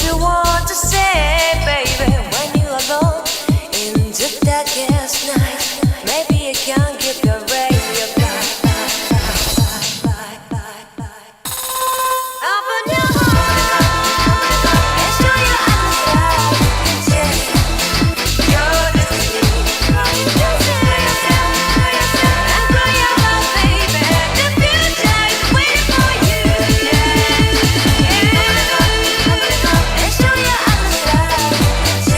you want to say, baby, when you're alone in the darkest night? Maybe you can give your radio back. Open your heart and show your eyes. Your destiny, and grow your love, baby. The future is waiting for you. And show your eyes.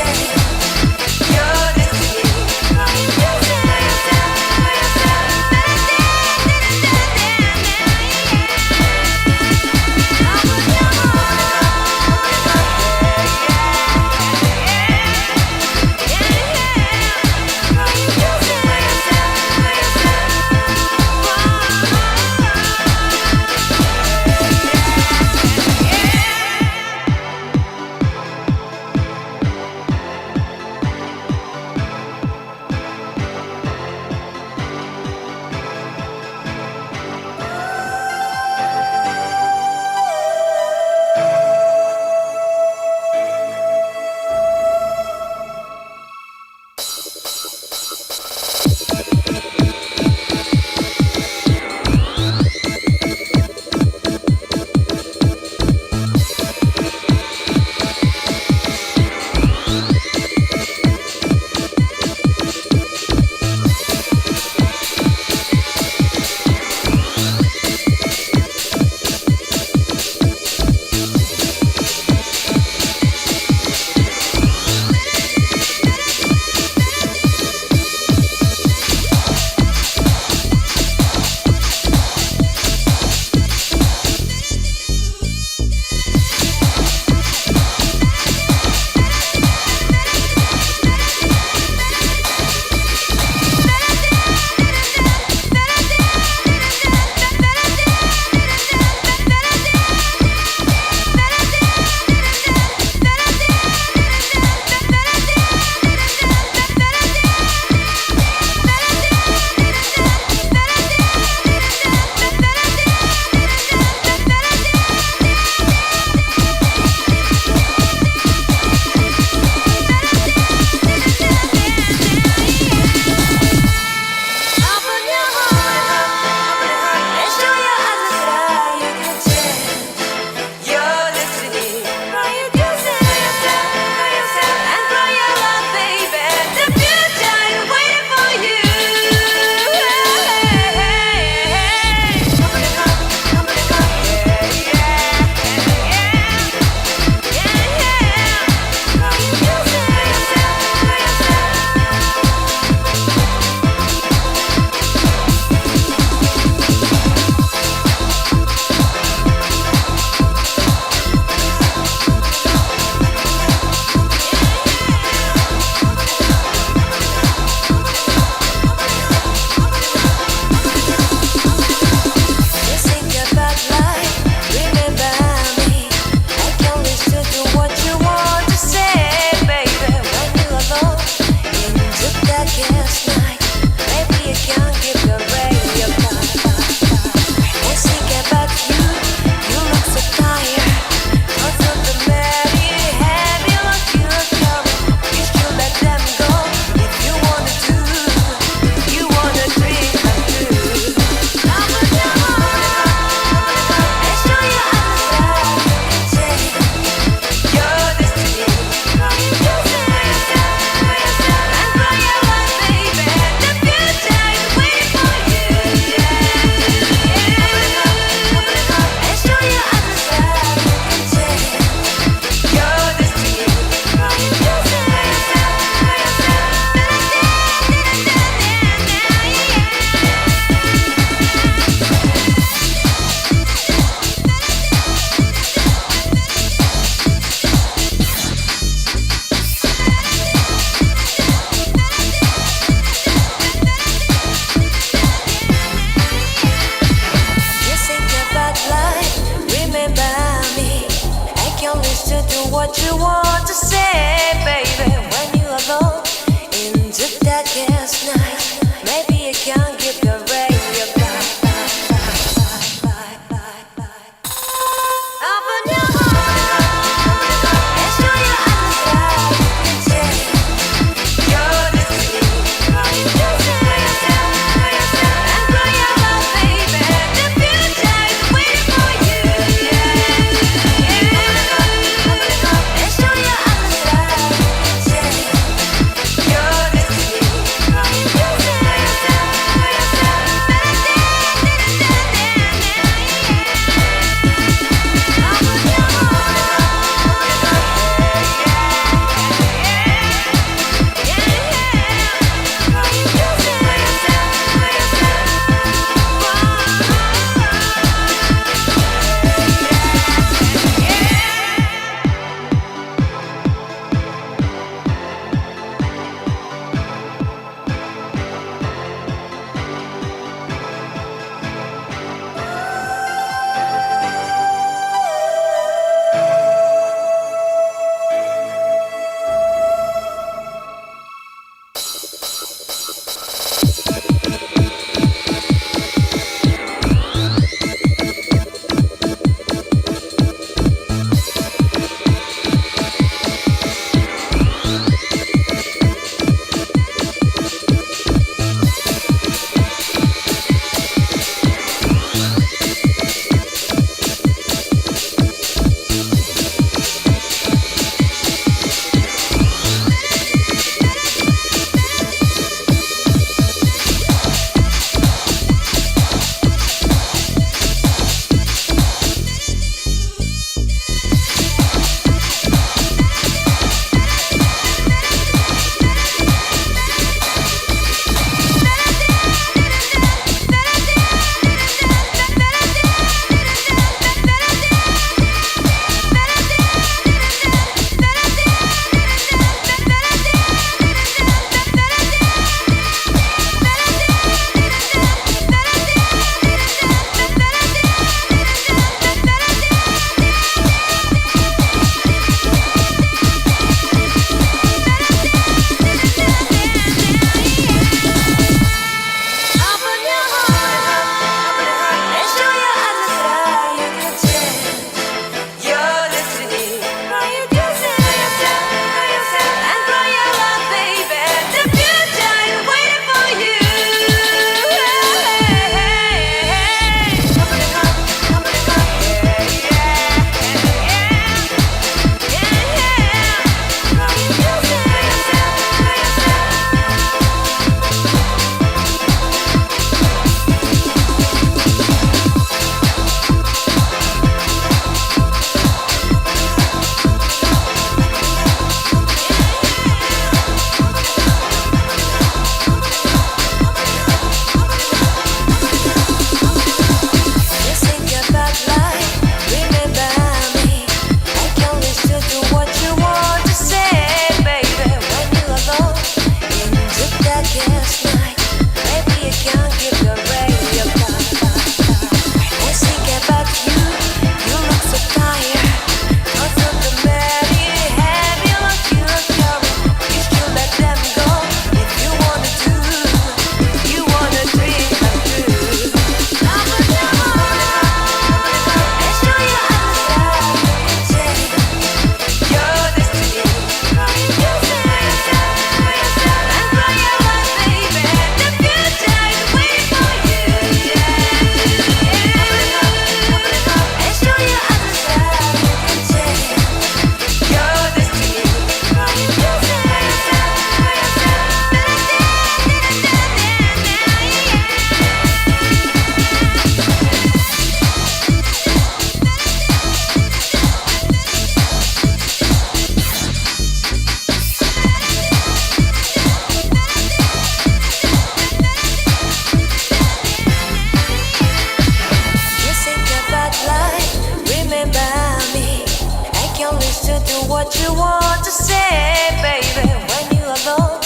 you want to say, baby, when you're alone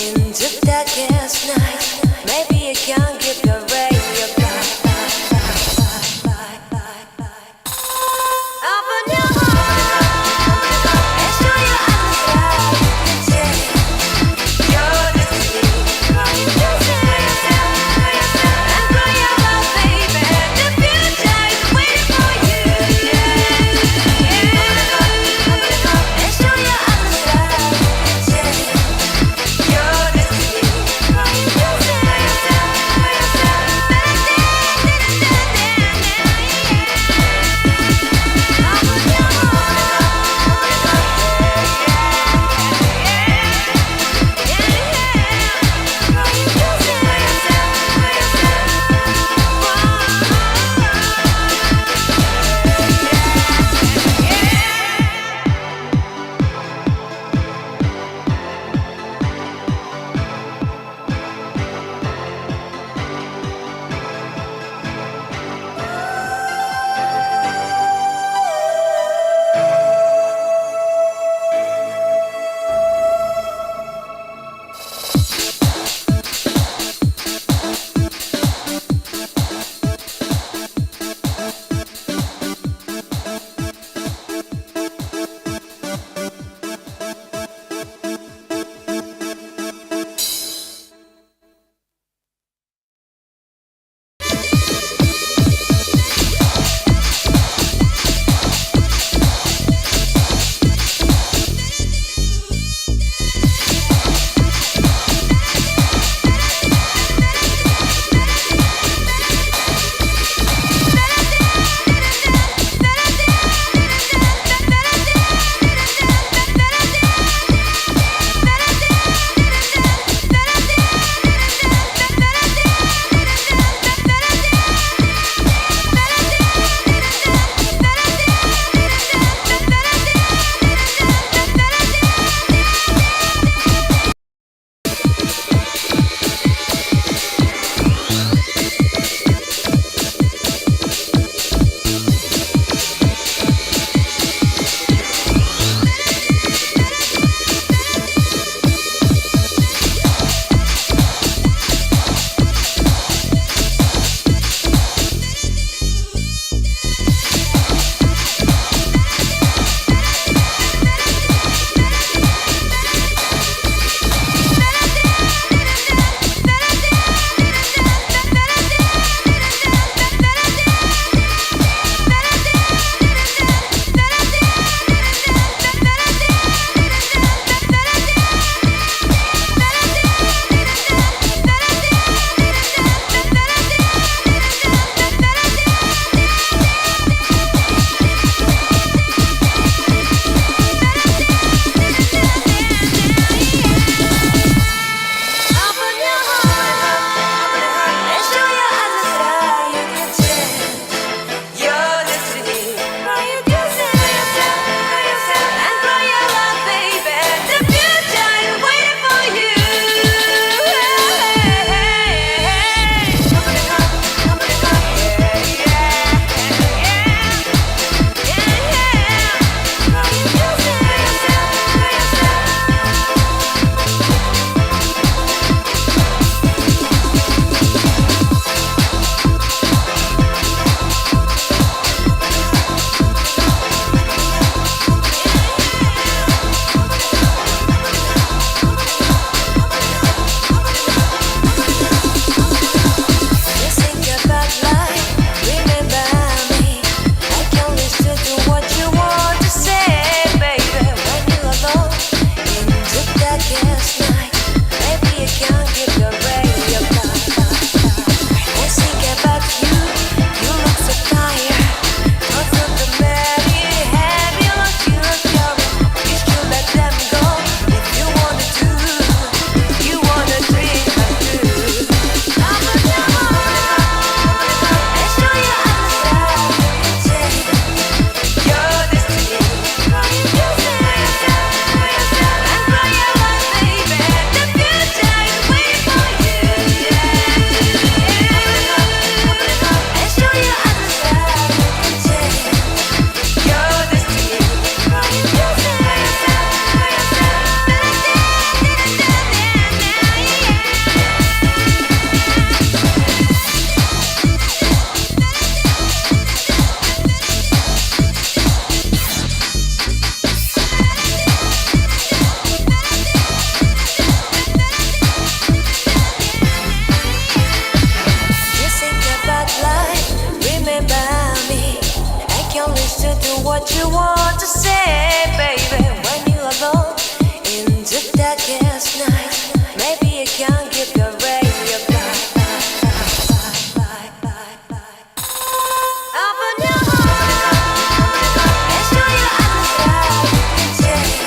in the darkest night? Maybe you can give your radio back. Open your heart and show your eyes. Your destiny, and grow your love, baby. The future is waiting for you. And show your eyes. Your destiny, and grow your love, baby. what you want to say, baby, when you're alone in the darkest night. Maybe you can't keep your radio back. Open your heart and show your eyes. Take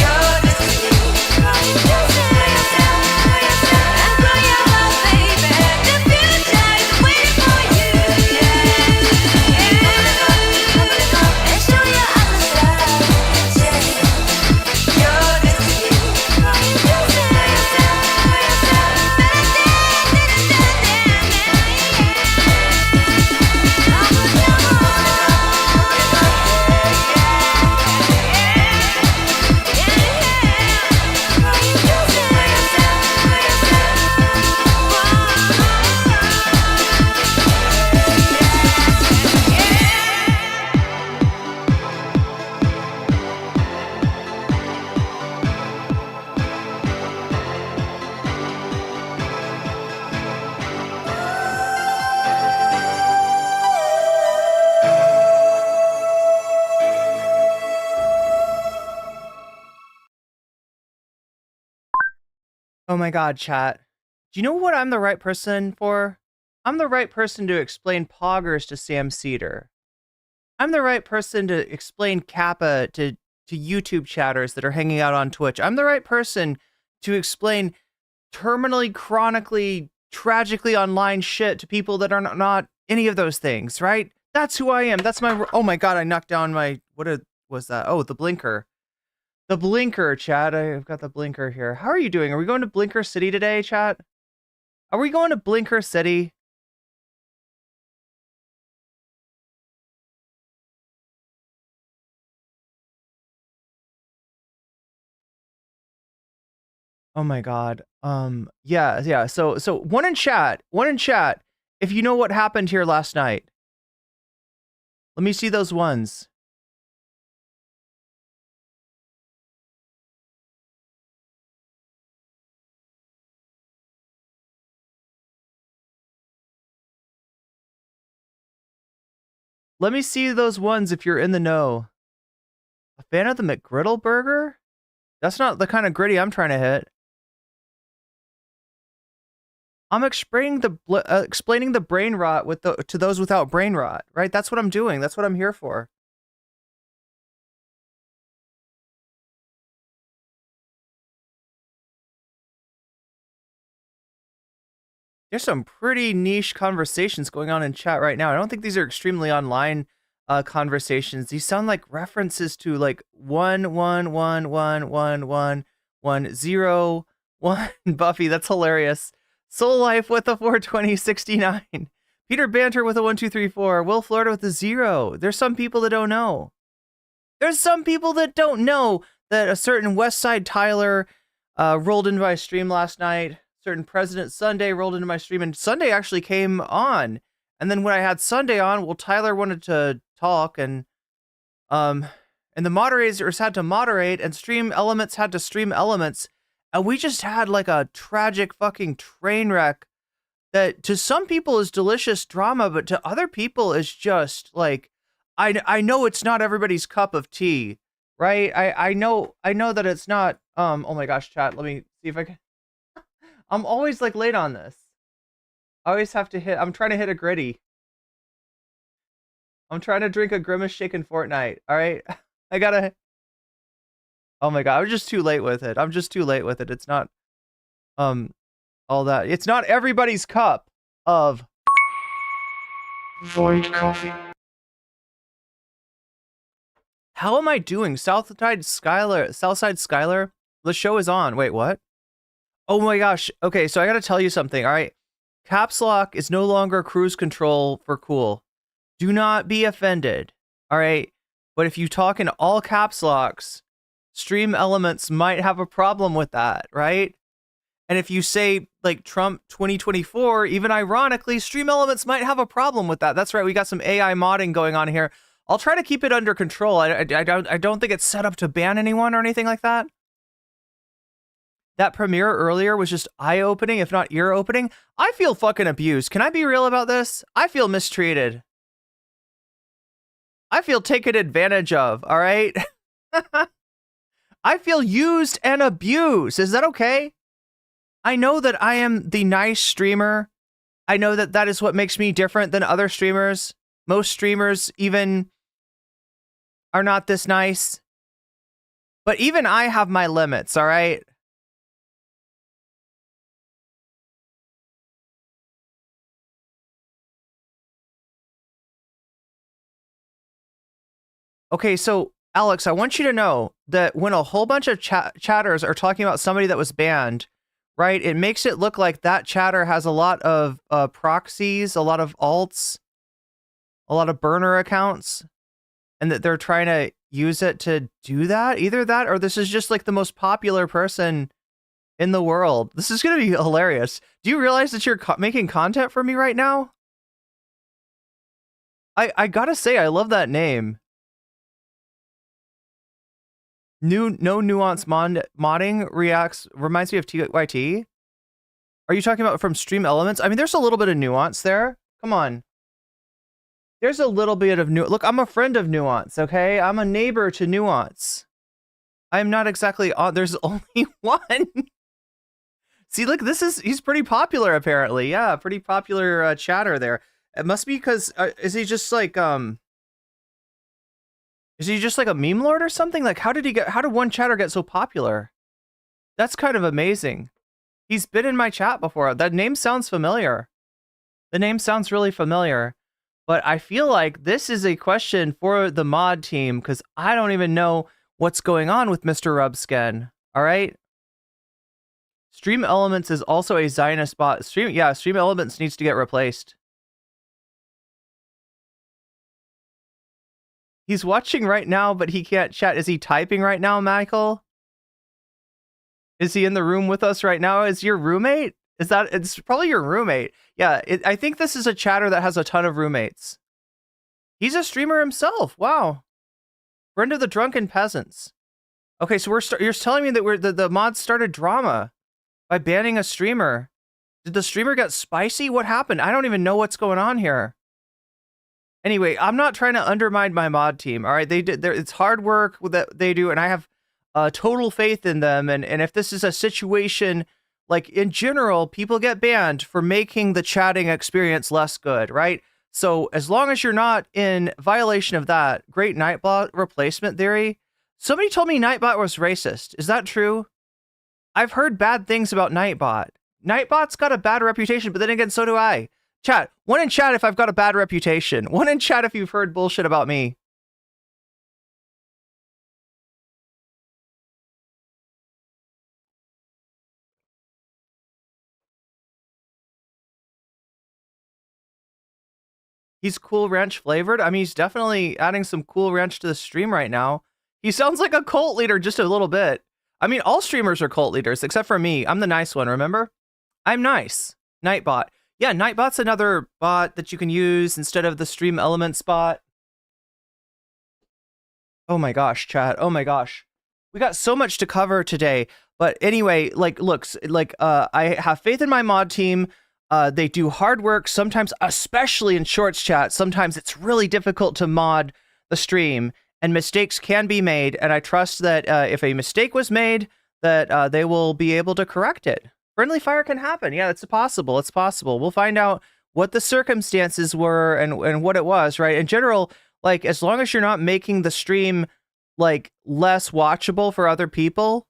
your destiny. And grow your love, baby. The future is waiting for you. And show your eyes. Take your destiny. Oh my god, chat. Do you know what I'm the right person for? I'm the right person to explain poggers to Sam Cedar. I'm the right person to explain Kappa to YouTube chatters that are hanging out on Twitch. I'm the right person to explain terminally, chronically, tragically online shit to people that are not any of those things, right? That's who I am. That's my... Oh my god, I knocked down my... was that? Oh, the blinker. The blinker, chat. I've got the blinker here. How are you doing? Are we going to Blinker City today, chat? Are we going to Blinker City? Oh my god. Yeah. So one in chat. If you know what happened here last night. Let me see those ones. Let me see those ones if you're in the know. A fan of the McGriddle burger? That's not the kind of gritty I'm trying to hit. I'm explaining the brain rot to those without brain rot, right? That's what I'm doing. That's what I'm here for. There's some pretty niche conversations going on in chat right now. I don't think these are extremely online conversations. These sound like references to like 111111110 Buffy. That's hilarious. Soul Life with a 42069. Peter Banter with a 1234. Will Florida with a 0. There's some people that don't know. There's some people that don't know that a certain West Side Tyler rolled into my stream last night. Certain President Sunday rolled into my stream, and Sunday actually came on. And then when I had Sunday on, well, Tyler wanted to talk, and the moderators had to moderate, and Stream Elements had to stream Elements, and we just had like a tragic fucking train wreck that to some people is delicious drama, but to other people is just like, I know it's not everybody's cup of tea, right? I know that it's not. Oh my gosh, chat. Let me see if I can. I'm always like late on this. I always have to hit. I'm trying to hit a gritty. I'm trying to drink a Grimace shake in Fortnite. All right, I gotta. Oh my god, I'm just too late with it. It's not, all that. It's not everybody's cup of void coffee. How am I doing? Southside Skylar. The show is on. Wait, what? Oh my gosh. Okay, so I gotta tell you something. All right, caps lock is no longer cruise control for cool. Do not be offended. All right, but if you talk in all caps locks, Stream Elements might have a problem with that, right? And if you say like Trump 2024, even ironically, Stream Elements might have a problem with that. That's right. We got some AI modding going on here. I'll try to keep it under control. I don't think it's set up to ban anyone or anything like that. That premiere earlier was just eye-opening, if not ear-opening. I feel fucking abused. Can I be real about this? I feel mistreated. I feel taken advantage of, all right? I feel used and abused. Is that okay? I know that I am the nice streamer. I know that that is what makes me different than other streamers. Most streamers even are not this nice. But even I have my limits, all right? Okay, so Alex, I want you to know that when a whole bunch of chatters are talking about somebody that was banned, right, it makes it look like that chatter has a lot of proxies, a lot of alts, a lot of burner accounts, and that they're trying to use it to do that. Either that or this is just like the most popular person in the world. This is going to be hilarious. Do you realize that you're making content for me right now? I gotta say, I love that name. No nuance modding reminds me of TYT. Are you talking about from Stream Elements? I mean, there's a little bit of nuance there. Come on. There's a little bit of look, I'm a friend of nuance, okay? I'm a neighbor to nuance. I'm not exactly on. There's only one. See, look, he's pretty popular apparently. Yeah, pretty popular chatter there. It must be because is he just like a meme lord or something? Like how did one chatter get so popular? That's kind of amazing. He's been in my chat before. That name sounds familiar. The name sounds really familiar. But I feel like this is a question for the mod team because I don't even know what's going on with Mr. Rubskin. All right. Stream Elements is also a Zionist bot. Stream Elements needs to get replaced. He's watching right now, but he can't chat. Is he typing right now, Michael? Is he in the room with us right now? Is your roommate? It's probably your roommate. Yeah, I think this is a chatter that has a ton of roommates. He's a streamer himself. Wow. Friend of the Drunken Peasants. Okay, so you're telling me that the mods started drama by banning a streamer. Did the streamer get spicy? What happened? I don't even know what's going on here. Anyway, I'm not trying to undermine my mod team. All right, it's hard work that they do, and I have total faith in them. And if this is a situation, like in general, people get banned for making the chatting experience less good, right? So as long as you're not in violation of that, great Nightbot replacement theory. Somebody told me Nightbot was racist. Is that true? I've heard bad things about Nightbot. Nightbot's got a bad reputation, but then again, so do I. Chat. One in chat if I've got a bad reputation. One in chat if you've heard bullshit about me. He's Cool Ranch flavored. I mean, he's definitely adding some Cool Ranch to the stream right now. He sounds like a cult leader just a little bit. I mean, all streamers are cult leaders, except for me. I'm the nice one, remember? I'm nice. Nightbot. Yeah, Nightbot's another bot that you can use instead of the Stream Elements bot. Oh my gosh, chat. Oh my gosh. We got so much to cover today. But anyway, I have faith in my mod team. They do hard work, sometimes, especially in shorts chat. Sometimes it's really difficult to mod the stream, and mistakes can be made. And I trust that if a mistake was made, that they will be able to correct it. Friendly fire can happen. Yeah, it's possible. It's possible. We'll find out what the circumstances were and what it was, right? In general, like, as long as you're not making the stream like less watchable for other people,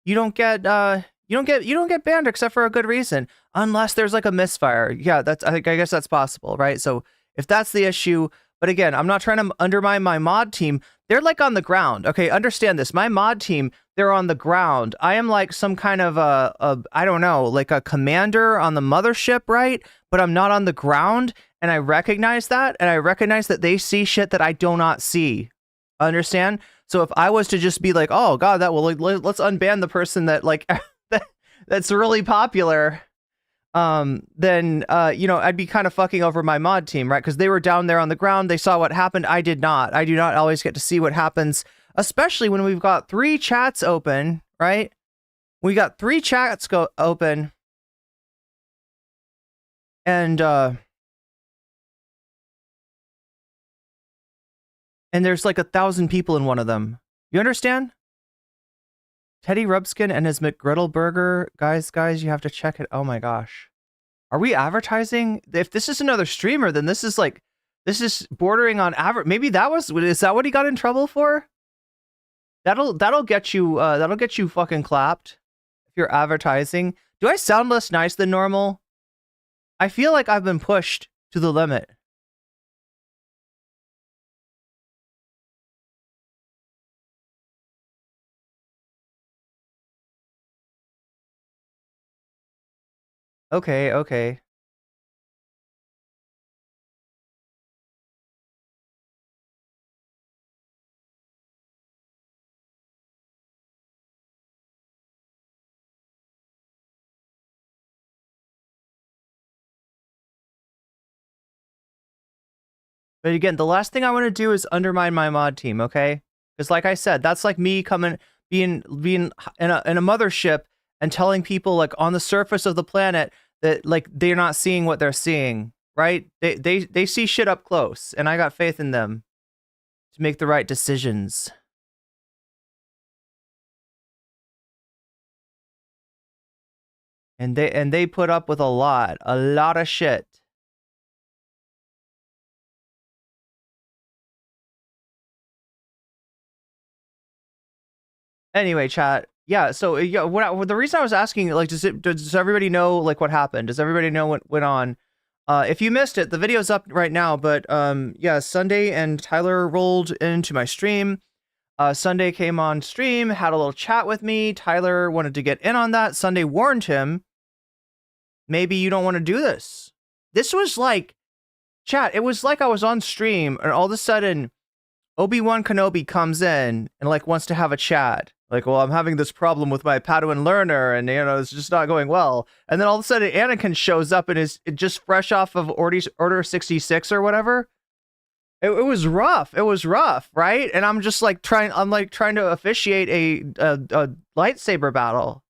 you don't get banned except for a good reason, unless there's like a misfire. Yeah, I guess that's possible, right? So if that's the issue, but again, I'm not trying to undermine my mod team. They're like on the ground. Okay, understand this. My mod team, they're on the ground. I am like some kind of I don't know, like a commander on the mothership, right? But I'm not on the ground, and I recognize that, and I recognize that they see shit that I do not see. Understand? So if I was to just be like, oh god, that will let's unban the person that like that's really popular, then I'd be kind of fucking over my mod team, right? Because they were down there on the ground, they saw what happened. I did not. I do not always get to see what happens, especially when we've got 3 chats open, right? We got 3 chats open, and and there's like 1,000 people in one of them. You understand? Teddy Rubskin and his McGriddle burger. Guys, you have to check it. Oh my gosh. Are we advertising? If this is another streamer, then this is bordering on maybe is that what he got in trouble for? That'll get you fucking clapped if you're advertising. Do I sound less nice than normal? I feel like I've been pushed to the limit. Okay. But again, the last thing I want to do is undermine my mod team, okay? Because like I said, that's like me being in a mothership and telling people like on the surface of the planet that like they're not seeing what they're seeing, right? They see shit up close, and I got faith in them to make the right decisions. And they put up with a lot of shit. Anyway, chat. Yeah, so yeah, the reason I was asking, like, does everybody know like what happened? Does everybody know what went on? If you missed it, the video's up right now. But yeah, Sunday and Tyler rolled into my stream. Sunday came on stream, had a little chat with me. Tyler wanted to get in on that. Sunday warned him, maybe you don't want to do this. This was like, chat, it was like I was on stream, and all of a sudden, Obi-Wan Kenobi comes in and like wants to have a chat. Like, well, I'm having this problem with my Padawan learner, and it's just not going well. And then all of a sudden, Anakin shows up and is just fresh off of Order 66 or whatever. It was rough. It was rough, right? And I'm just like trying to officiate a lightsaber battle.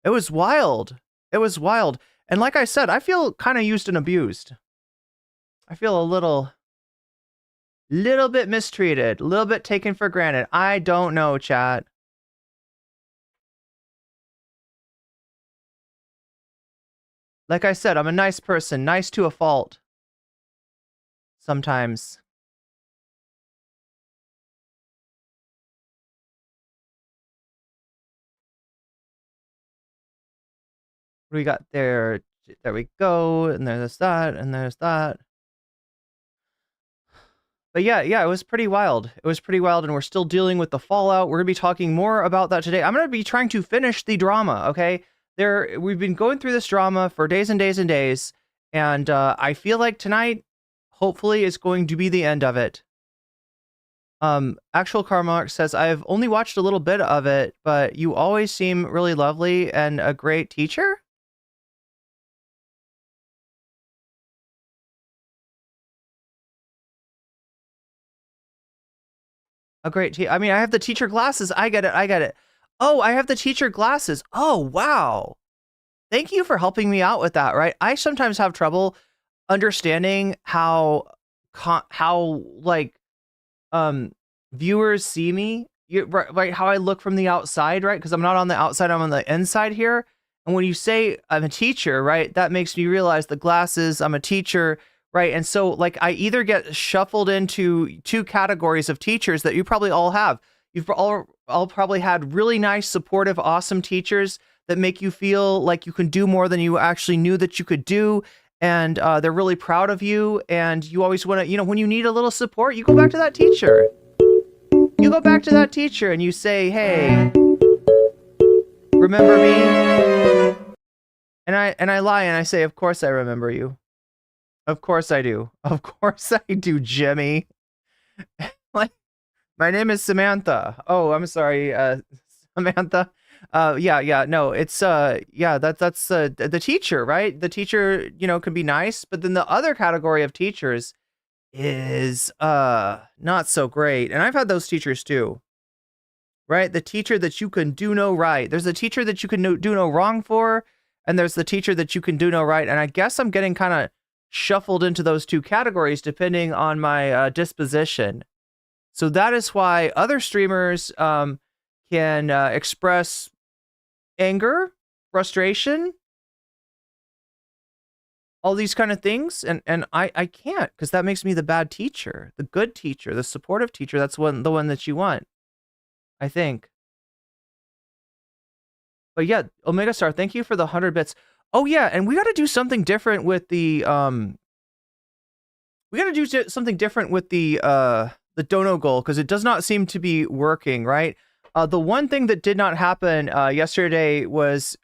It was wild. It was wild. And like I said, I feel kind of used and abused. I feel a little bit mistreated, a little bit taken for granted. I don't know, chat. Like I said, I'm a nice person, nice to a fault. Sometimes. What do we got there? There we go. And there's that, and there's that. But yeah, it was pretty wild. It was pretty wild, and we're still dealing with the fallout. We're going to be talking more about that today. I'm going to be trying to finish the drama, okay? We've been going through this drama for days and days and days, and I feel like tonight, hopefully, is going to be the end of it. Actual Carmark says, I've only watched a little bit of it, but you always seem really lovely and a great teacher? I mean, I have the teacher glasses. I get it. Oh, I have the teacher glasses. Oh, wow. Thank you for helping me out with that, right? I sometimes have trouble understanding how like viewers see me, right? How I look from the outside, right? Because I'm not on the outside, I'm on the inside here. And when you say I'm a teacher, right, that makes me realize the glasses, I'm a teacher, right? And so like I either get shuffled into two categories of teachers that you probably all have. You've all probably had really nice, supportive, awesome teachers that make you feel like you can do more than you actually knew that you could do. And they're really proud of you. And you always want to, when you need a little support, you go back to that teacher. You go back to that teacher and you say, hey, remember me? And I lie and I say, of course I remember you. Of course I do. Of course I do, Jimmy. Like, my name is Samantha. Oh, I'm sorry, Samantha. Yeah, no, it's that's the teacher, right? The teacher, can be nice, but then the other category of teachers is not so great. And I've had those teachers too. Right? The teacher that you can do no right. There's a teacher that you can do no wrong for, and there's the teacher that you can do no right. And I guess I'm getting kind of shuffled into those two categories depending on my disposition. So that is why other streamers can express anger, frustration, all these kind of things, and I can't, because that makes me the bad teacher, the good teacher, the supportive teacher. That's the one that you want, I think. But yeah, Omega Star, thank you for the 100 bits. Oh yeah, and we got to do something different with the dono goal, because it does not seem to be working, right? The one thing that did not happen yesterday was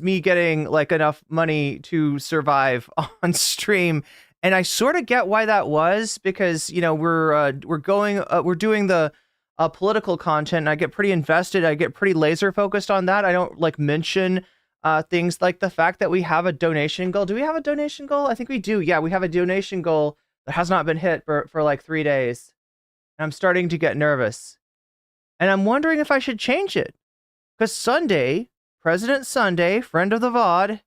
me getting like enough money to survive on stream, and I sort of get why that was, because we're doing the political content, and I get pretty invested. I get pretty laser focused on that. I don't like mention things like the fact that we have a donation goal. Do we have a donation goal? I think we do. Yeah, we have a donation goal that has not been hit for like 3 days. And I'm starting to get nervous. And I'm wondering if I should change it. Because Sunday, President Sunday, friend of the VOD,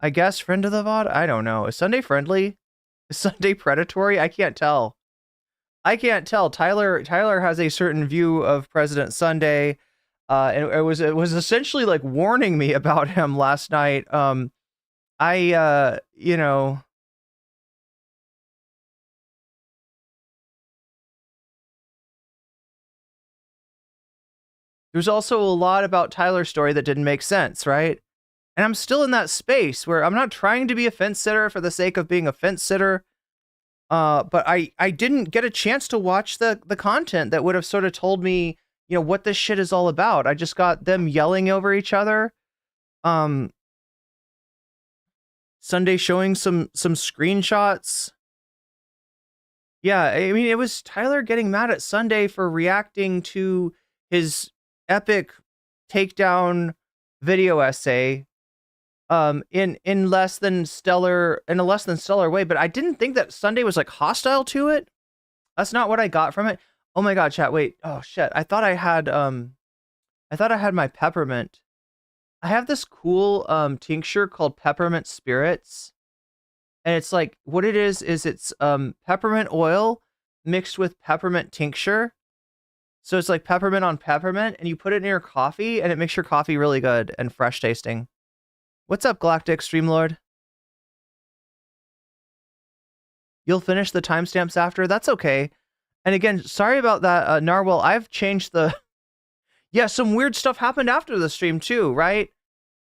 I guess friend of the VOD? I don't know. Is Sunday friendly? Is Sunday predatory? I can't tell. Tyler has a certain view of President Sunday. And it was essentially like warning me about him last night. There's also a lot about Tyler's story that didn't make sense, right? And I'm still in that space where I'm not trying to be a fence sitter for the sake of being a fence sitter. But I didn't get a chance to watch the content that would have sort of told me, what this shit is all about. I just got them yelling over each other. Sunday showing some screenshots. Yeah, I mean, it was Tyler getting mad at Sunday for reacting to his epic takedown video essay in a less than stellar way, but I didn't think that Sunday was like hostile to it. That's not what I got from it. Oh my god, chat, wait. Oh shit. I thought I had my peppermint. I have this cool tincture called Peppermint Spirits. And it's like, what it is it's peppermint oil mixed with peppermint tincture. So it's like peppermint on peppermint, and you put it in your coffee, and it makes your coffee really good and fresh tasting. What's up, Galactic Streamlord? You'll finish the timestamps after? That's okay. And again, sorry about that, Narwhal. I've changed the... Yeah, some weird stuff happened after the stream too, right?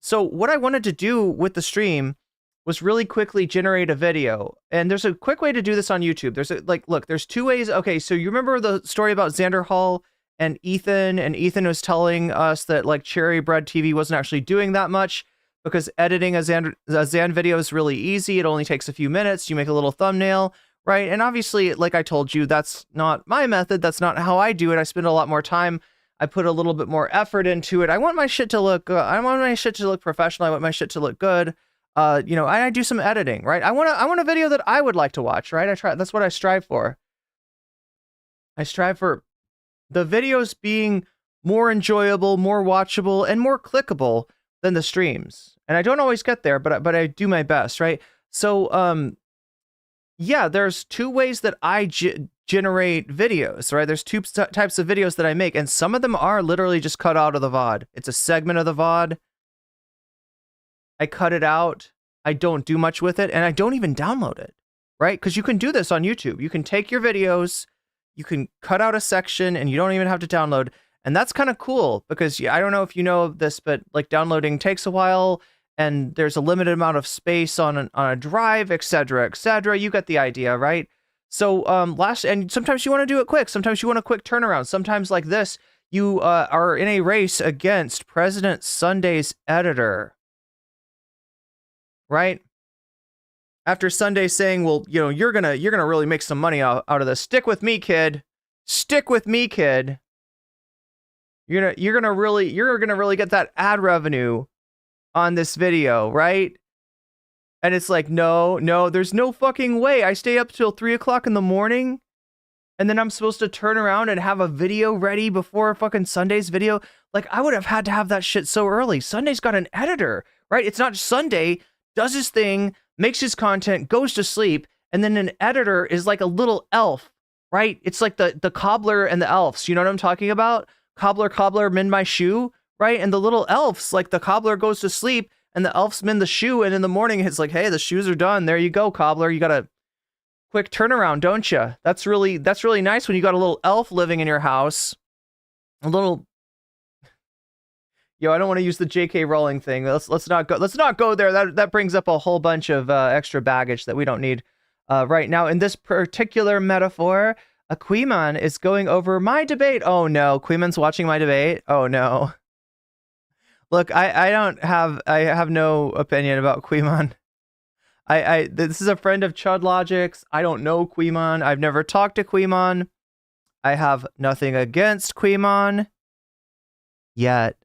So what I wanted to do with the stream was really quickly generate a video. And there's a quick way to do this on YouTube. There's 2 ways. Okay, so you remember the story about Xander Hall and Ethan was telling us that like Cherry Bread TV wasn't actually doing that much because editing a Xan video is really easy. It only takes a few minutes. You make a little thumbnail, right? And obviously, like I told you, that's not my method. That's not how I do it. I spend a lot more time. I put a little bit more effort into it. I want my shit to look good. I want my shit to look professional. I want my shit to look good. I do some editing, right? I want a video that I would like to watch, right? That's what I strive for. I strive for the videos being more enjoyable, more watchable, and more clickable than the streams. And I don't always get there, but I do my best, right? So, yeah, there's 2 ways that I generate videos, right? There's 2 types of videos that I make, and some of them are literally just cut out of the VOD. It's a segment of the VOD. I cut it out. I don't do much with it, and I don't even download it, right? Because you can do this on YouTube. You can take your videos, you can cut out a section, and you don't even have to download. And that's kind of cool because I don't know if you know this, but like downloading takes a while, and there's a limited amount of space on a drive, etc., etc. You get the idea, right? So and sometimes you want to do it quick. Sometimes you want a quick turnaround. Sometimes like this, you are in a race against President Sunday's editor. Right? After Sunday saying, well, you're gonna really make some money out of this. Stick with me, kid. Stick with me, kid. You're gonna really get that ad revenue on this video, right? And it's like, no, there's no fucking way. I stay up till 3 o'clock in the morning, and then I'm supposed to turn around and have a video ready before fucking Sunday's video. Like, I would have had to have that shit so early. Sunday's got an editor, right? It's not Sunday does his thing, makes his content, goes to sleep, and then an editor is like a little elf, right? It's like the cobbler and the elves. You know what I'm talking about? Cobbler, cobbler, mend my shoe, right? And the little elves, like the cobbler goes to sleep and the elves mend the shoe, and in the morning it's like, hey, the shoes are done. There you go, cobbler. You got a quick turnaround, don't you? That's really nice when you got a little elf living in your house. A little, I don't want to use the J.K. Rowling thing. Let's not go there. That brings up a whole bunch of extra baggage that we don't need right now. In this particular metaphor, a Queemon is going over my debate. Oh no, Queemon's watching my debate. Oh no. Look, I have no opinion about Queemon. This is a friend of Chud Logic's. I don't know Queemon. I've never talked to Queemon. I have nothing against Queemon yet.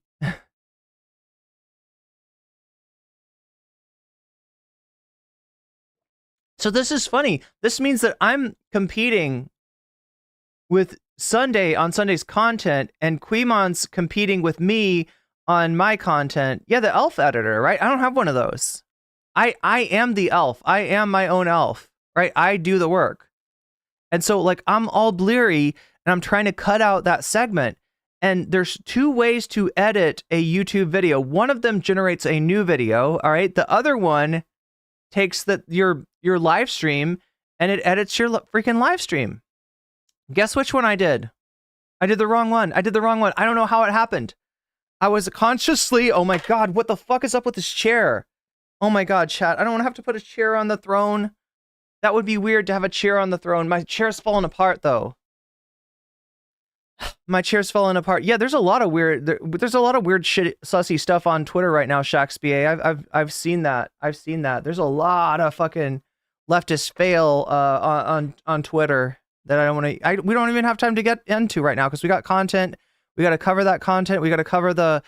So this is funny. This means that I'm competing with Sunday on Sunday's content, and Queemon's competing with me on my content. Yeah, the elf editor, right? I don't have one of those. I am the elf. I am my own elf, right? I do the work. And so like I'm all bleary and I'm trying to cut out that segment. And there's two ways to edit a YouTube video. One of them generates a new video, all right? The other one takes your live stream and it edits your freaking live stream. Guess which one I did? I did the wrong one. I don't know how it happened. I was consciously, oh my God, what the fuck is up with this chair? Oh my God, chat. I don't want to have to put a chair on the throne. That would be weird to have a chair on the throne. My chair's falling apart though. My chair's falling apart. Yeah, there's a lot of weird shit, sussy stuff on Twitter right now, Shaxba. I've seen that. There's a lot of fucking leftist fail on Twitter that I don't want to. We don't even have time to get into right now because we got content. We got to cover that content. We got to cover the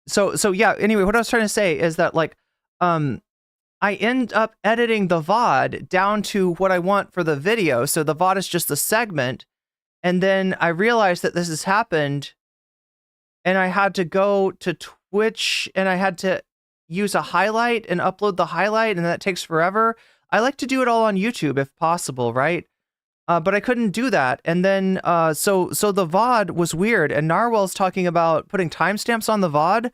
So yeah. Anyway, what I was trying to say is that like I end up editing the VOD down to what I want for the video. So the VOD is just the segment. And then I realized that this has happened and I had to go to Twitch and I had to use a highlight and upload the highlight, and that takes forever. I like to do it all on YouTube if possible, right? But I couldn't do that. And then so the VOD was weird, and Narwhal's talking about putting timestamps on the VOD.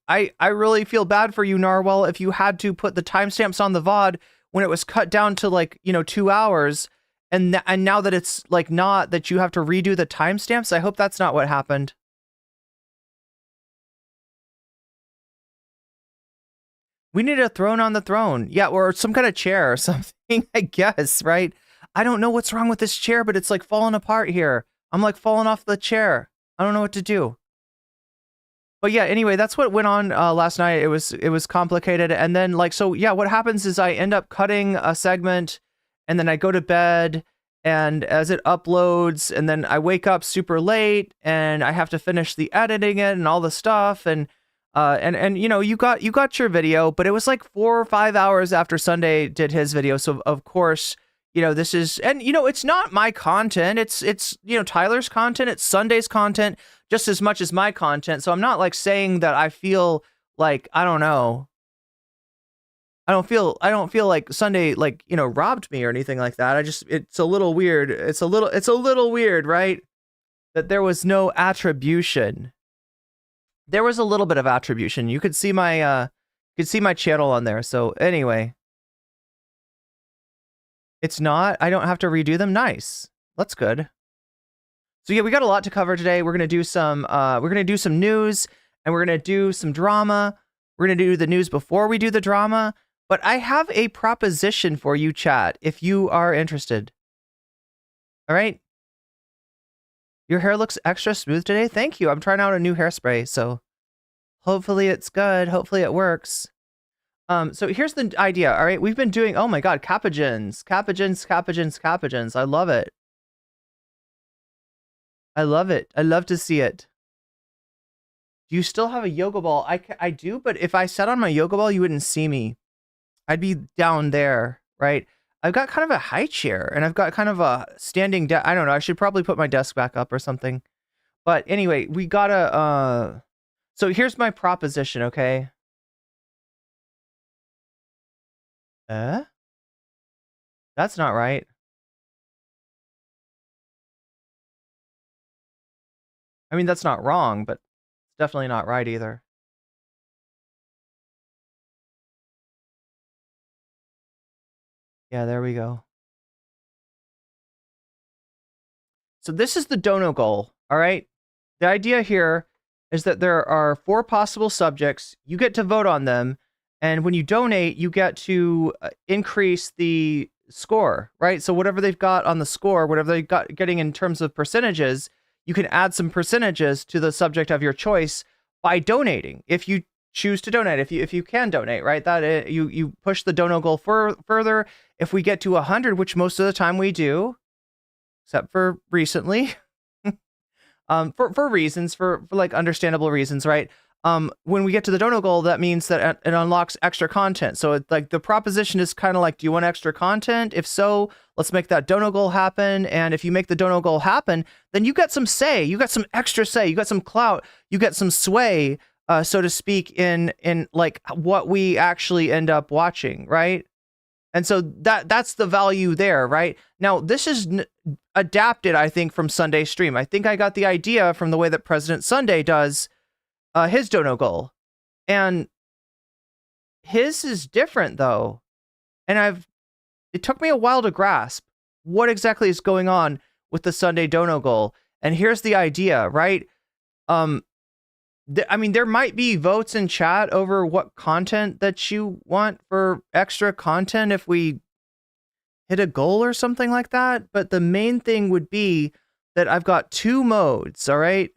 I really feel bad for you, Narwhal, if you had to put the timestamps on the VOD when it was cut down to like, 2 hours. And now that it's like not, that you have to redo the timestamps. I hope that's not what happened. We need a throne on the throne. Yeah, or some kind of chair or something, I guess, right? I don't know what's wrong with this chair, but it's like falling apart here. I'm like falling off the chair. I don't know what to do. But yeah, anyway, that's what went on last night. It was complicated. And then like, so yeah, what happens is I end up cutting a segment and then I go to bed, and as it uploads, and then I wake up super late and I have to finish the editing it and all the stuff. And you got your video, but it was like 4 or 5 hours after Sunday did his video. So of course, this is, and it's not my content. It's Tyler's content. It's Sunday's content just as much as my content. So I'm not like saying that I feel like, I don't know. I don't feel like Sunday like, robbed me or anything like that. It's a little weird. It's a little weird, right? That there was no attribution. There was a little bit of attribution. You could see my channel on there. So anyway, it's not, I don't have to redo them. Nice. That's good. So yeah, we got a lot to cover today. We're going to do some news, and we're going to do some drama. We're going to do the news before we do the drama. But I have a proposition for you, chat, if you are interested. All right. Your hair looks extra smooth today. Thank you. I'm trying out a new hairspray, so hopefully it's good. Hopefully it works. So here's the idea. All right. We've been doing, oh my God, capuchins. I love it. I love to see it. Do you still have a yoga ball? I do, but if I sat on my yoga ball, you wouldn't see me. I'd be down there, right? I've got kind of a high chair, and I've got kind of a standing desk. I don't know. I should probably put my desk back up or something. But anyway, we gotta, so here's my proposition, okay? That's not right. I mean, that's not wrong, but it's definitely not right either. Yeah, there we go. So this is the dono goal, all right? The idea here is that there are 4 possible subjects. You get to vote on them, and when you donate, you get to increase the score, right? So whatever they've got on the score, whatever they've got getting in terms of percentages, you can add some percentages to the subject of your choice by donating. If you choose to donate, if you can donate, right? That you push the dono goal further. If we get to 100, which most of the time we do, except for recently, for reasons, for like understandable reasons, right? When we get to the dono goal, that means that it unlocks extra content. So it, like the proposition is kind of like, do you want extra content? If so, let's make that dono goal happen. And if you make the dono goal happen, then you got some say, you got some extra say, you got some clout, you get some sway, so to speak, in like what we actually end up watching, right? And so that's the value there, right? Now, this is adapted, I think, from Sunday Stream. I think I got the idea from the way that President Sunday does his dono goal. And his is different, though. And it took me a while to grasp what exactly is going on with the Sunday dono goal. And here's the idea, right? I mean, there might be votes in chat over what content that you want for extra content if we hit a goal or something like that. But the main thing would be that I've got 2 modes, all right?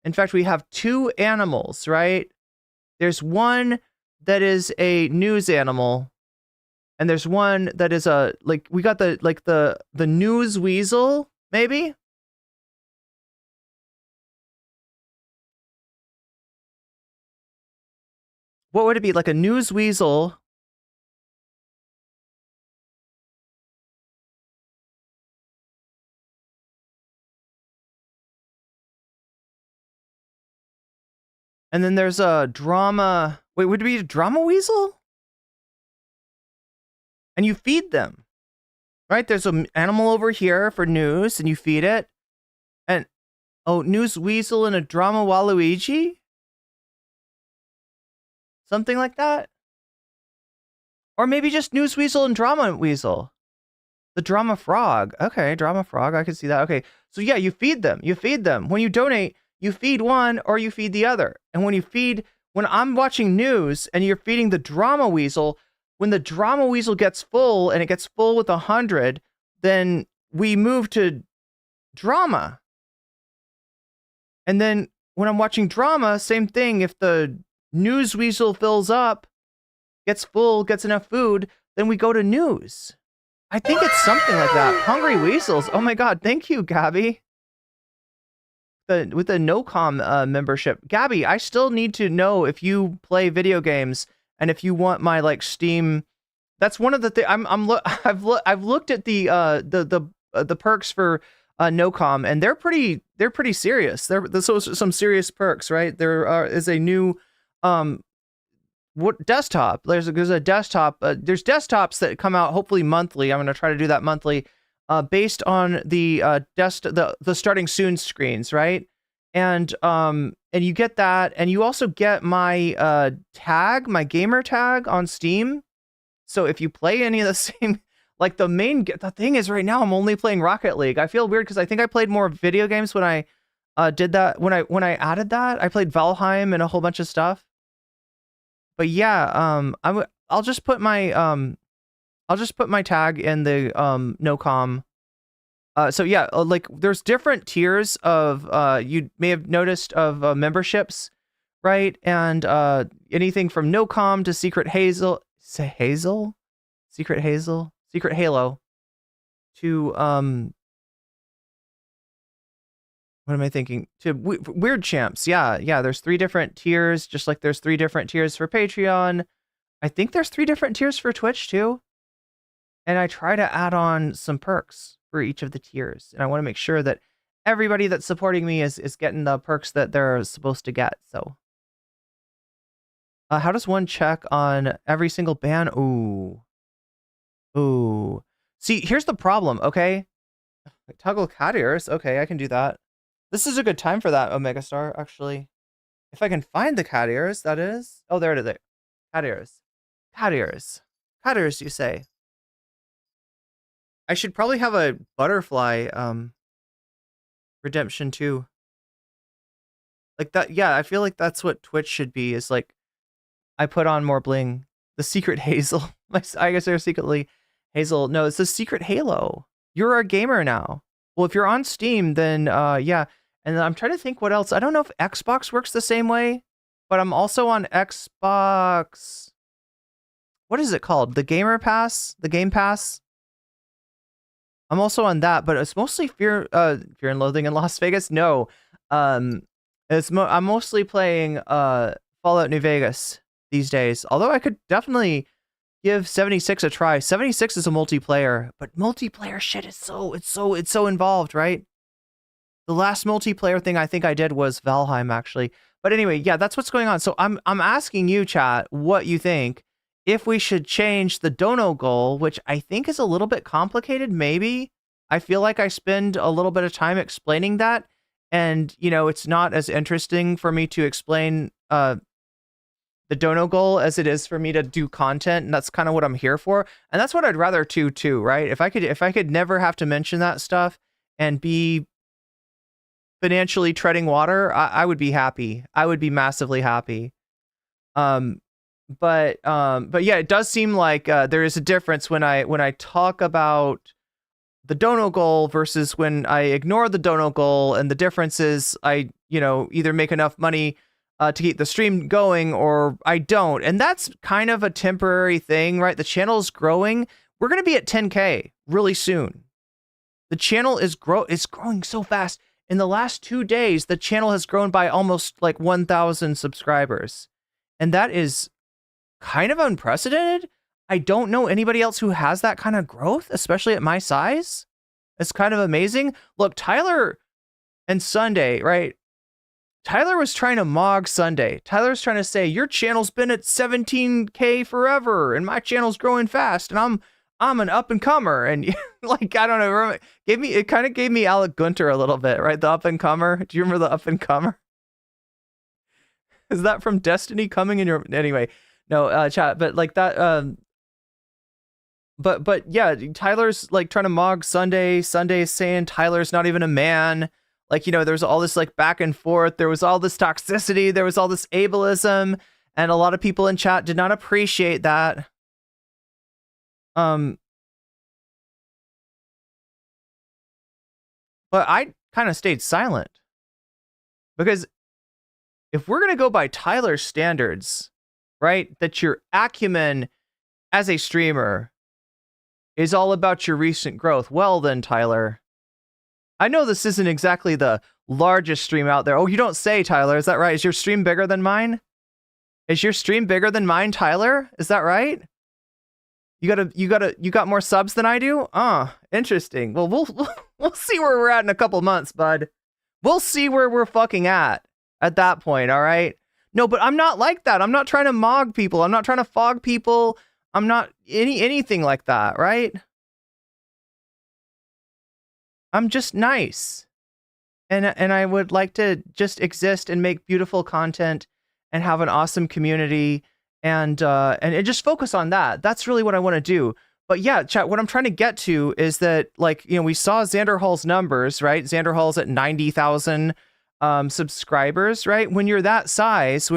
In fact, we have 2 animals, right? There's one that is a news animal, and there's one that is we got the news weasel, maybe? What would it be? Like a news weasel. And then there's a drama. Wait, would it be a drama weasel? And you feed them, right? There's an animal over here for news, and you feed it. And news weasel and a drama Waluigi? Something like that? Or maybe just news weasel and drama weasel. The drama frog. Okay, drama frog. I can see that. Okay. So yeah, you feed them. You feed them. When you donate, you feed one or you feed the other. And when I'm watching news and you're feeding the drama weasel, when the drama weasel gets full and it gets full with 100, then we move to drama. And then when I'm watching drama, same thing. If the news weasel fills up, gets full, gets enough food, then we go to news. I think it's something like that. Hungry weasels. Oh my god, thank you, Gabby. With the NoCom membership. Gabby, I still need to know if you play video games and if you want my like Steam. That's one of the things I've looked at the perks for NoCom, and they're pretty serious. There's some serious perks, right? There is a new desktop. There's a desktop. There's desktops that come out hopefully monthly. I'm going to try to do that monthly, based on the the starting soon screens, right? And you get that, and you also get my tag, my gamer tag on Steam. So if you play any of the same, like the thing is right now I'm only playing Rocket League. I feel weird because I think I played more video games when I did that. When I added that, I played Valheim and a whole bunch of stuff. But yeah, I'll just put my tag in the NoCom. So yeah, like there's different tiers of you may have noticed of memberships, right? And anything from NoCom to Secret Halo to what am I thinking? To Weird Champs. Yeah, there's 3 different tiers, just like there's 3 different tiers for Patreon. I think there's 3 different tiers for Twitch too. And I try to add on some perks for each of the tiers. And I want to make sure that everybody that's supporting me is getting the perks that they're supposed to get. So how does one check on every single ban? Ooh. See, here's the problem, okay? Toggle cat ears. Okay, I can do that. This is a good time for that, Omega Star, actually. If I can find the cat ears, that is. Oh, there it is. Cat ears. Cat ears. Cat ears, you say? I should probably have a butterfly redemption too. Like that, yeah, I feel like that's what Twitch should be, is like I put on more bling. The secret Hazel. I guess they're secretly Hazel. No, it's the secret Halo. You're a gamer now. Well, if you're on Steam, then yeah. And I'm trying to think what else. I don't know if Xbox works the same way, but I'm also on Xbox. What is it called? The Gamer Pass? The Game Pass? I'm also on that, but it's mostly Fear and Loathing in Las Vegas. No. I'm mostly playing Fallout New Vegas these days. Although I could definitely give 76 a try. 76 is a multiplayer, but multiplayer shit is it's so involved, right? The last multiplayer thing I think I did was Valheim, actually. But anyway, yeah, that's what's going on. So I'm asking you, chat, what you think. If we should change the dono goal, which I think is a little bit complicated, maybe. I feel like I spend a little bit of time explaining that. And, you know, it's not as interesting for me to explain the dono goal as it is for me to do content. And that's kind of what I'm here for. And that's what I'd rather do too, right? If I could never have to mention that stuff and be financially treading water, I would be happy. I would be massively happy. But yeah, it does seem like there is a difference when I talk about the dono goal versus when I ignore the dono goal, and the difference is I, you know, either make enough money to keep the stream going or I don't. And that's kind of a temporary thing, right? The channel's growing. We're going to be at 10K really soon. The channel is growing so fast. In the last 2 days, the channel has grown by almost like 1,000 subscribers. And that is kind of unprecedented. I don't know anybody else who has that kind of growth, especially at my size. It's kind of amazing. Look, Tyler and Sunday, right? Tyler was trying to mog Sunday. Tyler's trying to say, your channel's been at 17K forever, and my channel's growing fast, and I'm an up and comer. And like, I don't know, it kind of gave me Alec Gunter a little bit, right? The up and comer. Do you remember the up and comer? Is that from Destiny coming in your, anyway? No, chat, but like that, but yeah, Tyler's like trying to mog Sunday. Sunday's saying Tyler's not even a man. Like, you know, there's all this like back and forth. There was all this toxicity. There was all this ableism, and a lot of people in chat did not appreciate that. But I kind of stayed silent, because if we're gonna go by Tyler's standards, right, that your acumen as a streamer is all about your recent growth, well then, Tyler, I know this isn't exactly the largest stream out there. Oh, you don't say, Tyler. Is that right? Is your stream bigger than mine? Is your stream bigger than mine, Tyler? Is that right? You got more subs than I do? Interesting. Well, we'll see where we're at in a couple months, bud. We'll see where we're fucking at that point, all right? No, but I'm not like that. I'm not trying to mog people. I'm not trying to fog people. I'm not anything like that, right? I'm just nice. And I would like to just exist and make beautiful content and have an awesome community and just focus on that. That's really what I want to do. But yeah, chat, what I'm trying to get to is that, like, you know, we saw Xander Hall's numbers, right? Xander Hall's at 90,000 subscribers, right? When you're that size,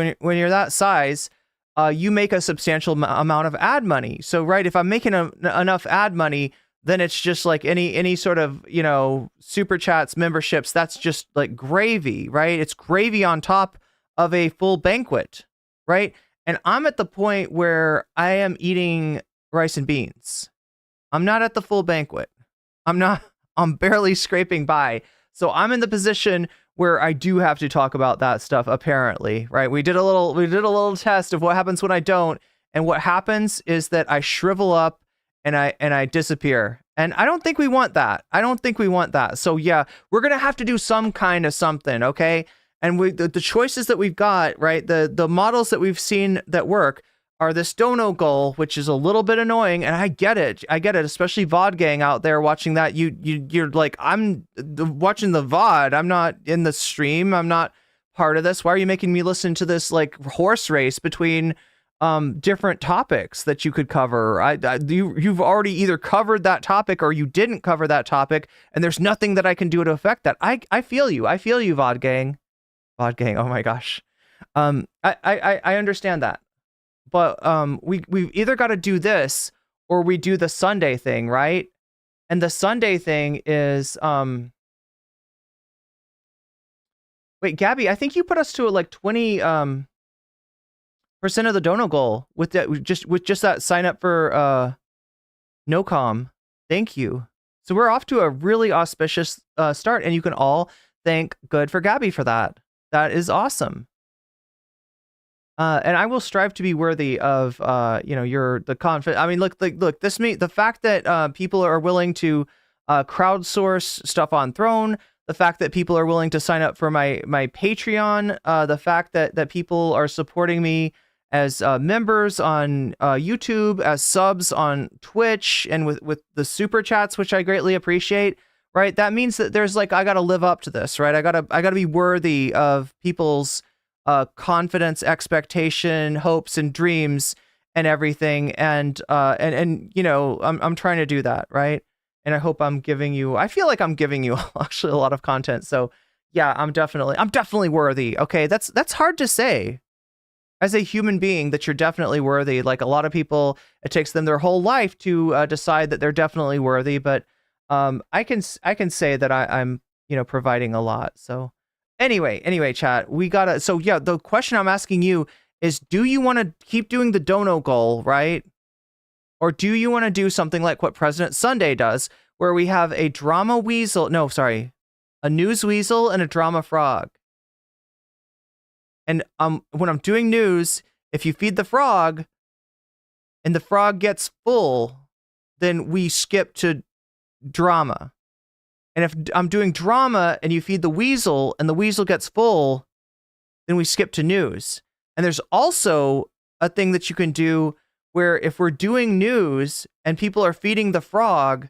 you make a substantial amount of ad money. So, right, if I'm making enough ad money, then it's just like any sort of, you know, super chats, memberships, that's just like gravy, right? It's gravy on top of a full banquet, right? And I'm at the point where I am eating rice and beans. I'm not at the full banquet. I'm barely scraping by. So I'm in the position where I do have to talk about that stuff, apparently, right? We did a little test of what happens when I don't, and what happens is that I shrivel up and I disappear. And I don't think we want that. So yeah, we're gonna have to do some kind of something, okay? And the choices that we've got, right? The models that we've seen that work, are this dono goal, which is a little bit annoying, and I get it, especially VOD gang out there watching that. You're like, watching the VOD, I'm not in the stream, I'm not part of this. Why are you making me listen to this like horse race between different topics that you could cover? You've already either covered that topic or you didn't cover that topic, and there's nothing that I can do to affect that. I feel you, VOD gang. Oh my gosh. I understand that. But we've either got to do this or we do the Sunday thing, right? And the Sunday thing is wait, Gabby, I think you put us to like 20% of the dono goal with just that sign up for Nocom. Thank you. So we're off to a really auspicious start, and you can all thank Good for Gabby for that. That is awesome. And I will strive to be worthy of, the confident. I mean, look, the fact that people are willing to crowdsource stuff on Throne, the fact that people are willing to sign up for my Patreon, the fact that people are supporting me as members on YouTube, as subs on Twitch, and with the super chats, which I greatly appreciate. Right, that means that there's like, I got to live up to this, right? I gotta be worthy of people's confidence, expectation, hopes, and dreams, and everything, and I'm trying to do that, right? And I hope I'm giving you. I feel like I'm giving you actually a lot of content. So yeah, I'm definitely worthy. Okay, that's hard to say as a human being, that you're definitely worthy. Like a lot of people, it takes them their whole life to decide that they're definitely worthy. But I can say that I'm providing a lot. So. Anyway, chat, we gotta, so yeah, the question I'm asking you is, do you want to keep doing the dono goal, right? Or do you want to do something like what President Sunday does, where we have a drama weasel, a news weasel and a drama frog. And when I'm doing news, if you feed the frog and the frog gets full, then we skip to drama. And if I'm doing drama and you feed the weasel and the weasel gets full, then we skip to news. And there's also a thing that you can do where if we're doing news and people are feeding the frog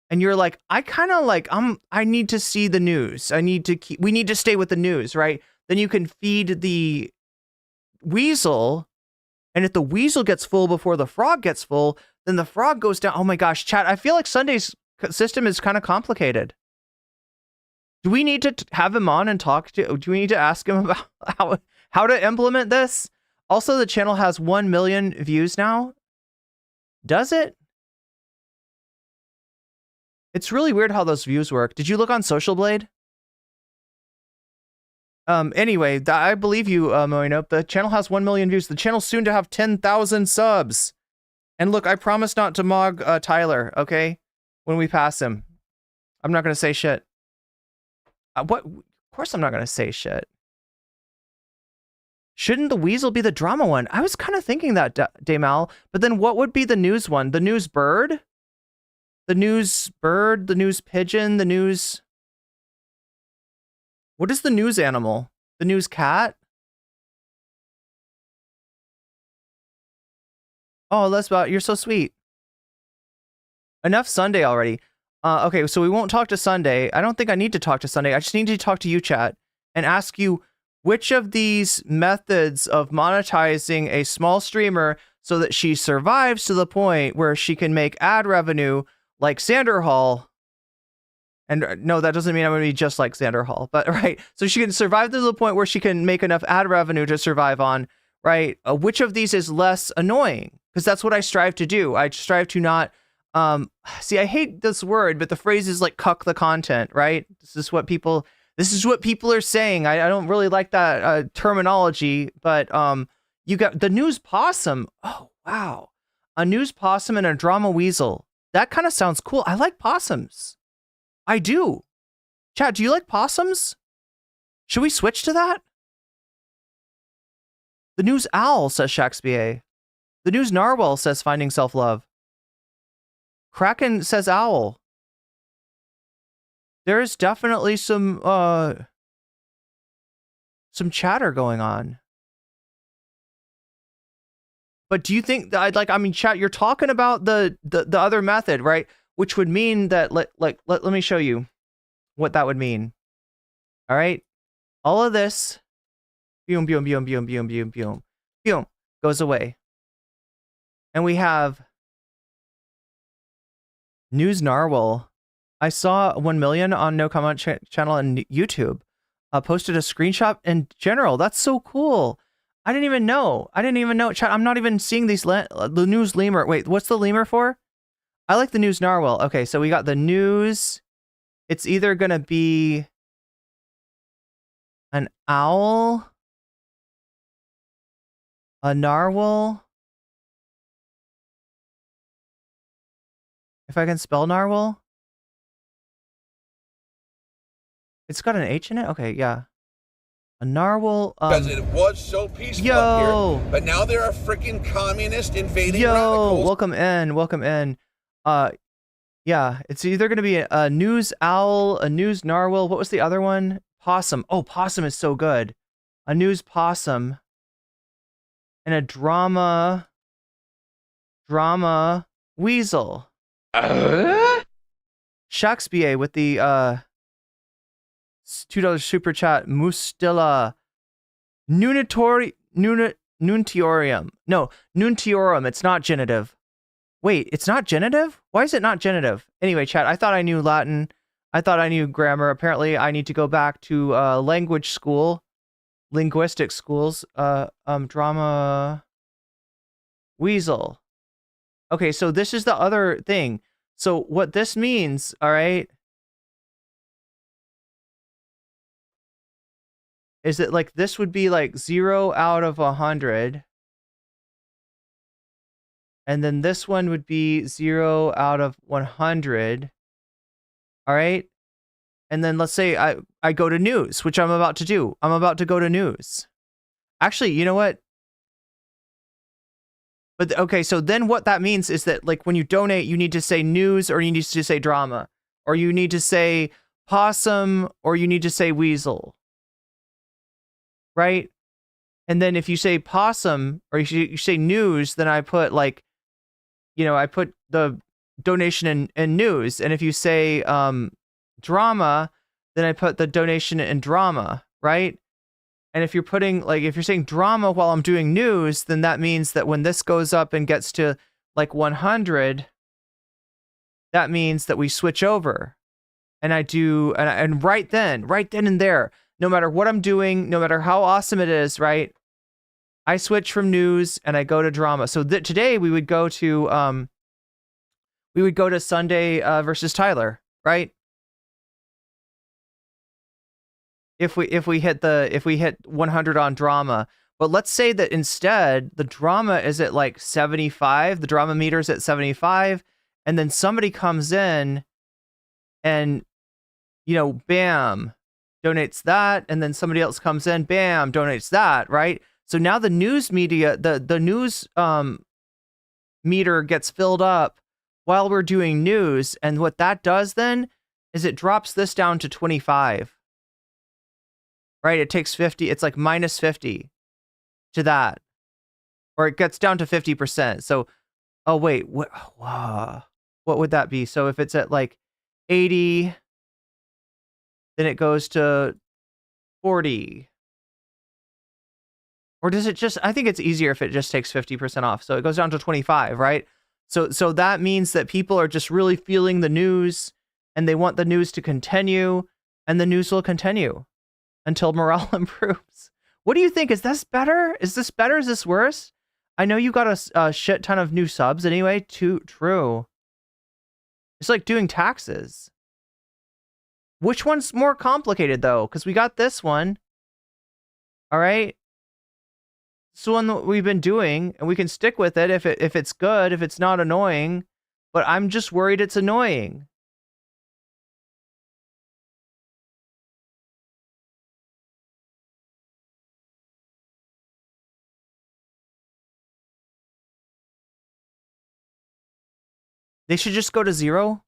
and you're like, I need to see the news. We need to stay with the news, right? Then you can feed the weasel. And if the weasel gets full before the frog gets full, then the frog goes down. Oh my gosh, chat. I feel like Sunday's system is kind of complicated. Do we need to have him on and do we need to ask him about how to implement this? Also, the channel has 1 million views now. Does it? It's really weird how those views work. Did you look on Social Blade? Anyway, I believe you, Moino. The channel has 1 million views. The channel's soon to have 10,000 subs. And look, I promise not to mog Tyler, okay? When we pass him. I'm not going to say shit. What? Of course I'm not going to say shit. Shouldn't the weasel be the drama one? I was kind of thinking that, Damal. But then what would be the news one? The news bird? The news bird? The news pigeon? The news... What is the news animal? The news cat? Oh, Lesbot, you're so sweet. Enough Sunday already. Okay, so we won't talk to Sunday. I don't think I need to talk to Sunday. I just need to talk to you, chat, and ask you which of these methods of monetizing a small streamer so that she survives to the point where she can make ad revenue like Xander Hall. And no, that doesn't mean I'm going to be just like Xander Hall, but right. So she can survive to the point where she can make enough ad revenue to survive on, right? Which of these is less annoying? Because that's what I strive to do. I strive to not, see, I hate this word, but the phrase is like cuck the content, right? This is what people are saying. I don't really like that terminology, but you got the news possum. Oh, wow. A news possum and a drama weasel. That kind of sounds cool. I like possums. I do. Chat, do you like possums? Should we switch to that? The news owl, says Shakespeare. The news narwhal, says finding self-love. Kraken says owl. There's definitely some chatter going on. But do you think that I mean, chat, you're talking about the other method, right? Which would mean that let me show you what that would mean. All right. All of this, boom, boom, boom, boom, boom, boom, boom, boom, goes away. And we have News Narwhal. I saw 1 million on No Comment channel and YouTube. Posted a screenshot in general. That's so cool. I didn't even know. Chat, I'm not even seeing these the news lemur. Wait, what's the lemur for? I like the news narwhal. Okay, so we got the news. It's either gonna be an owl, a narwhal. If I can spell narwhal. It's got an H in it? Okay, yeah. A narwhal. Because it was so peaceful up here, but now there are freaking communists invading radicals. Welcome in. Yeah, it's either going to be a news owl, a news narwhal. What was the other one? Possum. Oh, possum is so good. A news possum. And a drama weasel. Shakespeare with the $2 super chat. Mustilla. Nuntiorum. No, nuntiorum. It's not genitive. Wait, it's not genitive? Why is it not genitive? Anyway, chat, I thought I knew Latin. I thought I knew grammar. Apparently, I need to go back to language school. Linguistic schools. Drama. Weasel. Okay, so this is the other thing. So what this means, all right, is that like this would be like 0 out of 100. And then this one would be 0 out of 100. All right. And then let's say I go to news, which I'm about to do. I'm about to go to news. Actually, you know what? But okay, so then what that means is that like when you donate, you need to say news or you need to say drama or you need to say possum or you need to say weasel. Right? And then if you say possum or you say news, then I put like, you know, I put the donation in news. And if you say drama, then I put the donation in drama, right? And if you're putting like, if you're saying drama while I'm doing news, then that means that when this goes up and gets to like 100, that means that we switch over. And I do, and right then and there, no matter what I'm doing, no matter how awesome it is, right? I switch from news and I go to drama. So today we would go to Sunday versus Tyler, right? If we hit 100 on drama, but let's say that instead the drama is at like 75, the drama meter's at 75, and then somebody comes in and, you know, bam, donates that, and then somebody else comes in, bam, donates that, right? So now the news media, the news meter gets filled up while we're doing news, and what that does then is it drops this down to 25. Right? It takes 50, it's like minus 50 to that. Or it gets down to 50%. So, oh wait, what would that be? So if it's at like 80, then it goes to 40. Or does it just, I think it's easier if it just takes 50% off. So it goes down to 25, right? So that means that people are just really feeling the news and they want the news to continue, and the news will continue until morale improves. What do you think? Is this better? Is this better? Is this worse? I know you got a shit ton of new subs anyway. True. It's like doing taxes. Which one's more complicated though? Because we got this one. All right. It's the one that we've been doing, and we can stick with it if it's good, if it's not annoying. But I'm just worried it's annoying. They should just go to 0.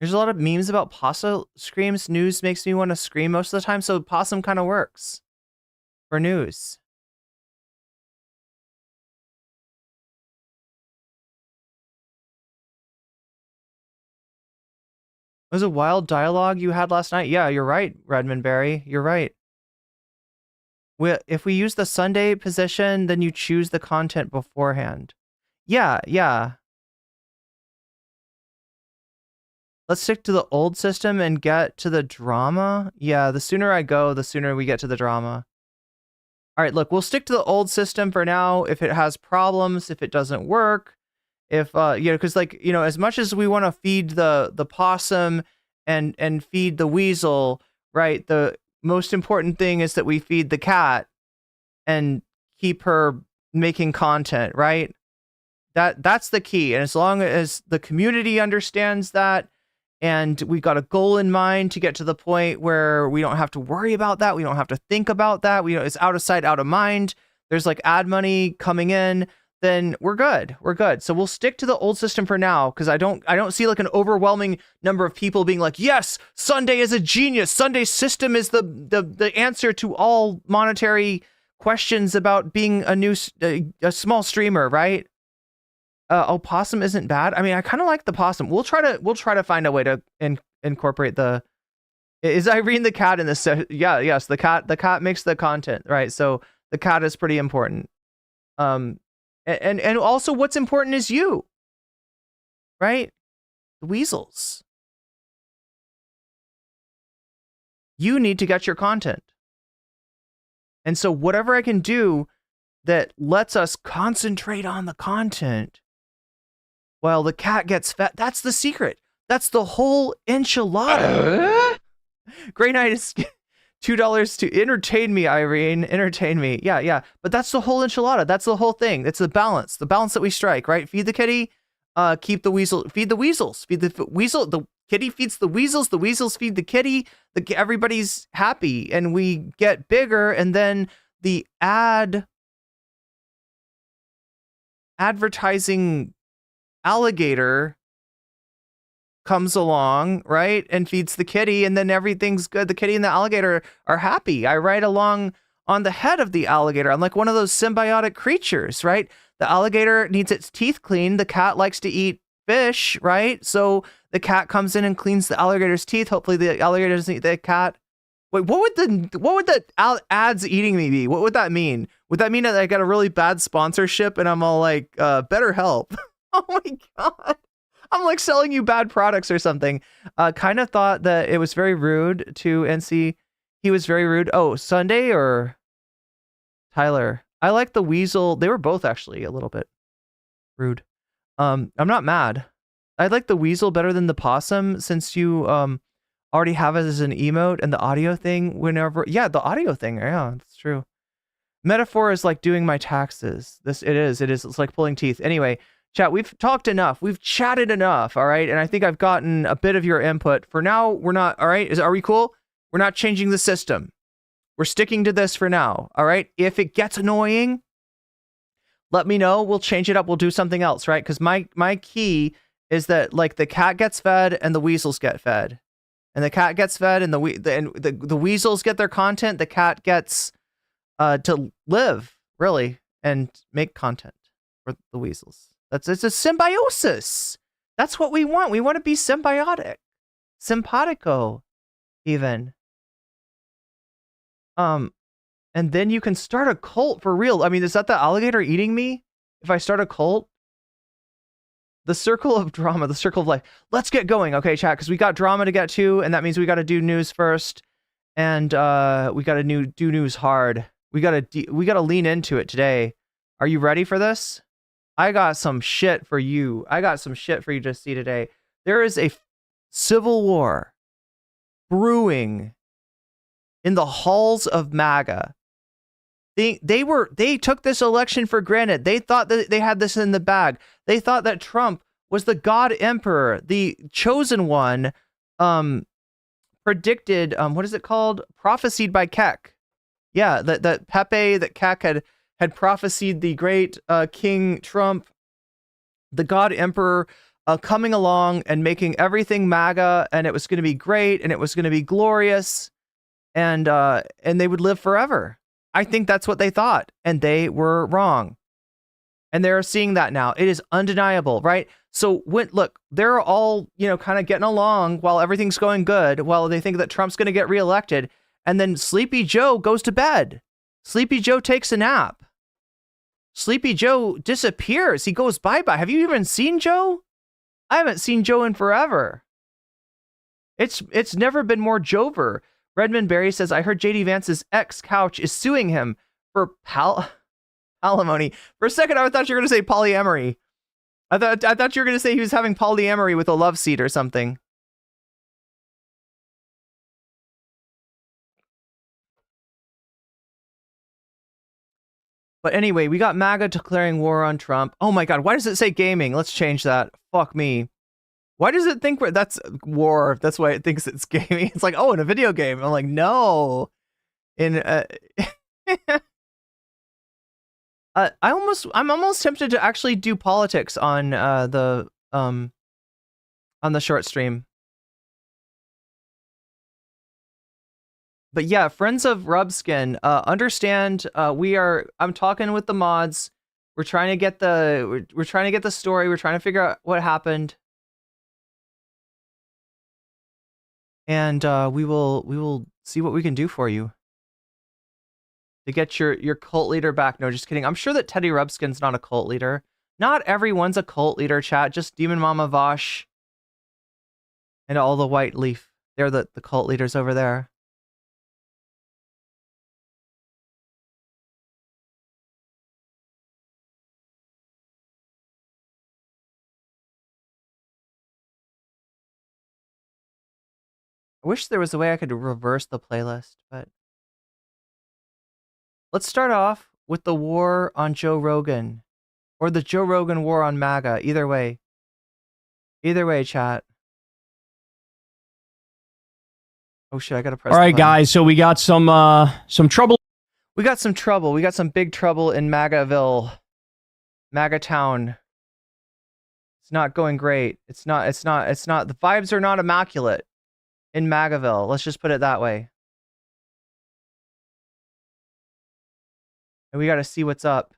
There's a lot of memes about possum screams. News makes me want to scream most of the time, so possum kind of works for news. It was a wild dialogue you had last night. Yeah, you're right, Redmond Berry. You're right. If we use the Sunday position, then you choose the content beforehand. Yeah, yeah. Let's stick to the old system and get to the drama. Yeah, the sooner I go, the sooner we get to the drama. All right, look, we'll stick to the old system for now. If it has problems, if it doesn't work, if because as much as we want to feed the possum and feed the weasel, right? The most important thing is that we feed the cat and keep her making content, right? That's the key. And as long as the community understands that, and we got a goal in mind to get to the point where we don't have to worry about that, we don't have to think about that, it's out of sight, out of mind, there's like ad money coming in, then we're good. We're good. So we'll stick to the old system for now, because I don't see like an overwhelming number of people being like, yes, Sunday is a genius. Sunday's system is the answer to all monetary questions about being a small streamer, right? Possum isn't bad. I mean, I kind of like the possum. We'll try to find a way to incorporate the. Is Irene the cat in this? Yeah, yes, the cat makes the content, right? So the cat is pretty important. And also what's important is you, right? The weasels. You need to get your content. And so whatever I can do that lets us concentrate on the content while the cat gets fed, that's the secret. That's the whole enchilada. Great night is $2 to entertain me, Irene. Entertain me. Yeah. But that's the whole enchilada. That's the whole thing. It's the balance that we strike, right? Feed the kitty, keep the weasel, feed the weasels, feed the weasel. The kitty feeds the weasels feed the kitty. Everybody's happy, and we get bigger, and then the advertising alligator comes along, right, and feeds the kitty, and then everything's good. The kitty and the alligator are happy. I ride along on the head of the alligator. I'm like one of those symbiotic creatures, right? The alligator needs its teeth cleaned. The cat likes to eat fish, right? So the cat comes in and cleans the alligator's teeth. Hopefully the alligator doesn't eat the cat. Wait, what would the ads eating me be? What would that mean? Would that mean that I got a really bad sponsorship and I'm all like, better help? Oh my God. I'm like selling you bad products or something. Kind of thought that it was very rude to NC. He was very rude. Oh, Sunday or Tyler? I like the weasel. They were both actually a little bit rude. I'm not mad. I like the weasel better than the possum, since you already have it as an emote, and the audio thing whenever. Yeah, the audio thing. Yeah, that's true. Metaphor is like doing my taxes. It is. It's like pulling teeth. Anyway. Chat, we've talked enough. We've chatted enough, all right? And I think I've gotten a bit of your input. For now, we're not, all right? Are we cool? We're not changing the system. We're sticking to this for now, all right? If it gets annoying, let me know. We'll change it up. We'll do something else, right? Because my key is that, like, the cat gets fed and the weasels get fed. And the cat gets fed and the weasels get their content. The cat gets to live, really, and make content for the weasels. It's a symbiosis. That's what we want. We want to be symbiotic. Simpatico, even. And then you can start a cult for real. I mean, is that the alligator eating me? If I start a cult? The circle of drama, the circle of life. Let's get going. Okay, chat, because we got drama to get to, and that means we got to do news first. And we got to do news hard. We got to lean into it today. Are you ready for this? I got some shit for you. To see today. There is a civil war brewing in the halls of MAGA. They took this election for granted. They thought that they had this in the bag. They thought that Trump was the God Emperor, the chosen one, predicted, what is it called? Prophesied by Keck. Yeah, that Pepe, that Keck had prophesied the great King Trump, the God Emperor coming along and making everything MAGA, and it was going to be great, and it was going to be glorious, and they would live forever. I think that's what they thought, and they were wrong. And they're seeing that now. It is undeniable, right? So look, they're all, kind of getting along while everything's going good, while they think that Trump's going to get reelected. And then Sleepy Joe goes to bed. Sleepy Joe takes a nap. Sleepy Joe disappears. He goes bye-bye. Have you even seen Joe? I haven't seen Joe in forever. It's never been more Jover. Redmond Berry says, I heard JD Vance's ex-couch is suing him for alimony. For a second, I thought you were going to say polyamory. I thought you were going to say he was having polyamory with a love seat or something. But anyway, we got MAGA declaring war on Trump. Oh my God, why does it say gaming? Let's change that. Fuck me. Why does it think that's war? That's why it thinks it's gaming. It's like, oh, in a video game. I'm like, no. I'm almost tempted to actually do politics on the short stream. But yeah, friends of Rubskin, understand I'm talking with the mods. We're trying to get the story. We're trying to figure out what happened. And we will see what we can do for you to get your cult leader back. No, just kidding. I'm sure that Teddy Rubskin's not a cult leader. Not everyone's a cult leader, chat. Just Demon Mama Vosh and all the White Leaf. They're the cult leaders over there. I wish there was a way I could reverse the playlist, but let's start off with the war on Joe Rogan, or the Joe Rogan war on MAGA. Either way, chat. Oh shit! I gotta press. All right, guys. So we got some trouble. We got some trouble. We got some big trouble in MAGAville, MAGA town. It's not going great. It's not. The vibes are not immaculate in MAGAville. Let's just put it that way. And we got to see what's up.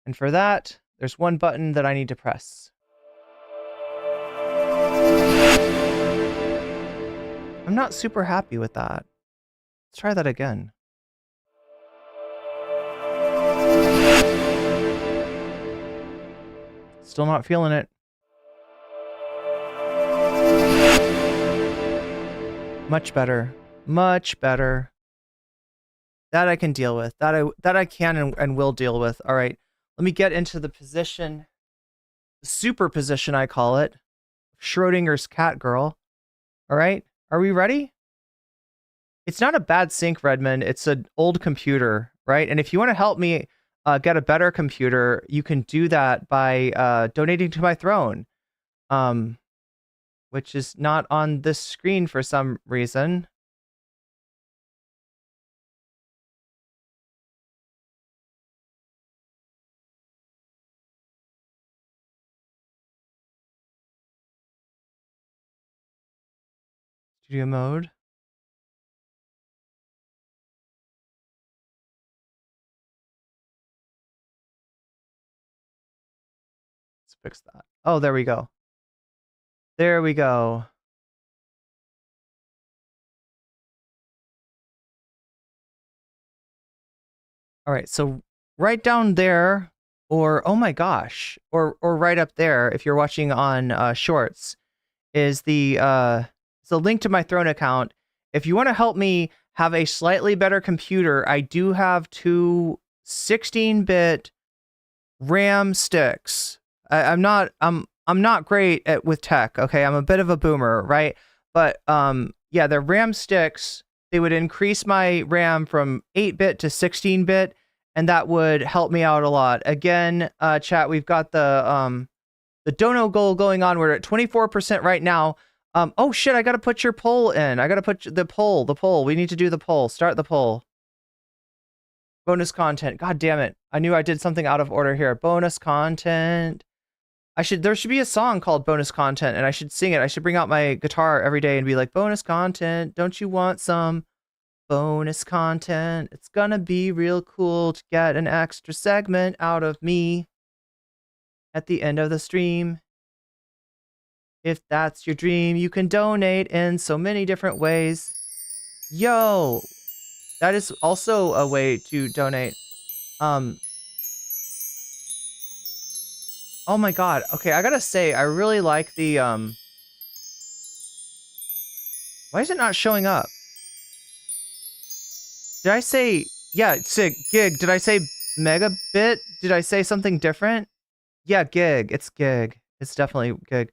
And for that, there's one button that I need to press. I'm not super happy with that. Let's try that again. Still not feeling it. Much better. Much better. That I can deal with. That I can and will deal with. All right. Let me get into the position. Super position, I call it. Schrodinger's cat girl. All right. Are we ready? It's not a bad sync, Redmond. It's an old computer, right? And if you want to help me get a better computer, you can do that by donating to my throne. Which is not on this screen for some reason. Studio mode. Let's fix that. Oh, there we go. There we go. All right, so right down there, or oh my gosh, or right up there, if you're watching on Shorts, is the link to my Throne account. If you want to help me have a slightly better computer, I do have two 16-bit RAM sticks. I'm not great with tech. Okay, I'm a bit of a boomer, right? But yeah, the RAM sticks, they would increase my RAM from 8-bit to 16-bit, and that would help me out a lot. Again, chat, we've got the dono goal going on. We're at 24% right now. Oh shit, I gotta put your poll in. I gotta put the poll. We need to do the poll. Start the poll. Bonus content. God damn it. I knew I did something out of order here. Bonus content. There should be a song called bonus content, and I should sing it. I should bring out my guitar every day and be like, bonus content, don't you want some bonus content? It's gonna be real cool to get an extra segment out of me at the end of the stream. If that's your dream, you can donate in so many different ways. Yo, that is also a way to donate. Oh my god. Okay, I gotta say, I really like the, why is it not showing up? Did I say, yeah, it's a gig. Did I say megabit? Did I say something different? Yeah, gig. It's gig. It's definitely gig.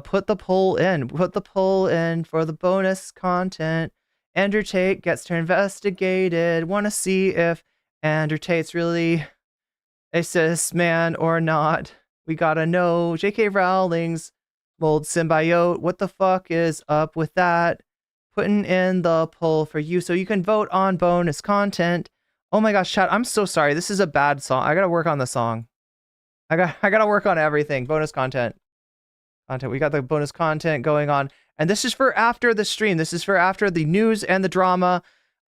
Put the poll in. Put the poll in for the bonus content. Andrew Tate gets to investigated. Want to see if Andrew Tate's really a cis man or not. We gotta know. J.K. Rowling's mold symbiote. What the fuck is up with that? Putting in the poll for you so you can vote on bonus content. Oh my gosh, chat, I'm so sorry. This is a bad song. I gotta work on the song. I gotta work on everything. Bonus content. We got the bonus content going on. And this is for after the stream. This is for after the news and the drama.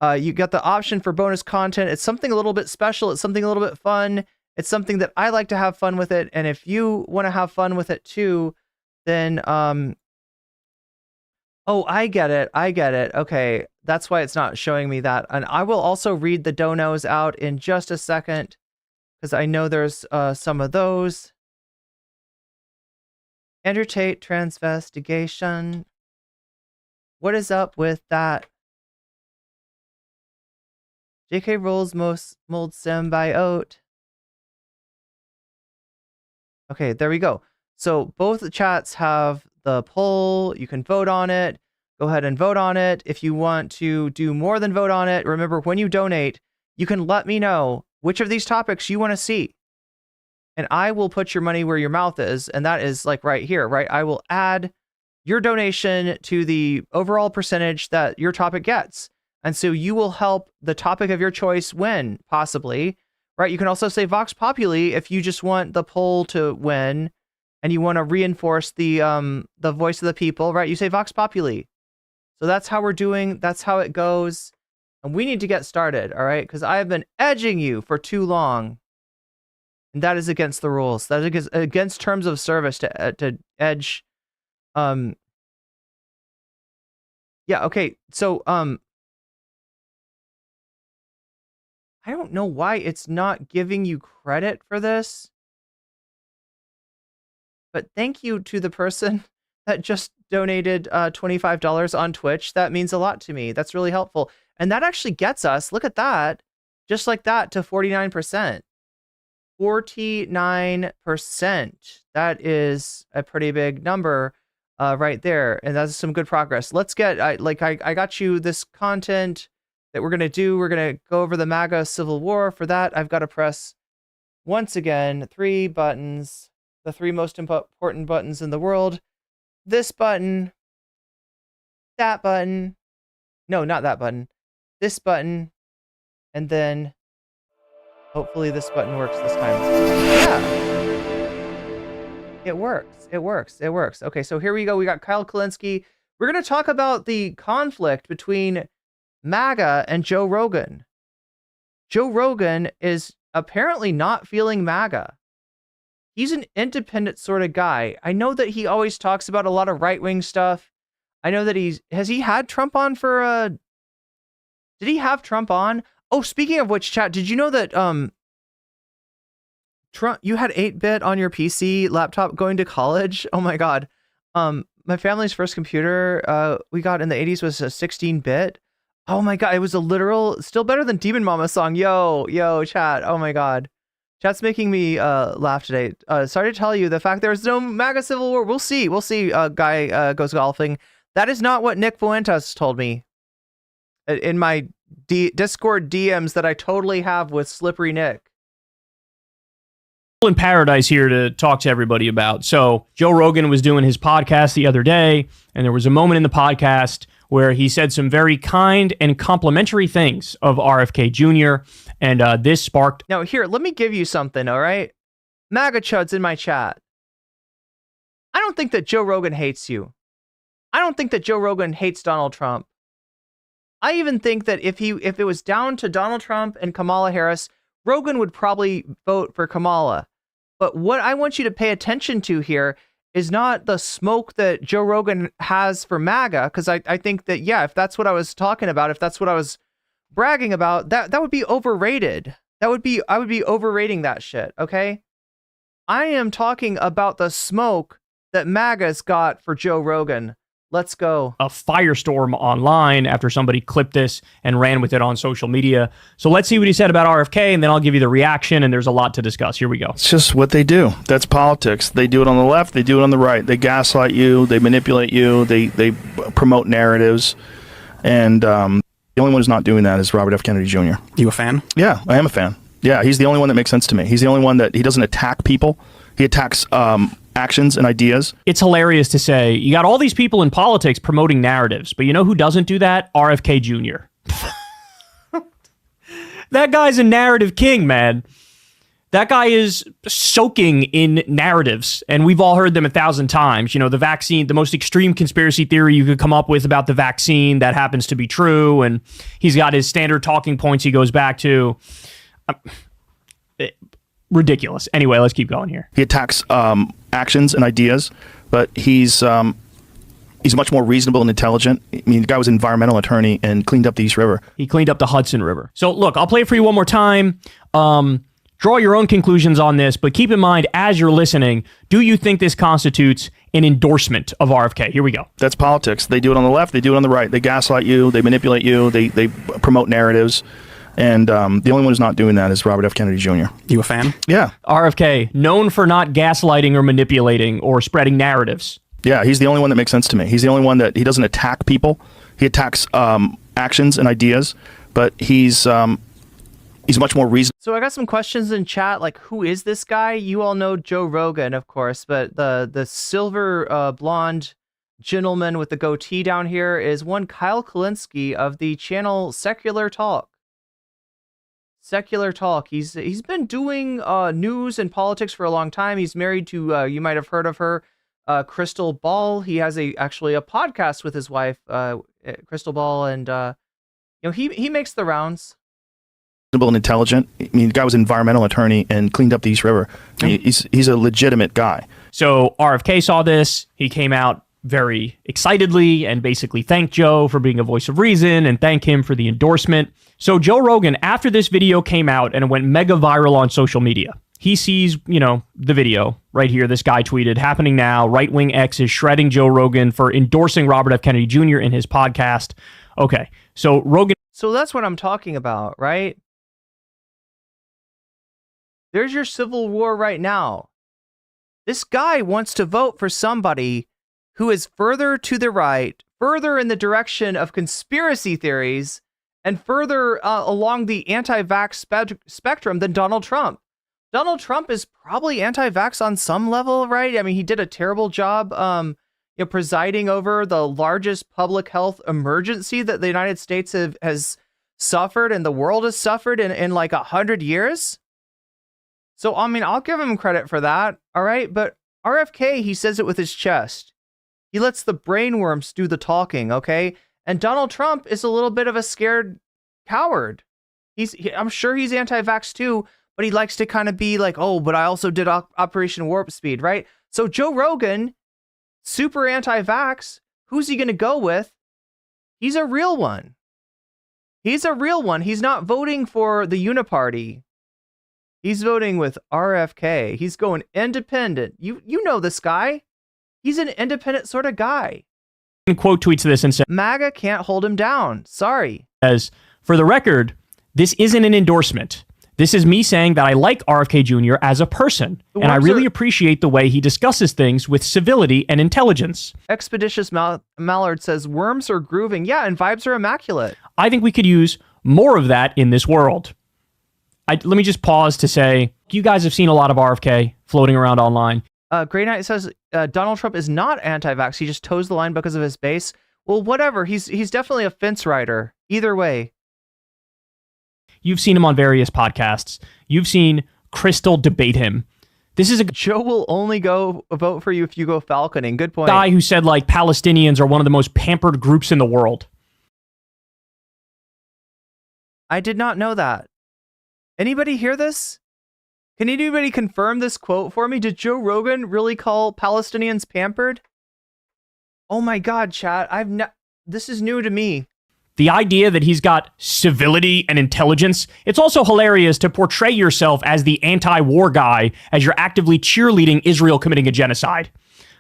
You got the option for bonus content. It's something a little bit special. It's something a little bit fun. It's something that I like to have fun with it. And if you want to have fun with it too, then, oh, I get it. Okay. That's why it's not showing me that. And I will also read the donos out in just a second, because I know there's some of those. Andrew Tate transvestigation. What is up with that? J.K. Rowling's mold symbiote. Okay, there we go. So both chats have the poll. You can vote on it. Go ahead and vote on it. If you want to do more than vote on it, remember, when you donate, you can let me know which of these topics you want to see. And I will put your money where your mouth is. And that is like right here, right? I will add your donation to the overall percentage that your topic gets. And so you will help the topic of your choice win, possibly, right? You can also say Vox Populi if you just want the poll to win and you want to reinforce the voice of the people, right? You say Vox Populi. So that's how we're doing. That's how it goes. And we need to get started, all right? Because I have been edging you for too long. And that is against the rules. That is against terms of service to edge. Yeah, okay. So, I don't know why it's not giving you credit for this. But thank you to the person that just donated $25 on Twitch. That means a lot to me. That's really helpful. And that actually gets us, look at that, just like that, to 49%. 49%. That is a pretty big number right there. And that's some good progress. Let's get, I got you this content that we're going to do. We're going to go over the MAGA Civil War. For that, I've got to press, once again, 3 buttons, the 3 most important buttons in the world. This button, that button, no, not that button, this button, and then hopefully this button works this time. Yeah. It works. It works. It works. Okay, so here we go. We got Kyle Kulinski. We're going to talk about the conflict between MAGA and Joe Rogan. Joe Rogan is apparently not feeling MAGA. He's an independent sort of guy. I know that he always talks about a lot of right-wing stuff. I know that has he had Trump on for did he have Trump on? Oh, speaking of which, chat, did you know that Trump, you had 8-bit on your PC laptop going to college? Oh my God. My family's first computer we got in the 80s was a 16-bit. Oh my God, it was a literal, still better than Demon Mama song. Yo, chat. Oh my God. Chat's making me laugh today. Sorry to tell you, the fact there's no MAGA Civil War. We'll see. Guy goes golfing. That is not what Nick Fuentes told me in my Discord DMs that I totally have with Slippery Nick. In paradise here to talk to everybody about. So Joe Rogan was doing his podcast the other day, and there was a moment in the podcast where he said some very kind and complimentary things of RFK Jr., and this sparked... Now, here, let me give you something, all right? MAGA chuds in my chat. I don't think that Joe Rogan hates you. I don't think that Joe Rogan hates Donald Trump. I even think that if it was down to Donald Trump and Kamala Harris, Rogan would probably vote for Kamala. But what I want you to pay attention to here is not the smoke that Joe Rogan has for MAGA, because I think that, yeah, if that's what I was talking about, if that's what I was bragging about, that would be overrated. I would be overrating that shit, okay? I am talking about the smoke that MAGA's got for Joe Rogan. Let's go. A firestorm online after somebody clipped this and ran with it on social media. So let's see what he said about RFK, and then I'll give you the reaction, and there's a lot to discuss. Here we go. It's just what they do. That's politics. They do it on the left. They do it on the right. They gaslight you. They manipulate you. They promote narratives. And the only one who's not doing that is Robert F. Kennedy Jr. You a fan? Yeah, I am a fan. Yeah, he's the only one that makes sense to me. He's the only one that he doesn't attack people. He attacks actions and ideas. It's hilarious to say you got all these people in politics promoting narratives, but you know who doesn't do that? RFK Jr. That guy's a narrative king, man. That guy is soaking in narratives, and we've all heard them 1,000 times. You know, the vaccine, the most extreme conspiracy theory you could come up with about the vaccine that happens to be true, and he's got his standard talking points he goes back to. Ridiculous. Anyway, let's keep going here. He attacks actions and ideas, but he's much more reasonable and intelligent. I mean, the guy was an environmental attorney and cleaned up the East River. He cleaned up the Hudson River. So look, I'll play it for you one more time. Draw your own conclusions on this, but keep in mind, as you're listening, do you think this constitutes an endorsement of RFK? Here we go. That's politics. They do it on the left. They do it on the right. They gaslight you. They manipulate you. They promote narratives. And the only one who's not doing that is Robert F. Kennedy Jr. You a fan? Yeah. RFK, known for not gaslighting or manipulating or spreading narratives. Yeah, he's the only one that makes sense to me. He's the only one that he doesn't attack people. He attacks actions and ideas, but he's much more reasonable. So I got some questions in chat, like, who is this guy? You all know Joe Rogan, of course, but the silver blonde gentleman with the goatee down here is one Kyle Kulinski of the channel Secular Talk. Secular Talk. He's been doing news and politics for a long time. He's married to you might have heard of her, Crystal Ball. He has actually a podcast with his wife, Crystal Ball, and he makes the rounds. And intelligent. I mean, the guy was an environmental attorney and cleaned up the East River. I mean, he's a legitimate guy. So RFK saw this. He came out very excitedly and basically thanked Joe for being a voice of reason and thank him for the endorsement. So Joe Rogan, after this video came out and it went mega viral on social media, he sees, the video right here. This guy tweeted, happening now, right-wing X is shredding Joe Rogan for endorsing Robert F. Kennedy Jr. in his podcast. Okay, so Rogan. So that's what I'm talking about, right? There's your civil war right now. This guy wants to vote for somebody who is further to the right, further in the direction of conspiracy theories, and further along the anti-vax spectrum than Donald Trump. Donald Trump is probably anti-vax on some level, right? I mean, he did a terrible job presiding over the largest public health emergency that the United States has suffered and the world has suffered in like 100 years. So, I mean, I'll give him credit for that, all right? But RFK, he says it with his chest. He lets the brainworms do the talking, okay? And Donald Trump is a little bit of a scared coward. I'm sure he's anti-vax too, but he likes to kind of be like, oh, but I also did Operation Warp Speed, right? So Joe Rogan, super anti-vax, who's he going to go with? He's a real one. He's a real one. He's not voting for the Uniparty. He's voting with RFK. He's going independent. You know this guy. He's an independent sort of guy. Quote tweets this and says, MAGA can't hold him down. Sorry. As for the record, this isn't an endorsement. This is me saying that I like RFK Jr. as a person, and I really appreciate the way he discusses things with civility and intelligence. Expeditious Mallard says, worms are grooving. Yeah, and vibes are immaculate. I think we could use more of that in this world. Let me just pause to say, you guys have seen a lot of RFK floating around online. Grey Knight says, Donald Trump is not anti-vax. He just toes the line because of his base. Well, whatever. He's definitely a fence rider. Either way. You've seen him on various podcasts. You've seen Crystal debate him This is a Joe will only go vote for you if you go falconing. Good point. guy who said like Palestinians are one of the most pampered groups in the world. I did not know that. Anybody hear this? Can anybody confirm this quote for me? Did Joe Rogan really call Palestinians pampered? Oh my God, chat. This is new to me. The idea that he's got civility and intelligence, it's also hilarious to portray yourself as the anti-war guy as you're actively cheerleading Israel committing a genocide.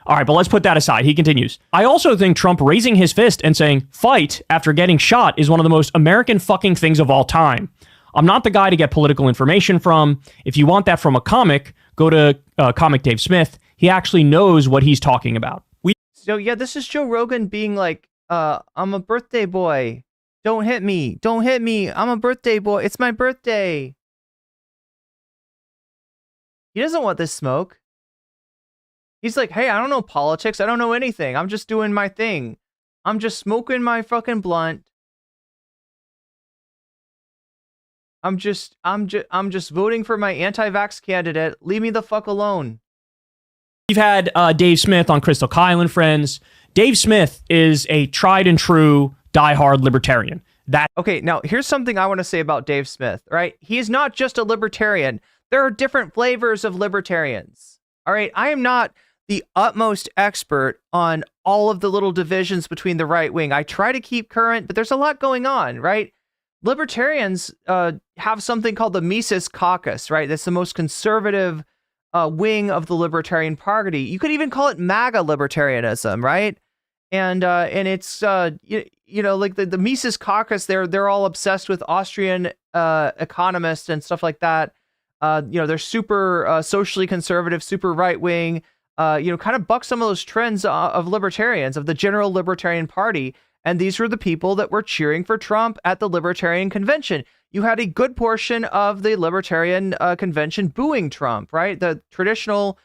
All right, but let's put that aside. He continues. I also think Trump raising his fist and saying, fight after getting shot is one of the most American fucking things of all time. I'm not the guy to get political information from. If you want that from a comic, go to comic Dave Smith. He actually knows what he's talking about. So yeah, this is Joe Rogan being like, I'm a birthday boy. Don't hit me. Don't hit me. I'm a birthday boy. It's my birthday. He doesn't want this smoke. He's like, hey, I don't know politics. I don't know anything. I'm just doing my thing. I'm just smoking my fucking blunt. I'm just voting for my anti-vax candidate. Leave me the fuck alone. We've had Dave Smith on Crystal Kyle and Friends. Dave Smith is a tried and true diehard libertarian. Okay, now here's something I want to say about Dave Smith, right? He is not just a libertarian. There are different flavors of libertarians. All right, I am not the utmost expert on all of the little divisions between the right wing. I try to keep current, but there's a lot going on, right? Libertarians have something called the Mises Caucus, right? That's the most conservative wing of the Libertarian Party. You could even call it MAGA libertarianism, right? And it's like the Mises Caucus, they're all obsessed with Austrian economists and stuff like that. They're super socially conservative, super right wing. Kind of buck some of those trends of libertarians, of the general Libertarian Party. And these were the people that were cheering for Trump at the Libertarian Convention. You had a good portion of the Libertarian Convention booing Trump, right? The traditional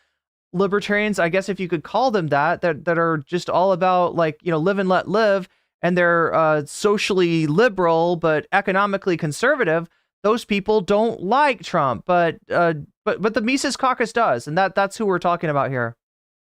libertarians, I guess if you could call them that are just all about live and let live, and they're socially liberal but economically conservative. Those people don't like Trump, but the Mises Caucus does, and that's who we're talking about here.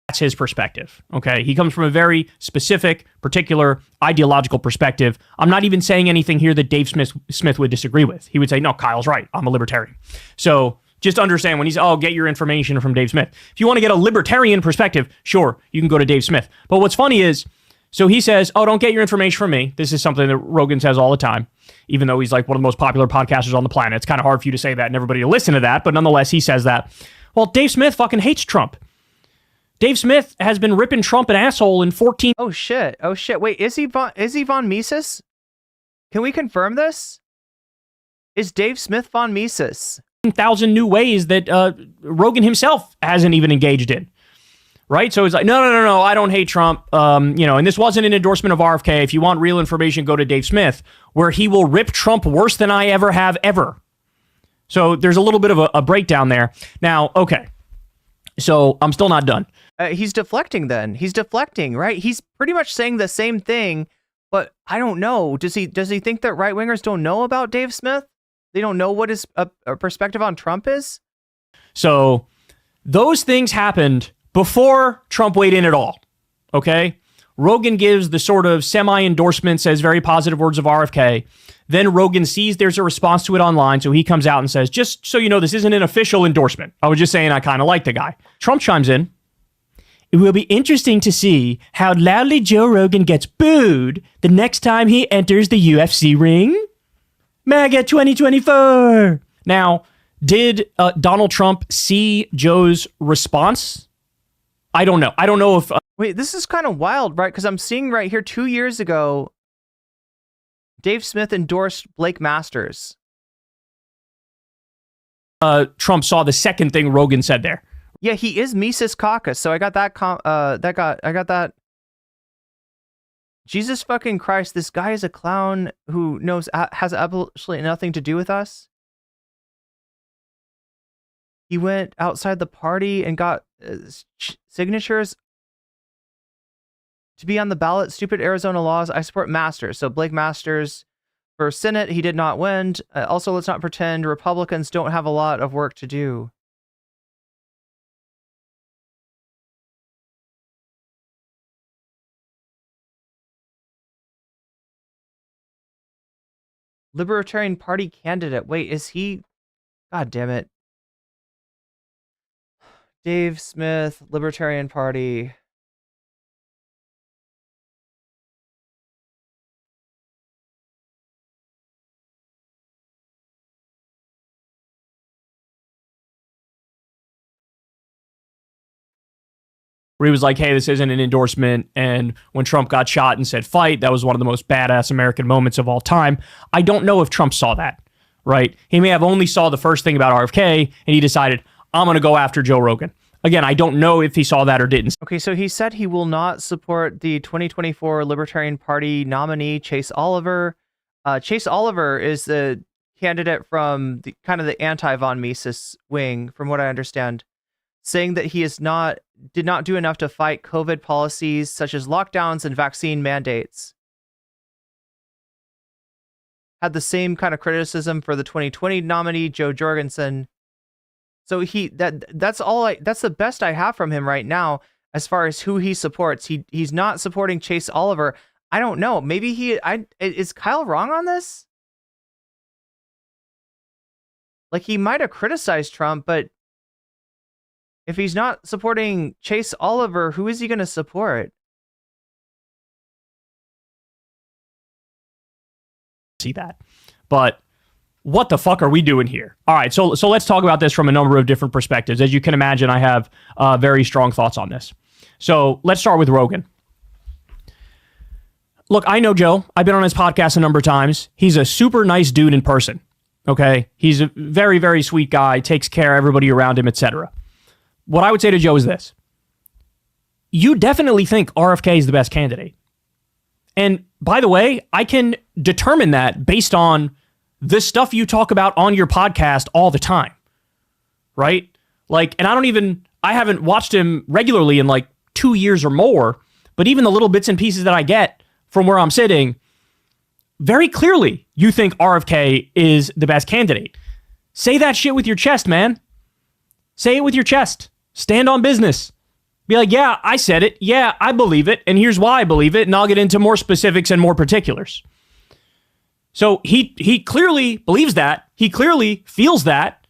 That's his perspective. Okay, he comes from a very specific, particular ideological perspective. I'm not even saying anything here that Dave Smith would disagree with. He would say, no, Kyle's right. I'm a libertarian. So just understand when he's, get your information from Dave Smith. If you want to get a libertarian perspective, sure, you can go to Dave Smith. But what's funny is, so he says, don't get your information from me. This is something that Rogan says all the time, even though he's like one of the most popular podcasters on the planet. It's kind of hard for you to say that and everybody to listen to that, but nonetheless, he says that. Well, Dave Smith fucking hates Trump. Dave Smith has been ripping Trump an asshole in 14... Oh shit. Wait, is he von Mises? Can we confirm this? Is Dave Smith von Mises? 1,000 new ways that Rogan himself hasn't even engaged in. Right? So he's like, no, I don't hate Trump. And this wasn't an endorsement of RFK. If you want real information, go to Dave Smith, where he will rip Trump worse than I ever have ever. So there's a little bit of a breakdown there. Now, okay. So I'm still not done. He's deflecting then. He's deflecting, right? He's pretty much saying the same thing, but I don't know. Does he think that right-wingers don't know about Dave Smith? They don't know what his perspective on Trump is? So those things happened before Trump weighed in at all, okay? Rogan gives the sort of semi-endorsement, says very positive words of RFK. Then Rogan sees there's a response to it online, so he comes out and says, just so you know, this isn't an official endorsement. I was just saying I kind of like the guy. Trump chimes in. It will be interesting to see how loudly Joe Rogan gets booed the next time he enters the UFC ring. MAGA 2024. Now, did Donald Trump see Joe's response? I don't know. I don't know if... Wait, this is kind of wild, right? Because I'm seeing right here 2 years ago, Dave Smith endorsed Blake Masters. Trump saw the second thing Rogan said there. Yeah, he is Mises Caucus, so I got that. I got that. Jesus fucking Christ! This guy is a clown who has absolutely nothing to do with us. He went outside the party and got signatures to be on the ballot. Stupid Arizona laws. I support Masters. So Blake Masters for Senate. He did not win. Also, let's not pretend Republicans don't have a lot of work to do. Libertarian Party candidate. Wait, is he? God damn it. Dave Smith, Libertarian Party. Where he was like, hey, this isn't an endorsement. And when Trump got shot and said fight, that was one of the most badass American moments of all time. I don't know if Trump saw that, right? He may have only saw the first thing about RFK and he decided, I'm going to go after Joe Rogan. Again, I don't know if he saw that or didn't. Okay, so he said he will not support the 2024 Libertarian Party nominee, Chase Oliver. Chase Oliver is the candidate from the kind of the anti-Von Mises wing, from what I understand, saying that he did not do enough to fight COVID policies such as lockdowns and vaccine mandates. Had the same kind of criticism for the 2020 nominee, Joe Jorgensen. So that's the best I have from him right now as far as who he supports. He's not supporting Chase Oliver. I don't know. Maybe is Kyle wrong on this? Like, he might have criticized Trump, but if he's not supporting Chase Oliver, who is he going to support? See that. But what the fuck are we doing here? All right, so let's talk about this from a number of different perspectives. As you can imagine, I have very strong thoughts on this. So let's start with Rogan. Look, I know Joe. I've been on his podcast a number of times. He's a super nice dude in person. Okay? He's a very, very sweet guy, takes care of everybody around him, etc. What I would say to Joe is this. You definitely think RFK is the best candidate. And by the way, I can determine that based on the stuff you talk about on your podcast all the time, right? Like, and I haven't watched him regularly in like 2 years or more, but even the little bits and pieces that I get from where I'm sitting, very clearly you think RFK is the best candidate. Say that shit with your chest, man. Say it with your chest. Stand on business. Be like, yeah, I said it. Yeah, I believe it. And here's why I believe it. And I'll get into more specifics and more particulars. So he clearly believes that. He clearly feels that.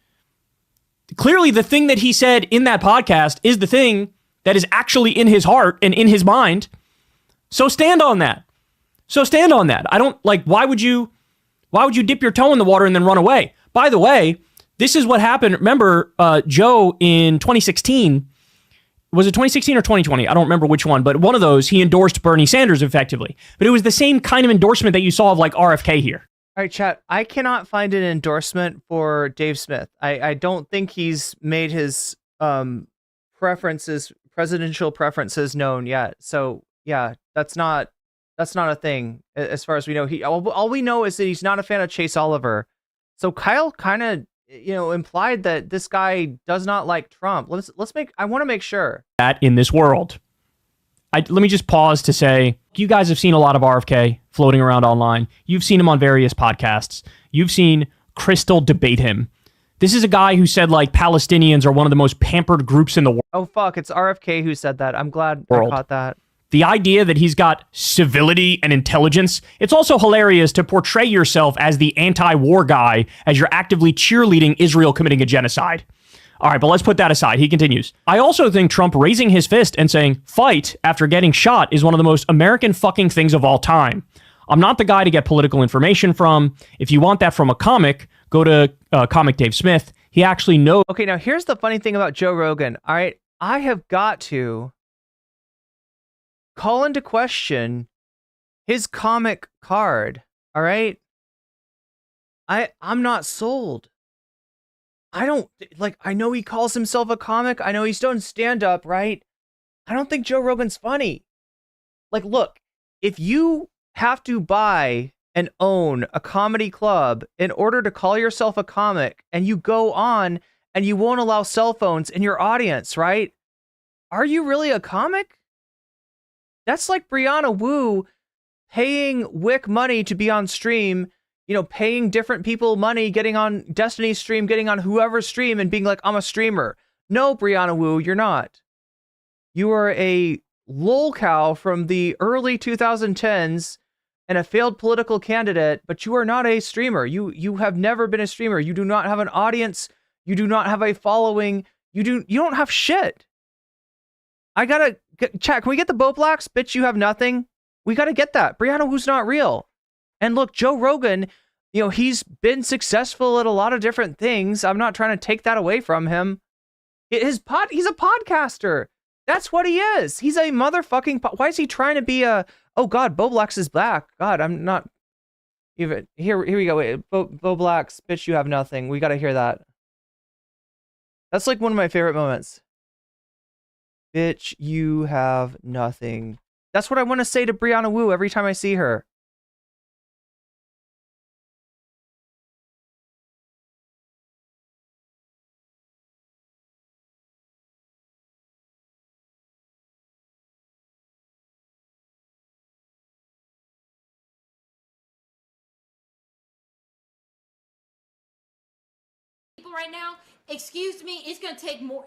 Clearly, the thing that he said in that podcast is the thing that is actually in his heart and in his mind. So stand on that. I don't like, why would you dip your toe in the water and then run away? By the way, this is what happened. Remember, Joe in 2016, was it 2016 or 2020? I don't remember which one, but one of those, he endorsed Bernie Sanders effectively. But it was the same kind of endorsement that you saw of like RFK here. All right, chat. I cannot find an endorsement for Dave Smith. I don't think he's made his presidential preferences known yet. So yeah, that's not a thing as far as we know. All we know is that he's not a fan of Chase Oliver. So Kyle kind of implied that this guy does not like Trump. I want to make sure that in this world. Let me just pause to say, you guys have seen a lot of RFK floating around online. You've seen him on various podcasts. You've seen Crystal debate him. This is a guy who said like Palestinians are one of the most pampered groups in the world. Oh fuck, it's RFK who said that. I'm glad I caught that. The idea that he's got civility and intelligence, it's also hilarious to portray yourself as the anti-war guy as you're actively cheerleading Israel committing a genocide. All right, but let's put that aside. He continues. I also think Trump raising his fist and saying, fight after getting shot is one of the most American fucking things of all time. I'm not the guy to get political information from. If you want that from a comic, go to comic Dave Smith. He actually knows. Okay, now here's the funny thing about Joe Rogan. All right, I have got to call into question his comic card. All right, I'm not sold. I don't like. I know he calls himself a comic. I know he's done stand up, right? I don't think Joe Rogan's funny. Like, look, if you have to buy and own a comedy club in order to call yourself a comic, and you go on and you won't allow cell phones in your audience, right? Are you really a comic? That's like Brianna Wu paying Wick money to be on stream, paying different people money, getting on Destiny's stream, getting on whoever's stream and being like, I'm a streamer. No, Brianna Wu, you're not. You are a lolcow from the early 2010s and a failed political candidate, but you are not a streamer. You have never been a streamer. You do not have an audience. You do not have a following. You don't have shit. I gotta chat. Can we get the Bo Blacks? Bitch, you have nothing. We gotta get that. Brianna Wu's not real. And look, Joe Rogan, he's been successful at a lot of different things. I'm not trying to take that away from him. He's a podcaster. That's what he is. He's a motherfucking. Why is he trying to be a? Oh God, Bo Blacks is back. God, I'm not even here. Here we go. Wait, Bo Blacks, bitch, you have nothing. We gotta hear that. That's like one of my favorite moments. Bitch, you have nothing. That's what I want to say to Brianna Wu every time I see her. Right now, excuse me, it's going to take more.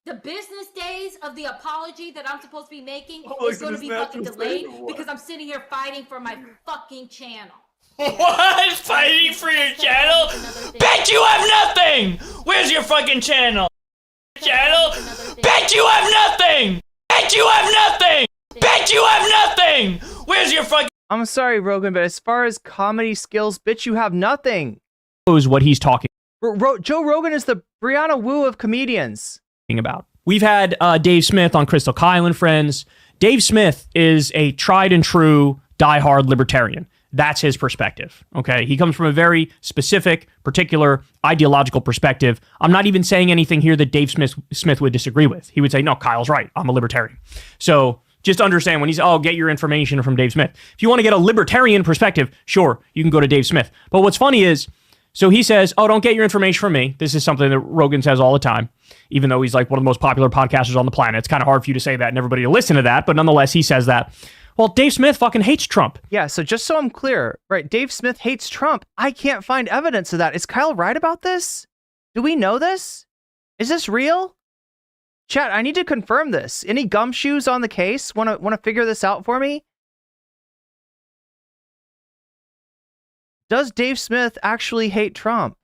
The business days of the apology that I'm supposed to be making is going to be fucking delayed because I'm sitting here fighting for my fucking channel. What? Fighting for your channel? Bet you have nothing! Where's your fucking channel? Channel? Bet you have nothing! Bet you have nothing! Bet you have nothing! Where's your fucking... I'm sorry, Rogan, but as far as comedy skills, bitch, you have nothing. Knows what he's talking Joe Rogan is the Brianna Wu of comedians. About. We've had Dave Smith on Crystal Kyle and Friends. Dave Smith is a tried and true diehard libertarian. That's his perspective. Okay, he comes from a very specific, particular ideological perspective. I'm not even saying anything here that Dave Smith would disagree with. He would say, "No, Kyle's right. I'm a libertarian." So just understand when he's, get your information from Dave Smith. If you want to get a libertarian perspective, sure, you can go to Dave Smith. But what's funny is, so he says, don't get your information from me. This is something that Rogan says all the time, even though he's like one of the most popular podcasters on the planet. It's kind of hard for you to say that and everybody to listen to that, but nonetheless, he says that. Well, Dave Smith fucking hates Trump. Yeah, so just so I'm clear, right, Dave Smith hates Trump. I can't find evidence of that. Is Kyle right about this? Do we know this? Is this real? Chat, I need to confirm this. Any gumshoes on the case? Want to figure this out for me? Does Dave Smith actually hate Trump?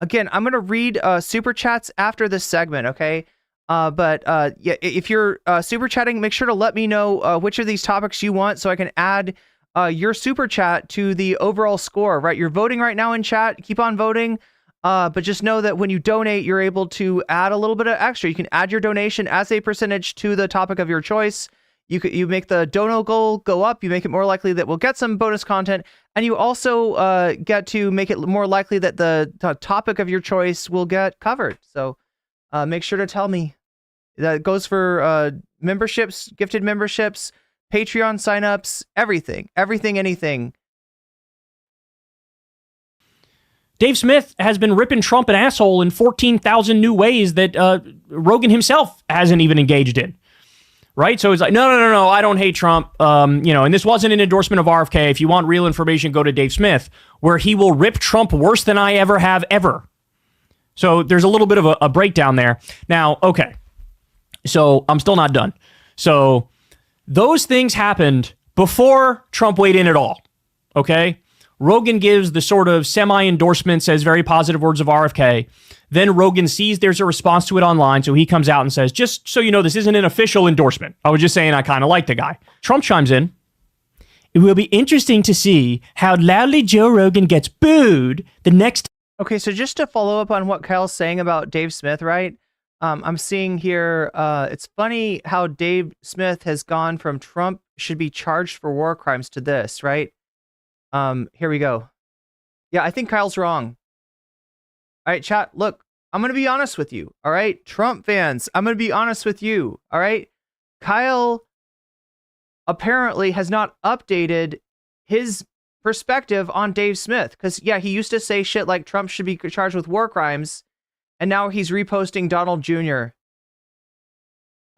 Again, I'm going to read super chats after this segment, okay? Yeah, if you're super chatting, make sure to let me know which of these topics you want so I can add your super chat to the overall score, right? You're voting right now in chat. Keep on voting. But just know that when you donate, you're able to add a little bit of extra. You can add your donation as a percentage to the topic of your choice. You make the dono goal go up. You make it more likely that we'll get some bonus content. And you also get to make it more likely that the topic of your choice will get covered. So make sure to tell me. That goes for memberships, gifted memberships, Patreon signups, everything, anything. Dave Smith has been ripping Trump an asshole in 14,000 new ways that Rogan himself hasn't even engaged in. Right? So it's like, no, I don't hate Trump. And this wasn't an endorsement of RFK. If you want real information, go to Dave Smith, where he will rip Trump worse than I ever have ever. So there's a little bit of a breakdown there. Now, okay. So I'm still not done. So those things happened before Trump weighed in at all. Okay? Rogan gives the sort of semi-endorsement, says very positive words of RFK. Then Rogan sees there's a response to it online, so he comes out and says, just so you know, this isn't an official endorsement. I was just saying I kind of like the guy. Trump chimes in. It will be interesting to see how loudly Joe Rogan gets booed the next... Okay, so just to follow up on what Kyle's saying about Dave Smith, right? I'm seeing here, it's funny how Dave Smith has gone from Trump should be charged for war crimes to this, right? Here we go. Yeah, I think Kyle's wrong. All right, chat, look, I'm going to be honest with you, all right? Trump fans, I'm going to be honest with you, all right? Kyle apparently has not updated his perspective on Dave Smith, because, yeah, he used to say shit like Trump should be charged with war crimes, and now he's reposting Donald Jr.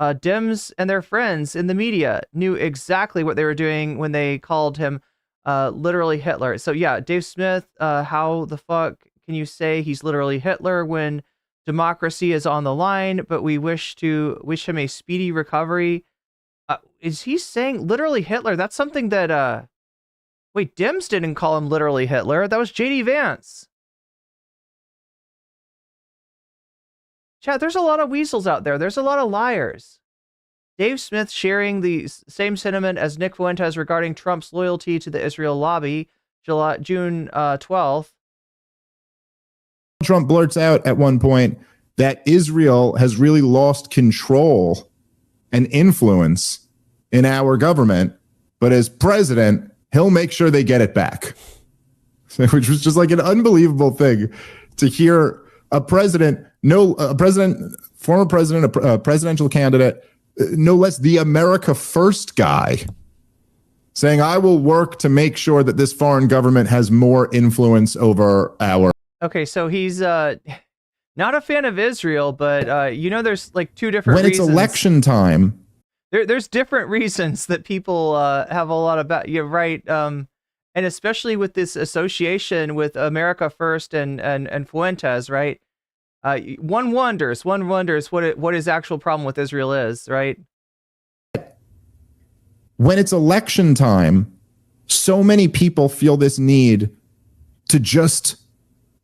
Dems and their friends in the media knew exactly what they were doing when they called him literally Hitler. So, yeah, Dave Smith, how the fuck can you say he's literally Hitler when democracy is on the line, but we wish him a speedy recovery. Is he saying literally Hitler? That's something that wait, Dems didn't call him literally Hitler. That was JD Vance. Chat, there's a lot of weasels out there. There's a lot of liars. Dave Smith sharing the same sentiment as Nick Fuentes regarding Trump's loyalty to the Israel lobby, June 12th. Trump blurts out at one point that Israel has really lost control and influence in our government, but as president, he'll make sure they get it back. Which was just like an unbelievable thing to hear a president, former president, a presidential candidate, no less the America First guy, saying, I will work to make sure that this foreign government has more influence over our. Okay, so he's not a fan of Israel, but there's like two different when reasons. It's election time. There's different reasons that people have a lot about. You're right. And especially with this association with America First and Fuentes, right? One wonders what his actual problem with Israel is, right? When it's election time, so many people feel this need to just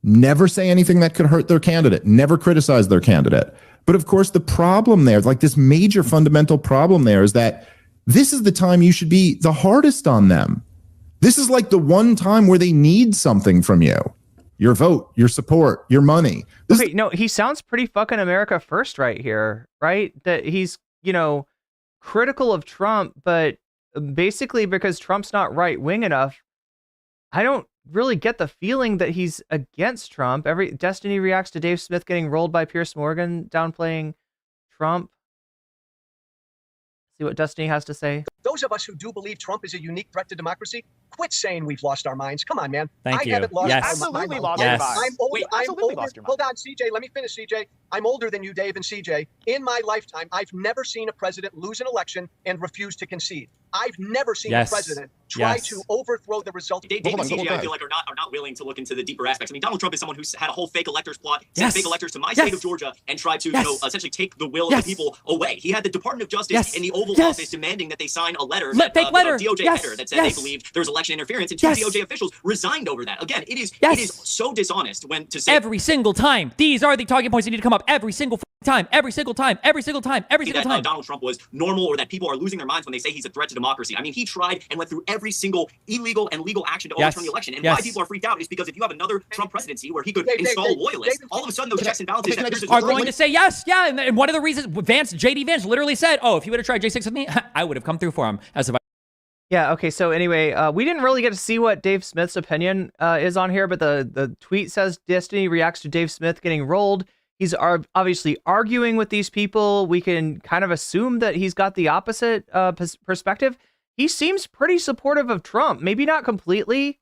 never say anything that could hurt their candidate, never criticize their candidate. But of course, the problem there, like this major fundamental problem there, is that this is the time you should be the hardest on them. This is like the one time where they need something from you. Your vote, your support, your money. Okay, no, he sounds pretty fucking America First right here, right? That he's, critical of Trump, but basically because Trump's not right-wing enough, I don't really get the feeling that he's against Trump. Destiny reacts to Dave Smith getting rolled by Piers Morgan, downplaying Trump. See what Destiny has to say. Those of us who do believe Trump is a unique threat to democracy, quit saying we've lost our minds. Come on, man. Thank you. Haven't lost Yes. Absolutely lost your mind. I'm older. Wait, I'm absolutely older. lost your mind. Hold on, CJ. Let me finish, CJ. I'm older than you, Dave and CJ. In my lifetime, I've never seen a president lose an election and refuse to concede. I've never seen a president try to overthrow the result. Dave and CJ, I feel like, are not willing to look into the deeper aspects. I mean, Donald Trump is someone who's had a whole fake electors plot, sent fake electors to my state of Georgia, and tried to, essentially take the will of the people away. He had the Department of Justice in the Oval Office demanding that they sign a letter, fake letter, DOJ header, that said they believed there was election interference, and two DOJ officials resigned over that. Again, it is so dishonest when to say every single time. These are the talking points that need to come up every single time, every single time, every single time, every single time. Donald Trump was normal, or that people are losing their minds when they say he's a threat to democracy. I mean, he tried and went through every single illegal and legal action to overturn the election. And why people are freaked out is because if you have another Trump presidency where he could install loyalists, all of a sudden those checks and balances are going to say yes, and one of the reasons JD Vance literally said, "Oh, if he would have tried J6 with me, I would have come through for him." As if Yeah, okay, so anyway, we didn't really get to see what Dave Smith's opinion is on here, but the tweet says Destiny reacts to Dave Smith getting rolled. He's obviously arguing with these people. We can kind of assume that he's got the opposite perspective. He seems pretty supportive of Trump. Maybe not completely.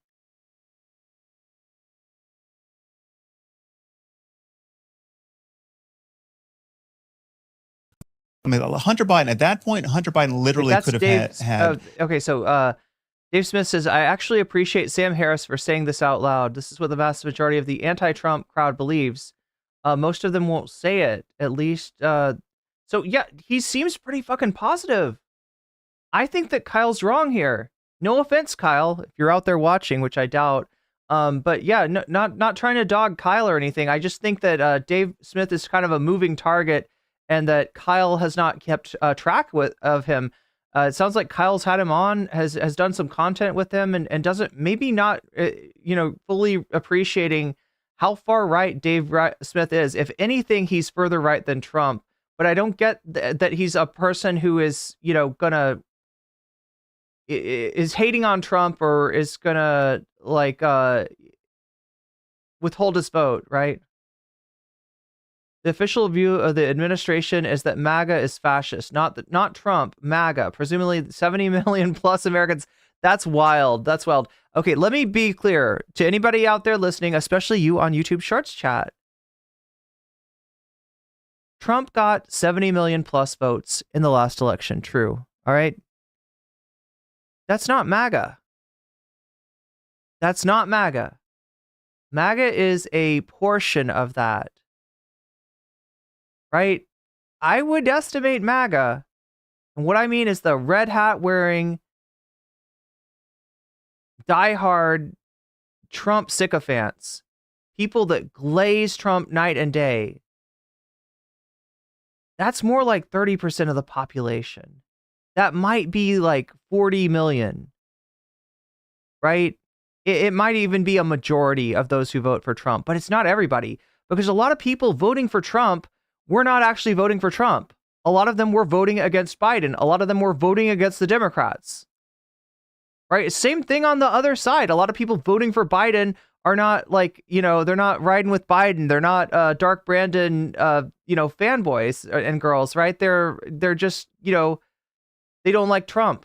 I mean, Hunter Biden, at that point, Hunter Biden literally could have had. Okay, so Dave Smith says, I actually appreciate Sam Harris for saying this out loud. This is what the vast majority of the anti-Trump crowd believes. Most of them won't say it, at least. So, yeah, he seems pretty fucking positive. I think that Kyle's wrong here. No offense, Kyle, if you're out there watching, which I doubt. But yeah, not trying to dog Kyle or anything. I just think that Dave Smith is kind of a moving target, and that Kyle has not kept track of him. It sounds like Kyle's had him on, has done some content with him, and doesn't maybe not fully appreciating how far right Dave Smith is. If anything, he's further right than Trump. But I don't get that he's a person who is is hating on Trump or is gonna withhold his vote, right? The official view of the administration is that MAGA is fascist, not Trump, MAGA. Presumably 70 million plus Americans. That's wild. That's wild. Okay, let me be clear to anybody out there listening, especially you on YouTube Shorts chat. Trump got 70 million plus votes in the last election. True. All right. That's not MAGA. That's not MAGA. MAGA is a portion of that. right? I would estimate MAGA. And what I mean is the red hat wearing, diehard Trump sycophants, people that glaze Trump night and day. That's more like 30% of the population. That might be like 40 million, right? It might even be a majority of those who vote for Trump, but it's not everybody, because a lot of people voting for Trump were not actually voting for Trump. A lot of them were voting against Biden. A lot of them were voting against the Democrats, right? Same thing on the other side. A lot of people voting for Biden are not like, they're not riding with Biden. They're not Dark Brandon, fanboys and girls, right? They're just, they don't like Trump.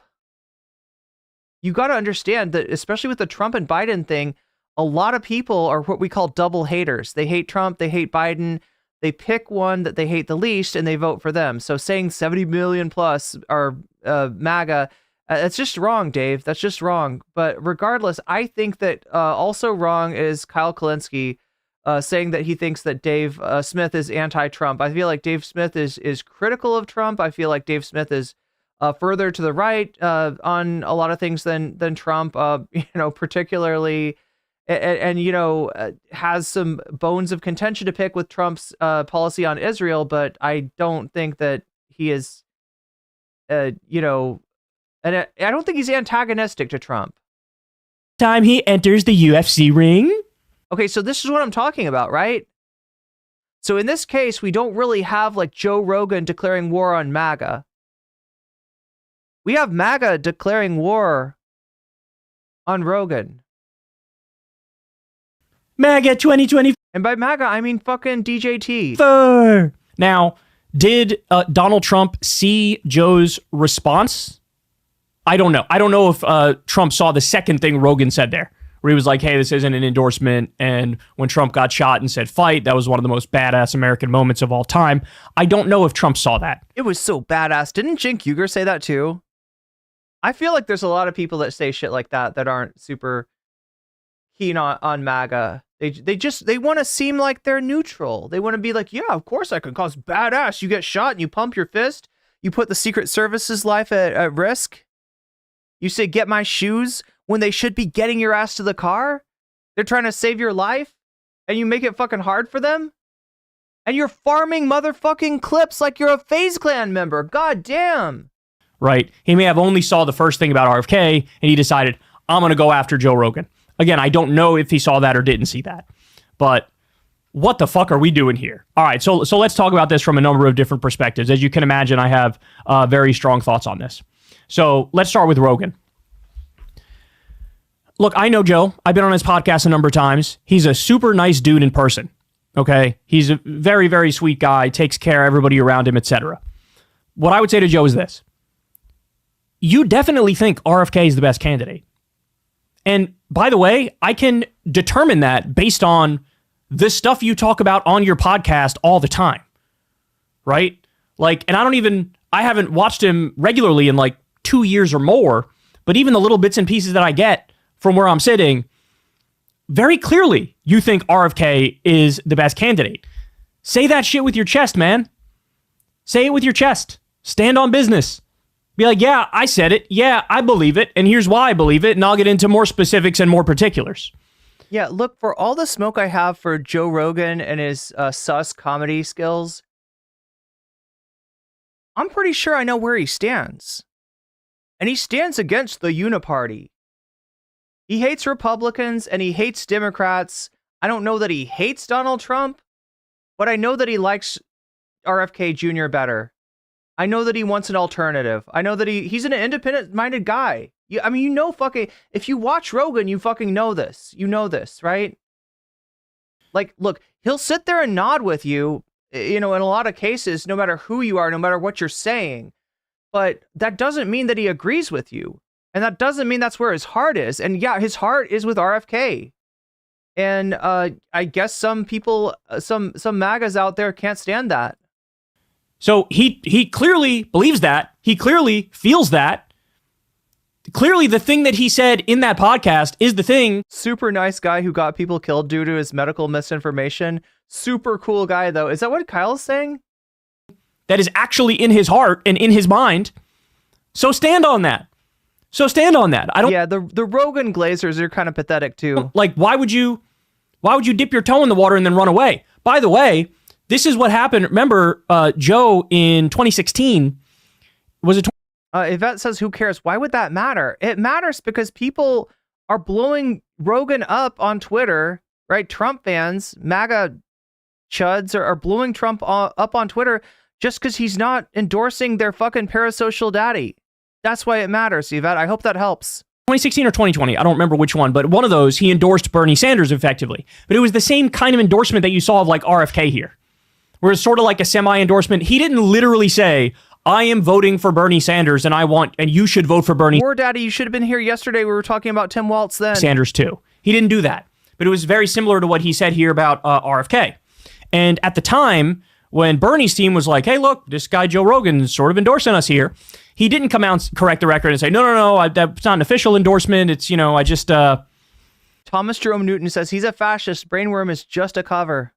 You got to understand that, especially with the Trump and Biden thing, a lot of people are what we call double haters. They hate Trump, they hate Biden, they pick one that they hate the least and they vote for them. So saying 70 million plus are MAGA, that's just wrong, Dave. That's just wrong. But regardless, I think that also wrong is Kyle Kulinski saying that he thinks that Dave Smith is anti-Trump. I feel like Dave Smith is critical of Trump. I feel like Dave Smith is further to the right on a lot of things than Trump, particularly, and has some bones of contention to pick with Trump's policy on Israel. But I don't think that he is, and I don't think he's antagonistic to Trump. Time he enters the UFC ring. Okay, so this is what I'm talking about, right? So in this case, we don't really have like Joe Rogan declaring war on MAGA. We have MAGA declaring war on Rogan. MAGA 2020. And by MAGA, I mean fucking DJT. Now, did Donald Trump see Joe's response? I don't know. I don't know if Trump saw the second thing Rogan said there, where he was like, hey, this isn't an endorsement. And when Trump got shot and said fight, that was one of the most badass American moments of all time. I don't know if Trump saw that. It was so badass. Didn't Cenk Uygur say that too? I feel like there's a lot of people that say shit like that aren't super keen on MAGA. They want to seem like they're neutral. They want to be like, yeah, of course I can cause badass. You get shot and you pump your fist. You put the Secret Service's life at risk. You say, get my shoes, when they should be getting your ass to the car. They're trying to save your life and you make it fucking hard for them. And you're farming motherfucking clips like you're a FaZe Clan member. God damn. Right. He may have only saw the first thing about RFK and he decided, I'm going to go after Joe Rogan. Again, I don't know if he saw that or didn't see that. But what the fuck are we doing here? All right, so let's talk about this from a number of different perspectives. As you can imagine, I have very strong thoughts on this. So let's start with Rogan. Look, I know Joe. I've been on his podcast a number of times. He's a super nice dude in person. Okay? He's a very, very sweet guy, takes care of everybody around him, etc. What I would say to Joe is this. You definitely think RFK is the best candidate. And by the way, I can determine that based on the stuff you talk about on your podcast all the time. Right? Like, and I haven't watched him regularly in like 2 years or more, but even the little bits and pieces that I get from where I'm sitting, very clearly you think RFK is the best candidate. Say that shit with your chest, man. Say it with your chest. Stand on business. Be like, yeah, I said it. Yeah, I believe it. And here's why I believe it. And I'll get into more specifics and more particulars. Yeah, look, for all the smoke I have for Joe Rogan and his sus comedy skills, I'm pretty sure I know where he stands. And he stands against the Uniparty. He hates Republicans and he hates Democrats. I don't know that he hates Donald Trump, but I know that he likes RFK Jr. better. I know that he wants an alternative. I know that he's an independent-minded guy. Fucking, if you watch Rogan, you fucking know this. You know this, right? Like, look, he'll sit there and nod with you, in a lot of cases, no matter who you are, no matter what you're saying. But that doesn't mean that he agrees with you. And that doesn't mean that's where his heart is. And yeah, his heart is with RFK. And I guess some people, some MAGAs out there can't stand that. So he clearly believes that. He clearly feels that. Clearly, the thing that he said in that podcast is the thing. Super nice guy who got people killed due to his medical misinformation. Super cool guy, though. Is that what Kyle's saying? that is actually in his heart and in his mind. So stand on that. I don't. Yeah, the Rogan Glazers are kind of pathetic too. Like, why would you dip your toe in the water and then run away? By the way, this is what happened. Remember, Joe in 2016 was it? Yvette says, "Who cares? Why would that matter? It matters because people are blowing Rogan up on Twitter, right? Trump fans, MAGA chuds are blowing Trump up on Twitter just because he's not endorsing their fucking parasocial daddy. That's why it matters, Yvette. I hope that helps." 2016 or 2020, I don't remember which one, but one of those, he endorsed Bernie Sanders effectively. But it was the same kind of endorsement that you saw of like RFK here, where it's sort of like a semi-endorsement. He didn't literally say, I am voting for Bernie Sanders and you should vote for Bernie. War Daddy, you should have been here yesterday. We were talking about Tim Walz then. Sanders too. He didn't do that. But it was very similar to what he said here about RFK. And at the time, when Bernie's team was like, hey, look, this guy Joe Rogan's sort of endorsing us here, he didn't come out and correct the record and say, no, that's not an official endorsement. It's, I just... Thomas Jerome Newton says, he's a fascist. Brainworm is just a cover.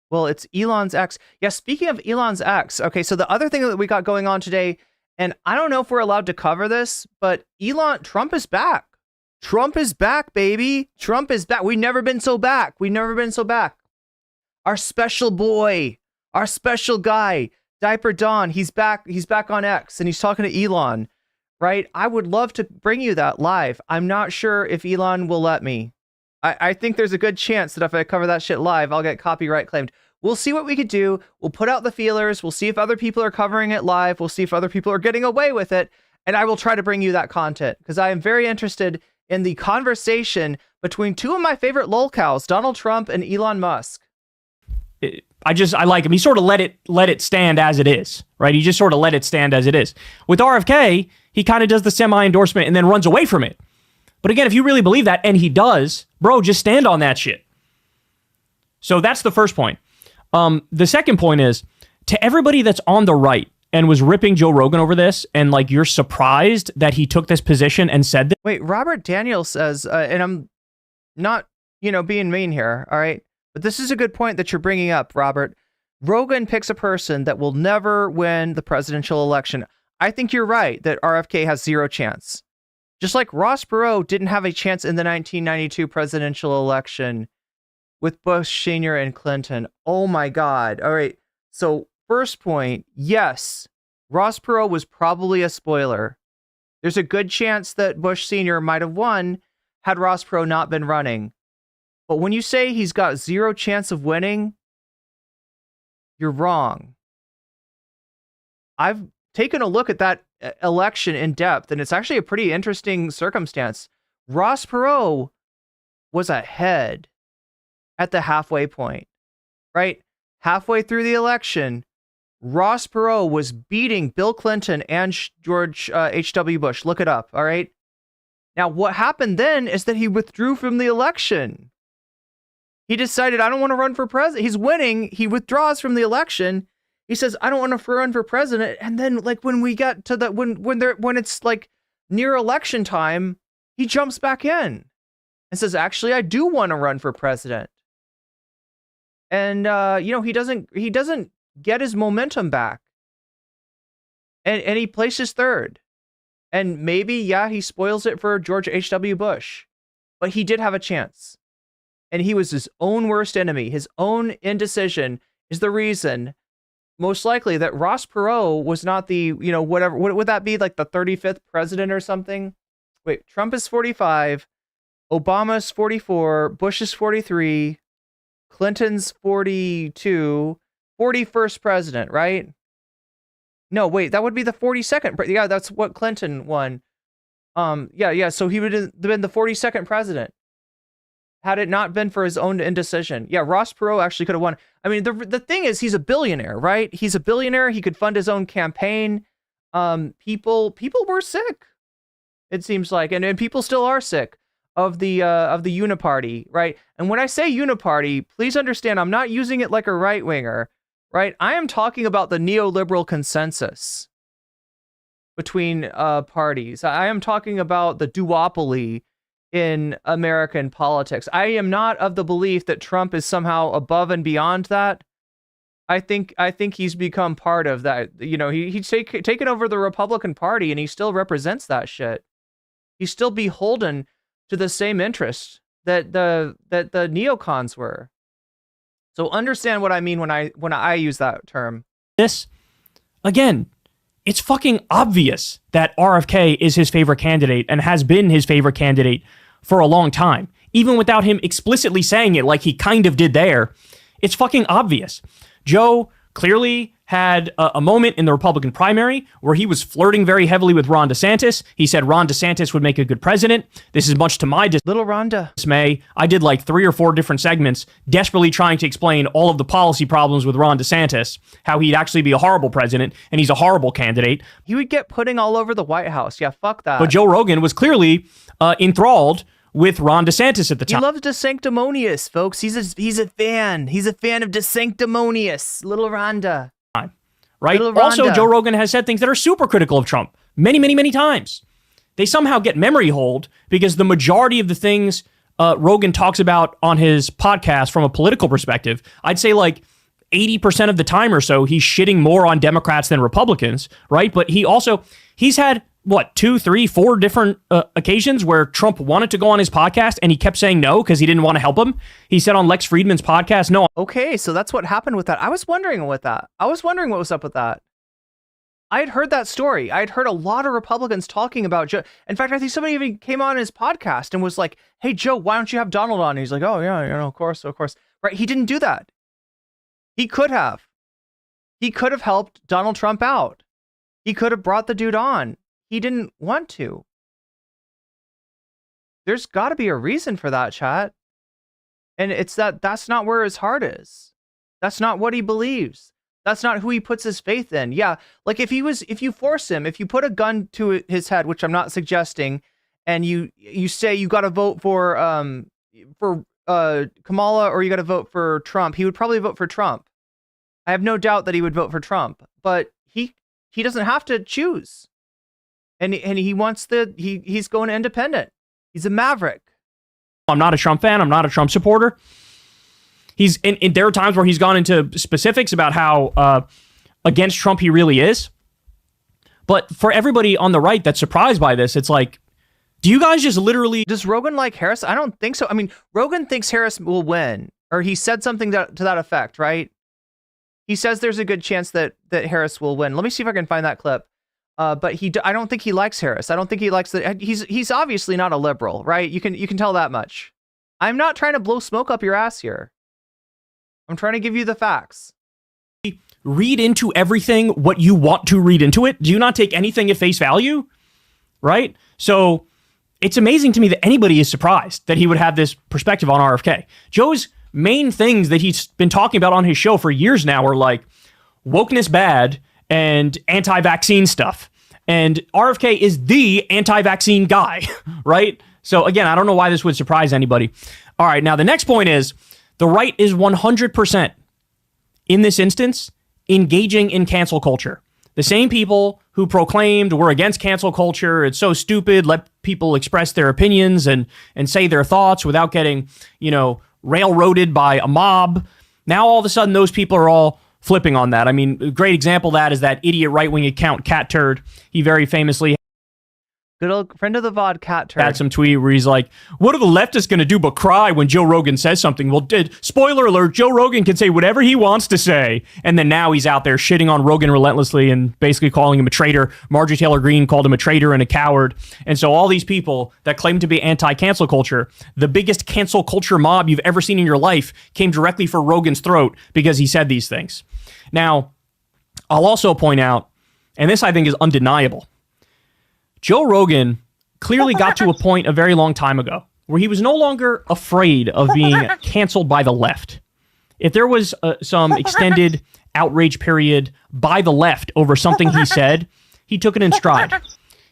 Well, it's Elon's ex. Yeah, speaking of Elon's ex, okay, so the other thing that we got going on today, and I don't know if we're allowed to cover this, but Trump is back. Trump is back, baby. Trump is back. We've never been so back. Our special boy, our special guy, Diaper Don, he's back on X, and he's talking to Elon, right? I would love to bring you that live. I'm not sure if Elon will let me. I think there's a good chance that if I cover that shit live, I'll get copyright claimed. We'll see what we could do. We'll put out the feelers. We'll see if other people are covering it live. We'll see if other people are getting away with it. And I will try to bring you that content because I am very interested in the conversation between two of my favorite lolcows, Donald Trump and Elon Musk. I like him. He sort of let it stand as it is, right? He just sort of let it stand as it is. With RFK, he kind of does the semi-endorsement and then runs away from it. But again, if you really believe that, and he does, bro, just stand on that shit. So that's the first point. The second point is, to everybody that's on the right and was ripping Joe Rogan over this, and like you're surprised that he took this position and said this. Wait, Robert Daniel says, and I'm not, being mean here, all right? But this is a good point that you're bringing up, Robert. Rogan picks a person that will never win the presidential election. I think you're right that RFK has zero chance. Just like Ross Perot didn't have a chance in the 1992 presidential election with Bush Sr. and Clinton. Oh my God. All right. So first point, yes, Ross Perot was probably a spoiler. There's a good chance that Bush Sr. might have won had Ross Perot not been running. But when you say he's got zero chance of winning, you're wrong. I've taken a look at that election in depth, and it's actually a pretty interesting circumstance. Ross Perot was ahead at the halfway point, right? Halfway through the election, Ross Perot was beating Bill Clinton and George H.W. Bush. Look it up, all right? Now, what happened then is that he withdrew from the election. He decided, I don't want to run for president. He's winning. He withdraws from the election. He says, I don't want to run for president. And then, like, when we get to that, when it's like near election time, he jumps back in and says, actually, I do want to run for president. And, he doesn't get his momentum back. And he places third. And maybe, he spoils it for George H.W. Bush. But he did have a chance. And he was his own worst enemy. His own indecision is the reason, most likely, that Ross Perot was not the, whatever, what would that be, like the 35th president or something? Wait, Trump is 45, Obama's 44, Bush is 43, Clinton's 42, 41st president, right? No, wait, that would be the 42nd. Yeah, that's what Clinton won. So he would have been the 42nd president had it not been for his own indecision. Yeah, Ross Perot actually could have won. I mean, the thing is, he's a billionaire, right? He's a billionaire. He could fund his own campaign. People were sick, it seems like, and people still are sick of the uniparty, right? And when I say uniparty, please understand, I'm not using it like a right winger, right? I am talking about the neoliberal consensus between parties. I am talking about the duopoly in American politics. I am not of the belief that Trump is somehow above and beyond that. I think he's become part of that. You know, he's taken over the Republican Party, and he still represents that shit. He's still beholden to the same interests that the neocons were. So understand what I mean when I use that term. This, again, it's fucking obvious that RFK is his favorite candidate and has been his favorite candidate for a long time. Even without him explicitly saying it like he kind of did there, it's fucking obvious. Joe clearly had a moment in the Republican primary where he was flirting very heavily with Ron DeSantis. He said Ron DeSantis would make a good president. This is much to my little Rhonda dismay. I did like 3 or 4 different segments desperately trying to explain all of the policy problems with Ron DeSantis, how he'd actually be a horrible president, and he's a horrible candidate. He would get pudding all over the White House. Yeah, fuck that. But Joe Rogan was clearly enthralled with Ron DeSantis at the time. He loves DeSanctimonious, folks. He's a fan. He's a fan of DeSanctimonious. Little Rhonda. Right? Also, Joe Rogan has said things that are super critical of Trump many, many, many times. They somehow get memory hold because the majority of the things Rogan talks about on his podcast from a political perspective, I'd say like 80% of the time or so, he's shitting more on Democrats than Republicans, right? But he's had, 2, 3, 4 different occasions where Trump wanted to go on his podcast and he kept saying no because he didn't want to help him. He said on Lex Friedman's podcast, no. Okay, so that's what happened with that. I was wondering what was up with that. I had heard that story. I had heard a lot of Republicans talking about Joe. In fact, I think somebody even came on his podcast and was like, hey, Joe, why don't you have Donald on? And he's like, oh, yeah, of course. Right, he didn't do that. He could have. He could have helped Donald Trump out. He could have brought the dude on. He didn't want to. There's got to be a reason for that, chat. And it's that's not where his heart is. That's not what he believes. That's not who he puts his faith in. Yeah, like if you force him, if you put a gun to his head, which I'm not suggesting, and you say you got to vote for Kamala or you got to vote for Trump, he would probably vote for Trump. I have no doubt that he would vote for Trump, but he doesn't have to choose. And he wants he's going independent. He's a maverick. I'm not a Trump fan. I'm not a Trump supporter. There are times where he's gone into specifics about how against Trump he really is. But for everybody on the right that's surprised by this, it's like, do you guys just literally... Does Rogan like Harris? I don't think so. I mean, Rogan thinks Harris will win, or he said something to that effect, right? He says there's a good chance that Harris will win. Let me see if I can find that clip. But I don't think he likes Harris. I don't think he likes that. He's obviously not a liberal, right? You can tell that much. I'm not trying to blow smoke up your ass here. I'm trying to give you the facts. Read into everything what you want to read into it. Do you not take anything at face value? Right? So it's amazing to me that anybody is surprised that he would have this perspective on RFK. Joe's main things that he's been talking about on his show for years now are like wokeness bad and anti-vaccine stuff. And RFK is the anti-vaccine guy, right? So again, I don't know why this would surprise anybody. All right, now the next point is the right is 100% in this instance engaging in cancel culture. The same people who proclaimed we're against cancel culture, it's so stupid, let people express their opinions and say their thoughts without getting, railroaded by a mob. Now all of a sudden those people are all flipping on that. I mean, a great example of that is that idiot right-wing account Cat Turd. He very famously Good old friend of the VOD, Cat Turd. Had some tweet where he's like, what are the leftists going to do but cry when Joe Rogan says something? Well, spoiler alert, Joe Rogan can say whatever he wants to say. And then now he's out there shitting on Rogan relentlessly and basically calling him a traitor. Marjorie Taylor Greene called him a traitor and a coward. And so all these people that claim to be anti-cancel culture, the biggest cancel culture mob you've ever seen in your life came directly for Rogan's throat because he said these things. Now, I'll also point out, and this I think is undeniable, Joe Rogan clearly got to a point a very long time ago where he was no longer afraid of being canceled by the left. If there was some extended outrage period by the left over something he said, he took it in stride.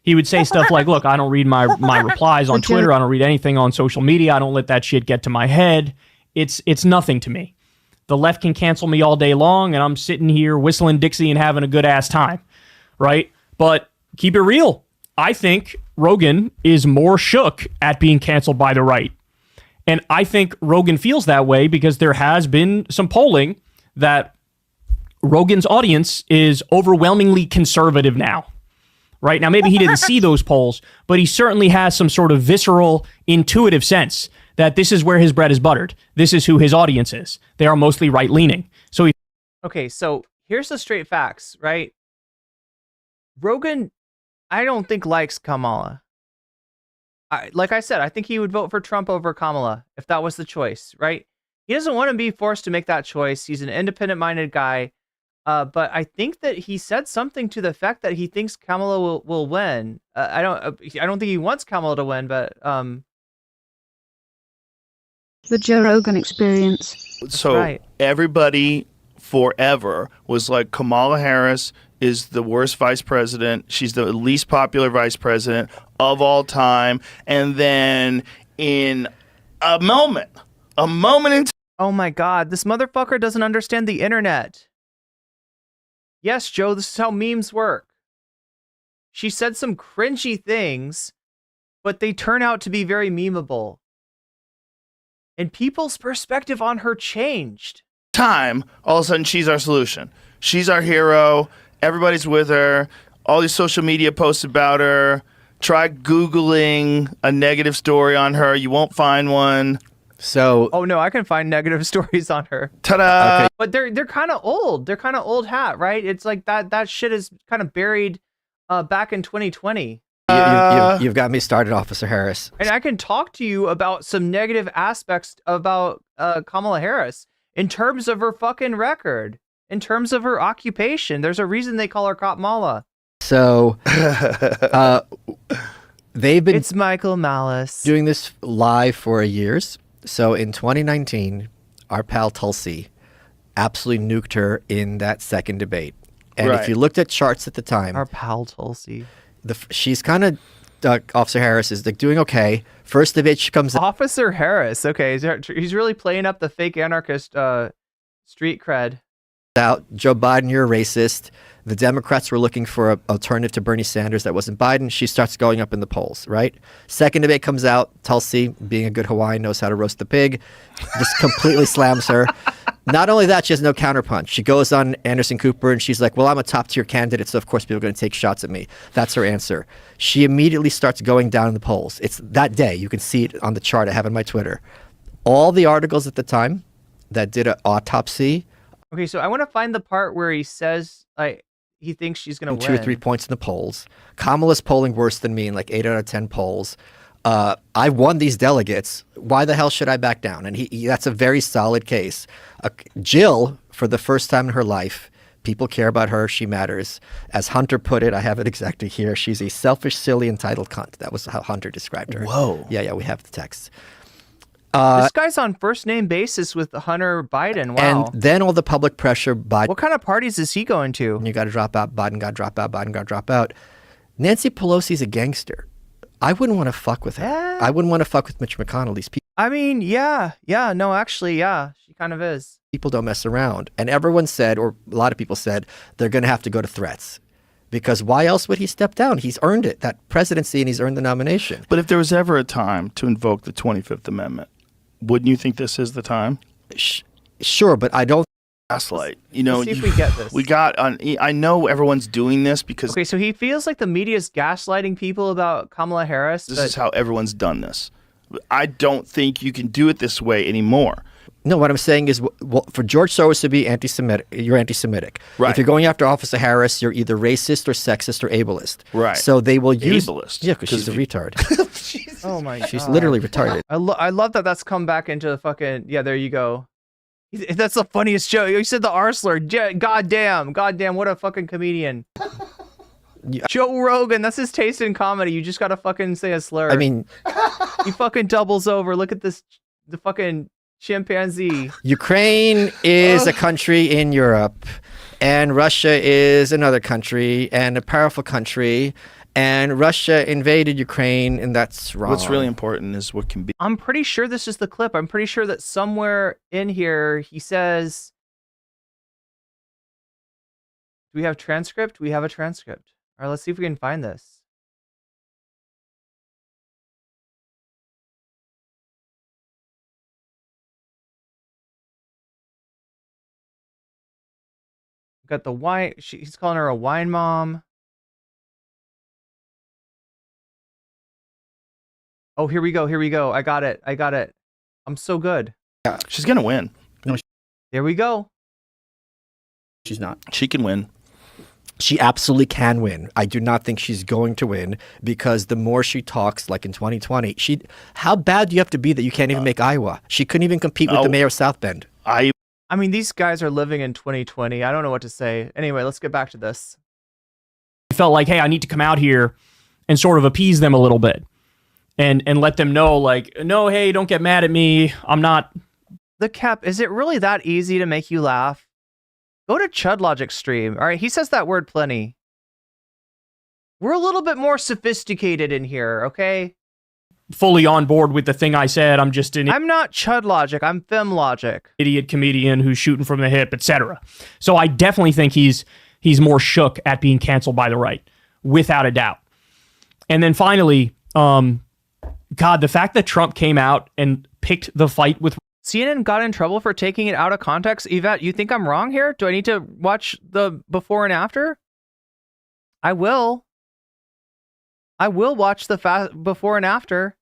He would say stuff like, look, I don't read my replies on Twitter. I don't read anything on social media. I don't let that shit get to my head. It's nothing to me. The left can cancel me all day long, and I'm sitting here whistling Dixie and having a good-ass time, right? But keep it real. I think Rogan is more shook at being canceled by the right. And I think Rogan feels that way because there has been some polling that Rogan's audience is overwhelmingly conservative now. Right now, maybe he didn't see those polls, but he certainly has some sort of visceral, intuitive sense that this is where his bread is buttered. This is who his audience is. They are mostly right-leaning. So okay, so here's the straight facts, right? Rogan, I don't think likes Kamala. Like I said, I think he would vote for Trump over Kamala if that was the choice, right? He doesn't want to be forced to make that choice. He's an independent-minded guy. But I think that he said something to the effect that he thinks Kamala will win. I don't think he wants Kamala to win, but the Joe Rogan experience. So right. Everybody forever was like, Kamala Harris is the worst vice president. She's the least popular vice president of all time. And then in a moment in oh my God, this motherfucker doesn't understand the internet. Yes, Joe, this is how memes work. She said some cringy things, but they turn out to be very memeable. And people's perspective on her changed. time, all of a sudden she's our solution. She's our hero. Everybody's with her. All these social media posts about her. Try Googling a negative story on her. You won't find one. So, oh no, I can find negative stories on her. Ta-da! Okay. But they're kind of old. They're kind of old hat, right? It's like that shit is kind of buried back in 2020. You've got me started, Officer Harris. And I can talk to you about some negative aspects about Kamala Harris in terms of her fucking record, in terms of her occupation. There's a reason they call her Cop Mala. So, they've been... It's Michael Malice. Doing this live for years. So in 2019, our pal Tulsi absolutely nuked her in that second debate. And if you looked at charts at the time... Our pal Tulsi. She's kind of... Officer Harris is like doing okay. First debate, she comes... Officer Harris. Okay, he's really playing up the fake anarchist street cred. Out, Joe Biden, you're a racist. The Democrats were looking for an alternative to Bernie Sanders that wasn't Biden. She starts going up in the polls, right? Second debate comes out. Tulsi, being a good Hawaiian, knows how to roast the pig. Just completely slams her. Not only that, she has no counterpunch. She goes on Anderson Cooper and she's like, well, I'm a top tier candidate, so of course people are going to take shots at me. That's her answer. She immediately starts going down in the polls. It's that day. You can see it on the chart I have on my Twitter. All the articles at the time that did an autopsy. Okay, so I want to find the part where he says he thinks she's going to win. 2 or 3 points in the polls. Kamala's polling worse than me in like 8 out of 10 polls. I won these delegates. Why the hell should I back down? And that's a very solid case. Jill, for the first time in her life, people care about her. She matters. As Hunter put it, I have it exactly here. She's a selfish, silly, entitled cunt. That was how Hunter described her. Whoa. Yeah, we have the text. This guy's on first name basis with Hunter Biden. Wow. And then all the public pressure. Biden. What kind of parties is he going to? You got to drop out. Biden got to drop out. Biden got to drop out. Nancy Pelosi's a gangster. I wouldn't want to fuck with her. I wouldn't want to fuck with Mitch McConnell. These people. I mean, yeah. No, actually, yeah. She kind of is. People don't mess around. And everyone said, or a lot of people said, they're going to have to go to threats. Because why else would he step down? He's earned it, that presidency, and he's earned the nomination. But if there was ever a time to invoke the 25th Amendment, wouldn't you think this is the time? Sure, but I don't. Gaslight. You know, let's see if we get this. I know everyone's doing this because. Okay, so he feels like the media's gaslighting people about Kamala Harris. This is how everyone's done this. I don't think you can do it this way anymore. No, what I'm saying is, for George Soros to be anti-Semitic, you're anti-Semitic. Right. If you're going after Officer Harris, you're either racist or sexist or ableist. Right. So they will use ableist. Yeah, because she's a retard. Oh my god. She's literally retarded. I love that that's come back into the fucking there you go. That's the funniest joke. You said the R slur. Goddamn, what a fucking comedian. Joe Rogan, that's his taste in comedy. You just gotta fucking say a slur. I mean, he fucking doubles over. Look at the fucking chimpanzee. Ukraine is a country in Europe, and Russia is another country and a powerful country, and Russia invaded Ukraine, and that's wrong. What's really important is what can be. I'm pretty sure this is the clip. I'm pretty sure that somewhere in here he says, do we have transcript? We have a transcript. All right, let's see if we can find this. Got the wine. He's calling her a wine mom. Oh, here we go. Here we go. I got it. I got it. I'm so good. Yeah, she's gonna win. No, here we go. She's not. She can win. She absolutely can win. I do not think she's going to win because the more she talks, like in 2020, how bad do you have to be that you can't even make Iowa? She couldn't even compete with the mayor of South Bend. I mean, these guys are living in 2020. I don't know what to say. Anyway, let's get back to this. I felt like, hey, I need to come out here and sort of appease them a little bit and let them know, like, no, hey, don't get mad at me. I'm not. The Cap, is it really that easy to make you laugh? Go to Chud Logic stream. All right, he says that word plenty. We're a little bit more sophisticated in here, okay? Fully on board with the thing I said. I'm just I'm not Chud Logic. I'm Fem Logic. Idiot comedian who's shooting from the hip, etc. So I definitely think he's more shook at being canceled by the right, without a doubt. And then finally, God, the fact that Trump came out and picked the fight with CNN got in trouble for taking it out of context. Yvette, you think I'm wrong here? Do I need to watch the before and after? I will. I will watch the before and after.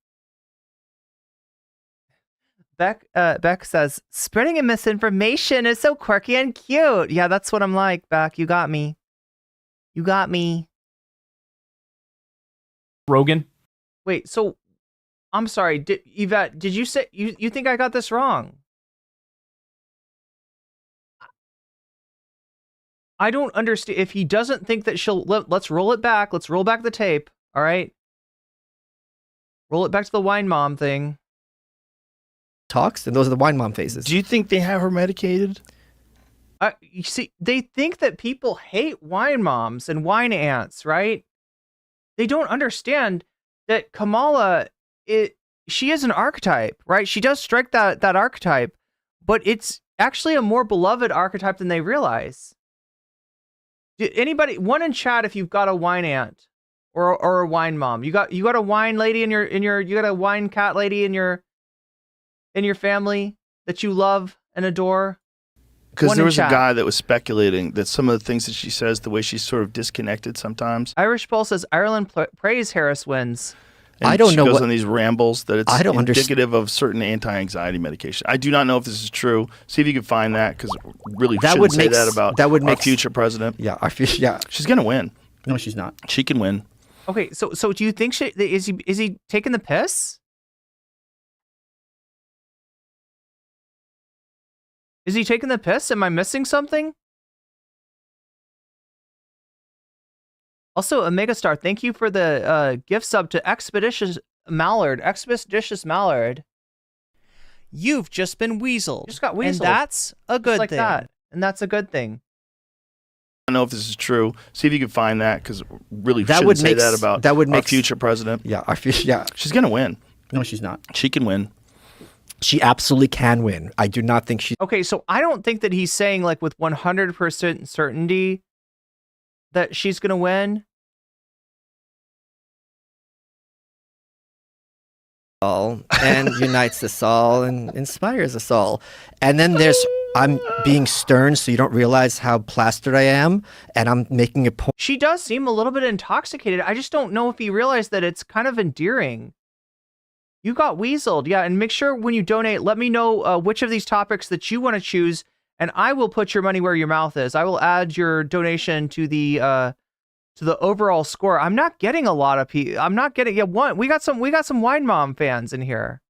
Beck says, spreading a misinformation is so quirky and cute. Yeah, that's what I'm like, Beck. You got me. You got me. Rogan. Wait, so I'm sorry, Yvette, did you say you think I got this wrong? I don't understand. If he doesn't think that let's roll it back. Let's roll back the tape. All right. Roll it back to the wine mom thing. Talks, and those are the wine mom faces. Do you think they have her medicated? You see, they think that people hate wine moms and wine aunts, right? They don't understand that Kamala, she is an archetype, right? She does strike that archetype, but it's actually a more beloved archetype than they realize. Anybody, one in chat, if you've got a wine aunt or a wine mom, you got a wine lady you got a wine cat lady in your family that you love and adore. Because there was a guy that was speculating that some of the things that she says, the way she's sort of disconnected sometimes. Irish Pulse says Ireland praise Harris wins. And I don't she know goes what, on these rambles that it's I don't indicative of certain anti-anxiety medication. I do not know if this is true. See if you can find that, because really that shouldn't say that about our future president. Yeah, our future. Yeah, she's gonna win. No, she's not. She can win. Okay, so do you think is he taking the piss? Is he taking the piss? Am I missing something? Also, Omega Star, thank you for the gift sub to Expeditious Mallard. You've just been weaseled. Just got weaseled. And that's a good thing. That. And that's a good thing. I don't know if this is true. See if you can find that, because really shouldn't say that about our future president. Yeah, our future. Yeah, she's gonna win. No, she's not. She can win. She absolutely can win. I do not think she. Okay, so I don't think that he's saying like with 100% certainty that she's gonna win. All and unites us all and inspires us all. And then I'm being stern, so you don't realize how plastered I am, and I'm making a point. She does seem a little bit intoxicated. I just don't know if he realized that it's kind of endearing. You got weaseled, yeah, and make sure when you donate, let me know which of these topics that you want to choose, and I will put your money where your mouth is. I will add your donation to the overall score. I'm not getting a lot of people. I'm not getting we got some wine mom fans in here.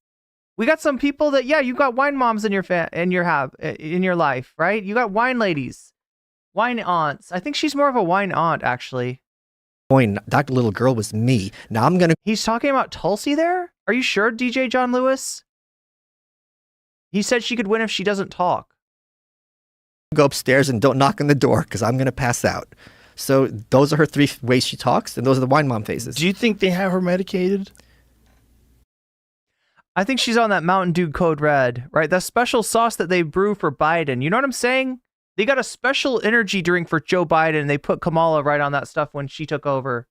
We got some people that you got wine moms in your life, right? You got wine ladies, wine aunts. I think she's more of a wine aunt actually. That little girl was me. Now I'm gonna. He's talking about Tulsi there. Are you sure, DJ John Lewis? He said she could win if she doesn't talk. Go upstairs and don't knock on the door, because I'm gonna pass out. So those are her 3 ways she talks, and those are the wine mom faces. Do you think they have her medicated? I think she's on that Mountain Dew Code Red, right? That special sauce that they brew for Biden. You know what I'm saying? They got a special energy drink for Joe Biden, and they put Kamala right on that stuff when she took over,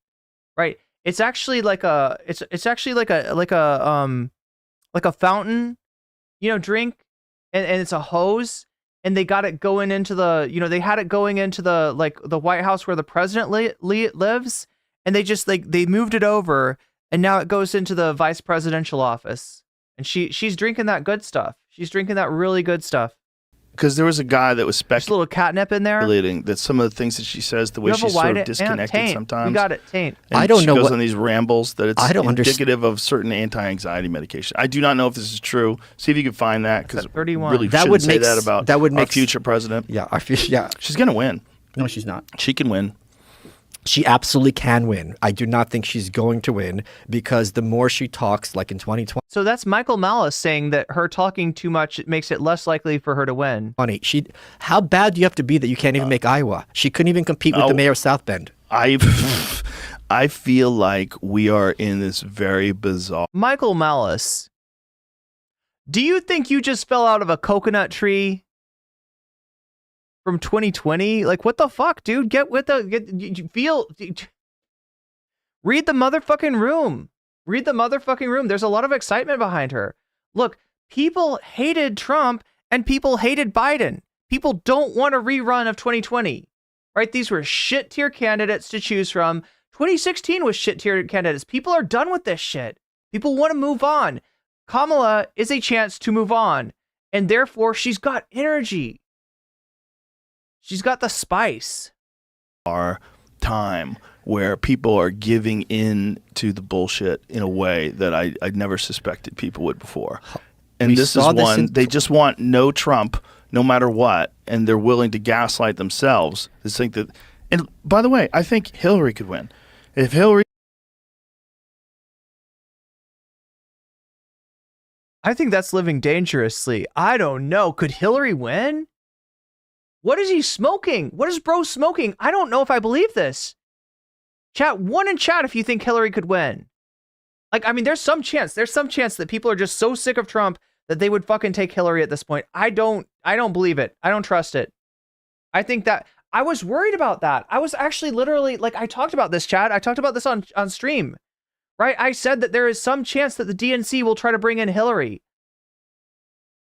right? It's actually like it's actually like a fountain, drink, and it's a hose, and they got it going into the, they had it going into the the White House where the president lives, and they moved it over, and now it goes into the vice presidential office, and she's drinking that good stuff. She's drinking that really good stuff. Because there was a guy that was There's a little catnip in there. That some of the things that she says, the way she's sort of disconnected sometimes. We got it, taint. And I don't she know goes what on these rambles that it's I don't indicative of certain anti-anxiety medication. I do not know if this is true. See if you can find that, because 31. really that shouldn't would say make that about our future president. Yeah, our future. Yeah, she's gonna win. No, she's not. She can win. She absolutely can win. I do not think she's going to win because the more she talks, like in 2020. So that's Michael Malice saying that her talking too much makes it less likely for her to win. Funny. How bad do you have to be that you can't even make Iowa? She couldn't even compete with the mayor of South Bend. I feel like we are in this very bizarre. Michael Malice, do you think you just fell out of a coconut tree from 2020? Like, what the fuck, dude? Read the motherfucking room. Read the motherfucking room. There's a lot of excitement behind her. Look, people hated Trump and people hated Biden. People don't want a rerun of 2020, right? These were shit tier candidates to choose from. 2016 was shit tier candidates. People are done with this shit. People want to move on. Kamala is a chance to move on, and therefore she's got energy. She's got the spice. Our time where people are giving in to the bullshit in a way that I never suspected people would before. And this is one, they just want no Trump, no matter what, and they're willing to gaslight themselves to think that. And by the way, I think Hillary could win. If Hillary. I think that's living dangerously. I don't know. Could Hillary win? What is he smoking? What is bro smoking? I don't know if I believe this. Chat, one in chat if you think Hillary could win. Like, I mean, there's some chance. There's some chance that people are just so sick of Trump that they would fucking take Hillary at this point. I don't believe it. I don't trust it. I think that I was worried about that. I was actually literally, like, I talked about this, chat. I talked about this on stream, right? I said that there is some chance that the DNC will try to bring in Hillary.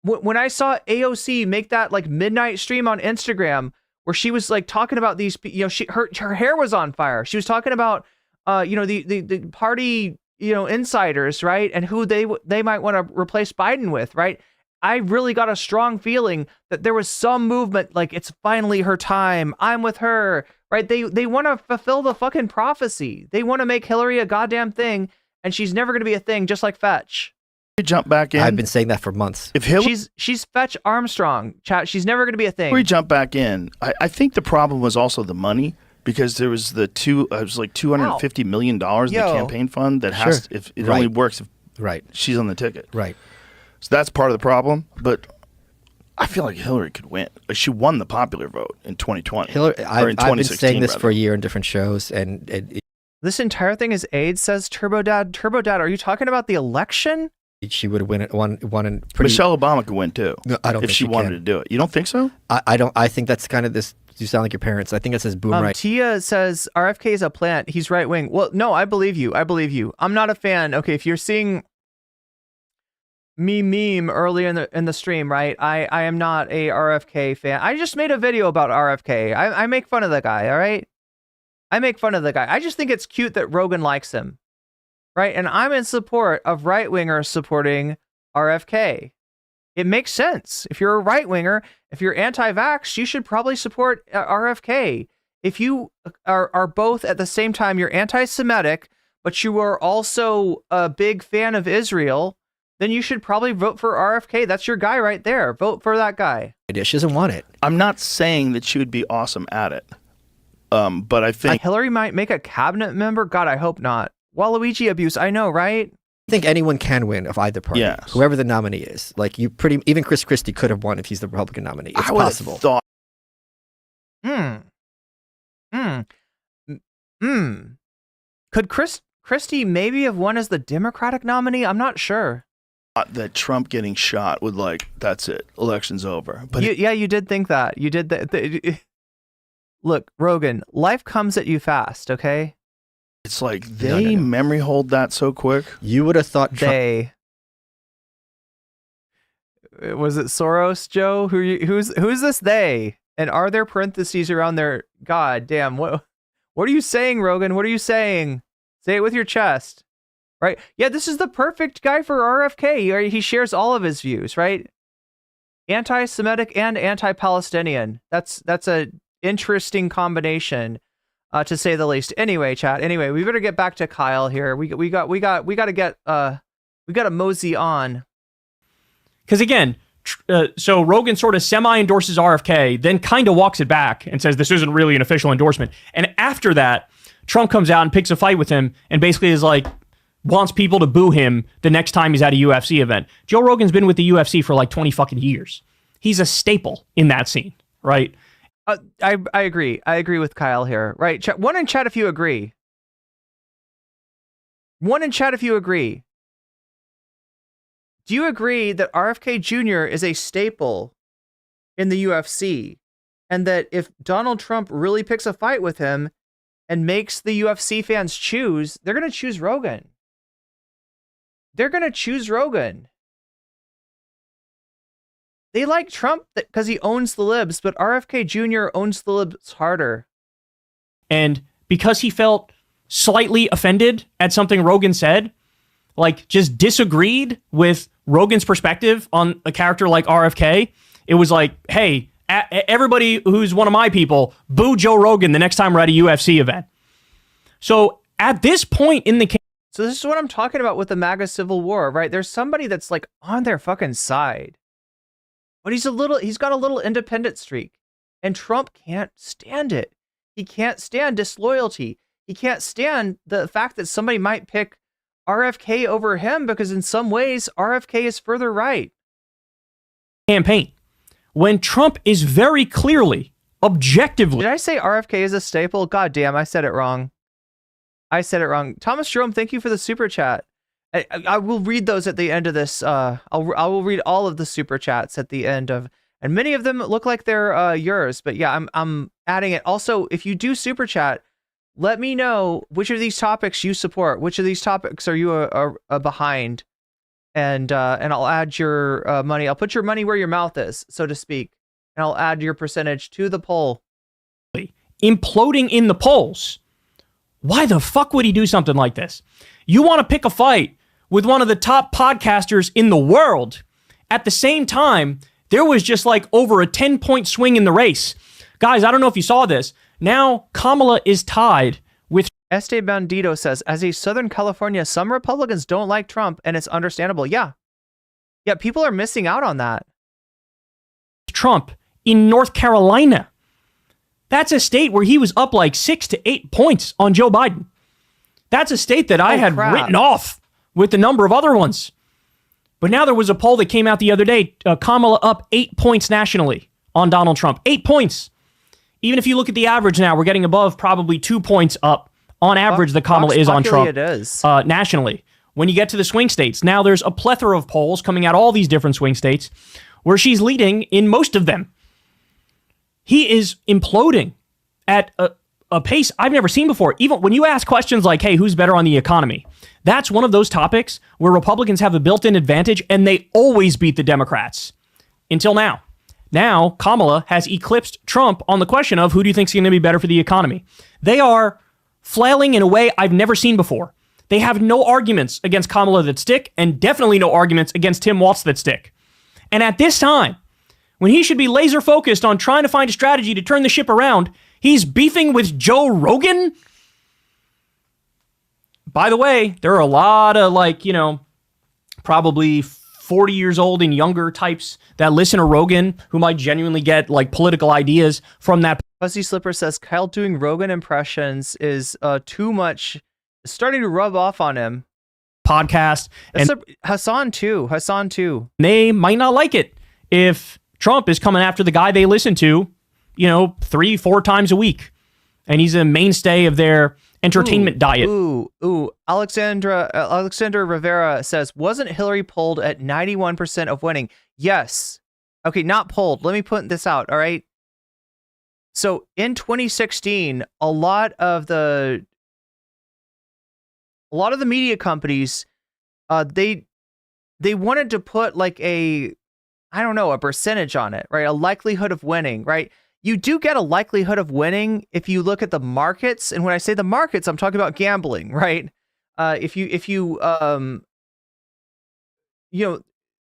When I saw AOC make that like midnight stream on Instagram where she was like talking about these, her hair was on fire. She was talking about, the party, insiders, right? And who they might want to replace Biden with, right? I really got a strong feeling that there was some movement, like it's finally her time. I'm with her, right? They want to fulfill the fucking prophecy. They want to make Hillary a goddamn thing, and she's never going to be a thing, just like Fetch. Jump back in. I've been saying that for months. If Hillary, she's Fetch Armstrong, chat. She's never going to be a thing. We jump back in. I think the problem was also the money, because there was it was like $250 million in the campaign fund that has if it only works if she's on the ticket. Right. So that's part of the problem. But I feel like Hillary could win. She won the popular vote in 2020. I've been saying this for a year in different shows, and this entire thing is AIDS, says Turbo Dad. Turbo Dad, are you talking about the election? She would have won in pretty. Michelle Obama could win too. No, I don't. If she wanted to do it, you don't think so? I don't. I think that's kind of this. You sound like your parents. I think it says boom right. Tia says RFK is a plant. He's right wing. Well, no, I believe you. I'm not a fan. Okay, if you're seeing me meme earlier in the stream, right? I am not a RFK fan. I just made a video about RFK. I make fun of the guy. All right, I make fun of the guy. I just think it's cute that Rogan likes him. Right, and I'm in support of right-wingers supporting RFK. It makes sense. If you're a right-winger, if you're anti-vax, you should probably support RFK. If you are both at the same time, you're anti-Semitic, but you are also a big fan of Israel, then you should probably vote for RFK. That's your guy right there. Vote for that guy. She doesn't want it. I'm not saying that she would be awesome at it, but I think Hillary might make a cabinet member. God, I hope not. Waluigi abuse, I know, right? I think anyone can win of either party, whoever the nominee is. Like even Chris Christie could have won if he's the Republican nominee. It's possible. Could Christie maybe have won as the Democratic nominee? I'm not sure. That Trump getting shot would that's it, election's over. But you did think that. You did that. Look, Rogan, life comes at you fast, okay? It's like they memory hold that so quick. You would have thought they. Was it Soros, Joe? Who's this they? And are there parentheses around their? God damn! What are you saying, Rogan? What are you saying? Say it with your chest, right? Yeah, this is the perfect guy for RFK. Right? He shares all of his views, right? Anti-Semitic and anti-Palestinian. That's a interesting combination, to say the least. Anyway, chat. Anyway, we better get back to Kyle here. We got to mosey on. Because again, so Rogan sort of semi-endorses RFK, then kind of walks it back and says this isn't really an official endorsement. And after that, Trump comes out and picks a fight with him and basically is like, wants people to boo him the next time he's at a UFC event. Joe Rogan's been with the UFC for like 20 fucking years. He's a staple in that scene, right? I agree. I agree with Kyle here, right? One in chat if you agree. One in chat if you agree. Do you agree that RFK Jr. is a staple in the UFC, and that if Donald Trump really picks a fight with him and makes the UFC fans choose, they're going to choose Rogan? They're going to choose Rogan. They like Trump because he owns the libs, but RFK Jr. owns the libs harder. And because he felt slightly offended at something Rogan said, like just disagreed with Rogan's perspective on a character like RFK, it was like, hey, everybody who's one of my people, boo Joe Rogan the next time we're at a UFC event. So at this point in the case, so this is what I'm talking about with the MAGA Civil War, right? There's somebody that's like on their fucking side, but he's got a little independent streak, and Trump can't stand it. He can't stand disloyalty. He can't stand the fact that somebody might pick RFK over him because in some ways RFK is further right. Campaign, when Trump is very clearly, objectively. Did I say RFK is a staple? God damn, I said it wrong. Thomas Jerome, thank you for the super chat. I will read those at the end of this. I will read all of the super chats at the end of, and many of them look like they're yours. But yeah, I'm adding it. Also, if you do super chat, let me know which of these topics you support. Which of these topics are you behind? And I'll add your money. I'll put your money where your mouth is, so to speak, and I'll add your percentage to the poll. Imploding in the polls. Why the fuck would he do something like this? You want to pick a fight with one of the top podcasters in the world. At the same time, there was just like over a 10-point swing in the race. Guys, I don't know if you saw this. Now, Kamala is tied with... Este Bandito says, as a Southern California, some Republicans don't like Trump, and it's understandable. Yeah. Yeah, people are missing out on that. Trump in North Carolina. That's a state where he was up like 6 to 8 points on Joe Biden. That's a state that I had written off with a number of other ones. But now there was a poll that came out the other day. Kamala up 8 points nationally on Donald Trump. 8 points. Even if you look at the average now, we're getting above probably 2 points up on average that Kamala is on Trump nationally. When you get to the swing states, now there's a plethora of polls coming out all these different swing states where she's leading in most of them. He is imploding at a pace I've never seen before. Even when you ask questions like, hey, who's better on the economy? That's one of those topics where Republicans have a built-in advantage and they always beat the Democrats. Until now. Now, Kamala has eclipsed Trump on the question of who do you think is going to be better for the economy. They are flailing in a way I've never seen before. They have no arguments against Kamala that stick, and definitely no arguments against Tim Walz that stick. And at this time, when he should be laser focused on trying to find a strategy to turn the ship around, he's beefing with Joe Rogan? By the way, there are a lot of probably 40 years old and younger types that listen to Rogan who might genuinely get political ideas from that. Fuzzy Slipper says Kyle doing Rogan impressions is too much, starting to rub off on him. Podcast. And Hassan too. They might not like it if Trump is coming after the guy they listen to, 3-4 times a week. And he's a mainstay of their entertainment diet. Alexander Rivera says, wasn't Hillary polled at 91% of winning? Yes. Okay, not polled. Let me put this out, all right? So in 2016, a lot of the media companies, they wanted to put a I don't know, a percentage on it, right? A likelihood of winning, right? You do get a likelihood of winning if you look at the markets. And when I say the markets, I'm talking about gambling, right? If you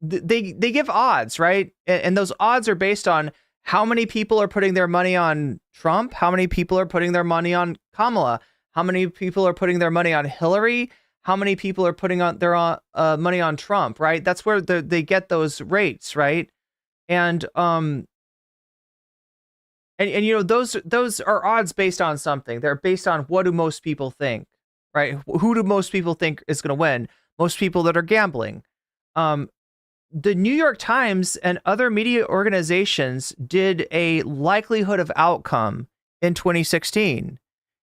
they give odds, right? And those odds are based on how many people are putting their money on Trump, how many people are putting their money on Kamala, how many people are putting their money on Hillary, how many people are putting on their money on Trump, right? That's where they get those rates, right? And those are odds based on something. They're based on what do most people think, right? Who do most people think is going to win? Most people that are gambling. The New York Times and other media organizations did a likelihood of outcome in 2016.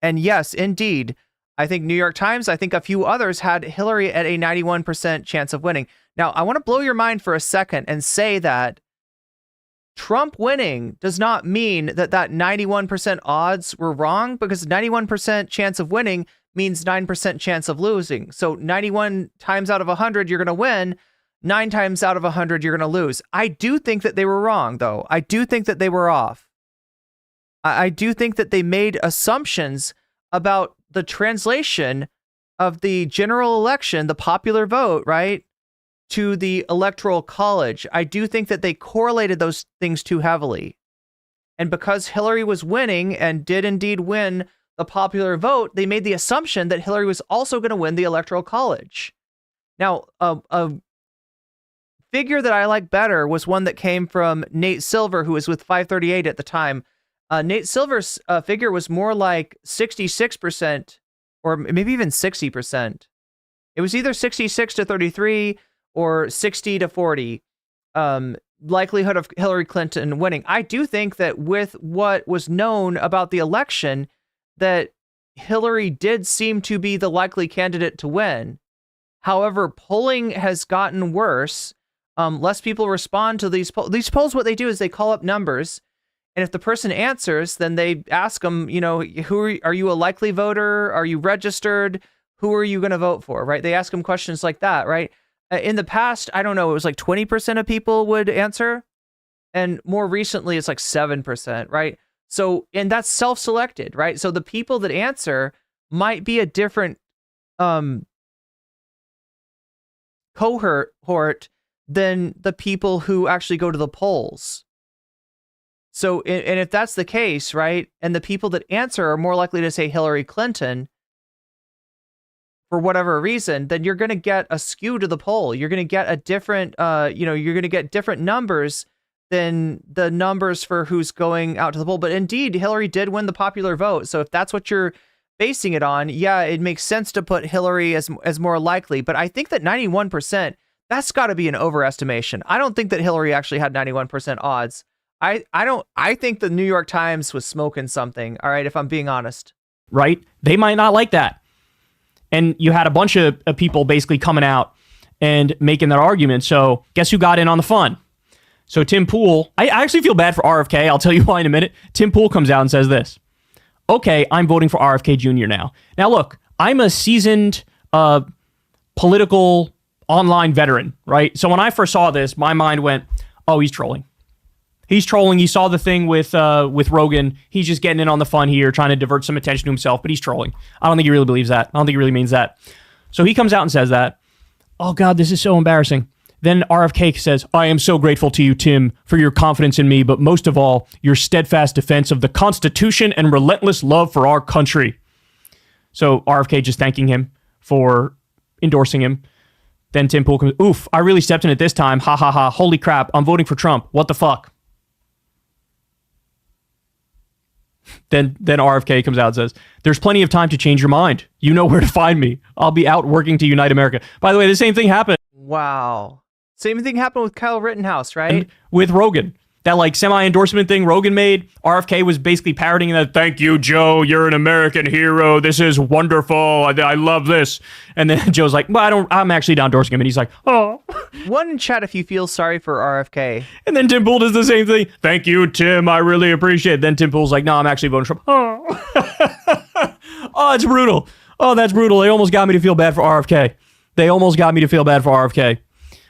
And yes, indeed, I think New York Times, I think a few others had Hillary at a 91% chance of winning. Now, I want to blow your mind for a second and say that Trump winning does not mean that 91% odds were wrong, because 91% chance of winning means 9% chance of losing. So 91 times out of 100, you're going to win. 9 times out of 100, you're going to lose. I do think that they were wrong, though. I do think that they were off. I do think that they made assumptions about the translation of the general election, the popular vote, right, to the electoral college. I do think that they correlated those things too heavily. And because Hillary was winning and did indeed win the popular vote, they made the assumption that Hillary was also going to win the electoral college. Now, a figure that I like better was one that came from Nate Silver, who was with 538 at the time. Nate Silver's figure was more like 66%, or maybe even 60%. It was either 66 to 33 or 60 to 40 likelihood of Hillary Clinton winning. I do think that with what was known about the election, that Hillary did seem to be the likely candidate to win. However, polling has gotten worse. Less people respond to these polls. These polls, what they do is they call up numbers, and if the person answers, then they ask them, are you a likely voter? Are you registered? Who are you going to vote for, right? They ask them questions like that, right? In the past, I don't know, it was like 20% of people would answer, and more recently, it's like 7%, right? So, and that's self-selected, right? So the people that answer might be a different cohort than the people who actually go to the polls. So, and if that's the case, right, and the people that answer are more likely to say Hillary Clinton for whatever reason, then you're going to get a skew to the poll. You're going to get a different, you're going to get different numbers than the numbers for who's going out to the poll. But indeed, Hillary did win the popular vote. So if that's what you're basing it on, yeah, it makes sense to put Hillary as more likely. But I think that 91%, that's got to be an overestimation. I don't think that Hillary actually had 91% odds. I think the New York Times was smoking something, all right, if I'm being honest. Right? They might not like that. And you had a bunch of people basically coming out and making that argument. So guess who got in on the fun? So Tim Pool, I actually feel bad for RFK. I'll tell you why in a minute. Tim Pool comes out and says this. Okay, I'm voting for RFK Jr. now. Now, look, I'm a seasoned political online veteran, right? So when I first saw this, my mind went, oh, he's trolling. He's trolling. He saw the thing with Rogan. He's just getting in on the fun here, trying to divert some attention to himself, but he's trolling. I don't think he really believes that. I don't think he really means that. So he comes out and says that. Oh, God, this is so embarrassing. Then RFK says, I am so grateful to you, Tim, for your confidence in me, but most of all, your steadfast defense of the Constitution and relentless love for our country. So RFK just thanking him for endorsing him. Then Tim Pool comes, oof, I really stepped in it this time. Ha, ha, ha. Holy crap. I'm voting for Trump. What the fuck? Then RFK comes out and says, there's plenty of time to change your mind. You know where to find me. I'll be out working to unite America. By the way, the same thing happened. Wow. Same thing happened with Kyle Rittenhouse, right? And with Rogan. That like semi-endorsement thing Rogan made, RFK was basically parroting that, thank you, Joe, you're an American hero. This is wonderful. I love this. And then Joe's like, well, I'm actually not endorsing him. And he's like, oh. One in chat if you feel sorry for RFK. And then Tim Pool does the same thing. Thank you, Tim. I really appreciate it. Then Tim Pool's like, no, I'm actually voting Trump. Oh. Oh, it's brutal. Oh, that's brutal. They almost got me to feel bad for RFK.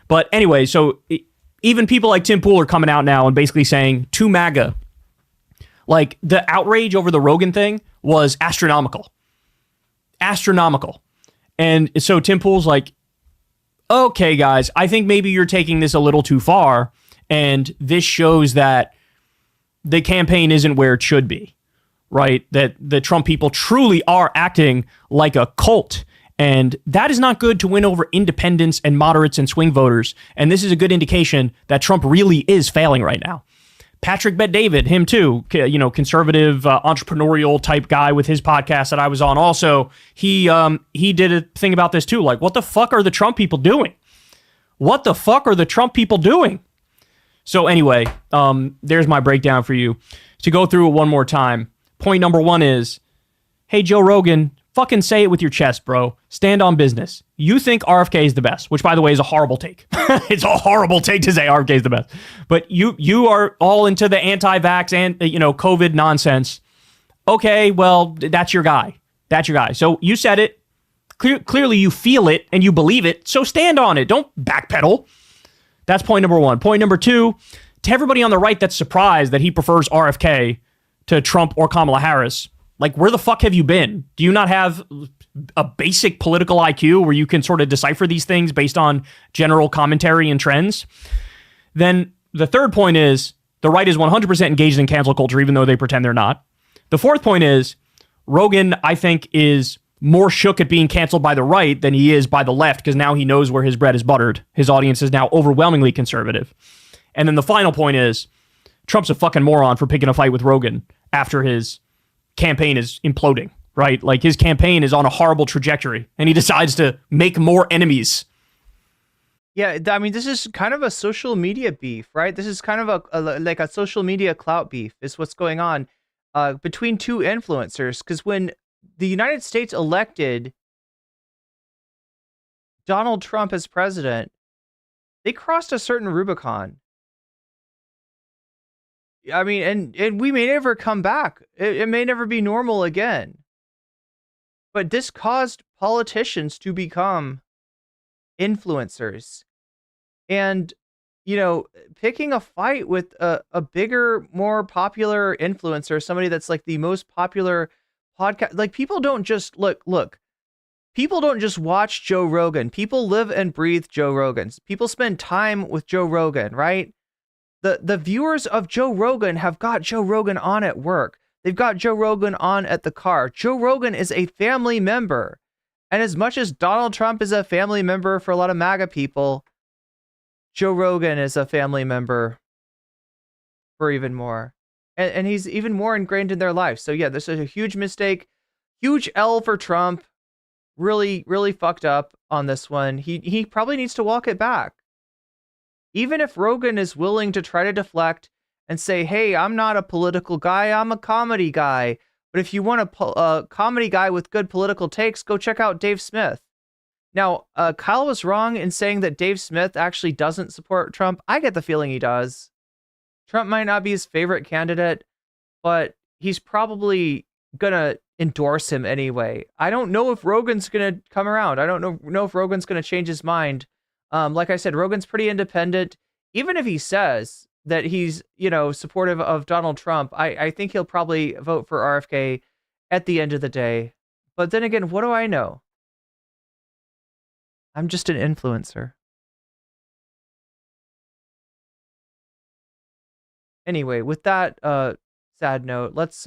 But anyway, so even people like Tim Pool are coming out now and basically saying to MAGA, like the outrage over the Rogan thing was astronomical. Astronomical. And so Tim Pool's like, okay, guys, I think maybe you're taking this a little too far. And this shows that the campaign isn't where it should be, right? That the Trump people truly are acting like a cult. And that is not good to win over independents and moderates and swing voters. And this is a good indication that Trump really is failing right now. Patrick Bet-David, him too, conservative, entrepreneurial type guy with his podcast that I was on. Also, he did a thing about this too. Like, what the fuck are the Trump people doing? What the fuck are the Trump people doing? So anyway, there's my breakdown for you. To go through it one more time. Point number one is, hey, Joe Rogan, fucking say it with your chest, bro. Stand on business. You think RFK is the best, which, by the way, is a horrible take. It's a horrible take to say RFK is the best. But you are all into the anti-vax and COVID nonsense. Okay, well, that's your guy. That's your guy. So you said it. Clearly, you feel it and you believe it. So stand on it. Don't backpedal. That's point number one. Point number two, to everybody on the right that's surprised that he prefers RFK to Trump or Kamala Harris. Like, where the fuck have you been? Do you not have a basic political IQ where you can sort of decipher these things based on general commentary and trends? Then the third point is the right is 100% engaged in cancel culture, even though they pretend they're not. The fourth point is Rogan, I think, is more shook at being canceled by the right than he is by the left, because now he knows where his bread is buttered. His audience is now overwhelmingly conservative. And then the final point is Trump's a fucking moron for picking a fight with Rogan after his campaign is imploding, right? Like, his campaign is on a horrible trajectory and he decides to make more enemies. Yeah, I mean, this is kind of a social media beef, right? This is kind of like a social media clout beef is what's going on between two influencers. Because when the United States elected Donald Trump as president, they crossed a certain Rubicon. I mean, and we may never come back. It may never be normal again. But this caused politicians to become influencers. And, picking a fight with a bigger, more popular influencer, somebody that's like the most popular podcast, like, people don't just look, people don't just watch Joe Rogan. People live and breathe Joe Rogans. People spend time with Joe Rogan, right? The viewers of Joe Rogan have got Joe Rogan on at work. They've got Joe Rogan on at the car. Joe Rogan is a family member. And as much as Donald Trump is a family member for a lot of MAGA people, Joe Rogan is a family member for even more. And he's even more ingrained in their life. So yeah, this is a huge mistake. Huge L for Trump. Really, really fucked up on this one. He probably needs to walk it back. Even if Rogan is willing to try to deflect and say, hey, I'm not a political guy, I'm a comedy guy. But if you want a comedy guy with good political takes, go check out Dave Smith. Now, Kyle was wrong in saying that Dave Smith actually doesn't support Trump. I get the feeling he does. Trump might not be his favorite candidate, but he's probably going to endorse him anyway. I don't know if Rogan's going to come around. I don't know if Rogan's going to change his mind. Like I said, Rogan's pretty independent. Even if he says that he's, supportive of Donald Trump, I think he'll probably vote for RFK at the end of the day. But then again, what do I know? I'm just an influencer. Anyway, with that sad note, let's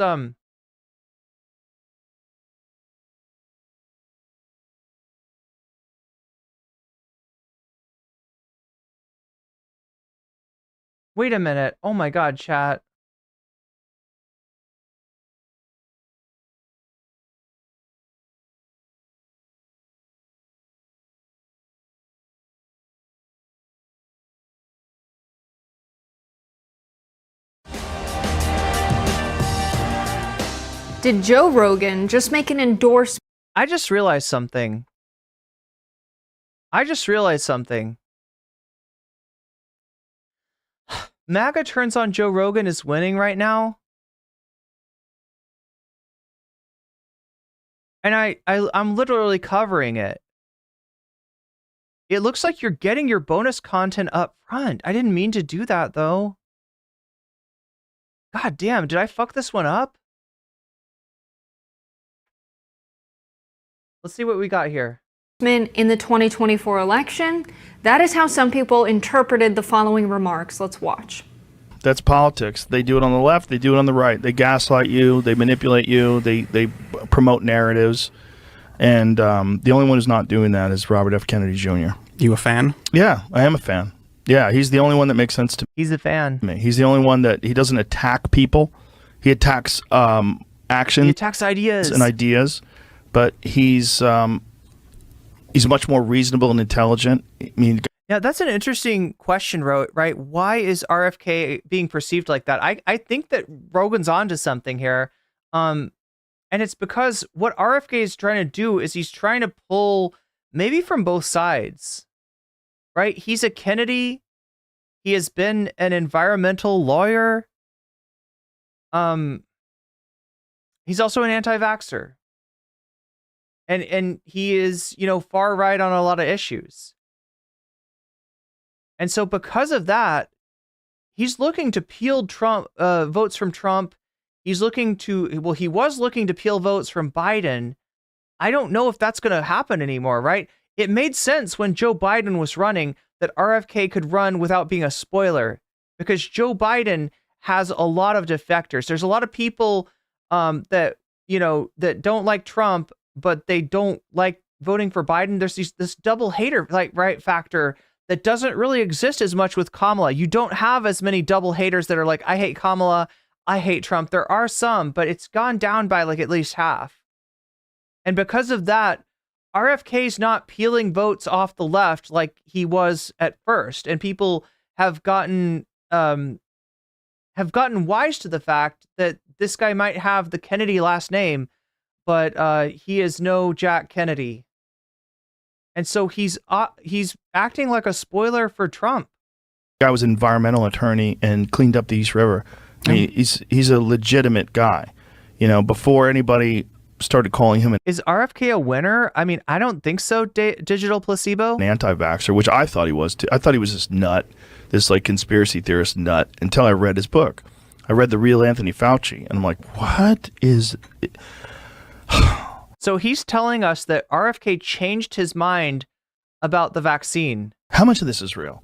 wait a minute. Oh my God, chat. Did Joe Rogan just make an endorsement? I just realized something. MAGA turns on Joe Rogan is winning right now. And I'm literally covering it. It looks like you're getting your bonus content up front. I didn't mean to do that, though. God damn, did I fuck this one up? Let's see what we got here. In the 2024 election, that is how some people interpreted the following remarks. Let's watch. That's politics. They do it on the left. They do it on the right. They gaslight you. They manipulate you. They promote narratives. And the only one who's not doing that is Robert F. Kennedy Jr. You a fan? Yeah, I am a fan. Yeah, he's the only one that makes sense to me. He's a fan. He's the only one that he doesn't attack people. He attacks action. He attacks ideas. And ideas. But he's much more reasonable and intelligent. I mean, yeah, that's an interesting question, right? Why is RFK being perceived like that? I think that Rogan's onto something here. And it's because what RFK is trying to do is he's trying to pull maybe from both sides, right? He's a Kennedy. He has been an environmental lawyer. He's also an anti-vaxxer. And he is, far right on a lot of issues. And so because of that, he's looking to peel Trump votes from Trump. He was looking to peel votes from Biden. I don't know if that's going to happen anymore, right? It made sense when Joe Biden was running that RFK could run without being a spoiler, because Joe Biden has a lot of defectors. There's a lot of people that don't like Trump, but they don't like voting for Biden. There's this double hater factor that doesn't really exist as much with Kamala. You don't have as many double haters that are like, I hate Kamala, I hate Trump. There are some, but it's gone down by at least half. And because of that, RFK's not peeling votes off the left like he was at first. And people have gotten wise to the fact that this guy might have the Kennedy last name, but he is no Jack Kennedy. And so he's acting like a spoiler for Trump. The guy was an environmental attorney and cleaned up the East River. I mean, he's a legitimate guy. Before anybody started calling him Is RFK a winner? I mean, I don't think so. Digital placebo? An anti-vaxxer, which I thought he was too. I thought he was this nut, this conspiracy theorist nut, until I read his book. I read The Real Anthony Fauci, and I'm like, what is it? So he's telling us that RFK changed his mind about the vaccine. How much of this is real?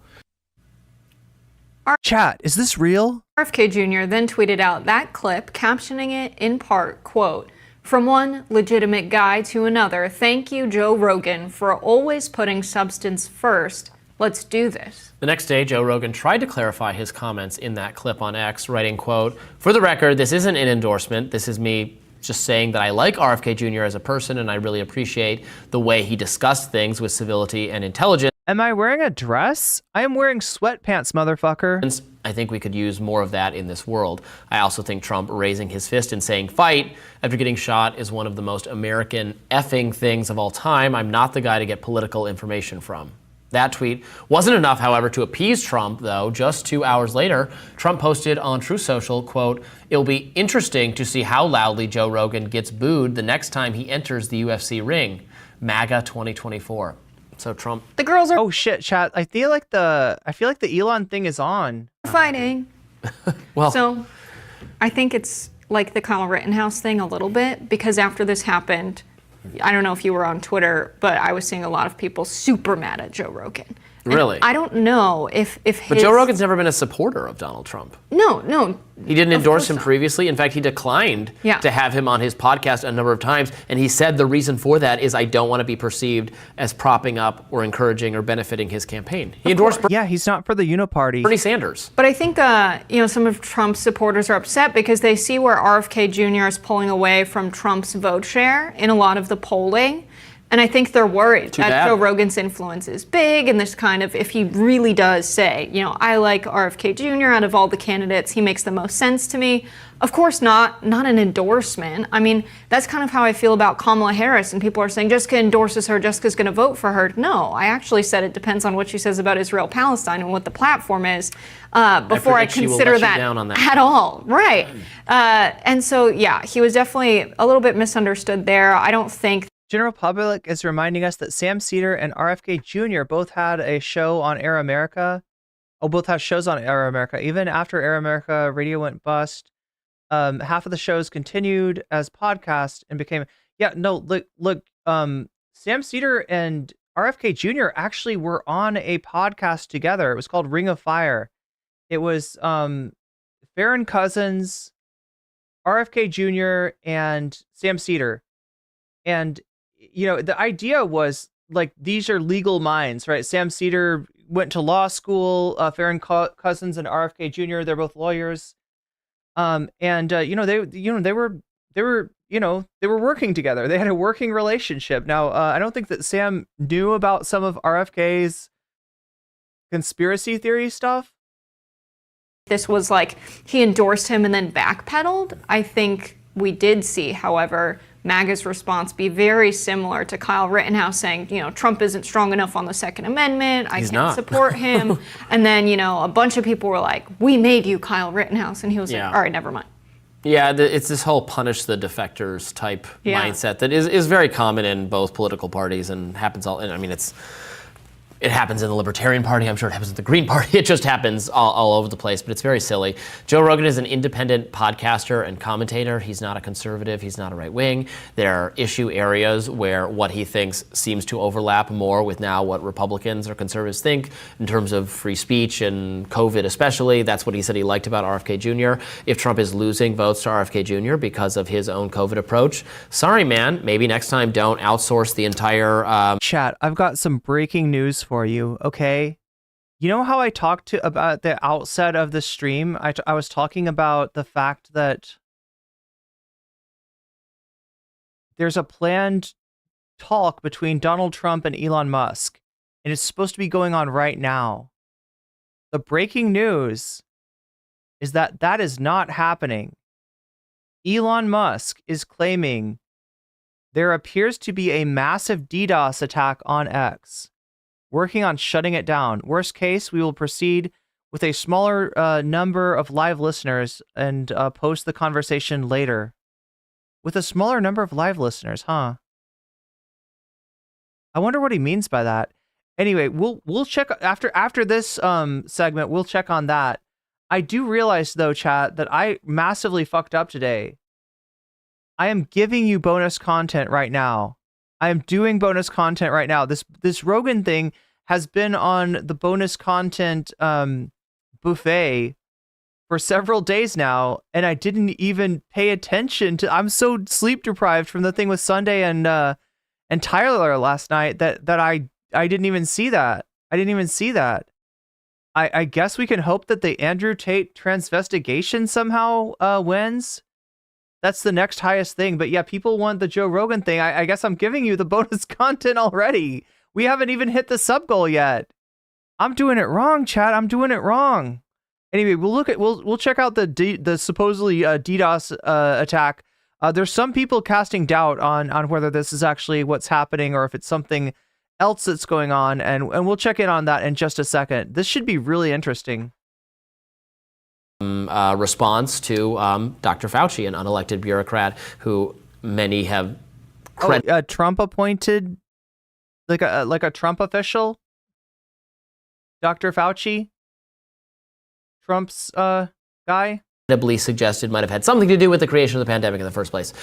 Chat, is this real? RFK Jr. then tweeted out that clip, captioning it in part, quote, "From one legitimate guy to another, thank you, Joe Rogan, for always putting substance first. Let's do this." The next day, Joe Rogan tried to clarify his comments in that clip on X, writing, quote, "For the record, this isn't an endorsement. This is me just saying that I like RFK Jr. as a person, and I really appreciate the way he discussed things with civility and intelligence. Am I wearing a dress? I am wearing sweatpants, motherfucker. I think we could use more of that in this world. I also think Trump raising his fist and saying fight after getting shot is one of the most American effing things of all time. I'm not the guy to get political information from." That tweet wasn't enough, however, to appease Trump, though. Just 2 hours later, Trump posted on Truth Social, quote, "It'll be interesting to see how loudly Joe Rogan gets booed the next time he enters the UFC ring. MAGA 2024. So Trump. The girls are. Oh shit, chat. I feel like the Elon thing is on. Fighting. Well, so I think it's like the Kyle Rittenhouse thing a little bit, because after this happened, I don't know if you were on Twitter, but I was seeing a lot of people super mad at Joe Rogan. And really? I don't know if But Joe Rogan's never been a supporter of Donald Trump. No. He didn't endorse him previously. In fact, he declined to have him on his podcast a number of times. And he said the reason for that is, I don't want to be perceived as propping up or encouraging or benefiting his campaign. He endorsed he's not for the Uniparty. Bernie Sanders. But I think some of Trump's supporters are upset because they see where RFK Jr. is pulling away from Trump's vote share in a lot of the polling. And I think they're worried that Joe Rogan's influence is big, and this kind of, if he really does say, I like RFK Jr. out of all the candidates, he makes the most sense to me. Of course not an endorsement. I mean, that's kind of how I feel about Kamala Harris, and people are saying Jessica endorses her, Jessica's going to vote for her. No, I actually said it depends on what she says about Israel-Palestine and what the platform is before I consider that at all. Right. And so, he was definitely a little bit misunderstood there. I don't think General public is reminding us that Sam Cedar and RFK Jr. both had a show on Air America. Both have shows on Air America. Even after Air America radio went bust, half of the shows continued as podcasts and became. Look. Sam Cedar and RFK Jr. actually were on a podcast together. It was called Ring of Fire. It was Farron Cousins, RFK Jr., and Sam Cedar. And, the idea was, like, these are legal minds, right? Sam Cedar went to law school. Farron Cousins and RFK Jr., they're both lawyers. They were working together. They had a working relationship. Now, I don't think that Sam knew about some of RFK's conspiracy theory stuff. This was like he endorsed him and then backpedaled. I think we did see, however, MAGA's response be very similar to Kyle Rittenhouse saying, Trump isn't strong enough on the Second Amendment. I can't support him. And then, a bunch of people were like, we made you, Kyle Rittenhouse. And he was like, all right, never mind. Yeah, it's this whole punish the defectors type mindset that is very common in both political parties and happens all. I mean, it happens in the Libertarian Party. I'm sure it happens in the Green Party. It just happens all over the place, but it's very silly. Joe Rogan is an independent podcaster and commentator. He's not a conservative. He's not a right wing. There are issue areas where what he thinks seems to overlap more with now what Republicans or conservatives think in terms of free speech and COVID especially. That's what he said he liked about RFK Jr. If Trump is losing votes to RFK Jr. because of his own COVID approach, sorry, man, maybe next time don't outsource the entire... Chat, I've got some breaking news for you, okay? You know how I talked about the outset of the stream? I was talking about the fact that there's a planned talk between Donald Trump and Elon Musk, and it's supposed to be going on right now. The breaking news is that that is not happening. Elon Musk is claiming there appears to be a massive DDoS attack on X, working on shutting it down. Worst case, we will proceed with a smaller number of live listeners and post the conversation later. With a smaller number of live listeners, huh? I wonder what he means by that. Anyway, we'll check after this segment. We'll check on that. I do realize though, chat, that I massively fucked up today. I am giving you bonus content right now. I am doing bonus content right now. This Rogan thing has been on the bonus content buffet for several days now, and I didn't even pay attention to. I'm so sleep deprived from the thing with Sunday and Tyler last night that I didn't even see that. I didn't even see that. I guess we can hope that the Andrew Tate transvestigation somehow wins. That's the next highest thing. But yeah, people want the Joe Rogan thing. I guess I'm giving you the bonus content already. We haven't even hit the sub goal yet. I'm doing it wrong, chat. I'm doing it wrong. Anyway, we'll check out the supposedly DDoS attack. There's some people casting doubt on whether this is actually what's happening or if it's something else that's going on, and we'll check in on that in just a second. This should be really interesting. Response to Dr. Fauci, an unelected bureaucrat who many have Trump appointed, like a Trump official, Dr. Fauci, Trump's guy, suggested might have had something to do with the creation of the pandemic in the first place.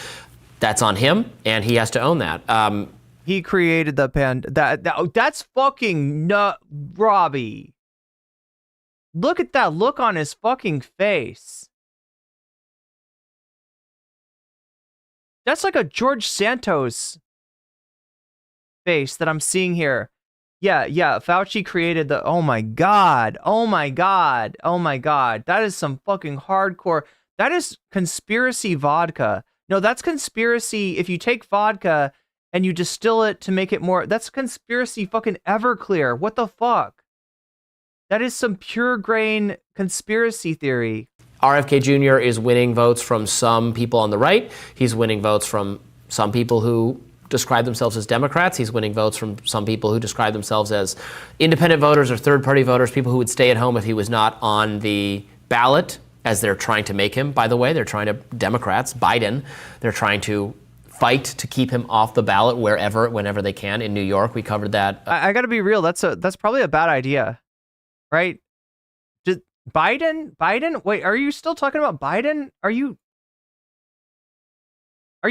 That's on him, and he has to own that. He created the that's fucking nut, Robbie. Look at that look on his fucking face. That's like a George Santos face that I'm seeing here. Yeah. Fauci created the. Oh my god. That is some fucking hardcore. That is conspiracy vodka. No, that's conspiracy. If you take vodka and you distill it to make it more. That's conspiracy fucking Everclear. What the fuck? That is some pure grain conspiracy theory. RFK Jr. is winning votes from some people on the right. He's winning votes from some people who describe themselves as Democrats. He's winning votes from some people who describe themselves as independent voters or third-party voters, people who would stay at home if he was not on the ballot, as they're trying to make him, by the way. They're trying to, Democrats, Biden, they're trying to fight to keep him off the ballot whenever they can. In New York, we covered that. I got to be real. That's probably a bad idea, right? Did Biden? Wait, are you still talking about Biden? Are you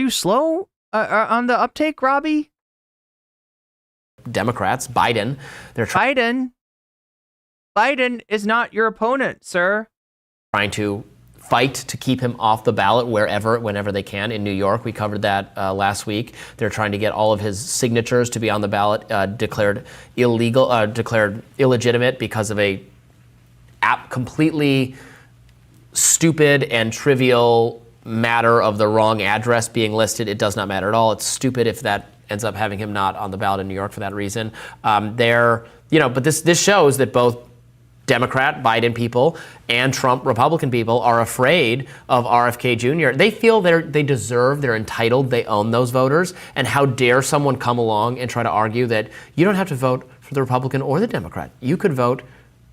slow on the uptake, Robbie? Democrats, Biden, Biden is not your opponent, sir. Trying to fight to keep him off the ballot whenever they can. In New York, we covered that last week. They're trying to get all of his signatures to be on the ballot declared illegitimate because of a completely stupid and trivial matter of the wrong address being listed. It does not matter at all. It's stupid if that ends up having him not on the ballot in New York for that reason. But this shows that both Democrat Biden people and Trump Republican people are afraid of RFK Jr. They feel they deserve, they're entitled, they own those voters. And how dare someone come along and try to argue that you don't have to vote for the Republican or the Democrat. You could vote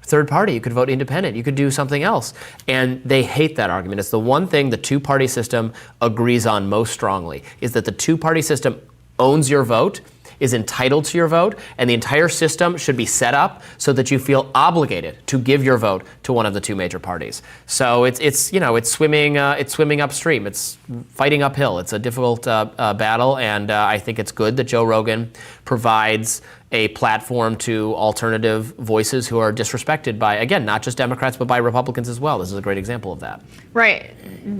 third party, you could vote independent, you could do something else. And they hate that argument. It's the one thing the two-party system agrees on most strongly, is that the two-party system owns your vote, is entitled to your vote, and the entire system should be set up so that you feel obligated to give your vote to one of the two major parties. So it's swimming upstream. It's fighting uphill. It's a difficult battle, and I think it's good that Joe Rogan provides a platform to alternative voices who are disrespected by, again, not just Democrats, but by Republicans as well. This is a great example of that. Right.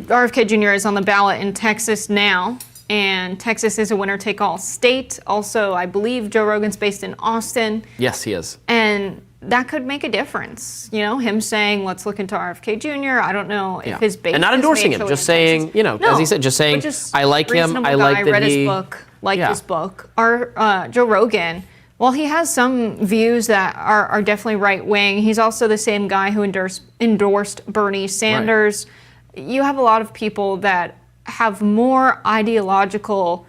RFK Jr. is on the ballot in Texas now. And Texas is a winner-take-all state. Also, I believe Joe Rogan's based in Austin. Yes, he is. And that could make a difference. Him saying, let's look into RFK Jr. I don't know if his base. And not endorsing him, just saying, as he said, just saying, I like him. I like that read he. His book, his book. Joe Rogan, while he has some views that are definitely right-wing, he's also the same guy who endorsed Bernie Sanders. Right. You have a lot of people that have more ideological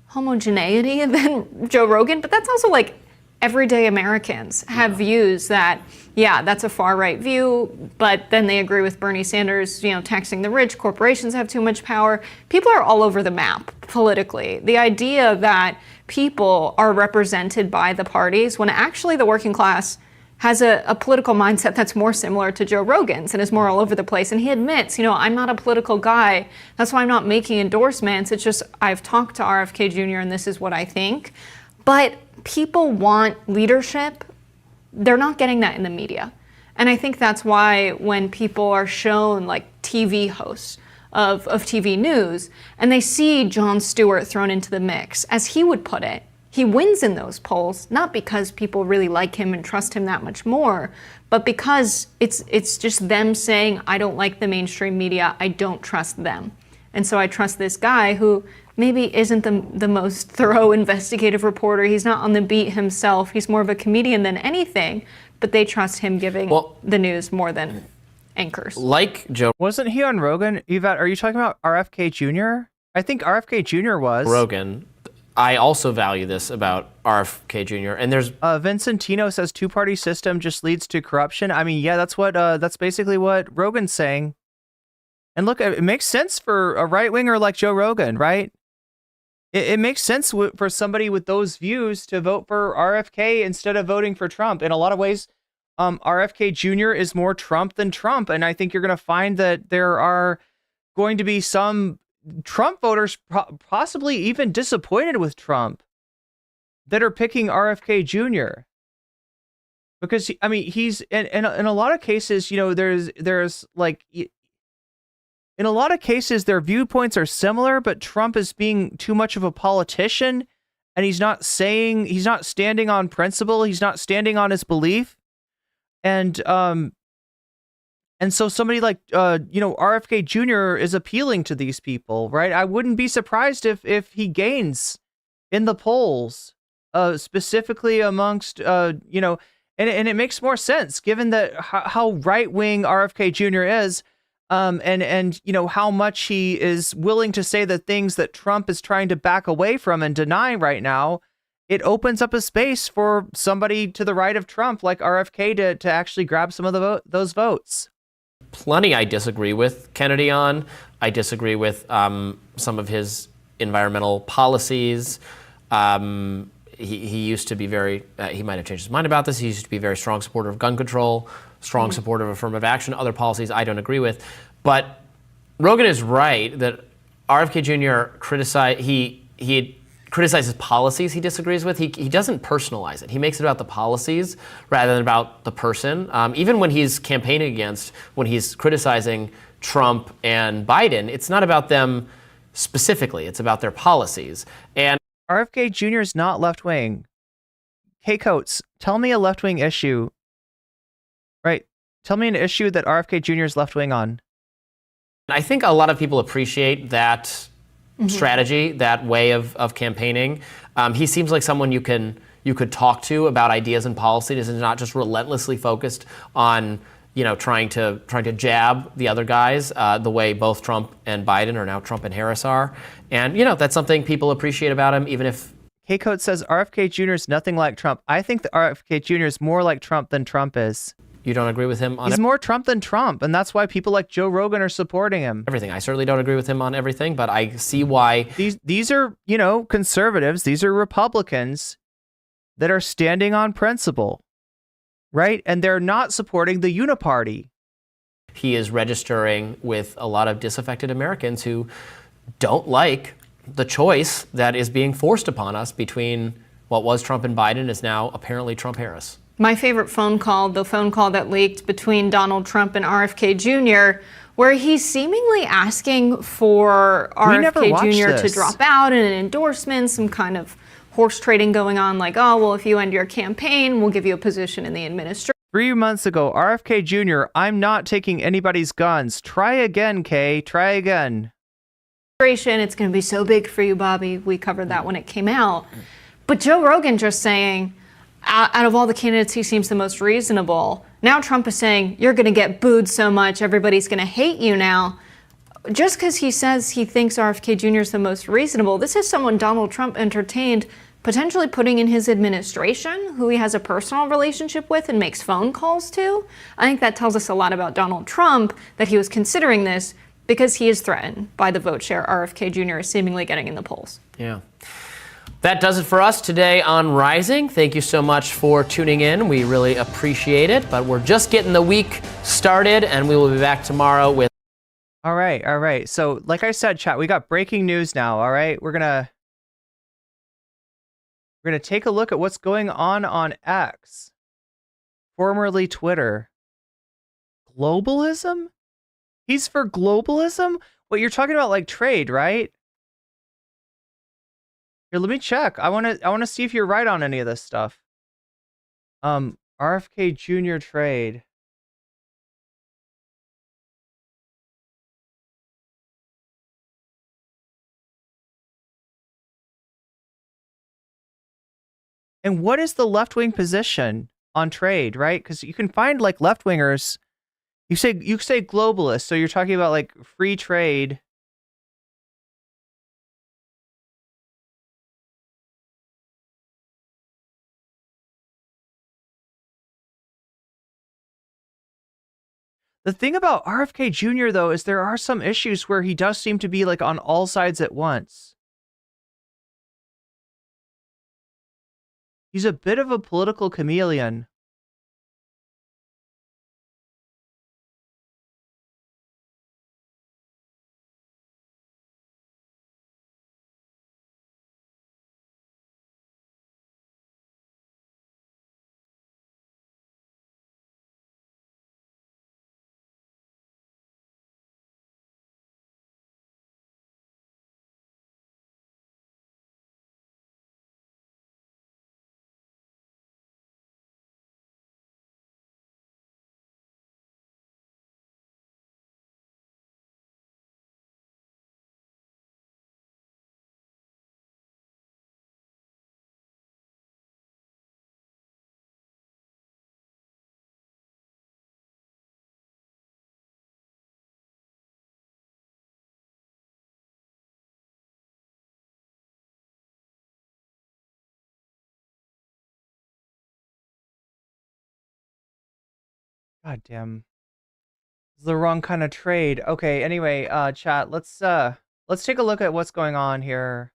homogeneity than Joe Rogan, but that's also like everyday Americans have views that, that's a far right view, but then they agree with Bernie Sanders, taxing the rich, corporations have too much power. People are all over the map politically. The idea that people are represented by the parties when actually the working class has a political mindset that's more similar to Joe Rogan's and is more all over the place. And he admits, I'm not a political guy. That's why I'm not making endorsements. It's just I've talked to RFK Jr. and this is what I think. But people want leadership. They're not getting that in the media. And I think that's why when people are shown like TV hosts of TV news and they see Jon Stewart thrown into the mix, as he would put it, he wins in those polls, not because people really like him and trust him that much more, but because it's just them saying, I don't like the mainstream media, I don't trust them. And so I trust this guy who maybe isn't the most thorough investigative reporter. He's not on the beat himself. He's more of a comedian than anything, but they trust him giving the news more than anchors. Like Joe. Wasn't he on Rogan? Yvette, are you talking about RFK Jr.? I think RFK Jr. was. Rogan. I also value this about RFK Jr. And there's Vincentino says two-party system just leads to corruption. I mean, that's basically what Rogan's saying. And look, it makes sense for a right-winger like Joe Rogan, right? It makes sense for somebody with those views to vote for RFK instead of voting for Trump. In a lot of ways, RFK Jr. is more Trump than Trump. And I think you're going to find that there are going to be some Trump voters possibly even disappointed with Trump that are picking RFK Jr. Because he's in a lot of cases, there's like in a lot of cases their viewpoints are similar, but Trump is being too much of a politician and he's not standing on principle, he's not standing on his belief. And so somebody like, RFK Jr. is appealing to these people, right? I wouldn't be surprised if he gains in the polls, specifically amongst, and it makes more sense given that how right-wing RFK Jr. is, and how much he is willing to say the things that Trump is trying to back away from and deny right now. It opens up a space for somebody to the right of Trump like RFK to actually grab some of those votes. Plenty I disagree with Kennedy on. I disagree with some of his environmental policies. He used to be very, he might have changed his mind about this. He used to be a very strong supporter of gun control, strong supporter of affirmative action, other policies I don't agree with. But Rogan is right that RFK Jr. he criticizes policies he disagrees with. He doesn't personalize it. He makes it about the policies rather than about the person. Even when he's campaigning against, when he's criticizing Trump and Biden, it's not about them specifically. It's about their policies. And RFK Jr. is not left-wing. Hey, Coates, tell me a left-wing issue. Right. Tell me an issue that RFK Jr. is left-wing on. I think a lot of people appreciate that strategy, that way of campaigning. He seems like someone you could talk to about ideas and policies, and not just relentlessly focused on trying to jab the other guys the way both Trump and Biden, or now Trump and Harris, are. And that's something people appreciate about him, even if. K-Code says RFK Jr. is nothing like Trump. I think that RFK Jr. is more like Trump than Trump is. You don't agree with him on He's more Trump than Trump, and that's why people like Joe Rogan are supporting him. everything. I certainly don't agree with him on everything, but I see why. These are, conservatives. These are Republicans that are standing on principle, right? And they're not supporting the uniparty. He is registering with a lot of disaffected Americans who don't like the choice that is being forced upon us between what was Trump and Biden is now apparently Trump-Harris. My favorite phone call, the phone call that leaked between Donald Trump and RFK Jr., where he's seemingly asking for RFK Jr. to drop out in an endorsement, some kind of horse trading going on, like, oh, well, if you end your campaign, we'll give you a position in the administration. 3 months ago, RFK Jr., I'm not taking anybody's guns. Try again, Kay. Try again. It's going to be so big for you, Bobby. We covered that when it came out. But Joe Rogan just saying, out of all the candidates, he seems the most reasonable. Now Trump is saying, you're going to get booed so much, everybody's going to hate you now. Just because he says he thinks RFK Jr. is the most reasonable, this is someone Donald Trump entertained potentially putting in his administration, who he has a personal relationship with and makes phone calls to. I think that tells us a lot about Donald Trump, that he was considering this because he is threatened by the vote share RFK Jr. is seemingly getting in the polls. Yeah. That does it for us today on Rising. Thank you so much for tuning in. We really appreciate it, but we're just getting the week started, and we will be back tomorrow with... All right. So, like I said, chat, we got breaking news now, all right? We're gonna take a look at what's going on X, formerly Twitter. Globalism? He's for globalism? What, you're talking about like trade, right? Here, let me check. I want to see if you're right on any of this stuff. RFK Jr. trade. And what is the left-wing position on trade, right? Because you can find like left-wingers. You say globalist, so you're talking about like free trade. The thing about RFK Jr. though is there are some issues where he does seem to be like on all sides at once. He's a bit of a political chameleon. God damn. This is the wrong kind of trade. Okay, anyway, chat, let's Let's take a look at what's going on here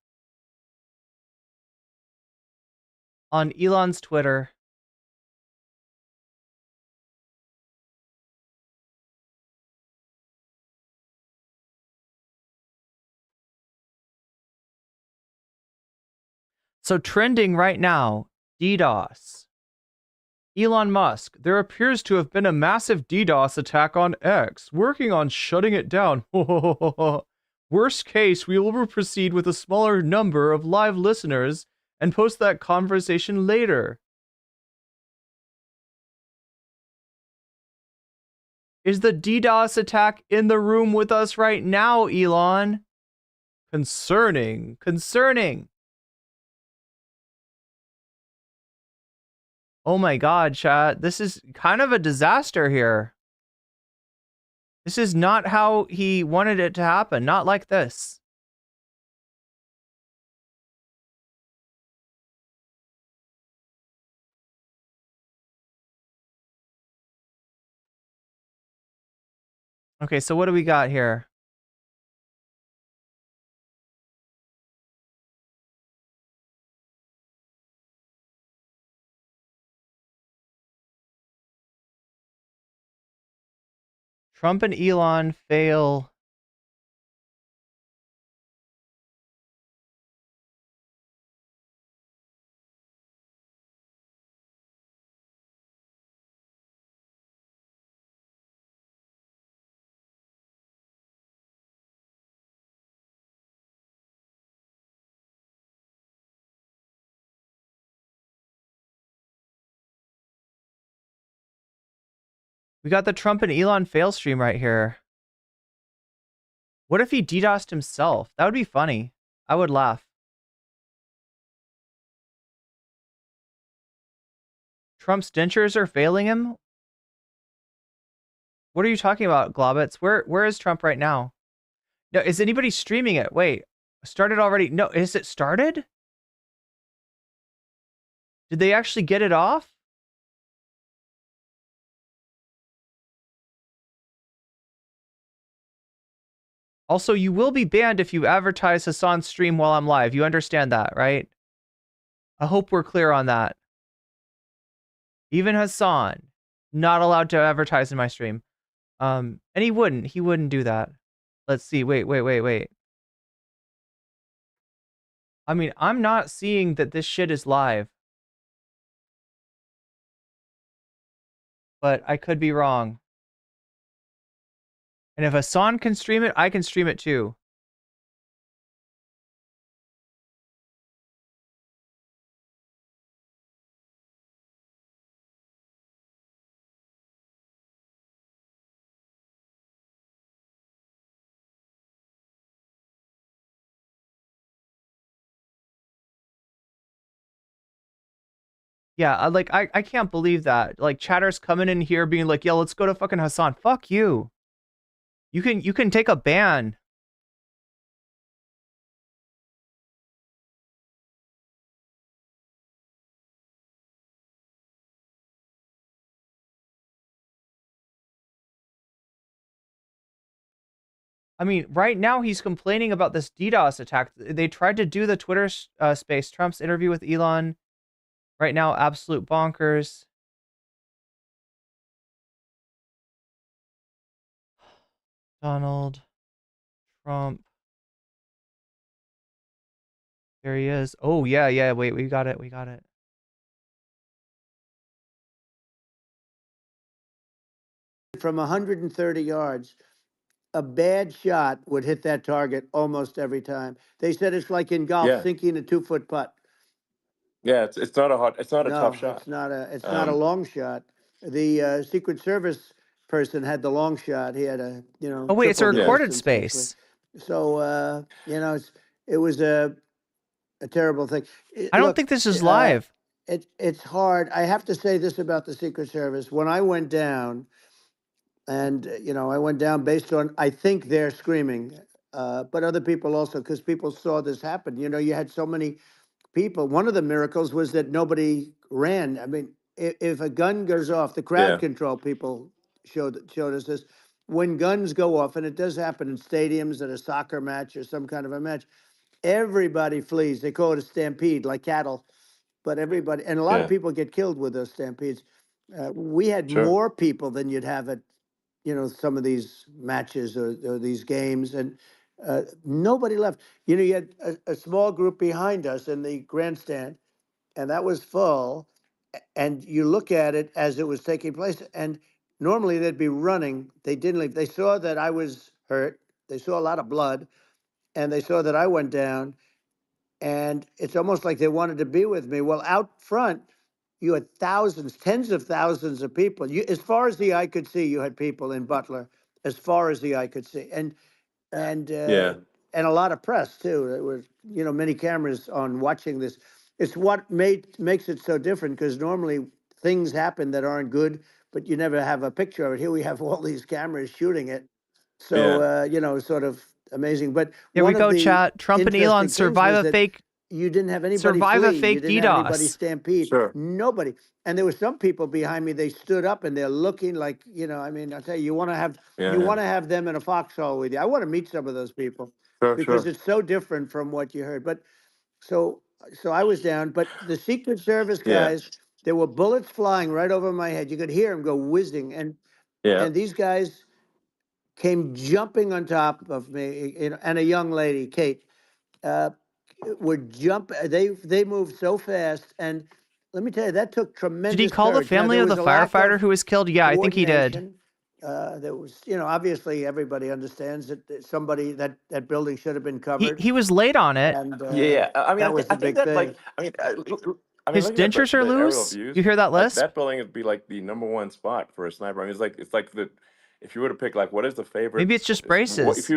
on Elon's Twitter. So trending right now, DDoS. Elon Musk, there appears to have been a massive DDoS attack on X, working on shutting it down. Worst case, we will proceed with a smaller number of live listeners and post that conversation later. Is the DDoS attack in the room with us right now, Elon? Concerning. Oh my god, chat. This is kind of a disaster here. This is not how he wanted it to happen. Not like this. Okay, so what do we got here? Trump and Elon fail. We got the Trump and Elon fail stream right here. What if he DDoSed himself? That would be funny. I would laugh. Trump's dentures are failing him? What are you talking about, Globits? Where is Trump right now? No, is anybody streaming it? Wait, started already? No, is it started? Did they actually get it off? Also, you will be banned if you advertise Hassan's stream while I'm live. You understand that, right? I hope we're clear on that. Even Hassan, not allowed to advertise in my stream. And he wouldn't do that. Let's see. Wait. I mean, I'm not seeing that this shit is live. But I could be wrong. And if Hassan can stream it, I can stream it too. Yeah, I can't believe that. Like, chatters coming in here being like, "Yeah, let's go to fucking Hassan." Fuck you. You can take a ban. I mean, right now he's complaining about this DDoS attack. They tried to do the Twitter space. Trump's interview with Elon. Right now, absolute bonkers. Donald Trump. There he is. Oh, yeah. Wait, we got it. From 130 yards, a bad shot would hit that target almost every time. They said it's like in golf, sinking a 2-foot putt. Yeah, it's not a tough shot. It's not a long shot. The Secret Service person had the long shot. He had a Oh wait, it's a recorded space. So it was a terrible thing. I don't think this is live. It's hard. I have to say this about the Secret Service. When I went down, and I went down based on I think they're screaming, but other people also, because people saw this happen. You had so many people. One of the miracles was that nobody ran. I mean, if a gun goes off, the crowd control people showed us this. when guns go off, and it does happen in stadiums at a soccer match or some kind of a match, everybody flees. They call it a stampede, like cattle. But everybody, and a lot of people get killed with those stampedes. We had more people than you'd have at, some of these matches or these games, and nobody left. You had a small group behind us in the grandstand, and that was full. And you look at it as it was taking place, and normally they'd be running. They didn't leave. They saw that I was hurt. They saw a lot of blood, and they saw that I went down. And it's almost like they wanted to be with me. Well, out front, you had thousands, tens of thousands of people. As far as the eye could see, you had people in Butler, as far as the eye could see, and a lot of press too. There were many cameras on watching this. It's what makes it so different, because normally things happen that aren't good, but you never have a picture of it. Here we have all these cameras shooting it, so sort of amazing. But here we go, chat. Trump and Elon survive a fake. You didn't have anybody survive flee. a fake you didn't have anybody DDoS. stampede. Nobody. And there were some people behind me. They stood up and they're looking like, I mean, I'll tell you, you want to have them in a foxhole with you. I want to meet some of those people because it's so different from what you heard. But so I was down. But the Secret Service guys, there were bullets flying right over my head. You could hear them go whizzing, and these guys came jumping on top of me, and a young lady, Kate. Would jump. They moved so fast, and let me tell you, that took tremendous. Did he call courage. the family of the firefighter who was killed? Yeah, I think he did. There was, obviously everybody understands that somebody that building should have been covered. He was late on it. And, I mean, that was the big thing. His dentures are loose. You hear that list? That building would be like the #1 spot for a sniper. I mean, it's like if you were to pick what is the favorite? Maybe it's just braces.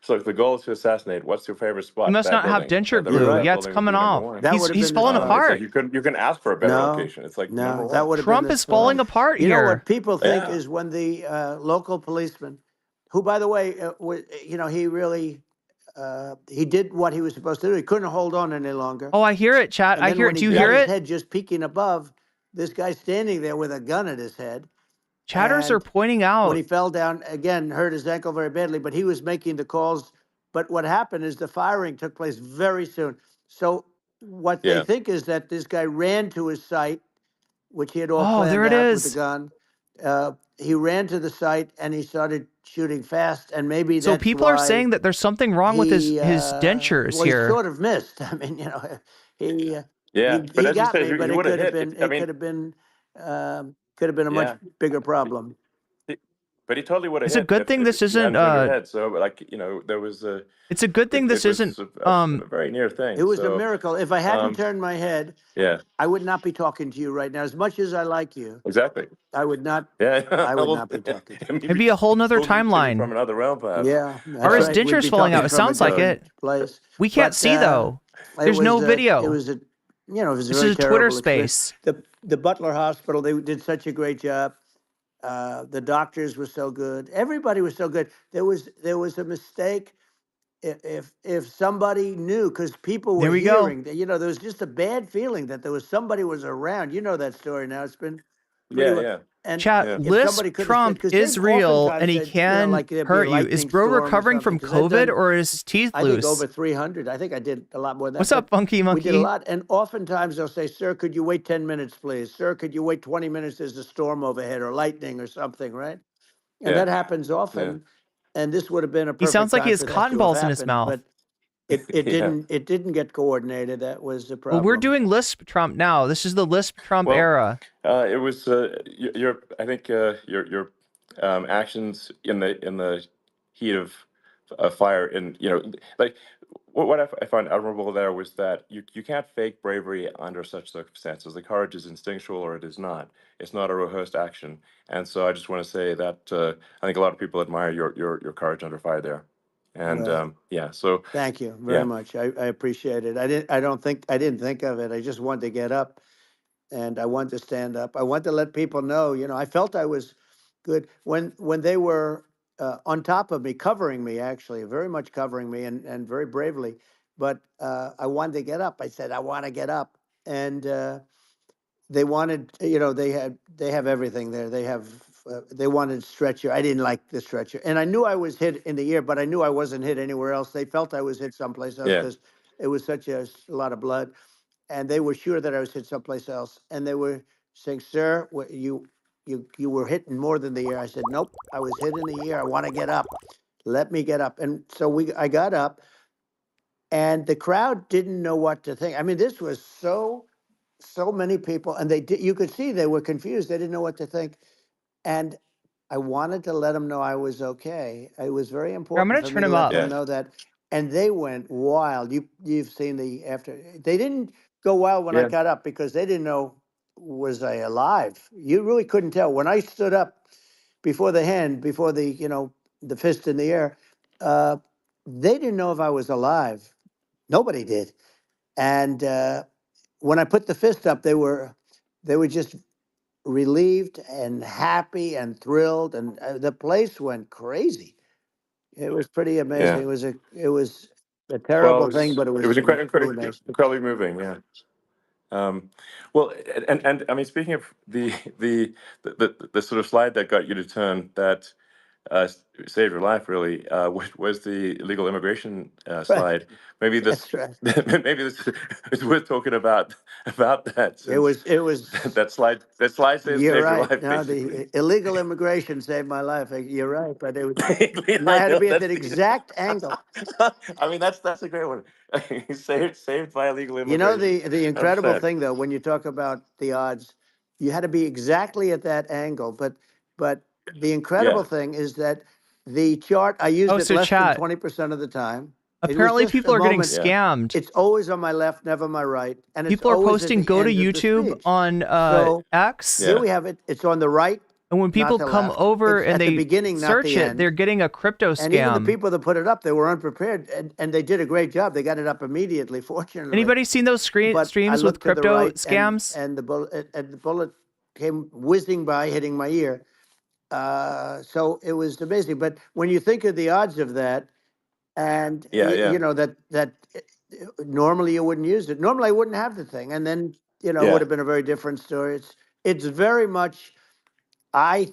So if the goal is to assassinate, what's your favorite spot? He must not have denture glue. Yeah, it's coming off. He's falling apart. You can ask for a better location. It's like no, that would have Trump is falling apart here. You know what people think is when the local policeman, who by the way, he really he did what he was supposed to do. He couldn't hold on any longer. Oh, I hear it, chat. I hear it. Do you hear his it? Head just peeking above. This guy standing there with a gun at his head. Chatters are pointing out. When he fell down, again, hurt his ankle very badly, but he was making the calls. But what happened is the firing took place very soon. So what they think is that this guy ran to his site, which he had all planned there it out is. with the gun. He ran to the site and he started shooting fast, and maybe that's so people are saying that there's something wrong with his dentures here. He sort of missed. I mean, he but as got you said, me, but he it would have could have hit. been a much bigger problem. But he totally would have. It's a good thing this isn't. So there was a. It's a good thing this isn't. A very near thing. It was a miracle. If I hadn't turned my head, I would not be talking to you right now. As much as I like you, exactly. I would not. Yeah, I would not be talking to you. It'd be a whole nother timeline. From another realm, perhaps. Yeah. Or his dentures falling out. It sounds like it. Place. We can't see though. There's no video. It was a. It was a this very is a Twitter experience. space. The Butler Hospital, they did such a great job. The doctors were so good. Everybody was so good. There was a mistake. If somebody knew, because people were hearing, there was just a bad feeling that there was somebody was around. You know that story now. It's been And chat, Lisp Trump is real and he can hurt you. Is bro recovering from COVID or is his teeth I loose? think over 300. I think I did a lot more than that. What's up, Funky Monkey? We did a lot. And oftentimes they'll say, sir, could you wait 10 minutes, please? Sir, could you wait 20 minutes? There's a storm overhead or lightning or something, right? And that happens often. And this would have been a perfect He sounds like he time has for that cotton to balls have in his happened, mouth. But it didn't get coordinated. That was the problem. Well, we're doing Lisp Trump now. This is the Lisp Trump era. It was I think your actions in the heat of fire, and like what I found admirable there was that you can't fake bravery under such circumstances. The courage is instinctual or it is not. It's not a rehearsed action. And so I just want to say that I think a lot of people admire your courage under fire there. And so thank you very much. I appreciate it. I didn't think of it. I just wanted to get up, and I wanted to stand up. I wanted to let people know. I felt I was good when they were on top of me, covering me, actually, very much covering me, and very bravely. But I wanted to get up. I said, I want to get up, and they wanted. They have everything there. They have they wanted stretcher. I didn't like the stretcher, and I knew I was hit in the ear, but I knew I wasn't hit anywhere else. They felt I was hit someplace else because it was such a lot of blood, and they were sure that I was hit someplace else. And they were saying, "Sir, you were hitting more than the ear." I said, "Nope, I was hit in the ear. I want to get up. Let me get up." And so I got up, and the crowd didn't know what to think. I mean, this was so many people, and you could see they were confused. They didn't know what to think. And I wanted to let them know I was okay. It was very important for me to let them know that. And they went wild. You've seen the after. They didn't go wild when I got up because they didn't know, was I alive? You really couldn't tell. When I stood up before the the fist in the air, they didn't know if I was alive. Nobody did. And when I put the fist up, they were just relieved and happy and thrilled, and the place went crazy. It was pretty amazing. It was a terrible thing, but it was really amazing. Incredibly moving. Yeah. Well, and I mean, speaking of the sort of slide that got you to turn that saved your life, really, was the illegal immigration slide. Maybe this, maybe this is worth talking about that. It was that slide saved You're your right. life. No, Basically, the illegal immigration saved my life. You're right, but it was, and I had to be at that exact angle. I mean, that's a great one. saved by illegal You know, immigration. the incredible 100%. thing, though, when you talk about the odds, you had to be exactly at that angle. But the incredible thing is that the chart, I used it so less than chat. 20% of the time. Apparently, people are getting moment. scammed. It's always on my left, never my right, and People are it's always posting, at the go to end of the YouTube speech. on So X. here we have it. It's on the right. And when people not the come left. over It's and at the they beginning, not search the it, end. they're getting a crypto scam. And even the people that put it up, they were unprepared, and they did a great job. They got it up immediately, fortunately. Anybody seen those But I streams with looked to the crypto right, scams? and the bullet came whizzing by, hitting my ear. So it was amazing. But when you think of the odds of that, and you know that normally you wouldn't use it. Normally I wouldn't have the thing, and then it would have been a very different story. It's very much, I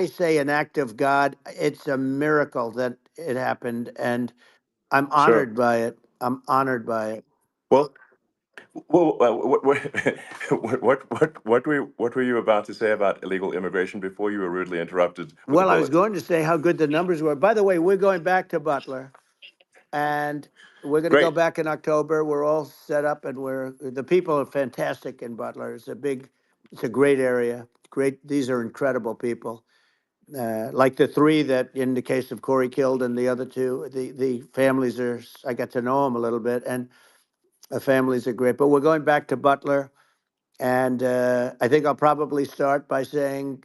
say, an act of God. It's a miracle that it happened, and I'm honored by it. I'm honored by it. Well, what were you about to say about illegal immigration before you were rudely interrupted with Well, the I was bullet? going to say how good the numbers were. By the way, we're going back to Butler, and we're going to go back in October. We're all set up, and the people are fantastic in Butler. It's a great area. Great. These are incredible people. Like the three that, in the case of Corey, killed, and the other two, the families I got to know them a little bit, and the families are great. But we're going back to Butler, and I think I'll probably start by saying,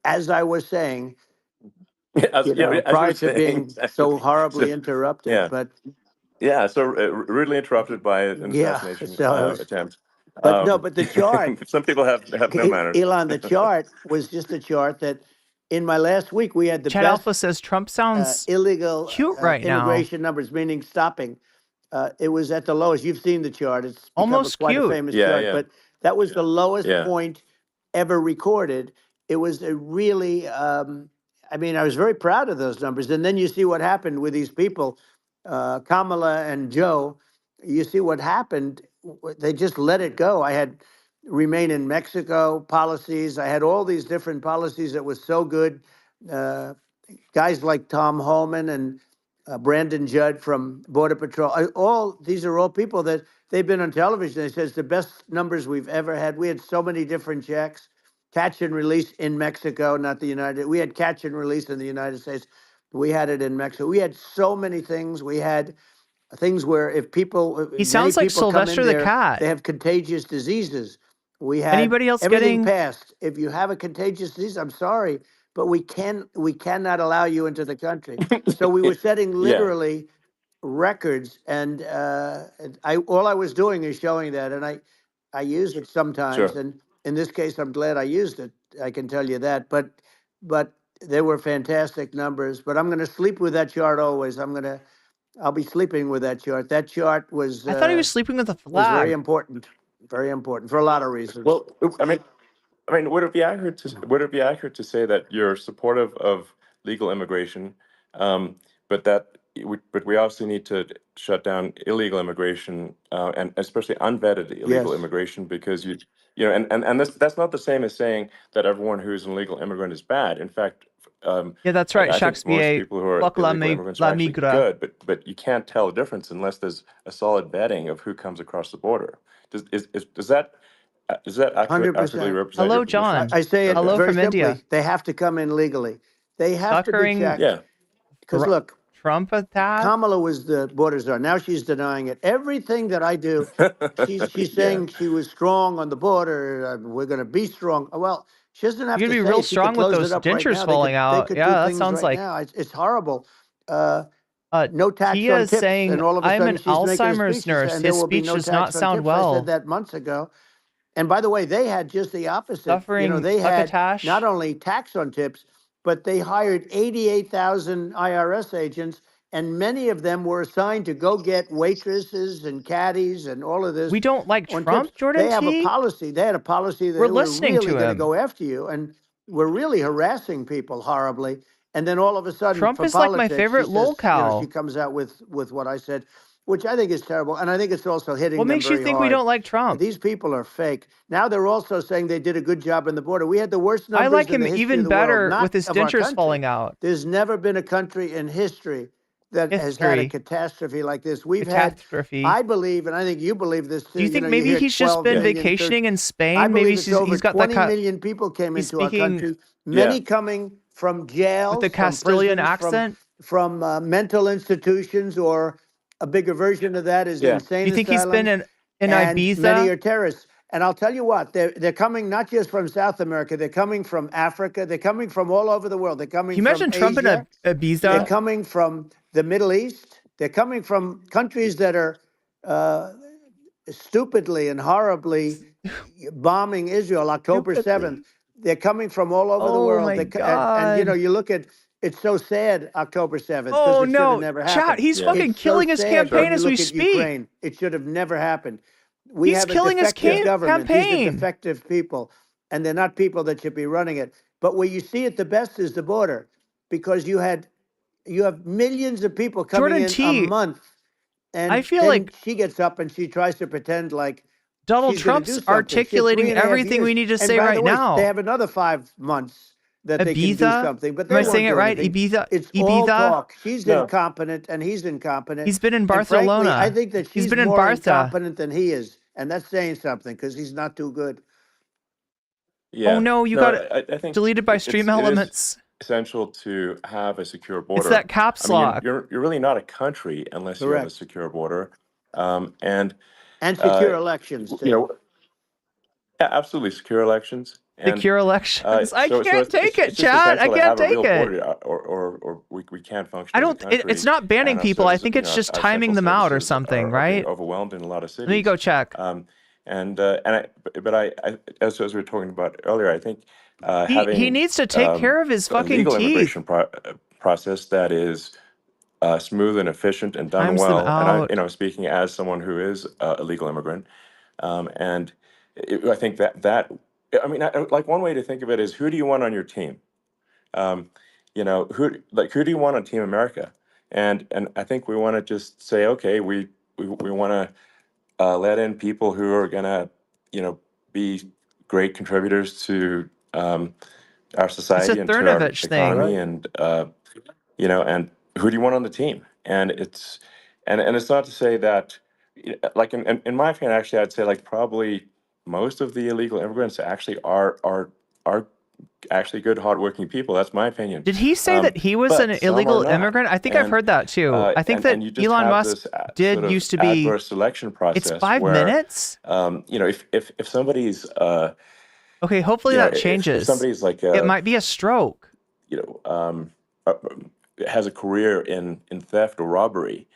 as I was saying, As you prior were to saying, being exactly. so horribly interrupted. But So rudely interrupted by an yeah, assassination so it was. attempt. But no, but the chart, Some people have no manners. Elon, the chart was just a chart that in my last week we had the Chat best Alpha says Trump sounds illegal cute right now. immigration numbers, meaning stopping. It was at the lowest. You've seen the chart. It's become Almost quite cute. a famous chart. But that was the lowest Yeah. point ever recorded. It was a really, I mean, I was very proud of those numbers. And then you see what happened with these people, Kamala and Joe. You see what happened. They just let it go. I had remain in Mexico policies. I had all these different policies that was so good. Guys like Tom Holman and Brandon Judd from Border Patrol. These are all people that they've been on television. They said it's the best numbers we've ever had. We had so many different checks, catch and release in Mexico, not the United. We had catch and release in the United States. We had it in Mexico. We had so many things. We had things where if people, He sounds like Sylvester the Cat. they have contagious diseases. We had Anybody else everything getting passed. If you have a contagious disease, I'm sorry, but we cannot allow you into the country. So we were setting literally records, and all I was doing is showing that, and I use it sometimes, Sure. and in this case, I'm glad I used it. I can tell you that, but they were fantastic numbers. But I'm going to sleep with that chart always. I'll be sleeping with that chart. That chart was. I thought he was sleeping with a Was very flag. important for a lot of reasons. Well, I mean, I mean, would it be accurate to say that you're supportive of legal immigration, but but we also need to shut down illegal immigration, and especially unvetted illegal Yes. immigration, because and that's not the same as saying that everyone who's an illegal immigrant is bad. In fact, Yeah, that's right. I think most Shakespeare. people who are Fuck illegal immigrants are la actually migra. good, but you can't tell a difference unless there's a solid vetting of who comes across the border. Does that accurately 100%. represent your Hello, position? John. I say it Okay. Hello very from simply. India. They have to come in legally. They have to be Suckering checked. Because look, Trump attack. Kamala was the border czar. Now she's denying it. Everything that I do, she's saying she was strong on the border. We're going to be strong. Well, she doesn't have You're to gonna be say real it. She could strong with close those it up right dentures now. falling They out. could Yeah, do that things sounds right like. now. It's horrible. No tax Tia on is tips, saying, and all of a "I'm sudden an she's making a Alzheimer's speech and nurse. saying there His will be speech no does not tax on sound tips. I said well." that months ago. And by the way, they had just the opposite. Suffering They had succotash. not only tax on tips, but they hired 88,000 IRS agents, and many of them were assigned to go get waitresses and caddies and all of this. We don't like on Trump, tips. Jordan They have a T. policy. They had a policy that We're they were listening really to going to him. go after you, and we're really harassing people horribly. And then all of a sudden, Trump for is like my politics, favorite she says, lolcow. she comes out with what I said, which I think is terrible, and I think it's also hitting What them makes you very think we hard. don't like Trump? These people are fake. Now they're also saying they did a good job on the border. We had the worst I numbers like in him the history even of the world, better not with his of our dentures country. falling out. There's never been a country in history that has had a History. catastrophe like this. We've Catastrophe. had, I believe, and I think you believe this too. Do you think you maybe hear he's just 12 been million, vacationing in Spain? I Maybe believe it's over he's got 20 that. million people came He's into our speaking country. Many coming from jails, with the from Castilian prisons, accent. from mental institutions, or a bigger version of that is Yeah. insane You think he's been asylums. in And many Ibiza? are terrorists. And I'll tell you what, they're coming not just from South America, they're coming from Africa, they're coming from all over the world. They're coming Can you from imagine Trump in Asia, Ibiza? they're coming from the Middle East, they're coming from countries that are stupidly and horribly bombing Israel October 7th. They're coming from all over the Oh world. my And God. you look at, it's so sad, October 7th, because Oh it should have no, never chat! happened. He's fucking It's so killing his sad campaign when you as we look at speak. Ukraine. It should have never happened. We He's have a killing his defective government. These are campaign. defective people, and they're not people that should be running it. But where you see it the best is the border, because you have millions of people coming Jordan in T, a month, and I feel then like she gets up and she tries to pretend like Donald she's going to Trump's do something. She had articulating 3.5 everything years. we need to And say by right the way, now. they have another 5 months that they can do Ibiza? something, but Am they I saying won't it do right? anything. Ibiza? It's all Ibiza? talk. She's incompetent and he's incompetent. He's been in And frankly, Barcelona. I think that He's she's been in more Bartha. incompetent than he is, and that's saying something because he's not too good. Oh no, you got I think deleted by it Stream is Elements. essential to have a secure border. It's that caps lock. You're really not a country unless you have a Correct. secure border, and secure elections too. Yeah, absolutely secure elections. And, Secure elections. I so can't take it, it's just chat. I essential to can't have a take real it. border, or we can't function. I as a don't. country. It's not banning And our people. I services, think it's just our timing central them out or services something, are right? being overwhelmed in a lot of cities. Let me go check. As we were talking about earlier, I think He having needs to take care of his a fucking legal teeth. immigration process that is smooth and efficient and done Times them well. out. And I'm speaking as someone who is a legal immigrant, I think that I mean, like one way to think of it is, who do you want on your team? Who do you want on Team America? And I think we want to just say, okay, we want to let in people who are gonna, be great contributors to our society and to our Cernovich economy, thing. and and who do you want on the team? And it's not to say that, like in my opinion, actually, I'd say like probably most of the illegal immigrants actually are actually good, hardworking people. That's my opinion. Did he say that he was an But some illegal are not. immigrant? I think I've heard that too. I think that and you just Elon have Musk this, did sort of used to be. adverse selection process. It's 5 where, minutes. If somebody's Okay, hopefully that changes. If somebody's like it might be a stroke. Has a career in theft or robbery,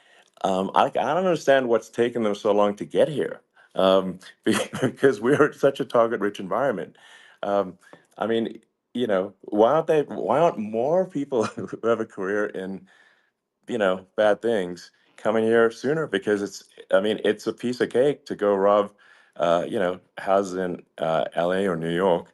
I don't understand what's taken them so long to get here, because we're such a target-rich environment. I mean, why aren't more people who have a career in, bad things coming here sooner? Because it's a piece of cake to go rob, houses in LA or New York,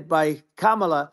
said by Kamala,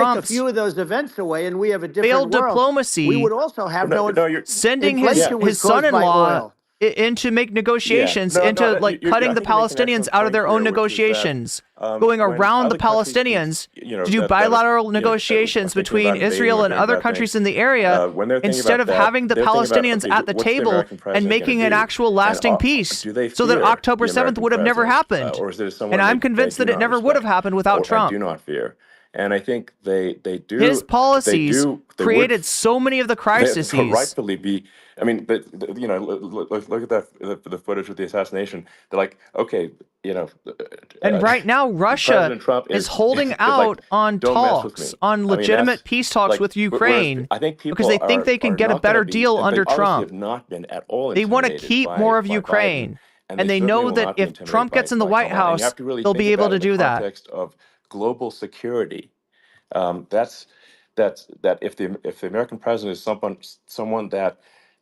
Trump's a few of those events away, and we have a different failed world. diplomacy. We would also have sending his inflation was caused by son-in-law oil. into make negotiations, into like cutting the Palestinians out of their own negotiations, going around the Palestinians to do bilateral negotiations between Israel and other countries in the area, instead of having the Palestinians at the table and making an actual lasting peace, so that October 7th would have never happened. And I'm convinced that it never would have happened without Trump. Do not fear. And I think they do. His policies created so many of the crises. They rightfully be. I mean, you know, look at the footage of the assassination. They're like, okay, you know. And right now, Russia is holding out on talks, on legitimate peace talks with Ukraine, because they think they can get a better deal under Trump. They want to keep more of Ukraine, and they know that if Trump gets in the White House, they'll be able to do that. Of global security, that if the American president is someone that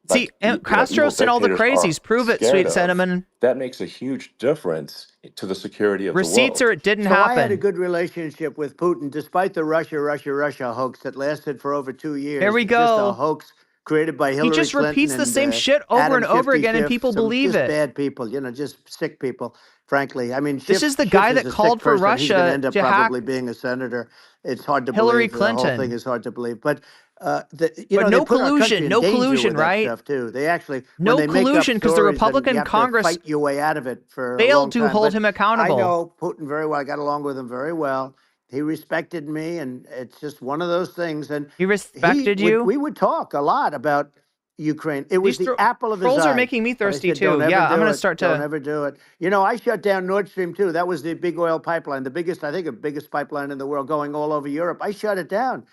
see, Castro's and all the crazies prove it, sweet cinnamon. That makes a huge difference to the security of receipts, the world. or it didn't So happen. I had a good relationship with Putin, despite the Russia hoax that lasted for over 2 years. There we It's just go. a hoax created by Hillary He just Clinton repeats the and, same shit over Adam and over again, and Schiff, people some believe just it. Bad people, you know, just sick people. Frankly, I mean, This is the Schiff guy is that a sick called for person. He's gonna Russia end up to hack probably being a senator. It's hard to Hillary believe. The whole Clinton. thing is hard to believe. But But they no put our country collusion, in no danger collusion, with that right? Stuff too. They actually No when they make up collusion, because the stories, then Republican you have to Congress fight your way out of it for a failed long to time. hold But him accountable. I know Putin very well. I got along with him very well. He respected me, and it's just one of those things. And He respected you? We would talk a lot about Ukraine. It was These the apple of his trolls eye. are making me But I thirsty said, too. "Don't ever Yeah, I'm do gonna it. start Don't to. ever do it." You know, I shut down Nord Stream 2. That was the big oil pipeline, the biggest, I think, the biggest pipeline in the world, going all over Europe. I shut it down.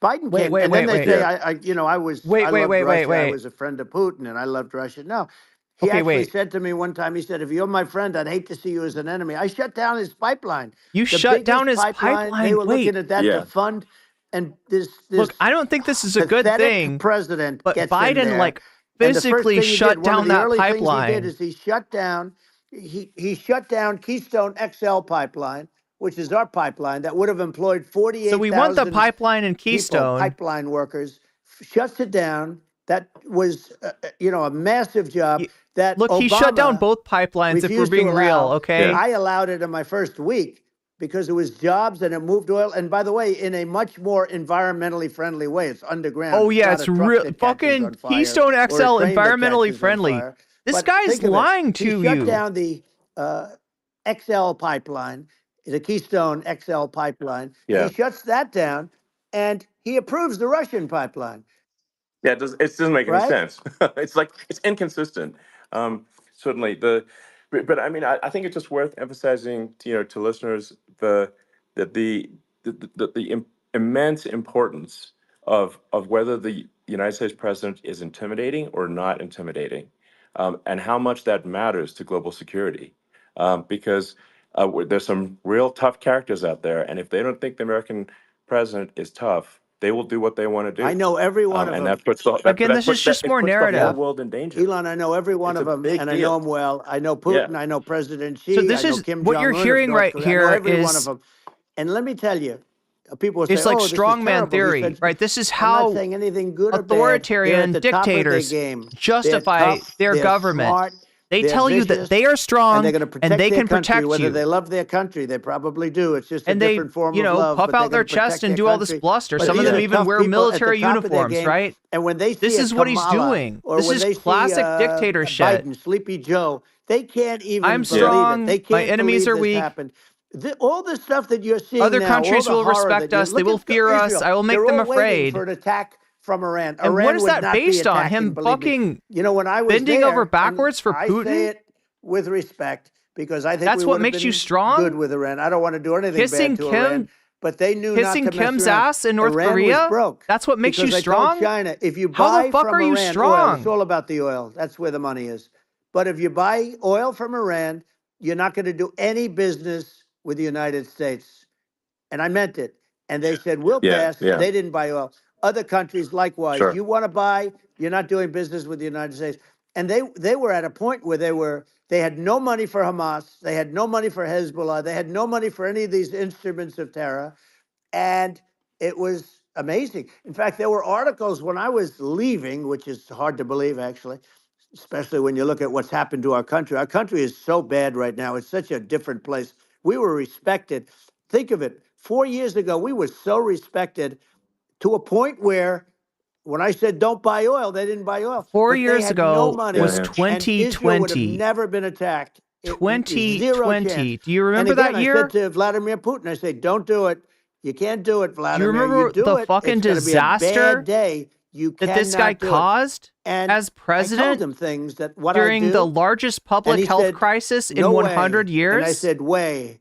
Biden Wait, came, wait, and then wait, they wait. say, Yeah. I you know, I was, Wait, I wait, loved wait, Russia. wait, I wait. was a friend of Putin, and I loved Russia. No, he Okay, actually wait. said to me one time, he said, "If you're my friend, I'd hate to see you as an enemy." I shut down his pipeline. You The shut down biggest his pipeline? They were Wait. looking at that Yeah. to fund, and this Look, I don't think this is a good pathetic thing, president but gets in Biden there, like and the first physically thing he shut did, one of down the that early things he did pipeline. is he shut down. He shut down Keystone XL pipeline, which is our pipeline that would have employed 48,000 So we want the pipeline in people, Keystone. pipeline workers. Shuts it down. That was, you know, a massive job. That Look, he shut down both pipelines, if we're refused to being real, allow. okay? I allowed it in my first week because it was jobs and it moved oil. And by the way, in a much more environmentally friendly way. It's underground. Oh yeah, not it's a truck real that catches fucking on fire Keystone or a XL, train that environmentally catches on friendly. fire. This But guy's think of it. lying to He you. shut down the XL pipeline, the Keystone XL pipeline. Yeah. He shuts that down, and he approves the Russian pipeline. Yeah, it doesn't make any Right? sense. It's inconsistent. Certainly but I mean, I think it's just worth emphasizing to listeners the immense importance of whether the United States president is intimidating or not intimidating, and how much that matters to global security, because there's some real tough characters out there, and if they don't think the American president is tough, they will do what they want to do. I know every one of and them. that puts the, Again, this is just more it puts the narrative. whole world in danger. Elon, I know every one It's of a them, big and I deal. know them well. I know Putin. I know President Xi. So this I know is Kim what you're Jong-un of hearing North right Korea. I know here every one of is them. And let me tell you, people will say, it's like "Oh, this is strongman terrible." He theory, said, right? This is I'm how not saying anything good or bad. authoritarian They're at the top of their dictators game. justify They're tough, their they're government. smart, They they're tell you that vicious, they are strong and they're going to protect and they their can country, protect whether you. they love their country. They probably do. It's just And a they, different form of love. puff but they're out their gonna protect chest and their do all this country. bluster. But Some of these them are even tough wear people at the military top of their uniforms, game, right? And when they see This is what he's Kamala, doing. or This when is they see, classic dictator shit. Biden, Sleepy Joe, they can't even I'm believe strong. it. They My can't enemies believe are this weak. happened. All the stuff that you're seeing Other now, countries all the will horror respect that us. They look will at fear us. Israel. I will make They're them all waiting afraid. for an attack from Iran. And Iran what is would that not be based on? attacking, Him believe me. fucking You know, when I was bending there, over and backwards for I Putin? say it with respect because I think That's we what would have makes been you strong? good with Iran. I don't want to do anything Kissing bad to Kim- Iran, but they knew not Kissing to mess Kim's around. ass in North Iran Korea? was broke. That's what makes you because I strong? told China, if you How buy the fuck from are you Iran strong? oil, it's all about the oil. That's where the money is. But if you buy oil from Iran, you're not going to do any business with the United States. And I meant it. And they said, we'll pass. yeah. They didn't buy oil. Other countries, likewise. Sure. You want to buy, you're not doing business with the United States. And they were at a point where they had no money for Hamas. They had no money for Hezbollah. They had no money for any of these instruments of terror. And it was amazing. In fact, there were articles when I was leaving, which is hard to believe, actually, especially when you look at what's happened to our country. Our country is so bad right now. It's such a different place. We were respected. Think of it. 4 years ago, we were so respected to a point where when I said don't buy oil, they didn't buy oil. 4 But years they had ago no money, was and Israel would have 2020. never been attacked. Zero 2020. chance. Do you remember and again, that year? I said to Vladimir Putin, I said, don't do it. You can't do it, Do Vladimir. you remember do the it, fucking it's gonna be a bad disaster day. You that this cannot guy do it. caused And as I president told him things that what during I do, the largest and public he health said, crisis in no 100 way. years? And I said, way.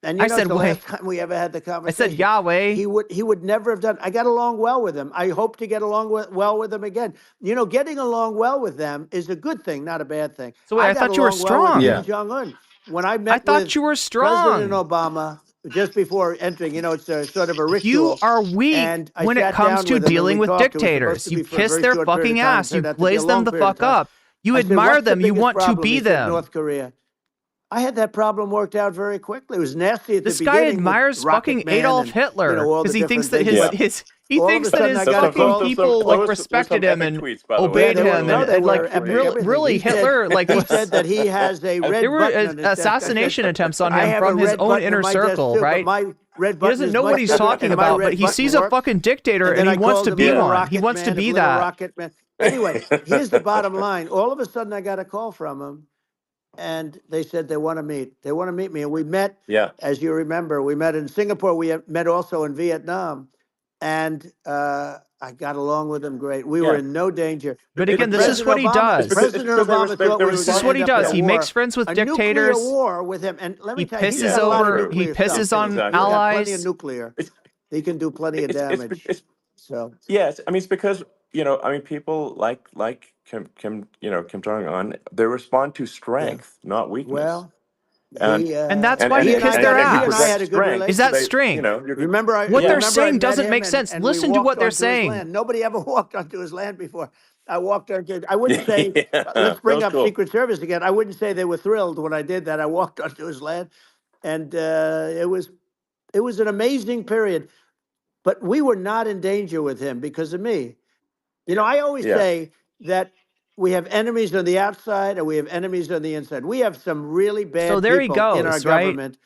And I it's said, the way. last time we ever had the I conversation. said, Yahweh. He would never have done. I got along well with him. I hope to get along well with him again. You know, getting along well with them is a good thing, not a bad thing. So wait, I got thought you were along well with strong. Kim Jong-un. When I met thought with you were President strong. Obama just before entering, you know, it's a sort of a ritual. You are weak and I when it sat comes down to with him and dealing we with talked. It was supposed dictators. to You be for a kiss very their short period fucking of time. It ass. You turned out to be a blaze them long the period of fuck time. up. You I said, admire "What's the them. You biggest want to problem?" be He said, them. North Korea. I had that problem worked out very quickly. It was nasty at This the guy beginning. admires with Rocket fucking Man Adolf and, Hitler you know, all because the he thinks different that things. he All of thinks a that sudden his I got a fucking call. people like respected him and obeyed him and like really He said- Hitler like he was, said that he has a red there were button on his desk. I assassination said, attempts on I him have from a his red own button on inner my desk circle, too, but right? my red He button doesn't is know what much he's bigger, talking and my about, red but he button sees a works. fucking dictator And and then he I wants called to him be Little one. Rocket He wants to Man, be Little that. Rocket Man. Anyway, here's the bottom line. All of a sudden, I got a call from him, and they said they want to meet. They want to meet me, and we met. Yeah. As you remember, we met in Singapore. We met also in Vietnam, and I got along with him great. We were in no danger. But again, this is what he does. President Obama thought we were This is gonna what he end up in does. a He war. makes friends with A dictators. nuclear war with him, and let me He tell you, he's pisses got a lot of over. He nuclear pisses stuff. on He has allies. plenty of nuclear. He can do plenty of damage. So Yes, I mean it's because I mean people like Kim Jong Un, they respond to strength, not weakness. Well, And that's why he kissed their ass. Is that strength? Remember, what they're I saying met doesn't him make and- sense. and we Listen to walked what they're onto his saying. land. Nobody ever walked onto his land before. I walked onto. I wouldn't say. Yeah, let's bring that was up cool. Secret Service again. I wouldn't say they were thrilled when I did that. I walked onto his land, and it was an amazing period. But we were not in danger with him because of me. You know, I always say that we have enemies on the outside and we have enemies on the inside. We have some really bad So there he people in our goes, right? government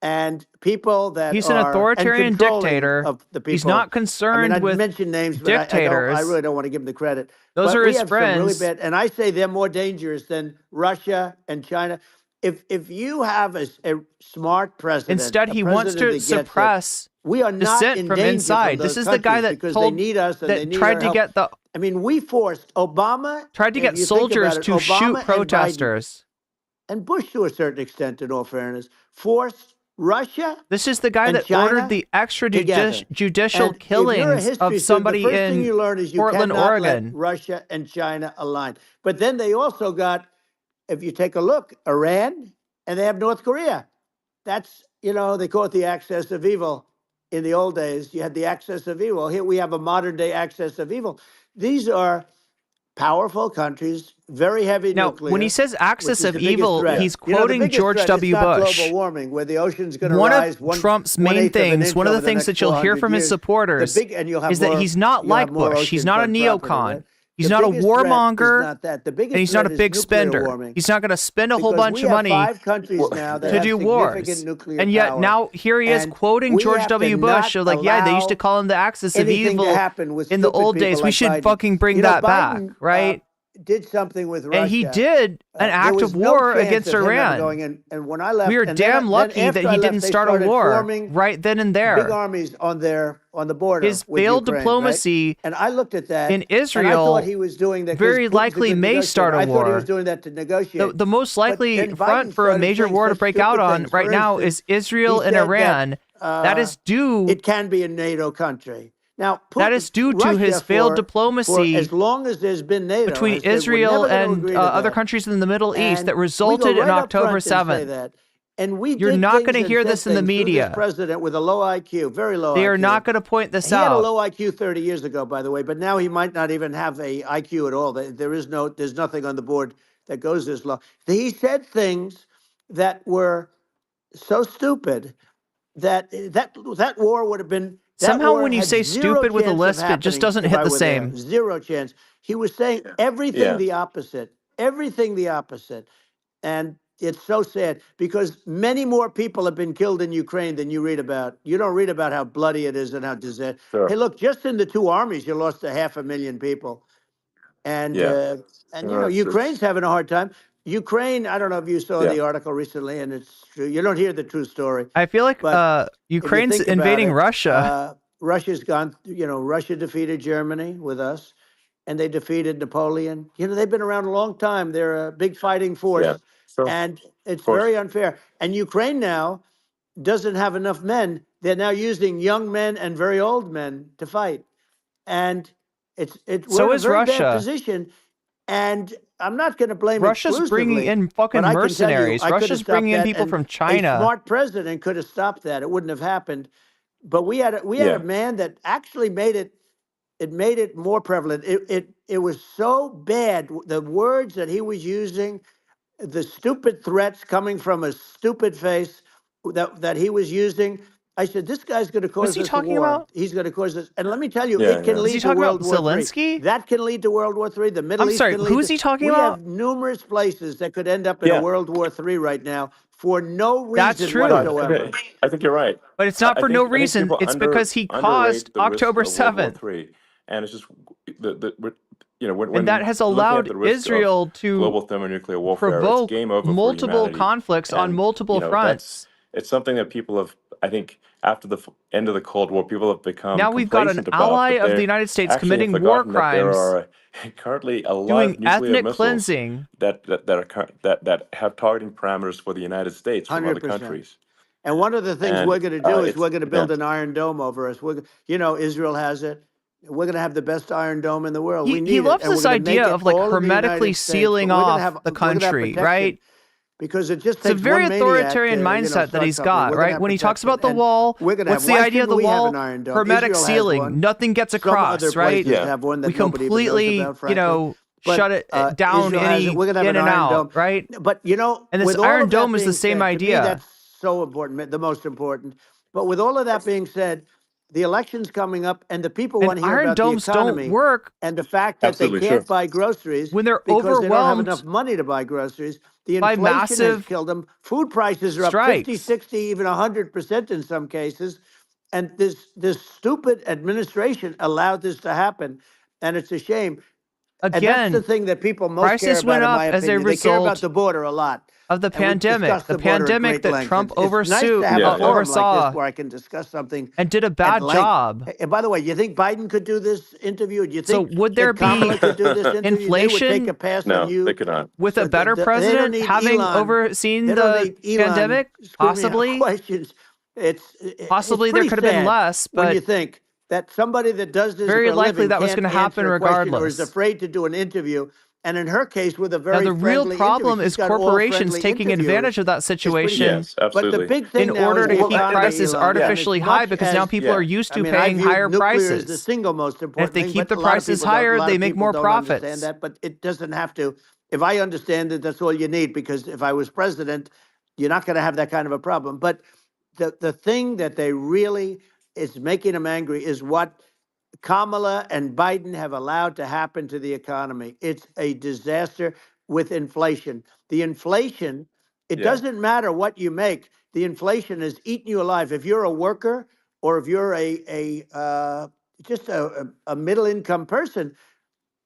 and people that He's an are authoritarian and controlling dictator. of the people. He's not I mean, concerned I with mention names, but dictators. I really don't want to give them the credit. Those But are we his have some really friends. bad, and I say they're more dangerous than Russia and China. If you have a smart president, Instead, a he wants president to that gets it, suppress we are not dissent in from danger inside. from This those is the guy countries that because told they need us and they that need tried our to help. get the I mean, we forced Obama tried to if get you think soldiers about it, to Obama shoot and Biden protesters. and Bush, to a certain extent, in all fairness, forced Russia. This is the guy and that China ordered the together. extrajudicial And if you're a killings history of student, somebody the first thing in you learn is you Portland, cannot Oregon. let Russia and China align. But then they also got, if you take a look, Iran, and they have North Korea. That's, they call it the axis of evil. In the old days, you had the axis of evil. Here we have a modern day axis of evil. These are powerful countries, very heavy Now, nuclear. when he says axis which is of the biggest evil, threat. he's You know, the quoting biggest George threat, W. it's not Bush. global warming, where the ocean's going to One rise of Trump's main things, one of the things that you'll hear from his supporters, is that he's not like Bush. He's not a neocon. He's not a warmonger, and he's not a big spender. He's not going to spend a whole bunch of money to do wars. And yet now here he is quoting George W. Bush. So yeah, they used to call him the axis of evil in the old days. We should fucking bring that back, right? Did something with Russia. And he did an act of war against Iran. And when I left, we are damn lucky that he didn't start a war right then and there. Big armies on the border. His failed diplomacy, right? And I looked at that in Israel, and I thought he was doing that very likely may start a war. I thought he was doing that to negotiate. The most likely front for a major war to break out on right now is Israel and Iran. That is due. It can be a NATO country. Now, that is due to his failed diplomacy as long as there's been NATO, between Israel and other countries in the Middle East that resulted in October 7th. And You're not going to hear this in the media. This president with a low IQ, very low. They are not going to point this out. He had a low IQ 30 years ago, by the way, but now he might not even have a IQ at all. There's nothing on the board that goes this low. He said things that were so stupid that war would have been Somehow when you say stupid with a lisp, it just doesn't hit the same. Zero chance. He was saying everything the opposite. Everything the opposite. And it's so sad because many more people have been killed in Ukraine than you read about. You don't read about how bloody it is and how disaster. Sure. Hey, look, just in the two armies, you lost 500,000 people. And, Ukraine's having a hard time. Ukraine, I don't know if you saw the article recently, and it's true. You don't hear the true story. I feel like Ukraine's invading Russia. Russia's gone, Russia defeated Germany with us, and they defeated Napoleon. They've been around a long time. They're a big fighting force. Yeah. Sure. And it's very unfair. And Ukraine now doesn't have enough men. They're now using young men and very old men to fight. And we're in a very bad position. And I'm not going to blame Russia's exclusively, bringing in fucking but I can tell you, mercenaries. I could have Russia's stopped bringing in that, people and from China. A smart president could have stopped that. It wouldn't have happened. But we had a man that actually made it more prevalent. It was so bad. The words that he was using, the stupid threats coming from a stupid face that he was using. I said, this guy's going to cause us a war. He's going to cause us. And let me tell you, it can lead to World War III. That can lead to World War III. The Middle East can lead who's he talking about? We have numerous places that could end up in a World War III right now for no reason That's true. whatsoever. Okay. I think you're right. But it's not for no reason. It's because he caused October 7th. And it's just and that has allowed Israel to global thermonuclear warfare, provoke it's game over for multiple humanity. conflicts on multiple fronts. It's something that people have, I think, after the end of the Cold War, people have become now we've got an ally of the United States committing war crimes. There are currently a lot doing of nuclear ethnic missiles cleansing that have targeting parameters for the United States from 100%. other countries. And one of the things we're going to do is we're going to build an Iron Dome over us. Israel has it. We're going to have the best Iron Dome in the world. He loves this idea of like hermetically sealing off the country, right? Because it's a very authoritarian mindset that he's got, right? When he talks about the wall, what's the idea of the wall? Hermetic sealing. Nothing gets across, right? We completely, shut it down any in and out, right? But, and this Iron Dome is the same idea. That's so important, the most important. But with all of that being said, the election's coming up, and the people want to hear Iron about Domes the economy don't work and the fact that they can't buy groceries when they're because overwhelmed they don't have enough money to buy groceries. The inflation has killed them. Food prices are up 50, 60, even 100% in some cases. And this stupid administration allowed this to happen, and it's a shame. Again, and that's the thing that people most care prices about, went in up my as a opinion. They care about result the border a lot. Of the pandemic, the pandemic that Trump oversaw like where I can discuss something and did a bad job. And by the way, you think Biden could do this interview? Do you think so? Would there be could do this inflation? They would take a pass on you. They could not. With a better president having overseen the pandemic, possibly. Questions. Possibly there could have been less, but when you think that somebody that does this very for a likely living that was can't going to happen answer a question regardless. or is afraid to do an interview. And in her case, with a very the real problem is corporations taking advantage of that situation But the big thing in order to keep prices artificially high because now people are used to paying higher prices. Is the single most important and if they thing, keep the but a lot of prices people don't. higher, A lot they of make people more don't profits. understand that, but it doesn't have to. If I understand it, that's all you need. Because if I was president, you're not going to have that kind of a problem. But the thing that they really is making them angry is what Kamala and Biden have allowed to happen to the economy. It's a disaster with inflation. The inflation, it doesn't matter what you make. The inflation has eaten you alive. If you're a worker or if you're just a middle income person,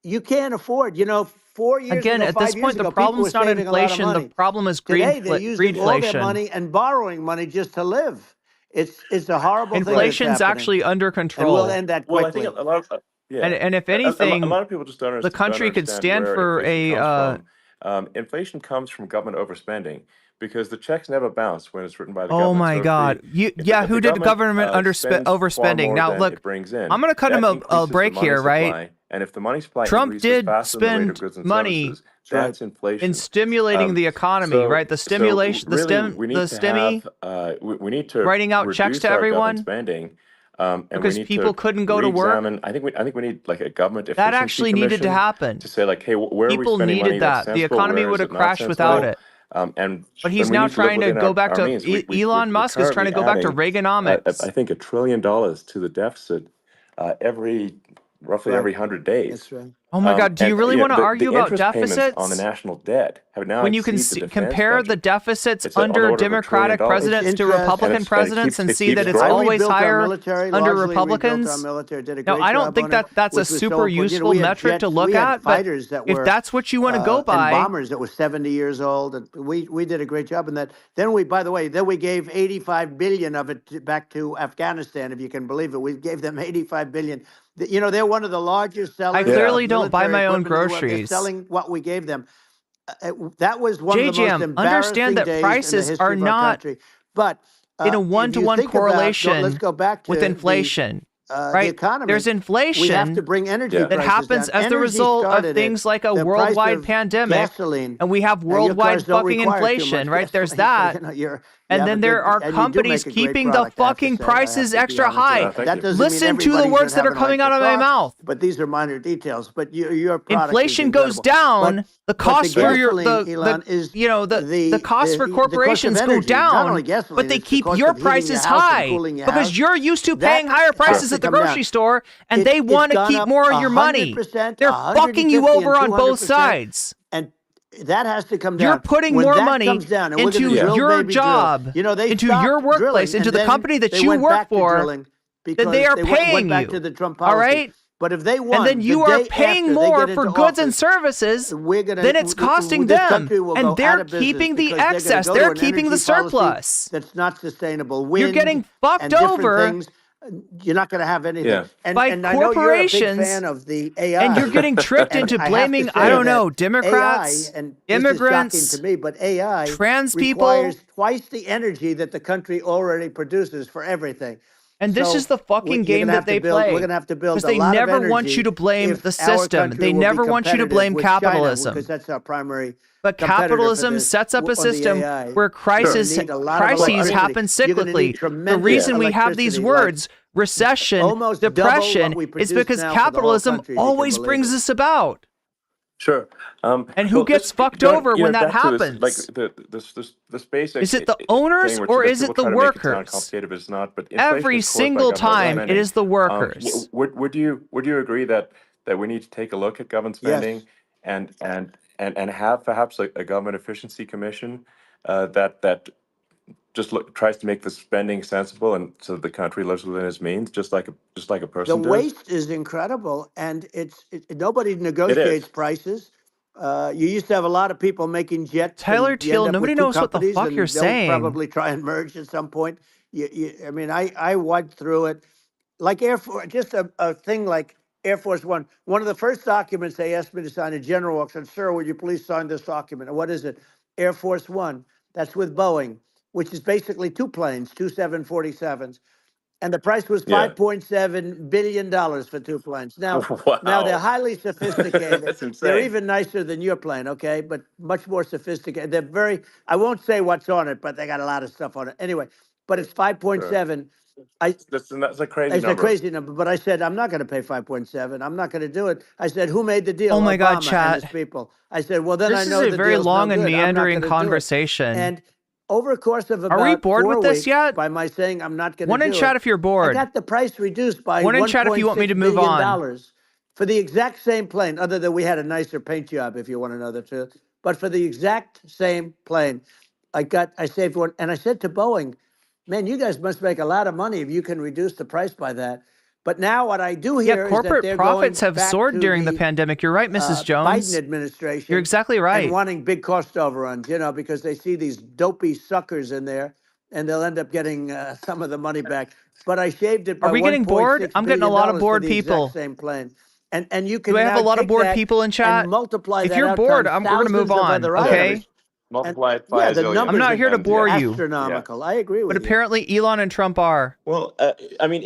you can't afford, 4 years Again, ago, at this 5 point, years the ago, problem people is were not saving a lot of inflation. money. The problem is Today, they're using all their greedflation. money and borrowing money just to live. It's a horrible thing. Inflation's actually under control. And we'll end that quickly. Well, I think a lot of and if anything, a lot of people just don't understand. The country could stand for inflation comes from government overspending because the checks never bounce when it's written by the oh government. my God! Who did government overspending? Now look, I'm going to cut him a break here, right? And if the money supply Trump did spend money that's inflation in stimulating the economy, right? The stimulation, the STEMI. We need to writing out checks to everyone. Spending. Because people couldn't go to work. I think we need like a government that actually needed to happen to say like, hey, where people are we spending needed money that. The economy would have crashed without it. But he's now trying to go back to Elon Musk is trying to go back to Reaganomics. I think $1 trillion to the deficit roughly every 100 days. That's right. Oh my God! Do you really want to argue about interest payments deficits on the national debt have now when you can exceeded the compare defense the budget? deficits It's on the under order of $1 Democratic trillion. presidents to Republican presidents and see that it's growing. always rebuilt our higher military, under largely rebuilt Republicans? our military, did a No, great I don't job think on that it, that's a which was so super important. You know, useful we had metric to jets, look we had at. But fighters that if were, that's what you want to go by, and bombers that were 70 years old, and we did a great job in that. Then we, by the way, then we gave 85 billion of it back to Afghanistan, if you can believe it. We gave them 85 billion. You know, they're one of the largest sellers. I clearly of don't buy military my own equipment in the world. They're groceries. selling what we gave them. That was one of the most JGM, embarrassing understand that days prices in the history are of our not country. But in a if you one-to-one think about- correlation let's go back to with the, inflation. the Right? economy. There's inflation We have to bring energy that prices happens down. as the Energy result of started it. things like a The price worldwide of pandemic, gasoline. and we have Now, your worldwide cars don't fucking require too inflation, much right? There's gasoline, so, that. you know, you And have then a there good- are and you do companies make a great keeping the product, I have to fucking say. I have prices to be extra honest with high. you. That doesn't mean Listen to the everybody's words that are having a coming right out to of my talk, mouth. But these are minor details. But your product Inflation is goes incredible. down. The cost the for your gasoline, Elon, is the cost for corporations go energy. Not only down, gasoline, but they it's the keep cost your of heating your prices house and high cooling your because house. you're used to That paying higher has prices to at the come down. grocery store, and they It's want to gone keep up more of your money. 100%, They're fucking you 150 over and on both 200%. sides. And that has to come down. You're putting When more that money comes down, and we're into gonna drill, your baby, drill. job, You know, they into stopped your workplace, drilling, into and the then company that they you went work back to for, drilling then because they are went paying back you. to the Trump All policy. right? But if they won, And then you the are day paying after they more get for into goods and office, services, then it's costing this them. country will go And they're out of business keeping the because they're gonna excess. go to They're an keeping the energy policy surplus. That's not sustainable. You're Wind getting fucked and different over things. You're not going to have anything. Yeah. by and I know you're a big corporations, fan of the AI. and you're getting tricked And into I have to blaming, say I don't that know, Democrats, AI, and immigrants, this is shocking to me, but AI trans people. requires twice the energy that the country already produces for everything. And this So is the fucking you're game gonna that have to they build- play. We're going to have to build Because a they lot of never want energy you to blame if the our system. country They will be never want you to competitive blame with China, capitalism. because that's our primary But competitor for capitalism this sets up a on the system AI. where crises You're gonna need a lot of crises electricity. happen You're gonna need cyclically. The tremendous reason we have these electricity, words, recession, almost double depression, what we is produce because now for the whole capitalism country, if you can always believe brings it. this about. Sure. And who gets fucked over when that happens? Like this basic. Is it the owners thing, which or that is it people the try to make it sound workers? complicated, but it's not. But inflation Every is caused by single government time, it spending. is the workers. Would you agree that we need to take a look at government spending and have perhaps a government efficiency commission that just tries to make the spending sensible and so the country lives within its means, just like a The person does? waste is incredible, and nobody negotiates prices. You used to have a lot of people making jets. Tyler and you end Teal, up nobody with two knows what the companies, fuck and you're they'll saying. probably try and merge at some point. I mean, I went through it, like Air Force, just a thing like Air Force One. One of the first documents they asked me to sign, a general walks in, "Sir, would you please sign this document?" And what is it? Air Force One. That's with Boeing, which is basically two planes, two 747s. And the price was $5.7 billion for two planes. Now, now they're highly sophisticated. That's insane. They're even nicer than your plane, okay? But much more sophisticated. They're very, I won't say what's on it, but they got a lot of stuff on it. Anyway, but it's 5.7. That's a crazy It's number. a crazy number, but I said, I'm not going to pay 5.7. I'm not going to do it. I said, who made the deal? Oh my God, Obama chat. and his people. I said, well, then This I know is a the very deal's no long and good. I'm not meandering gonna do it. conversation. And over a course of about Are we bored 4 with this weeks, yet? by my saying I'm not going to One do in it, chat if you're bored. I got the price reduced by One in chat if you want me to $1.6 move billion on. for the exact same plane, other than we had a nicer paint job, if you want to know the truth. But for the exact same plane, I saved one. And I said to Boeing, man, you guys must make a lot of money if you can reduce the price by that. But now what I do hear is that corporate they're profits going have back soared to during the pandemic. You're right, Mrs. Jones. Biden administration. You're exactly right. And wanting big cost overruns, because they see these dopey suckers in there, and they'll end up getting some of the money back. But I shaved it by Are we getting bored? I'm getting a lot of bored people. Same plane. And you can Do I have a now lot of take bored that people in chat? and multiply If that you're out bored, times we're going to move thousands of on. other Okay. items. Multiply it by a the zillion. numbers I'm not here to bore you. astronomical. I agree with But you. apparently Elon and Trump are. Well, I mean,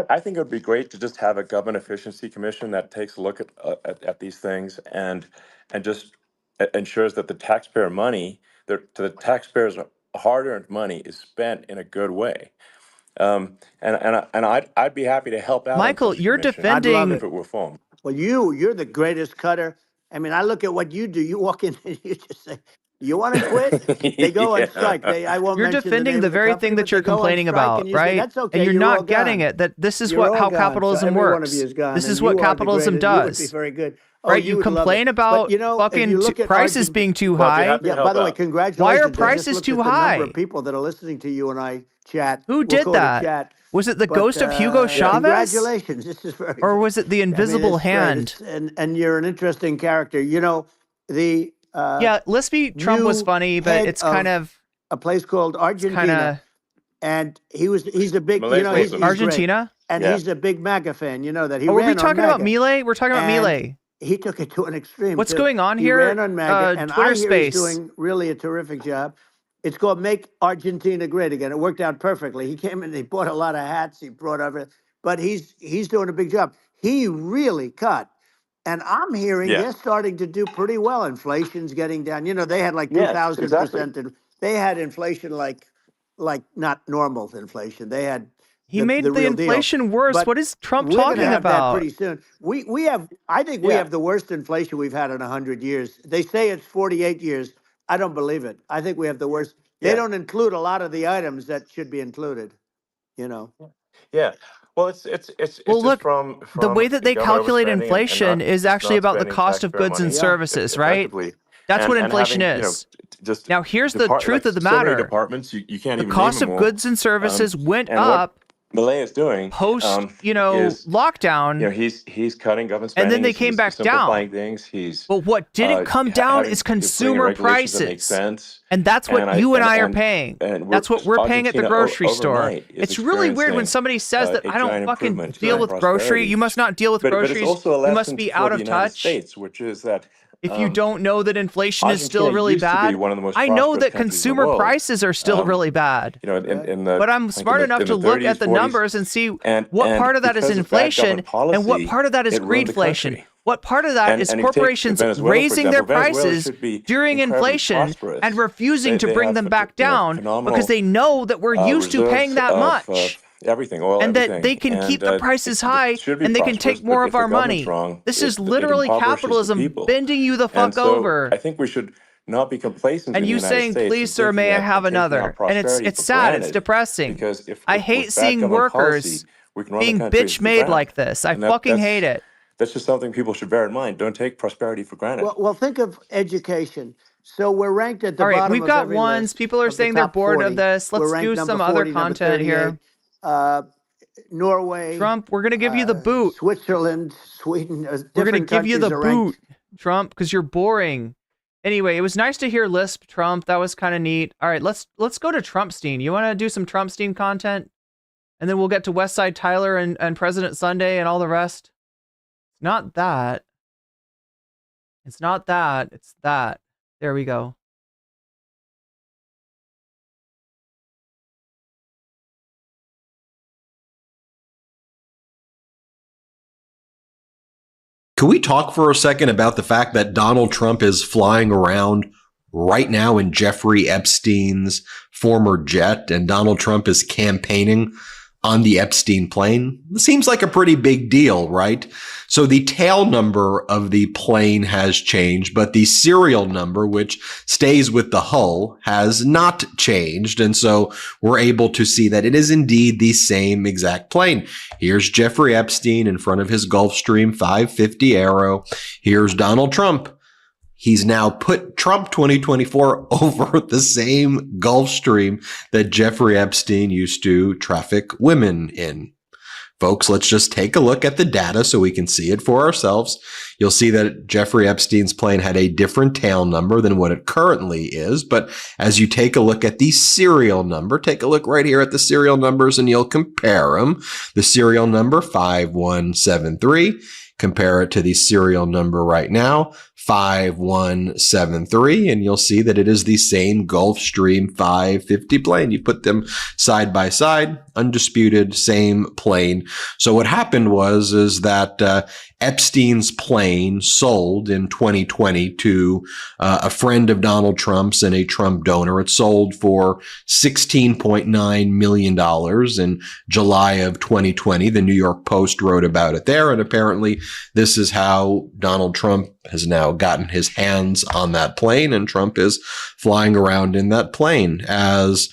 I think it would be great to just have a government efficiency commission that takes a look at these things and just ensures that the taxpayer money, the taxpayers' hard-earned money, is spent in a good way. And I'd be happy to help out. Michael, on such a you're commission defending- if it were formed. Well, you're the greatest cutter I mean, I look at what you do. You walk in and you just say, "You want to quit?" They go on strike. I won't. You're mention defending name the of very company, thing but that you're they go on complaining strike, about, and you say, right? "That's okay. And you're all not getting gone. it. That this is You're all how gone. capitalism Every one of works. you is gone, This and is what you are capitalism degraded. You would be does. very good. Right? You You would love complain it. about But, you know, if fucking you look at prices being too Well, high. Yeah, by the way, congratulations. Why are I just prices looked too at the number high? of people that are listening to you and I chat. Who We'll did call it that? chat. Was it the But, ghost of Hugo Chavez? Congratulations. This is very Or good. was it the I mean, invisible it's great. hand? And you're an interesting character. You know, the Yeah, let's be Trump was new funny, but head it's kind of a place called Argentina, and he's a big, Malay's he's awesome. Argentina? great. And Yeah. he's a big MAGA fan. You know that he Oh, were ran we on talking about MAGA. Milei? We're talking about And Milei. He took it to an extreme. What's too. going on He here? ran on MAGA, and Twitter I hear space. he's doing really a terrific job. It's called Make Argentina Great Again. It worked out perfectly. He came in, he bought a lot of hats, he brought everything, but he's doing a big job. He really cut. And I'm hearing Yeah. they're starting to do pretty well. Inflation's getting down. You know, they had like Yes, 2,000%. And they had inflation like not normal inflation. They had He made the real deal. inflation worse. But what is Trump we're gonna talking have about? that pretty soon. We have. I think we have the worst inflation we've had in 100 years. They say it's 48 years. I don't believe it. I think we have the worst. They don't include a lot of the items that should be included. You know. Yeah. Well, it's Well, just look, from the way that they government calculate overspending and inflation not- is just actually not about the spending cost of taxpayer goods money and services, right? effectively. That's what And inflation having, is. just Now, here's the truth of the so many matter. departments you can't The even cost name of them all. goods and services went and up what Milei is doing post, is, lockdown. he's cutting government spending. And then they he's came back simplifying down. things. He's But what didn't come down is consumer prices. And that's what you and I are paying. That's what we're paying at the grocery store. It's really weird when somebody says that I don't fucking deal with grocery. You must not deal with groceries. But it's also a You must lesson be for out the of United touch. States, which is that If you don't know that inflation is still Argentina really used to be bad, one of the most I know prosperous that countries in the consumer world. prices are still really bad. But I'm smart enough to look at the numbers and see what part of that is inflation and what part of that is greedflation. What part of that is corporations raising their prices during inflation and refusing to bring them back down because they know that we're used to paying that much. Everything, oil, And everything. that they can keep the prices high and they can take more of our money. This is literally capitalism bending you the fuck over. I think we should not be complacent. And in the you United saying, States please, and sir, thinking may I that have taking our another? And prosperity it's for sad. It's granted. depressing. Because if I with hate bad seeing government workers policy, we can run the being country bitch for made granted. like this. I And fucking hate it. That's just something people should bear in mind. Don't take prosperity for granted. Well, think of education. So we're ranked at the All right, bottom we've of got every ones. list People are of the saying they're top bored 40. of this. We're Let's ranked do number some other 40, number content here. 38. Norway. Trump, we're going to give you the boot. Switzerland, Sweden. We're going to give you the countries are ranked. boot, Trump, because you're boring. Anyway, it was nice to hear Lisp Trump. That was kind of neat. All right, let's go to Trumpstein. You want to do some Trumpstein content? And then we'll get to Westside Tyler and President Sunday and all the rest. It's not that. It's not that. It's that. There we go. Can we talk for a second about the fact that Donald Trump is flying around right now in Jeffrey Epstein's former jet, and Donald Trump is campaigning on the Epstein plane? It seems like a pretty big deal, right? So the tail number of the plane has changed, but the serial number, which stays with the hull, has not changed. And so we're able to see that it is indeed the same exact plane. Here's Jeffrey Epstein in front of his Gulfstream 550 Aero. Here's Donald Trump. He's now put Trump 2024 over the same Gulfstream that Jeffrey Epstein used to traffic women in. Folks, let's just take a look at the data so we can see it for ourselves. You'll see that Jeffrey Epstein's plane had a different tail number than what it currently is. But as you take a look at the serial number, take a look right here at the serial numbers and you'll compare them. The serial number 5173. Compare it to the serial number right now, 5173, and you'll see that it is the same Gulfstream 550 plane. You put them side by side, undisputed, same plane. So what happened is that Epstein's plane sold in 2020 to a friend of Donald Trump's and a Trump donor. It sold for $16.9 million in July of 2020. The New York Post wrote about it there. And apparently this is how Donald Trump has now gotten his hands on that plane, and Trump is flying around in that plane. As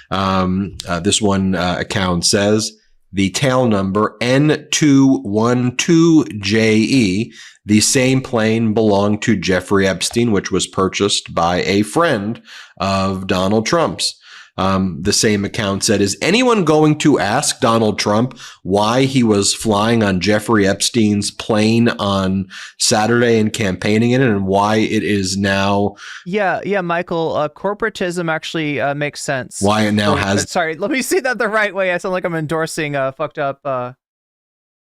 this one account says, the tail number N212JE, the same plane belonged to Jeffrey Epstein, which was purchased by a friend of Donald Trump's. The same account said, is anyone going to ask Donald Trump why he was flying on Jeffrey Epstein's plane on Saturday and campaigning in it, and why it is now? Yeah, Michael, corporatism actually makes sense. Why it now has... Sorry, let me say that the right way. I sound like I'm endorsing fucked up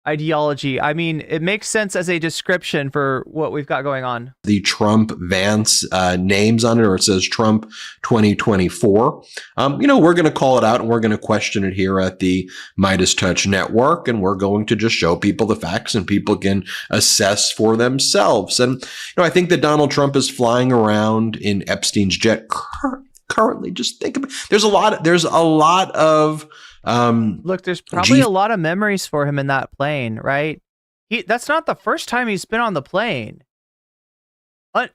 ideology. I mean, it makes sense as a description for what we've got going on. The Trump Vance names on it, or it says Trump 2024. We're going to call it out and we're going to question it here at the Midas Touch Network, and we're going to just show people the facts and people can assess for themselves. And I think that Donald Trump is flying around in Epstein's jet currently. Just think about it. There's a lot of look, there's probably a lot of memories for him in that plane, right? That's not the first time he's been on the plane.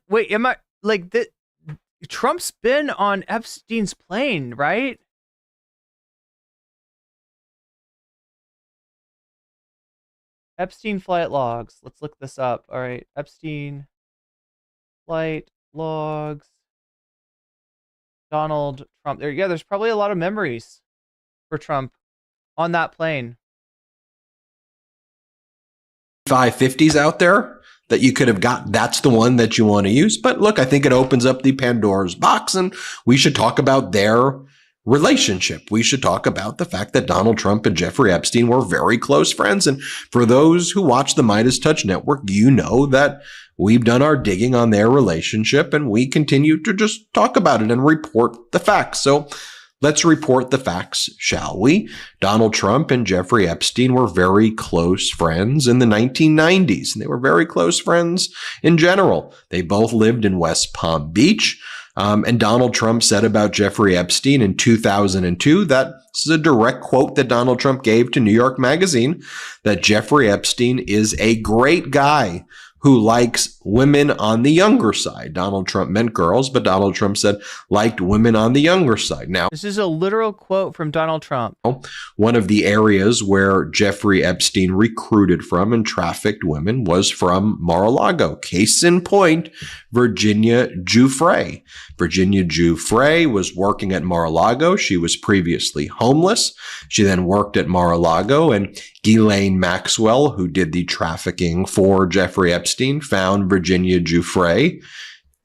Wait, am I like Trump's been on Epstein's plane, right? Epstein flight logs. Let's look this up. All right, Epstein flight logs. Donald Trump. There's probably a lot of memories for Trump on that plane. 550s out there that you could have got. That's the one that you want to use. But look, I think it opens up the Pandora's box, and we should talk about their relationship. We should talk about the fact that Donald Trump and Jeffrey Epstein were very close friends. And for those who watch the Midas Touch Network, you know that we've done our digging on their relationship, and we continue to just talk about it and report the facts. So let's report the facts, shall we? Donald Trump and Jeffrey Epstein were very close friends in the 1990s, and they were very close friends in general. They both lived in West Palm Beach. And Donald Trump said about Jeffrey Epstein in 2002, that's a direct quote that Donald Trump gave to New York Magazine, that Jeffrey Epstein is a great guy who likes women on the younger side. Donald Trump meant girls, but Donald Trump said liked women on the younger side. Now, this is a literal quote from Donald Trump. One of the areas where Jeffrey Epstein recruited from and trafficked women was from Mar-a-Lago. Case in point, Virginia Giuffre. Virginia Giuffre was working at Mar-a-Lago. She was previously homeless. She then worked at Mar-a-Lago, and Ghislaine Maxwell, who did the trafficking for Jeffrey Epstein, found Virginia Giuffre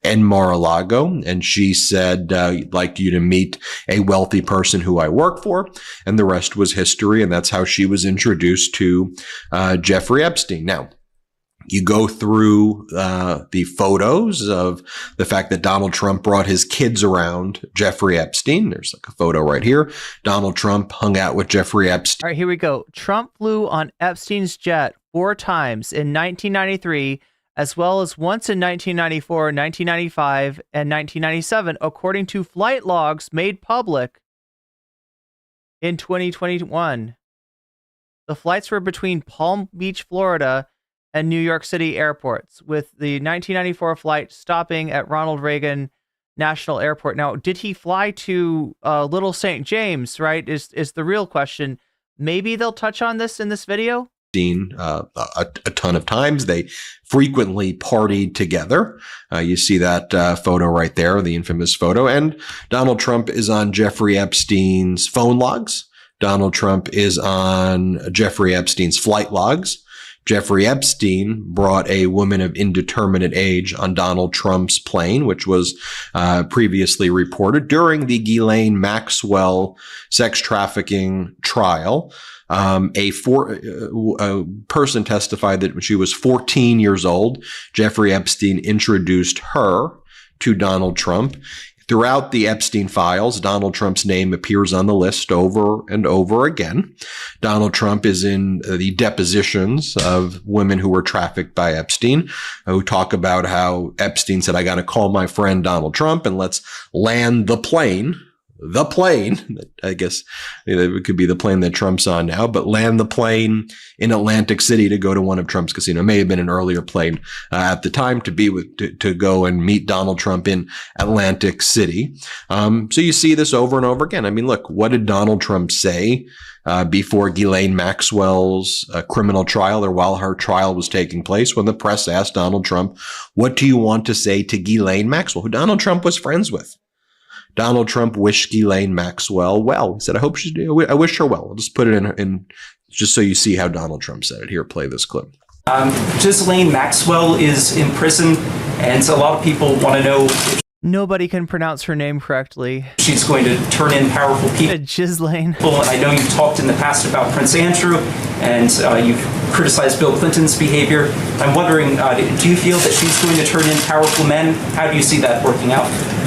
in Mar-a-Lago, and she said, I'd like you to meet a wealthy person who I work for, and the rest was history, and that's how she was introduced to Jeffrey Epstein. Now, you go through the photos of the fact that Donald Trump brought his kids around Jeffrey Epstein. There's like a photo right here. Donald Trump hung out with Jeffrey Epstein. All right, here we go. Trump flew on Epstein's jet 4 times in 1993, as well as once in 1994, 1995, and 1997, according to flight logs made public in 2021. The flights were between Palm Beach, Florida, and New York City airports, with the 1994 flight stopping at Ronald Reagan National Airport. Now, did he fly to Little St. James, right, is the real question. Maybe they'll touch on this in this video. A ton of times. They frequently partied together. You see that photo right there, the infamous photo. And Donald Trump is on Jeffrey Epstein's phone logs. Donald Trump is on Jeffrey Epstein's flight logs. Jeffrey Epstein brought a woman of indeterminate age on Donald Trump's plane, which was previously reported during the Ghislaine Maxwell sex trafficking trial. A person testified that when she was 14 years old, Jeffrey Epstein introduced her to Donald Trump. Throughout the Epstein files, Donald Trump's name appears on the list over and over again. Donald Trump is in the depositions of women who were trafficked by Epstein, who talk about how Epstein said, I got to call my friend Donald Trump and let's land the plane. The plane, I guess it could be the plane that Trump's on now, but land the plane in Atlantic City to go to one of Trump's casinos. It may have been an earlier plane at the time to go and meet Donald Trump in Atlantic City. So you see this over and over again. I mean, look, what did Donald Trump say before Ghislaine Maxwell's criminal trial, or while her trial was taking place, when the press asked Donald Trump, what do you want to say to Ghislaine Maxwell, who Donald Trump was friends with? Donald Trump wished Ghislaine Maxwell well. He said, I wish her well. I'll just put it in just so you see how Donald Trump said it. Here, play this clip. Ghislaine Maxwell is in prison, and so a lot of people want to know if Nobody can pronounce her name correctly. she's going to turn in powerful people. Ghislaine. And I know you've talked in the past about Prince Andrew, and you've criticized Bill Clinton's behavior. I'm wondering, do you feel that she's going to turn in powerful men? How do you see that working out?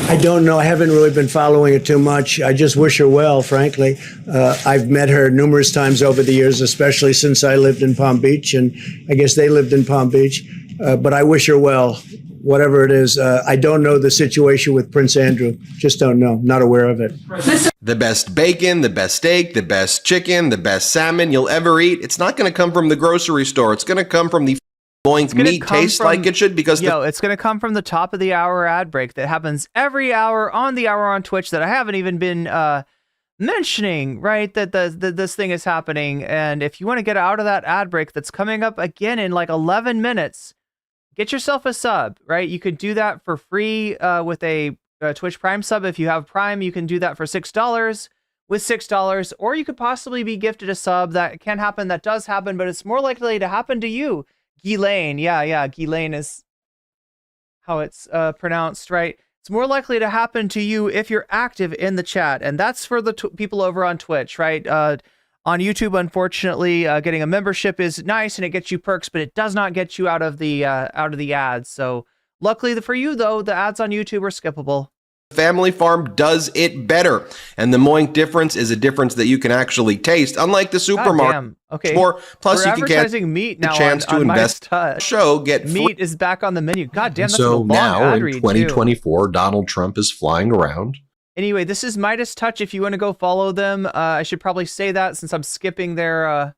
I don't know. I haven't really been following it too much. I just wish her well, frankly. I've met her numerous times over the years, especially since I lived in Palm Beach, and I guess they lived in Palm Beach. But I wish her well, whatever it is. I don't know the situation with Prince Andrew. Just don't know. Not aware of it. The best bacon, the best steak, the best chicken, the best salmon you'll ever eat. It's not going to come from the grocery store. It's going to come from the Boink meat tastes like it should, because it's going to come from the top of the hour ad break that happens every hour on Twitch that I haven't even been mentioning, right? That this thing is happening. And if you want to get out of that ad break that's coming up again in like 11 minutes, get yourself a sub, right? You could do that for free with a Twitch Prime sub. If you have Prime, you can do that for $6 with $6, or you could possibly be gifted a sub. That can happen. That does happen, but it's more likely to happen to you. Ghislaine, Ghislaine is how it's pronounced, right? It's more likely to happen to you if you're active in the chat, and that's for the people over on Twitch, right? On YouTube, unfortunately, getting a membership is nice and it gets you perks, but it does not get you out of the ads. So, luckily for you though, the ads on YouTube are skippable. Family Farm does it better, and the Moink difference is a difference that you can actually taste, unlike the supermarket. Okay. Plus, we're you can get advertising meat now a chance to on invest. Get meat is back on the menu. God damn, that's so a long now ad in read, 2024, Donald Trump is flying around. Anyway, this is Midas Touch. If you want to go follow them, I should probably say that since I'm skipping their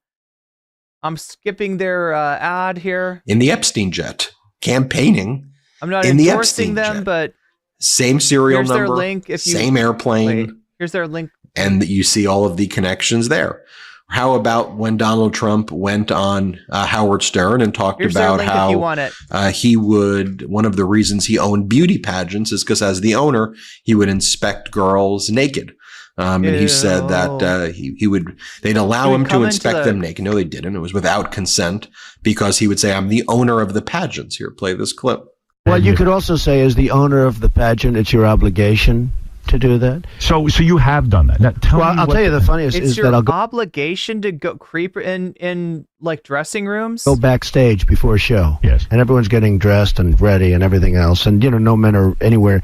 ad here. In the Epstein jet, campaigning. I'm not in endorsing the them, jet. but same serial here's number, their link. If you, same airplane. Wait, here's their link. And you see all of the connections there. How about when Donald Trump went on Howard Stern and talked about how one of the reasons he owned beauty pageants is because as the owner, he would inspect girls naked. And he said that they'd allow him to inspect them naked. No, they didn't. It was without consent because he would say, I'm the owner of the pageants. Here, play this clip. Well, you could also say, as the owner of the pageant, it's your obligation to do that. So you have done that. Now, I'll tell you the funniest it's is your that I'll go obligation to go creep in like dressing rooms. Go backstage before a show. Yes. And everyone's getting dressed and ready and everything else. And, no men are anywhere.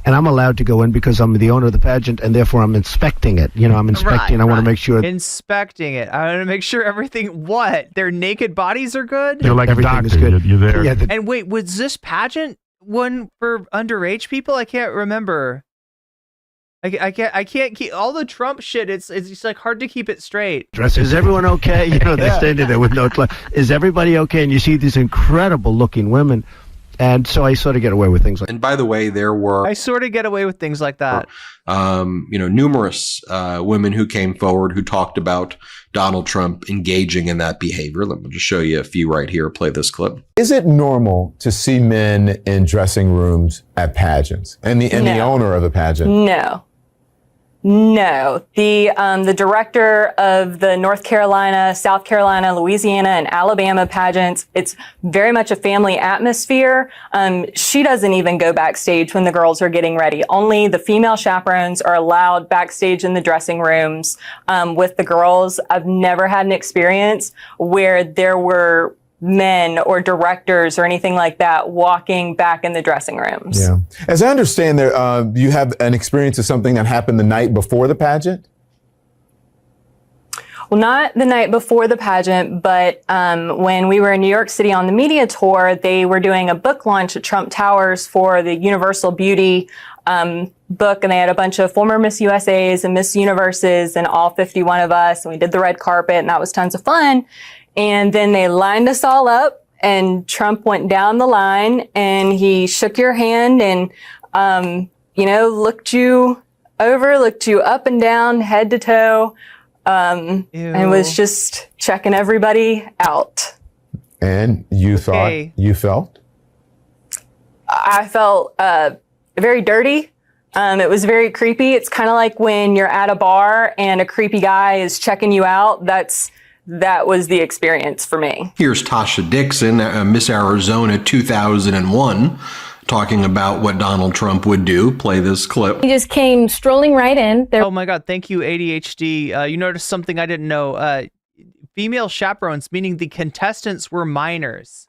And I'm allowed to go in because I'm the owner of the pageant, and therefore I'm inspecting it. I'm inspecting. I want to make sure. Inspecting it. I want to make sure everything. What? Their naked bodies are good. You're like everything a doctor. Is good. You're there. Yeah, and wait, was this pageant one for underage people? I can't remember. I can't keep all the Trump shit. It's just like hard to keep it straight. Is everyone okay? They're standing there with no. Is everybody okay? And you see these incredible looking women. And so I sort of get away with things like. And by the way, I sort of get away with things like that. Numerous women who came forward who talked about Donald Trump engaging in that behavior. Let me just show you a few right here. Play this clip. Is it normal to see men in dressing rooms at pageants and the owner of a pageant? No, the director of the North Carolina, South Carolina, Louisiana, and Alabama pageants, it's very much a family atmosphere. She doesn't even go backstage when the girls are getting ready. Only the female chaperones are allowed backstage in the dressing rooms with the girls. I've never had an experience where there were men or directors or anything like that walking back in the dressing rooms. Yeah. As I understand, there, you have an experience of something that happened the night before the pageant? Well, not the night before the pageant, but when we were in New York City on the media tour, they were doing a book launch at Trump Towers for the Universal Beauty book, and they had a bunch of former Miss USAs and Miss Universes and all 51 of us, and we did the red carpet, and that was tons of fun. And then they lined us all up, and Trump went down the line, and he shook your hand and, looked you over, looked you up and down, head to toe, and was just checking everybody out. And you felt? I felt very dirty. It was very creepy. It's kind of like when you're at a bar and a creepy guy is checking you out. That was the experience for me. Here's Tasha Dixon, Miss Arizona 2001, talking about what Donald Trump would do. Play this clip. He just came strolling right in. Oh my God. Thank you, ADHD. You noticed something I didn't know. Female chaperones, meaning the contestants were minors.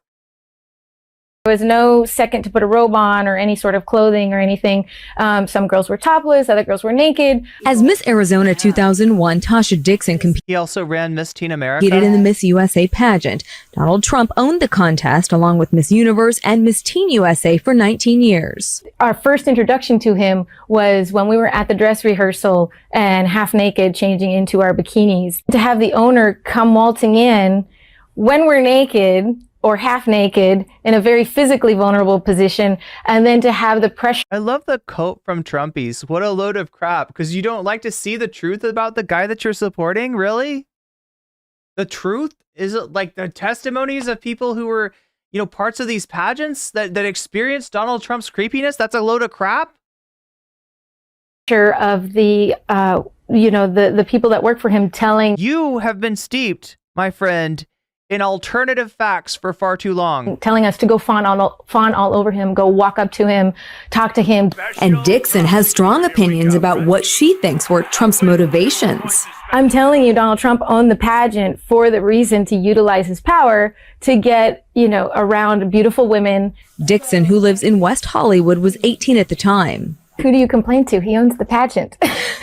There was no second to put a robe on or any sort of clothing or anything. Some girls were topless, other girls were naked. As Miss Arizona 2001, Tasha Dixon competed. He also ran Miss Teen America. In the Miss USA pageant. Donald Trump owned the contest along with Miss Universe and Miss Teen USA for 19 years. Our first introduction to him was when we were at the dress rehearsal and half naked changing into our bikinis. To have the owner come waltzing in when we're naked or half naked in a very physically vulnerable position, and then to have the pressure. I love the quote from Trumpies. What a load of crap. Because you don't like to see the truth about the guy that you're supporting? Really? The truth? Is it like the testimonies of people who were, parts of these pageants that experienced Donald Trump's creepiness? That's a load of crap? Of the, the people that work for him telling. You have been steeped, my friend, in alternative facts for far too long. Telling us to go fawn all over him, go walk up to him, talk to him. And Dixon has strong opinions about what she thinks were Trump's motivations. I'm telling you, Donald Trump owned the pageant for the reason to utilize his power to get, around beautiful women. Dixon, who lives in West Hollywood, was 18 at the time. Who do you complain to? He owns the pageant.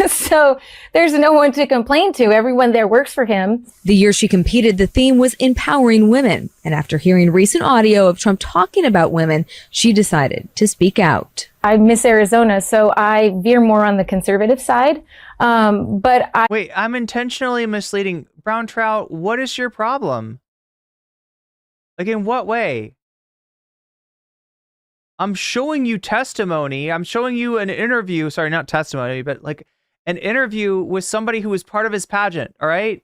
So there's no one to complain to. Everyone there works for him. The year she competed, the theme was empowering women. And after hearing recent audio of Trump talking about women, she decided to speak out. I miss Arizona, so I veer more on the conservative side. Wait, I'm intentionally misleading. Brown Trout, what is your problem? Like, in what way? I'm showing you testimony. I'm showing you an interview. Sorry, not testimony, but like an interview with somebody who was part of his pageant. All right.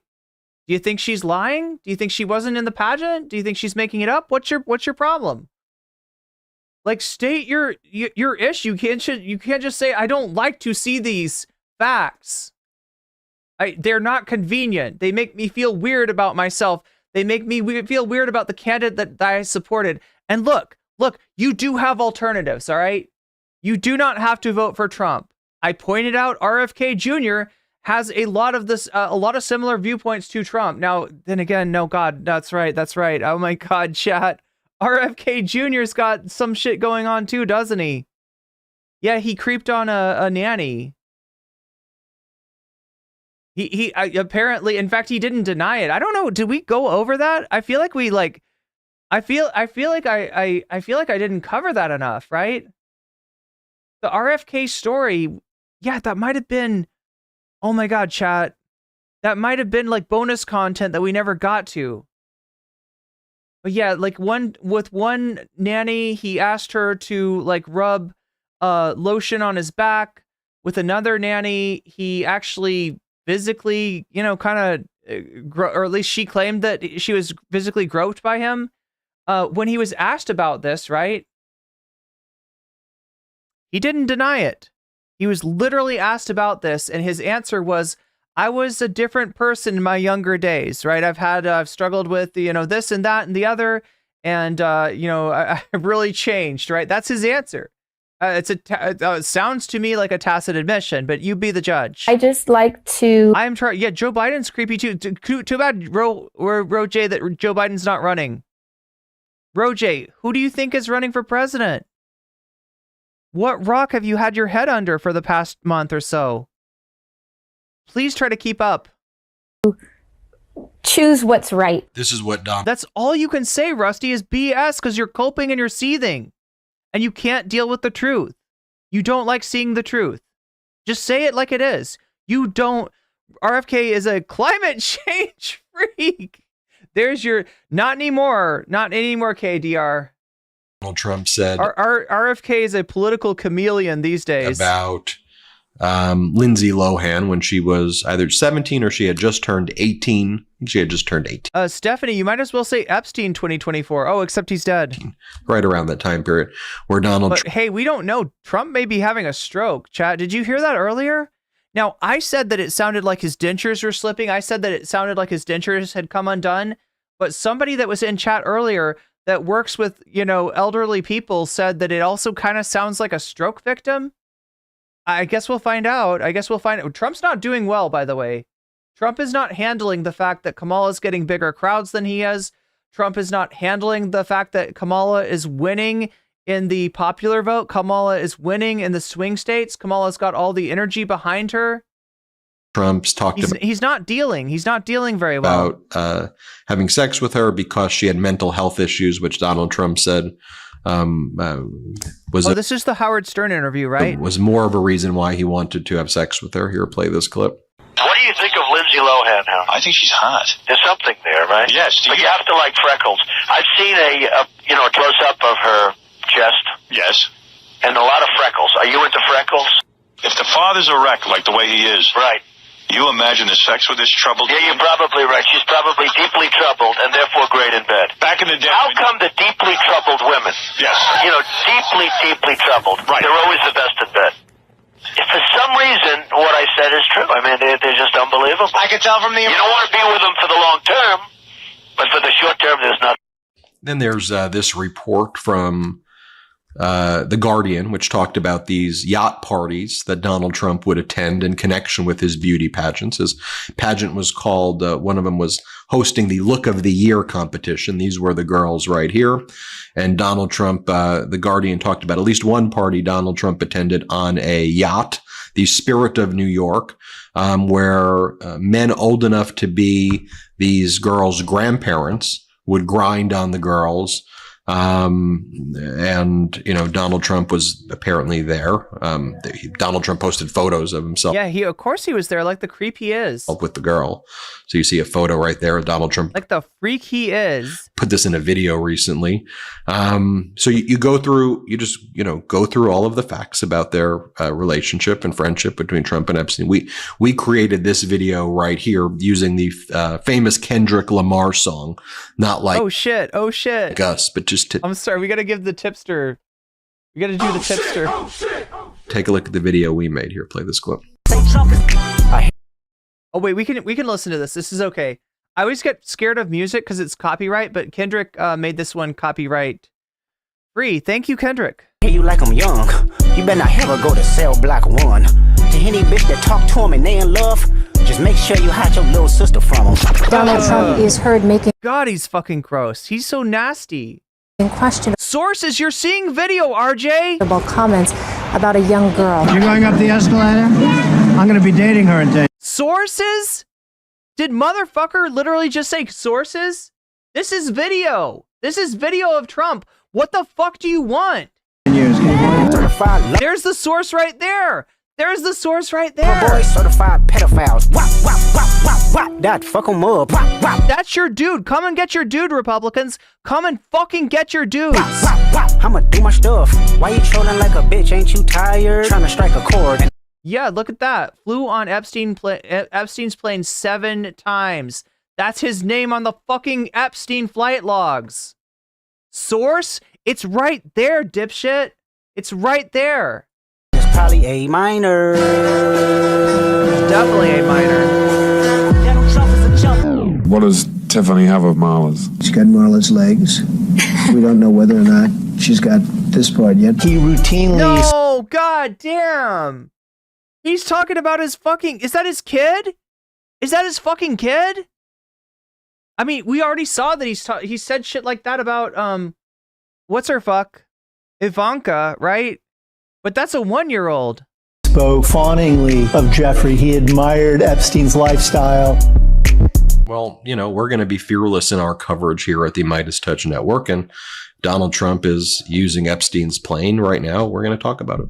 Do you think she's lying? Do you think she wasn't in the pageant? Do you think she's making it up? What's your problem? Like, state your issue. You can't just say, I don't like to see these facts. They're not convenient. They make me feel weird about myself. They make me feel weird about the candidate that I supported. And look, you do have alternatives, all right? You do not have to vote for Trump. I pointed out RFK Jr. has a lot of similar viewpoints to Trump. Now, then again, no, God, that's right. Oh my God, chat. RFK Jr.'s got some shit going on too, doesn't he? Yeah, he creeped on a nanny. He apparently, in fact, he didn't deny it. I don't know. Did we go over that? I feel like I feel like I didn't cover that enough, right? The RFK story, yeah, that might have been, oh my God, chat. That might have been like bonus content that we never got to. But yeah, like with one nanny, he asked her to like rub lotion on his back. With another nanny, he actually physically, kind of, or at least she claimed that she was physically groped by him. When he was asked about this, right? He didn't deny it. He was literally asked about this, and his answer was, I was a different person in my younger days, right? I've struggled with, this and that and the other, and, I've really changed, right? That's his answer. It sounds to me like a tacit admission, but you be the judge. I just like to. I'm trying. Yeah, Joe Biden's creepy too. Too bad, Ro J, that Joe Biden's not running. Roj, who do you think is running for president? What rock have you had your head under for the past month or so? Please try to keep up. Choose what's right. This is what Don. That's all you can say, Rusty, is BS because you're coping and you're seething. And you can't deal with the truth. You don't like seeing the truth. Just say it like it is. You don't. RFK is a climate change freak. There's your. Not anymore, KDR. Donald Trump said. RFK is a political chameleon these days. About Lindsay Lohan when she was either 17 or she had just turned 18. I think she had just turned 18. Stephanie, you might as well say Epstein 2024. Oh, except he's dead. Right around that time period where But hey, we don't know. Trump may be having a stroke. Chat, did you hear that earlier? Now, I said that it sounded like his dentures were slipping. I said that it sounded like his dentures had come undone. But somebody that was in chat earlier that works with, elderly people said that it also kind of sounds like a stroke victim. I guess we'll find out. Trump's not doing well, by the way. Trump is not handling the fact that Kamala's getting bigger crowds than he is. Trump is not handling the fact that Kamala is winning in the popular vote. Kamala is winning in the swing states. Kamala's got all the energy behind her. Trump's talked about. He's not dealing very well. About having sex with her because she had mental health issues, which Donald Trump said this is the Howard Stern interview, right? Was more of a reason why he wanted to have sex with her. Here, play this clip. What do you think of Lindsay Lohan now? I think she's hot. There's something there, right? Yes. But you have to like freckles. I've seen a close-up of her chest. Yes. And a lot of freckles. Are you into freckles? If the father's a wreck, like the way he is. Right. You imagine the sex with this troubled... Yeah, you're probably right. She's probably deeply troubled and therefore great in bed. Back in the day... How come the deeply troubled women... Yes. Deeply troubled... Right. They're always the best in bed. If for some reason what I said is true, I mean, they're just unbelievable. I can tell from the... You don't want to be with them for the long term, but for the short term, there's nothing. Then there's this report from The Guardian, which talked about these yacht parties that Donald Trump would attend in connection with his beauty pageants. His pageant was called, one of them was hosting the Look of the Year competition. These were the girls right here. And Donald Trump, The Guardian talked about at least one party Donald Trump attended on a yacht, the Spirit of New York, where men old enough to be these girls' grandparents would grind on the girls. Donald Trump was apparently there. Donald Trump posted photos of himself. Yeah, of course he was there, like the creep he is. With the girl. So you see a photo right there of Donald Trump. Like the freak he is. Put this in a video recently. So you go through, go through all of the facts about their relationship and friendship between Trump and Epstein. We created this video right here using the famous Kendrick Lamar song. Not like oh shit, Gus, but just I'm sorry, we got to give the tipster. We got to do the tipster. Take a look at the video we made here. Play this clip. Oh wait, we can listen to this. This is okay. I always get scared of music because it's copyright, but Kendrick made this one copyright free. Thank you, Kendrick. Hey, you like I'm young. You better not ever go to cell block 1. To any bitch that talk to him and they in love, just make sure you hide your little sister from him. Donald Trump is heard making... God, he's fucking gross. He's so nasty. In question. Sources, you're seeing video, RJ. About comments about a young girl. You're going up the escalator? I'm going to be dating her in 10. Sources? Did motherfucker literally just say sources? This is video. This is video of Trump. What the fuck do you want? There's the source right there. There's the source right there. My boys certified pedophiles. Wop. That fuck them up. Wop. That's your dude. Come and get your dude, Republicans. Come and fucking get your dudes. I'ma do my stuff. Why you trolling like a bitch? Ain't you tired? Trying to strike a chord. Yeah, look at that. Flew on Epstein's plane 7 times. That's his name on the fucking Epstein flight logs. Source? It's right there, dipshit. It's right there. It's probably A minor. It's definitely A minor. What does Tiffany have of Marla's? She's got Marla's legs. We don't know whether or not she's got this part yet. He routinely... No, god damn. He's talking about his fucking... Is that his kid? Is that his fucking kid? I mean, we already saw that he said shit like that about what's her fuck? Ivanka, right? But that's a 1-year-old. Spoke fawningly of Jeffrey. He admired Epstein's lifestyle. Well, we're going to be fearless in our coverage here at the Midas Touch Network, and Donald Trump is using Epstein's plane right now. We're going to talk about it.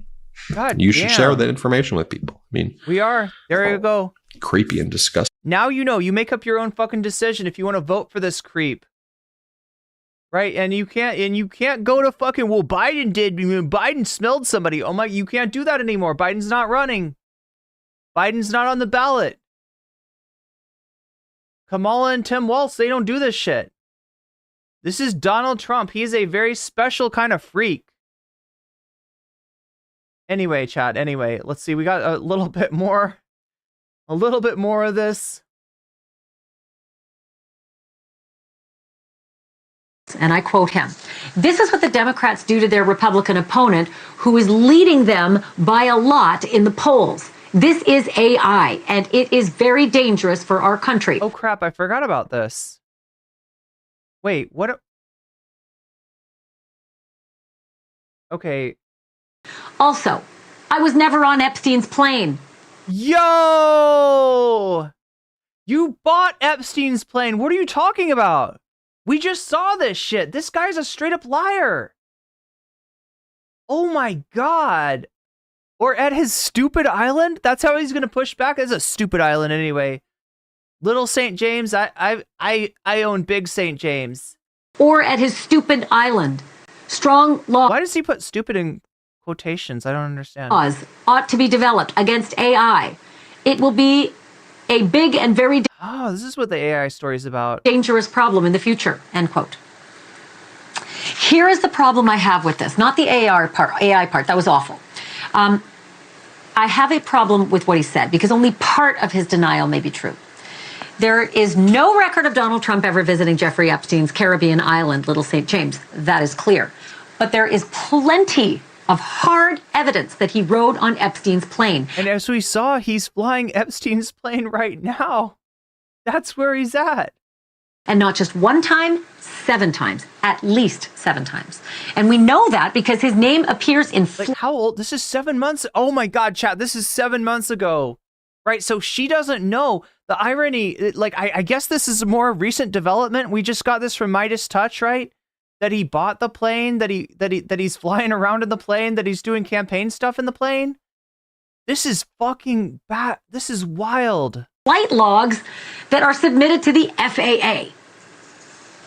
God, you should share that information with people. I mean, we are. There you go. Creepy and disgusting. Now you make up your own fucking decision if you want to vote for this creep. Right? And you can't go to fucking, well, Biden smelled somebody. Oh my, you can't do that anymore. Biden's not running. Biden's not on the ballot. Kamala and Tim Walz, they don't do this shit. This is Donald Trump. He is a very special kind of freak. Anyway, chat. Anyway, let's see. We got a little bit more of this. And I quote him, "This is what the Democrats do to their Republican opponent who is leading them by a lot in the polls. This is AI, and it is very dangerous for our country." Oh, crap. I forgot about this. Wait, what? Okay. Also, I was never on Epstein's plane. Yo! You bought Epstein's plane. What are you talking about? We just saw this shit. This guy's a straight up liar. Oh my God. Or at his stupid island? That's how he's going to push back? It's a stupid island anyway. Little St. James, I own Big St. James. Or at his stupid island. Strong law. Why does he put stupid in quotations? I don't understand. Laws ought to be developed against AI. It will be a big and very oh, this is what the AI story is about. Dangerous problem in the future, end quote. Here is the problem I have with this, not the AI part, that was awful. I have a problem with what he said because only part of his denial may be true. There is no record of Donald Trump ever visiting Jeffrey Epstein's Caribbean island, Little St. James. That is clear. But there is plenty of hard evidence that he rode on Epstein's plane. And as we saw, he's flying Epstein's plane right now. That's where he's at. And not just one time, 7 times, at least 7 times. And we know that because his name appears in... Like, how old? This is 7 months. Oh my God, chat. This is 7 months ago. Right? So she doesn't know. The irony, like, I guess this is a more recent development. We just got this from Midas Touch, right? That he bought the plane, that he's flying around in the plane, that he's doing campaign stuff in the plane. This is fucking bad. This is wild. Flight logs that are submitted to the FAA.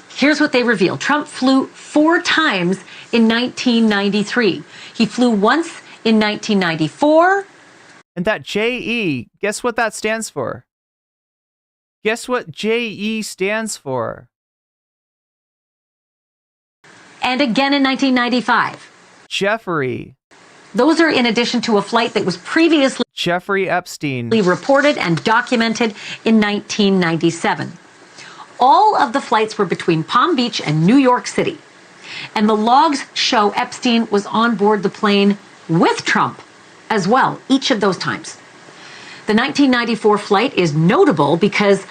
Here's what they reveal. Trump flew 4 times in 1993. He flew once in 1994. And that JE, guess what that stands for? Guess what JE stands for? And again in 1995. Jeffrey. Those are in addition to a flight that was previously Jeffrey Epstein reported and documented in 1997. All of the flights were between Palm Beach and New York City. And the logs show Epstein was on board the plane with Trump as well, each of those times. The 1994 flight is notable because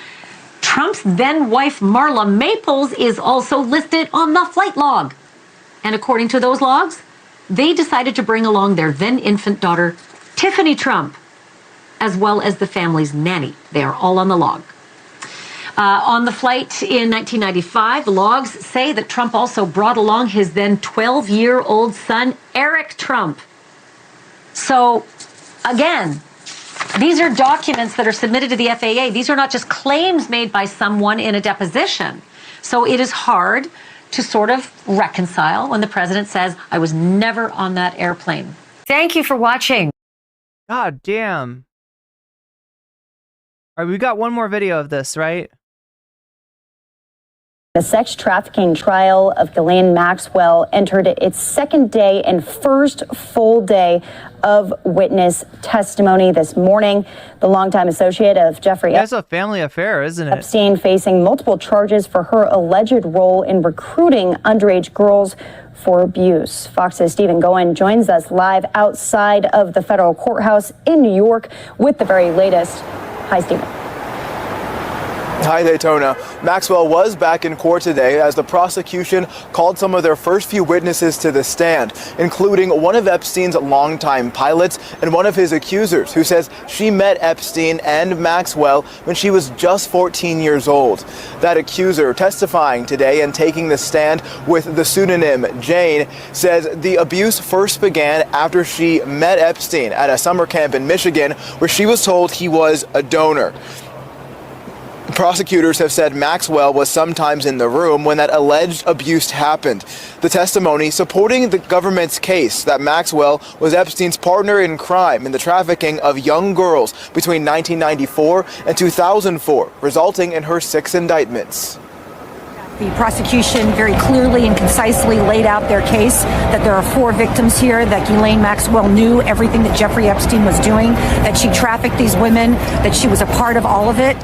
Trump's then wife Marla Maples is also listed on the flight log. And according to those logs, they decided to bring along their then infant daughter, Tiffany Trump, as well as the family's nanny. They are all on the log. On the flight in 1995, the logs say that Trump also brought along his then 12-year-old son, Eric Trump. So, again, these are documents that are submitted to the FAA. These are not just claims made by someone in a deposition. So it is hard to sort of reconcile when the president says, I was never on that airplane. Thank you for watching. God damn. All right, we got one more video of this, right? The sex trafficking trial of Ghislaine Maxwell entered its 2nd day and first full day of witness testimony this morning. The longtime associate of Jeffrey That's a family affair, isn't it? Epstein facing multiple charges for her alleged role in recruiting underage girls for abuse. Fox's Stephen Goen joins us live outside of the federal courthouse in New York with the very latest. Hi, Stephen. Hi, Daytona. Maxwell was back in court today as the prosecution called some of their first few witnesses to the stand, including one of Epstein's longtime pilots and one of his accusers, who says she met Epstein and Maxwell when she was just 14 years old. That accuser, testifying today and taking the stand with the pseudonym Jane, says the abuse first began after she met Epstein at a summer camp in Michigan, where she was told he was a donor. Prosecutors have said Maxwell was sometimes in the room when that alleged abuse happened. The testimony supporting the government's case that Maxwell was Epstein's partner in crime in the trafficking of young girls between 1994 and 2004, resulting in her 6 indictments. The prosecution very clearly and concisely laid out their case, that there are 4 victims here, that Ghislaine Maxwell knew everything that Jeffrey Epstein was doing, that she trafficked these women, that she was a part of all of it.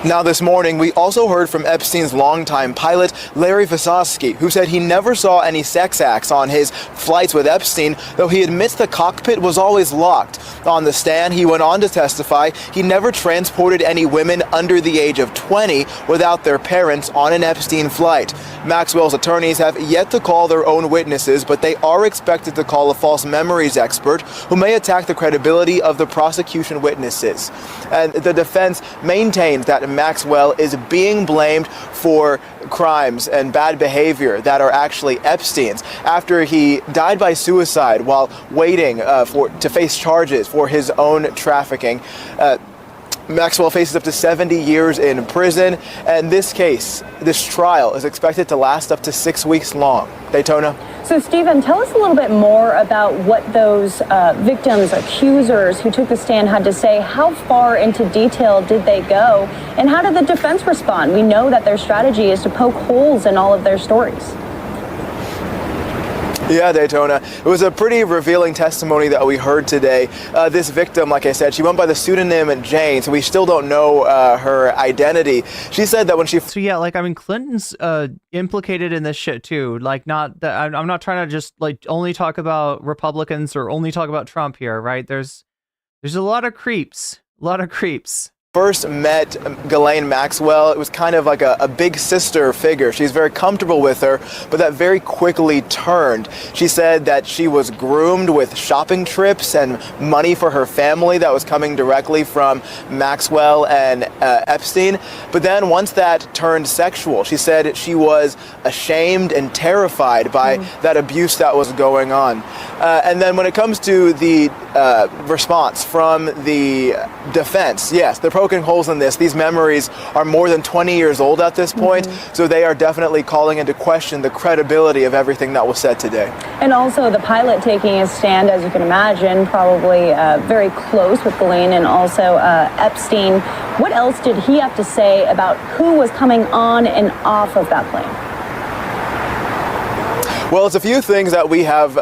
Now this morning, we also heard from Epstein's longtime pilot, Larry Visosky, who said he never saw any sex acts on his flights with Epstein, though he admits the cockpit was always locked. On the stand, he went on to testify he never transported any women under the age of 20 without their parents on an Epstein flight. Maxwell's attorneys have yet to call their own witnesses, but they are expected to call a false memories expert who may attack the credibility of the prosecution witnesses. And the defense maintains that Maxwell is being blamed for crimes and bad behavior that are actually Epstein's after he died by suicide while waiting to face charges for his own trafficking. Maxwell faces up to 70 years in prison, and this trial is expected to last up to 6 weeks long. Daytona? So, Stephen, tell us a little bit more about what those victims, accusers who took the stand had to say. How far into detail did they go, and how did the defense respond? We know that their strategy is to poke holes in all of their stories. Yeah, Daytona. It was a pretty revealing testimony that we heard today. This victim, like I said, she went by the pseudonym Jane, so we still don't know her identity. She said that when she... So yeah, like, I mean, Clinton's implicated in this shit too. Like, not that I'm not trying to just like only talk about Republicans or only talk about Trump here, right? There's a lot of creeps. First met Ghislaine Maxwell, it was kind of like a big sister figure. She's very comfortable with her, but that very quickly turned. She said that she was groomed with shopping trips and money for her family that was coming directly from Maxwell and Epstein. But then once that turned sexual, she said she was ashamed and terrified by that abuse that was going on. And then when it comes to the response from the defense, yes, they're poking holes in this. These memories are more than 20 years old at this point, so they are definitely calling into question the credibility of everything that was said today. And also the pilot taking his stand, as you can imagine, probably very close with Ghislaine and also Epstein. What else did he have to say about who was coming on and off of that plane? Well, it's a few things that we have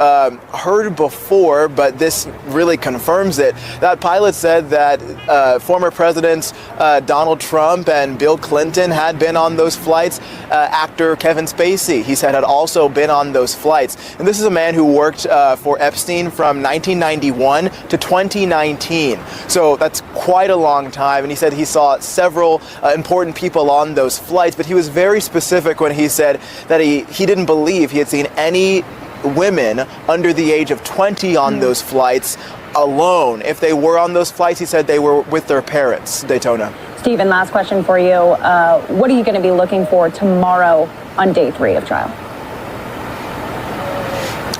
heard before, but this really confirms it. That pilot said that former presidents Donald Trump and Bill Clinton had been on those flights. Actor Kevin Spacey, he said, had also been on those flights. And this is a man who worked for Epstein from 1991 to 2019. So that's quite a long time. And he said he saw several important people on those flights, but he was very specific when he said that he didn't believe he had seen any women under the age of 20 on those flights alone. If they were on those flights, he said they were with their parents. Daytona. Stephen, last question for you. What are you going to be looking for tomorrow on day 3 of trial?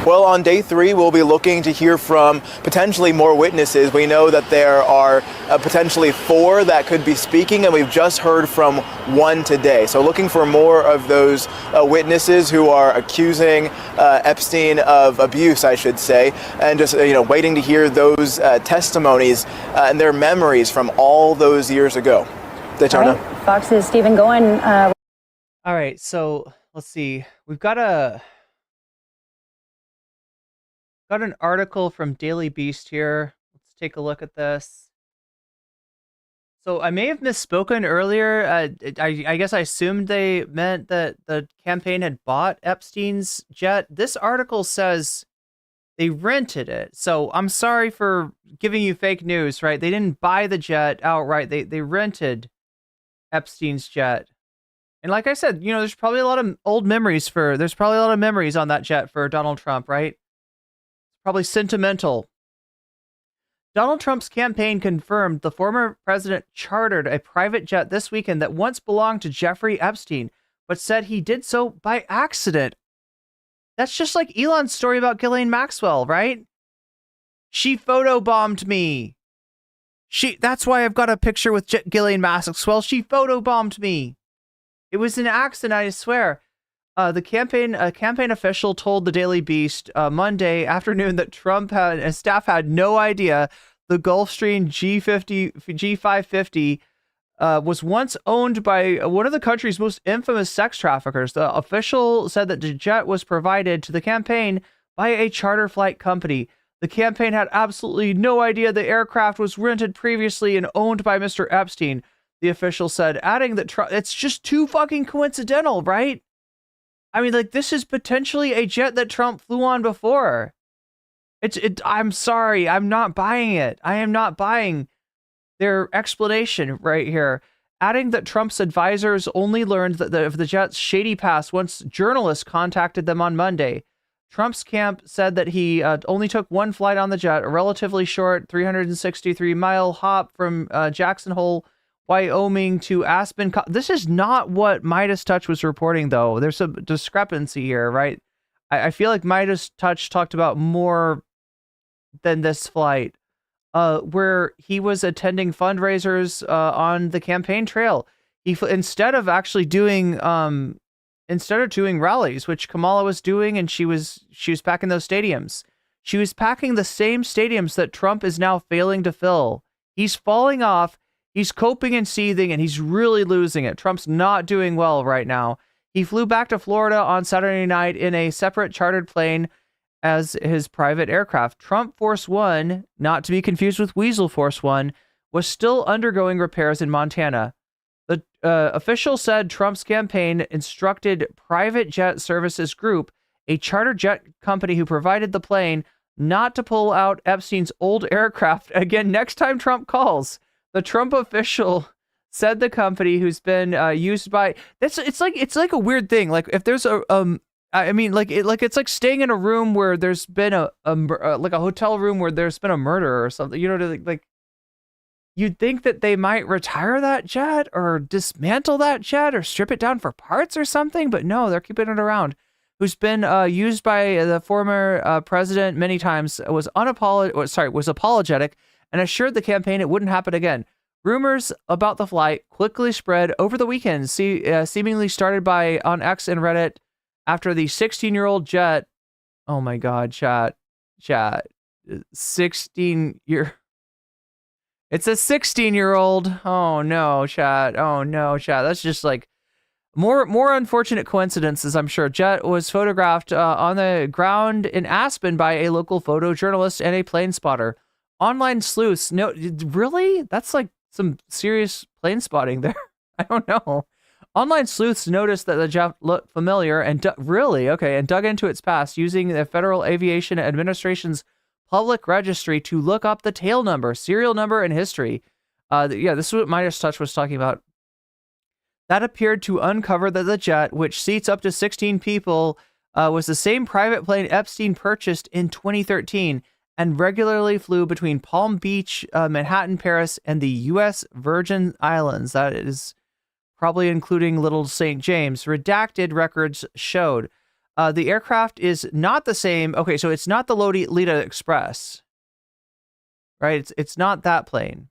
Well, on day 3, we'll be looking to hear from potentially more witnesses. We know that there are potentially 4 that could be speaking, and we've just heard from 1 today. So looking for more of those witnesses who are accusing Epstein of abuse, I should say, and just waiting to hear those testimonies and their memories from all those years ago. Daytona. All right. Fox's Stephen Goen. All right, so let's see. We've got an article from Daily Beast here. Let's take a look at this. So I may have misspoken earlier. I guess I assumed they meant that the campaign had bought Epstein's jet. This article says they rented it. So I'm sorry for giving you fake news, right? They didn't buy the jet outright. They rented Epstein's jet. And like I said, there's probably a lot of memories on that jet for Donald Trump, right? Probably sentimental. Donald Trump's campaign confirmed the former president chartered a private jet this weekend that once belonged to Jeffrey Epstein, but said he did so by accident. That's just like Elon's story about Ghislaine Maxwell, right? She photobombed me. That's why I've got a picture with Ghislaine Maxwell. She photobombed me. It was an accident, I swear. A campaign official told the Daily Beast Monday afternoon that Trump and staff had no idea the Gulfstream G550 was once owned by one of the country's most infamous sex traffickers. The official said that the jet was provided to the campaign by a charter flight company. The campaign had absolutely no idea the aircraft was rented previously and owned by Mr. Epstein, the official said, adding that it's just too fucking coincidental, right? I mean, this is potentially a jet that Trump flew on before. I'm sorry, I'm not buying it. I am not buying their explanation right here. Adding that Trump's advisors only learned of the jet's shady past once journalists contacted them on Monday. Trump's camp said that he only took one flight on the jet, a relatively short 363-mile hop from Jackson Hole, Wyoming to Aspen. This is not what Midas Touch was reporting, though. There's a discrepancy here, right? I feel like Midas Touch talked about more than this flight, where he was attending fundraisers on the campaign trail. Instead of doing rallies, which Kamala was doing, and she was packing those stadiums. She was packing the same stadiums that Trump is now failing to fill. He's falling off. He's coping and seething, and he's really losing it. Trump's not doing well right now. He flew back to Florida on Saturday night in a separate chartered plane as his private aircraft. Trump Force One, not to be confused with Weasel Force One, was still undergoing repairs in Montana. The official said Trump's campaign instructed Private Jet Services Group, a charter jet company who provided the plane, not to pull out Epstein's old aircraft again next time Trump calls. The Trump official said the company, who's been used by it's like a weird thing. Like if there's it's like staying in a room where there's been a hotel room where there's been a murder or something. You'd think that they might retire that jet or dismantle that jet or strip it down for parts or something, but no, they're keeping it around. Who's been used by the former president many times, was apologetic and assured the campaign it wouldn't happen again. Rumors about the flight quickly spread over the weekend, seemingly started on X and Reddit after the 16-year-old jet. Oh my God, chat. 16-year. It's a 16-year-old. Oh no, chat. That's just like more unfortunate coincidences, I'm sure. Jet was photographed on the ground in Aspen by a local photojournalist and a plane spotter. Online sleuths. No, really? That's like some serious plane spotting there. I don't know. Online sleuths noticed that the jet looked familiar and dug into its past using the Federal Aviation Administration's public registry to look up the tail number, serial number, and history. This is what Midas Touch was talking about. That appeared to uncover that the jet, which seats up to 16 people, was the same private plane Epstein purchased in 2013 and regularly flew between Palm Beach, Manhattan, Paris, and the U.S. Virgin Islands. That is probably including Little St. James. Redacted records showed. The aircraft is not the same. Okay, so it's not the Lolita Express, right? It's not that plane,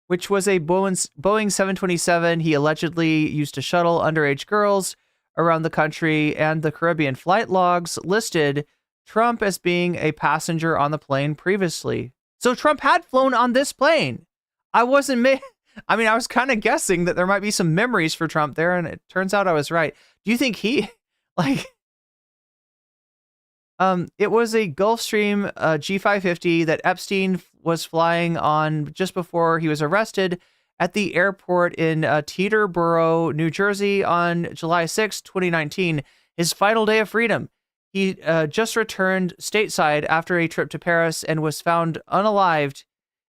which was a Boeing 727 he allegedly used to shuttle underage girls around the country, and the Caribbean. Flight logs listed Trump as being a passenger on the plane previously. So Trump had flown on this plane. I was kind of guessing that there might be some memories for Trump there, and it turns out I was right. Do you think it was a Gulfstream G550 that Epstein was flying on just before he was arrested at the airport in Teterboro, New Jersey on July 6, 2019, his final day of freedom. He just returned stateside after a trip to Paris and was found unalived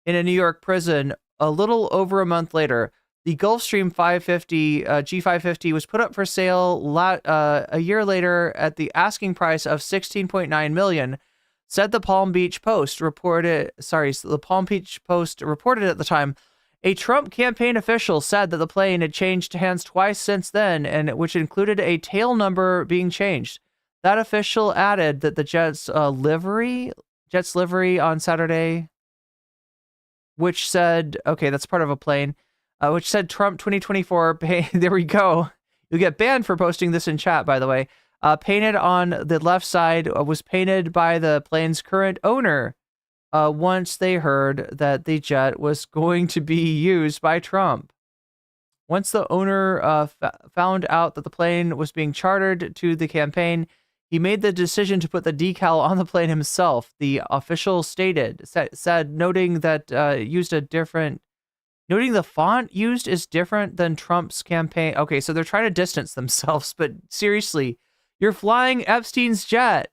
in a New York prison a little over a month later. The Gulfstream 550 G550 was put up for sale a year later at the asking price of $16.9 million. Said the Palm Beach Post reported. The Palm Beach Post reported at the time. A Trump campaign official said that the plane had changed hands twice since then, and which included a tail number being changed. That official added that the jet's livery on Saturday, which said, okay, that's part of a plane, which said Trump 2024. There we go. You'll get banned for posting this in chat, by the way. Painted on the left side was painted by the plane's current owner. Once they heard that the jet was going to be used by Trump. Once the owner found out that the plane was being chartered to the campaign, he made the decision to put the decal on the plane himself, the official said, noting that noting the font used is different than Trump's campaign. Okay, so they're trying to distance themselves, but seriously, you're flying Epstein's jet.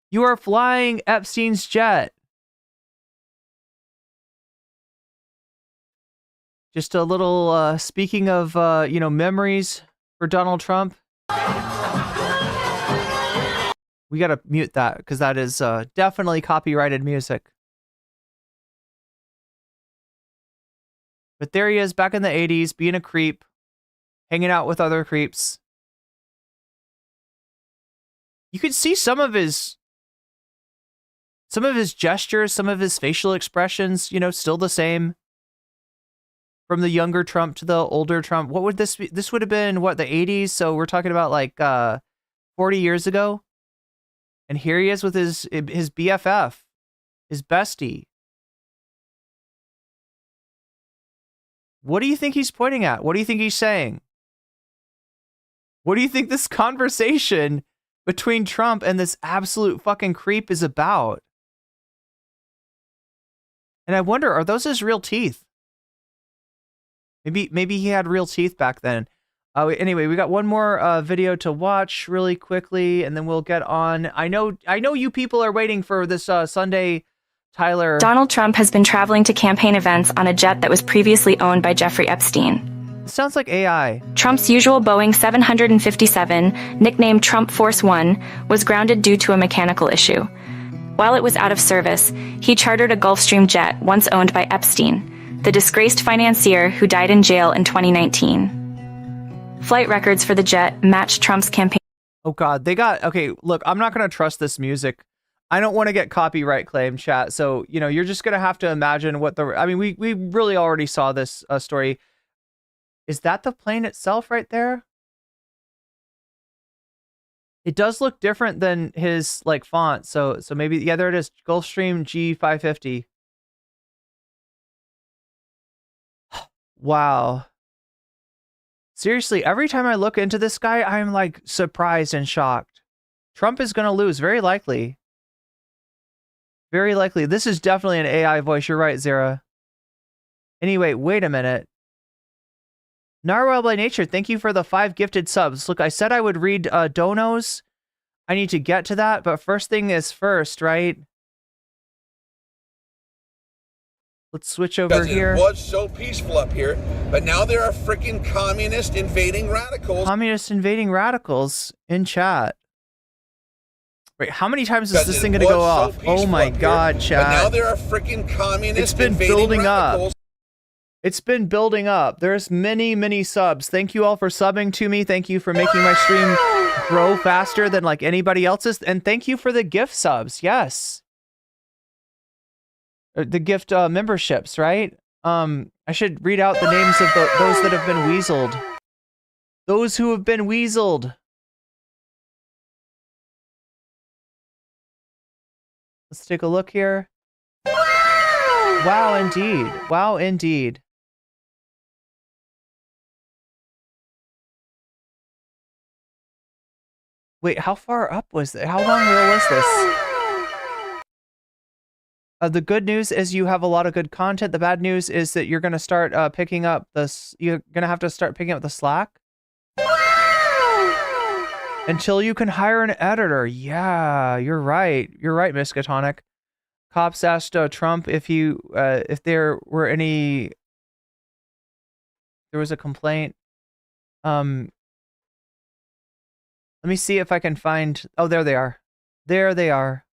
You are flying Epstein's jet. Just a little, speaking of, memories for Donald Trump. We got to mute that because that is definitely copyrighted music. But there he is back in the 80s, being a creep, hanging out with other creeps. You could see some of his gestures, some of his facial expressions, still the same. From the younger Trump to the older Trump. What would this be? This would have been, the 80s? So we're talking about like 40 years ago. And here he is with his BFF, his bestie. What do you think he's pointing at? What do you think he's saying? What do you think this conversation between Trump and this absolute fucking creep is about? And I wonder, are those his real teeth? Maybe he had real teeth back then. Anyway, we got one more video to watch really quickly, and then we'll get on. I know you people are waiting for this Sunday, Tyler. Donald Trump has been traveling to campaign events on a jet that was previously owned by Jeffrey Epstein. It sounds like AI. Trump's usual Boeing 757, nicknamed Trump Force One, was grounded due to a mechanical issue. While it was out of service, he chartered a Gulfstream jet once owned by Epstein, the disgraced financier who died in jail in 2019. Flight records for the jet matched Trump's campaign. Oh God, okay, look, I'm not going to trust this music. I don't want to get copyright claim, chat. So, you're just going to have to imagine we really already saw this story. Is that the plane itself right there? It does look different than his font. So maybe, yeah, there it is. Gulfstream G550. Wow. Seriously, every time I look into this guy, I'm surprised and shocked. Trump is going to lose, very likely. Very likely. This is definitely an AI voice. You're right, Zara. Anyway, wait a minute. Narwhal by Nature, thank you for the 5 gifted subs. Look, I said I would read donos. I need to get to that, but first thing is first, right? Let's switch over here. It was so peaceful up here, but now there are freaking communist invading radicals. Communist invading radicals in chat. Wait, how many times is this thing going to go off? Oh my God, chat. But now there are freaking communist It's been invading building radicals. up. It's been building up. There's many, many subs. Thank you all for subbing to me. Thank you for making my stream grow faster than anybody else's. And thank you for the gift subs. Yes. The gift memberships, right? I should read out the names of those that have been weaseled. Those who have been weaseled. Let's take a look here. Wow, indeed. Wow, indeed. Wait, how far up was that? How long ago was this? The good news is you have a lot of good content. The bad news is that you're going to start picking up this. You're going to have to start picking up the slack until you can hire an editor. Yeah, you're right. You're right, Miskatonic. Cops asked Trump if there were any There was a complaint. Let me see if I can find. Oh, there they are. There they are.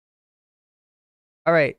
All right.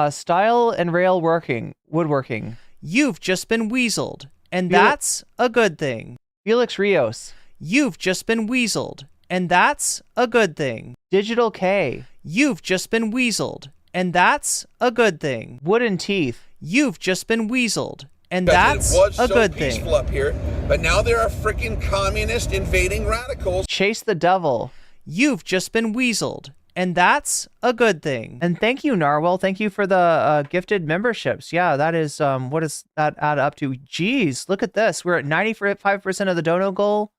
Style and rail woodworking. You've just been weaseled, and that's a good thing. Felix Rios. You've just been weaseled, and that's a good thing. Digital K. You've just been weaseled, and that's a good thing. Wooden Teeth. You've just been weaseled, and that's a good thing. Peaceful up here, but now there are freaking communist invading radicals. Chase the Devil. You've just been weaseled, and that's a good thing. And thank you, Narwhal. Thank you for the gifted memberships. Yeah, that is, what does that add up to? Geez, look at this. We're at 95% of the dono goal.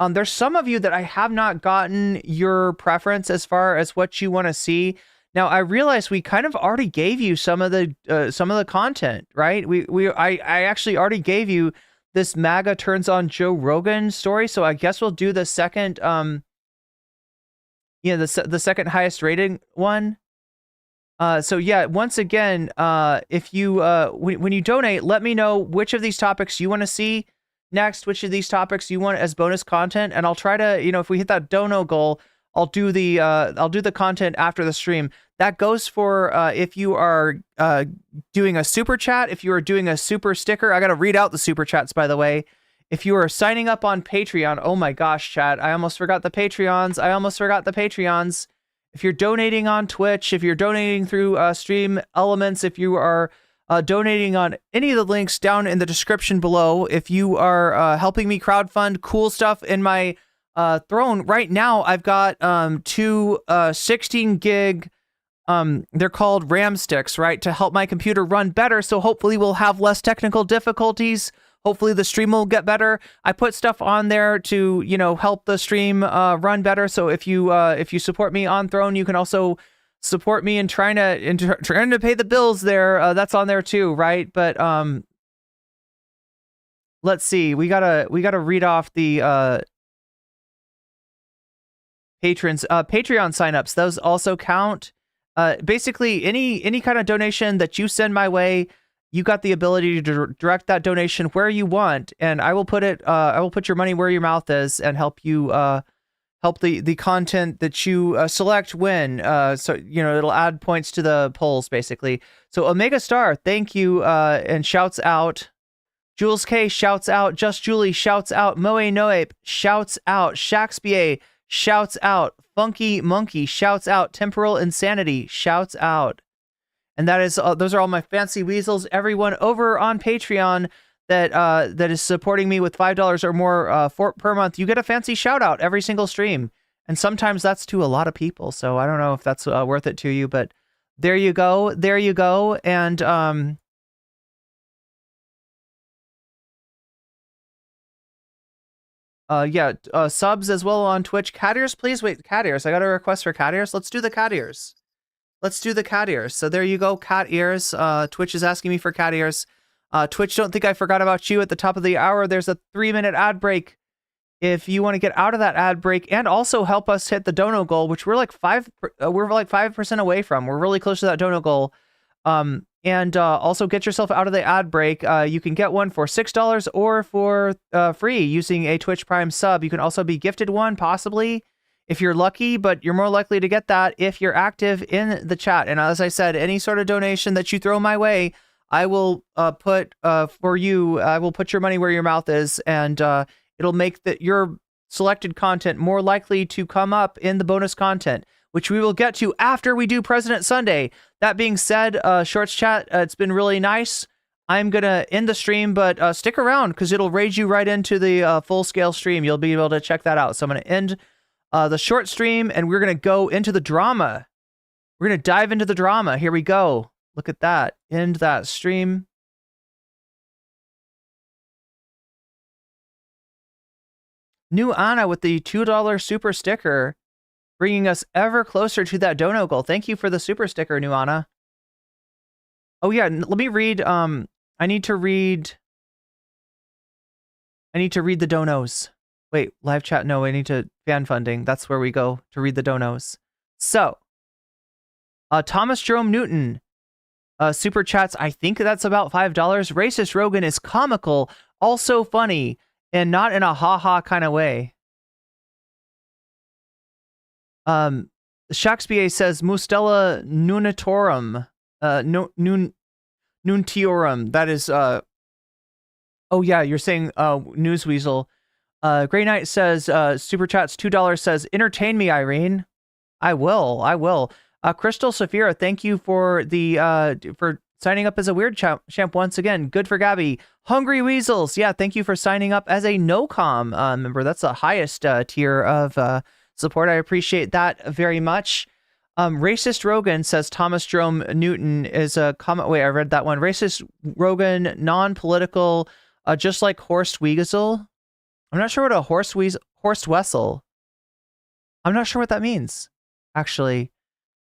There's some of you that I have not gotten your preference as far as what you want to see. Now, I realize we kind of already gave you some of the content, right? I actually already gave you this MAGA turns on Joe Rogan story. So I guess we'll do the second, the second highest rating one. So yeah, once again, if you, when you donate, let me know which of these topics you want to see next, which of these topics you want as bonus content. And I'll try to, if we hit that dono goal, I'll do the content after the stream. That goes for, if you are, doing a super chat, if you are doing a super sticker. I got to read out the super chats, by the way. If you are signing up on Patreon, oh my gosh, chat, I almost forgot the Patreons. If you're donating on Twitch, if you're donating through Stream Elements, if you are donating on any of the links down in the description below, if you are helping me crowdfund cool stuff in my throne, right now I've got two 16 gig, they're called RAM sticks, right, to help my computer run better. So hopefully we'll have less technical difficulties. Hopefully the stream will get better. I put stuff on there to, help the stream run better. So if you support me on Throne, you can also support me in trying to pay the bills there. That's on there too, right? But let's see. We gotta read off the patrons. Patreon signups. Those also count. Basically, any kind of donation that you send my way, you got the ability to direct that donation where you want, and I will put it. I will put your money where your mouth is and help you. Help the content that you select win. So it'll add points to the polls basically. So Omega Star, thank you, and shouts out. Jules K shouts out. Just Julie shouts out. Moe Noape shouts out. Shaxpie shouts out. Funky Monkey shouts out. Temporal Insanity shouts out. And that is those are all my fancy weasels. Everyone over on Patreon that is supporting me with $5 or more per month, you get a fancy shout out every single stream. And sometimes that's to a lot of people. So I don't know if that's worth it to you, but there you go. And subs as well on Twitch. Cat ears, please. Wait, cat ears. I got a request for cat ears. Let's do the cat ears. So there you go, cat ears. Twitch is asking me for cat ears. Twitch, don't think I forgot about you. At the top of the hour, there's a 3-minute ad break. If you want to get out of that ad break and also help us hit the dono goal, which we're like 5% away from. We're really close to that dono goal. And also get yourself out of the ad break. You can get one for $6 or for free using a Twitch Prime sub. You can also be gifted one, possibly, if you're lucky, but you're more likely to get that if you're active in the chat. And as I said, any sort of donation that you throw my way, I will put for you. I will put your money where your mouth is, and it'll make your selected content more likely to come up in the bonus content, which we will get to after we do President Sunday. That being said, Shorts chat, it's been really nice. I'm going to end the stream, but stick around because it'll raid you right into the full-scale stream. You'll be able to check that out. So I'm going to end the short stream, and we're going to go into the drama. We're going to dive into the drama. Here we go. Look at that. End that stream. New Anna with the $2 super sticker, bringing us ever closer to that dono goal. Thank you for the super sticker, New Anna. Oh yeah, let me read. I need to read the donos. Wait, live chat. No, I need to fan funding. That's where we go to read the donos. So, Thomas Jerome Newton. super chats. I think that's about $5. Racist Rogan is comical, also funny, and not in a ha-ha kind of way. Shakespeare says Mustela nunatorum, nuntiorum. That is, oh yeah, you're saying Newsweasel. Grey Knight says, super chats $2 says, entertain me, Irene. I will. Crystal Saphira, thank you for the for signing up as a weird champ once again. Good for Gabby. Hungry Weasels, yeah, thank you for signing up as a NOCOM member. That's the highest tier of support. I appreciate that very much. Racist Rogan says Thomas Jerome Newton is a comment. Wait, I read that one. Racist Rogan, non-political, just like Horst Weasel. I'm not sure what a Horst Wessel. I'm not sure what that means, actually.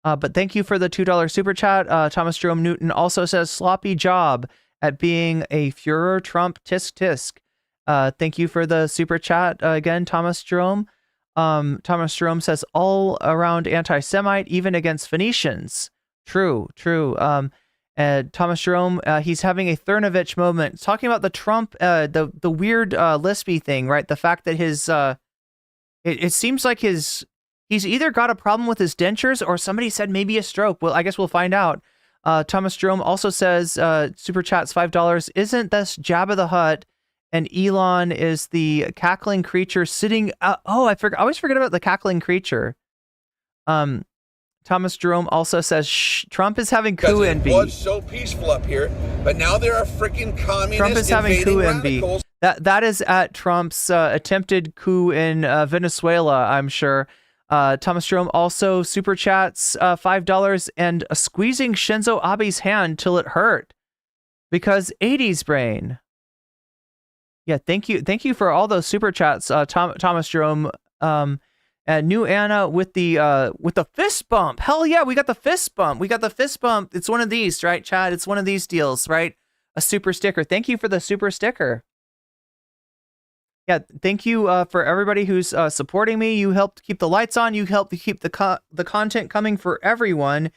But thank you for the $2 super chat. Thomas Jerome Newton also says sloppy job at being a Führer Trump tisk tisk. Thank you for the super chat again, Thomas Jerome. Thomas Jerome says all around anti-Semite, even against Phoenicians. True. Thomas Jerome, he's having a Cernovich moment, talking about the Trump, the weird lispy thing, right? The fact that his, it seems like he's either got a problem with his dentures or somebody said maybe a stroke. Well, I guess we'll find out. Thomas Jerome also says, super chats $5. Isn't this Jabba the Hutt? And Elon is the cackling creature sitting. I always forget about the cackling creature. Thomas Jerome also says Trump is having coup envy. It was so peaceful up here, but now there are freaking communists. Trump is having coup envy. radicals. That is at Trump's attempted coup in Venezuela, I'm sure. Thomas Jerome also super chats $5 and squeezing Shinzo Abe's hand till it hurt because 80s brain. Yeah, thank you for all those super chats, Thomas Jerome. And New Anna with the fist bump. Hell yeah, we got the fist bump. It's one of these, right, Chad? It's one of these deals, right? A super sticker. Thank you for the super sticker. Yeah, thank you for everybody who's supporting me. You helped keep the lights on. You helped to keep the content coming for everyone.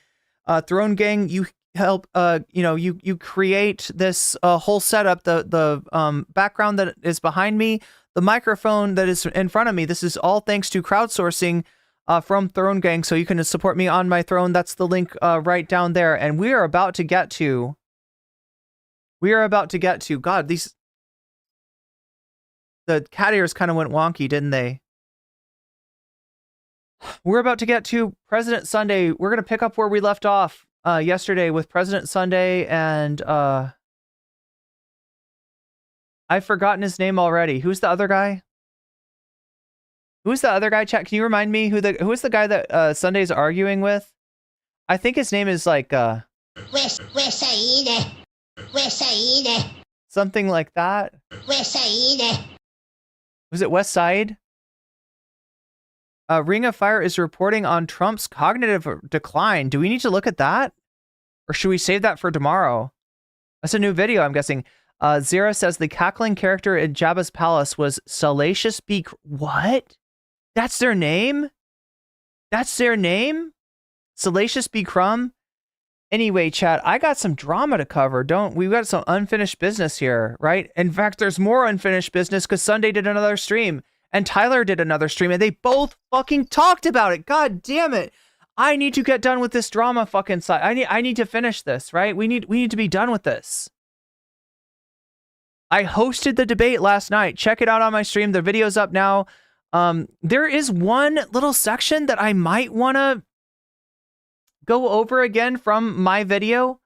Throne Gang, you help. You create this whole setup. The background that is behind me. The microphone that is in front of me, this is all thanks to crowdsourcing from Throne Gang. So you can support me on my throne. That's the link right down there. And we are about to get to, God, the cat ears kind of went wonky, didn't they? We're about to get to President Sunday. We're going to pick up where we left off yesterday with President Sunday and, I've forgotten his name already. Who's the other guy? Chat? Can you remind me who is the guy that Sunday's arguing with? I think his name is like West Side. Something like that. West Side. Was it West Side? Ring of Fire is reporting on Trump's cognitive decline. Do we need to look at that? Or should we save that for tomorrow? That's a new video, I'm guessing. Zara says the cackling character in Jabba's palace was Salacious B. What? That's their name? Salacious B. Crumb? Anyway, chat, I got some drama to cover. We've got some unfinished business here, right? In fact, there's more unfinished business because Sunday did another stream and Tyler did another stream and they both fucking talked about it. God damn it. I need to get done with this drama fucking side. I need to finish this, right? We need to be done with this. I hosted the debate last night. Check it out on my stream. The video's up now. There is one little section that I might want to go over again from my video,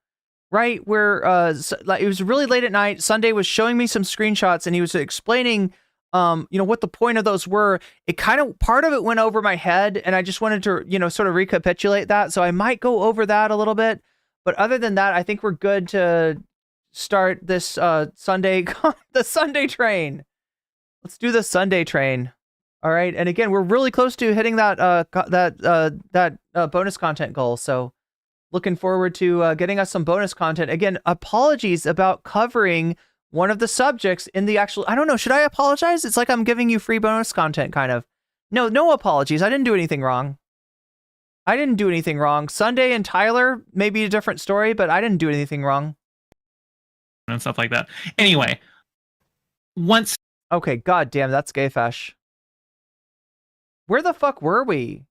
right? Where it was really late at night. Sunday was showing me some screenshots and he was explaining, what the point of those were. It part of it went over my head and I just wanted to, sort of recapitulate that. So I might go over that a little bit. But other than that, I think we're good to start this Sunday, the Sunday train. Let's do the Sunday train. All right. And again, we're really close to hitting that bonus content goal. So looking forward to getting us some bonus content. Again, apologies about covering one of the subjects in the actual, I don't know. Should I apologize? It's like I'm giving you free bonus content kind of. No apologies. I didn't do anything wrong. I didn't do anything wrong. Sunday and Tyler may be a different story, but I didn't do anything wrong. And stuff like that. Anyway, once... Okay, goddamn, that's gay fesh. Where the fuck were we?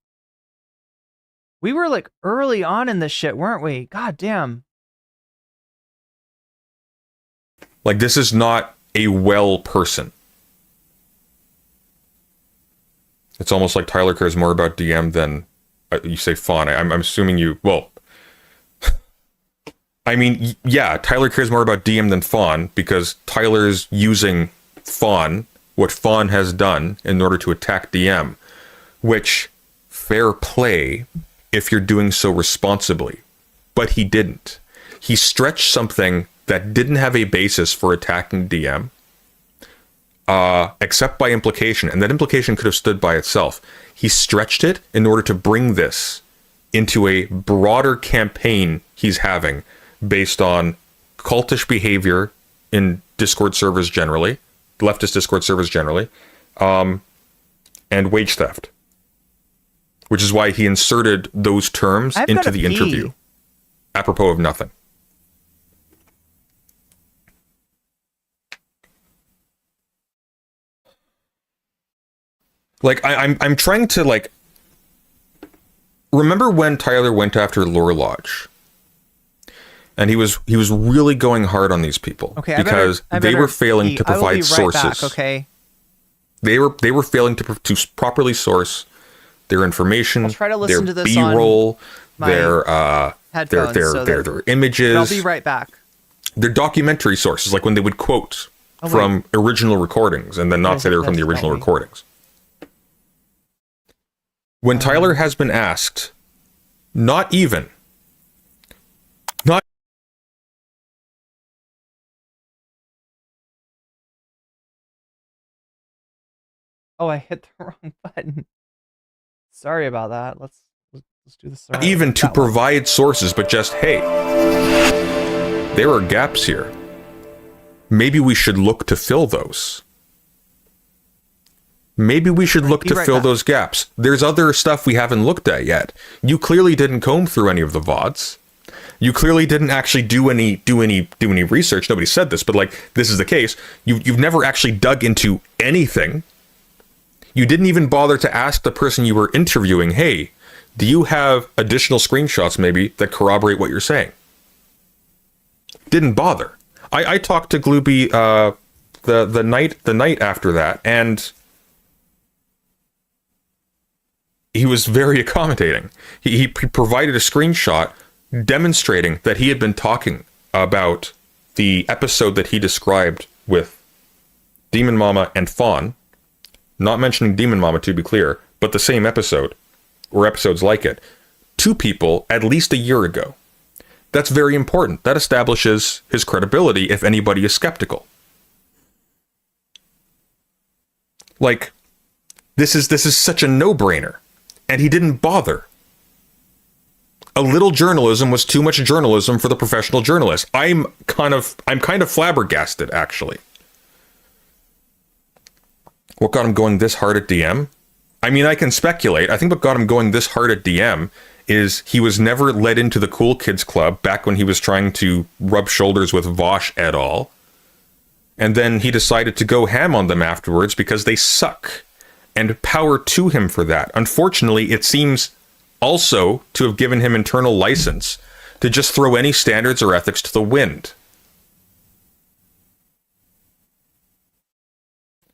We were like early on in this shit, weren't we? God damn. Like, this is not a well person. It's almost like Tyler cares more about DM than you say Fawn. I'm assuming you, well, I mean, yeah, Tyler cares more about DM than Fawn because Tyler's using Fawn, what Fawn has done in order to attack DM, which, fair play if you're doing so responsibly. But he didn't. He stretched something that didn't have a basis for attacking DM, except by implication, and that implication could have stood by itself. He stretched it in order to bring this into a broader campaign he's having based on cultish behavior in Discord servers generally, leftist Discord servers generally, and wage theft. Which is why he inserted those terms into the interview, apropos of nothing. Like, I'm trying to, like, remember when Tyler went after Lore Lodge? And he was really going hard on these people. Okay, because they were failing to provide sources. Back, okay. They were failing to properly source their information, I'll try to listen their to this B-roll, on their headphones, their images. I'll be right back. Their documentary sources, like when they would quote from original recordings and then not say they were from the original recordings. When Tyler has been asked, not Oh, I hit the wrong button. Sorry about that. Let's do this. Not even to provide sources, but just, hey, there are gaps here. Maybe we should look to fill those. Maybe we should look to fill those gaps. There's other stuff we haven't looked at yet. You clearly didn't comb through any of the VODs. You clearly didn't actually do any research. Nobody said this, but like this is the case. You've never actually dug into anything. You didn't even bother to ask the person you were interviewing, hey, do you have additional screenshots maybe that corroborate what you're saying? Didn't bother. I talked to Glooby the night after that, and he was very accommodating. He provided a screenshot demonstrating that he had been talking about the episode that he described with Demon Mama and Fawn, not mentioning Demon Mama to be clear, but the same episode, or episodes like it, to people at least a year ago. That's very important. That establishes his credibility if anybody is skeptical. Like, this is such a no-brainer. And he didn't bother. A little journalism was too much journalism for the professional journalist. I'm kind of flabbergasted, actually. What got him going this hard at DM? I mean, I can speculate. I think what got him going this hard at DM is he was never let into the Cool Kids Club back when he was trying to rub shoulders with Vosh et al. And then he decided to go ham on them afterwards because they suck. And power to him for that. Unfortunately, it seems also to have given him internal license to just throw any standards or ethics to the wind.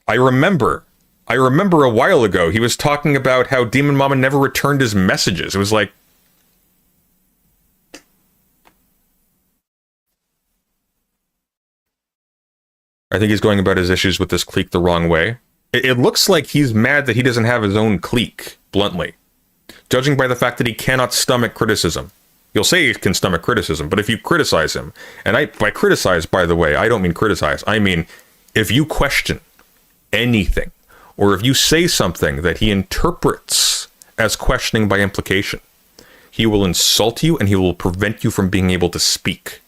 I remember a while ago, he was talking about how Demon Mama never returned his messages. It was like, I think he's going about his issues with this clique the wrong way. It looks like he's mad that he doesn't have his own clique, bluntly. Judging by the fact that he cannot stomach criticism. You'll say he can stomach criticism, but if you criticize him, and by criticize, by the way, I don't mean criticize. I mean, if you question anything, or if you say something that he interprets as questioning by implication, he will insult you and he will prevent you from being able to speak.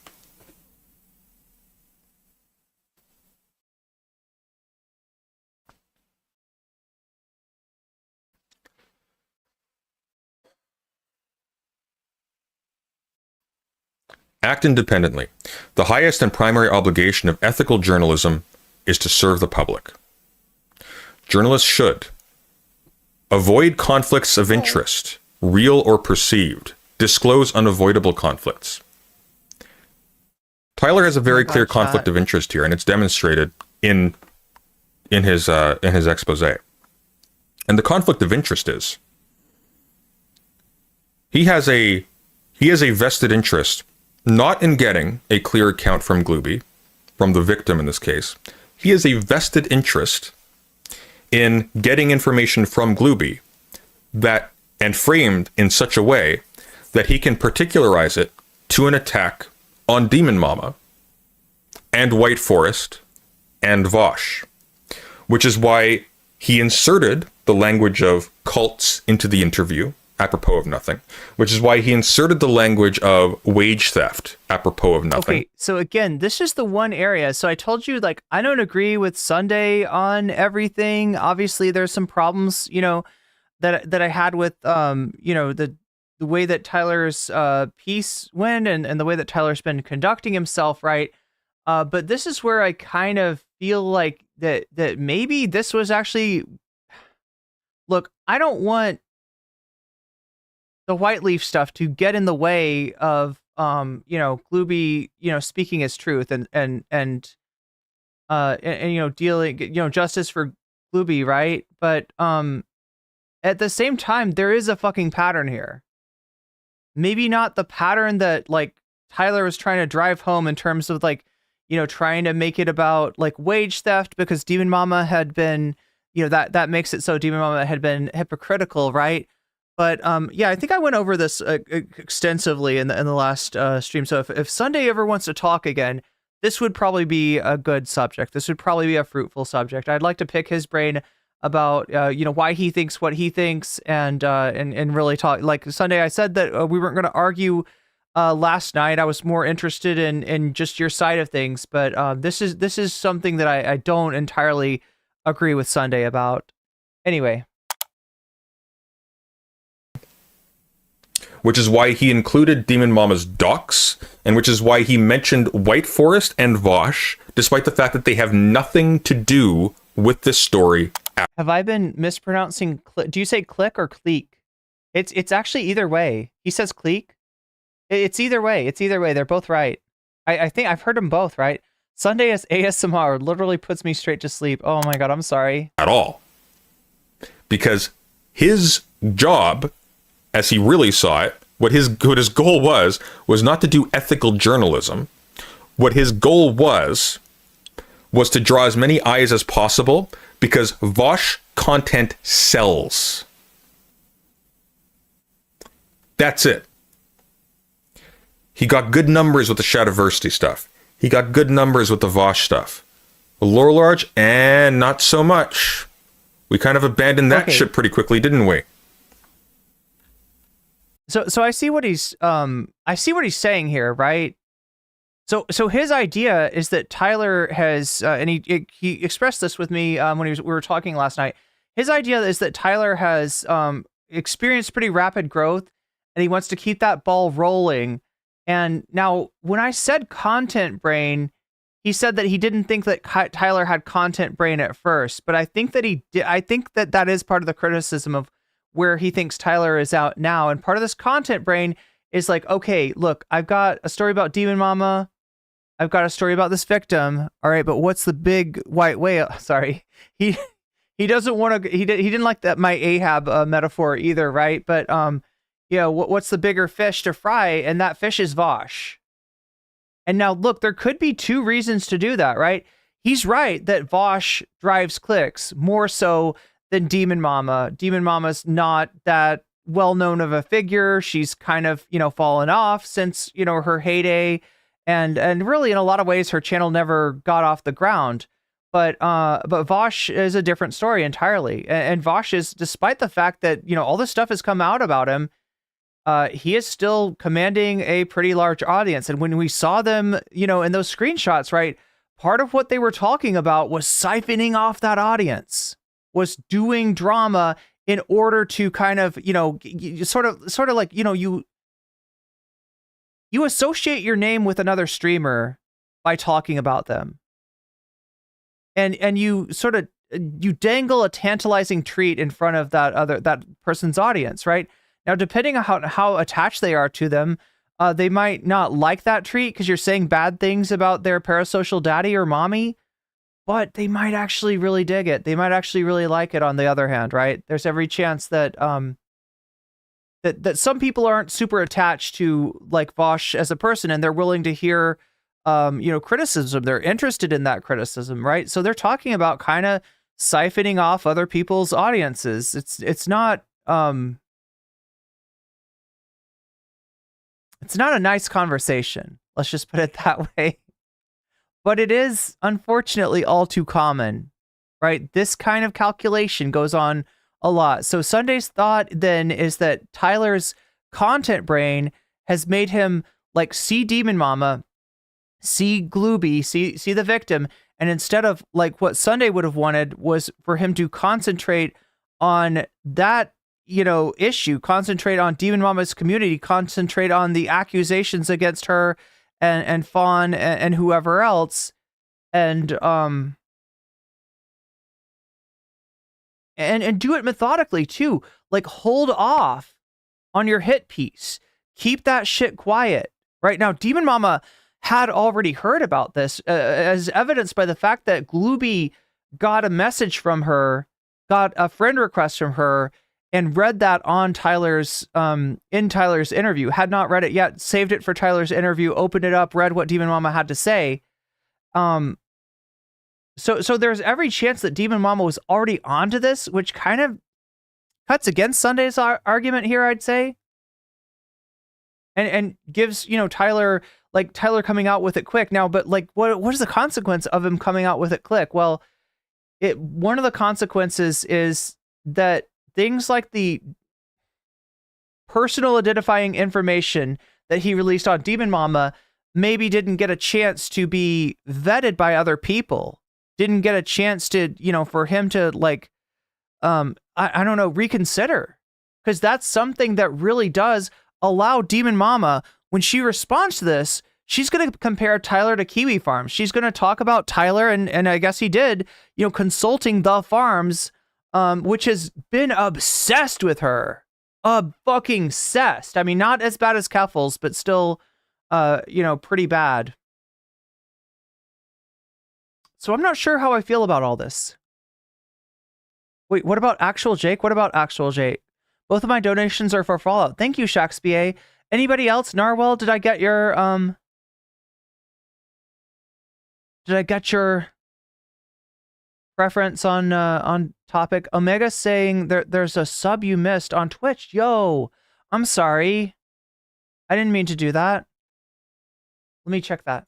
Act independently. The highest and primary obligation of ethical journalism is to serve the public. Journalists should avoid conflicts of interest, real or perceived, disclose unavoidable conflicts. Tyler has a very clear conflict of interest here, and it's demonstrated in his expose. And the conflict of interest is he has a vested interest not in getting a clear account from Glooby, from the victim in this case. He has a vested interest in getting information from Glooby that, and framed in such a way that he can particularize it to an attack on Demon Mama and White Forest and Vosh, which is why he inserted the language of cults into the interview, apropos of nothing, which is why he inserted the language of wage theft, apropos of nothing. Okay, so again, this is the one area. So I told you, like, I don't agree with Sunday on everything. Obviously, there's some problems, that I had with, the way that Tyler's piece went and the way that Tyler's been conducting himself, right? But this is where I kind of feel like that maybe this was actually, look, I don't want the white leaf stuff to get in the way of Glooby, speaking his truth and dealing, justice for Glooby, right? But at the same time, there is a fucking pattern here. Maybe not the pattern that like Tyler was trying to drive home in terms of like, trying to make it about like wage theft, because Demon Mama had been, that makes it so Demon Mama had been hypocritical, right? But I think I went over this extensively in the last stream. So if Sunday ever wants to talk again, this would probably be a good subject. This would probably be a fruitful subject. I'd like to pick his brain about why he thinks what he thinks, and really talk. Like Sunday, I said that we weren't going to argue last night. I was more interested in just your side of things, but this is something that I don't entirely agree with Sunday about. Anyway. Which is why he included Demon Mama's docs, and which is why he mentioned White Forest and Vosh, despite the fact that they have nothing to do with this story. Have I been mispronouncing? Do you say click or cleek? It's actually either way. He says cleek. It's either way. It's either way. They're both right. I think I've heard them both right. Sunday as ASMR literally puts me straight to sleep. Oh my god, I'm sorry. At all. Because his job, as he really saw it, what his goal was not to do ethical journalism. What his goal was to draw as many eyes as possible, because Vosh content sells. That's it. He got good numbers with the Shadiversity stuff. He got good numbers with the Vosh stuff. The Lore Large, and not so much. We kind of abandoned that shit pretty quickly, didn't we? So I see what he's saying here, right? So his idea is that Tyler has, and he expressed this with me when we were talking last night. His idea is that Tyler has experienced pretty rapid growth, and he wants to keep that ball rolling. And now, when I said content brain, he said that he didn't think that Tyler had content brain at first, but I think that he did. I think that is part of the criticism of where he thinks Tyler is out now. And part of this content brain is like, okay, look, I've got a story about Demon Mama. I've got a story about this victim. All right, but what's the big white whale? Sorry. He doesn't want to, he didn't like that my Ahab metaphor either, right? But what's the bigger fish to fry? And that fish is Vosh. And now look, there could be two reasons to do that, right? He's right that Vosh drives clicks more so than Demon Mama. Demon Mama's not that well known of a figure. She's kind of, fallen off since, her heyday. And really, in a lot of ways, her channel never got off the ground. But Vosh is a different story entirely. And Vosh is, despite the fact that, all this stuff has come out about him, he is still commanding a pretty large audience. And when we saw them, in those screenshots, right, part of what they were talking about was siphoning off that audience, was doing drama in order to kind of, sort of like, you associate your name with another streamer by talking about them. And you sort of, you dangle a tantalizing treat in front of that person's audience, right? Now, depending on how attached they are to them, they might not like that treat because you're saying bad things about their parasocial daddy or mommy, but they might actually really dig it. They might actually really like it on the other hand, right? There's every chance that that some people aren't super attached to like Vosh as a person, and they're willing to hear criticism. They're interested in that criticism, right? So they're talking about kind of siphoning off other people's audiences. It's not a nice conversation. Let's just put it that way. But it is unfortunately all too common, right? This kind of calculation goes on a lot. So Sunday's thought then is that Tyler's content brain has made him like see Demon Mama, see Glooby, see the victim, and instead of like what Sunday would have wanted was for him to concentrate on that, issue, concentrate on Demon Mama's community, concentrate on the accusations against her and Fawn and whoever else, and do it methodically too. Like hold off on your hit piece. Keep that shit quiet. Right now, Demon Mama had already heard about this, as evidenced by the fact that Glooby got a message from her, got a friend request from her, and read that on Tyler's in Tyler's interview. Had not read it yet, saved it for Tyler's interview, opened it up, read what Demon Mama had to say. So there's every chance that Demon Mama was already onto this, which kind of cuts against Sunday's argument here, I'd say. And gives, Tyler coming out with it quick. Now, but like what is the consequence of him coming out with it quick? Well, one of the consequences is that things like the personal identifying information that he released on Demon Mama maybe didn't get a chance to be vetted by other people. Didn't get a chance to, for him to like, I don't know, reconsider. Because that's something that really does allow Demon Mama, when she responds to this, she's going to compare Tyler to Kiwi Farms. She's going to talk about Tyler, and I guess he did, consulting the farms, which has been obsessed with her. Fucking obsessed. I mean, not as bad as Keffels, but still, pretty bad. So I'm not sure how I feel about all this. Wait, what about Actual Jake? What about Actual Jake? Both of my donations are for Fallout. Thank you, Shaxba. Anybody else? Narwhal, did I get your preference on topic? Omega saying there's a sub you missed on Twitch. Yo, I'm sorry. I didn't mean to do that. Let me check that.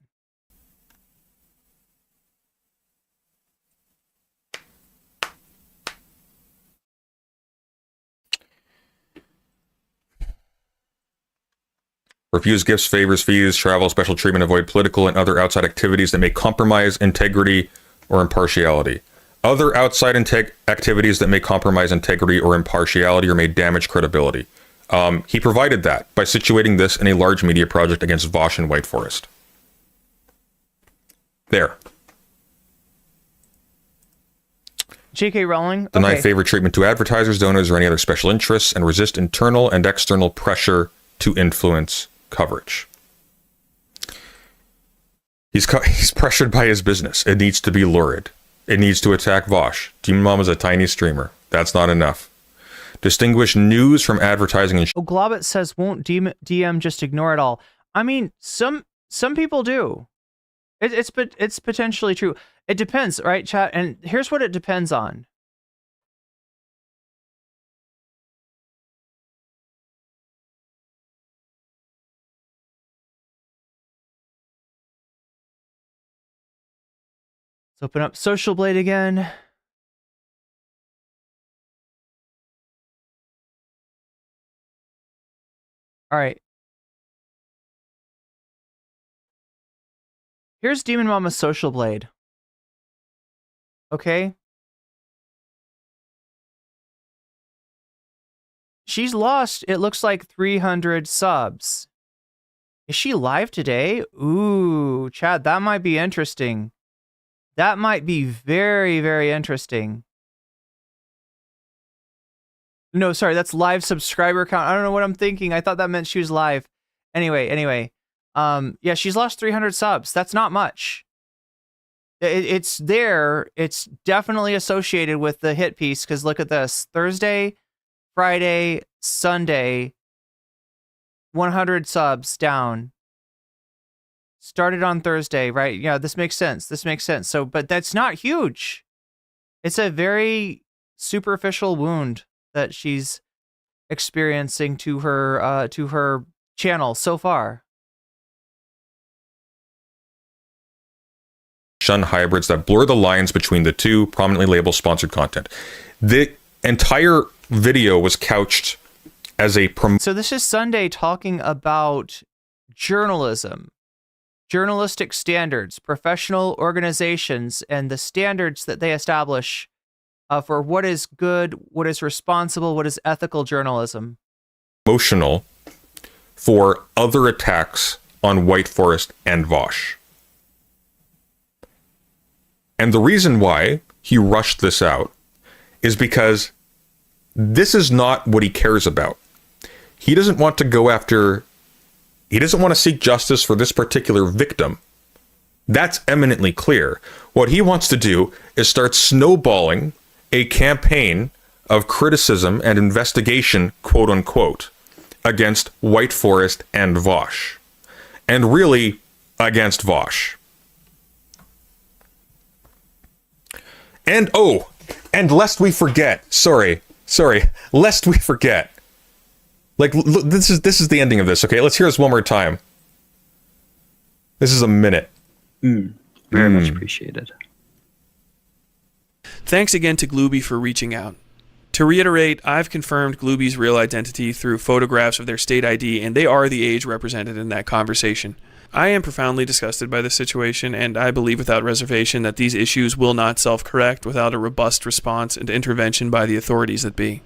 Refuse gifts, favors, fees, travel, special treatment, avoid political and other outside activities that may compromise integrity or impartiality. Other outside activities that may compromise integrity or impartiality or may damage credibility. He provided that by situating this in a large media project against Vosh and White Forest. There. J.K. Rowling. Deny favor treatment to advertisers, donors, or any other special interests, and resist internal and external pressure to influence coverage. He's pressured by his business. It needs to be lurid. It needs to attack Vosh. Demon Mom is a tiny streamer. That's not enough. Distinguish news from advertising. And Globit says, won't DM just ignore it all? I mean, some people do. It's potentially true. It depends, right, chat? And here's what it depends on. Let's open up Social Blade again. All right. Here's Demon Mama's Social Blade. Okay. She's lost, it looks like 300 subs. Is she live today? Ooh, Chad, that might be interesting. That might be very, very interesting. No, sorry, that's live subscriber count. I don't know what I'm thinking. I thought that meant she was live. Anyway. Yeah, she's lost 300 subs. That's not much. It's there. It's definitely associated with the hit piece, because look at this. Thursday, Friday, Sunday, 100 subs down. Started on Thursday, right? Yeah, this makes sense. So, but that's not huge. It's a very superficial wound that she's experiencing to her channel so far. Shun hybrids that blur the lines between the two, prominently labeled sponsored content. The entire video was couched as a So this is Sunday talking about journalism, journalistic standards, professional organizations, and the standards that they establish for what is good, what is responsible, what is ethical journalism. Emotional for other attacks on White Forest and Vosh. And the reason why he rushed this out is because this is not what he cares about. He doesn't want to go after, he doesn't want to seek justice for this particular victim. That's eminently clear. What he wants to do is start snowballing a campaign of criticism and investigation, quote unquote, against White Forest and Vosh. And really, against Vosh. And lest we forget, lest we forget. Like, look, this is the ending of this, okay? Let's hear this one more time. This is a minute. Very much appreciated. Thanks again to Glooby for reaching out. To reiterate, I've confirmed Glooby's real identity through photographs of their state ID, and they are the age represented in that conversation. I am profoundly disgusted by this situation, and I believe without reservation that these issues will not self-correct without a robust response and intervention by the authorities that be.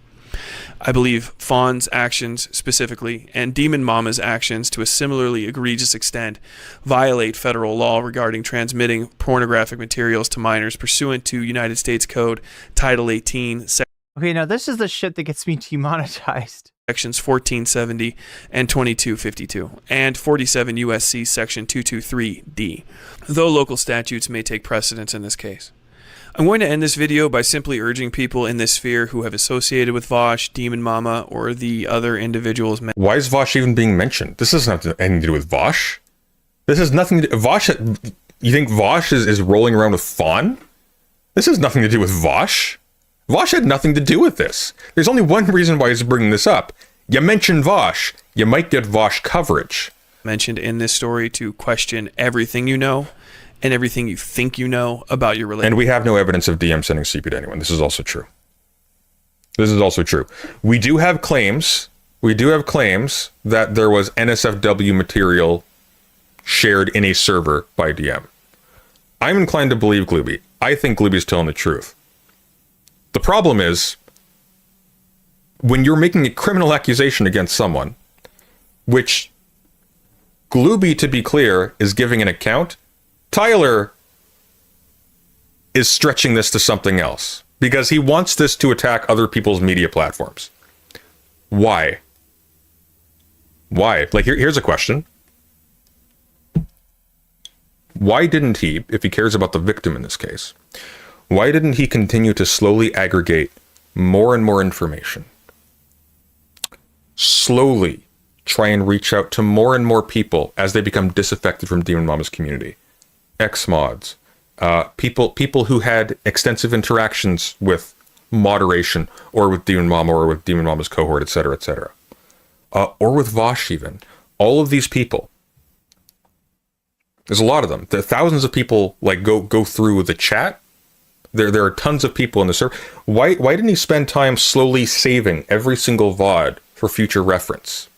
I believe Fawn's actions specifically, and Demon Mama's actions to a similarly egregious extent, violate federal law regarding transmitting pornographic materials to minors pursuant to United States Code Title 18. Okay, now this is the shit that gets me demonetized. Sections 1470 and 2252, and 47 U.S.C. Section 223D, though local statutes may take precedence in this case. I'm going to end this video by simply urging people in this sphere who have associated with Vosh, Demon Mama, or the other individuals. Why is Vosh even being mentioned? This doesn't have anything to do with Vosh. This has nothing to do. Vosh. You think Vosh is rolling around with Fawn? This has nothing to do with Vosh. Vosh had nothing to do with this. There's only one reason why he's bringing this up. You mention Vosh, you might get Vosh coverage. Mentioned in this story to question everything you know and everything you think you know about your relationship. And we have no evidence of DM sending CP to anyone. This is also true. We do have claims that there was NSFW material shared in a server by DM. I'm inclined to believe Glooby. I think Glooby's telling the truth. The problem is, when you're making a criminal accusation against someone, which Glooby, to be clear, is giving an account, Tyler is stretching this to something else because he wants this to attack other people's media platforms. Why? Like, here's a question. Why didn't he, if he cares about the victim in this case, why didn't he continue to slowly aggregate more and more information? Slowly try and reach out to more and more people as they become disaffected from Demon Mama's community. Ex-mods, people who had extensive interactions with moderation or with Demon Mama or with Demon Mama's cohort, etc., or with Vosh even. All of these people. There's a lot of them. There are thousands of people like go through the chat. There are tons of people in the server. Why didn't he spend time slowly saving every single VOD for future reference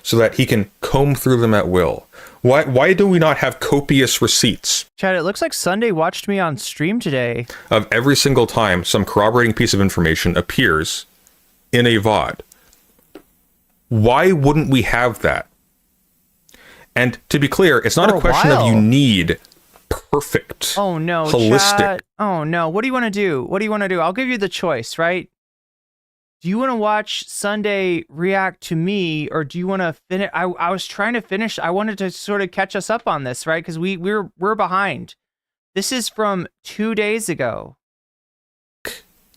so that he can comb through them at will? Why do we not have copious receipts? Chad, it looks like Sunday watched me on stream today. Of every single time some corroborating piece of information appears in a VOD. Why wouldn't we have that? And to be clear, it's not a question of you need perfect, oh no, holistic. chat. Oh no, what do you want to do? What do you want to do? I'll give you the choice, right? Do you want to watch Sunday react to me, or do you want to finish? I was trying to finish. I wanted to sort of catch us up on this, right? Because we're behind. This is from 2 days ago.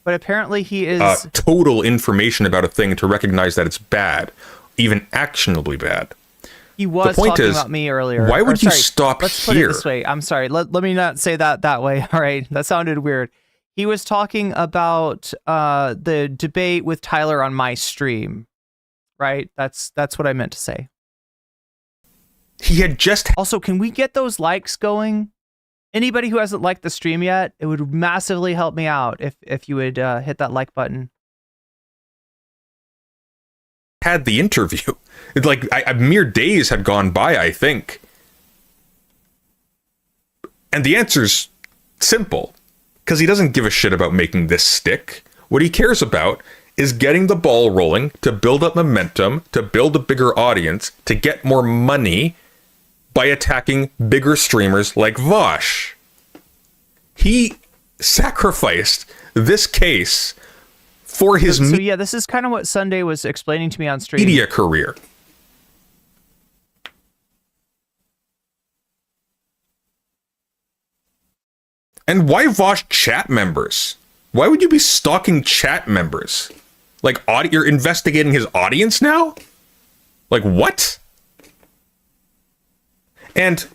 But apparently he is total information about a thing to recognize that it's bad, even actionably bad. He was talking about me earlier. Why would you stop Let's here? put it this way. I'm sorry. Let me not say that way. All right. That sounded weird. He was talking about the debate with Tyler on my stream. Right? That's what I meant to say. He had just... Also, can we get those likes going? Anybody who hasn't liked the stream yet, it would massively help me out if you would hit that like button. Had the interview. Like, mere days had gone by, I think. And the answer's simple. Because he doesn't give a shit about making this stick. What he cares about is getting the ball rolling, to build up momentum, to build a bigger audience, to get more money by attacking bigger streamers like Vosh. He sacrificed this case for his so yeah, this is kind of what Sunday was explaining to me on stream. Media career. And why Vosh chat members? Why would you be stalking chat members? Like, you're investigating his audience now? Like, what? And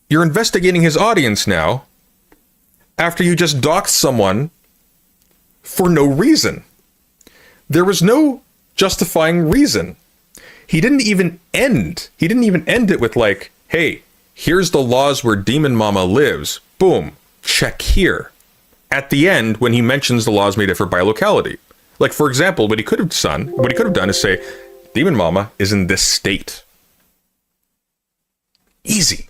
you're investigating his audience now after you just doxed someone for no reason. There was no justifying reason. He didn't even end it with like, hey, here's the laws where Demon Mama lives. Boom, check here. At the end, when he mentions the laws may differ by locality. Like, for example, what he could have done is say, Demon Mama is in this state. Easy.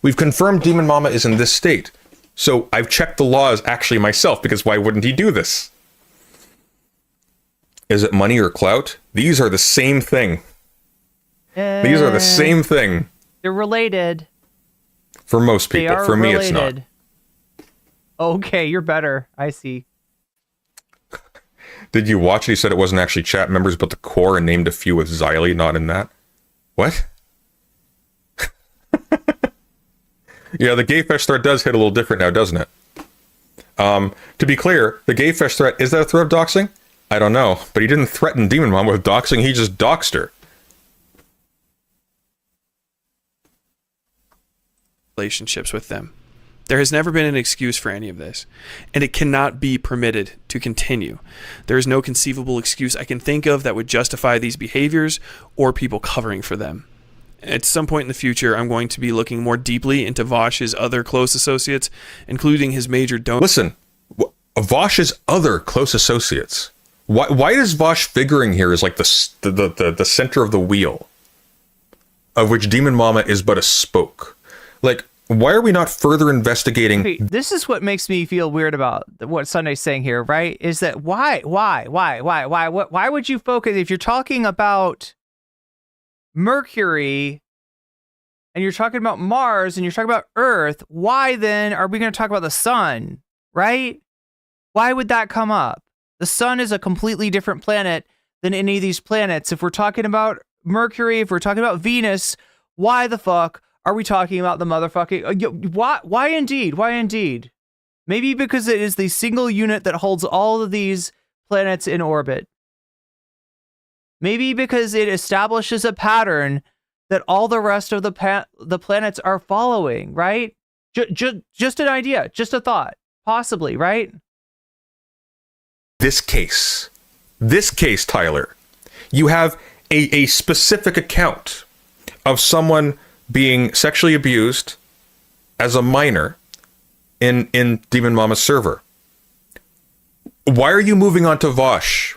We've confirmed Demon Mama is in this state. So I've checked the laws actually myself, because why wouldn't he do this? Is it money or clout? These are the same thing. These are the same thing. They're related. For most people. For me, it's not. Okay, you're better. I see. Did you watch it? He said it wasn't actually chat members, but the core, and named a few with Xylee not in that. What? Yeah, the Gayfest threat does hit a little different now, doesn't it? To be clear, the Gayfest threat, is that a threat of doxing? I don't know, but he didn't threaten Demon Mom with doxing, he just doxed her. Relationships with them. There has never been an excuse for any of this, and it cannot be permitted to continue. There is no conceivable excuse I can think of that would justify these behaviors or people covering for them. At some point in the future, I'm going to be looking more deeply into Vosh's other close associates, including his major donor. Listen, Vosh's other close associates. Why is Vosh figuring here as like the center of the wheel, of which Demon Mama is but a spoke? Like, why are we not further investigating? Okay, this is what makes me feel weird about what Sunday's saying here, right? Is that why would you focus if you're talking about Mercury and you're talking about Mars and you're talking about Earth? Why then are we going to talk about the sun, right? Why would that come up? The sun is a completely different planet than any of these planets. If we're talking about Mercury, if we're talking about Venus, why the fuck are we talking about the motherfucking... Why indeed? Maybe because it is the single unit that holds all of these planets in orbit. Maybe because it establishes a pattern that all the rest of the planets are following, right? Just an idea, just a thought, possibly, right? This case, Tyler, you have a specific account of someone being sexually abused as a minor in Demon Mama's server. Why are you moving on to Vosh?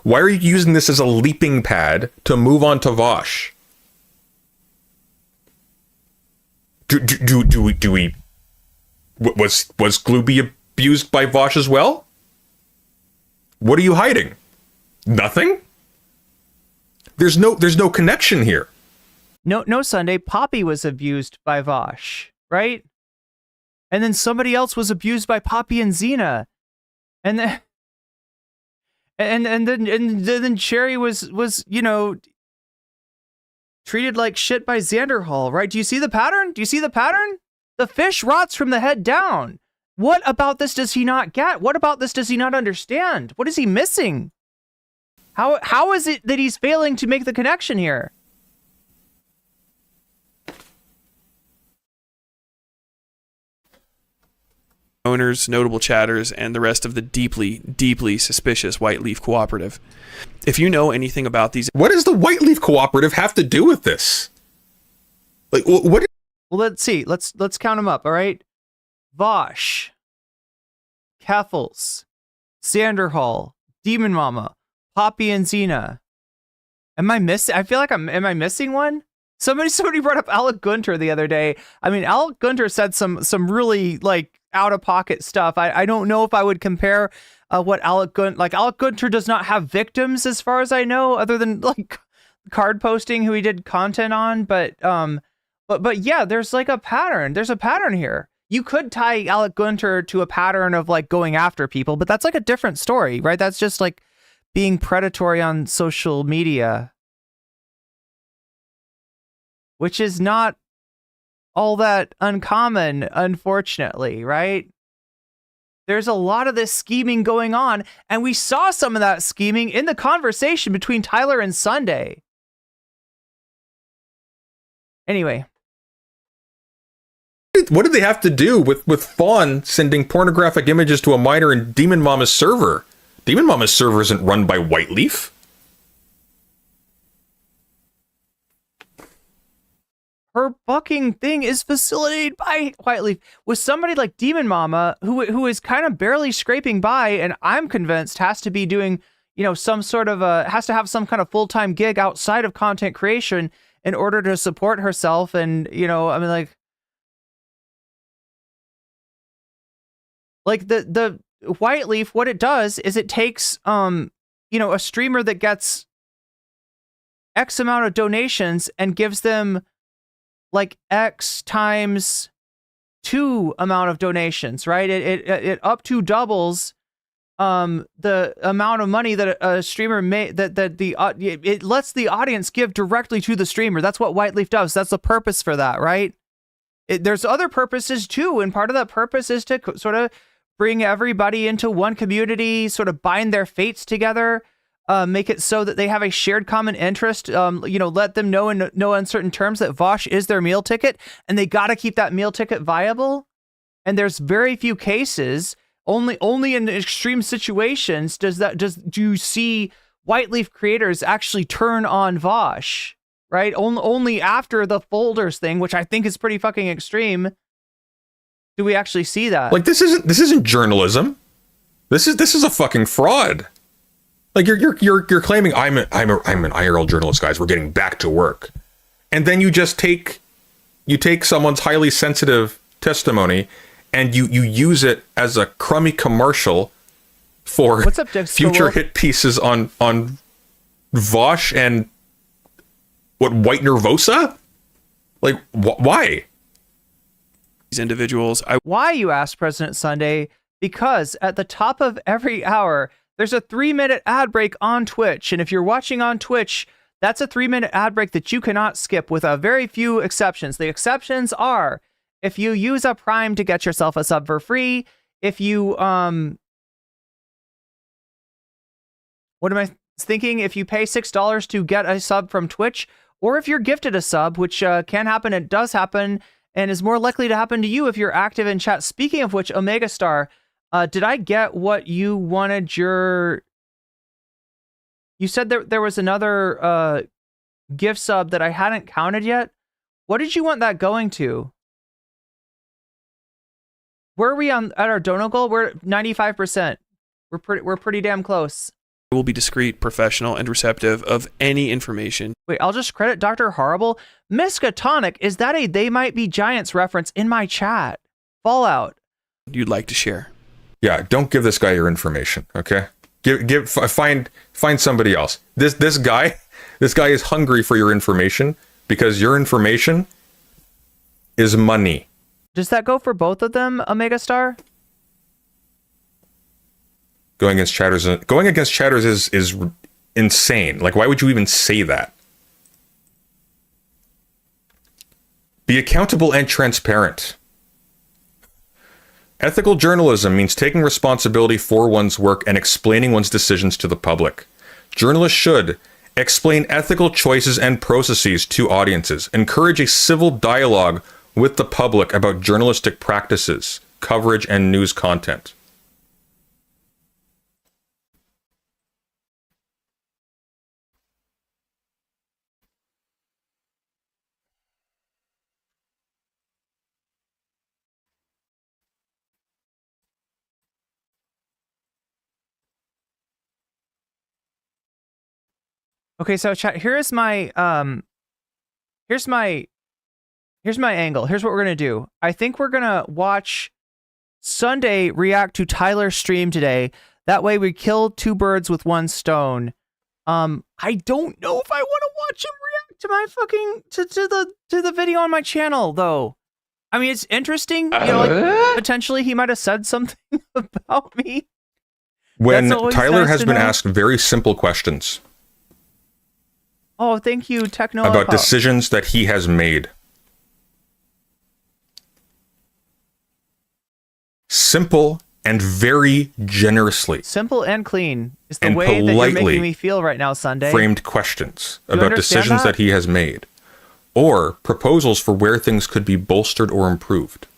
Why are you using this as a leaping pad to move on to Vosh? Do we was Glooby abused by Vosh as well? What are you hiding? Nothing? There's no connection here. No Sunday, Poppy was abused by Vosh, right? And then somebody else was abused by Poppy and Xena. And then and then Cherry was treated like shit by Xanderhall, right? Do you see the pattern? The fish rots from the head down. What about this does he not get? What about this does he not understand? What is he missing? How is it that he's failing to make the connection here? Owners, notable chatters, and the rest of the deeply, deeply suspicious White Leaf Cooperative. If you know anything about these... What does the White Leaf Cooperative have to do with this? Like, what? Well, let's see. Let's count them up, all right? Vosh, Keffels, Sanderhall, Demon Mama, Poppy and Xena. Am I missing one? Somebody brought up Alec Gunter the other day. I mean, Alec Gunter said some really like out of pocket stuff. I don't know if I would compare what Alec Gunter does not have victims as far as I know, other than like card posting who he did content on. But yeah, there's like a pattern. There's a pattern here. You could tie Alec Gunter to a pattern of like going after people, but that's like a different story, right? That's just like being predatory on social media, which is not all that uncommon, unfortunately, right? There's a lot of this scheming going on, and we saw some of that scheming in the conversation between Tyler and Sunday. Anyway. What did they have to do with Fawn sending pornographic images to a minor in Demon Mama's server? Demon Mama's server isn't run by White Leaf. Her fucking thing is facilitated by White Leaf with somebody like Demon Mama who is kind of barely scraping by, and I'm convinced has to be doing, some sort of has to have some kind of full-time gig outside of content creation in order to support herself. And, like the White Leaf, what it does is it takes, a streamer that gets X amount of donations and gives them like X times 2 amount of donations, right? It up to doubles the amount of money that a streamer it lets the audience give directly to the streamer. That's what White Leaf does. That's the purpose for that, right? There's other purposes too, and part of that purpose is to sort of bring everybody into one community, sort of bind their fates together, make it so that they have a shared common interest, let them know in no uncertain terms that Vosh is their meal ticket, and they got to keep that meal ticket viable. And there's very few cases, only in extreme situations do you see White Leaf creators actually turn on Vosh, right? Only after the folders thing, which I think is pretty fucking extreme, do we actually see that. Like, this isn't journalism. This is a fucking fraud. Like, you're claiming I'm an IRL journalist, guys. We're getting back to work, and then you just take someone's highly sensitive testimony and you use it as a crummy commercial for What's up, future hit pieces on Vosh and White Nervosa. Like, why? These individuals. Why, you ask, President Sunday? Because at the top of every hour, there's a 3-minute ad break on Twitch. And if you're watching on Twitch, that's a 3-minute ad break that you cannot skip, with a very few exceptions. The exceptions are if you use a Prime to get yourself a sub for free, if you, what am I thinking? If you pay $6 to get a sub from Twitch, or if you're gifted a sub, which can happen, it does happen, and is more likely to happen to you if you're active in chat. Speaking of which, Omega Star, did I get what you wanted you said there was another gift sub that I hadn't counted yet. What did you want that going to? Where are we at our donor goal? We're at 95%. We're pretty damn close. Will be discreet, professional, and receptive of any information. Wait, I'll just credit Dr. Horrible. Miskatonic, is that a They Might Be Giants reference in my chat? Fallout. You'd like to share. Yeah, don't give this guy your information, okay? Find somebody else. This guy is hungry for your information because your information is money. Does that go for both of them, Omega Star? Going against chatters is insane. Like, why would you even say that? Be accountable and transparent. Ethical journalism means taking responsibility for one's work and explaining one's decisions to the public. Journalists should explain ethical choices and processes to audiences, encourage a civil dialogue with the public about journalistic practices, coverage, and news content. Okay, so chat, here's my angle. Here's what we're gonna do. I think we're gonna watch Sunday react to Tyler's stream today. That way we kill two birds with one stone. I don't know if I want to watch him react to my fucking to the video on my channel though. I mean, it's interesting, you know, like potentially he might have said something about me. When Tyler has been asked very simple questions. Oh, thank you, Techno. About decisions that he has made. Simple and very generously. Simple and clean is the and way that you're making me feel right now, Sunday. Framed questions about decisions that he has made, or proposals for where things could be bolstered or improved.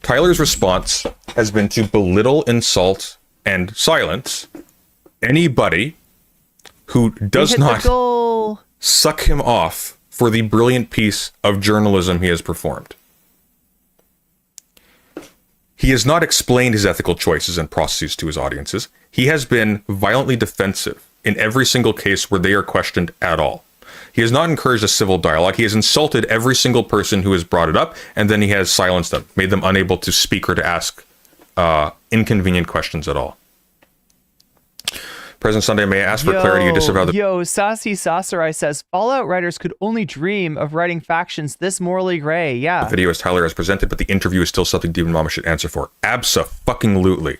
Tyler's response has been to belittle, insult, and silence anybody who does not suck him off for the brilliant piece of journalism he has performed. He has not explained his ethical choices and processes to his audiences. He has been violently defensive in every single case where they are questioned at all. He has not encouraged a civil dialogue. He has insulted every single person who has brought it up, and then he has silenced them, made them unable to speak or to ask inconvenient questions at all. President Sunday, may I ask for clarity? You disavow the... Yo, Sassy Sasarai says, Fallout writers could only dream of writing factions this morally gray. Yeah. The video as Tyler has presented, but the interview is still something Demon Mama should answer for. Abso-fucking-lutely.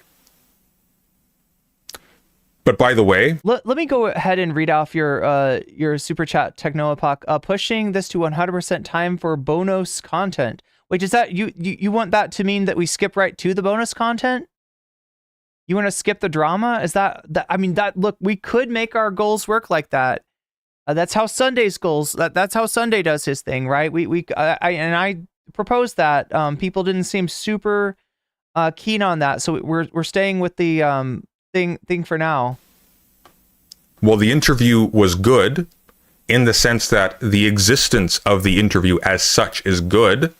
But by the way... Let me go ahead and read off your super chat, Technoepoch. Pushing this to 100% time for bonus content. Wait, is that... You want that to mean that we skip right to the bonus content? You want to skip the drama? Is that I mean, that look, we could make our goals work like that. That's how Sunday's goals. That's how Sunday does his thing, right? I proposed that. People didn't seem super keen on that, so we're staying with the thing for now. Well, the interview was good in the sense that the existence of the interview as such is good.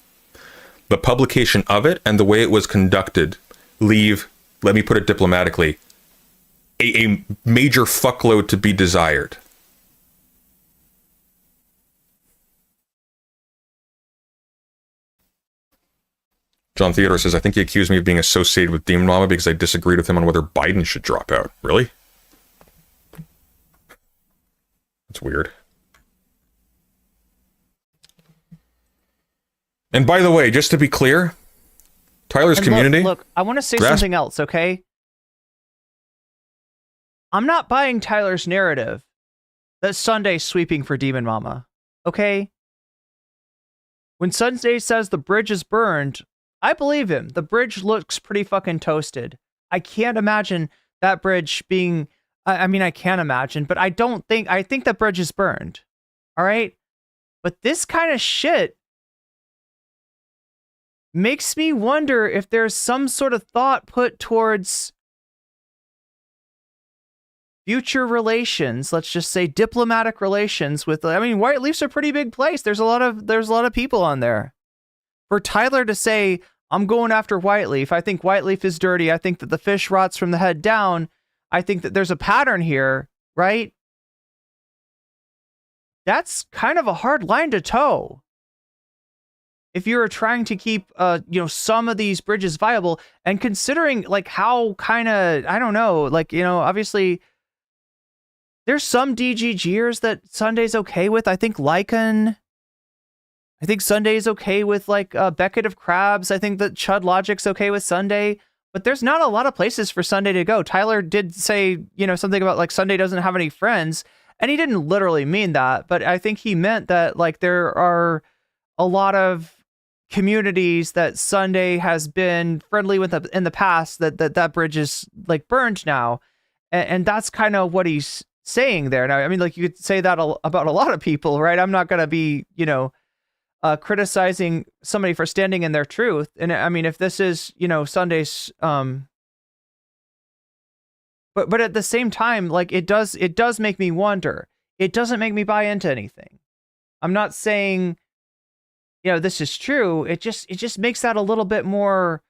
The publication of it and the way it was conducted leave, let me put it diplomatically, a major fuckload to be desired. John Theodore says, I think he accused me of being associated with Demon Mama because I disagreed with him on whether Biden should drop out. Really? That's weird. And by the way, just to be clear, Tyler's community... Look, I want to say something else, okay? I'm not buying Tyler's narrative that Sunday's sweeping for Demon Mama, okay? When Sunday says the bridge is burned, I believe him. The bridge looks pretty fucking toasted. I can't imagine that bridge being... I mean, I can imagine, but I think that bridge is burned, all right? But this kind of shit makes me wonder if there's some sort of thought put towards future relations, let's just say diplomatic relations with, I mean, White Leaf's a pretty big place. There's a lot of people on there. For Tyler to say, I'm going after White Leaf, I think White Leaf is dirty. I think that the fish rots from the head down. I think that there's a pattern here, right? That's kind of a hard line to toe. If you're trying to keep, some of these bridges viable, and considering like how kind of, I don't know, like, obviously There's some DGGers that Sunday's okay with. I think Lycan. I think Sunday's okay with like Beckett of Crabs. I think that Chud Logic's okay with Sunday. But there's not a lot of places for Sunday to go. Tyler did say, something about like Sunday doesn't have any friends. And he didn't literally mean that. But I think he meant that like there are a lot of communities that Sunday has been friendly with in the past, that bridge is like burned now. And that's kind of what he's saying there. Now, I mean, like you could say that about a lot of people, right? I'm not going to be, criticizing somebody for standing in their truth. And I mean, if this is, Sunday's, but at the same time, like it does make me wonder. It doesn't make me buy into anything. I'm not saying, this is true. It just makes that a little bit more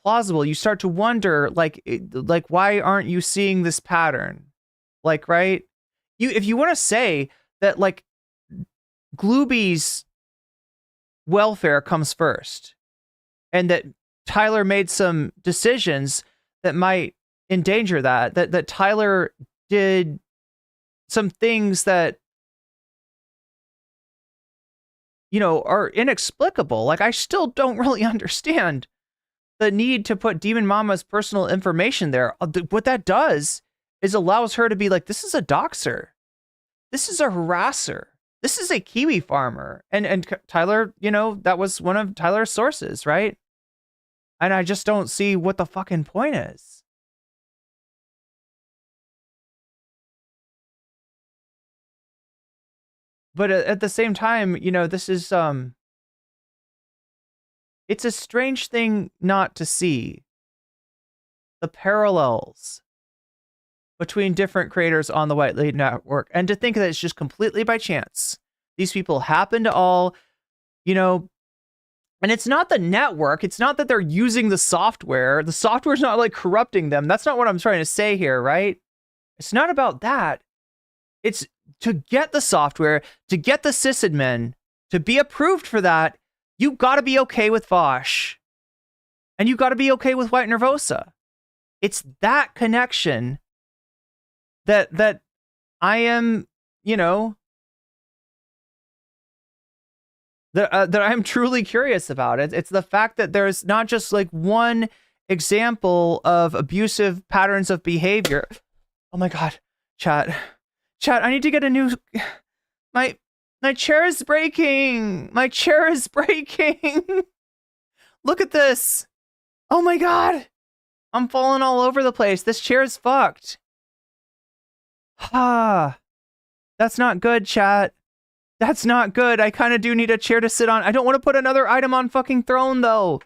plausible. You start to wonder, like why aren't you seeing this pattern? Like, right? If you want to say that, like, Glooby's welfare comes first, and that Tyler made some decisions that might endanger that Tyler did some things that, are inexplicable. Like, I still don't really understand the need to put Demon Mama's personal information there. What that does is allows her to be like, this is a doxer. This is a harasser. This is a Kiwi farmer. And Tyler, that was one of Tyler's sources, right? And I just don't see what the fucking point is. But at the same time, this is, it's a strange thing not to see the parallels between different creators on the White Lady Network, and to think that it's just completely by chance. These people happen to all, and it's not the network. It's not that they're using the software. The software's not like corrupting them. That's not what I'm trying to say here, right? It's not about that. It's to get the software, to get the sysadmin, to be approved for that, you got to be okay with Vosh. And you got to be okay with White Nervosa. It's that connection that I am, that I'm truly curious about. It's the fact that there's not just like one example of abusive patterns of behavior. Oh my God, chat, I need to get a new, my chair is breaking. My chair is breaking. Look at this. Oh my God. I'm falling all over the place. This chair is fucked. Ah, that's not good, chat. That's not good. I kind of do need a chair to sit on. I don't want to put another item on fucking throne, though.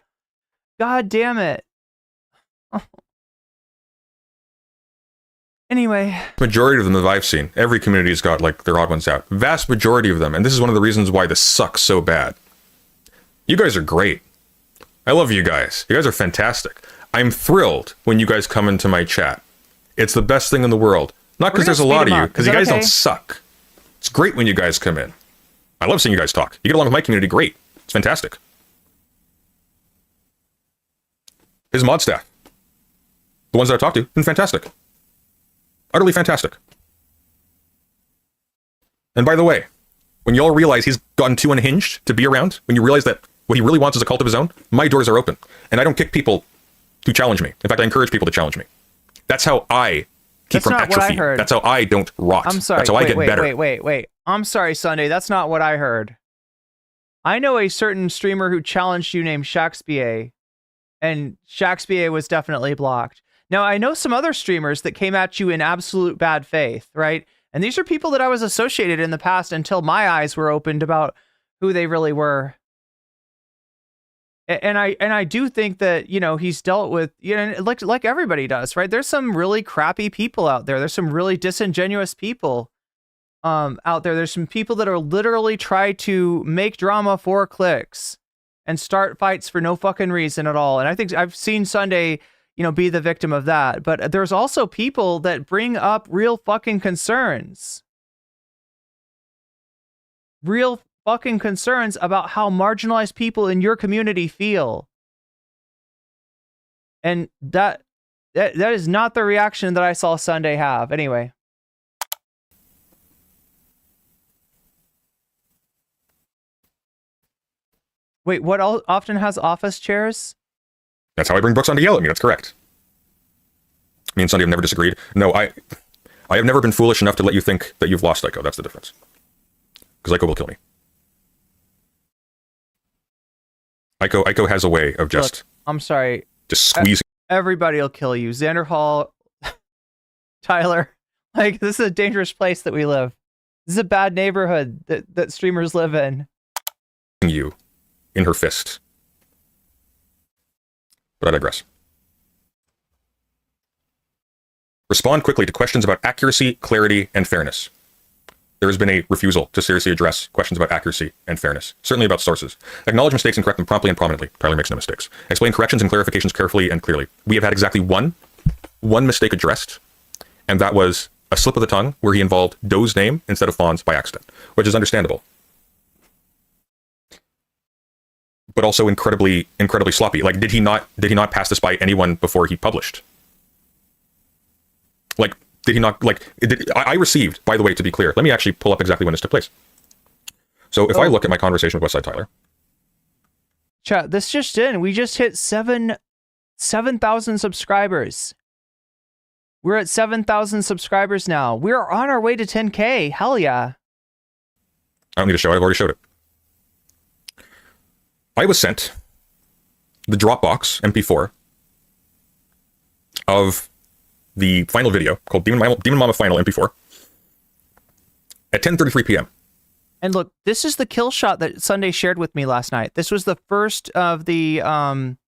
God damn it. Oh. Anyway. Majority of them that I've seen, every community's got like their odd ones out. Vast majority of them, and this is one of the reasons why this sucks so bad. You guys are great. I love you guys. You guys are fantastic. I'm thrilled when you guys come into my chat. It's the best thing in the world. Not because there's a lot of you, because you guys don't suck. It's great when you guys come in. I love seeing you guys talk. You get along with my community great. It's fantastic. His mod staff, the ones that I talked to, been fantastic. Utterly fantastic. And by the way, when you all realize he's gotten too unhinged to be around, when you realize that what he really wants is a cult of his own, my doors are open. And I don't kick people who challenge me. In fact, I encourage people to challenge me. That's how I keep from atrophy. That's how I don't rot. I'm sorry. That's how I get better. Wait. I'm sorry, Sunday. That's not what I heard. I know a certain streamer who challenged you named Shakespeare, and Shakespeare was definitely blocked. Now, I know some other streamers that came at you in absolute bad faith, right? And these are people that I was associated in the past until my eyes were opened about who they really were. And I do think that, he's dealt with, like everybody does, right? There's some really crappy people out there. There's some really disingenuous people out there. There's some people that are literally try to make drama for clicks and start fights for no fucking reason at all. And I think I've seen Sunday, be the victim of that. But there's also people that bring up real fucking concerns. Real fucking concerns about how marginalized people in your community feel. And that is not the reaction that I saw Sunday have. Anyway. Wait, what often has office chairs? That's how I bring books on to yell at me. That's correct. Me and Sunday have never disagreed. No, I have never been foolish enough to let you think that you've lost Ico. That's the difference. Because Ico will kill me. Ico has a way of just... Look, I'm sorry. Just squeezing. Everybody will kill you. Xander Hall, Tyler. Like, this is a dangerous place that we live. This is a bad neighborhood that streamers live in. You in her fist. But I digress. Respond quickly to questions about accuracy, clarity, and fairness. There has been a refusal to seriously address questions about accuracy and fairness, certainly about sources. Acknowledge mistakes and correct them promptly and prominently. Tyler makes no mistakes. Explain corrections and clarifications carefully and clearly. We have had exactly one mistake addressed, and that was a slip of the tongue where he involved Doe's name instead of Fawn's by accident, which is understandable. But also incredibly sloppy. Like, did he not pass this by anyone before he published? Like, did he not, like, I received, by the way, to be clear, let me actually pull up exactly when this took place. So if I look at my conversation with Westside Tyler. Chat, this just in. We just hit 7,000 subscribers. We're at 7,000 subscribers now. We're on our way to 10K. Hell yeah. I don't need to show it. I've already showed it. I was sent the Dropbox MP4 of the final video called Demon Mama Final MP4 at 10:33 p.m. And look, this is the kill shot that Sunday shared with me last night. This was the first of the God,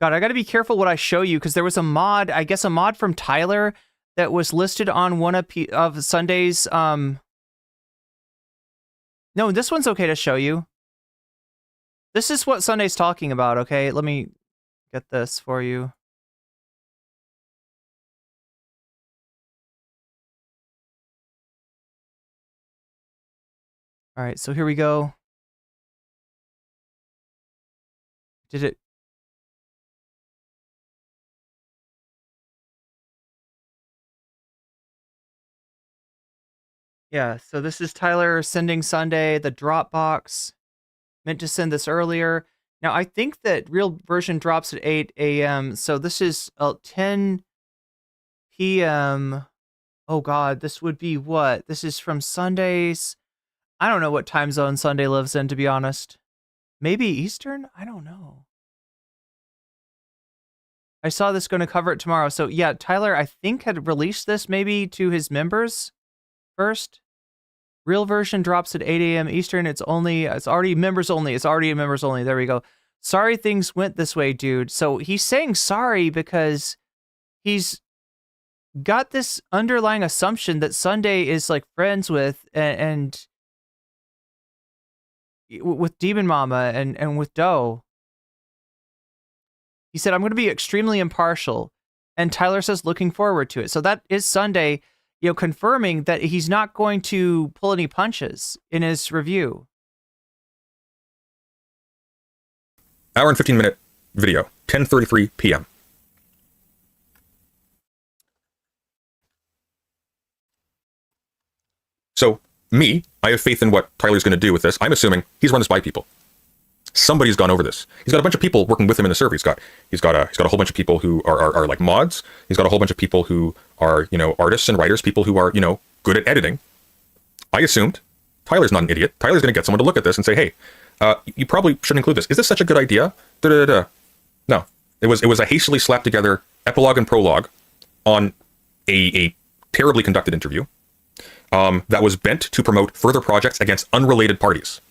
I got to be careful what I show you because there was a mod, I guess a mod from Tyler that was listed on one of Sunday's No, this one's okay to show you. This is what Sunday's talking about, okay? Let me get this for you. All right, so here we go. Did it? Yeah, so this is Tyler sending Sunday the Dropbox. Meant to send this earlier. Now, I think that real version drops at 8 a.m. So this is 10 p.m. Oh, God, this would be what? This is from Sundays. I don't know what time zone Sunday lives in, to be honest. Maybe Eastern? I don't know. I saw this going to cover it tomorrow. So, yeah, Tyler, I think, had released this maybe to his members first. Real version drops at 8 a.m. Eastern. It's already members only. It's already members only. There we go. Sorry things went this way, dude. So he's saying sorry because he's got this underlying assumption that Sunday is like friends with and with Demon Mama and with Doe. He said, I'm going to be extremely impartial. And Tyler says, looking forward to it. So that is Sunday, confirming that he's not going to pull any punches in his review. Hour and 15-minute video, 10:33 p.m. So, I have faith in what Tyler's going to do with this. I'm assuming he's run this by people. Somebody's gone over this. He's got a bunch of people working with him in the server. He's got a whole bunch of people who are like mods. He's got a whole bunch of people who are, artists and writers, people who are, good at editing. I assumed Tyler's not an idiot. Tyler's going to get someone to look at this and say, hey, you probably should include this. Is this such a good idea? No, it was a hastily slapped together epilogue and prologue on a terribly conducted interview that was bent to promote further projects against unrelated parties,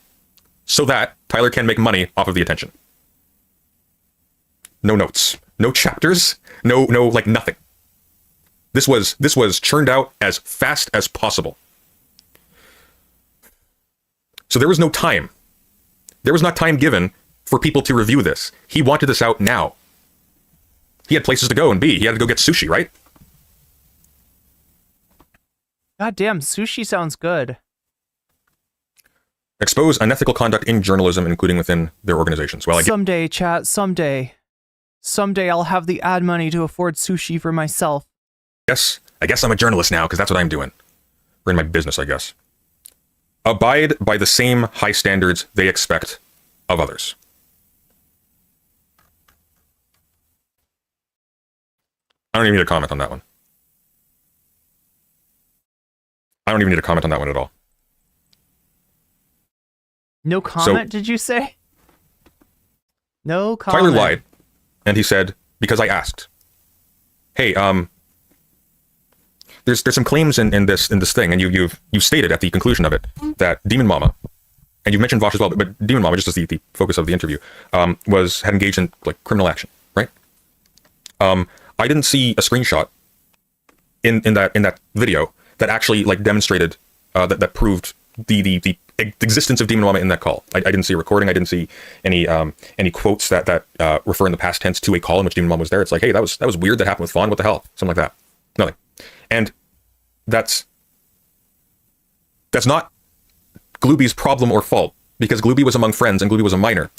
so that Tyler can make money off of the attention. No notes, no chapters, no like nothing. This was churned out as fast as possible. So there was no time. There was not time given for people to review this. He wanted this out now. He had places to go and be. He had to go get sushi, right? God damn, sushi sounds good. Expose unethical conduct in journalism, including within their organizations. Well, someday, chat, someday. Someday I'll have the ad money to afford sushi for myself. I guess I'm a journalist now, because that's what I'm doing. We're in my business, I guess. abide by the same high standards they expect of others. I don't even need to comment on that one. I don't even need to comment on that one at all. No comment, did you say? No comment. Tyler lied, and he said, because I asked, hey, there's some claims in this thing, and you've stated at the conclusion of it that Demon Mama, and you've mentioned Vosh as well, but Demon Mama, just as the focus of the interview, had engaged in like criminal action, right? I didn't see a screenshot in that video that actually like demonstrated that proved the existence of Demon Mama in that call. I didn't see a recording. I didn't see any quotes that refer in the past tense to a call in which Demon Mama was there. It's like, hey, that was weird. That happened with Vaughn. What the hell? Something like that. Nothing. And that's not Glooby's problem or fault, because Glooby was among friends and Glooby was a minor.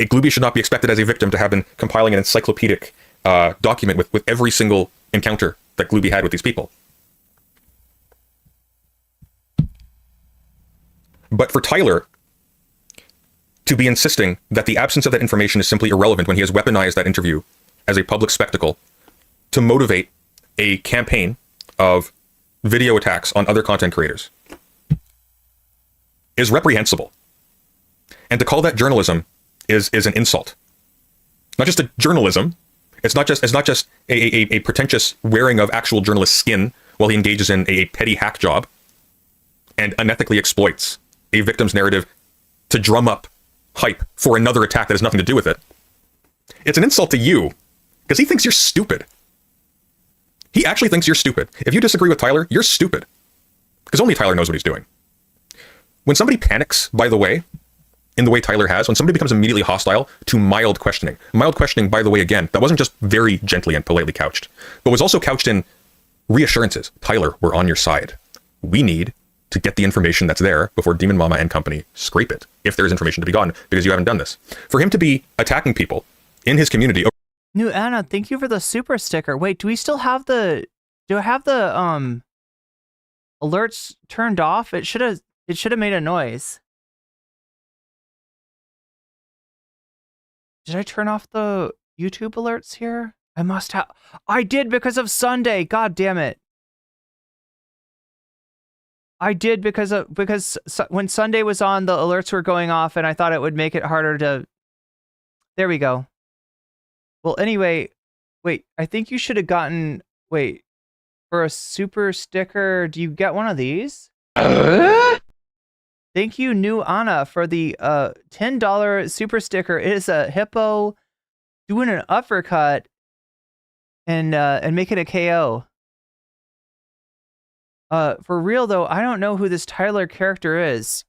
Glooby should not be expected as a victim to have been compiling an encyclopedic document with every single encounter that Glooby had with these people. But for Tyler to be insisting that the absence of that information is simply irrelevant when he has weaponized that interview as a public spectacle to motivate a campaign of video attacks on other content creators is reprehensible. And to call that journalism is an insult. Not just a journalism. It's not just a pretentious wearing of actual journalist skin while he engages in a petty hack job and unethically exploits a victim's narrative to drum up hype for another attack that has nothing to do with it. It's an insult to you because he thinks you're stupid. He actually thinks you're stupid. If you disagree with Tyler, you're stupid. Because only Tyler knows what he's doing. When somebody panics, by the way, in the way Tyler has, when somebody becomes immediately hostile to mild questioning, by the way, again, that wasn't just very gently and politely couched, but was also couched in reassurances. Tyler, we're on your side. We need to get the information that's there before Demon Mama and company scrape it, if there's information to be gotten, because you haven't done this. For him to be attacking people in his community. New Anna, thank you for the super sticker. Wait, do we still have do I have the alerts turned off? It should have made a noise. Did I turn off the YouTube alerts here? I must have. I did because of Sunday. God damn it. I did because when Sunday was on, the alerts were going off, and I thought it would make it harder to. There we go. Well, anyway, wait. I think you should have gotten. Wait, for a super sticker. Do you get one of these? Thank you, New Anna, for the $10 super sticker. It is a hippo doing an uppercut and making a KO. For real though, I don't know who this Tyler character is.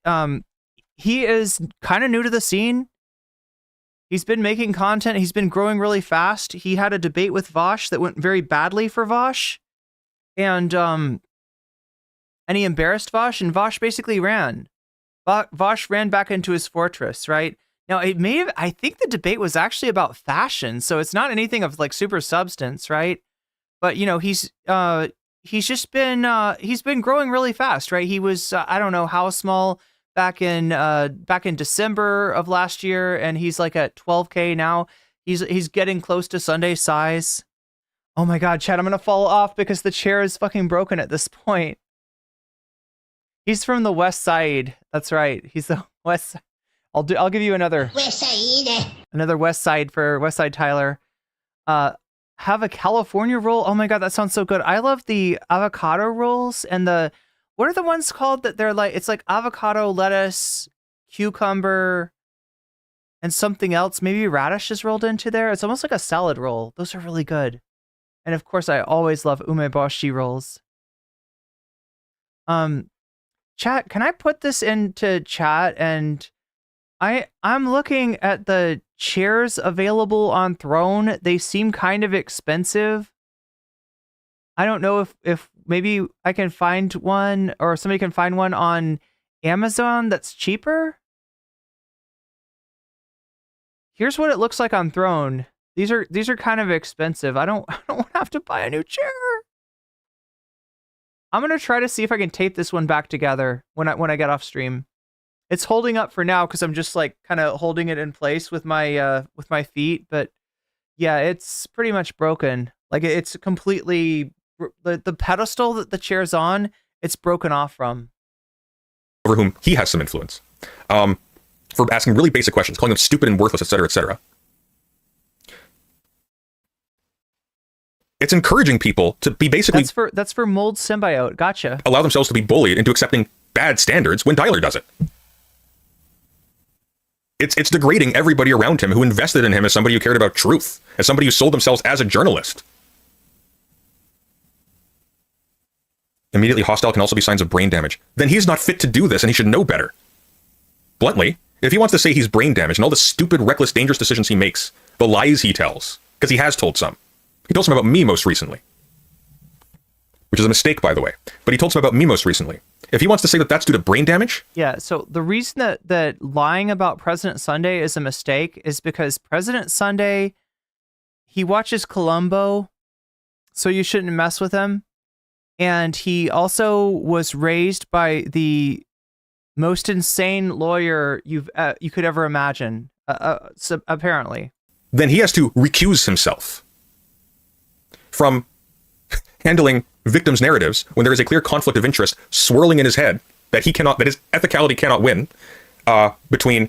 He is kind of new to the scene. He's been making content. He's been growing really fast. He had a debate with Vosh that went very badly for Vosh, and he embarrassed Vosh, and Vosh basically ran. Vosh ran back into his fortress, right? Now, I think the debate was actually about fashion, so it's not anything of like super substance, right? But, you know, he's just been, he's been growing really fast, right? He was, I don't know how small back in December of last year, and he's like at 12K now. He's getting close to Sunday size. Oh my God, Chad, I'm going to fall off because the chair is fucking broken at this point. He's from the West Side. That's right. He's the West Side. I'll give you another West Side. Another West Side for West Side Tyler. Have a California roll. Oh my God, that sounds so good. I love the avocado rolls and what are the ones called that they're like? It's like avocado, lettuce, cucumber, and something else. Maybe radish is rolled into there. It's almost like a salad roll. Those are really good. And of course, I always love umeboshi rolls. Chat, can I put this into chat? And I'm looking at the chairs available on Throne. They seem kind of expensive. I don't know if maybe I can find one or somebody can find one on Amazon that's cheaper. Here's what it looks like on Throne. These are kind of expensive. I don't have to buy a new chair. I'm gonna try to see if I can tape this one back together when I get off stream. It's holding up for now because I'm just like kind of holding it in place with my feet, but yeah, it's pretty much broken. Like it's completely the pedestal that the chair's on, it's broken off from. Over whom he has some influence, for asking really basic questions, calling them stupid and worthless, etc., etc. It's encouraging people to be basically that's for mold symbiote. Gotcha. Allow themselves to be bullied into accepting bad standards when Tyler does it. It's degrading everybody around him who invested in him as somebody who cared about truth, as somebody who sold themselves as a journalist. Immediately hostile can also be signs of brain damage. Then he's not fit to do this and he should know better. Bluntly, if he wants to say he's brain damaged and all the stupid, reckless, dangerous decisions he makes, the lies he tells, because he has told some. He told some about me most recently. Which is a mistake, by the way. But he told some about me most recently. If he wants to say that that's due to brain damage... Yeah, so the reason that lying about President Sunday is a mistake is because President Sunday, he watches Columbo, so you shouldn't mess with him. And he also was raised by the most insane lawyer you could ever imagine, apparently. Then he has to recuse himself from handling victims' narratives when there is a clear conflict of interest swirling in his head that his ethicality cannot win, between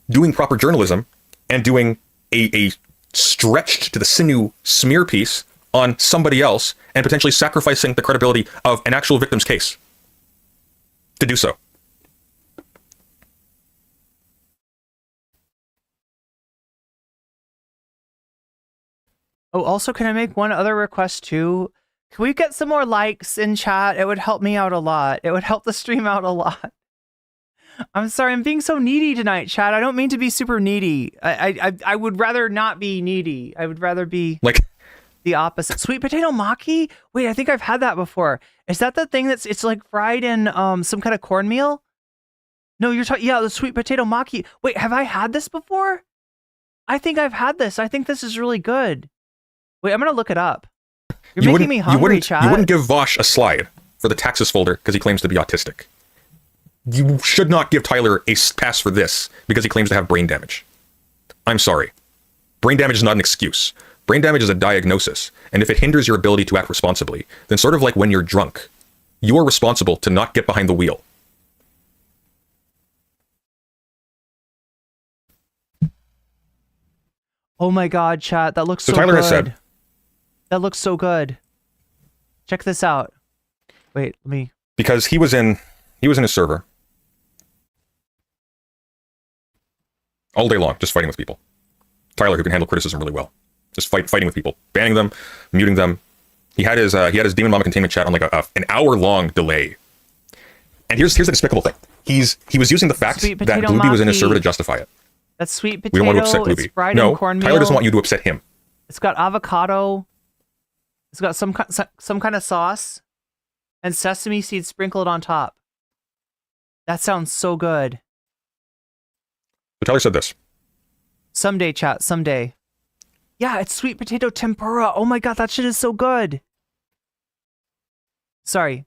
doing proper journalism and doing a stretched to the sinew smear piece on somebody else and potentially sacrificing the credibility of an actual victim's case to do so. Oh, also, can I make one other request too? Can we get some more likes in chat? It would help me out a lot. It would help the stream out a lot. I'm sorry, I'm being so needy tonight, chat. I don't mean to be super needy. I would rather not be needy. I would rather be like the opposite. Sweet potato maki? Wait, I think I've had that before. Is that the thing it's like fried in some kind of cornmeal? No, you're talking, yeah, the sweet potato maki. Wait, have I had this before? I think I've had this. I think this is really good. Wait, I'm gonna look it up. You're making me hungry, chat. You wouldn't give Vosh a slide for the taxes folder because he claims to be autistic. You should not give Tyler a pass for this because he claims to have brain damage. I'm sorry. Brain damage is not an excuse. Brain damage is a diagnosis, and if it hinders your ability to act responsibly, then sort of like when you're drunk, you are responsible to not get behind the wheel. Oh my god, chat, that looks so Tyler good. has said, that looks so good. Check this out. Wait, let me... Because he was in his server all day long, just fighting with people. Tyler, who can handle criticism really well. Just fighting with people, banning them, muting them. He had his Demon Mama containment chat on like an hour-long delay. And here's the despicable thing. He was using the fact that Gloopy was in his server to justify it. That's sweet potato. We don't want to upset Gloopy. It's fried No, in cornmeal. Tyler doesn't want you to upset him. It's got avocado. It's got some kind of sauce and sesame seeds sprinkled on top. That sounds so good. So Tyler said this. Someday, chat, someday. Yeah, it's sweet potato tempura. Oh my god, that shit is so good. Sorry.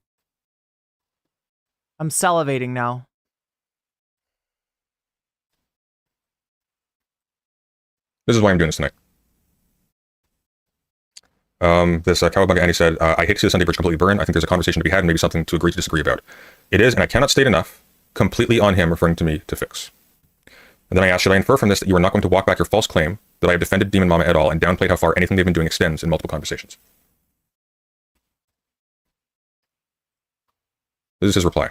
I'm salivating now. This is why I'm doing this tonight. This Cowabunga Annie said, I hate to see the Sunday bridge completely burn. I think there's a conversation to be had and maybe something to agree to disagree about. It is, and I cannot state enough, completely on him, referring to me, to fix. And then I asked, should I infer from this that you are not going to walk back your false claim that I have defended Demon Mama at all and downplayed how far anything they've been doing extends in multiple conversations? This is his reply.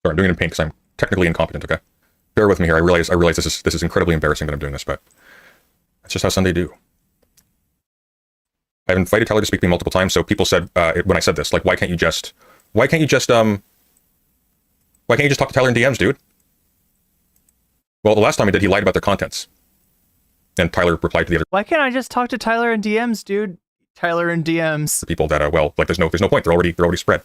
Sorry, I'm doing it in pain because I'm technically incompetent, okay? Bear with me here. I realize this is incredibly embarrassing that I'm doing this, but that's just how Sunday do. I've invited Tyler to speak to me multiple times, so people said when I said this, like, why can't you just talk to Tyler in DMs, dude? Well, the last time I did, he lied about their contents. And Tyler replied to the other Why can't I just talk to Tyler in DMs, dude? Tyler in DMs. people that, there's no point. They're already spread.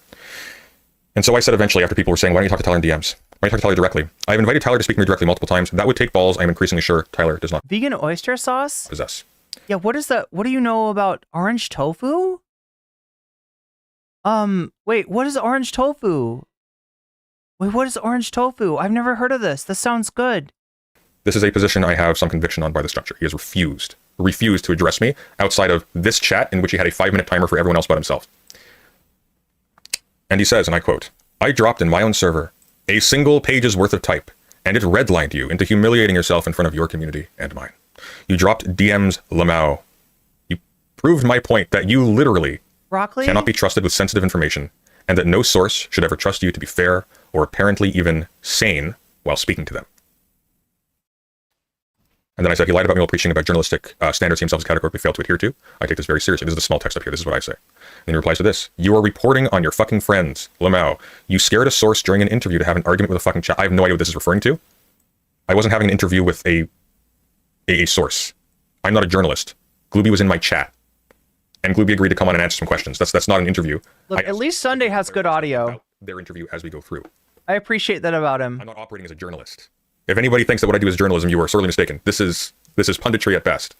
And so I said eventually, after people were saying, why don't you talk to Tyler in DMs? Why don't you talk to Tyler directly? I've invited Tyler to speak to me directly multiple times. That would take balls. I'm increasingly sure Tyler does not Vegan oyster sauce? possess. Yeah, what is that? What do you know about orange tofu? Wait, what is orange tofu? Wait, what is orange tofu? I've never heard of this. This sounds good. This is a position I have some conviction on by this juncture. He has refused to address me outside of this chat in which he had a 5-minute timer for everyone else but himself. And he says, and I quote, "I dropped in my own server a single page's worth of type, and it redlined you into humiliating yourself in front of your community and mine. You dropped DMs Lamau. You proved my point that you literally Broccoli? cannot be trusted with sensitive information, and that no source should ever trust you to be fair or apparently even sane while speaking to them." And then I said, he lied about me while preaching about journalistic standards he himself has categorically failed to adhere to. I take this very seriously. This is the small text up here. This is what I say. And he replies to this. "You are reporting on your fucking friends, Lamau. You scared a source during an interview to have an argument with a fucking chat." I have no idea what this is referring to. I wasn't having an interview with a source. I'm not a journalist. Glooby was in my chat. And Glooby agreed to come on and answer some questions. That's not an interview. Look, at least Sunday has good audio. Their interview as we go through. I appreciate that about him. I'm not operating as a journalist. If anybody thinks that what I do is journalism, you are sorely mistaken. This is punditry at best.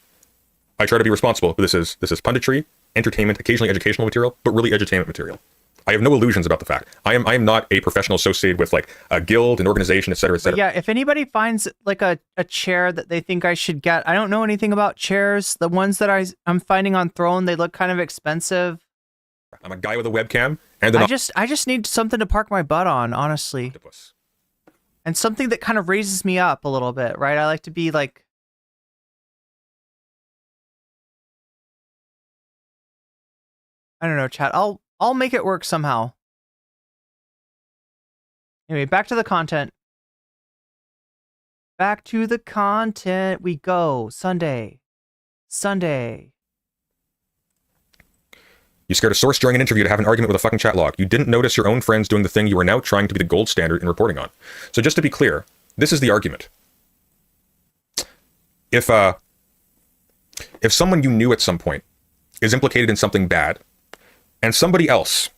I try to be responsible, but this is punditry, entertainment, occasionally educational material, but really edutainment material. I have no illusions about the fact. I am not a professional associated with like a guild, an organization, etc., etc. Yeah, if anybody finds like a chair that they think I should get, I don't know anything about chairs. The ones that I'm finding on Throne, they look kind of expensive. I'm a guy with a webcam, and I just need something to park my butt on, honestly. Octopus. And something that kind of raises me up a little bit, right? I like to be like, I don't know, chat. I'll make it work somehow. Anyway, back to the content. Back to the content we go. Sunday. You scared a source during an interview to have an argument with a fucking chat log. You didn't notice your own friends doing the thing you are now trying to be the gold standard in reporting on. So just to be clear, this is the argument. If someone you knew at some point is implicated in something bad, and somebody else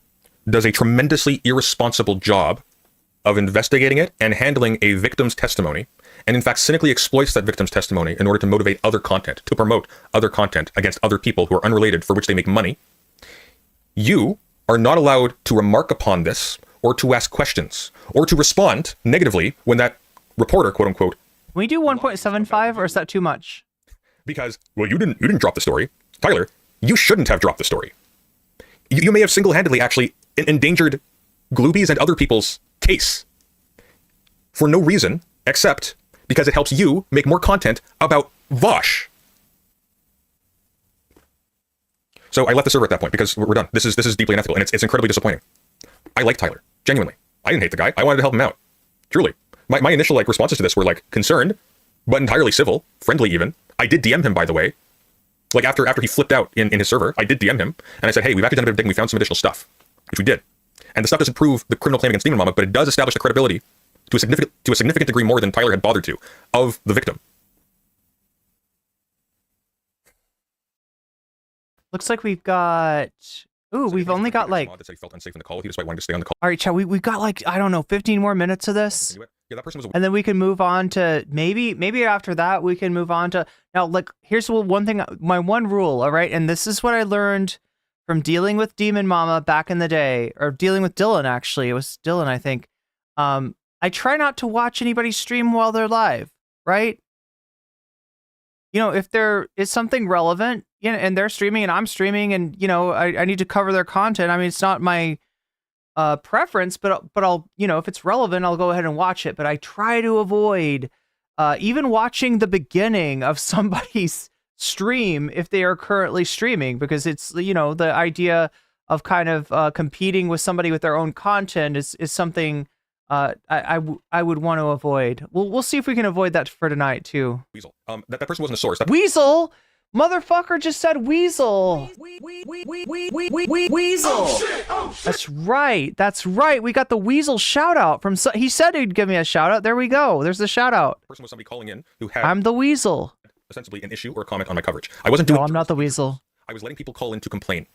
does a tremendously irresponsible job of investigating it and handling a victim's testimony, and in fact cynically exploits that victim's testimony in order to motivate other content, to promote other content against other people who are unrelated for which they make money, you are not allowed to remark upon this or to ask questions or to respond negatively when that reporter, quote unquote. Can we do 1.75 or is that too much? Because, well, you didn't drop the story. Tyler, you shouldn't have dropped the story. You may have single-handedly actually endangered Glooby's and other people's case for no reason except because it helps you make more content about Vosh. So I left the server at that point because we're done. This is deeply unethical, and it's incredibly disappointing. I like Tyler, genuinely. I didn't hate the guy. I wanted to help him out. Truly. My initial responses to this were concerned, but entirely civil, friendly even. I did DM him, by the way. After he flipped out in his server, I did DM him, and I said, hey, we've actually done a bit of digging. We found some additional stuff, which we did. And the stuff doesn't prove the criminal claim against Demon Mama, but it does establish the credibility to a significant degree more than Tyler had bothered to of the victim. Looks like we've got... Ooh, we've only got that said he felt unsafe in the call with you despite wanting to stay on the call. All right, chat, we've got I don't know, 15 more minutes of this. Yeah, that person was and then we can move on to maybe after that we can move on to... Now, here's one thing, my one rule, all right? And this is what I learned from dealing with Demon Mama back in the day, or dealing with Dylan, actually. It was Dylan, I think. I try not to watch anybody stream while they're live, right? You know, if there is something relevant, and they're streaming and I'm streaming, and I need to cover their content. I mean, it's not my preference, but I'll, if it's relevant, I'll go ahead and watch it. But I try to avoid even watching the beginning of somebody's stream if they are currently streaming, because it's the idea of kind of competing with somebody with their own content is something I would want to avoid. We'll see if we can avoid that for tonight too. Weasel. That person wasn't a source. Weasel. Motherfucker just said Weasel. Weasel. Oh, shit. That's right. We got the Weasel shout out from. He said he'd give me a shout out. There we go. There's the shout out. Person was somebody calling in who had. I'm the Weasel. ostensibly an issue or a comment on my coverage. I wasn't doing. No, I'm not the weasel. I was letting people call in to complain.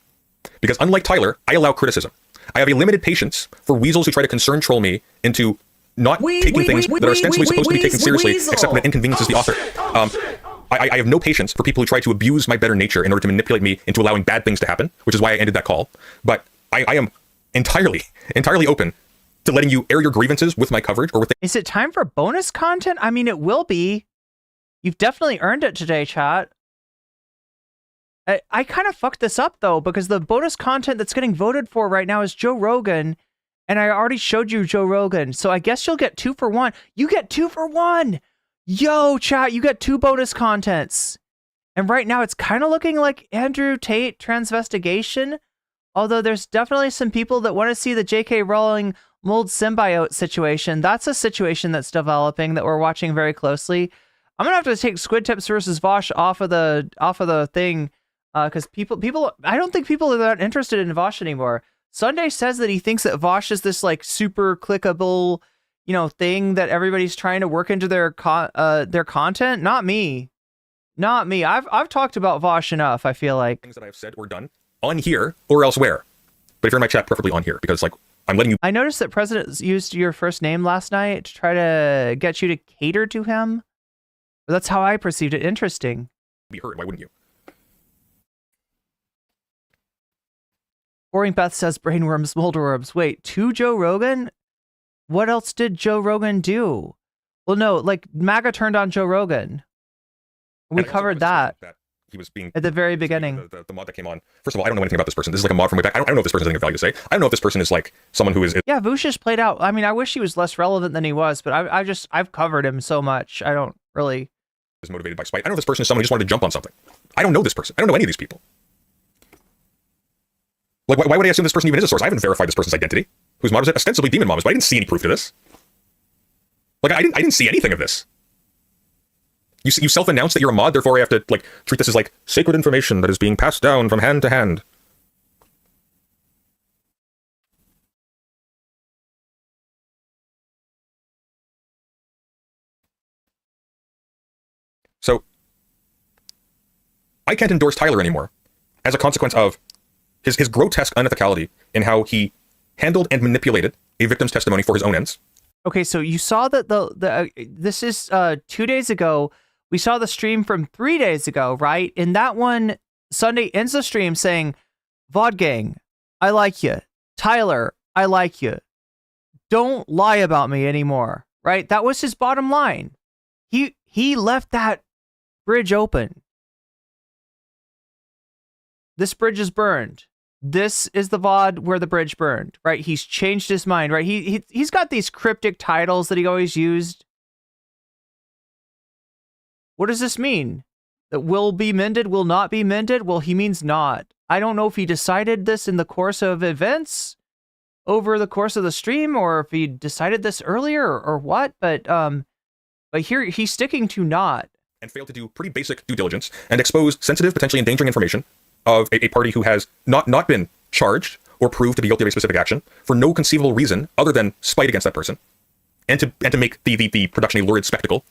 Because unlike Tyler, I allow criticism. I have a limited patience for weasels who try to concern troll me into not taking things that are ostensibly supposed to be taken seriously, except when it inconveniences the author. I have no patience for people who try to abuse my better nature in order to manipulate me into allowing bad things to happen, which is why I ended that call. But I am entirely open to letting you air your grievances with my coverage or with. Is it time for bonus content? I mean, it will be. You've definitely earned it today, chat. I kind of fucked this up, though, because the bonus content that's getting voted for right now is Joe Rogan, and I already showed you Joe Rogan, so I guess you'll get 2 for 1. You get 2 for 1! Yo, chat, you get 2 bonus contents. And right now, it's kind of looking like Andrew Tate transvestigation, although there's definitely some people that want to see the J.K. Rowling mold symbiote situation. That's a situation that's developing that we're watching very closely. I'm gonna have to take Squid Tips versus Vosh off of the thing, because people, I don't think people are that interested in Vosh anymore. Sunday says that he thinks that Vosh is this like super clickable, thing that everybody's trying to work into their content. Not me. I've talked about Vosh enough. I feel like things that I've said or done on here or elsewhere. But if you're in my chat, preferably on here, because I'm letting you. I noticed that President used your first name last night to try to get you to cater to him. That's how I perceived it. Interesting. Be heard. Why wouldn't you? Boring Beth says brainworms, molderworms. Wait, to Joe Rogan? What else did Joe Rogan do? Well, no, like MAGA turned on Joe Rogan. We covered that. He was being at the very beginning. The mod that came on. First of all, I don't know anything about this person. This is like a mod from way back. I don't know if this person has anything of value to say. I don't know if this person is like someone who is. Yeah, Vucic played out. I mean, I wish he was less relevant than he was, but I've covered him so much. I don't really. Is motivated by spite. I don't know if this person is someone who just wanted to jump on something. I don't know this person. I don't know any of these people. Like, why would I assume this person even is a source? I haven't verified this person's identity. Whose mod is it? Ostensibly Demon Mom is, but I didn't see any proof to this. Like, I didn't see anything of this. You self-announce that you're a mod, therefore I have to like treat this as like sacred information that is being passed down from hand to hand. So, I can't endorse Tyler anymore as a consequence of his grotesque unethicality in how he handled and manipulated a victim's testimony for his own ends. Okay, so you saw that this is 2 days ago. We saw the stream from 3 days ago, right? In that one, Sunday ends the stream saying, "Vod Gang, I like you. Tyler, I like you. Don't lie about me anymore." Right? That was his bottom line. He left that bridge open. This bridge is burned. This is the VOD where the bridge burned, right? He's changed his mind, right? He's got these cryptic titles that he always used. What does this mean? That will be mended, will not be mended? Well, he means not. I don't know if he decided this in the course of events over the course of the stream, or if he decided this earlier or what, but here he's sticking to not. And failed to do pretty basic due diligence and expose sensitive, potentially endangering information of a party who has not been charged or proved to be guilty of a specific action for no conceivable reason other than spite against that person, and to make the production a lurid spectacle.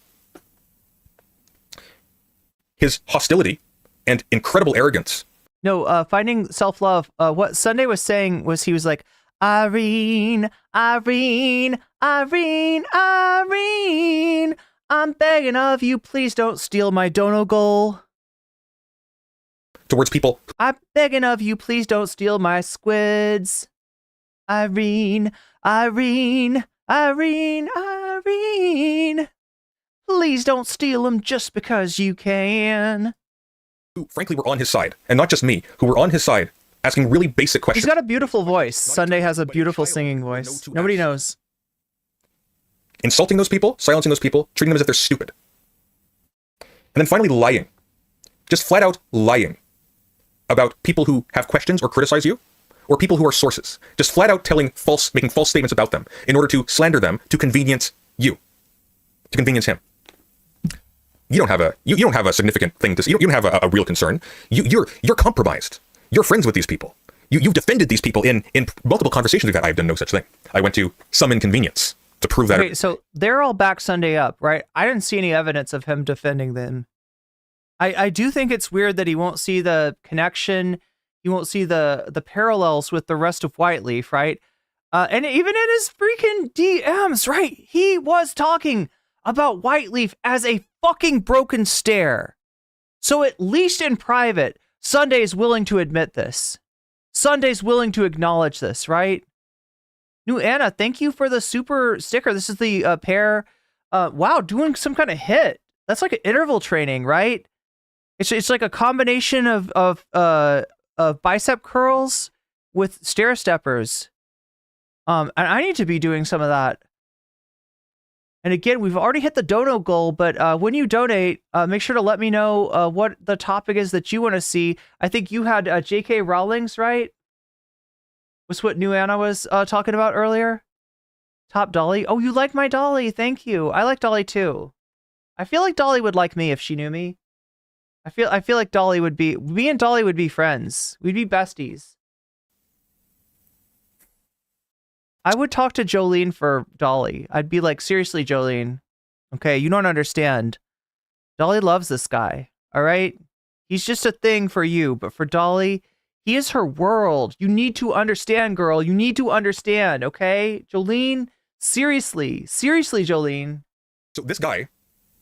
His hostility and incredible arrogance. No, finding self-love. What Sunday was saying was he was like, Irene, Irene, Irene, Irene, I'm begging of you, please don't steal my dono goal. Towards people. I'm begging of you, please don't steal my squids. Irene, Irene, Irene, Irene. Please don't steal them just because you can. Who, frankly, were on his side. And not just me, who were on his side, asking really basic questions. He's got a beautiful voice. Sunday has a beautiful singing voice. Nobody knows. Insulting those people, silencing those people, treating them as if they're stupid. And then finally lying. Just flat out lying about people who have questions or criticize you, or people who are sources. Just flat out making false statements about them in order to slander them, to convenience you, to convenience him. You don't have a significant thing to say. You don't have a real concern. You're compromised. You're friends with these people. You've defended these people in multiple conversations we've had. I've done no such thing. I went to some inconvenience to prove that. Okay, so they're all back Sunday up, right? I didn't see any evidence of him defending them. I do think it's weird that he won't see the connection. He won't see the parallels with the rest of Whiteleaf, right? And even in his freaking DMs, right? He was talking about Whiteleaf as a fucking broken stair. So at least in private, Sunday's willing to admit this. Sunday's willing to acknowledge this, right? New Anna, thank you for the super sticker. This is the pair. Wow, doing some kind of hit. That's like an interval training, right? It's like a combination of bicep curls with stair steppers. And I need to be doing some of that. And again, we've already hit the dono goal, but when you donate, make sure to let me know what the topic is that you want to see. I think you had J.K. Rowling's, right? Was what New Anna was talking about earlier? Top Dolly. Oh, you like my Dolly. Thank you. I like Dolly too. I feel like Dolly would like me if she knew me. I feel like Dolly would be, me and Dolly would be friends. We'd be besties. I would talk to Jolene for Dolly. I'd be like, seriously, Jolene. Okay, you don't understand. Dolly loves this guy. All right? He's just a thing for you, but for Dolly, he is her world. You need to understand, girl. You need to understand, okay? Jolene, seriously, Jolene. So this guy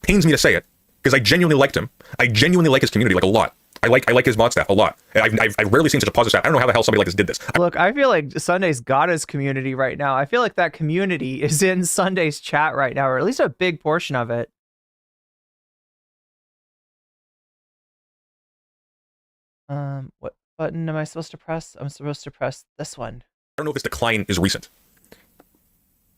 pains me to say it because I genuinely liked him. I genuinely like his community like a lot. I like his mod staff a lot. I've rarely seen such a positive staff. I don't know how the hell somebody like this did this. Look, I feel like Sunday's got his community right now. I feel like that community is in Sunday's chat right now, or at least a big portion of it. What button am I supposed to press? I'm supposed to press this one. I don't know if this decline is recent.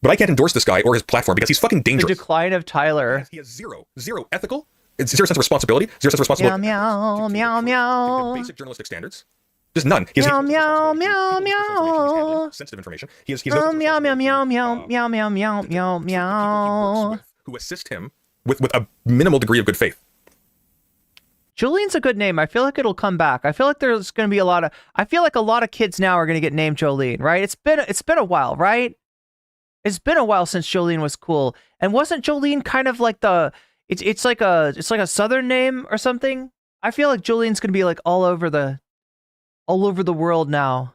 But I can't endorse this guy or his platform because he's fucking dangerous. The decline of Tyler. He has zero ethical, zero sense of responsibility, zero sense of responsibility. Meow, meow, meow, meow. Basic journalistic standards. Just none. Meow, meow, meow, meow. Sensitive information. He has meow, meow, meow, meow, meow, meow, meow, meow, meow, meow. Who assist him with a minimal degree of good faith. Jolene's a good name. I feel like it'll come back. I feel like there's going to be I feel like a lot of kids now are going to get named Jolene, right? It's been a while, right? It's been a while since Jolene was cool. And wasn't Jolene kind of like it's like a Southern name or something? I feel like Jolene's going to be like all over the world now.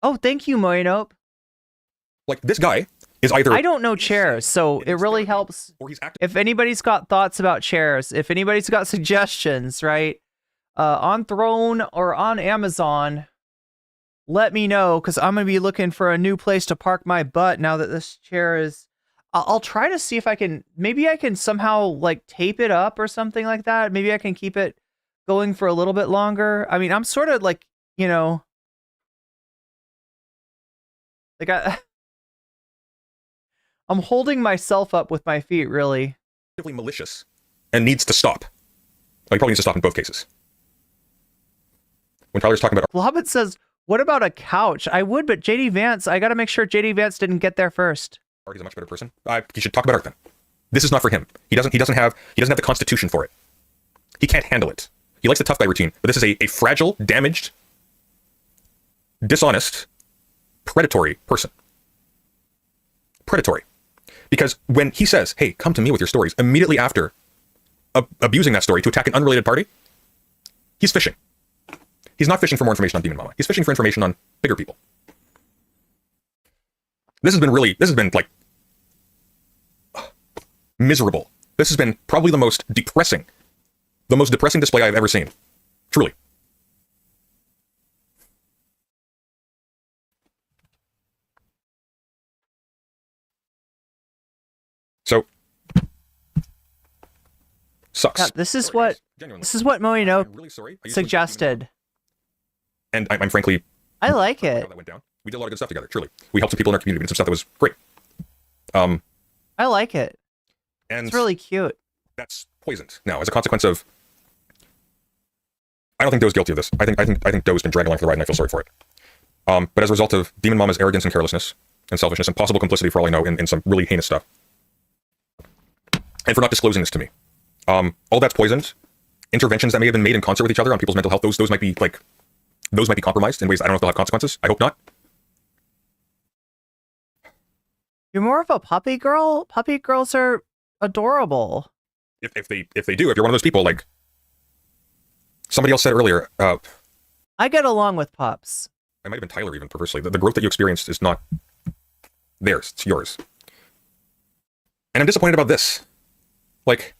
Oh, thank you, Moinope. Like this guy is either I don't know chairs, so it really helps if anybody's got thoughts about chairs, if anybody's got suggestions, right? On Throne or on Amazon, let me know, because I'm going to be looking for a new place to park my butt now that this chair is... I'll try to see if I can... Maybe I can somehow, like, tape it up or something like that. Maybe I can keep it going for a little bit longer. I mean, I'm sort of, like, you know... Like, I'm holding myself up with my feet, really. Malicious and needs to stop. He probably needs to stop in both cases. When Tyler's talking about... Lobbit says... What about a couch? I would, but JD Vance, I got to make sure JD Vance didn't get there first. He's a much better person. He should talk about art then. This is not for him. He doesn't have the constitution for it. He can't handle it. He likes the tough guy routine, but this is a fragile, damaged, dishonest, predatory person. Predatory. Because when he says, hey, come to me with your stories, immediately after abusing that story to attack an unrelated party, he's fishing. He's not fishing for more information on Demon Mama. He's fishing for information on bigger people. This has been like miserable. This has been probably the most depressing display I've ever seen. Truly. So sucks. Yeah, this is what Moino suggested. And I'm frankly... I like it. That went down. We did a lot of good stuff together, truly. We helped some people in our community. We did some stuff that was great. I like it. And it's really cute. That's poisoned. Now, as a consequence of... I don't think Doe's guilty of this. I think Doe's been dragged along for the ride, and I feel sorry for it. But as a result of Demon Mama's arrogance and carelessness and selfishness and possible complicity, for all I know, in some really heinous stuff, and for not disclosing this to me, all that's poisoned. Interventions that may have been made in concert with each other on people's mental health, those might be like... Those might be compromised in ways I don't know if they'll have consequences. I hope not. You're more of a puppy girl? Puppy girls are adorable. If they do, if you're one of those people, like somebody else said earlier, I get along with pups. it might have been Tyler even perversely. The growth that you experienced is not theirs; it's yours. And I'm disappointed about this. Like,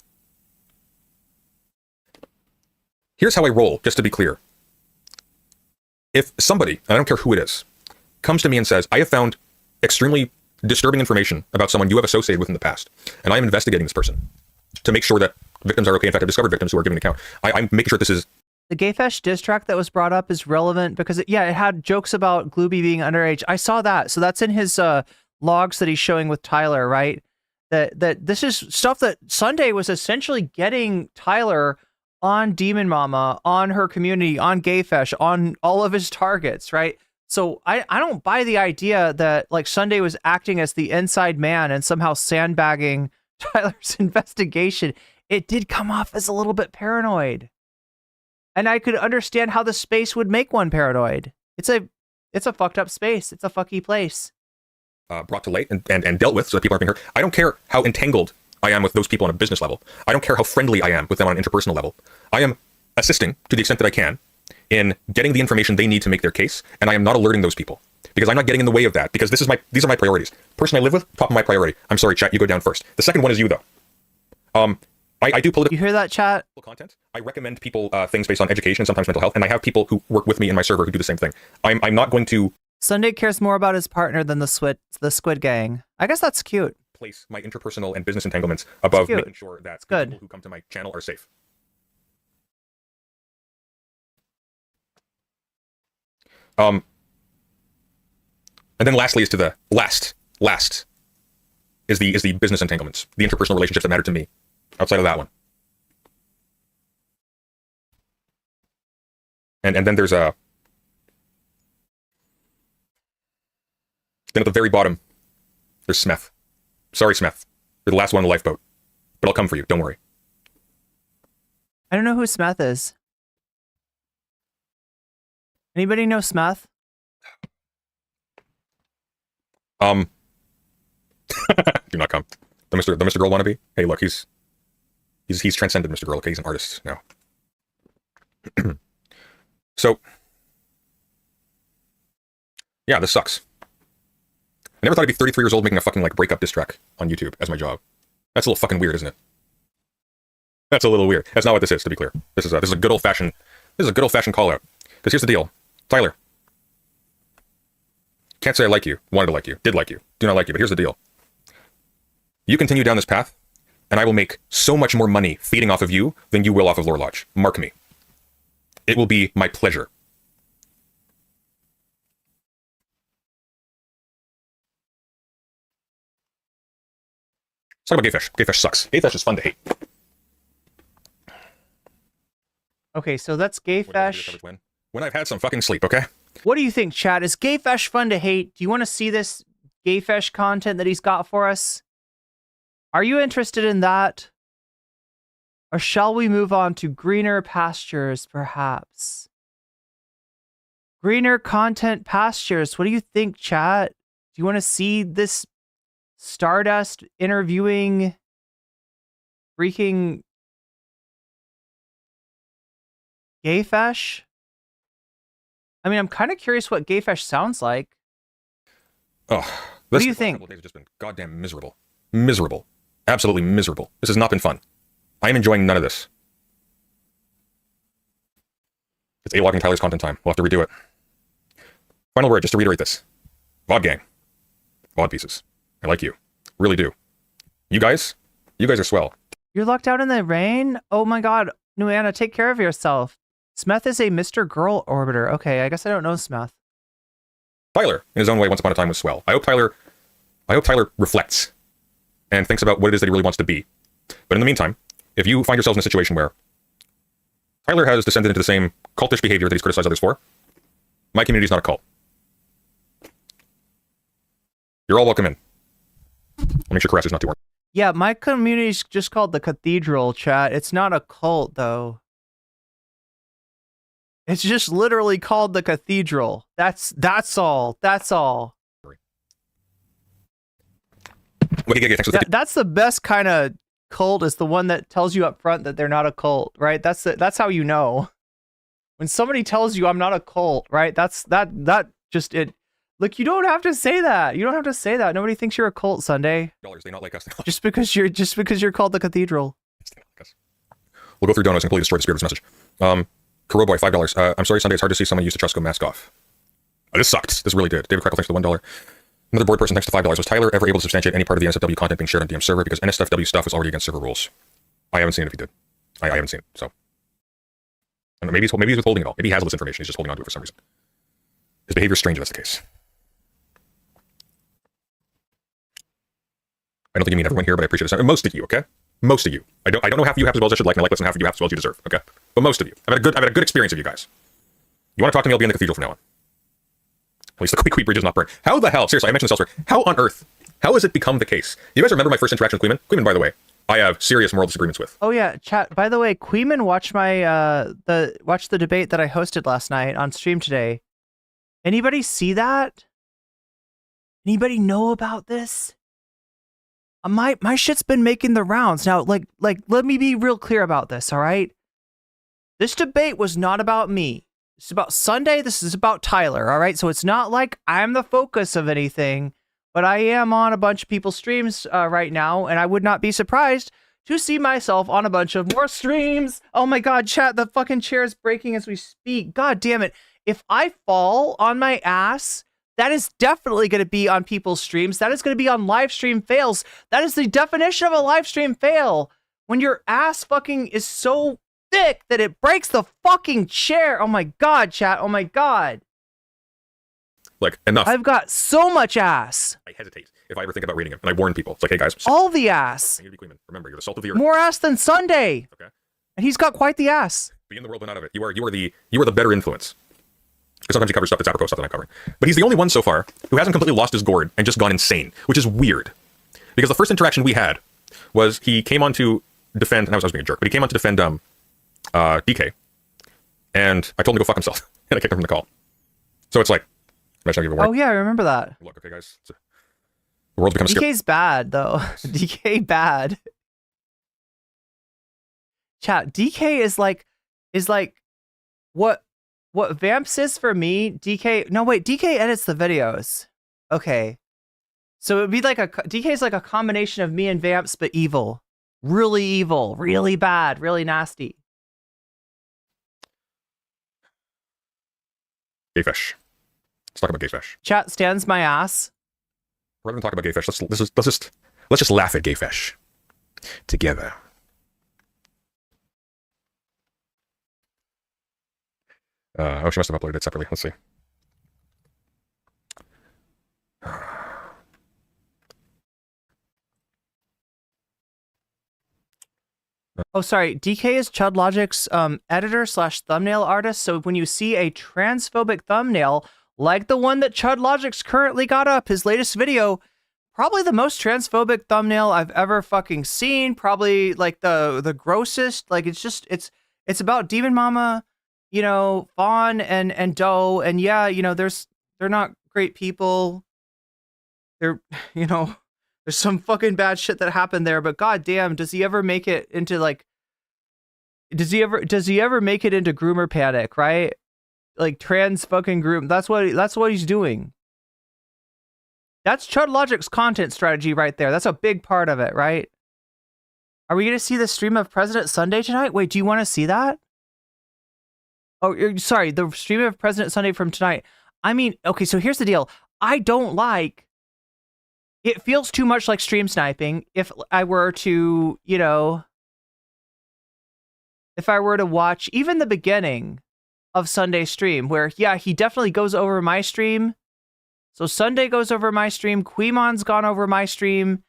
here's how I roll, just to be clear. If somebody, I don't care who it is, comes to me and says, I have found extremely disturbing information about someone you have associated with in the past, and I am investigating this person to make sure that victims are okay. In fact, I've discovered victims who are giving an account. I'm making sure this is... The Gayfesh diss track that was brought up is relevant because, it had jokes about Glooby being underage. I saw that. So that's in his logs that he's showing with Tyler, right? That this is stuff that Sunday was essentially getting Tyler on Demon Mama, on her community, on Gayfesh, on all of his targets, right? So I don't buy the idea that like Sunday was acting as the inside man and somehow sandbagging Tyler's investigation. It did come off as a little bit paranoid. And I could understand how the space would make one paranoid. It's a fucked up space. It's a fucky place. Brought to light and dealt with so that people aren't being hurt. I don't care how entangled I am with those people on a business level. I don't care how friendly I am with them on an interpersonal level. I am assisting to the extent that I can in getting the information they need to make their case, and I am not alerting those people because I'm not getting in the way of that because these are my priorities. Person I live with, top of my priority. I'm sorry, chat, you go down first. The second one is you, though. I do political... You hear that, chat? ...content. I recommend people things based on education and sometimes mental health, and I have people who work with me in my server who do the same thing. I'm not going to... Sunday cares more about his partner than the Squid Gang. I guess that's cute. ...place my interpersonal and business entanglements above making sure that people who come to my channel are safe. And then lastly is to the last is the business entanglements, the interpersonal relationships that matter to me outside of that one. And then there's then at the very bottom there's Smith. Sorry, Smith. You're the last one on the lifeboat. But I'll come for you, don't worry. I don't know who Smith is. Anybody know Smith? Do not come. The Mr. Girl wannabe? Hey, look, he's transcended Mr. Girl. Okay, he's an artist now. So, yeah, this sucks. I never thought I'd be 33 years old making a fucking like breakup diss track on YouTube as my job. That's a little fucking weird, isn't it? That's a little weird. That's not what this is, to be clear. This is a good old fashioned call out. Because here's the deal, Tyler. Can't say I like you, wanted to like you, did like you, do not like you, but here's the deal. You continue down this path, and I will make so much more money feeding off of you than you will off of Lore Lodge. Mark me. It will be my pleasure. Let's talk about Gayfesh. Gayfesh sucks. Gayfesh is fun to hate. Okay, so that's Gayfesh. When I've had some fucking sleep, okay? What do you think, chat? Is Gayfesh fun to hate? Do you want to see this Gayfesh content that he's got for us? Are you interested in that? Or shall we move on to greener pastures, perhaps? Greener content pastures. What do you think, chat? Do you want to see this Stardust interviewing freaking Gayfesh? I mean, I'm kind of curious what Gayfesh sounds like. Oh, what do you think? Days have just been goddamn miserable. Miserable. Absolutely miserable. This has not been fun. I am enjoying none of this. It's A-Log and Tyler's content time. We'll have to redo it. Final word, just to reiterate this. VOD gang. VOD pieces. I like you. Really do. You guys are swell. You're locked out in the rain? Oh my god. Nuana, take care of yourself. Smith is a Mr. Girl orbiter. Okay, I guess I don't know Smith. Tyler, in his own way, once upon a time was swell. I hope Tyler reflects and thinks about what it is that he really wants to be. But in the meantime, if you find yourselves in a situation where Tyler has descended into the same cultish behavior that he's criticized others for, my community is not a cult. You're all welcome in. I'll make sure Caress is not too warm. Yeah, my community's just called the Cathedral, chat. It's not a cult, though. It's just literally called the Cathedral. That's all. That's all. That's the best kind of cult is the one that tells you up front that they're not a cult, right? That's how you know. When somebody tells you I'm not a cult, right? That just it. Look, you don't have to say that. You don't have to say that. Nobody thinks you're a cult, Sunday. They not like us. just because you're called the cathedral. We'll go through donos and completely destroy the spirit of this message. Kuroboy, $5. I'm sorry, Sunday. It's hard to see someone use the trust go mask off. This sucked. This really did. David Crackle, thanks for the $1. Another board person, thanks to $5. Was Tyler ever able to substantiate any part of the NSFW content being shared on DM server? Because NSFW stuff is already against server rules. I haven't seen it if he did. I haven't seen it, so. I don't know, maybe he's withholding it all. Maybe he has all this information. He's just holding on to it for some reason. His behavior is strange if that's the case. I don't think you mean everyone here, but I appreciate it. Most of you, okay? Most of you. I don't know half of you have as well as I should like, and I like less than half of you have as well as you deserve, okay? But most of you. I've had a good experience of you guys. You want to talk to me, I'll be in the cathedral from now on. At least the Queek bridge is not burned. How the hell? Seriously, I mentioned this elsewhere. How on earth? How has it become the case? You guys remember my first interaction with Queeman? Queeman, by the way, I have serious moral disagreements with. Oh yeah, chat. By the way, Queeman watched the debate that I hosted last night on stream today. Anybody see that? Anybody know about this? My shit's been making the rounds now. Like, let me be real clear about this. All right, this debate was not about me. It's about Sunday. This is about Tyler. All right, so it's not like I'm the focus of anything. But I am on a bunch of people's streams right now, and I would not be surprised to see myself on a bunch of more streams. Oh my god, chat, the fucking chair is breaking as we speak. God damn it. If I fall on my ass, that is definitely going to be on people's streams. That is going to be on live stream fails. That is the definition of a live stream fail. When your ass fucking is so thick that it breaks the fucking chair. Oh my god, chat. Oh my god. Like, enough. I've got so much ass. I hesitate if I ever think about reading him. And I warn people. It's like, hey guys. All the ass. Remember, you're the salt of the earth. More ass than Sunday. Okay. And he's got quite the ass. Be in the world but not of it. You are the better influence. Because sometimes he covers stuff that's apropos stuff that I'm covering. But he's the only one so far who hasn't completely lost his gourd and just gone insane, which is weird. Because the first interaction we had was he came on to defend, and I was being a jerk, but he came on to defend DK. And I told him to go fuck himself. And I kicked him from the call. So it's like, oh yeah, I remember that. Look, okay guys. The world's become DK's bad though. DK bad. Chat, DK is like what Vamps is for me. DK, no wait, DK edits the videos. Okay. So it would be like DK is like a combination of me and Vamps, but evil. Really bad, really nasty. Gayfish. Let's talk about gayfish. Chat stands my ass. Rather than talk about gayfish, let's just laugh at gayfish together. Oh, she must have uploaded it separately. Let's see. Oh, sorry. DK is Chud Logic's editor / thumbnail artist. So when you see a transphobic thumbnail, like the one that Chud Logic's currently got up, his latest video, probably the most transphobic thumbnail I've ever fucking seen. Probably like the grossest. Like it's about Demon Mama, you know, Fawn and Doe, and yeah, you know, they're not great people. They're, you know, there's some fucking bad shit that happened there, but goddamn, does he ever make it into like? Does he ever make it into groomer panic? Right? Like trans fucking groom. That's what he's doing. That's Chud Logic's content strategy right there. That's a big part of it, right? Are we gonna see the stream of President Sunday tonight? Wait, do you want to see that? Oh, sorry, the stream of President Sunday from tonight. I mean, okay, so here's the deal. I don't like. It feels too much like stream sniping. If I were to, you know, if I were to watch even the beginning of Sunday's stream, where, yeah, he definitely goes over my stream. So Sunday goes over my stream. Queemon's gone over my stream.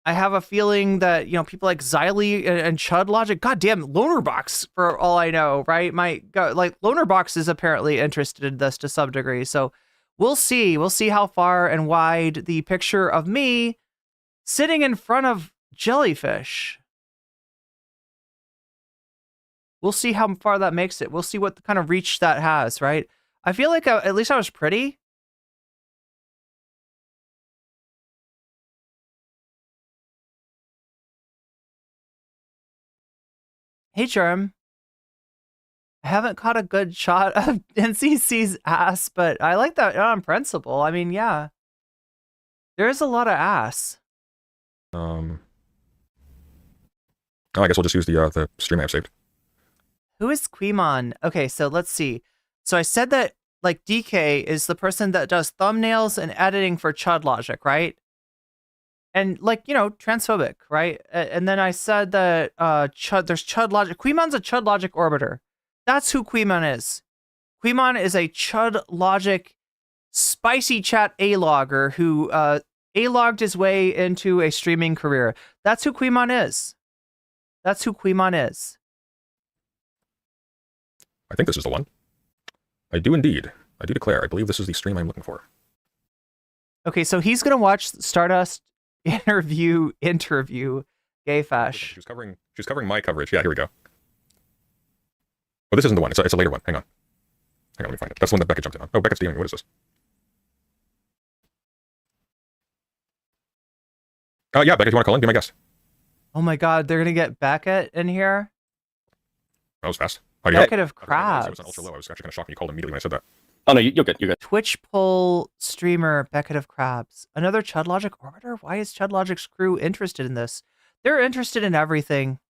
I have a feeling that, you know, people like Xylee and Chud Logic, goddamn, Lonerbox, for all I know, right? Like, Lonerbox is apparently interested in this to some degree. So we'll see. We'll see how far and wide the picture of me sitting in front of jellyfish. We'll see how far that makes it. We'll see what kind of reach that has, right? I feel like at least I was pretty. Hey, Germ. I haven't caught a good shot of NCC's ass, but I like that on principle. I mean, yeah. There is a lot of ass. Oh, I guess we'll just use the stream I have saved. Who is Quimon? Okay, so let's see. So I said that, like, DK is the person that does thumbnails and editing for Chud Logic, right? And, like, you know, transphobic, right? And then I said that there's Chud Logic. Quimon's a Chud Logic orbiter. That's who Quimon is. Quimon is a Chud Logic spicy chat A-logger who A-logged his way into a streaming career. That's who Quimon is. That's who Quimon is. I think this is the one. I do indeed. I do declare. I believe this is the stream I'm looking for. Okay, so he's gonna watch Stardust interview Gay Fash. She's covering my coverage. Yeah, here we go. Oh, this isn't the one. It's a later one. Hang on, let me find it. That's the one that Becca jumped in on. Oh, Becca's DMing me. What is this? Yeah, Becca, if you want to call in, be my guest. Oh my God, they're gonna get Beckett in here. That was fast. Beckett of Crabs. It was on ultra low. I was actually kind of shocked when you called immediately when I said that. Oh no, you're good. You're good. Twitch poll streamer Beckett of Crabs. Another Chud Logic orbiter? Why is Chud Logic's crew interested in this? They're interested in everything.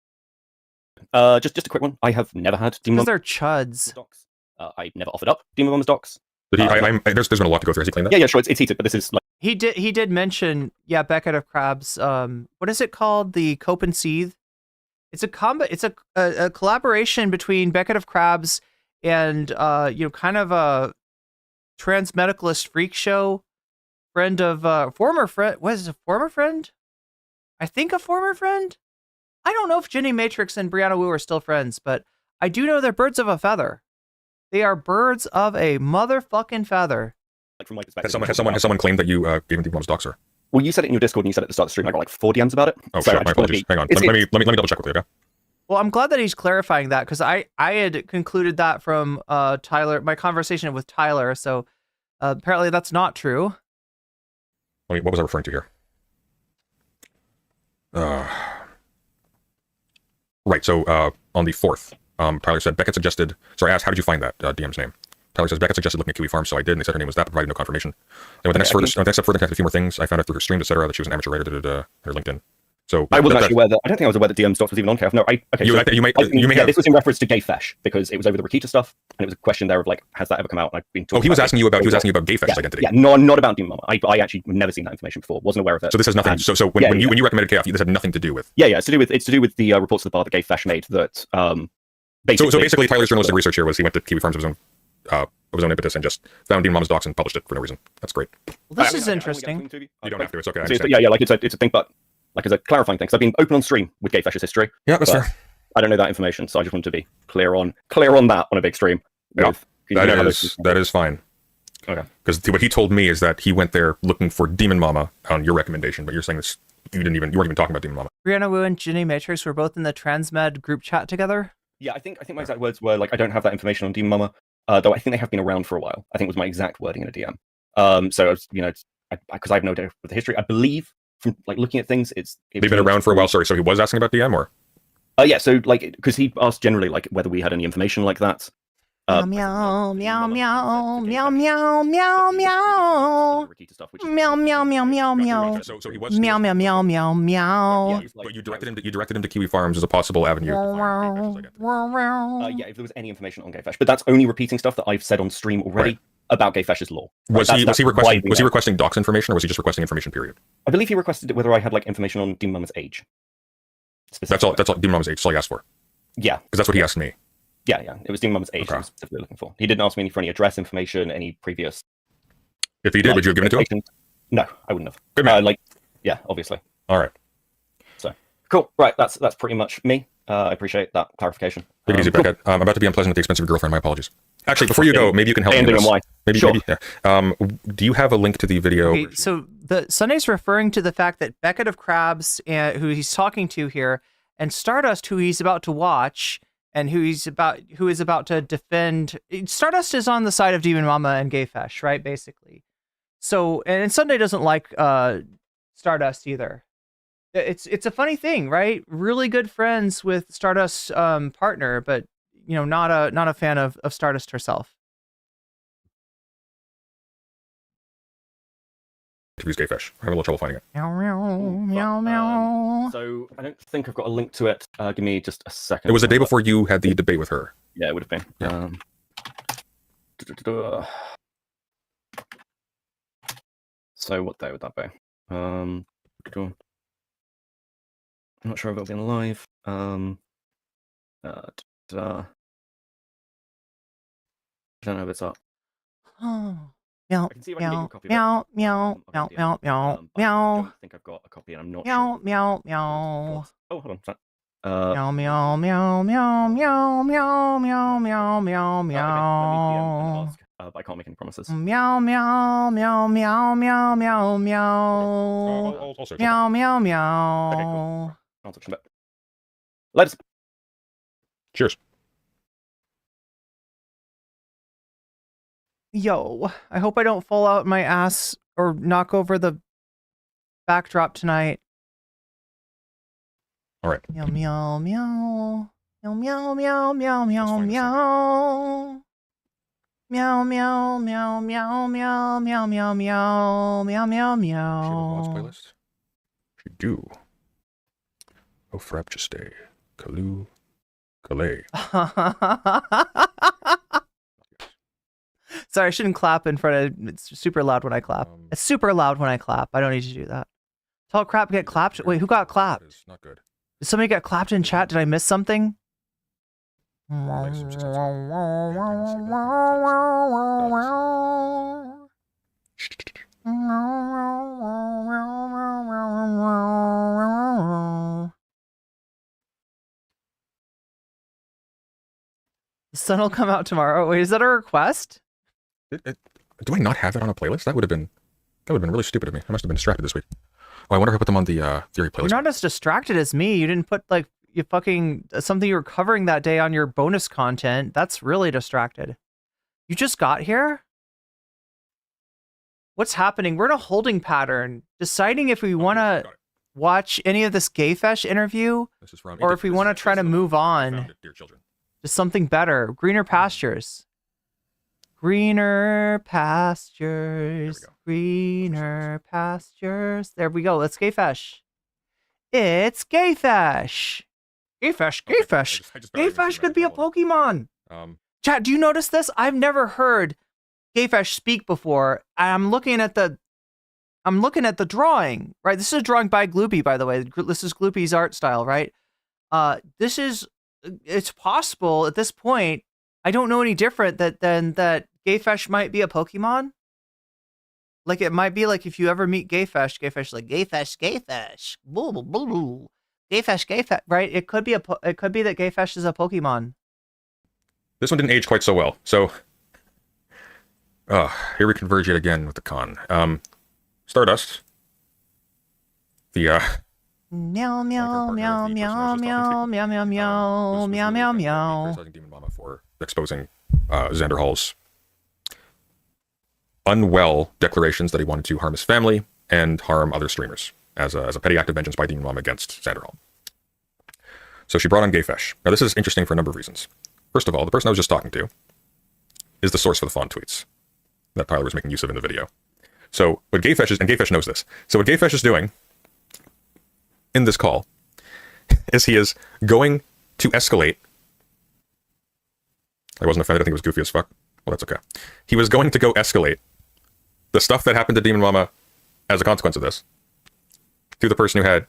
Just a quick one. I have never had Demon Mama. They're chuds. Docs. I never offered up Demon Mama's docs. But there's been a lot to go through. Has he claimed that? Yeah, sure. It's heated, but this is like he did mention Beckett of Crabs. What is it called? The Cope and Seethe. It's a collaboration between Beckett of Crabs and kind of a transmedicalist freak show friend of former friend. What is it, a former friend? I think a former friend. I don't know if Jenny Matrix and Brianna Wu are still friends, but I do know they're birds of a feather. They are birds of a motherfucking feather. like from my perspective. Has someone claimed that you gave him the Mom's docs, or? Well, you said it in your Discord and you said at the start of the stream. I got like 4 DMs about it. Oh, shit, my apologies. Hang on. Let me double check with you, okay? Well, I'm glad that he's clarifying that, because I had concluded that from Tyler, my conversation with Tyler, so apparently that's not true. What was I referring to here? Right, so on the 4th, Tyler said, Beckett suggested, sorry, I asked, how did you find that DM's name? Tyler says, Beckett suggested looking at Kiwi Farm, so I did, and they said her name was that, provided no confirmation. Then with the next step further, connected a few more things. I found out through her streams, etc., that she was an amateur writer, her LinkedIn. So I wasn't actually aware that. I don't think I was aware that DM's docs was even on KF. No, okay. You may have. This was in reference to Gay Fesh because it was over the Rakita stuff, and it was a question there of like, has that ever come out? And I've been talking. Oh, he was asking you about Gay Fesh's identity. Yeah, not about Demon Mama. I actually never seen that information before. Wasn't aware of it. So this has nothing. So when you recommended KF, this had nothing to do with. Yeah, it's to do with the reports of the bar that Gay Fesh made that. Basically, Tyler's journalistic research here was he went to Kiwi Farms of his own impetus and just found Demon Mama's docs and published it for no reason. That's great. Well, this is interesting. You don't have to. It's okay. Like it's a thing, but. Like as a clarifying thing, because I've been open on stream with Gay Fesh's history. Yeah, that's fair. I don't know that information, so I just wanted to be clear on that on a big stream. Yeah, that is fine. Okay. Because what he told me is that he went there looking for Demon Mama on your recommendation, but you're saying this you weren't even talking about Demon Mama. Brianna Wu and Jenny Matrix were both in the Transmed group chat together. Yeah, I think my exact words were like, I don't have that information on Demon Mama, though I think they have been around for a while. I think was my exact wording in a DM. So I was, because I have no idea with the history, I believe. From like looking at things, they've been around for a while. Sorry, so he was asking about DM, or? Yeah, so like because he asked generally like whether we had any information like that. Meow meow meow meow meow meow meow meow meow meow meow meow. So he was meow meow meow meow meow. But you directed him to Kiwi Farms as a possible avenue. Yeah, if there was any information on Gay Fesh, but that's only repeating stuff that I've said on stream already. Right. About Gay Fesh's law. Was he requesting docs information, or was he just requesting information, period? I believe he requested whether I had like information on Demon Mama's age. That's all Demon Mama's age, that's all he asked for. Yeah. Because that's what he asked me. Yeah. It was Demon Mama's age I was specifically looking for. He didn't ask me for any address information, any previous. If he did, would you have given it to him? No, I wouldn't have. Good man. Yeah, obviously. All right. So cool. Right, that's pretty much me. I appreciate that clarification. Take it easy, Beckett. I'm about to be unpleasant at the expense of your girlfriend. My apologies. Actually, before you go, maybe you can help me with this. Maybe, yeah. Do you have a link to the video? Okay, so Sunday's referring to the fact that Beckett of Crabs, who he's talking to here, and Stardust, who he's about to watch, and who is about to defend. Stardust is on the side of Demon Mama and Gay Fesh, right? Basically. So, and Sunday doesn't like Stardust either. It's a funny thing, right? Really good friends with Stardust's partner, but not a fan of Stardust herself. Interviews Gay Fish. I'm having a little trouble finding it. Meow meow meow. So I don't think I've got a link to it. Give me just a second. It was the day before you had the debate with her. Yeah, it would have been. Yeah. So what day would that be? I'm not sure if it'll be on live. I don't know if it's up. Meow, I can see if I can get you a copy of it. meow, meow, meow, meow, meow, I meow, don't think I've got a copy, and I'm not meow, sure. meow, meow. Oh, hold on. Meow, meow, meow, meow, meow, meow, meow, meow, meow, meow. But I can't make any promises. Meow, meow, meow, meow, meow, meow, meow. Meow, meow, meow. Okay, cool. I'll touch on that. Let's. Cheers. Yo, I hope I don't fall out my ass or knock over the backdrop tonight. All right. Meow, meow, meow. Meow, meow, meow, meow, meow, meow. Meow, meow, meow, meow, meow, meow, meow, meow, meow, meow, meow. Playlist? She do. Oh, Frapchiste. Kalu. Calais. Sorry, I shouldn't clap in front of. It's super loud when I clap. It's super loud when I clap. I don't need to do that. Tall crap get clapped. Wait, who got clapped? It's not good. Did somebody get clapped in chat? Did I miss something? The sun will come out tomorrow. Wait, is that a request? Do I not have it on a playlist? That would have been really stupid of me. I must have been distracted this week. Oh, I wonder if I put them on the Theory playlist. You're not as distracted as me. You didn't put like you fucking something you were covering that day on your bonus content. That's really distracted. You just got here? What's happening? We're in a holding pattern, deciding if we want to watch any of this Gayfesh interview or if we want to try to move on to something better. Greener pastures. Greener pastures. Greener pastures. There we go. Let's Gayfesh. It's Gayfesh. Gayfesh. Gayfesh. Gayfesh could be a Pokemon. Chat, do you notice this? I've never heard Gayfesh speak before. I'm looking at the drawing, right? This is a drawing by Gloopy, by the way. This is Gloopy's art style, right? It's possible at this point. I don't know any different than that Gayfesh might be a Pokemon. Like it might be like if you ever meet Gayfesh like Gayfesh, boo boo boo boo, Gayfesh, right? It could be that Gayfesh is a Pokemon. This one didn't age quite so well, so here we converge yet again with the con. Stardust. The meow meow meow meow meow meow meow meow meow meow meow. Criticizing Demon Mama for exposing Xander Hall's unwell declarations that he wanted to harm his family and harm other streamers as a petty act of vengeance by Demon Mama against Xander Hall. So she brought on Gayfesh. Now this is interesting for a number of reasons. First of all, the person I was just talking to is the source for the fawn tweets that Tyler was making use of in the video. So what Gayfesh is, and Gayfesh knows this, so what Gayfesh is doing in this call is he is going to escalate. I wasn't offended, I think it was goofy as fuck. Well, that's okay. He was going to go escalate the stuff that happened to Demon Mama as a consequence of this to the person who had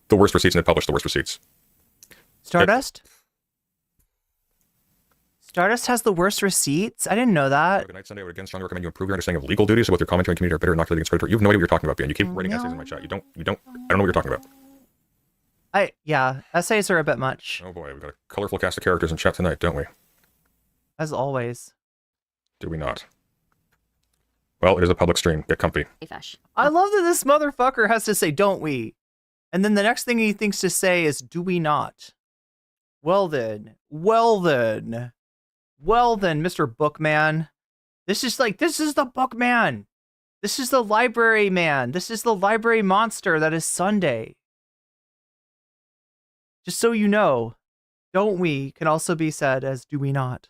the worst receipts and had published the worst receipts. Stardust? Stardust has the worst receipts? I didn't know that. Good night, Sunday. I would again strongly recommend you improve your understanding of legal duties. So both your commentary and community are bitter and inoculating against predatory. You have no idea what you're talking about, Ben. You keep writing essays in my chat. I don't know what you're talking about. Yeah, essays are a bit much. Oh boy, we've got a colorful cast of characters in chat tonight, don't we? As always. Do we not? Well, it is a public stream. Get comfy. I love that this motherfucker has to say, don't we? And then the next thing he thinks to say is, do we not? Well then, Mr. Bookman. This is the Bookman. This is the library man. This is the library monster that is Sunday. Just so you know, don't we can also be said as do we not?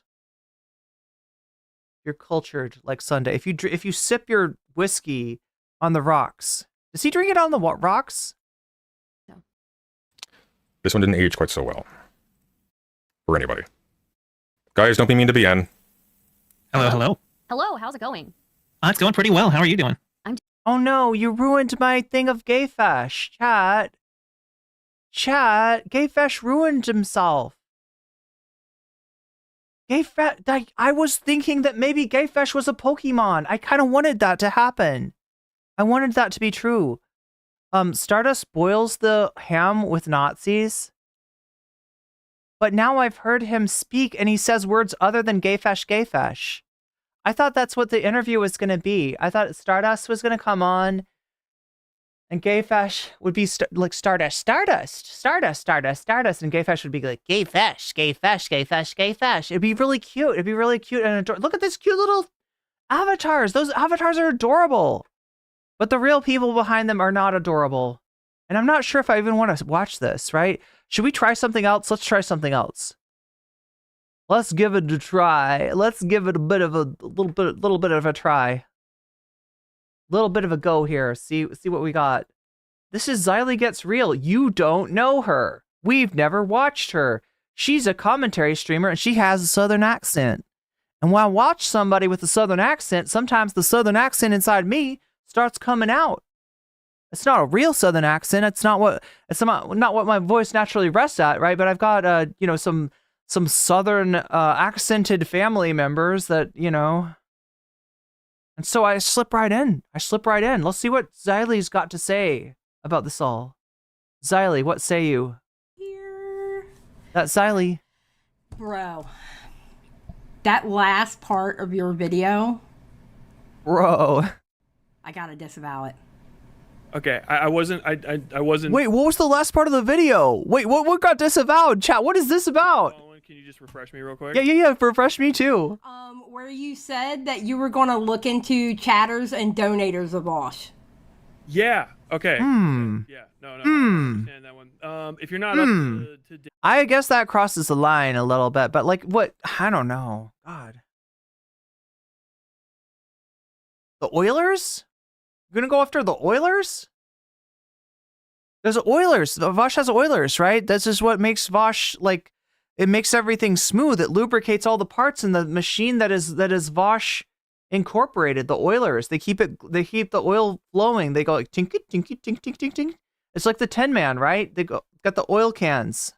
You're cultured like Sunday. If you sip your whiskey on the rocks, does he drink it on the rocks? This one didn't age quite so well. For anybody. Guys, don't be mean to BN. Hello, hello. Hello, how's it going? It's going pretty well. How are you doing? Oh no, you ruined my thing of Gayfesh. Chat, Gayfesh ruined himself. Gayfesh, I was thinking that maybe Gayfesh was a Pokemon. I kind of wanted that to happen. I wanted that to be true. Stardust boils the ham with Nazis. But now I've heard him speak and he says words other than Gayfesh. I thought that's what the interview was going to be. I thought Stardust was going to come on and Gayfesh would be like Stardust. And Gayfesh would be like, Gayfesh. It'd be really cute. And adorable. Look at this cute little avatars. Those avatars are adorable. But the real people behind them are not adorable. And I'm not sure if I even want to watch this, right? Should we try something else? Let's try something else. Let's give it a try. Let's give it a little bit of a try. Little bit of a go here. See what we got. This is Xylee Gets Real. You don't know her. We've never watched her. She's a commentary streamer and she has a Southern accent. And when I watch somebody with a Southern accent, sometimes the Southern accent inside me starts coming out. It's not a real Southern accent. It's not what my voice naturally rests at, right? But I've got some Southern accented family members that, and so I slip right in. Let's see what Xylee's got to say about this all. Xylee, what say you? Here. That's Xylee. Bro. That last part of your video. Bro. I gotta disavow it. Okay, I wasn't. Wait, what was the last part of the video? Wait, what got disavowed? Chat, what is this about? Can you just refresh me real quick? Yeah. Refresh me too. Where you said that you were gonna look into chatters and donators of Vosh. Yeah. Okay. Yeah. No. I understand that one. If you're not up to I guess that crosses the line a little bit, but like what? I don't know. God. The Oilers? You're gonna go after the Oilers? There's Oilers. Vosh has Oilers, right? This is what makes Vosh like. It makes everything smooth. It lubricates all the parts in the machine that is Vosh incorporated. The Oilers. They keep the oil flowing. They go like tink tink tink tink tink tink. It's like the 10 Man, right? They got the oil cans.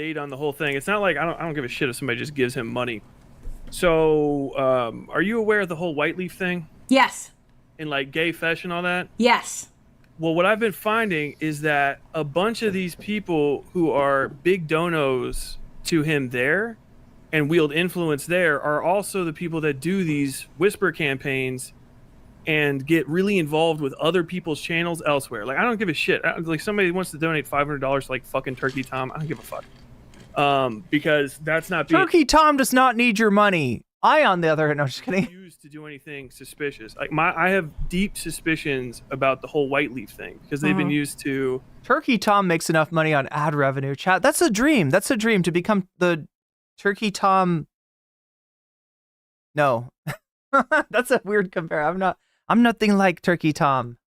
date on the whole thing. It's not like I don't give a shit if somebody just gives him money. So, are you aware of the whole white leaf thing? Yes. And like gay fesh and all that? Yes. Well, what I've been finding is that a bunch of these people who are big donos to him there and wield influence there are also the people that do these whisper campaigns and get really involved with other people's channels elsewhere. Like, I don't give a shit. Like, somebody wants to donate $500 to like fucking Turkey Tom. I don't give a fuck. Because that's not being Turkey Tom does not need your money. I, on the other hand, no, just kidding. Used to do anything suspicious. Like I have deep suspicions about the whole white leaf thing because they've been used to. Turkey Tom makes enough money on ad revenue. Chat. That's a dream. That's a dream to become the Turkey Tom. No, that's a weird compare. I'm nothing like Turkey Tom.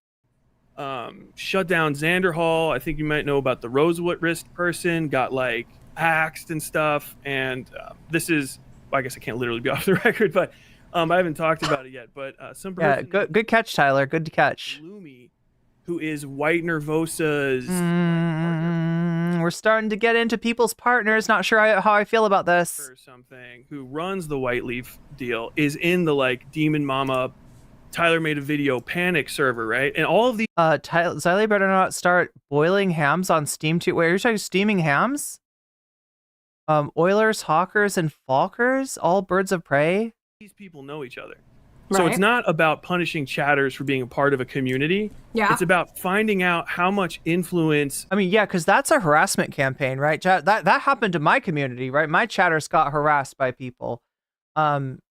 Shut down Xander Hall. I think you might know about the Rosewood wrist person got like axed and stuff. And this is, well, I guess I can't literally be off the record, but I haven't talked about it yet. But some person, good catch, Tyler. Good catch. Lumi, who is White Nervosa's. We're starting to get into people's partners. Not sure how I feel about this. Or something. Who runs the White Leaf deal is in the like Demon Mama. Tyler made a video panic server, right? And all of the Xylee better not start boiling hams on Steam too. Wait, are you talking steaming hams? Oilers, Hawkers, and Falkers, all birds of prey. These people know each other. So it's not about punishing chatters for being a part of a community. Yeah. It's about finding out how much influence. I mean, yeah, because that's a harassment campaign, right? That happened to my community, right? My chatters got harassed by people.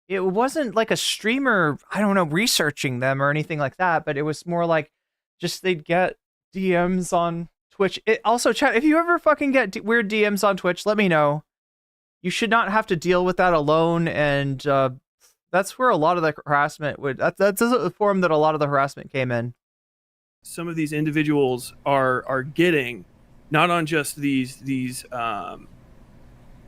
It wasn't like a streamer, I don't know, researching them or anything like that, but it was more like just they'd get DMs on Twitch. Also, chat, if you ever fucking get weird DMs on Twitch, let me know. You should not have to deal with that alone, and that's where a lot of the harassment would. That's a form that a lot of the harassment came in. Some of these individuals are getting, not on just these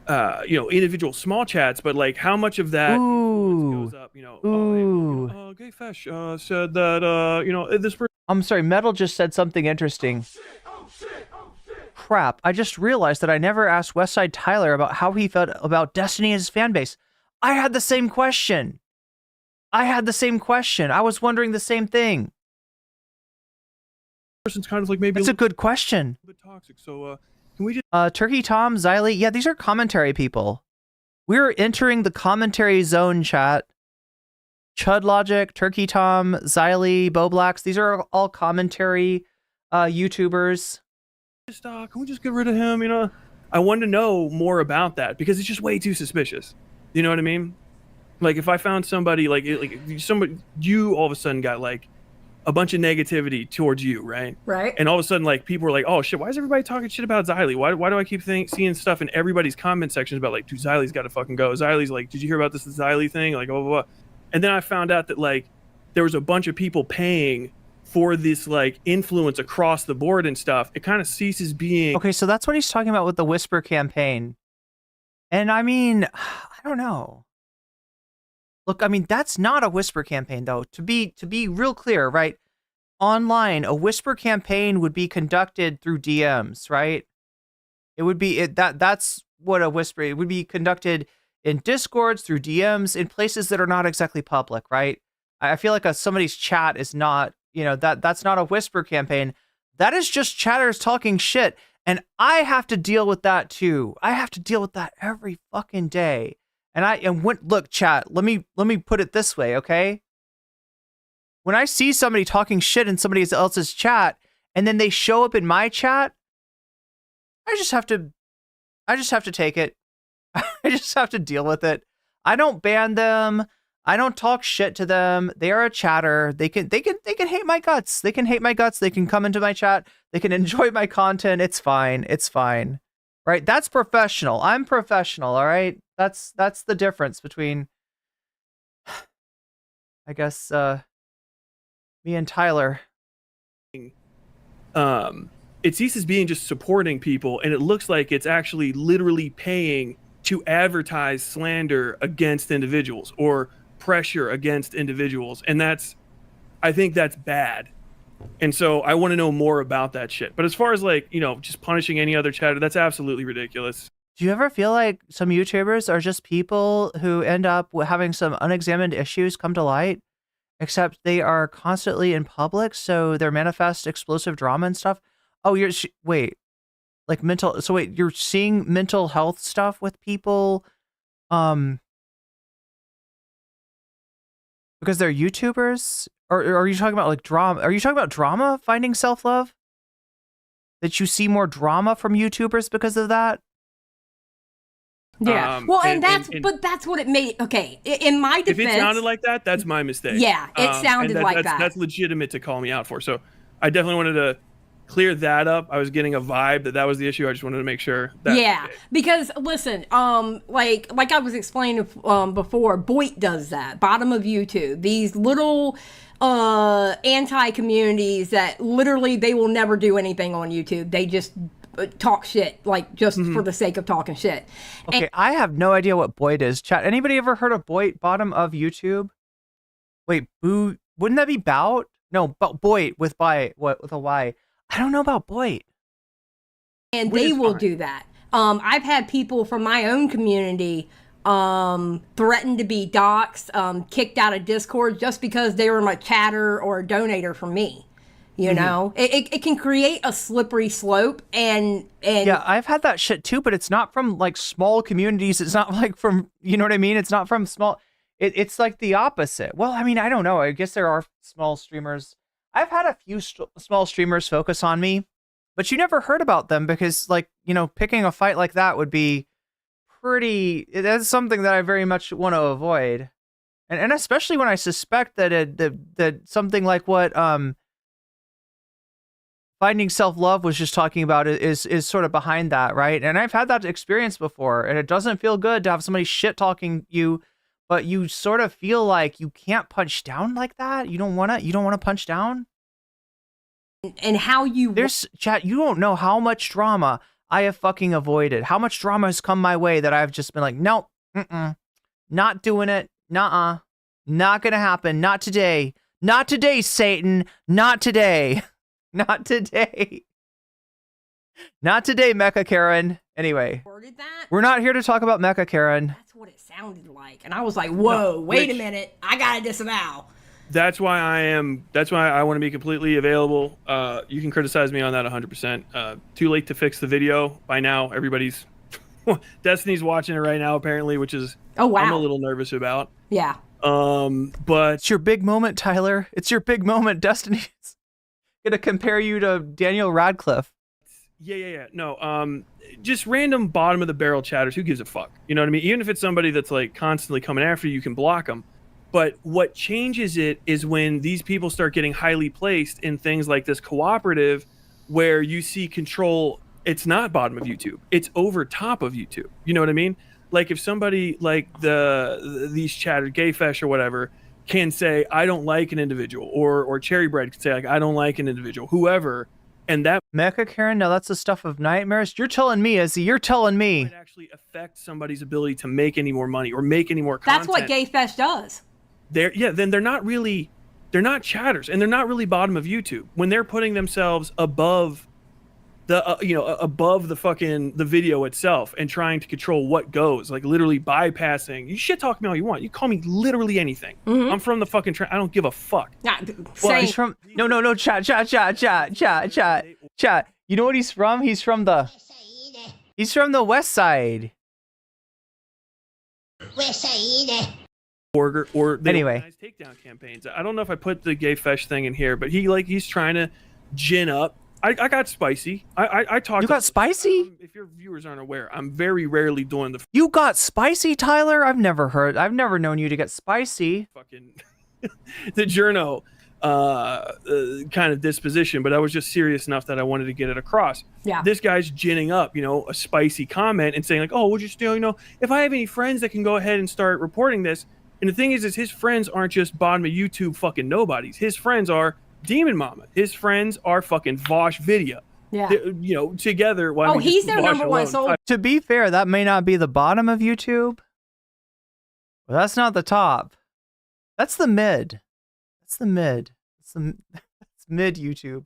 individual small chats, but like how much of that goes up, Gay Fesh said that, this person. I'm sorry, Metal just said something interesting. Crap, I just realized that I never asked Westside Tyler about how he felt about Destiny and his fan base. I had the same question. I was wondering the same thing. Person's kind of like maybe it's a good question. A bit toxic. So can we just Turkey Tom, Xylee, yeah, these are commentary people. We're entering the commentary zone, chat. Chud Logic, Turkey Tom, Xylee, Boblacks, these are all commentary YouTubers. Just can we just get rid of him? I want to know more about that because it's just way too suspicious. You know what I mean? Like if I found somebody like somebody, you all of a sudden got like a bunch of negativity towards you, right? Right. And all of a sudden, like people were like, "Oh shit, why is everybody talking shit about Xylee? Why do I keep seeing stuff in everybody's comment sections about like, dude, Xylee's got to fucking go. Xylee's like, did you hear about this Xylee thing? Like, blah blah blah." And then I found out that like there was a bunch of people paying for this like influence across the board and stuff. It kind of ceases being okay. So that's what he's talking about with the Whisper campaign. And I mean, I don't know. Look, I mean, that's not a Whisper campaign, though. To be real clear, right? Online, a Whisper campaign would be conducted through DMs, right? It would be that's what a Whisper. It would be conducted in Discords, through DMs, in places that are not exactly public, right? I feel like somebody's chat is not, that's not a Whisper campaign. That is just chatters talking shit, and I have to deal with that too. I have to deal with that every fucking day. Look, chat, let me put it this way, okay? When I see somebody talking shit in somebody else's chat and then they show up in my chat, I just have to take it. I just have to deal with it. I don't ban them. I don't talk shit to them. They are a chatter. They can hate my guts. They can hate my guts. They can come into my chat. They can enjoy my content. It's fine. It's fine. Right? That's professional. I'm professional, all right? That's the difference between, I guess, me and Tyler. It ceases being just supporting people, and it looks like it's actually literally paying to advertise slander against individuals or pressure against individuals. And I think that's bad. And so I want to know more about that shit. But as far as like, just punishing any other chatter, that's absolutely ridiculous. Do you ever feel like some YouTubers are just people who end up having some unexamined issues come to light, except they are constantly in public, so they're manifest explosive drama and stuff? Oh, you're seeing mental health stuff with people because they're YouTubers? Or are you talking about like drama? Are you talking about drama finding self-love? That you see more drama from YouTubers because of that? Yeah. But that's what it made. Okay. In my defense. If it sounded like that, that's my mistake. Yeah, it sounded like that. That's legitimate to call me out for. So I definitely wanted to clear that up. I was getting a vibe that was the issue. I just wanted to make sure that. Yeah. Because listen, like I was explaining before, Boit does that. Bottom of YouTube. These little anti-communities that literally they will never do anything on YouTube. They just talk shit, like just for the sake of talking shit. Okay, I have no idea what Boit is. Chat, anybody ever heard of Boit? Bottom of YouTube? Wait, boo, wouldn't that be Bout? No, Boit with a Y. I don't know about Boit. And they will do that. I've had people from my own community threatened to be doxxed, kicked out of Discord just because they were my chatter or a donator from me. You know, it can create a slippery slope, and yeah, I've had that shit too, but it's not from like small communities. It's not like from, you know what I mean? It's not from small. It's like the opposite. Well, I mean, I don't know. I guess there are small streamers. I've had a few small streamers focus on me, but you never heard about them because, like, picking a fight like that would be pretty. That's something that I very much want to avoid, and especially when I suspect that that something like what Finding Self-Love was just talking about is sort of behind that, right? And I've had that experience before, and it doesn't feel good to have somebody shit talking you, but you sort of feel like you can't punch down like that. You don't want to punch down. And how you there's chat, you don't know how much drama I have fucking avoided. How much drama has come my way that I've just been like, nope, not doing it. Nuh-uh. Not gonna happen. Not today. Not today, Satan. Not today. Not today. Not today, Mecha Karen. Anyway, we're not here to talk about Mecha Karen. That's what it sounded like. And I was like, whoa, wait a minute. I gotta disavow. That's why I want to be completely available. You can criticize me on that 100%. Too late to fix the video. By now, everybody's Destiny's watching it right now, apparently, which is I'm a little nervous about. Yeah. But it's your big moment, Tyler. It's your big moment. Destiny's gonna compare you to Daniel Radcliffe. Yeah. No, just random bottom of the barrel chatters. Who gives a fuck? You know what I mean? Even if it's somebody that's like constantly coming after you, you can block them. But what changes it is when these people start getting highly placed in things like this cooperative, where you see control. It's not bottom of YouTube. It's over top of YouTube. You know what I mean? Like if somebody like these chatter, Gayfesh or whatever, can say, I don't like an individual, or Cherry Bread can say, like, I don't like an individual, whoever, and that Mecha Karen, no, that's the stuff of nightmares. You're telling me, Izzy, you're telling me. Might actually affect somebody's ability to make any more money or make any more content. That's what Gayfesh does. Then they're not chatters, and they're not really bottom of YouTube when they're putting themselves above the above the fucking the video itself and trying to control what goes, like literally bypassing. You shit talk me all you want. You call me literally anything. I'm from the fucking I don't give a fuck. Well, he's from no chat. You know what he's from? He's from the West Side. Or they anyway, organize takedown campaigns. I don't know if I put the Gayfesh thing in here, but he's trying to gin up. I got spicy. I talked. You got spicy? If your viewers aren't aware, I'm very rarely doing the. You got spicy, Tyler? I've never known you to get spicy. Fucking the journo kind of disposition, but I was just serious enough that I wanted to get it across. Yeah. This guy's ginning up, a spicy comment and saying like, oh, we'll just if I have any friends that can go ahead and start reporting this. And the thing is his friends aren't just bottom of YouTube fucking nobodies. His friends are Demon Mama. His friends are fucking Vosh Video. Yeah. Together. He's their number one soul. To be fair, that may not be the bottom of YouTube. But that's not the top. That's the mid. That's mid YouTube.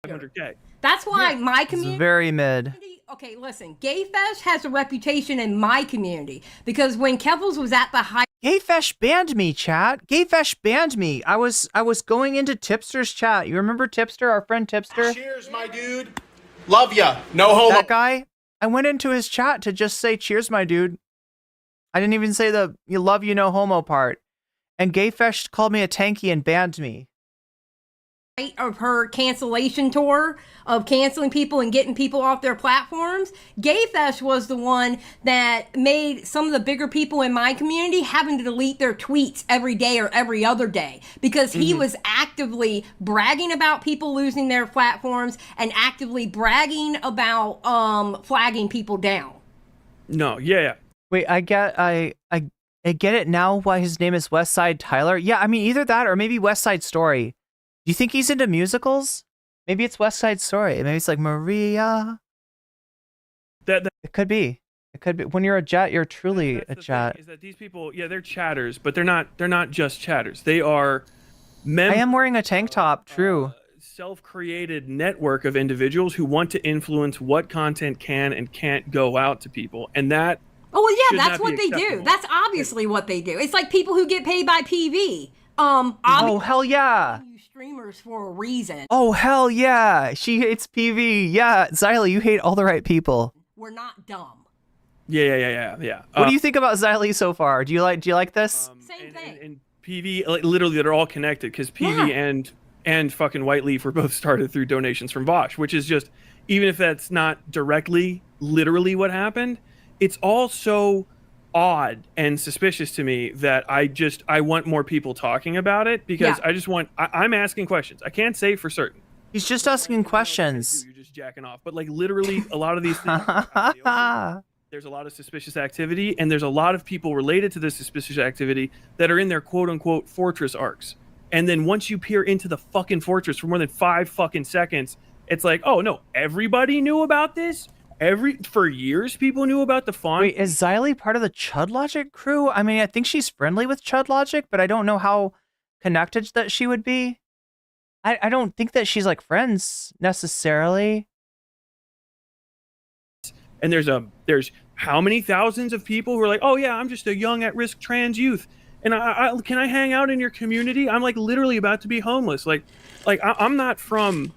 500K. That's why my community. It's very mid. Okay, listen. Gayfesh has a reputation in my community because when Kevels was at the high. Gayfesh banned me, chat. Gayfesh banned me. I was going into Tipster's chat. You remember Tipster, our friend Tipster? Cheers, my dude. Love ya. No homo. That guy. I went into his chat to just say cheers, my dude. I didn't even say the you love you no homo part. And Gayfesh called me a tanky and banned me. Of her cancellation tour of canceling people and getting people off their platforms, Gayfesh was the one that made some of the bigger people in my community having to delete their tweets every day or every other day because he was actively bragging about people losing their platforms and actively bragging about flagging people down. No, yeah. Wait, I get it now why his name is Westside Tyler. Yeah, I mean either that or maybe West Side Story. Do you think he's into musicals? Maybe it's West Side Story. Maybe it's like Maria. It could be. It could be. When you're a jet, you're truly a jet. Is that these people? Yeah, they're chatters, but they're not just chatters. They are. I am wearing a tank top. True. Self-created network of individuals who want to influence what content can and can't go out to people, and that. Oh well, yeah, that's what they do. That's obviously what they do. It's like people who get paid by PV. Oh hell yeah! Streamers for a reason. Oh hell yeah! She hates PV. Yeah, Xylee, you hate all the right people. We're not dumb. Yeah. What do you think about Xylee so far? Do you like this? Same thing. And PV, like, literally, they're all connected because PV and fucking White Leaf were both started through donations from Vosh, which is just, even if that's not directly, literally what happened, it's all so odd and suspicious to me that I want more people talking about it because I'm asking questions. I can't say for certain. He's just asking questions. You're just jacking off. But like literally a lot of these things, there's a lot of suspicious activity, and there's a lot of people related to this suspicious activity that are in their quote unquote fortress arcs. And then once you peer into the fucking fortress for more than 5 fucking seconds, it's like, oh no, everybody knew about this? For years people knew about the font. Wait, is Xylee part of the Chud Logic crew? I mean, I think she's friendly with Chud Logic, but I don't know how connected that she would be. I don't think that she's like friends necessarily. And there's how many thousands of people who are like, oh yeah, I'm just a young at-risk trans youth, and I can I hang out in your community? I'm like literally about to be homeless. Like I'm not from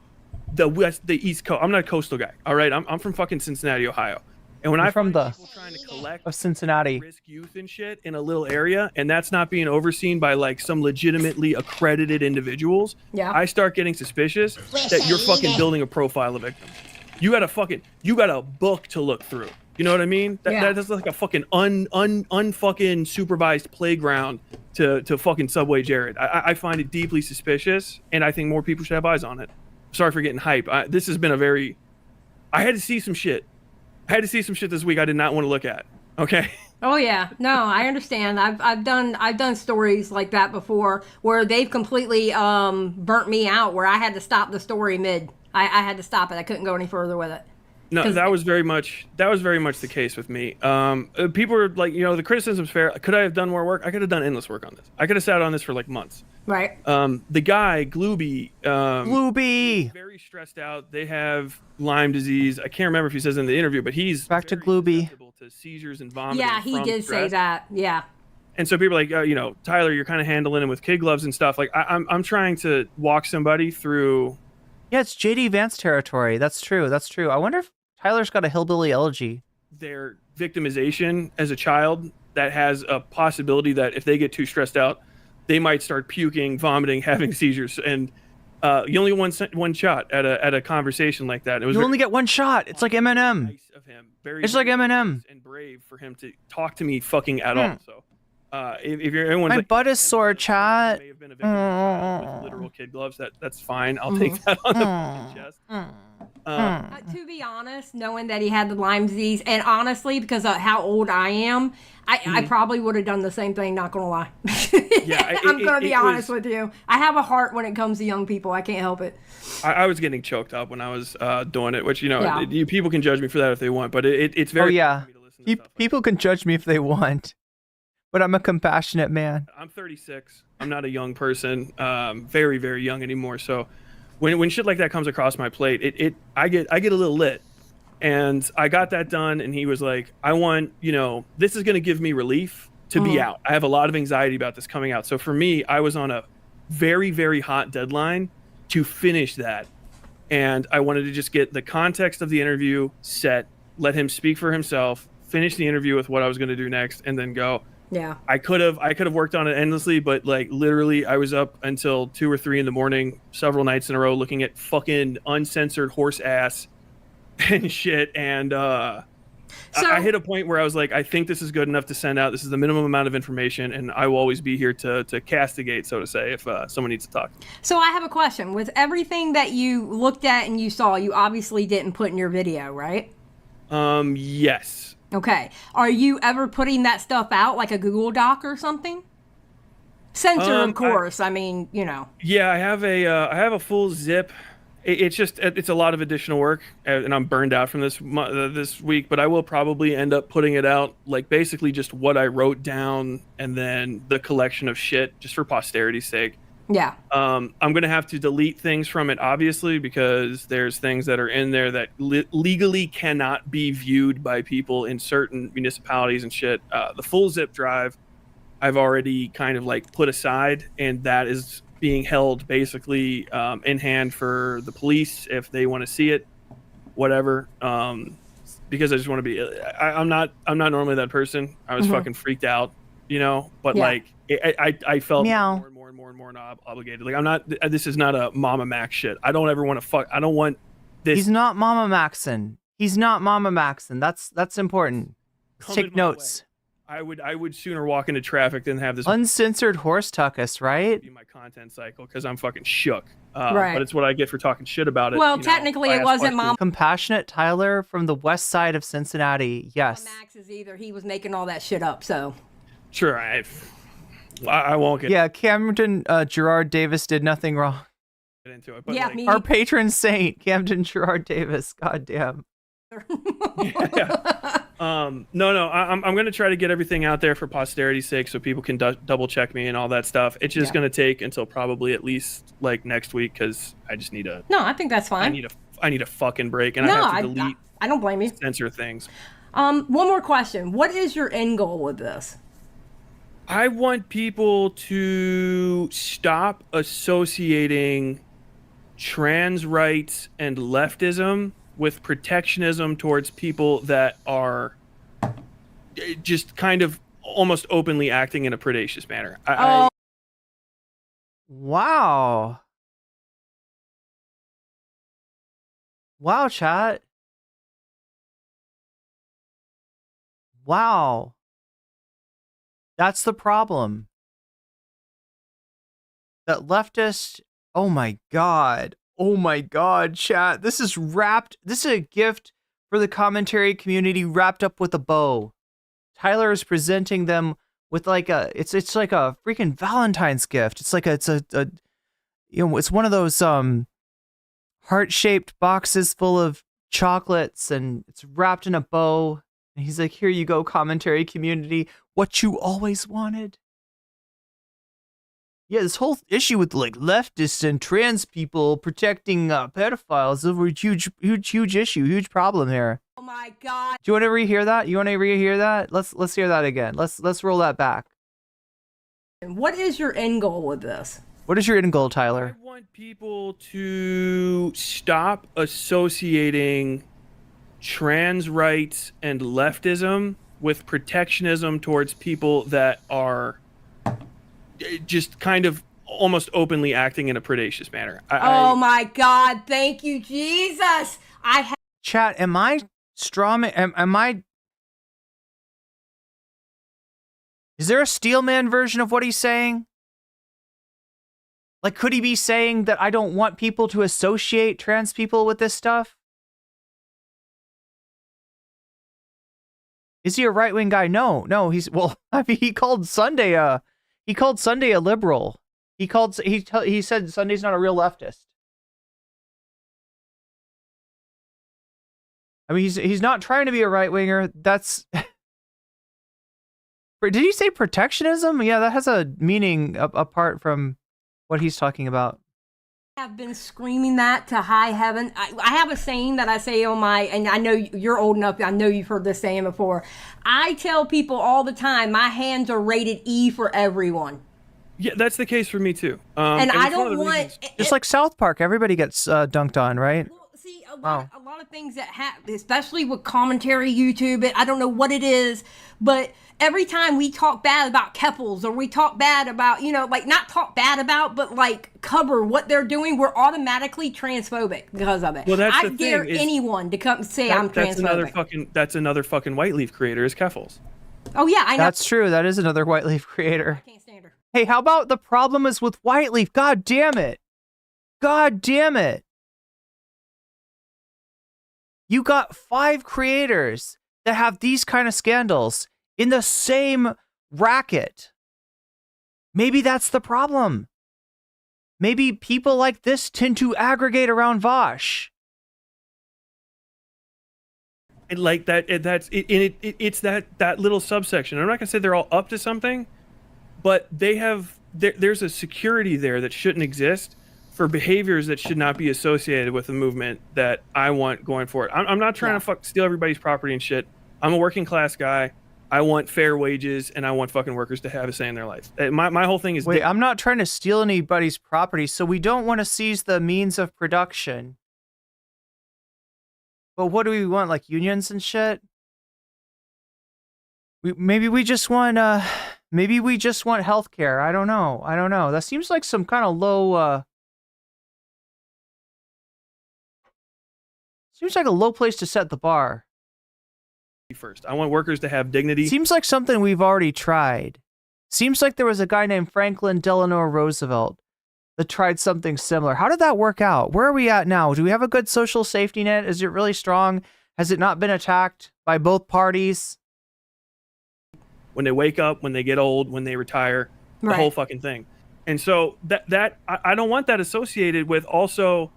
the East Coast. I'm not a coastal guy. All right, I'm from fucking Cincinnati, Ohio. And when I'm from the trying to collect of Cincinnati, risk youth and shit in a little area, and that's not being overseen by like some legitimately accredited individuals, I start getting suspicious that you're fucking building a profile of victims. You got a book to look through. You know what I mean? That's like a fucking unfucking supervised playground to fucking Subway Jared. I find it deeply suspicious, and I think more people should have eyes on it. Sorry for getting hype. This has been I had to see some shit. I had to see some shit this week I did not want to look at. Okay. Oh yeah, no, I understand. I've done stories like that before where they've completely burnt me out, where I had to stop the story mid. I had to stop it. I couldn't go any further with it. No, that was very much the case with me. People are like, the criticism's fair. Could I have done more work? I could have done endless work on this. I could have sat on this for like months. Right. The guy, Glooby. Glooby. Very stressed out. They have Lyme disease. I can't remember if he says in the interview, but he's back to Glooby. To seizures and vomiting. Yeah, he did say that. Yeah. And so people are like, Tyler, you're kind of handling him with kid gloves and stuff. Like I'm trying to walk somebody through. Yeah, it's JD Vance territory. That's true. I wonder if Tyler's got a hillbilly elegy. Their victimization as a child that has a possibility that if they get too stressed out, they might start puking, vomiting, having seizures. And you only get one shot at a conversation like that. You only get one shot. It's like Eminem. Nice of him. It's like Eminem. And brave for him to talk to me fucking at all. So if you're anyone's my like, butt is sore, chat. May have been a victim with literal kid gloves. That's fine. I'll take that on the fucking chest. To be honest, knowing that he had the Lyme disease, and honestly, because of how old I am, I probably would have done the same thing, not gonna lie. Yeah, I'm gonna be honest with you. I have a heart when it comes to young people. I can't help it. I was getting choked up when I was doing it, which, people can judge me for that if they want, but it's very... Oh, yeah. People can judge me if they want, but I'm a compassionate man. I'm 36. I'm not a young person, very, very young anymore, so... When shit like that comes across my plate, I get a little lit, and I got that done. And he was like, "I want, this is going to give me relief to be out. I have a lot of anxiety about this coming out." So for me, I was on a very, very hot deadline to finish that, and I wanted to just get the context of the interview set, let him speak for himself, finish the interview with what I was going to do next, and then go. Yeah. I could have worked on it endlessly, but like literally I was up until 2 or 3 in the morning, several nights in a row, looking at fucking uncensored horse ass and shit. And I hit a point where I was like, I think this is good enough to send out. This is the minimum amount of information, and I will always be here to castigate, so to say, if someone needs to talk. So I have a question. With everything that you looked at and you saw, you obviously didn't put in your video, right? Yes. Okay. Are you ever putting that stuff out, like a Google Doc or something? Censor, of course. I mean, Yeah, I have a full zip. It's a lot of additional work, and I'm burned out from this week. But I will probably end up putting it out, like basically just what I wrote down, and then the collection of shit, just for posterity's sake. Yeah. I'm going to have to delete things from it, obviously, because there's things that are in there that legally cannot be viewed by people in certain municipalities and shit. The full zip drive, I've already kind of like put aside, and that is being held basically in hand for the police if they want to see it, whatever. Because I just want to be, I'm not normally that person. I was fucking freaked out, but like I felt more and more obligated. Like I'm not. This is not a Mama Max shit. I don't ever want to fuck. I don't want this. He's not Mama Maxon. That's important. Let's take notes. I would sooner walk into traffic than have this Uncensored horse tuckus, right? be my content cycle because I'm fucking shook. Right. But it's what I get for talking shit about it. Well, you know, technically, I it ask wasn't questions. Mom Compassionate Tyler from the west side of Cincinnati. Yes. Max's either. He was making all that shit up, so. Sure, I won't get Yeah, Camden Gerard Davis did nothing wrong. into it. But Yeah, like, me. Our patron saint, Camden Gerard Davis. God damn. No, I'm going to try to get everything out there for posterity's sake so people can double check me and all that stuff. It's just going to take until probably at least like next week because I just need a. No, I think that's fine. I need a fucking break and No, I have to delete. I don't blame you. Censor things. One more question. What is your end goal with this? I want people to stop associating trans rights and leftism with protectionism towards people that are just kind of almost openly acting in a predacious manner. Wow. Wow, chat. Wow. That's the problem. That leftist. Oh my God. Oh my God, chat. This is a gift for the commentary community wrapped up with a bow. Tyler is presenting them with like it's like a freaking Valentine's gift. It's like it's one of those heart-shaped boxes full of chocolates and it's wrapped in a bow. And he's like, "Here you go, commentary community. What you always wanted." Yeah, this whole issue with like leftists and trans people protecting pedophiles is a huge issue, huge problem here. Oh my God. Do you want to rehear that? Let's hear that again. Let's roll that back. What is your end goal with this? What is your end goal, Tyler? I want people to stop associating trans rights and leftism with protectionism towards people that are just kind of almost openly acting in a predacious manner. Oh my God. Thank you, Jesus. Chat, am I strawman? Am I? Is there a Steelman version of what he's saying? Like, could he be saying that I don't want people to associate trans people with this stuff? Is he a right-wing guy? No, he's, well, I mean, he called Sunday a liberal. He said Sunday's not a real leftist. I mean, he's not trying to be a right-winger. That's, did he say protectionism? Yeah, that has a meaning apart from what he's talking about. Have been screaming that to high heaven. I have a saying that I say on my, and I know you're old enough, I know you've heard this saying before. I tell people all the time, my hands are rated E for everyone. Yeah, that's the case for me too. And I don't want... Just like South Park, everybody gets dunked on, right? Well, see, a lot of things that happen, especially with commentary, YouTube, I don't know what it is, but every time we talk bad about Keppels or we talk bad about, like not talk bad about, but like cover what they're doing, we're automatically transphobic because of it. Well, that's I the dare thing, anyone to come say I'm transphobic. That's another fucking white leaf creator is Keppels. Oh yeah, I know. That's true. That is another white leaf creator. I can't stand her. Hey, how about the problem is with white leaf? God damn it. God damn it. You got 5 creators that have these kind of scandals in the same racket. Maybe that's the problem. Maybe people like this tend to aggregate around Vosh. And like that, it's that little subsection. I'm not gonna say they're all up to something, but there's a security there that shouldn't exist for behaviors that should not be associated with the movement that I want going forward. I'm not trying to steal everybody's property and shit. I'm a working class guy. I want fair wages and I want fucking workers to have a say in their life. My whole thing is... Wait, I'm not trying to steal anybody's property, so we don't want to seize the means of production. But what do we want, like unions and shit? Maybe we just want healthcare. I don't know. That seems like some kind of low... seems like a low place to set the bar. first. I want workers to have dignity. Seems like something we've already tried. Seems like there was a guy named Franklin Delano Roosevelt that tried something similar. How did that work out? Where are we at now? Do we have a good social safety net? Is it really strong? Has it not been attacked by both parties? When they wake up, when they get old, when they retire, the whole fucking thing. And so I don't want that associated with also,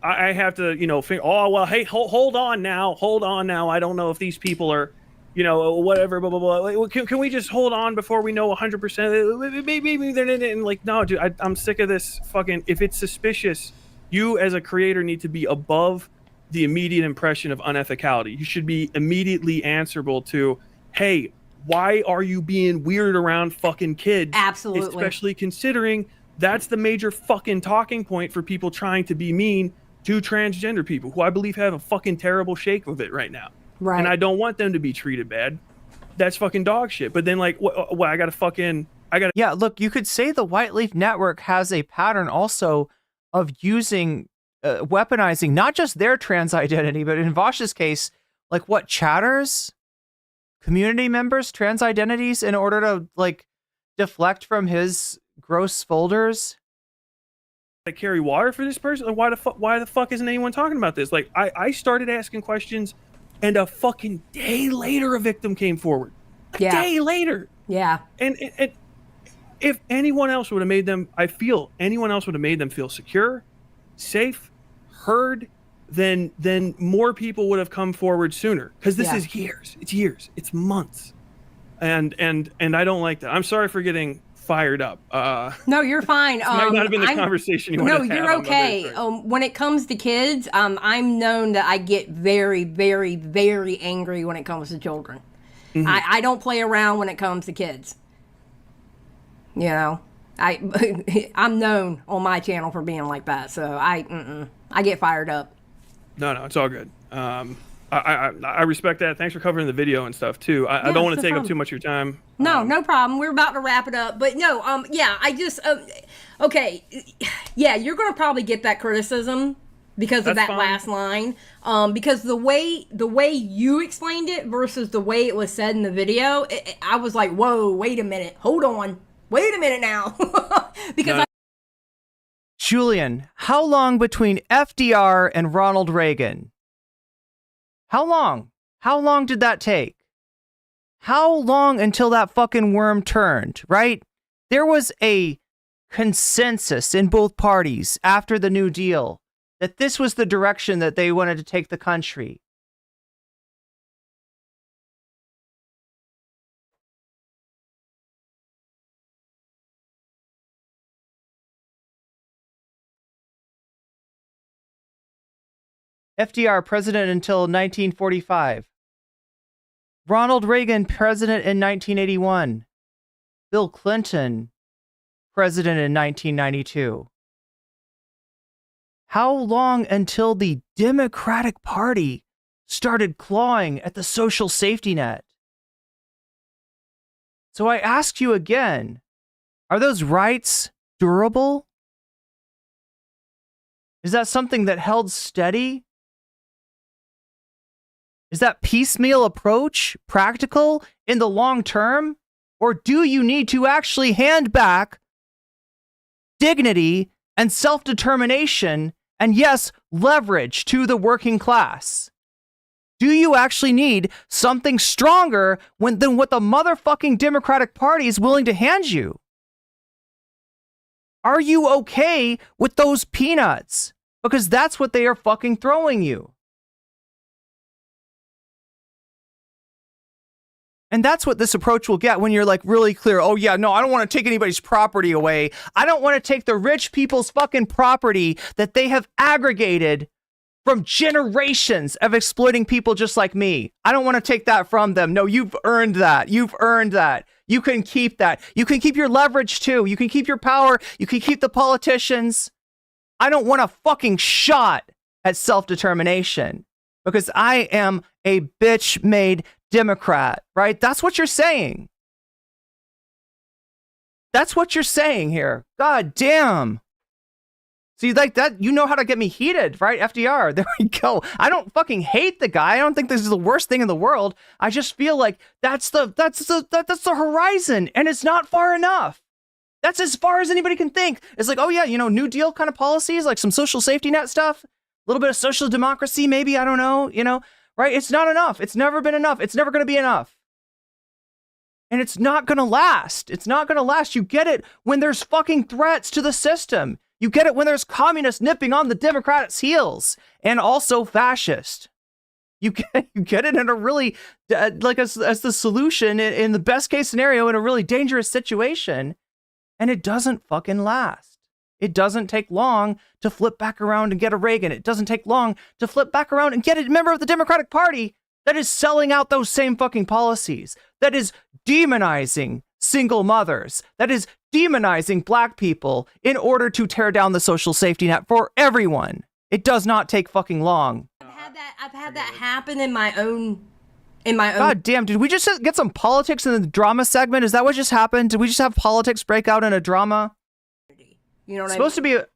I have to, think, oh, well, hey, hold on now. I don't know if these people are, whatever, blah, blah, blah. Can we just hold on before we know 100%? Maybe they're in it. And like, no, dude, I'm sick of this fucking, if it's suspicious, you as a creator need to be above the immediate impression of unethicality. You should be immediately answerable to, hey, why are you being weird around fucking kids? Absolutely. Especially considering that's the major fucking talking point for people trying to be mean to transgender people, who I believe have a fucking terrible shake of it right now. Right. And I don't want them to be treated bad. That's fucking dog shit. But then, like, what I gotta Yeah, look, you could say the White Leaf Network has a pattern also of using, weaponizing not just their trans identity, but in Vosh's case, like what, chatters? Community members, trans identities, in order to like deflect from his gross folders. I carry water for this person. Like, why the fuck isn't anyone talking about this? Like, I started asking questions, and a fucking day later, a victim came forward. A day later. Yeah. And if anyone else would have made them, anyone else would have made them feel secure, safe, heard, then more people would have come forward sooner. Because this is years. It's years. It's months. And I don't like that. I'm sorry for getting fired up. No, you're fine. Might not have been the conversation you wanted to have. No, you're okay. When it comes to kids, I'm known that I get very, very, very angry when it comes to children. Mm-hmm. I don't play around when it comes to kids. I'm known on my channel for being like that. So I get fired up. No, it's all good. I respect that. Thanks for covering the video and stuff too. I don't want to take up too much of your time. No problem. We're about to wrap it up, but no, okay. Yeah, you're going to probably get that criticism because of that last line. Because the way you explained it versus the way it was said in the video, I was like, whoa, wait a minute. Hold on. Wait a minute now. Because Julian, how long between FDR and Ronald Reagan? How long? How long did that take? How long until that fucking worm turned, right? There was a consensus in both parties after the New Deal that this was the direction that they wanted to take the country. FDR, president until 1945. Ronald Reagan, president in 1981. Bill Clinton, president in 1992. How long until the Democratic Party started clawing at the social safety net? So I ask you again, are those rights durable? Is that something that held steady? Is that piecemeal approach practical in the long term? Or do you need to actually hand back dignity and self-determination and, yes, leverage to the working class? Do you actually need something stronger than what the motherfucking Democratic Party is willing to hand you? Are you okay with those peanuts? Because that's what they are fucking throwing you. And that's what this approach will get when you're like really clear. Oh yeah, no, I don't want to take anybody's property away. I don't want to take the rich people's fucking property that they have aggregated from generations of exploiting people just like me. I don't want to take that from them. No, you've earned that. You've earned that. You can keep that. You can keep your leverage too. You can keep your power. You can keep the politicians. I don't want a fucking shot at self-determination because I am a bitch-made Democrat, right? That's what you're saying. That's what you're saying here. God damn. See, like that, you know how to get me heated, right? FDR, there we go. I don't fucking hate the guy. I don't think this is the worst thing in the world. I just feel like that's the horizon, and it's not far enough. That's as far as anybody can think. It's like, oh yeah, you know, New Deal kind of policies, like some social safety net stuff, a little bit of social democracy, maybe, I don't know, you know, right? It's not enough. It's never been enough. It's never going to be enough. And it's not going to last. It's not going to last. You get it when there's fucking threats to the system. You get it when there's communists nipping on the Democrats' heels, and also fascist. You get it in a really, like as the solution in the best case scenario in a really dangerous situation, and it doesn't fucking last. It doesn't take long to flip back around and get a Reagan. It doesn't take long to flip back around and get a member of the Democratic Party that is selling out those same fucking policies, that is demonizing single mothers, that is demonizing black people in order to tear down the social safety net for everyone. It does not take fucking long. I've had that happen in my own. God damn, did we just get some politics in the drama segment? Is that what just happened? Did we just have politics break out in a drama? You know what supposed I mean? To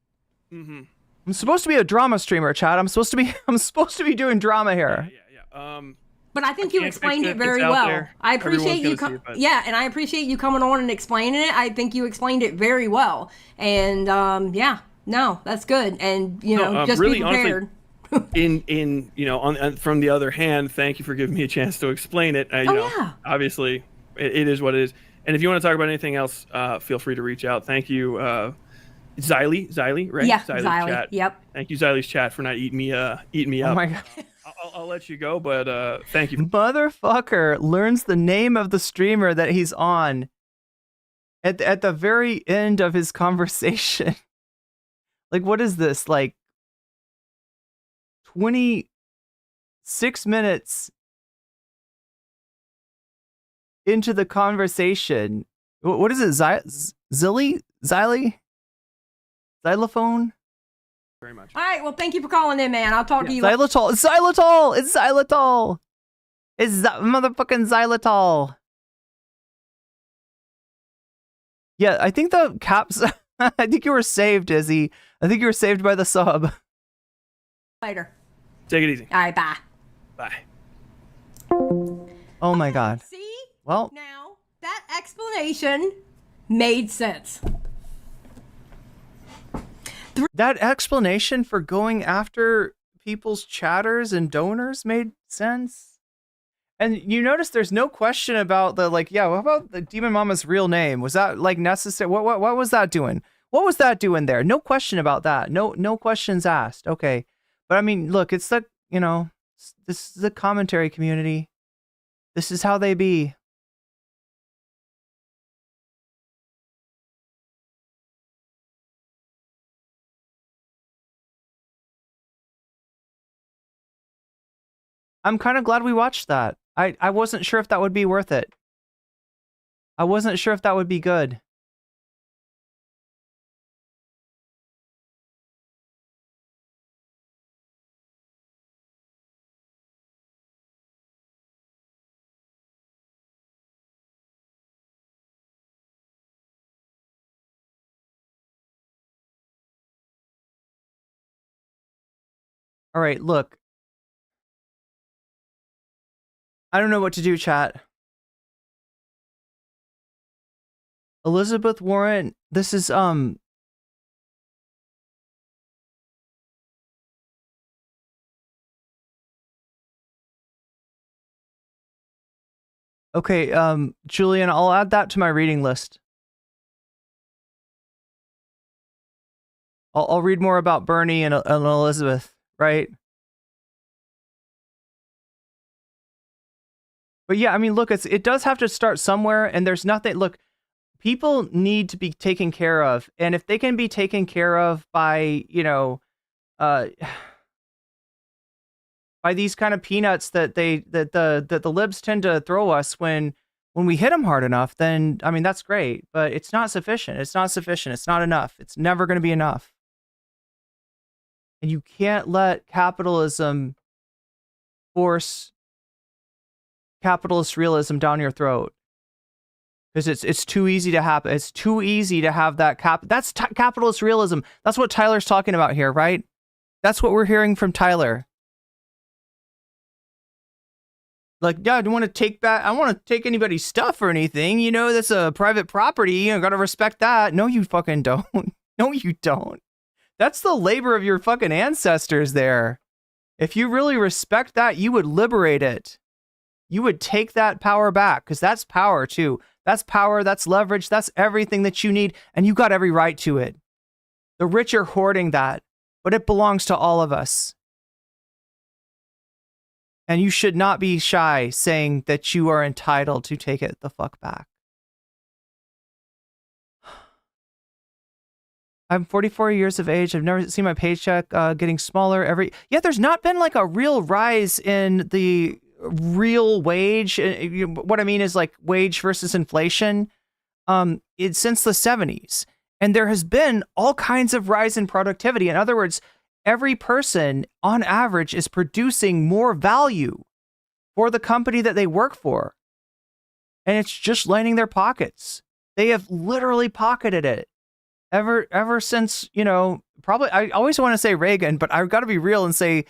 be a, I'm supposed to be a drama streamer, Chad. I'm supposed to be doing drama here. But I think you explained it very well. I appreciate you. Yeah, and I appreciate you coming on and explaining it. I think you explained it very well. And yeah, no, that's good. And you know, just really, be prepared. Honestly, you know, from the other hand, thank you for giving me a chance to explain it. You know, yeah. Obviously, it is what it is. And if you want to talk about anything else, feel free to reach out. Thank you, Xylee, right? Yeah, Xylee chat. Yep. Thank you, Xylee's chat, for not eating me up. Oh my God. I'll let you go, but thank you. Motherfucker learns the name of the streamer that he's on at the very end of his conversation. Like, what is this? Like 26 minutes into the conversation. What is it? Xylee? Xylophone? Very much. All right. Well, thank you for calling in, man. I'll talk to you. Xylitol. It's xylitol. It's xylitol. It's motherfucking xylitol. Yeah, I think the caps. I think you were saved, Izzy. I think you were saved by the sub. Later. Take it easy. All right. Bye. Bye. Oh my God. See? Well, now that explanation made sense. That explanation for going after people's chatters and donors made sense. And you notice there's no question about the, like, yeah, what about the Demon Mama's real name? Was that like necessary? What was that doing? What was that doing there? No question about that. No questions asked. Okay. But I mean, look, it's the, you know, this is the commentary community. This is how they be. I'm kind of glad we watched that. I wasn't sure if that would be worth it. I wasn't sure if that would be good. All right, look. I don't know what to do, chat. Elizabeth Warren, this is okay, Julian, I'll add that to my reading list. I'll read more about Bernie and Elizabeth, right? But yeah, I mean, look, it does have to start somewhere, and there's nothing. Look, people need to be taken care of, and if they can be taken care of by, you know, by these kind of peanuts that the libs tend to throw us when we hit them hard enough, then I mean that's great, but it's not sufficient. It's not sufficient. It's not enough. It's never going to be enough. And you can't let capitalism force capitalist realism down your throat. because it's too easy to have. It's too easy to have that That's capitalist realism. That's what Tyler's talking about here, right? That's what we're hearing from Tyler. Like, yeah, I don't want to take back. I don't want to take anybody's stuff or anything. You know, that's a private property. You gotta respect that. No, you fucking don't. No, you don't. That's the labor of your fucking ancestors there. If you really respect that, you would liberate it. You would take that power back, because that's power too. That's power, that's leverage, that's everything that you need, and you got every right to it. The rich are hoarding that, but it belongs to all of us. And you should not be shy saying that you are entitled to take it the fuck back. I'm 44 years of age. I've never seen my paycheck getting smaller there's not been like a real rise in the real wage. What I mean is like wage versus inflation. It's since the 70s. And there has been all kinds of rise in productivity. In other words, every person on average is producing more value for the company that they work for. And it's just lining their pockets. They have literally pocketed it ever since, probably, I always want to say Reagan, but I've got to be real and say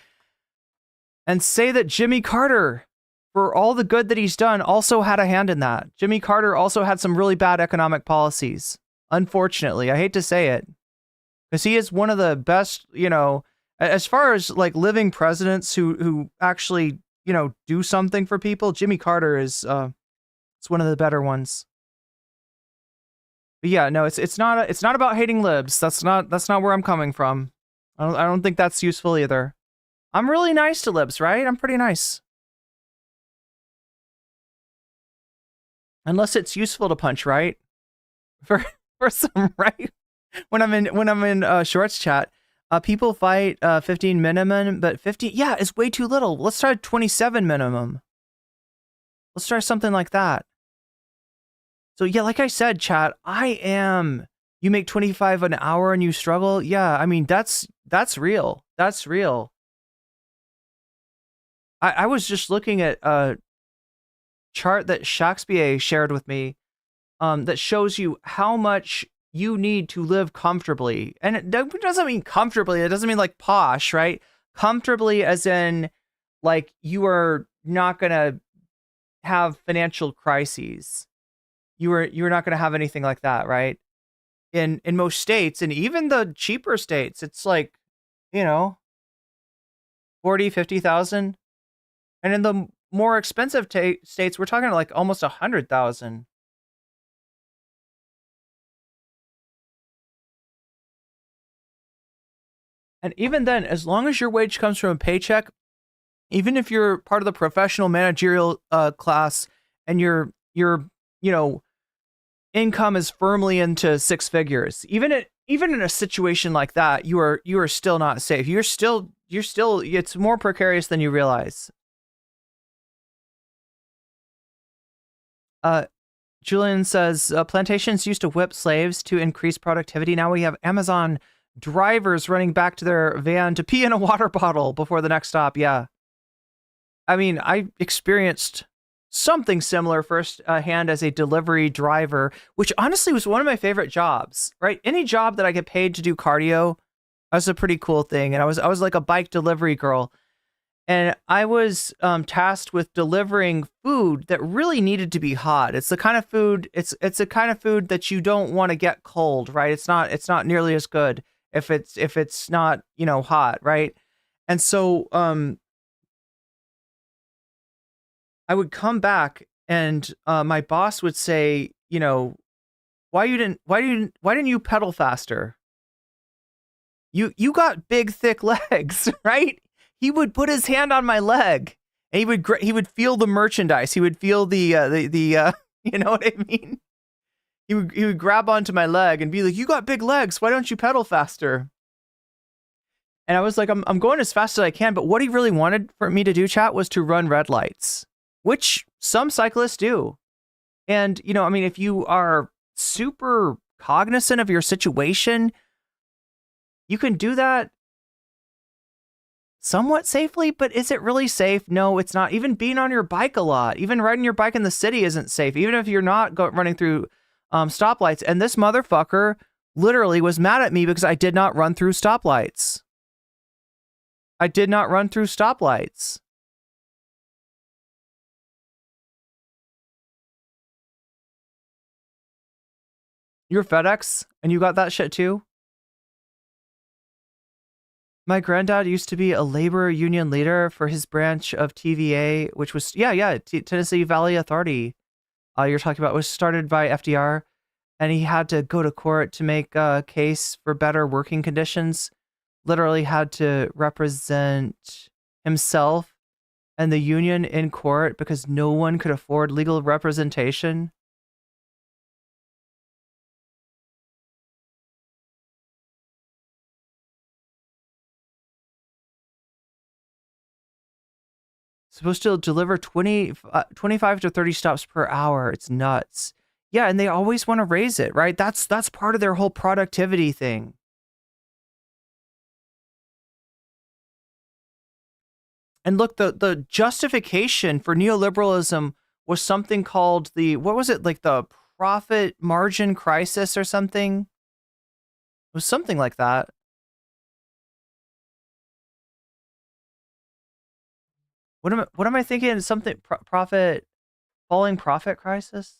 that Jimmy Carter, for all the good that he's done, also had a hand in that. Jimmy Carter also had some really bad economic policies. Unfortunately, I hate to say it, because he is one of the best, as far as like living presidents who actually, do something for people. Jimmy Carter is it's one of the better ones. But yeah, no, it's not about hating libs. That's not where I'm coming from. I don't think that's useful either. I'm really nice to libs, right? I'm pretty nice. Unless it's useful to punch, right? For some, right? When I'm in shorts chat, people fight 15 minimum, but 15 is way too little. Let's try 27 minimum. Let's try something like that. So yeah, like I said, chat, you make 25 an hour and you struggle. Yeah, I mean that's real. That's real. I was just looking at a chart that Shakespeare shared with me that shows you how much you need to live comfortably. And it doesn't mean comfortably. It doesn't mean like posh, right? Comfortably as in like you are not going to have financial crises. You're not going to have anything like that, right? In most states, and even the cheaper states, it's like, 40, 50,000. And in the more expensive states, we're talking like almost 100,000. And even then, as long as your wage comes from a paycheck, even if you're part of the professional managerial class and your income is firmly into six figures, even in a situation like that, you are still not safe. You're still it's more precarious than you realize. Julian says plantations used to whip slaves to increase productivity. Now we have Amazon drivers running back to their van to pee in a water bottle before the next stop. Yeah. I mean, I experienced something similar firsthand as a delivery driver, which honestly was one of my favorite jobs, right? Any job that I get paid to do cardio, that's a pretty cool thing. And I was like a bike delivery girl. And I was tasked with delivering food that really needed to be hot. It's the kind of food, it's the kind of food that you don't want to get cold, right? It's not nearly as good if it's not, hot, right? And so I would come back and my boss would say, why didn't you pedal faster? You got big thick legs, right? He would put his hand on my leg and he would feel the merchandise. He would feel the you know what I mean? He would grab onto my leg and be like, "You got big legs. Why don't you pedal faster?" And I was like, I'm going as fast as I can. But what he really wanted for me to do, chat, was to run red lights, which some cyclists do. And, if you are super cognizant of your situation, you can do that somewhat safely, but is it really safe? No, it's not. Even being on your bike a lot, even riding your bike in the city isn't safe, even if you're not running through stoplights. And this motherfucker literally was mad at me because I did not run through stoplights. I did not run through stoplights. You're FedEx and you got that shit too? My granddad used to be a labor union leader for his branch of TVA, which was, Tennessee Valley Authority. You're talking about was started by FDR, and he had to go to court to make a case for better working conditions. Literally had to represent himself and the union in court because no one could afford legal representation. Supposed to deliver 25 to 30 stops per hour. It's nuts. Yeah, and they always want to raise it, right? That's part of their whole productivity thing. And look, the justification for neoliberalism was something called the profit margin crisis or something? It was something like that. What am I thinking? Something falling profit crisis?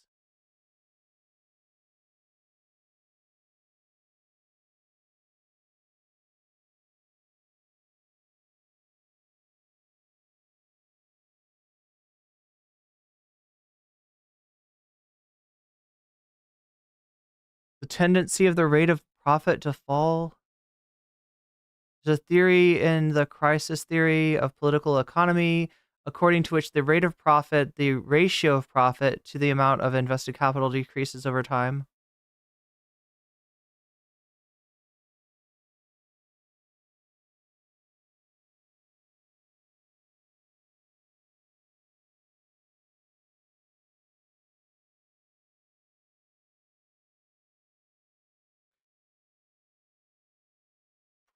The tendency of the rate of profit to fall. There's a theory in the crisis theory of political economy, according to which the rate of profit, the ratio of profit to the amount of invested capital decreases over time.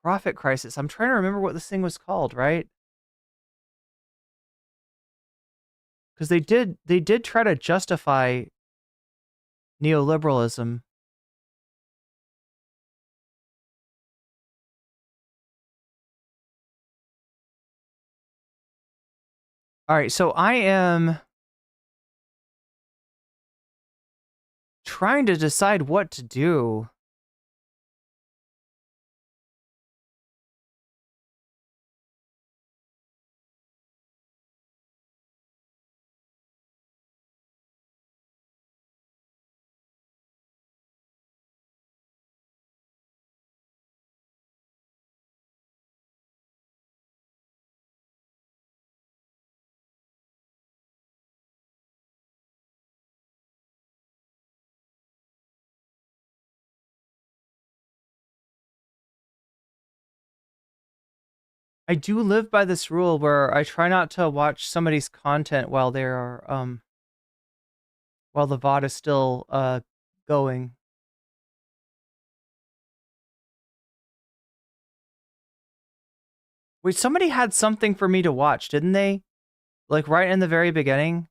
Profit crisis. I'm trying to remember what this thing was called, right? Because they did try to justify neoliberalism. All right, so I am trying to decide what to do. I do live by this rule where I try not to watch somebody's content while they're while the VOD is still going. Wait, somebody had something for me to watch, didn't they? Like right in the very beginning?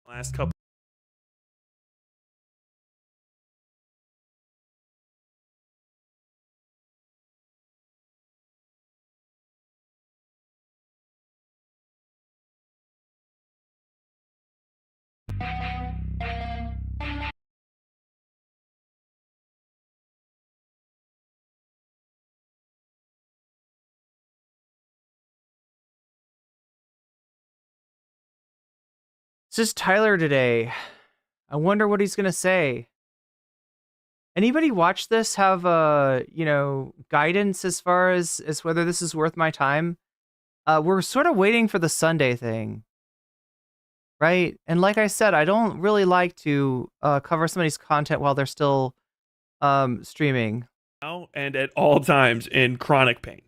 Last couple. It's just Tyler today. I wonder what he's gonna say. Anybody watch this have guidance as far as whether this is worth my time? We're sort of waiting for the Sunday thing. Right? And like I said, I don't really like to cover somebody's content while they're still streaming. Now and at all times in chronic pain.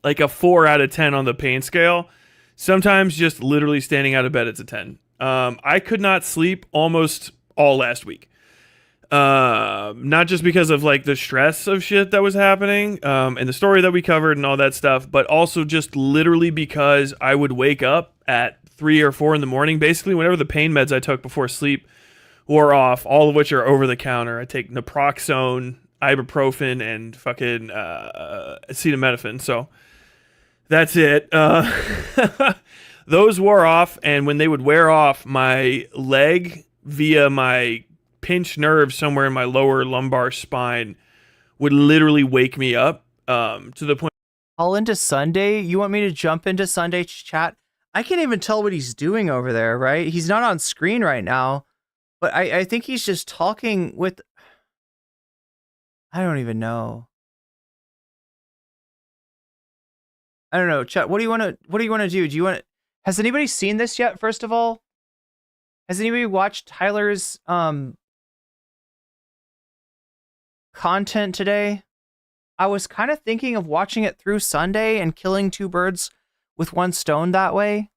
Like a 4 out of 10 on the pain scale. Sometimes just literally standing out of bed, it's a 10. I could not sleep almost all last week. Not just because of like the stress of shit that was happening, and the story that we covered and all that stuff, but also just literally because I would wake up at 3 or 4 in the morning, basically whenever the pain meds I took before sleep wore off, all of which are over the counter. I take naproxone, ibuprofen, and fucking acetaminophen. So that's it. Those wore off, and when they would wear off, my leg via my pinched nerve somewhere in my lower lumbar spine would literally wake me up to the point. All into Sunday? You want me to jump into Sunday chat? I can't even tell what he's doing over there, right? He's not on screen right now, but I think he's just talking with... I don't even know. I don't know. Chat, what do you want to do? Do you want to... Has anybody seen this yet, first of all? Has anybody watched Tyler's content today? I was kind of thinking of watching it through Sunday and killing 2 birds with 1 stone that way.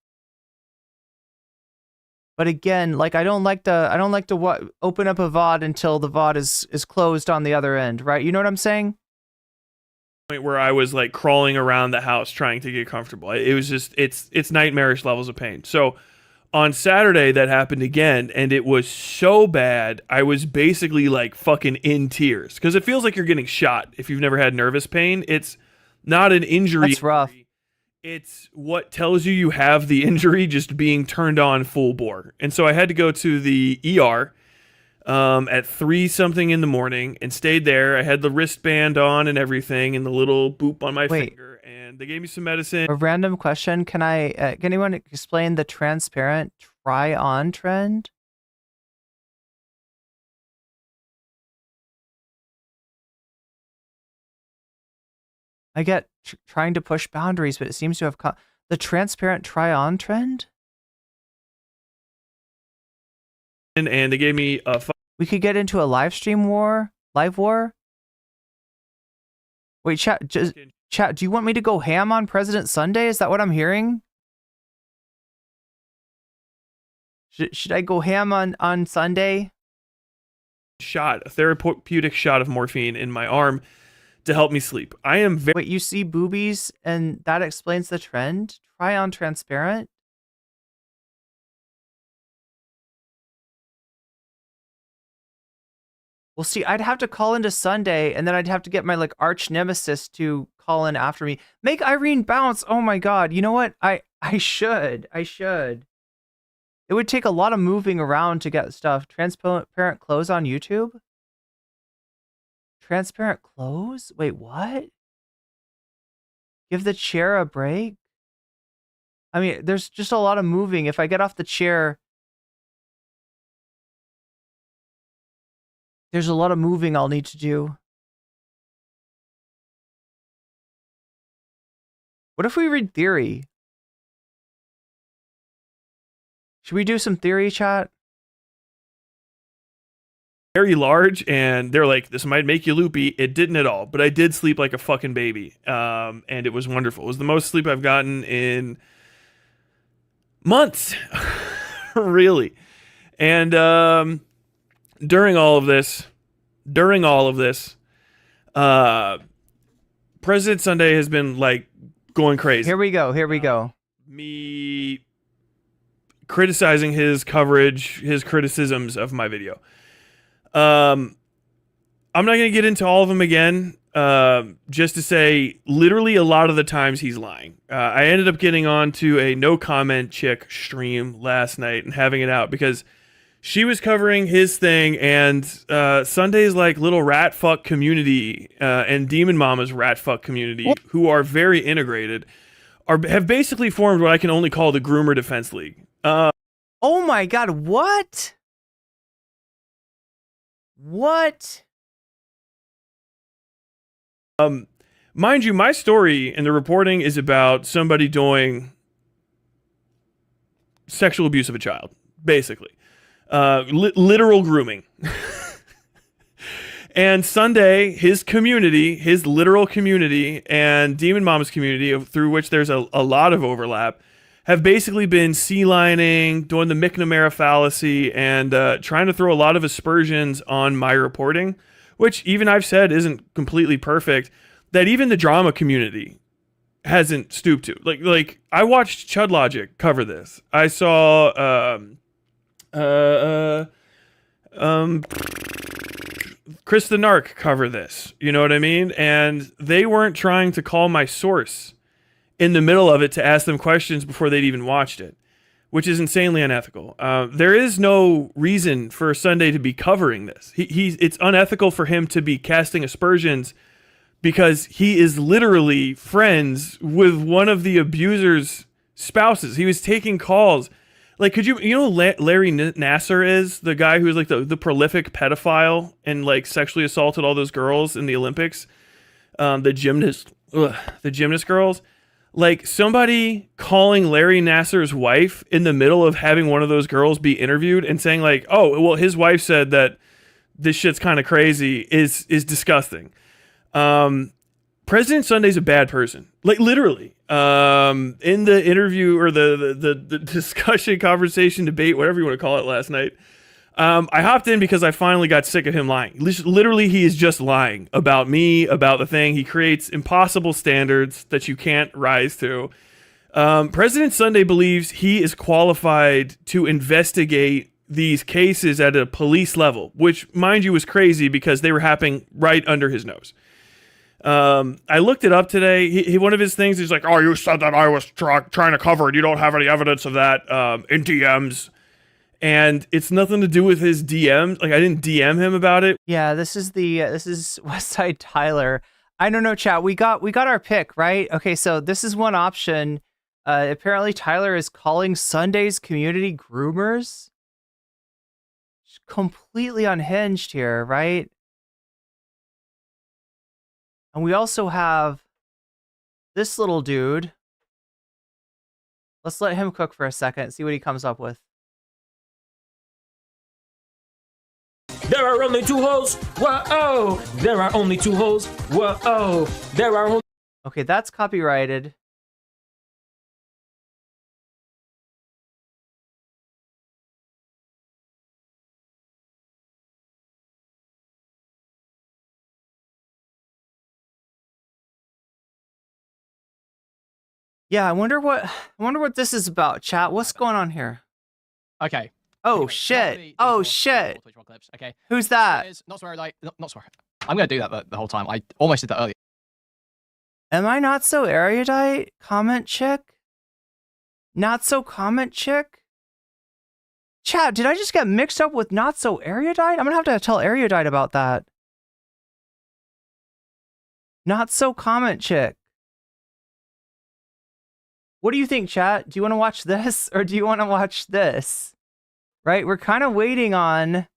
But again, like I don't like to open up a VOD until the VOD is closed on the other end, right? You know what I'm saying? Point where I was like crawling around the house trying to get comfortable. It was just it's nightmarish levels of pain. So on Saturday that happened again, and it was so bad I was basically like fucking in tears, because it feels like you're getting shot if you've never had nervous pain. It's not an injury. That's rough. It's what tells you have the injury just being turned on full bore. And so I had to go to the ER at 3 something in the morning and stayed there. I had the wristband on and everything and the little boop on my finger, and they gave me some medicine. A random question. Can anyone explain the transparent try-on trend? I get trying to push boundaries, but it seems to have the transparent try-on trend. And they gave me a... We could get into a live war. Wait, chat, do you want me to go ham on President Sunday? Is that what I'm hearing? Should I go ham on Sunday? A therapeutic shot of morphine in my arm to help me sleep. I am very... Wait, you see boobies and that explains the trend? Try on transparent? Well, see, I'd have to call into Sunday, and then I'd have to get my like arch nemesis to call in after me. Make Irene bounce. Oh my god. You know what? I should. It would take a lot of moving around to get stuff. Transparent clothes on YouTube? Transparent clothes? Wait, what? Give the chair a break? I mean, there's just a lot of moving. If I get off the chair, there's a lot of moving I'll need to do. What if we read theory? Should we do some theory, chat? Very large, and they're like, this might make you loopy. It didn't at all, but I did sleep like a fucking baby, and it was wonderful. It was the most sleep I've gotten in months, really. And during all of this, President Sunday has been like going crazy. Here we go. Me criticizing his coverage, his criticisms of my video. I'm not going to get into all of them again, just to say literally a lot of the times he's lying. I ended up getting onto a nocommentchick stream last night and having it out because she was covering his thing, and Sunday's like little rat fuck community and Demon Mama's rat fuck community, who are very integrated, have basically formed what I can only call the Groomer Defense League. Oh my god, what? What? Mind you, my story in the reporting is about somebody doing sexual abuse of a child, basically. Literal grooming. And Sunday, his community, his literal community, and Demon Mama's community, through which there's a lot of overlap, have basically been sea lining, doing the McNamara fallacy, and trying to throw a lot of aspersions on my reporting, which even I've said isn't completely perfect, that even the drama community hasn't stooped to. Like I watched Chud Logic cover this. I saw Chris the Narc cover this. You know what I mean? And they weren't trying to call my source in the middle of it to ask them questions before they'd even watched it, which is insanely unethical. There is no reason for Sunday to be covering this. It's unethical for him to be casting aspersions because he is literally friends with one of the abuser's spouses. He was taking calls. Like, could you know Larry Nasser is the guy who's like the prolific pedophile and like sexually assaulted all those girls in the Olympics, the gymnast girls. Like, somebody calling Larry Nasser's wife in the middle of having one of those girls be interviewed and saying like, oh, well, his wife said that this shit's kind of crazy is disgusting. President Sunday's a bad person. Like, literally. In the interview or the discussion, conversation, debate, whatever you want to call it last night, I hopped in because I finally got sick of him lying. Literally, he is just lying about me, about the thing. He creates impossible standards that you can't rise to. President Sunday believes he is qualified to investigate these cases at a police level, which, mind you, was crazy because they were happening right under his nose. I looked it up today. He one of his things is like, oh, you said that I was trying to cover it. You don't have any evidence of that in DMs. And it's nothing to do with his DMs. Like, I didn't DM him about it. Yeah, this is Westside Tyler. I don't know, chat. We got our pick, right? Okay, so this is one option. Apparently Tyler is calling Sunday's community groomers. Completely unhinged here, right? And we also have this little dude. Let's let him cook for a second, see what he comes up with. There are only two holes. Whoa! There are only two holes. Whoa! There are only. Okay, that's copyrighted. Yeah, I wonder what this is about, chat. What's going on here? Okay. Oh shit! Oh shit! Okay. Who's that? Not sorry. Not sorry. I'm gonna do that the whole time. I almost did that earlier. Am I not so erudite? Comment chick? Not so comment chick? Chat, did I just get mixed up with not so erudite? I'm gonna have to tell erudite about that. Not so comment chick. What do you think, chat? Do you want to watch this or do you want to watch this? Right? We're kind of waiting on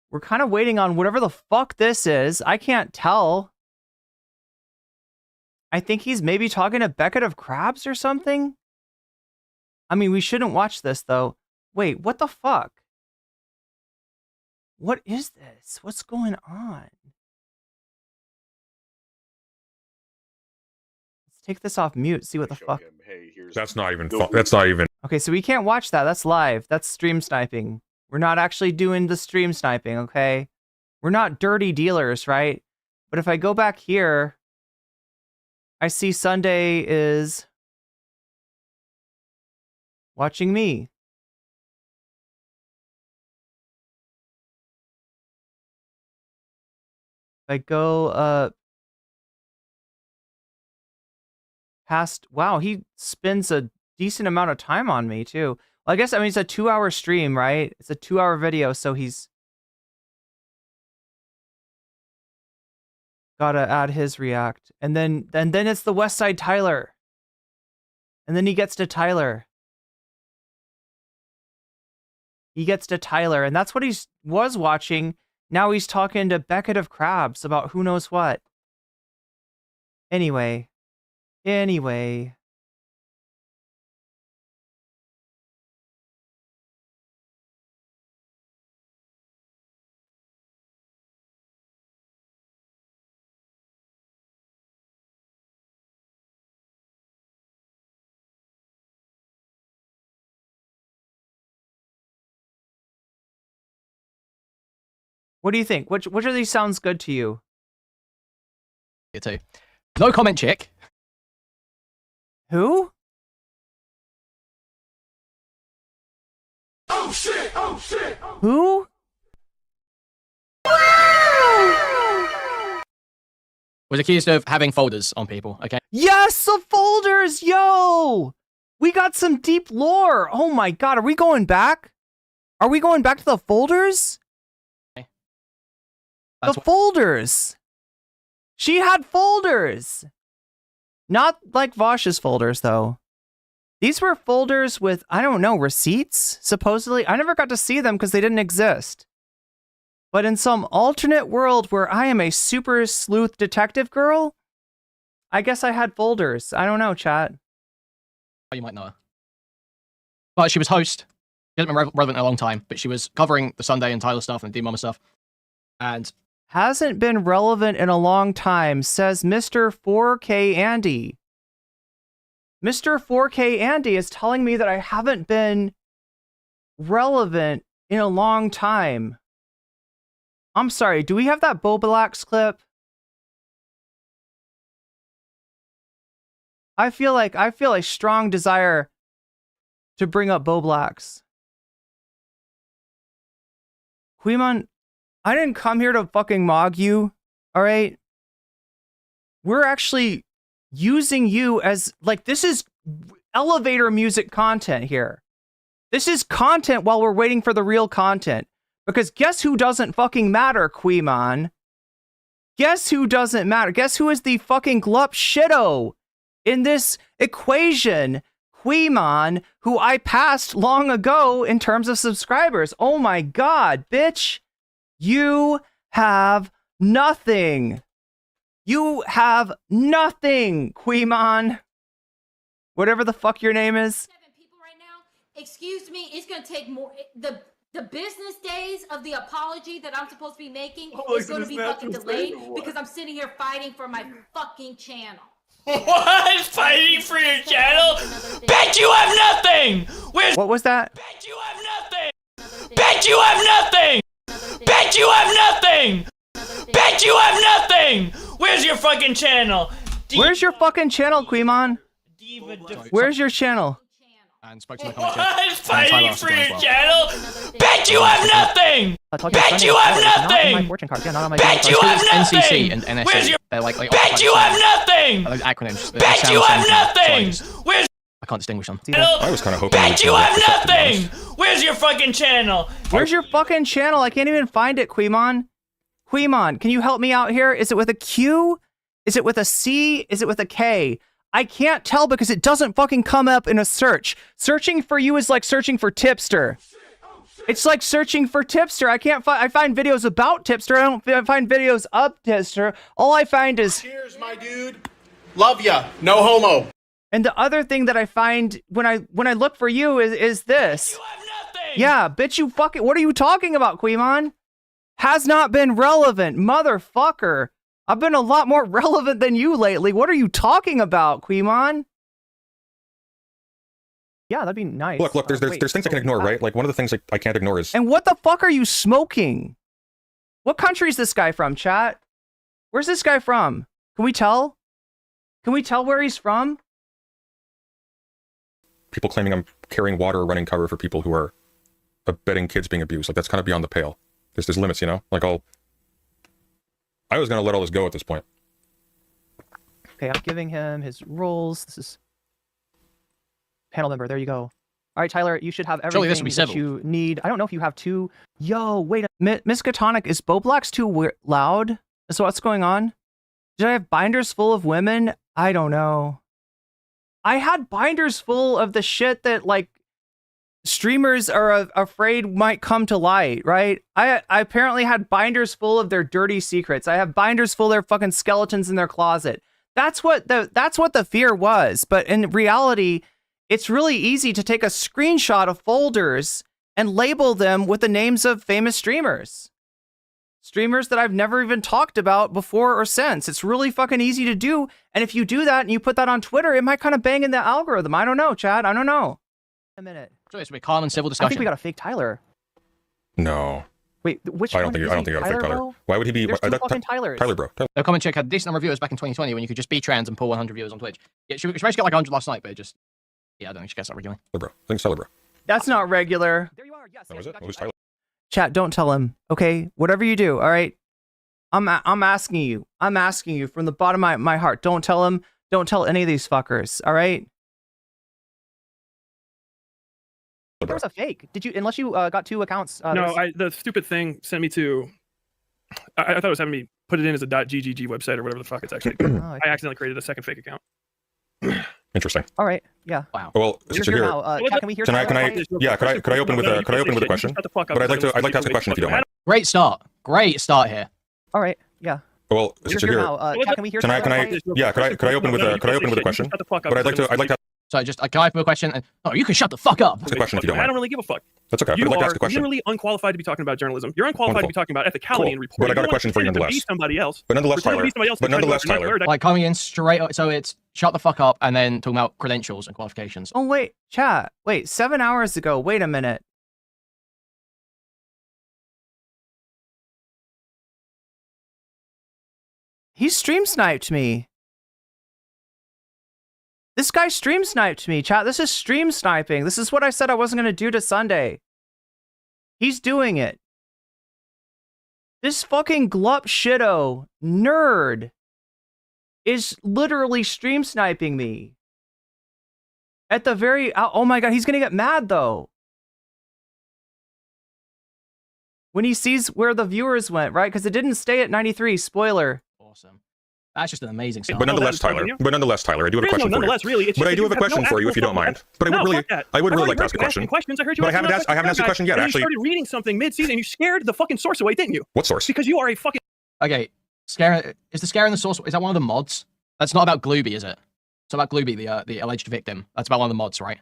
whatever the fuck this is. I can't tell. I think he's maybe talking to Beckett of Crabs or something. I mean, we shouldn't watch this though. Wait, what the fuck? What is this? What's going on? Take this off mute, see what the fuck. That's not even fun. That's not even. Okay, so we can't watch that. That's live. That's stream sniping. We're not actually doing the stream sniping, okay? We're not dirty dealers, right? But if I go back here, I see Sunday is watching me. If I go past, wow, he spends a decent amount of time on me too. Well, I guess, I mean, it's a 2-hour stream, right? It's a 2-hour video, so he's gotta add his react. And then it's the Westside Tyler. And then he gets to Tyler. He gets to Tyler, and that's what he was watching. Now he's talking to Beckett of Crabs about who knows what. Anyway. What do you think? Which of these sounds good to you? You too. No comment chick. Who? Oh shit! Oh shit! Who? Was accused of having folders on people, okay? Yes, the folders, yo! We got some deep lore. Oh my god, are we going back? Are we going back to the folders? Okay. The folders. She had folders. Not like Vosh's folders, though. These were folders with, I don't know, receipts, supposedly. I never got to see them because they didn't exist. But in some alternate world where I am a super sleuth detective girl, I guess I had folders. I don't know, chat. You might know her. But she was host. She hasn't been relevant in a long time, but she was covering the Sunday and Tyler stuff and the D-Mama stuff. And hasn't been relevant in a long time, says Mr. 4K Andy. Mr. 4K Andy is telling me that I haven't been relevant in a long time. I'm sorry, do we have that Bobalax clip? I feel a strong desire to bring up Bobalax. Queemon, I didn't come here to fucking mog you, alright? We're actually using you as, like, this is elevator music content here. This is content while we're waiting for the real content. Because guess who doesn't fucking matter, Queemon? Guess who doesn't matter? Guess who is the fucking glup shitto in this equation? Queemon, who I passed long ago in terms of subscribers. Oh my god, bitch. You have nothing. You have nothing, Queemon. Whatever the fuck your name is. 7 people right now. Excuse me, it's gonna take more. The business days of the apology that I'm supposed to be making is going to be fucking delayed because I'm sitting here fighting for my fucking channel. What? Fighting for your channel? Bet you have nothing! Where's... What was that? Bet you have nothing! Bet you have nothing! Bet you have nothing! Bet you have nothing! Where's your fucking channel? Where's your fucking channel, Queemon? Where's your channel? And spoke to my comment chick. What? Fighting for your channel? Bet you have nothing! Bet you have nothing! Bet you have nothing! NCC and NSA. Where's your... They're like Bet you have nothing! Those acronyms. Bet you have nothing! Where's... I can't distinguish them. I was kind of hoping. Bet you have nothing! Where's your fucking channel? Where's your fucking channel? I can't even find it, Queemon. Queemon, can you help me out here? Is it with a Q? Is it with a C? Is it with a K? I can't tell because it doesn't fucking come up in a search. Searching for you is like searching for Tipster. It's like searching for Tipster. I can't find. I find videos about Tipster. I don't find videos of Tipster. All I find is. Cheers, my dude. Love ya. No homo. And the other thing that I find when I look for you is this. You have nothing. Yeah, bitch. You fucking. What are you talking about, Queemon? Has not been relevant, motherfucker. I've been a lot more relevant than you lately. What are you talking about, Queemon? Yeah, that'd be nice. Look, there's things I can ignore, right? Like, one of the things I can't ignore is... And what the fuck are you smoking? What country is this guy from, chat? Where's this guy from? Can we tell? Can we tell where he's from? People claiming I'm carrying water or running cover for people who are abetting kids being abused. Like, that's kind of beyond the pale. There's limits, you know? Like, I was going to let all this go at this point. Okay, I'm giving him his roles. This is panel member. There you go. All right, Tyler, you should have everything that you need. I don't know if you have two. Yo, wait. Miss Katonic, is Boblax too loud? So what's going on? Did I have binders full of women? I don't know. I had binders full of the shit that, like, streamers are afraid might come to light, right? I apparently had binders full of their dirty secrets. I have binders full of their fucking skeletons in their closet. That's what the fear was. But in reality, it's really easy to take a screenshot of folders and label them with the names of famous streamers. Streamers that I've never even talked about before or since. It's really fucking easy to do. And if you do that and you put that on Twitter, it might kind of bang in the algorithm. I don't know, Chad. I don't know. A minute. So it's a calm and civil discussion. I think we got a fake Tyler. No. Wait, which I don't one think is I don't think he? you got a fake Tyler. bro? Why would he be? There's two fucking Tylers. Tyler, bro. No Comment Chick had a decent number of viewers back in 2020 when you could just be trans and pull 100 viewers on Twitch. Yeah, she managed to get like 100 last night, but it just I don't think she gets that regularly. Tyler, bro. I think it's Tyler, bro. That's not regular. There you are. Yes. Oh, is it? Who's Tyler? Chat, don't tell him. Okay, whatever you do. All right. I'm asking you. I'm asking you from the bottom of my heart. Don't tell him. Don't tell any of these fuckers. All right. There was a fake. Did you? Unless you got two accounts. No, the stupid thing sent me to. I thought it was having me put it in as a .ggg website or whatever the fuck it's actually. I accidentally created a second fake account. Interesting. All right. Yeah. Wow. Well, since you're here, Chat, can we hear? can I open with a question? But I'd like to ask a question if you don't mind. Great start. Great start here. All right. Yeah. Well, since you're here, Chat, can we hear? could I open with a question? But I'd like to. So just can I open a question? And, you can shut the fuck up. Ask a question if you don't I mind. don't really give a fuck. That's okay. You But I'd like to are ask a question. literally unqualified to be talking about journalism. You're unqualified to be talking about ethicality and reporting. But I got a question for you To be nonetheless. somebody else. But nonetheless, Pretend to Tyler. be somebody else But and try to nonetheless, go for another Tyler. word. Like coming in straight. So it's shut the fuck up and then talking about credentials and qualifications. Oh wait, chat. Wait, 7 hours ago. Wait a minute. He stream sniped me. This guy stream sniped me, chat. This is stream sniping. This is what I said I wasn't going to do to Sunday. He's doing it. This fucking glup shitto nerd is literally stream sniping me. At the very... Oh my god, he's going to get mad, though. When he sees where the viewers went, right? Because it didn't stay at 93. Spoiler. Awesome. That's just an amazing start. But nonetheless, Tyler. I do have a question for you. Really. But I do have a question for you if you don't mind. But I would really like to ask a question. Questions. I heard you. But I haven't asked a question yet. Actually, you started reading something mid-season. And you scared the fucking source away, didn't you? What source? Because you are a fucking. Okay, is the scare in the source? Is that one of the mods? That's not about Glooby, is it? It's about Glooby, the alleged victim. That's about one of the mods, right?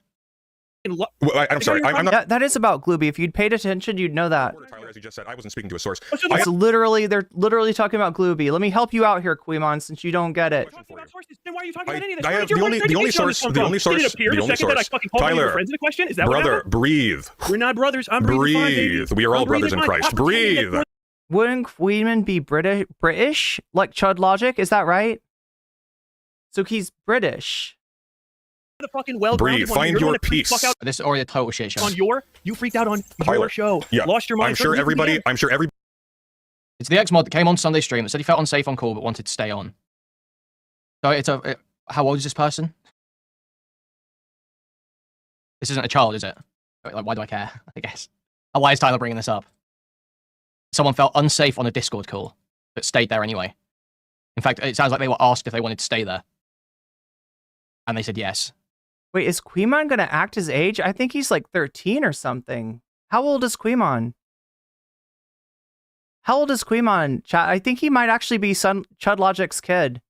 Well, I'm sorry. I'm not. That is about Glooby. If you'd paid attention, you'd know that. Tyler, as you just said, I wasn't speaking to a source. It's literally, they're literally talking about Glooby. Let me help you out here, Quimon, since you don't get it. Then why are you talking about any of this? I have the only source. Tyler, brother, breathe. We're not brothers. I'm breathing. Breathe. We are all brothers in Christ. Breathe. Wouldn't Queeman be British? Like Chud Logic? Is that right? So he's British. The fucking well breathe. Find your peace. This is already a total shit show. You freaked out on Tyler. your show. Yeah. Lost your mind. I'm sure everybody. It's the X mod that came on Sunday stream that said he felt unsafe on call but wanted to stay on. So how old is this person? This isn't a child, is it? Like, why do I care? I guess. Why is Tyler bringing this up? Someone felt unsafe on a Discord call, but stayed there anyway. In fact, it sounds like they were asked if they wanted to stay there. And they said yes. Wait, is Queemon gonna act his age? I think he's like 13 or something. How old is Queemon? How old is Queemon? I think he might actually be Chud Logic's kid.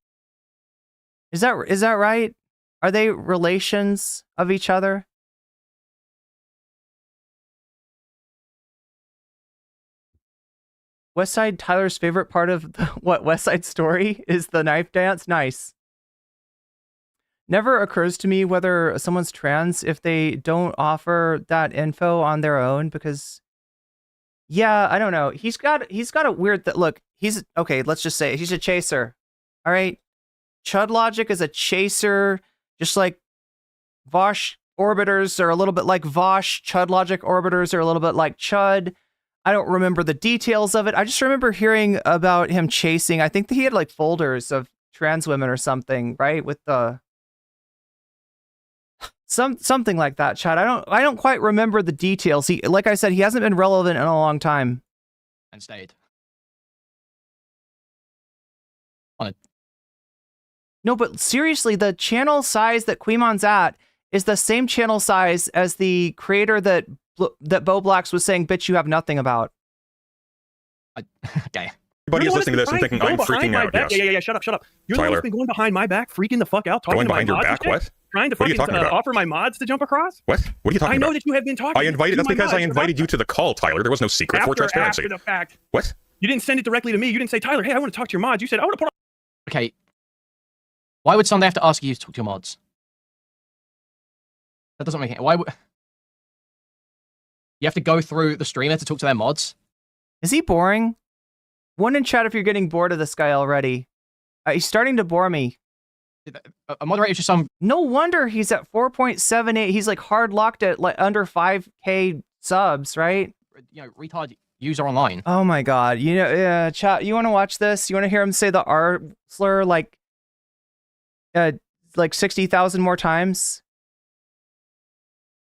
Is that right? Are they relations of each other? Westside Tyler's favorite part of West Side Story is the knife dance. Nice. Never occurs to me whether someone's trans if they don't offer that info on their own, because yeah, I don't know. He's got a weird look. He's okay, let's just say he's a chaser. All right. Chud Logic is a chaser, just like Vosh orbiters are a little bit like Vosh. Chud Logic orbiters are a little bit like Chud. I don't remember the details of it. I just remember hearing about him chasing. I think that he had like folders of trans women or something, right? With the something like that, Chad. I don't quite remember the details. He, like I said, he hasn't been relevant in a long time. And stayed. No, but seriously, the channel size that Queemon's at is the same channel size as the creator that Bo Blacks was saying, "Bitch, you have nothing about." Okay. Everybody is listening to this and thinking I'm freaking out. Yes. Yeah. Shut up. You're the one who's been going behind my back, freaking the fuck out, talking Going to my behind your mods back? and shit, What? Trying to What are you fucking talking about? offer my mods to jump across. What? What are you talking about? I know that you have been talking. That's because I invited you to the call, Tyler. There was no secret for transparency. After the fact. What? You didn't send it directly to me. You didn't say, Tyler, hey, I want to talk to your mods. You said, I want to put on. Okay. Why would Sunday have to ask you to talk to your mods? That doesn't make it. Why would you have to go through the streamer to talk to their mods? Is he boring? One in chat if you're getting bored of this guy already. He's starting to bore me. A moderator just some. No wonder he's at 4.78. He's like hard locked at like under 5K subs, right? Retard user online. Oh my god. Chat, you want to watch this? You want to hear him say the R slur like 60,000 more times?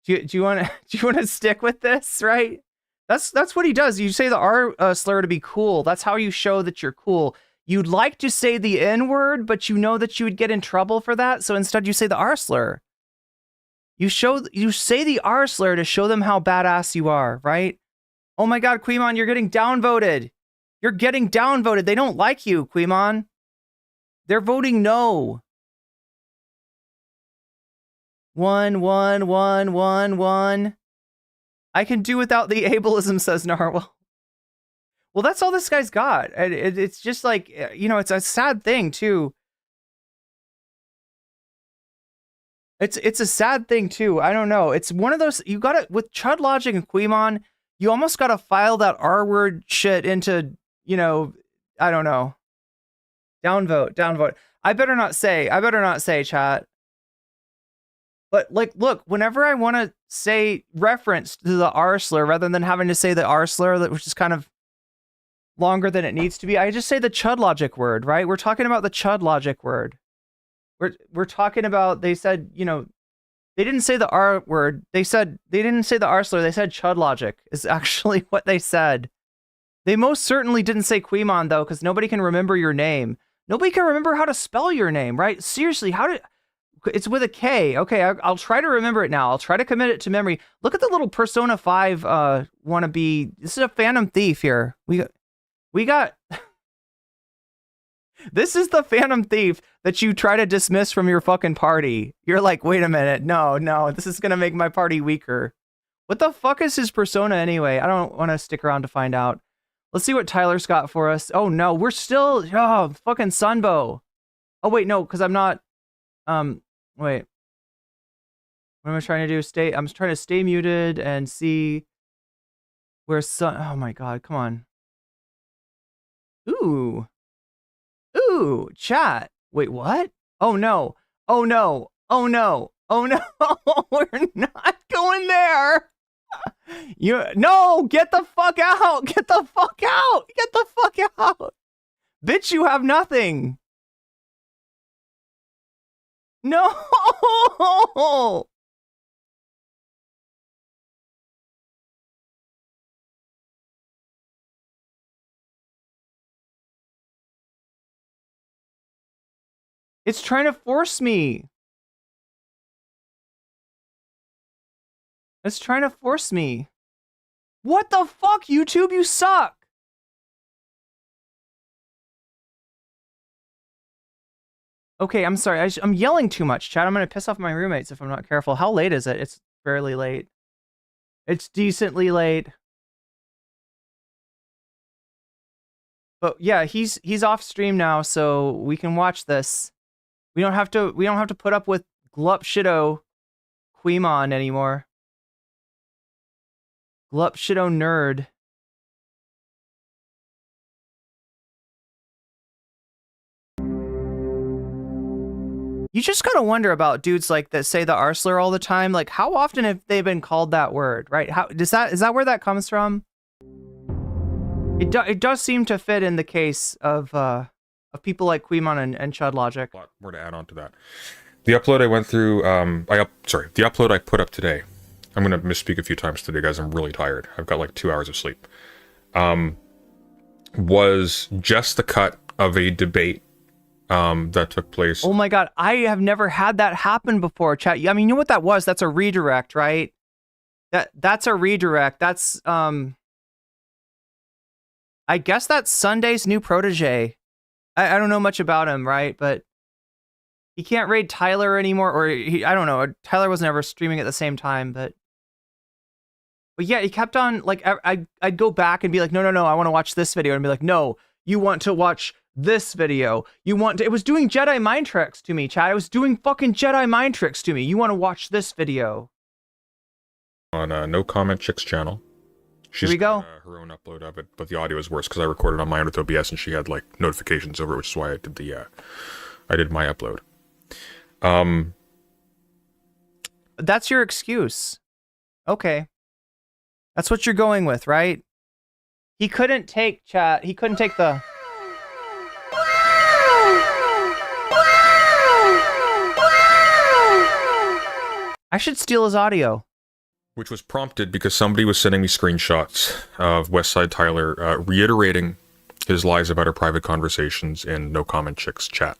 Do you want to stick with this, right? That's what he does. You say the R slur to be cool. That's how you show that you're cool. You'd like to say the N word, but you know that you would get in trouble for that. So instead you say the R slur. You say the R slur to show them how badass you are, right? Oh my god, Quimon, you're getting downvoted. You're getting downvoted. They don't like you, Quimon. They're voting no. 1, 1, 1, 1, 1. I can do without the ableism, says Narwhal. Well, that's all this guy's got. It's just like, it's a sad thing, too. It's a sad thing, too. I don't know. It's one of those, you got to, with Chud Logic and Quimon, you almost got to file that R-word shit into, I don't know. Downvote. I better not say, chat. But, look, whenever I want to say reference to the R slur, rather than having to say the R slur, which is kind of longer than it needs to be, I just say the Chud Logic word, right? We're talking about the Chud Logic word. We're talking about, they said, they didn't say the R word. They didn't say the R slur. They said Chud Logic is actually what they said. They most certainly didn't say Quimon, though, because nobody can remember your name. Nobody can remember how to spell your name, right? Seriously, it's with a K. Okay, I'll try to remember it now. I'll try to commit it to memory. Look at the little Persona 5 wannabe. This is a Phantom Thief here. We got... This is the Phantom Thief that you try to dismiss from your fucking party. You're like, wait a minute. No, this is going to make my party weaker. What the fuck is his persona anyway? I don't want to stick around to find out. Let's see what Tyler's got for us. Oh, no, we're still... Oh, fucking Sunbow. Oh, wait, no, because I'm not... Wait. What am I trying to do? I'm trying to stay muted and see where oh my god, come on. Ooh, chat. Wait, what? Oh no. We're not going there. No, get the fuck out. Get the fuck out. Bitch, you have nothing. No! It's trying to force me. What the fuck, YouTube? You suck. Okay, I'm sorry. I'm yelling too much, chat. I'm going to piss off my roommates if I'm not careful. How late is it? It's fairly late. It's decently late. But yeah, he's off stream now, so we can watch this. We don't have to put up with Glup Shido Quimon anymore. Glup Shido nerd. You just gotta wonder about dudes like that say the R slur all the time. Like, how often have they been called that word, right? Is that where that comes from? It does seem to fit in the case of people like Quimon and Chud Logic. A lot more to add on to that. The upload I went through, the upload I put up today. I'm gonna misspeak a few times today, guys. I'm really tired. I've got like 2 hours of sleep. Was just the cut of a debate that took place. Oh my god, I have never had that happen before, chat. I mean, you know what that was? That's a redirect, right? That's a redirect. That's I guess that's Sunday's new protege. I don't know much about him, right? But he can't raid Tyler anymore, or I don't know. Tyler was never streaming at the same time, but yeah, he kept on, like, I'd go back and be like, no, I want to watch this video, and be like, no, you want to watch this video. It was doing Jedi mind tricks to me, chat. It was doing fucking Jedi mind tricks to me. You want to watch this video. On No Comment Chick's channel. She's Here we go. got, her own upload of it, but the audio is worse because I recorded on mine with OBS and she had like notifications over it, which is why I did I did my upload. That's your excuse. Okay. That's what you're going with, right? He couldn't take chat. He couldn't take the... I should steal his audio. Which was prompted because somebody was sending me screenshots of Westside Tyler reiterating his lies about our private conversations in nocommentchick's chat.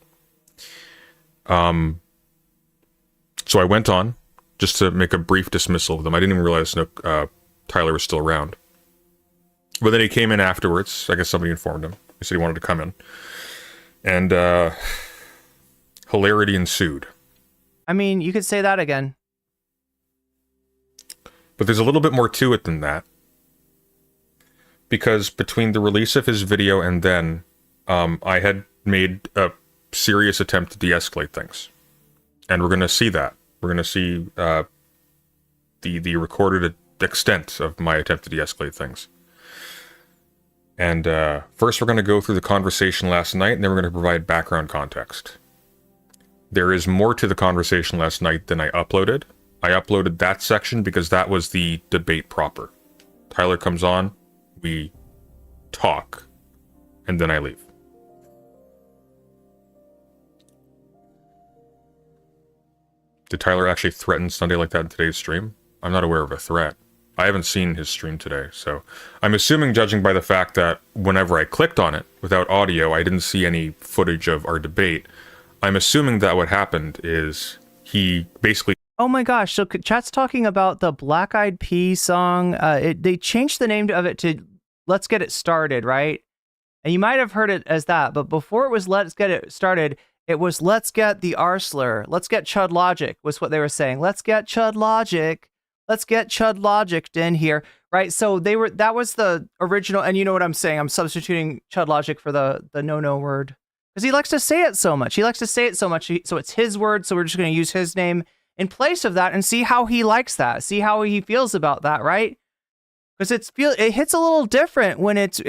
So I went on just to make a brief dismissal of them. I didn't even realize Tyler was still around. But then he came in afterwards. I guess somebody informed him. He said he wanted to come in. And hilarity ensued. I mean, you could say that again. But there's a little bit more to it than that. Because between the release of his video and then, I had made a serious attempt to de-escalate things. And we're going to see that. We're going to see the recorded extent of my attempt to de-escalate things. And first we're going to go through the conversation last night, and then we're going to provide background context. There is more to the conversation last night than I uploaded. I uploaded that section because that was the debate proper. Tyler comes on, we talk, and then I leave. Did Tyler actually threaten Sunday like that in today's stream? I'm not aware of a threat. I haven't seen his stream today, so I'm assuming, judging by the fact that whenever I clicked on it without audio, I didn't see any footage of our debate. I'm assuming that what happened is he basically... Oh my gosh, so chat's talking about the Black Eyed Peas song. They changed the name of it to Let's Get It Started, right? And you might have heard it as that, but before it was Let's Get It Started, it was Let's Get the R-slur. Let's get Chud Logic was what they were saying. Let's get Chud Logic. Let's get Chud Logic in here, right? So that was the original, and you know what I'm saying. I'm substituting Chud Logic for the no word. Because he likes to say it so much. So it's his word, so we're just going to use his name in place of that and see how he likes that. See how he feels about that, right? Because it hits a little different when it's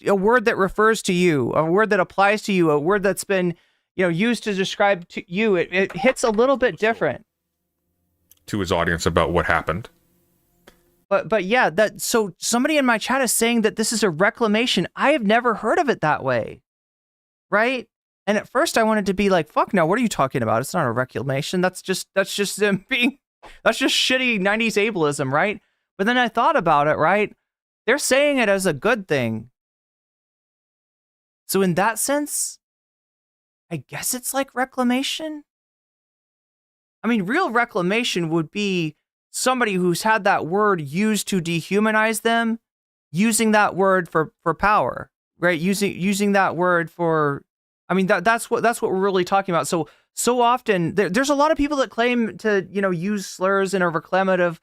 a word that refers to you, a word that applies to you, a word that's been used to describe to you. It hits a little bit different to his audience about what happened. But yeah, so somebody in my chat is saying that this is a reclamation. I have never heard of it that way, right? And at first I wanted to be like, fuck no, what are you talking about? It's not a reclamation. That's just them being, that's just shitty 90s ableism, right? But then I thought about it, right? They're saying it as a good thing. So in that sense, I guess it's like reclamation. I mean, real reclamation would be somebody who's had that word used to dehumanize them, using that word for power, right? Using that word for, I mean, that's what we're really talking about. So often there's a lot of people that claim to, use slurs in a reclamative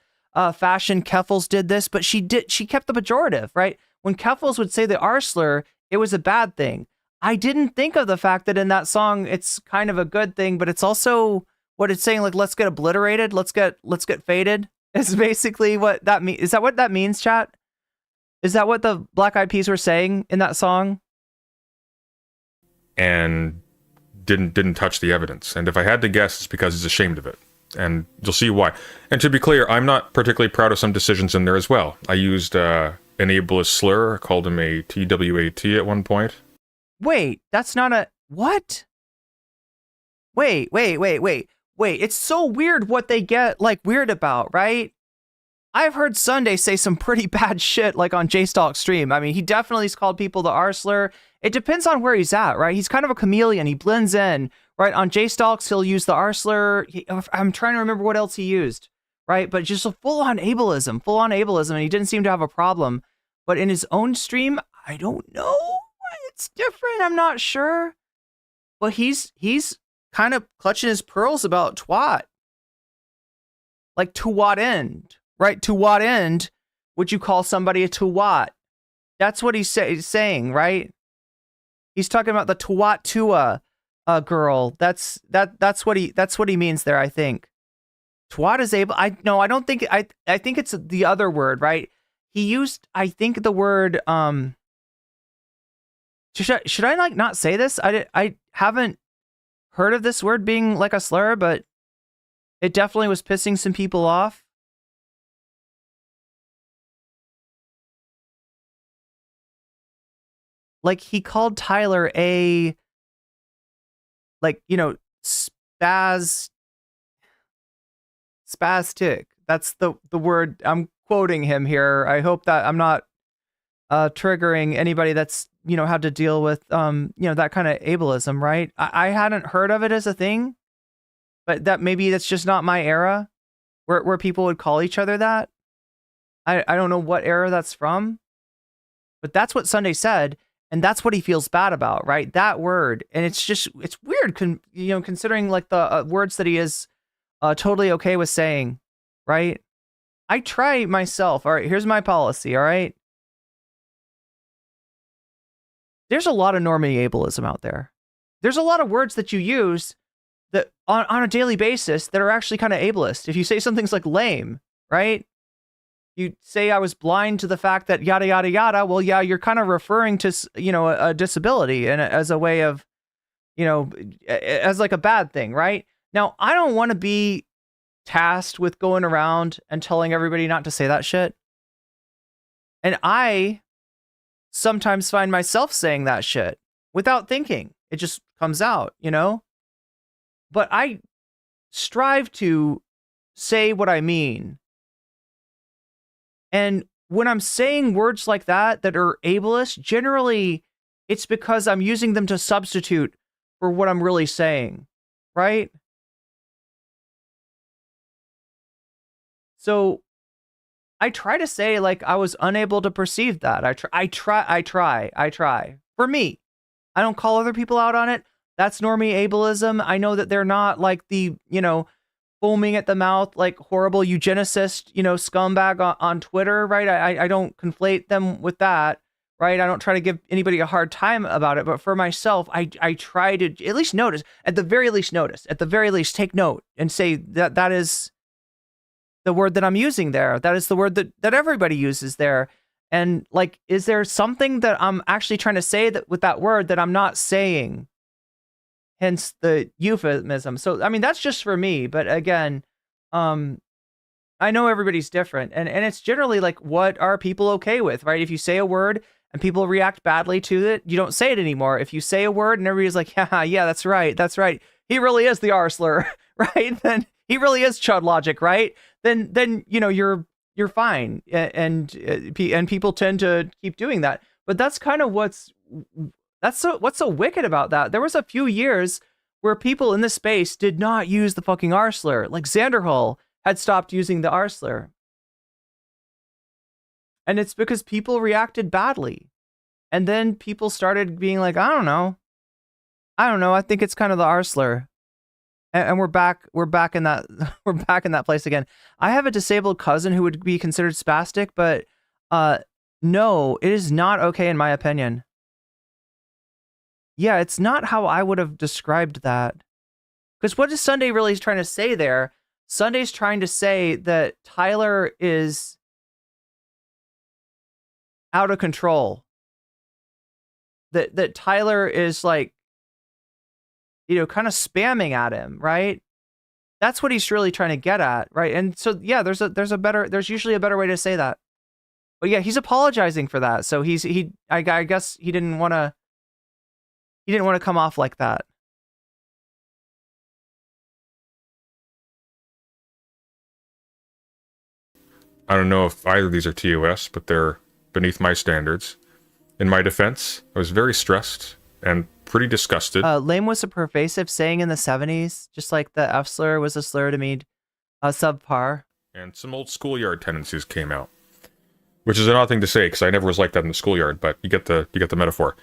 fashion. Keffels did this, but she kept the pejorative, right? When Keffels would say the R slur, it was a bad thing. I didn't think of the fact that in that song, it's kind of a good thing, but it's also what it's saying, like, let's get obliterated, let's get faded. Is basically what that means. Is that what that means, chat? Is that what the Black Eyed Peas were saying in that song? And didn't touch the evidence. And if I had to guess, it's because he's ashamed of it. And you'll see why. And to be clear, I'm not particularly proud of some decisions in there as well. I used an ableist slur. I called him a TWAT at one point. Wait, that's not a... What? Wait. It's so weird what they get, weird about, right? I've heard Sunday say some pretty bad shit, on J-Stalk's stream. I mean, he definitely's called people the R-slur. It depends on where he's at, right? He's kind of a chameleon. He blends in, right? On J-Stalk's, he'll use the R-slur. I'm trying to remember what else he used, right? But just a full-on ableism, and he didn't seem to have a problem. But in his own stream, I don't know. It's different. I'm not sure. But he's kind of clutching his pearls about twat. Like, to what end? Right? To what end would you call somebody a twat? That's what he's saying, right? He's talking about the twat tua girl. That's what he means there, I think. Twat is able. I don't think. I think it's the other word, right? he used, I think, the word, should I like not say this? I haven't heard of this word being like a slur, but it definitely was pissing some people off. Like, he called Tyler a, like, you know, spastic. That's the word. I'm quoting him here. I hope that I'm not triggering anybody that's, you know, had to deal with, you know, that kind of ableism, right? I hadn't heard of it as a thing, but that maybe that's just not my era where people would call each other that. I don't know what era that's from, but that's what Sunday said. And that's what he feels bad about, right? That word. And it's just, it's weird, you know, considering like the words that he is totally okay with saying, right? I try myself. All right, here's my policy, all right? There's a lot of normie ableism out there. There's a lot of words that you use that on a daily basis that are actually kind of ableist. If you say something like lame, right? You say I was blind to the fact that yada, yada, yada. Well, yeah, you're kind of referring to, you know, a disability and as a way of, you know, as like a bad thing, right? Now, I don't want to be tasked with going around and telling everybody not to say that shit. And I sometimes find myself saying that shit without thinking. It just comes out, you know? But I strive to say what I mean. And when I'm saying words like that are ableist, generally it's because I'm using them to substitute for what I'm really saying, right? So I try to say like I was unable to perceive that. I try. For me, I don't call other people out on it. That's normie ableism. I know that they're not like the, you know, foaming at the mouth, like horrible eugenicist, you know, scumbag on Twitter, right? I don't conflate them with that, right? I don't try to give anybody a hard time about it, but for myself, I try to at least notice, at the very least take note and say that is the word that I'm using there. That is the word that everybody uses there. And like, is there something that I'm actually trying to say that with that word that I'm not saying? Hence the euphemism. So, I mean, that's just for me. But again, I know everybody's different. And it's generally like, what are people okay with, right? If you say a word and people react badly to it, you don't say it anymore. If you say a word and everybody's like, yeah, that's right. He really is the R slur, right? Then he really is chud logic, right? Then you know, you're fine. And people tend to keep doing that. But that's kind of what's so wicked about that. There was a few years where people in this space did not use the fucking R slur. Like Xanderhull had stopped using the R slur. And it's because people reacted badly. And then people started being like, I don't know. I think it's kind of the R slur. And we're back in that place again. I have a disabled cousin who would be considered spastic, but no, it is not okay in my opinion. Yeah, it's not how I would have described that. Because what is Sunday really trying to say there? Sunday's trying to say that Tyler is out of control. That Tyler is like, you know, kind of spamming at him, right? That's what he's really trying to get at, right? And so, yeah, there's usually a better way to say that. But yeah, he's apologizing for that. So I guess he didn't want to come off like that. I don't know if either of these are TOS, but they're beneath my standards. In my defense, I was very stressed and pretty disgusted. Lame was a pervasive saying in the 70s, just like the F slur was a slur to me, subpar. And some old schoolyard tendencies came out, which is an odd thing to say because I never was like that in the schoolyard, but you get the metaphor.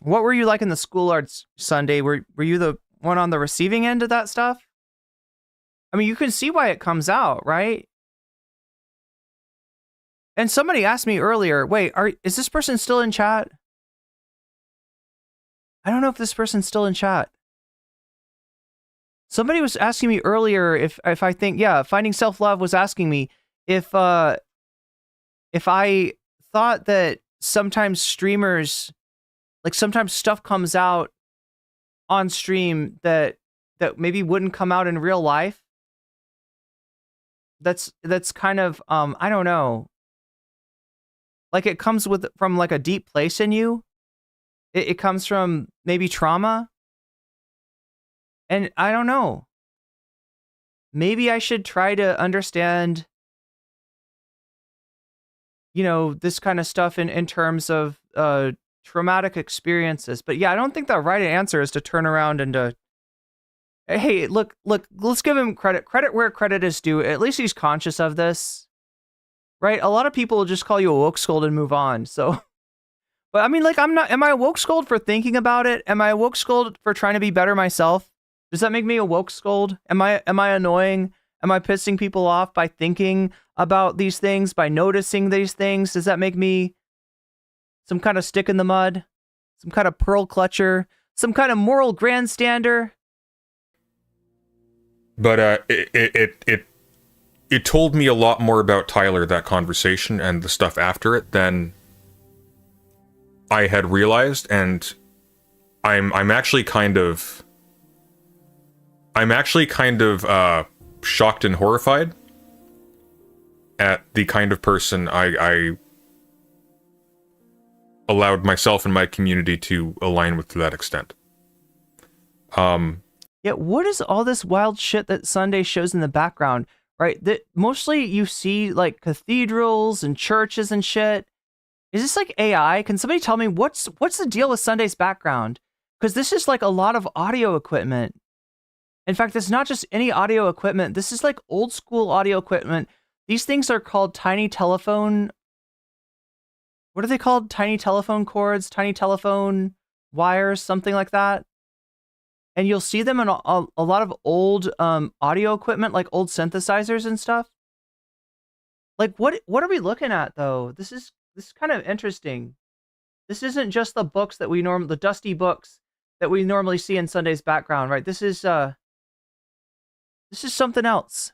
What were you like in the schoolyard Sunday? Were you the one on the receiving end of that stuff? I mean, you can see why it comes out, right? And somebody asked me earlier, wait, is this person still in chat? I don't know if this person's still in chat. Somebody was asking me earlier if I think, yeah, Finding Self-Love was asking me if I thought that sometimes streamers, like sometimes stuff comes out on stream that maybe wouldn't come out in real life. That's kind of I don't know. Like it comes from like a deep place in you. It comes from maybe trauma. And I don't know. Maybe I should try to understand, this kind of stuff in terms of traumatic experiences. But yeah, I don't think the right answer is to turn around and to, hey, look, let's give him credit where credit is due. At least he's conscious of this, right? A lot of people will just call you a woke scold and move on. So, but I mean, like, am I a woke scold for thinking about it? Am I a woke scold for trying to be better myself? Does that make me a woke scold? Am I annoying? Am I pissing people off by thinking about these things, by noticing these things? Does that make me some kind of stick in the mud? Some kind of pearl clutcher? Some kind of moral grandstander? But it told me a lot more about Tyler, that conversation and the stuff after it, than I had realized, and I'm actually kind of shocked and horrified at the kind of person I allowed myself and my community to align with to that extent. Yeah, what is all this wild shit that Sunday shows in the background, right? That mostly you see like cathedrals and churches and shit. Is this like AI? Can somebody tell me what's the deal with Sunday's background? Because this is like a lot of audio equipment. In fact, it's not just any audio equipment. This is like old school audio equipment. These things are called tiny telephone. What are they called? Tiny telephone cords, tiny telephone wires, something like that. And you'll see them in a lot of old audio equipment, like old synthesizers and stuff. Like what are we looking at though? This is kind of interesting. This isn't just the books that the dusty books that we normally see in Sunday's background, right? This is something else.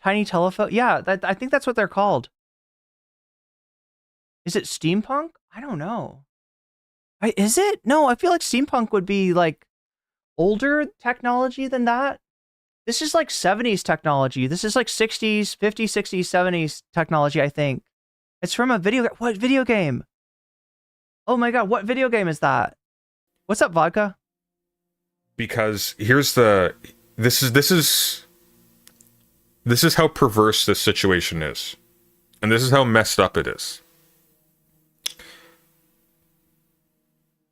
Tiny telephone. Yeah, I think that's what they're called. Is it steampunk? I don't know. Is it? No, I feel like steampunk would be like older technology than that. This is like 70s technology. This is like 60s, 50s, 60s, 70s technology, I think. It's from a video. What video game? Oh my god, what video game is that? What's up, Vodka? Because here's this is how perverse this situation is. And this is how messed up it is.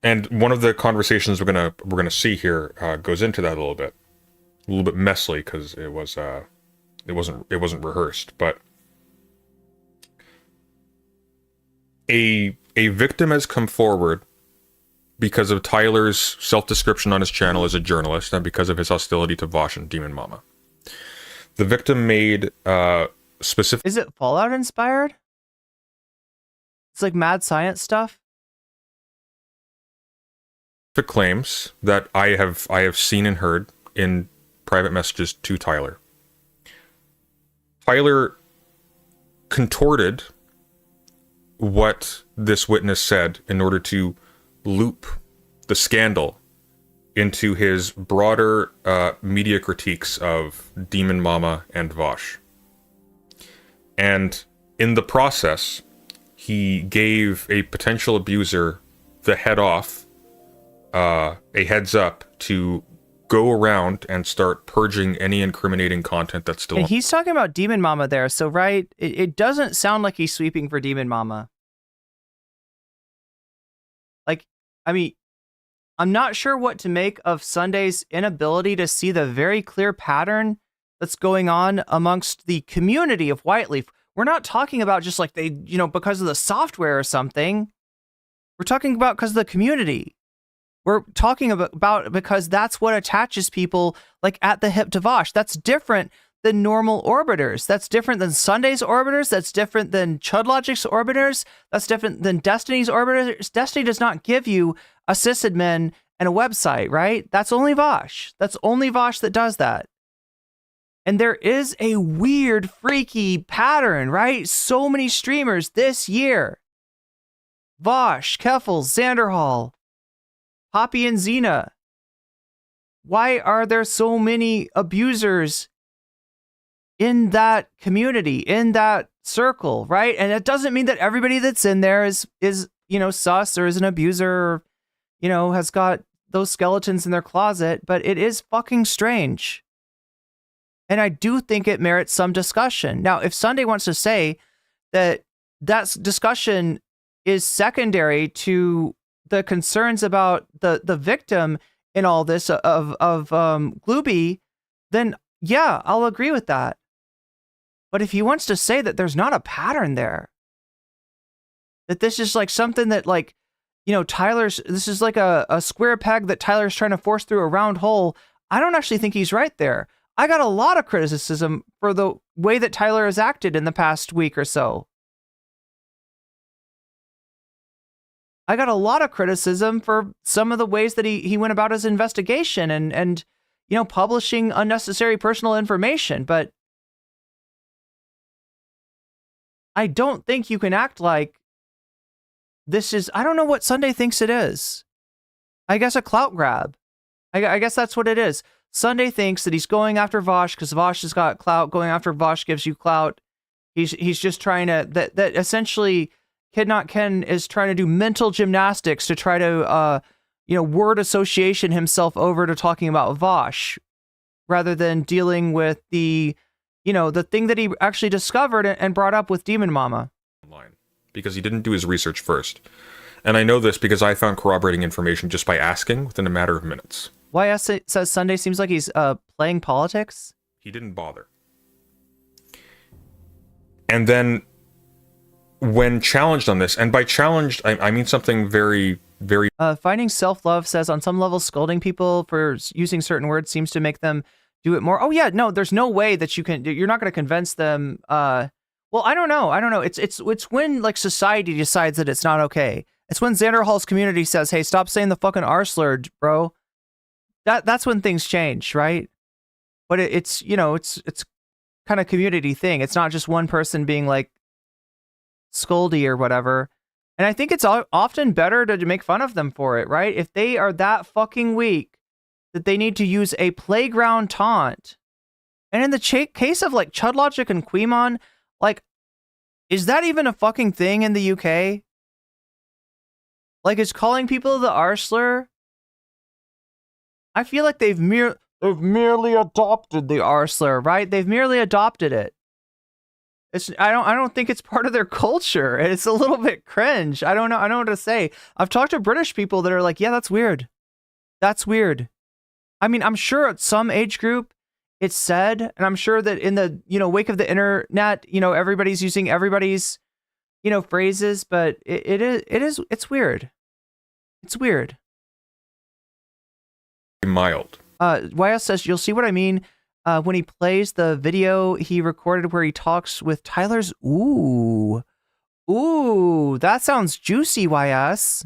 And one of the conversations we're gonna see here goes into that a little bit messily, because it wasn't rehearsed. But a victim has come forward because of Tyler's self-description on his channel as a journalist, and because of his hostility to Vosh and Demon Mama. The victim made specific. Is it Fallout inspired? It's like mad science stuff. Claims that I have seen and heard in private messages to Tyler. Tyler contorted what this witness said in order to loop the scandal into his broader media critiques of Demon Mama and Vosh. And in the process, he gave a potential abuser the head up to go around and start purging any incriminating content that's still. And he's talking about Demon Mama there, so right, it doesn't sound like he's sweeping for Demon Mama. Like, I mean, I'm not sure what to make of Sunday's inability to see the very clear pattern that's going on amongst the community of Whiteleaf. We're not talking about just like they, because of the software or something. We're talking about because of the community. We're talking about because that's what attaches people like at the hip to Vosh. That's different than normal orbiters. That's different than Sunday's orbiters. That's different than Chudlogic's orbiters. That's different than Destiny's orbiters. Destiny does not give you a sysadmin and a website, right? That's only Vosh. That's only Vosh that does that. And there is a weird, freaky pattern, right? So many streamers this year. Vosh, Keffels, Xanderhall, Poppy and Xena. Why are there so many abusers in that community, in that circle, right? And it doesn't mean that everybody that's in there is sus or is an abuser or, has got those skeletons in their closet, but it is fucking strange. And I do think it merits some discussion. Now, if Sunday wants to say that discussion is secondary to the concerns about the victim in all this of Glooby, then yeah, I'll agree with that. But if he wants to say that there's not a pattern there, that this is like something that this is like a square peg that Tyler's trying to force through a round hole, I don't actually think he's right there. I got a lot of criticism for the way that Tyler has acted in the past week or so. I got a lot of criticism for some of the ways that he went about his investigation and publishing unnecessary personal information. But I don't think you can act like this is, I don't know what Sunday thinks it is. I guess a clout grab. I guess that's what it is. Sunday thinks that he's going after Vosh because Vosh has got clout. Going after Vosh gives you clout. He's just trying to, that essentially Kid Not Ken is trying to do mental gymnastics to try to, word association himself over to talking about Vosh rather than dealing with the thing that he actually discovered and brought up with Demon Mama. Because he didn't do his research first. And I know this because I found corroborating information just by asking within a matter of minutes. YS says Sunday seems like he's playing politics. He didn't bother. And then when challenged on this, and by challenged, I mean something very, very... Finding self-love says on some level scolding people for using certain words seems to make them do it more. Oh yeah, no, there's no way that you're not going to convince them. Well, I don't know. It's when like society decides that it's not okay. It's when Xander Hall's community says, hey, stop saying the fucking R slur, bro. That's when things change, right? But it's kind of community thing. It's not just one person being like scoldy or whatever. And I think it's often better to make fun of them for it, right? If they are that fucking weak that they need to use a playground taunt. And in the case of like Chudlogic and Queemon, like, is that even a fucking thing in the UK? Like, is calling people the R slur? I feel like they've merely adopted the R slur, right? They've merely adopted it. I don't think it's part of their culture. It's a little bit cringe. I don't know what to say. I've talked to British people that are like, yeah, that's weird. That's weird. I mean, I'm sure at some age group it's said, and I'm sure that in the wake of the internet, everybody's using everybody's phrases, but it's weird. It's weird. Mild. YS says, you'll see what I mean when he plays the video he recorded where he talks with Tyler's. Ooh, that sounds juicy, YS.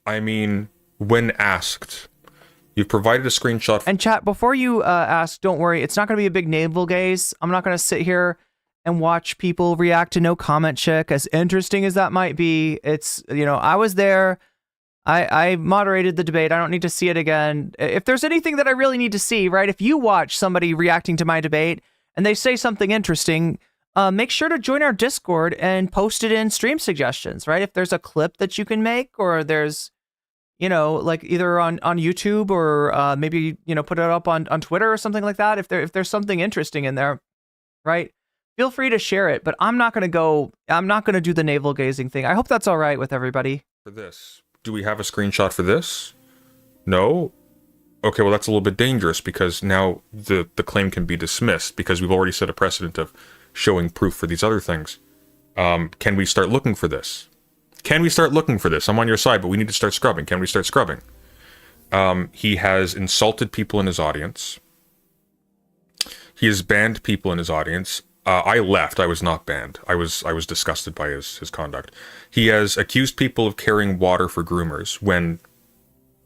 I mean, when asked, you've provided a screenshot. And chat, before you ask, don't worry, it's not going to be a big navel gaze. I'm not going to sit here and watch people react to No Comment Chick, as interesting as that might be. It's, I was there. I moderated the debate. I don't need to see it again. If there's anything that I really need to see, right? If you watch somebody reacting to my debate and they say something interesting, make sure to join our Discord and post it in stream suggestions, right? If there's a clip that you can make, or there's, like either on YouTube or maybe, put it up on Twitter or something like that. If there's something interesting in there, right? Feel free to share it, but I'm not going to do the navel gazing thing. I hope that's all right with everybody. For this. Do we have a screenshot for this? No? Okay, well that's a little bit dangerous because now the claim can be dismissed because we've already set a precedent of showing proof for these other things. Can we start looking for this? Can we start looking for this? I'm on your side, but we need to start scrubbing. Can we start scrubbing? He has insulted people in his audience. He has banned people in his audience. I left. I was not banned. I was disgusted by his conduct. He has accused people of carrying water for groomers when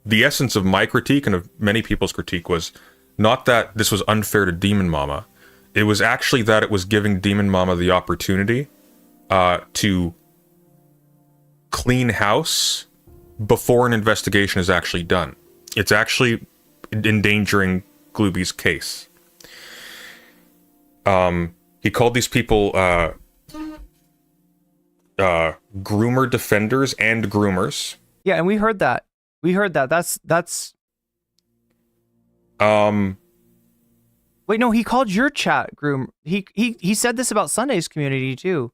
the essence of my critique and of many people's critique was not that this was unfair to Demon Mama. It was actually that it was giving Demon Mama the opportunity to clean house before an investigation is actually done. It's actually endangering Glooby's case. He called these people groomer defenders and groomers. Yeah, and we heard that. That's Wait, no, he called your chat groom. He said this about Sunday's community too.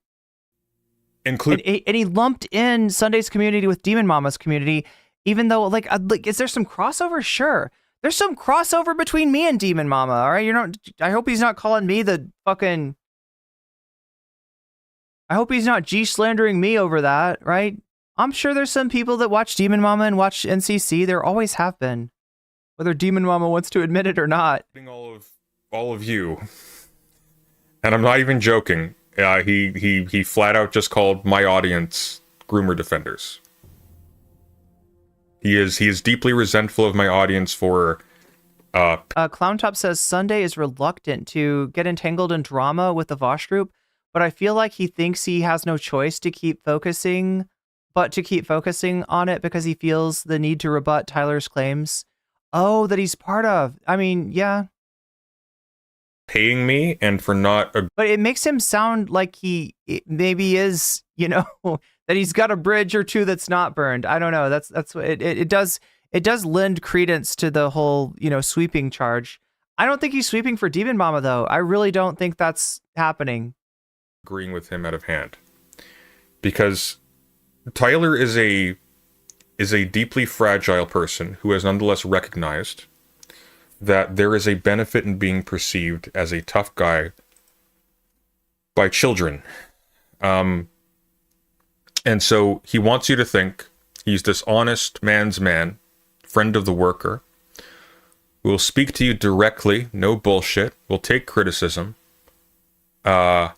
And he lumped in Sunday's community with Demon Mama's community, even though like is there some crossover? Sure. There's some crossover between me and Demon Mama, all right? I hope he's not calling me the fucking I hope he's not G-slandering me over that, right? I'm sure there's some people that watch Demon Mama and watch NCC. There always have been. Whether Demon Mama wants to admit it or not. All of you. And I'm not even joking. He flat out just called my audience groomer defenders. He is deeply resentful of my audience for Clown Top says Sunday is reluctant to get entangled in drama with the Vosh group, but I feel like he thinks he has no choice to keep focusing on it because he feels the need to rebut Tyler's claims. Oh, that he's part of. I mean, yeah. Paying me and for not... But it makes him sound like he maybe is, that he's got a bridge or two that's not burned. I don't know. That's what it does. It does lend credence to the whole, sweeping charge. I don't think he's sweeping for Demon Mama, though. I really don't think that's happening. Agreeing with him out of hand. Because Tyler is a deeply fragile person who has nonetheless recognized that there is a benefit in being perceived as a tough guy by children. And so he wants you to think he's this honest man's man, friend of the worker, who will speak to you directly, no bullshit, will take criticism, and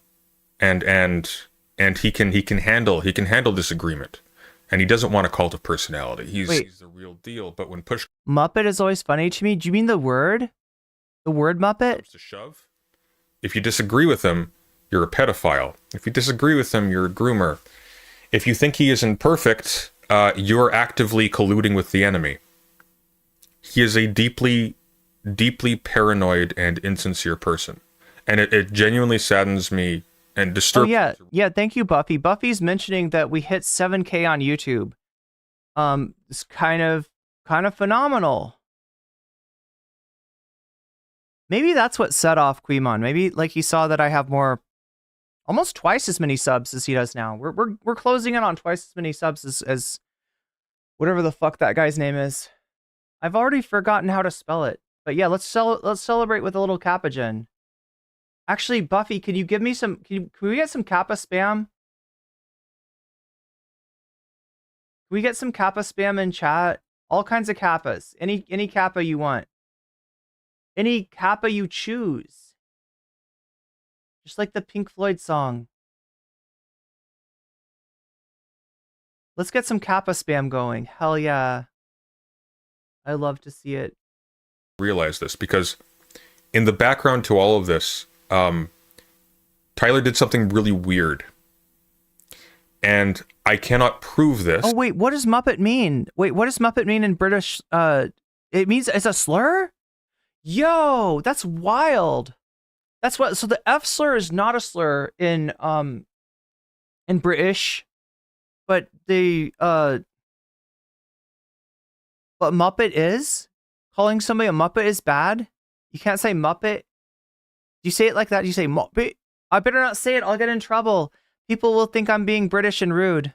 he can handle disagreement. And he doesn't want a cult of personality. He's the real deal. But when push Muppet is always funny to me. Do you mean the word? The word Muppet? To shove? If you disagree with him, you're a pedophile. If you disagree with him, you're a groomer. If you think he isn't perfect, you're actively colluding with the enemy. He is a deeply, deeply paranoid and insincere person. And it genuinely saddens me and disturbs me. Yeah, thank you, Buffy. Buffy's mentioning that we hit 7K on YouTube. It's kind of phenomenal. Maybe that's what set off Quimon. Maybe like he saw that I have almost twice as many subs as he does now. We're closing in on twice as many subs as whatever the fuck that guy's name is. I've already forgotten how to spell it. But yeah, let's celebrate with a little Capagen. Actually, Buffy, can you give me some... Can we get some Kappa spam? Can we get some Kappa spam in chat? All kinds of Kappas. Any Kappa you want. Any Kappa you choose. Just like the Pink Floyd song. Let's get some Kappa spam going. Hell yeah. I love to see it. Realize this, because in the background to all of this... Tyler did something really weird. And I cannot prove this. Oh, wait, what does Muppet mean? Wait, what does Muppet mean in British? It means it's a slur? Yo, that's wild. That's what, so the F slur is not a slur in British, but but Muppet is? Calling somebody a Muppet is bad? You can't say Muppet? You say it like that? You say Muppet? I better not say it. I'll get in trouble. People will think I'm being British and rude.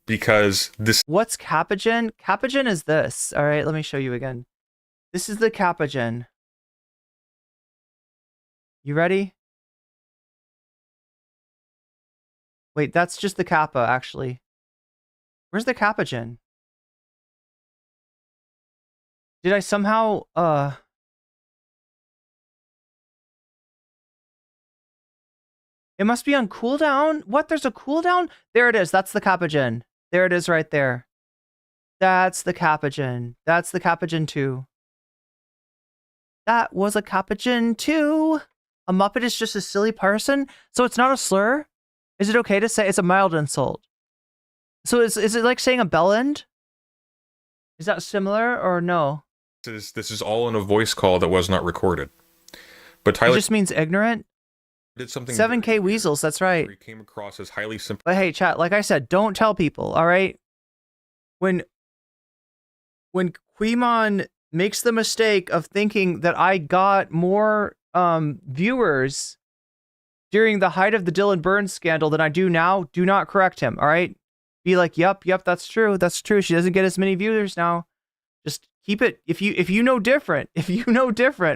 Because this... What's Capagen? Capagen is this. All right, let me show you again. This is the Capagen. You ready? Wait, that's just the Kappa, actually. Where's the Capagen? Did I somehow, It must be on cooldown? What? There's a cooldown? There it is. That's the Capagen. There it is right there. That's the Capuchin. That's the Capuchin 2. That was a Capuchin 2. A Muppet is just a silly person? So it's not a slur? Is it okay to say it's a mild insult? So is it like saying a bellend? Is that similar or no? This is all in a voice call that was not recorded. But Tyler It just means ignorant? did something 7K weasels, that's right. he came across as highly simple. But hey, chat, like I said, don't tell people, all right? When Quimon makes the mistake of thinking that I got more viewers during the height of the Dylan Burns scandal than I do now, do not correct him, all right? Be like, yep, that's true. That's true. She doesn't get as many viewers now. Just keep it. If you know different,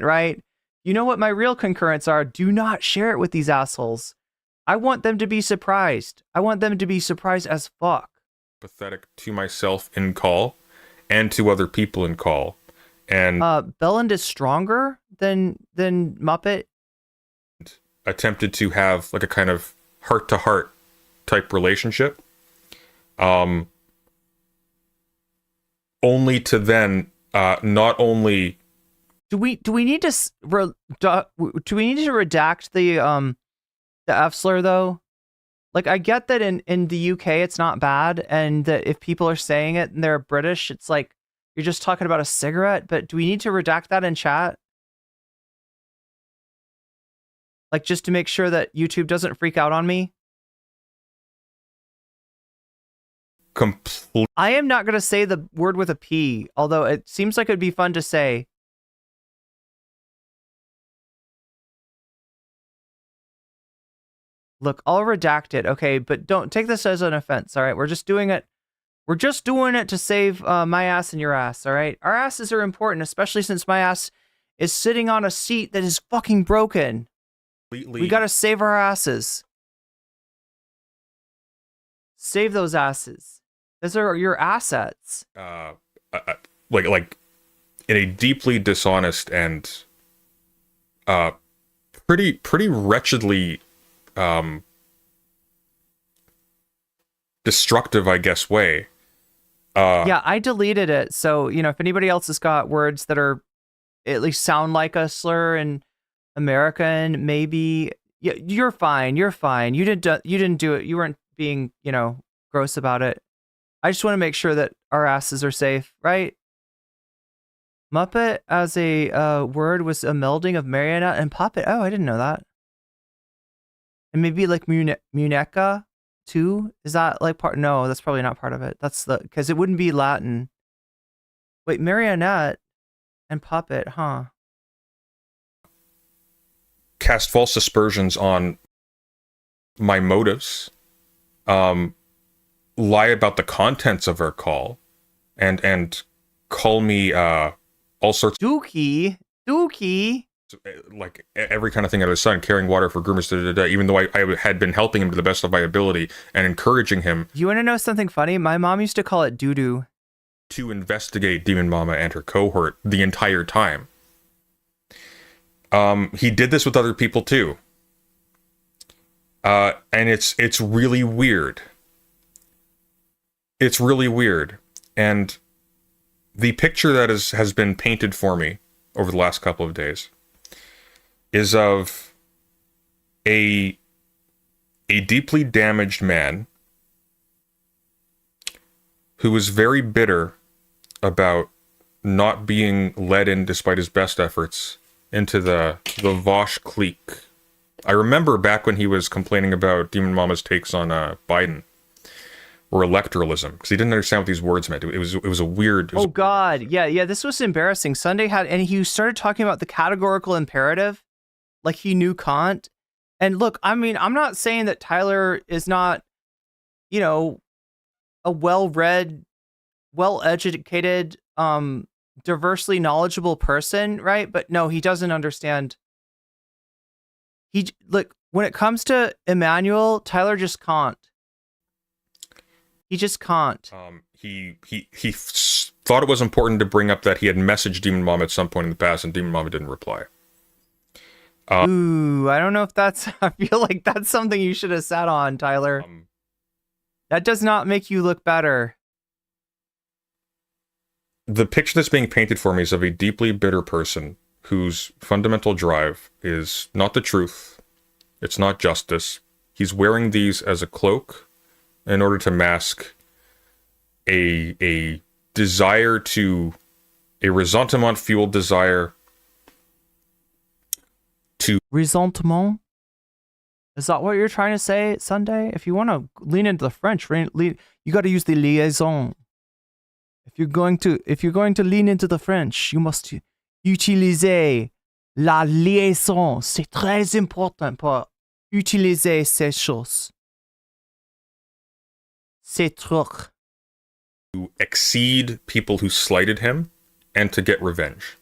right? You know what my real concurrents are. Do not share it with these assholes. I want them to be surprised. I want them to be surprised as fuck. Pathetic to myself in call and to other people in call. And Belland is stronger than Muppet. Attempted to have like a kind of heart-to-heart type relationship. Only to then not only do we need to redact the F slur though? Like, I get that in the UK it's not bad, and that if people are saying it and they're British, it's like you're just talking about a cigarette. But do we need to redact that in chat? Like, just to make sure that YouTube doesn't freak out on me? I am not going to say the word with a P, although it seems like it'd be fun to say. Look, I'll redact it, okay? But don't take this as an offense, all right? We're just doing it. We're just doing it to save my ass and your ass, all right? Our asses are important, especially since my ass is sitting on a seat that is fucking broken. We gotta save our asses. Save those asses. Those are your assets. Like in a deeply dishonest and pretty wretchedly destructive, I guess, way. Yeah, I deleted it. So, you know, if anybody else has got words that are at least sound like a slur in American, maybe, yeah, you're fine. You're fine. You didn't do it. You weren't being, you know, gross about it. I just want to make sure that our asses are safe, right? Muppet as a word was a melding of marionette and puppet. Oh, I didn't know that. And maybe like Muneca too? Is that like part? No, that's probably not part of it. That's because it wouldn't be Latin. Wait, marionette and puppet, huh? Cast false aspersions on my motives. Lie about the contents of our call, and call me all sorts Dookie, like every kind of thing under the sun, carrying water for groomers, even though I had been helping him to the best of my ability and encouraging him. You want to know something funny? My mom used to call it doo-doo. To investigate Demon Mama and her cohort the entire time. He did this with other people too. And it's really weird. It's really weird. And the picture that has been painted for me over the last couple of days is of a deeply damaged man who was very bitter about not being led in, despite his best efforts, into the Vosh clique. I remember back when he was complaining about Demon Mama's takes on Biden or electoralism, because he didn't understand what these words meant. It was a weird. Oh God, yeah. This was embarrassing. Sunday and he started talking about the categorical imperative, like he knew Kant. And look, I mean, I'm not saying that Tyler is not, you know, a well-read, well-educated, diversely knowledgeable person, right? But no, he doesn't understand. Look, when it comes to Emmanuel, Tyler just can't. He just can't. He thought it was important to bring up that he had messaged Demon Mama at some point in the past, and Demon Mama didn't reply. Ooh, I don't know if that's. I feel like that's something you should have sat on, Tyler. That does not make you look better. the picture that's being painted for me is of a deeply bitter person whose fundamental drive is not the truth, it's not justice. He's wearing these as a cloak in order to mask a desire to, a resentment-fueled desire to... Resentment? Is that what you're trying to say, Sunday? If you want to lean into the French, you got to use the liaison. If you're going to lean into the French, you must utiliser la liaison. C'est très important pour utiliser ces choses. C'est truc. To exceed people who slighted him and to get revenge.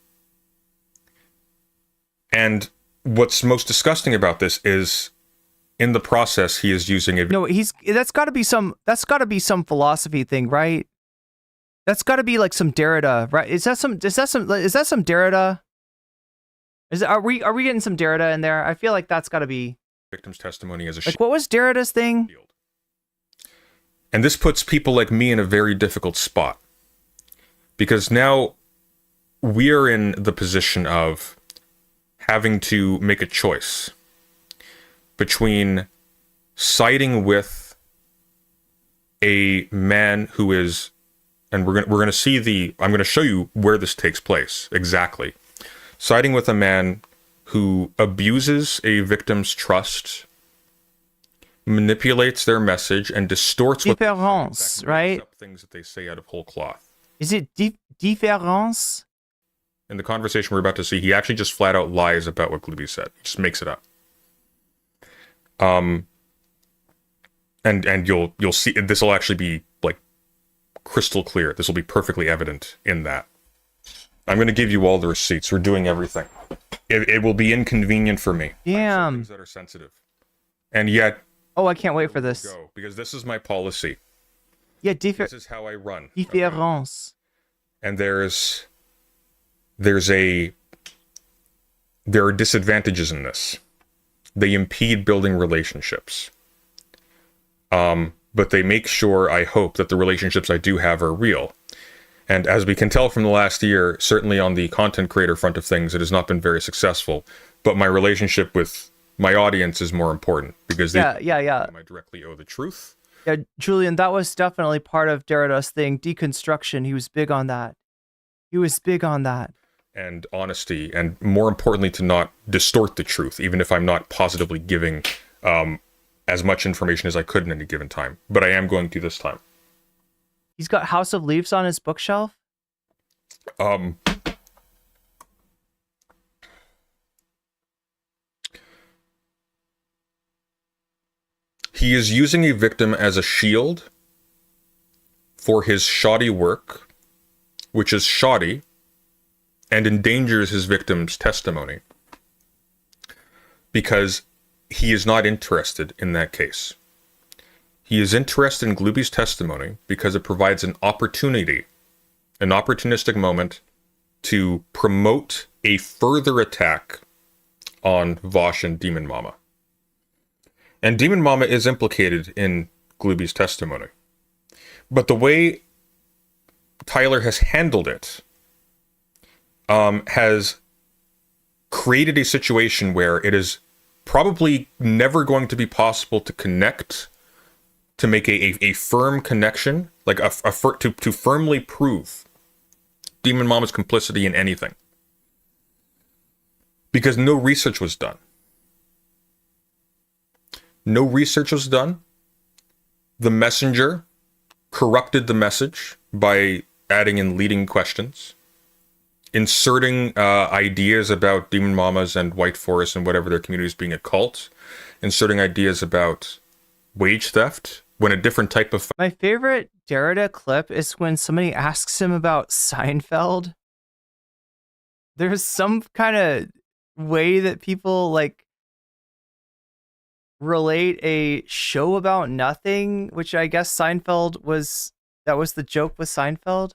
And what's most disgusting about this is, in the process, he is using a... No, that's got to be some philosophy thing, right? That's got to be like some Derrida, right? Is that some Derrida? Are we getting some Derrida in there? I feel like that's got to be victim's testimony as a like, what was Derrida's thing? And this puts people like me in a very difficult spot, because now we are in the position of having to make a choice between siding with a man who is, and we're going to see I'm going to show you where this takes place exactly. Siding with a man who abuses a victim's trust, manipulates their message, and distorts Différence, right? Things that they say out of whole cloth. Is it différence? In the conversation we're about to see, he actually just flat out lies about what Glooby said. He just makes it up. And you'll see, this will actually be like crystal clear. This will be perfectly evident in that. I'm going to give you all the receipts. We're doing everything. It will be inconvenient for me. Damn. Things that are sensitive. And yet... Oh, I can't wait for this. Because this is my policy. Yeah, this is how I run. Différence. And there are disadvantages in this. They impede building relationships. But they make sure, I hope, that the relationships I do have are real. And as we can tell from the last year, certainly on the content creator front of things, it has not been very successful. But my relationship with my audience is more important, because I directly owe the truth. Yeah, Julian, that was definitely part of Derrida's thing, deconstruction. He was big on that. And honesty, and more importantly, to not distort the truth, even if I'm not positively giving as much information as I could in any given time. But I am going to this time. He's got House of Leaves on his bookshelf? He is using a victim as a shield for his shoddy work, which is shoddy and endangers his victim's testimony, because he is not interested in that case. He is interested in Glooby's testimony because it provides an opportunity, an opportunistic moment to promote a further attack on Vosh and Demon Mama. And Demon Mama is implicated in Glooby's testimony. But the way Tyler has handled it has created a situation where it is probably never going to be possible to connect, to make a firm connection, like to firmly prove Demon Mama's complicity in anything. Because no research was done. No research was done. The messenger corrupted the message by adding in leading questions, inserting ideas about Demon Mamas and White Forest and whatever their community is being a cult, inserting ideas about wage theft, when a different type of... My favorite Derrida clip is when somebody asks him about Seinfeld. There's some kind of way that people like relate a show about nothing, which I guess Seinfeld was, that was the joke with Seinfeld,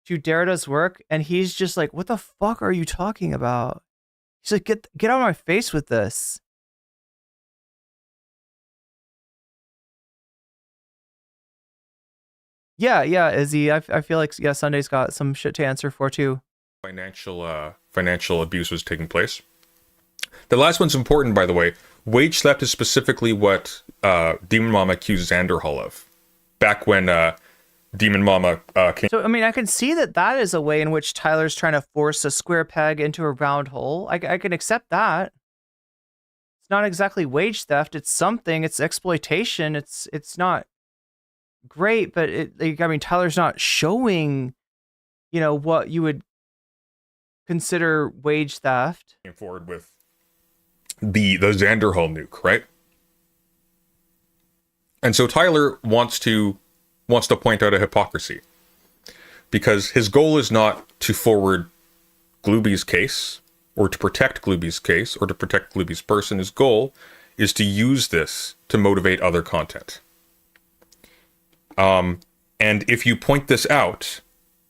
to Derrida's work, and he's just like, what the fuck are you talking about? He's like, get out of my face with this. Yeah, Izzy. I feel like Sunday's got some shit to answer for too. Financial abuse was taking place. The last one's important, by the way. Wage theft is specifically what Demon Mama accused Xanderhall of. Back when Demon Mama came. So, I mean, I can see that is a way in which Tyler's trying to force a square peg into a round hole. I can accept that. It's not exactly wage theft. It's something. It's exploitation. It's not great, but Tyler's not showing, what you would consider wage theft. Came forward with the Xanderhall nuke, right? And so Tyler wants to point out a hypocrisy, because his goal is not to forward Glooby's case or to protect Glooby's case or to protect Glooby's person. His goal is to use this to motivate other content. And if you point this out,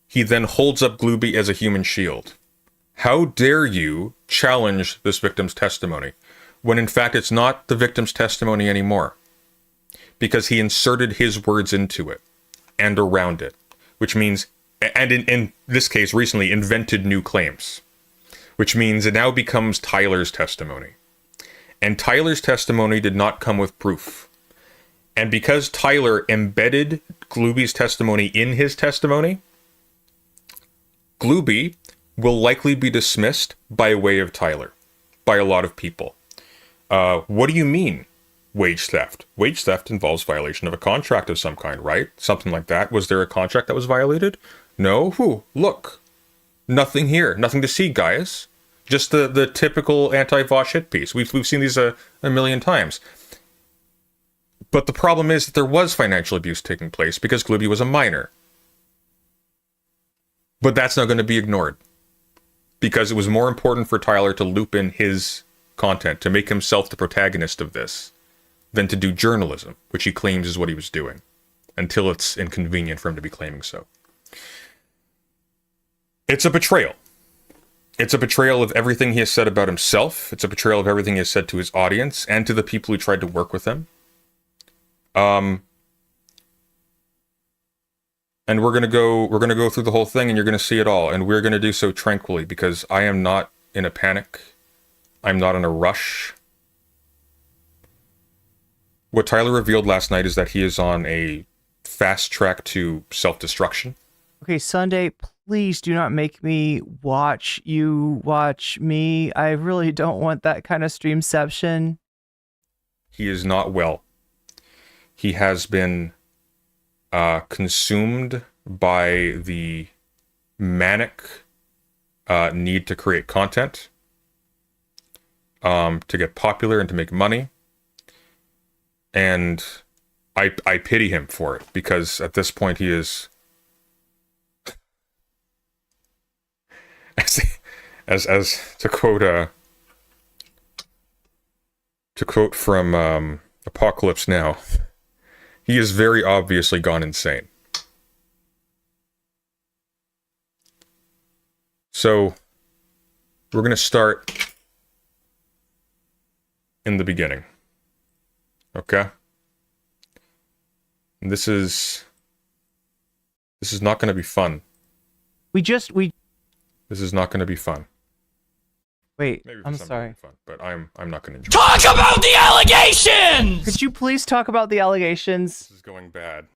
he then holds up Glooby as a human shield. How dare you challenge this victim's testimony when in fact it's not the victim's testimony anymore? Because he inserted his words into it and around it, which means, and in this case recently, invented new claims, which means it now becomes Tyler's testimony. And Tyler's testimony did not come with proof. And because Tyler embedded Glooby's testimony in his testimony, Glooby will likely be dismissed by way of Tyler, by a lot of people. What do you mean, wage theft? Wage theft involves violation of a contract of some kind, right? Something like that. Was there a contract that was violated? No? Look. Nothing here. Nothing to see, guys. Just the typical anti-Vosh hit piece. We've seen these a million times. But the problem is that there was financial abuse taking place because Glooby was a minor. But that's not going to be ignored, because it was more important for Tyler to loop in his content, to make himself the protagonist of this, than to do journalism, which he claims is what he was doing, until it's inconvenient for him to be claiming so. It's a betrayal. It's a betrayal of everything he has said about himself. It's a betrayal of everything he has said to his audience and to the people who tried to work with him. And we're gonna go through the whole thing, and you're gonna see it all, and we're gonna do so tranquilly, because I am not in a panic. I'm not in a rush. What Tyler revealed last night is that he is on a fast track to self-destruction. Okay, Sunday, please do not make me watch you watch me. I really don't want that kind of streamception. He is not well. He has been consumed by the manic need to create content, to get popular and to make money. And I pity him for it, because at this point he is, as to quote from Apocalypse Now, he is very obviously gone insane. So we're going to start in the beginning. Okay? And this is not going to be fun. This is not going to be fun. Wait, Maybe I'm sorry. Fun, but I'm not going to enjoy Talk about the allegations! Could you please talk about the allegations? This is going bad.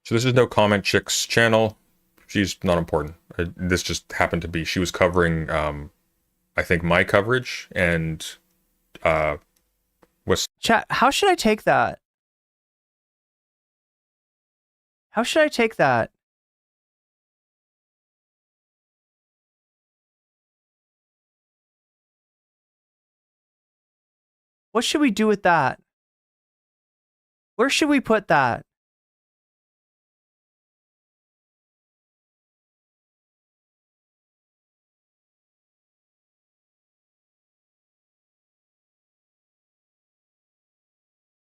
So this is nocommentchick's channel. She's not important. This just happened to be, she was covering, I think, my coverage, and was... Chat, how should I take that? How should I take that? What should we do with that? Where should we put that?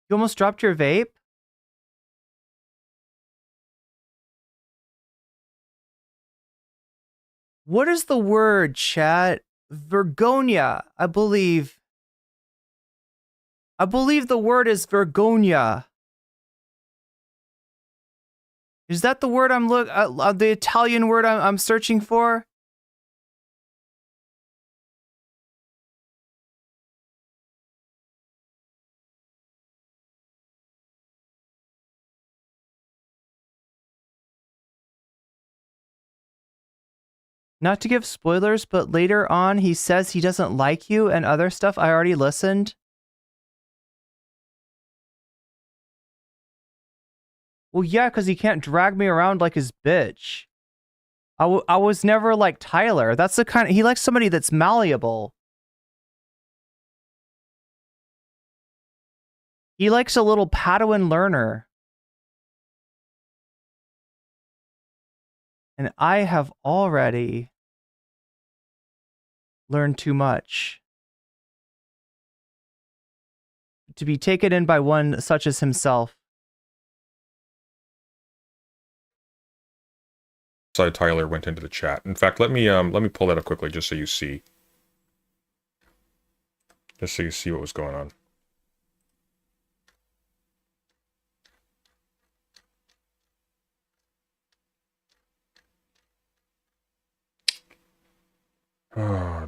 You almost dropped your vape? What is the word, chat? Vergonia, I believe. I believe the word is vergonia. Is that the word the Italian word I'm searching for? Not to give spoilers, but later on he says he doesn't like you and other stuff. I already listened. Well, yeah, because he can't drag me around like his bitch. I was never like Tyler. That's the kind of... He likes somebody that's malleable. He likes a little Padawan learner. And I have already learned too much to be taken in by one such as himself. Tyler went into the chat. In fact, let me pull that up quickly just so you see. Just so you see what was going on. I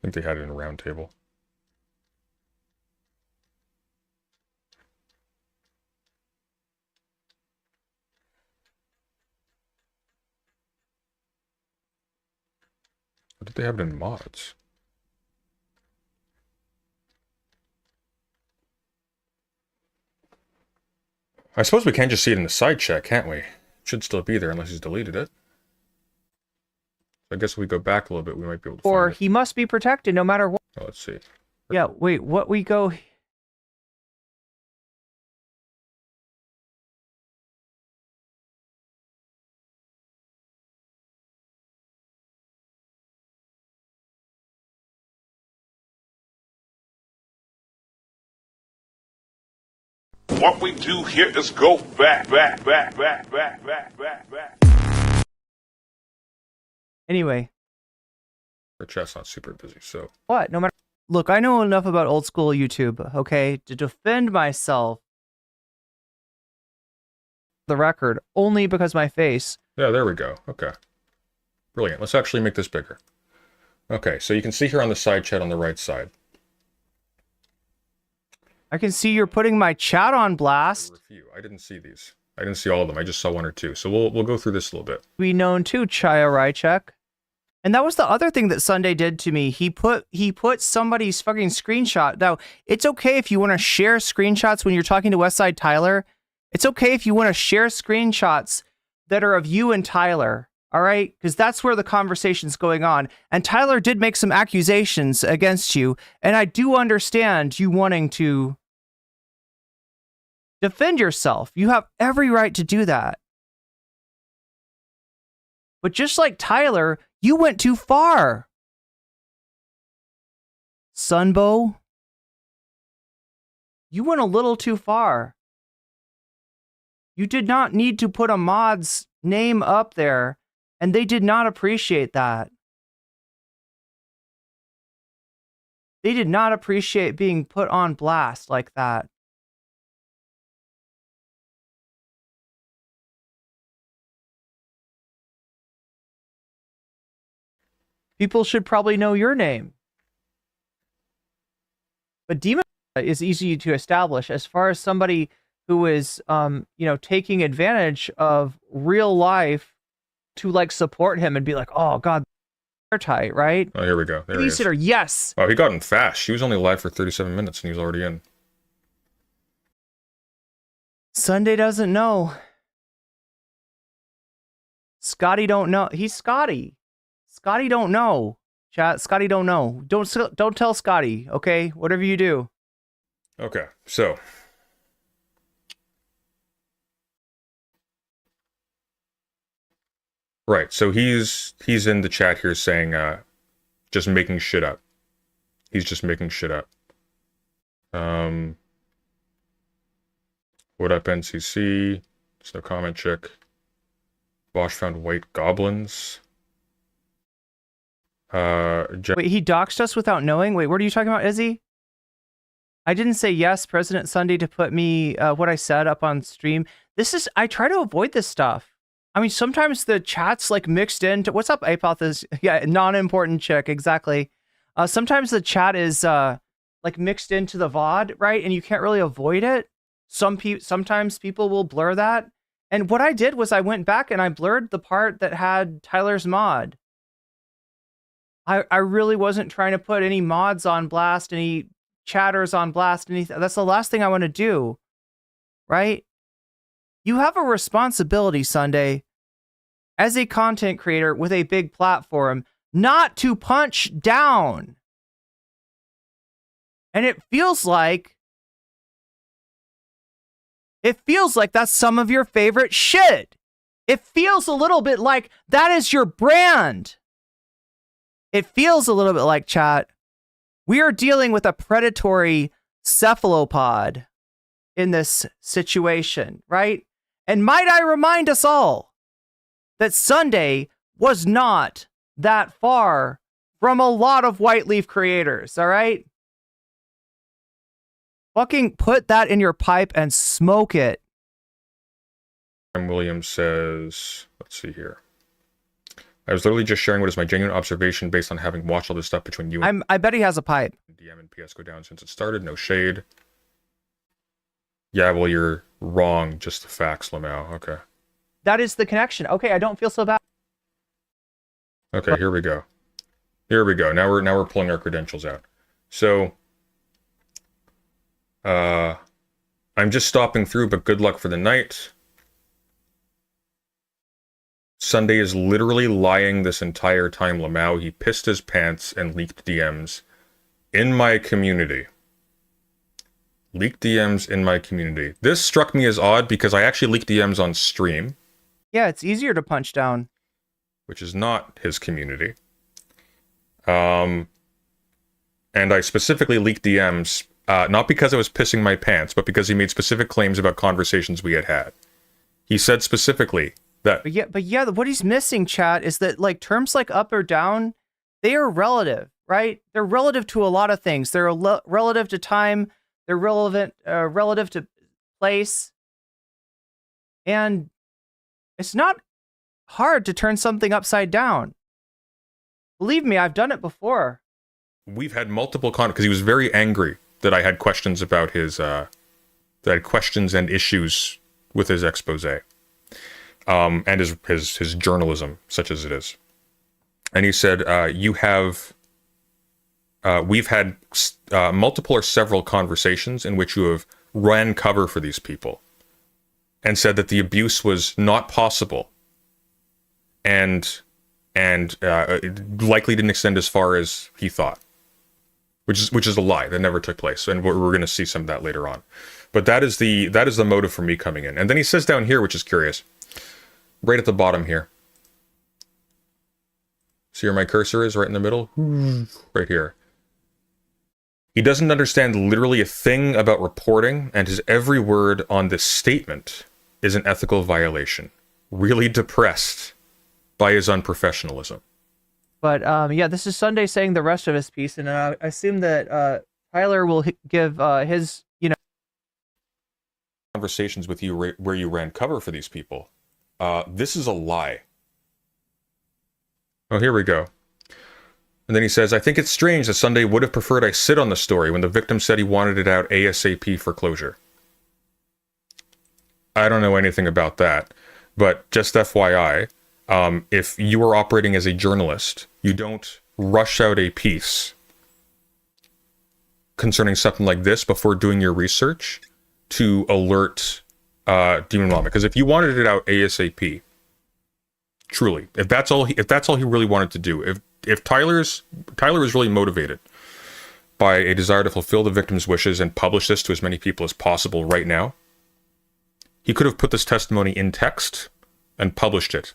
think they had it in a round table. Or did they have it in mods? I suppose we can just see it in the side chat, can't we? It should still be there unless he's deleted it. I guess if we go back a little bit, we might be able to Or find it. he must be protected no matter what. Oh, let's see. Yeah, wait, what we go... What we do here is go back. Anyway. Our chat's not super busy, so... What? No matter... Look, I know enough about old school YouTube, okay, to defend myself. The record, only because my face... Yeah, there we go. Okay. Brilliant. Let's actually make this bigger. Okay, so you can see here on the side chat on the right side. I can see you're putting my chat on blast. I didn't see these. I didn't see all of them. I just saw one or two. So we'll go through this a little bit. Be known too, Chaya Rychek. And that was the other thing that Sunday did to me. He put somebody's fucking screenshot. Now, it's okay if you want to share screenshots when you're talking to Westside Tyler. It's okay if you want to share screenshots that are of you and Tyler. All right? Because that's where the conversation's going on. And Tyler did make some accusations against you. And I do understand you wanting to defend yourself. You have every right to do that. But just like Tyler, you went too far. Sunbow, you went a little too far. You did not need to put a mod's name up there, and they did not appreciate that. They did not appreciate being put on blast like that. People should probably know your name. But Demon is easy to establish as far as somebody who is, taking advantage of real life to like support him and be like, oh God, they're tight, right? Oh, here we go. There he is. Babysitter, yes. Wow, he got in fast. She was only live for 37 minutes and he was already in. Sunday doesn't know. Scotty don't know. He's Scotty. Scotty don't know. Chat, Scotty don't know. Don't tell Scotty, okay? Whatever you do. Okay, so. Right, so he's in the chat here saying, just making shit up. He's just making shit up. What up, NCC? There's no comment check. Bosch found white goblins. Wait, he doxed us without knowing? Wait, what are you talking about, Izzy? I didn't say yes, President Sunday, to put me what I said up on stream. I try to avoid this stuff. I mean, sometimes the chat's like mixed into what's up, Apothis? Yeah, non-important chick, exactly. Sometimes the chat is like mixed into the VOD, right? And you can't really avoid it. Sometimes people will blur that. And what I did was I went back and I blurred the part that had Tyler's mod. I really wasn't trying to put any mods on blast, any chatters on blast, anything. That's the last thing I want to do, right? You have a responsibility, Sunday, as a content creator with a big platform, not to punch down. And it feels like that's some of your favorite shit. It feels a little bit like that is your brand. It feels a little bit like, chat, we are dealing with a predatory cephalopod in this situation, right? And might I remind us all that Sunday was not that far from a lot of white leaf creators, all right? Fucking put that in your pipe and smoke it. Williams says, let's see here. I was literally just sharing what is my genuine observation based on having watched all this stuff between you and I bet he has a pipe. DM and PS go down since it started. No shade. Yeah, well, you're wrong. Just the facts, Lamau. Okay. That is the connection. Okay, I don't feel so bad. Okay, here we go. Here we go. Now we're pulling our credentials out. So, I'm just stopping through, but good luck for the night. Sunday is literally lying this entire time, Lamau. He pissed his pants and leaked DMs in my community. Leaked DMs in my community. This struck me as odd because I actually leaked DMs on stream. Yeah, it's easier to punch down. Which is not his community. And I specifically leaked DMs, not because I was pissing my pants, but because he made specific claims about conversations we had had. He said specifically that... But yeah, what he's missing, chat, is that like terms like up or down, they are relative, right? They're relative to a lot of things. They're relative to time. They're relative to place. And it's not hard to turn something upside down. Believe me, I've done it before. We've had multiple because he was very angry that I had questions about his that I had questions and issues with his expose, and his journalism, such as it is. And he said, we've had multiple or several conversations in which you have ran cover for these people and said that the abuse was not possible and likely didn't extend as far as he thought, which is a lie. That never took place, and we're going to see some of that later on. But that is the motive for me coming in. And then he says down here, which is curious, right at the bottom here. See where my cursor is, right in the middle, right here. He doesn't understand literally a thing about reporting, and his every word on this statement is an ethical violation. Really depressed by his unprofessionalism. But yeah, this is Sunday saying the rest of his piece, and I assume that Tyler will give his, conversations with you where you ran cover for these people. This is a lie. Oh, here we go. And then he says, I think it's strange that Sunday would have preferred I sit on the story when the victim said he wanted it out ASAP for closure. I don't know anything about that, but just FYI, if you are operating as a journalist, you don't rush out a piece concerning something like this before doing your research to alert Demon Mama. Because if you wanted it out ASAP, truly, if that's all he really wanted to do, if Tyler is really motivated by a desire to fulfill the victim's wishes and publish this to as many people as possible right now, he could have put this testimony in text and published it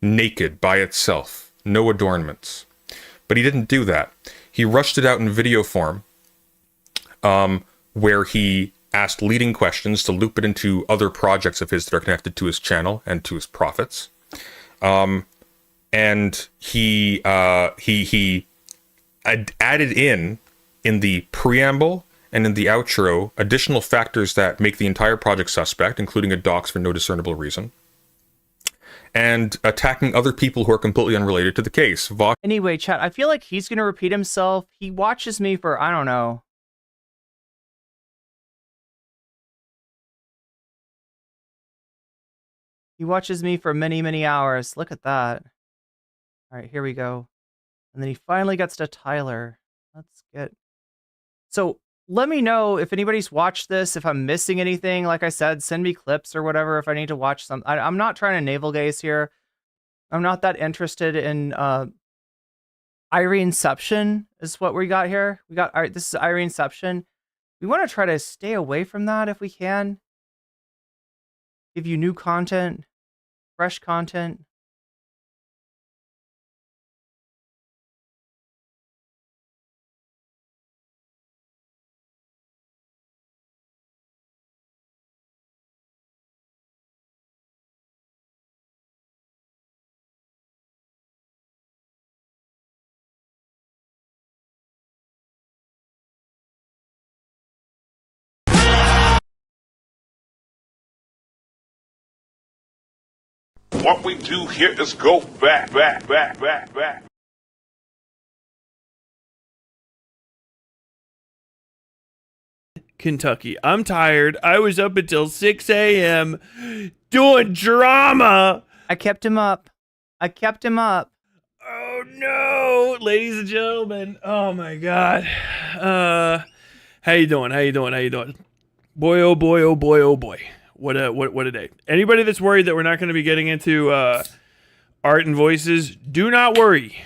naked by itself, no adornments. But he didn't do that. He rushed it out in video form, where he asked leading questions to loop it into other projects of his that are connected to his channel and to his profits. And he added in the preamble and in the outro, additional factors that make the entire project suspect, including a dox for no discernible reason, and attacking other people who are completely unrelated to the case. Anyway, chat, I feel like he's going to repeat himself. He watches me for, I don't know. He watches me for many, many hours. Look at that. All right, here we go. And then he finally gets to Tyler. Let's get... So let me know if anybody's watched this, if I'm missing anything. Like I said, send me clips or whatever if I need to watch some. I'm not trying to navel gaze here. I'm not that interested in Ireneception is what we got here. We got, all right, this is Ireneception. We want to try to stay away from that if we can. Give you new content, fresh content. What we do here is go back. Kentucky. I'm tired. I was up until 6 a.m. doing drama. I kept him up. Oh no, ladies and gentlemen. Oh my God. How you doing? Boy, oh boy, oh boy, oh boy. What a day. Anybody that's worried that we're not going to be getting into art and voices, do not worry.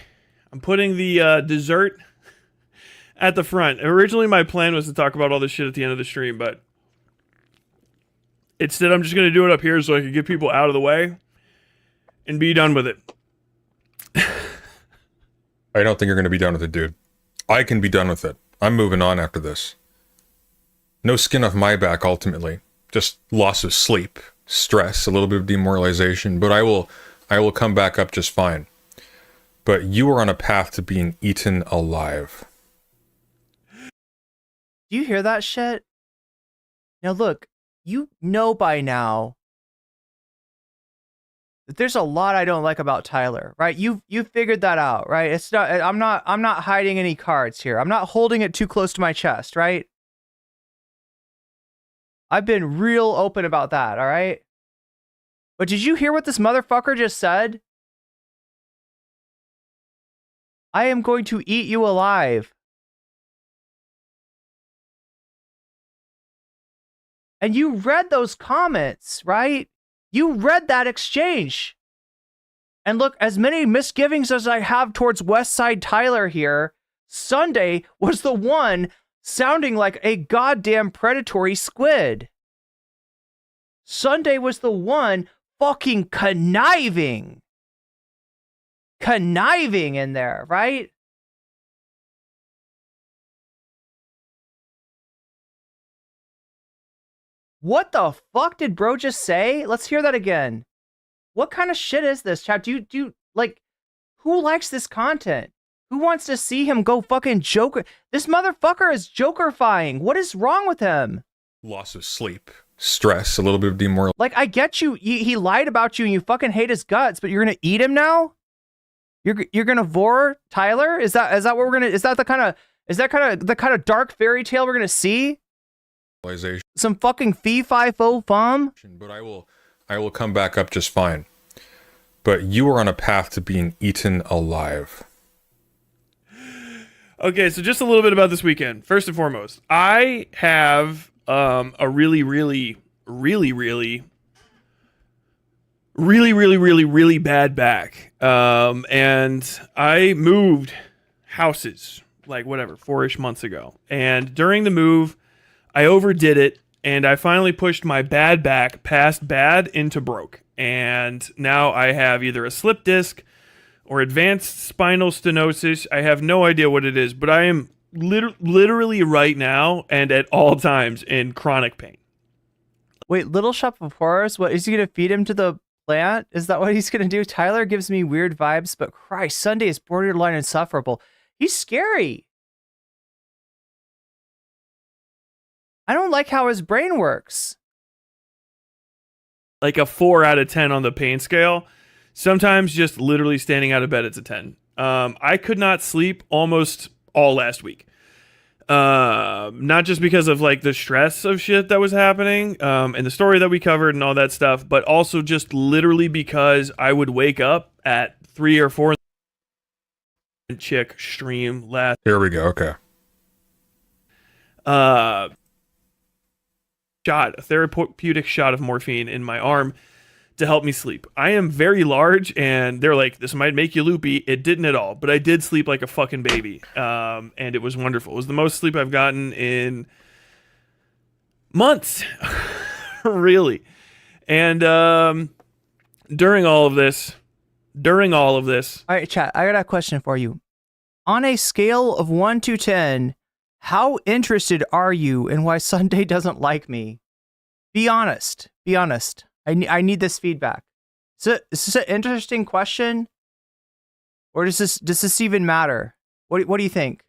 I'm putting the dessert at the front. Originally, my plan was to talk about all this shit at the end of the stream, but instead, I'm just going to do it up here so I can get people out of the way and be done with it. I don't think you're going to be done with it, dude. I can be done with it. I'm moving on after this. No skin off my back, ultimately. Just loss of sleep, stress, a little bit of demoralization, but I will come back up just fine. But you are on a path to being eaten alive. Do you hear that shit? Now look, you know by now that there's a lot I don't like about Tyler, right? You figured that out, right? It's not I'm not hiding any cards here. I'm not holding it too close to my chest, right? I've been real open about that, all right? But did you hear what this motherfucker just said? I am going to eat you alive. And you read those comments, right? You read that exchange. And look, as many misgivings as I have towards Westside Tyler here, Sunday was the one sounding like a goddamn predatory squid. Sunday was the one fucking conniving in there, right? What the fuck did bro just say? Let's hear that again. What kind of shit is this, chat? Do you like, who likes this content? Who wants to see him go fucking Joker? This motherfucker is Jokerfying. What is wrong with him? Loss of sleep, stress, a little bit of demoralization. Like, I get you. He lied about you and you fucking hate his guts, but you're gonna eat him now? You're gonna vor Tyler? Is that what we're gonna? Is that the kind of dark fairy tale we're gonna see? Some fucking fee-fi-fo-fum? But I will come back up just fine. But you are on a path to being eaten alive. Okay, so just a little bit about this weekend. First and foremost, I have a really bad back. And I moved houses, like whatever, 4-ish months ago. And during the move, I overdid it, and I finally pushed my bad back past bad into broke. And now I have either a slip disc or advanced spinal stenosis. I have no idea what it is, but I am literally right now and at all times in chronic pain. Wait, Little Shop of Horrors? What, is he going to feed him to the plant? Is that what he's going to do? Tyler gives me weird vibes, but Christ, Sunday is borderline insufferable. He's scary. I don't like how his brain works. Like a 4 out of 10 on the pain scale. Sometimes just literally standing out of bed, it's a 10. I could not sleep almost all last week. Not just because of like the stress of shit that was happening, and the story that we covered and all that stuff, but also just literally because I would wake up at 3 or 4 chick stream last. Here we go. Okay. A therapeutic shot of morphine in my arm to help me sleep. I am very large, and they're like, this might make you loopy. It didn't at all, but I did sleep like a fucking baby, and it was wonderful. It was the most sleep I've gotten in months, really. And during all of this. All right, chat, I got a question for you. On a scale of 1 to 10, how interested are you in why Sunday doesn't like me? Be honest. Be honest. I need this feedback. So, is this an interesting question? Or does this even matter? What do you think?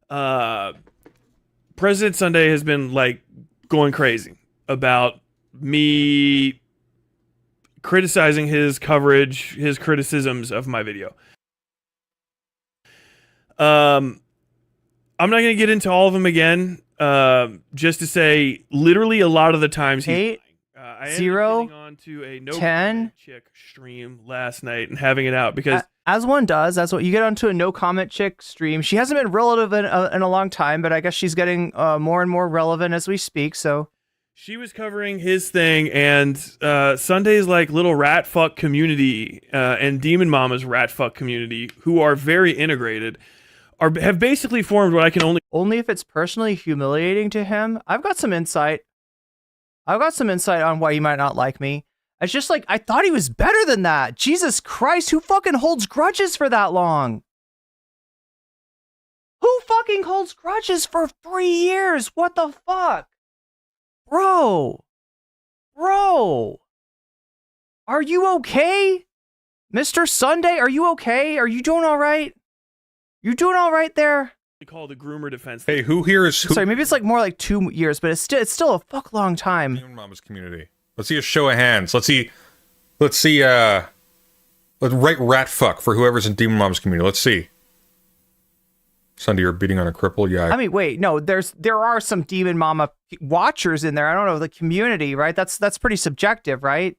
President Sunday has been like going crazy about me criticizing his coverage, his criticisms of my video. I'm not going to get into all of them again. Just to say, literally a lot of the times he's 8, 0, on to a 10 chick stream last night and having it out because as one does, that's what you get onto a no comment chick stream. She hasn't been relevant in a long time, but I guess she's getting more and more relevant as we speak. So she was covering his thing, and Sunday's like little rat fuck community and Demon Mama's rat fuck community, who are very integrated, have basically formed what I can only if it's personally humiliating to him. I've got some insight on why he might not like me. It's just like, I thought he was better than that. Jesus Christ, who fucking holds grudges for that long? Who fucking holds grudges for 3 years? What the fuck? Bro. Are you okay? Mr. Sunday, are you okay? Are you doing all right? You doing all right there? Call the groomer defense. Hey, who here is who? Sorry, maybe it's like more like 2 years, but it's still a fuck long time. Demon Mama's community. Let's see a show of hands. Let's write rat fuck for whoever's in Demon Mama's community. Let's see. Sunday, you're beating on a cripple. Yeah. I mean, wait, no. There are some Demon Mama watchers in there. I don't know, the community, right? That's pretty subjective, right?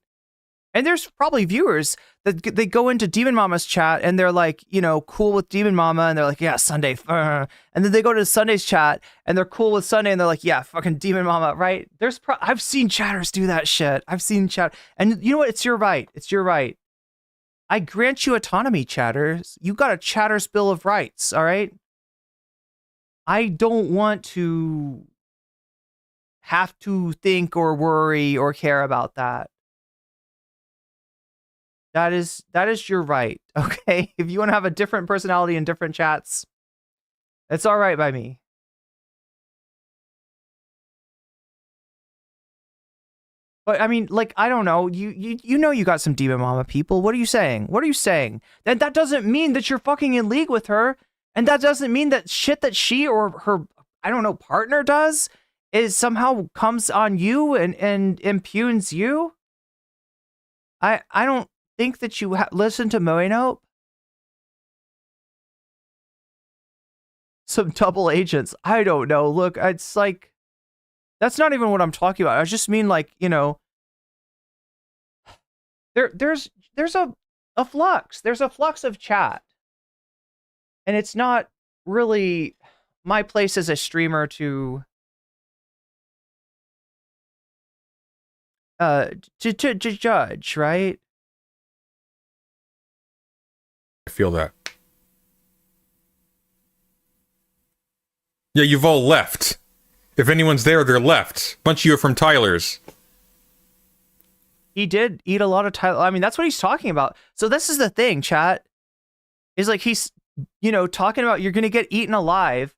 And there's probably viewers that they go into Demon Mama's chat and they're like, cool with Demon Mama, and they're like, yeah, Sunday, and then they go to Sunday's chat and they're cool with Sunday and they're like, yeah, fucking Demon Mama, right? I've seen chatters do that shit. I've seen chat, and you know what? It's your right. I grant you autonomy, chatters. You got a chatter's bill of rights, all right? I don't want to have to think or worry or care about that. That is your right, okay? If you want to have a different personality in different chats, it's all right by me. But I mean, like, I don't know. You know you got some Demon Mama people. What are you saying? That doesn't mean that you're fucking in league with her, and that doesn't mean that shit that she or her, I don't know, partner does is somehow comes on you and impugns you. I don't think that you listen to Moeno. Some double agents. I don't know. Look, it's like, that's not even what I'm talking about. I just mean, like, there's a flux. There's a flux of chat. And it's not really my place as a streamer to judge, right? I feel that. Yeah, you've all left. If anyone's there, they're left. Bunch of you are from Tyler's. He did eat a lot of Tyler. I mean, that's what he's talking about. So this is the thing, chat. Is like he's, talking about you're going to get eaten alive.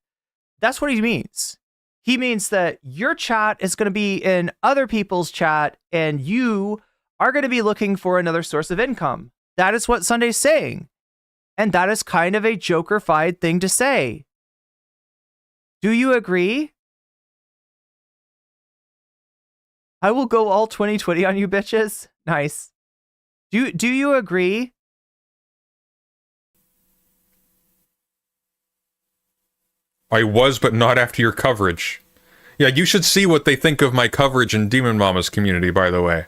That's what he means. He means that your chat is going to be in other people's chat and you are going to be looking for another source of income. That is what Sunday's saying. And that is kind of a Joker-fied thing to say. Do you agree? I will go all 2020 on you bitches. Nice. Do you agree? I was, but not after your coverage. Yeah, you should see what they think of my coverage in Demon Mama's community, by the way.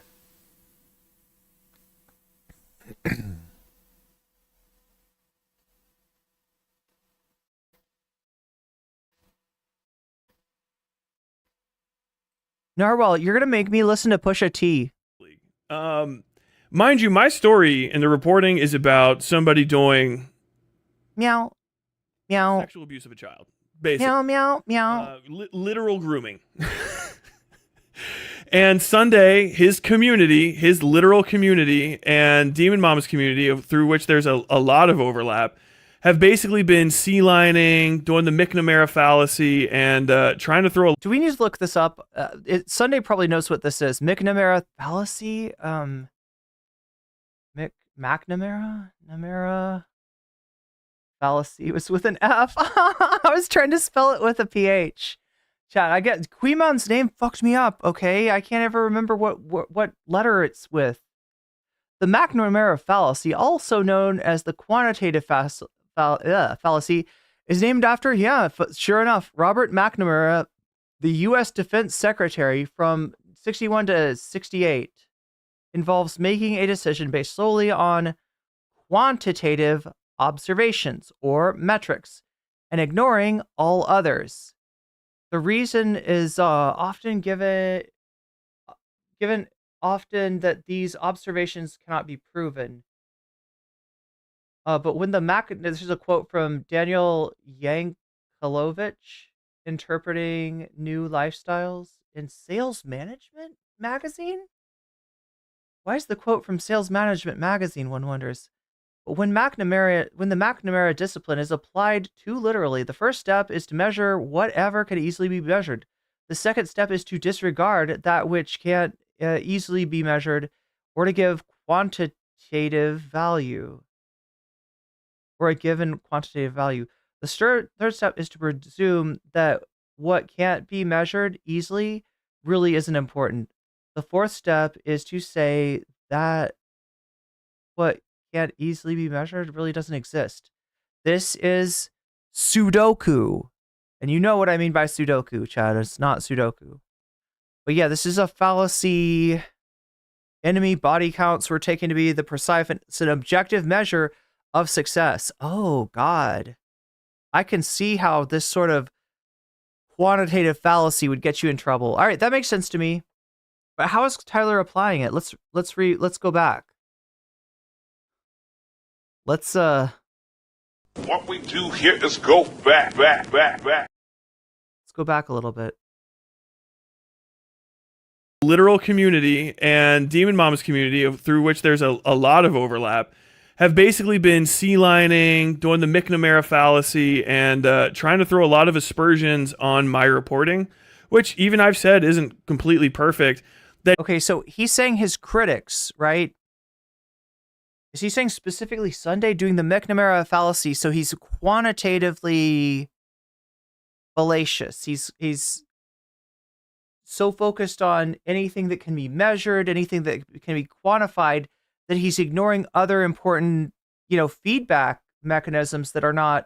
Narwhal, you're gonna make me listen to Pusha T. Mind you, my story in the reporting is about somebody doing meow, meow, sexual abuse of a child. Basically. Meow, meow, meow. Literal grooming. And Sunday, his community, his literal community, and Demon Mama's community, through which there's a lot of overlap, have basically been sea-lining, doing the McNamara fallacy, and trying to throw a... Do we need to look this up? Sunday probably knows what this is. McNamara fallacy? McNamara fallacy. It was with an F. I was trying to spell it with a PH. Chat, I get Queemon's name fucked me up, okay? I can't ever remember what letter it's with. The McNamara fallacy, also known as the quantitative fallacy, is named after, sure enough, Robert McNamara, the U.S. Defense Secretary from 61 to 68. Involves making a decision based solely on quantitative observations or metrics and ignoring all others. The reason is often given often that these observations cannot be proven. But when this is a quote from Daniel Yankelovich, interpreting new lifestyles in Sales Management magazine. Why is the quote from Sales Management magazine, one wonders? But when the McNamara discipline is applied too literally, the first step is to measure whatever can easily be measured. The second step is to disregard that which can't easily be measured, or to give quantitative value, or a given quantitative value. The third step is to presume that what can't be measured easily really isn't important. The fourth step is to say that what can't easily be measured really doesn't exist. This is Sudoku. And you know what I mean by Sudoku, Chad. It's not Sudoku. But yeah, this is a fallacy. Enemy body counts were taken to be the precise and it's an objective measure of success. Oh, God. I can see how this sort of quantitative fallacy would get you in trouble. All right, that makes sense to me. But how is Tyler applying it? Let's go back. Let's What we do here is go back. Let's go back a little bit. Literal community and Demon Mama's community, through which there's a lot of overlap, have basically been sea-lining, doing the McNamara fallacy, and trying to throw a lot of aspersions on my reporting, which even I've said isn't completely perfect. Okay, so he's saying his critics, right? Is he saying specifically Sunday doing the McNamara fallacy? So he's quantitatively fallacious. He's so focused on anything that can be measured, anything that can be quantified, that he's ignoring other important, feedback mechanisms that are not,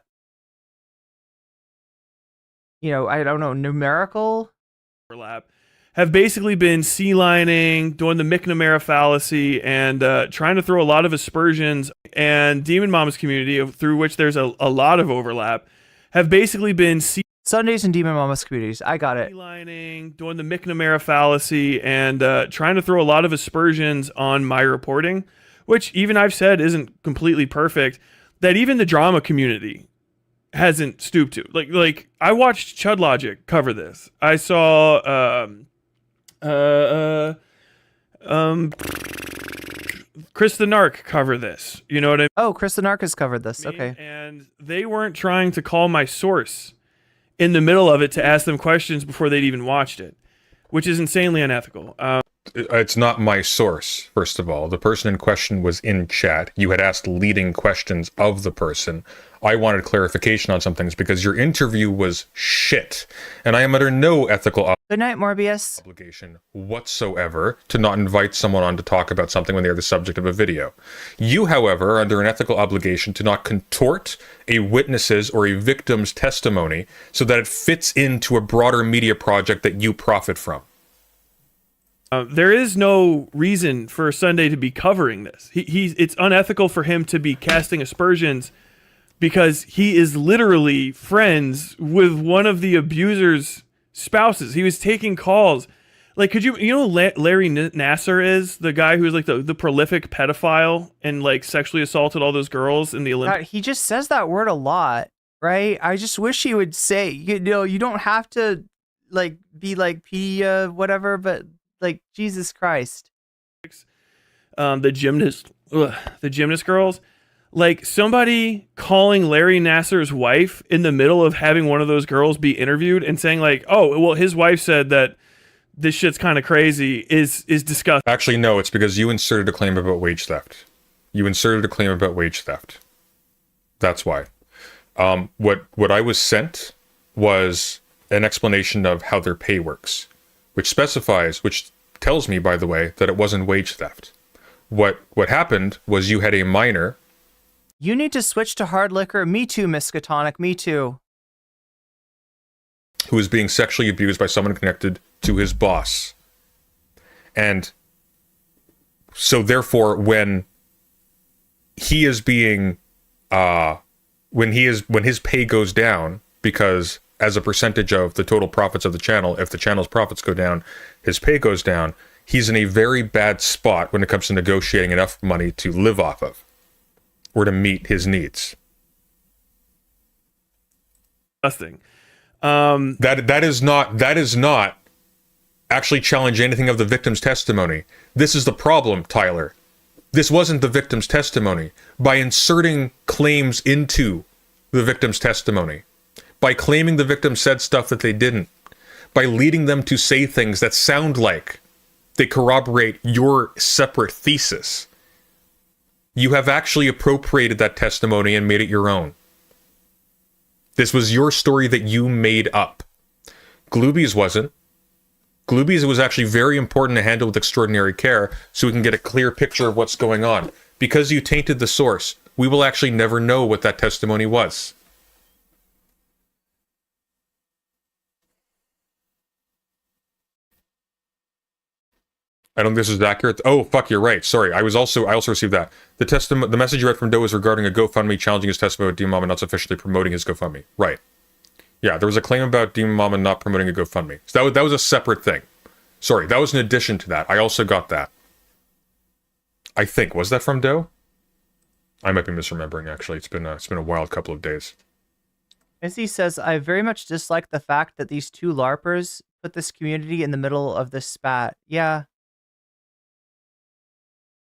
I don't know, numerical. Overlap. Have basically been sea-lining, doing the McNamara fallacy, and trying to throw a lot of aspersions, and Demon Mama's community, through which there's a lot of overlap, have basically been Sundays and Demon Mama's communities. I got it. Sea-lining, doing the McNamara fallacy, and trying to throw a lot of aspersions on my reporting, which even I've said isn't completely perfect, that even the drama community hasn't stooped to. Like I watched Chud Logic cover this. I saw Chris the Narc cover this. You know what I mean? Oh, Chris the Narc has covered this. Okay. And they weren't trying to call my source in the middle of it to ask them questions before they'd even watched it, which is insanely unethical. It's not my source, first of all. The person in question was in chat. You had asked leading questions of the person. I wanted clarification on some things because your interview was shit. And I am under no ethical... Good night, Morbius. Obligation whatsoever to not invite someone on to talk about something when they are the subject of a video. You, however, are under an ethical obligation to not contort a witness's or a victim's testimony so that it fits into a broader media project that you profit from. There is no reason for Sunday to be covering this. It's unethical for him to be casting aspersions because he is literally friends with one of the abuser's spouses. He was taking calls. Like, could you know Larry Nasser is the guy who's like the prolific pedophile and like sexually assaulted all those girls in the Olympics? He just says that word a lot, right? I just wish he would say, you don't have to like be like whatever, but like Jesus Christ. The gymnast girls. Like somebody calling Larry Nasser's wife in the middle of having one of those girls be interviewed and saying like, oh, well, his wife said that this shit's kind of crazy is disgusting. Actually, no, it's because you inserted a claim about wage theft. You inserted a claim about wage theft. That's why. What I was sent was an explanation of how their pay works, which tells me, by the way, that it wasn't wage theft. What happened was you had a minor. You need to switch to hard liquor. Me too, Miskatonic. Me too. Who was being sexually abused by someone connected to his boss. And so therefore, when he is being, when his pay goes down, because as a percentage of the total profits of the channel, if the channel's profits go down, his pay goes down, he's in a very bad spot when it comes to negotiating enough money to live off of, or to meet his needs. Disgusting. That is not actually challenge anything of the victim's testimony. This is the problem, Tyler. This wasn't the victim's testimony. By inserting claims into the victim's testimony, by claiming the victim said stuff that they didn't, by leading them to say things that sound like they corroborate your separate thesis, you have actually appropriated that testimony and made it your own. This was your story that you made up. Glooby's wasn't. Glooby's was actually very important to handle with extraordinary care so we can get a clear picture of what's going on. Because you tainted the source, we will actually never know what that testimony was. I don't think this is accurate. Oh, fuck, you're right. Sorry, I also received that. The message you read from Doe was regarding a GoFundMe challenging his testimony with Demon Mama not sufficiently promoting his GoFundMe. Right. Yeah, there was a claim about Demon Mama not promoting a GoFundMe. So that was a separate thing. Sorry, that was in addition to that. I also got that. I think. Was that from Doe? I might be misremembering, actually. It's been a wild couple of days. Izzy says, I very much dislike the fact that these two LARPers put this community in the middle of this spat. Yeah.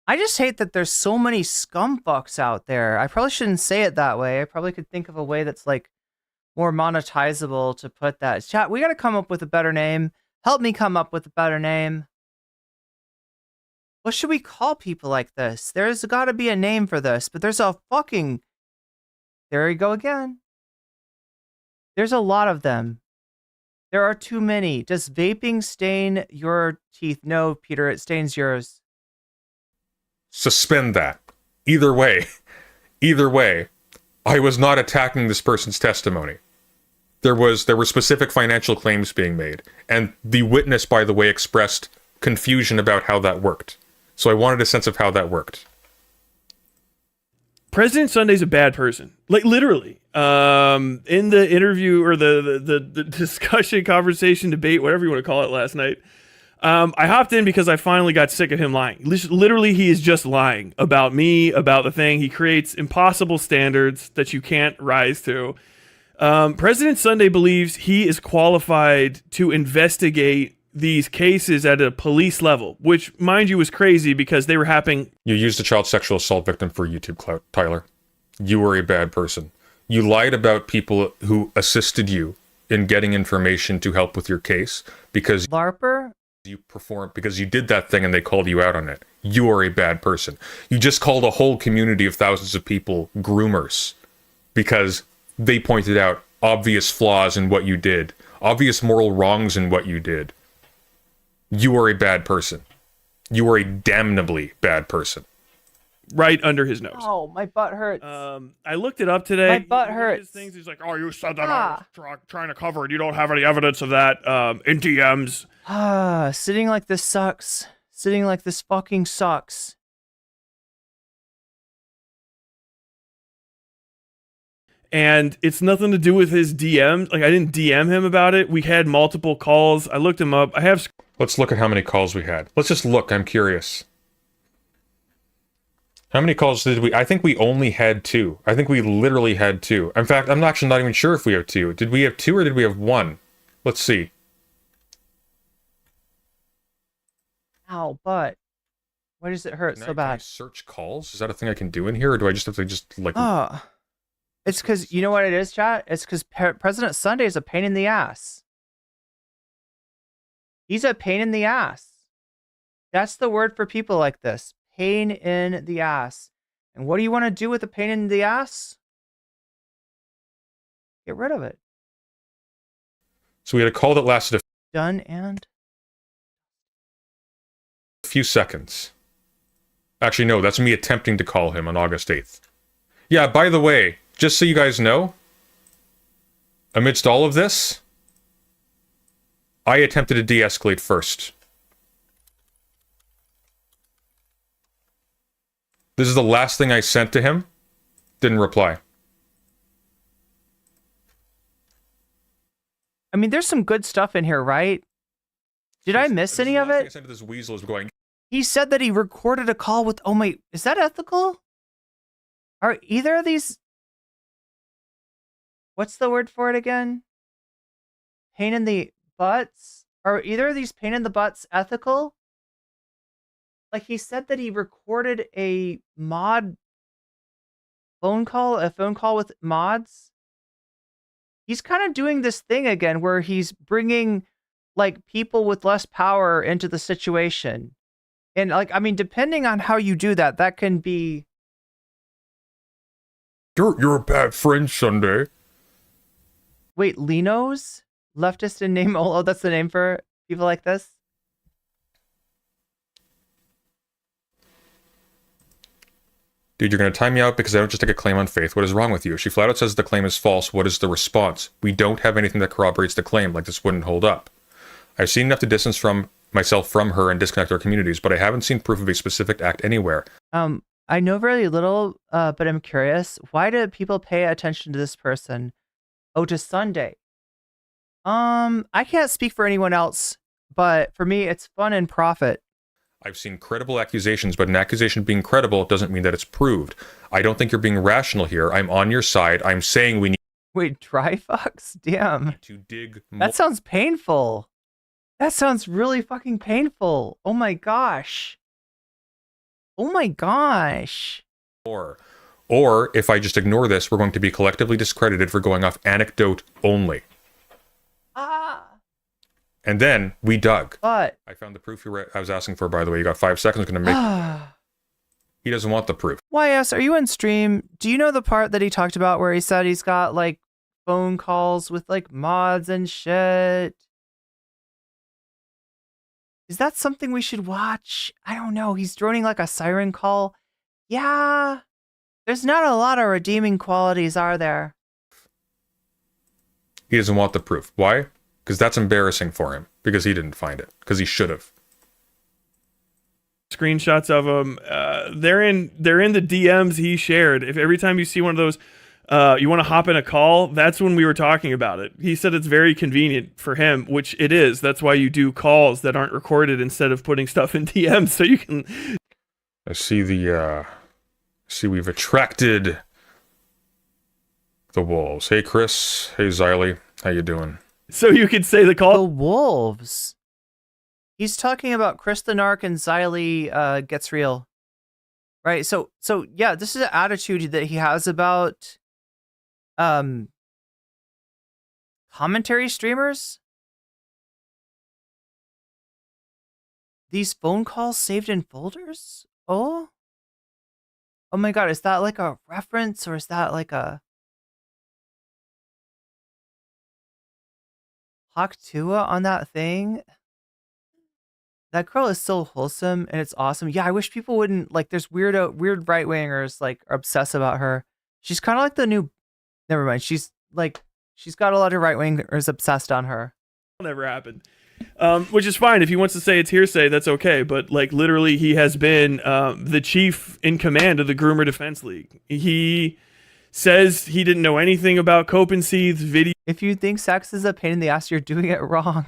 I just hate that there's so many scumfucks out there. I probably shouldn't say it that way. I probably could think of a way that's like more monetizable to put that. Chat, we got to come up with a better name. Help me come up with a better name. What should we call people like this? There's got to be a name for this, but there's a fucking... There you go again. There's a lot of them. There are too many. Does vaping stain your teeth? No, Peter, it stains yours. Suspend that. Either way, I was not attacking this person's testimony. There were specific financial claims being made, and the witness, by the way, expressed confusion about how that worked. So I wanted a sense of how that worked. President Sunday's a bad person. Like, literally. In the interview, or the discussion, conversation, debate, whatever you want to call it last night, I hopped in because I finally got sick of him lying. Literally, he is just lying about me, about the thing. He creates impossible standards that you can't rise to. President Sunday believes he is qualified to investigate these cases at a police level, which, mind you, was crazy because they were happening. You used a child sexual assault victim for YouTube clout, Tyler. You were a bad person. You lied about people who assisted you in getting information to help with your case because LARPer? Because you did that thing and they called you out on it. You are a bad person. You just called a whole community of thousands of people groomers because they pointed out obvious flaws in what you did, obvious moral wrongs in what you did, you are a bad person. You are a damnably bad person. Right under his nose. Oh, my butt hurts. I looked it up today. My butt One of hurts. his things, he's like, "Oh, you said that I was trying to cover it. You don't have any evidence of that in DMs." Sitting like this sucks. Sitting like this fucking sucks. And it's nothing to do with his DMs. Like, I didn't DM him about it. We had multiple calls. I looked him up. I have. Let's look at how many calls we had. Let's just look. I'm curious. How many calls did we? I think we only had 2. I think we literally had 2. In fact, I'm actually not even sure if we have 2. Did we have 2 or did we have 1? Let's see. Ow, butt. Why does it hurt so bad? Can I search calls? Is that a thing I can do in here, or do I just have to just like? It's because you know what it is, chat. It's because President Sunday is a pain in the ass. He's a pain in the ass. That's the word for people like this. Pain in the ass. And what do you want to do with a pain in the ass? Get rid of it. So we had a call that lasted Done and a few seconds. Actually, no, that's me attempting to call him on August 8th. Yeah, by the way, just so you guys know, amidst all of this, I attempted to de-escalate first. This is the last thing I sent to him. Didn't reply. I mean, there's some good stuff in here, right? Did I miss any of it? I sent to this weasel is going. He said that he recorded a call with. Oh my, is that ethical? Are either of these? What's the word for it again? Pain in the butts? Are either of these pain in the butts ethical? Like, he said that he recorded a mod phone call with mods. He's kind of doing this thing again where he's bringing like people with less power into the situation. And like, I mean, depending on how you do that, that can be. You're a bad friend, Sunday. Wait, Linos? Leftist in name? Oh, that's the name for people like this? Dude, you're going to time me out because I don't just take a claim on faith. What is wrong with you? She flat out says the claim is false. What is the response? We don't have anything that corroborates the claim, like this wouldn't hold up. I've seen enough to distance from myself from her and disconnect our communities, but I haven't seen proof of a specific act anywhere. I know very little, but I'm curious. Why do people pay attention to this person? Oh, to Sunday. I can't speak for anyone else, but for me, it's fun and profit. I've seen credible accusations, but an accusation being credible doesn't mean that it's proved. I don't think you're being rational here. I'm on your side. I'm saying we need. Wait, dry fucks? Damn. To dig. That sounds painful. That sounds really fucking painful. Oh my gosh. Oh my gosh. Or if I just ignore this, we're going to be collectively discredited for going off anecdote only. And then we dug. But I found the proof I was asking for, by the way. You got 5 seconds. Going to make. He doesn't want the proof. YS, are you on stream? Do you know the part that he talked about where he said he's got like phone calls with like mods and shit? Is that something we should watch? I don't know. He's droning like a siren call. Yeah. There's not a lot of redeeming qualities, are there? He doesn't want the proof. Why? Because that's embarrassing for him. Because he didn't find it. Because he should have. Screenshots of them. They're in the DMs he shared. If every time you see one of those, you want to hop in a call, that's when we were talking about it. He said it's very convenient for him, which it is. That's why you do calls that aren't recorded instead of putting stuff in DMs, so you can. I see we've attracted the wolves. Hey, Chris. Hey, Xylee. How you doing? So you could say the call. The wolves. He's talking about Chris the Narc and Xylee gets real. Right? So yeah, this is an attitude that he has about commentary streamers. These phone calls saved in folders? Oh my god, is that like a reference or is that like a Tua on that thing. That girl is so wholesome and it's awesome. Yeah, I wish people wouldn't like. There's weird right wingers like obsess about her. She's kind of like the new. Never mind. She's got a lot of right wingers obsessed on her. Never happened. Which is fine if he wants to say it's hearsay. That's okay. But like literally, he has been the chief in command of the Groomer Defense League. He says he didn't know anything about Copenseed's video. If you think sex is a pain in the ass, you're doing it wrong.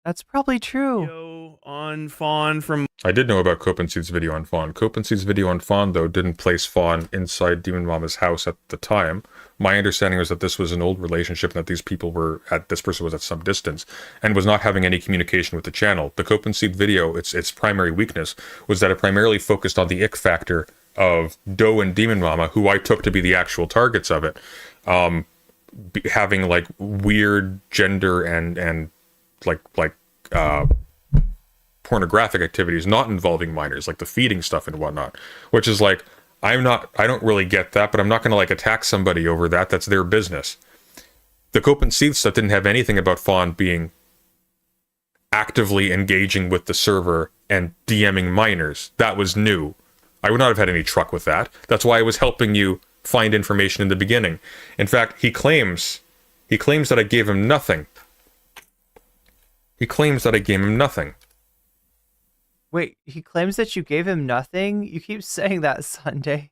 That's probably true. On Fawn from... I did know about Copenseed's video on Fawn. Copenseed's video on Fawn, though, didn't place Fawn inside Demon Mama's house at the time. My understanding was that this was an old relationship and that these people this person was at some distance and was not having any communication with the channel. The Copenseed video, its primary weakness was that it primarily focused on the ick factor of Doe and Demon Mama, who I took to be the actual targets of it, having like weird gender and pornographic activities not involving minors, like the feeding stuff and whatnot, which is like, I don't really get that, but I'm not going to like attack somebody over that. That's their business. The Copenseed stuff didn't have anything about Fawn being actively engaging with the server and DMing minors. That was new. I would not have had any truck with that. That's why I was helping you find information in the beginning. In fact, he claims that I gave him nothing. He claims that I gave him nothing. Wait, he claims that you gave him nothing? You keep saying that, Sunday.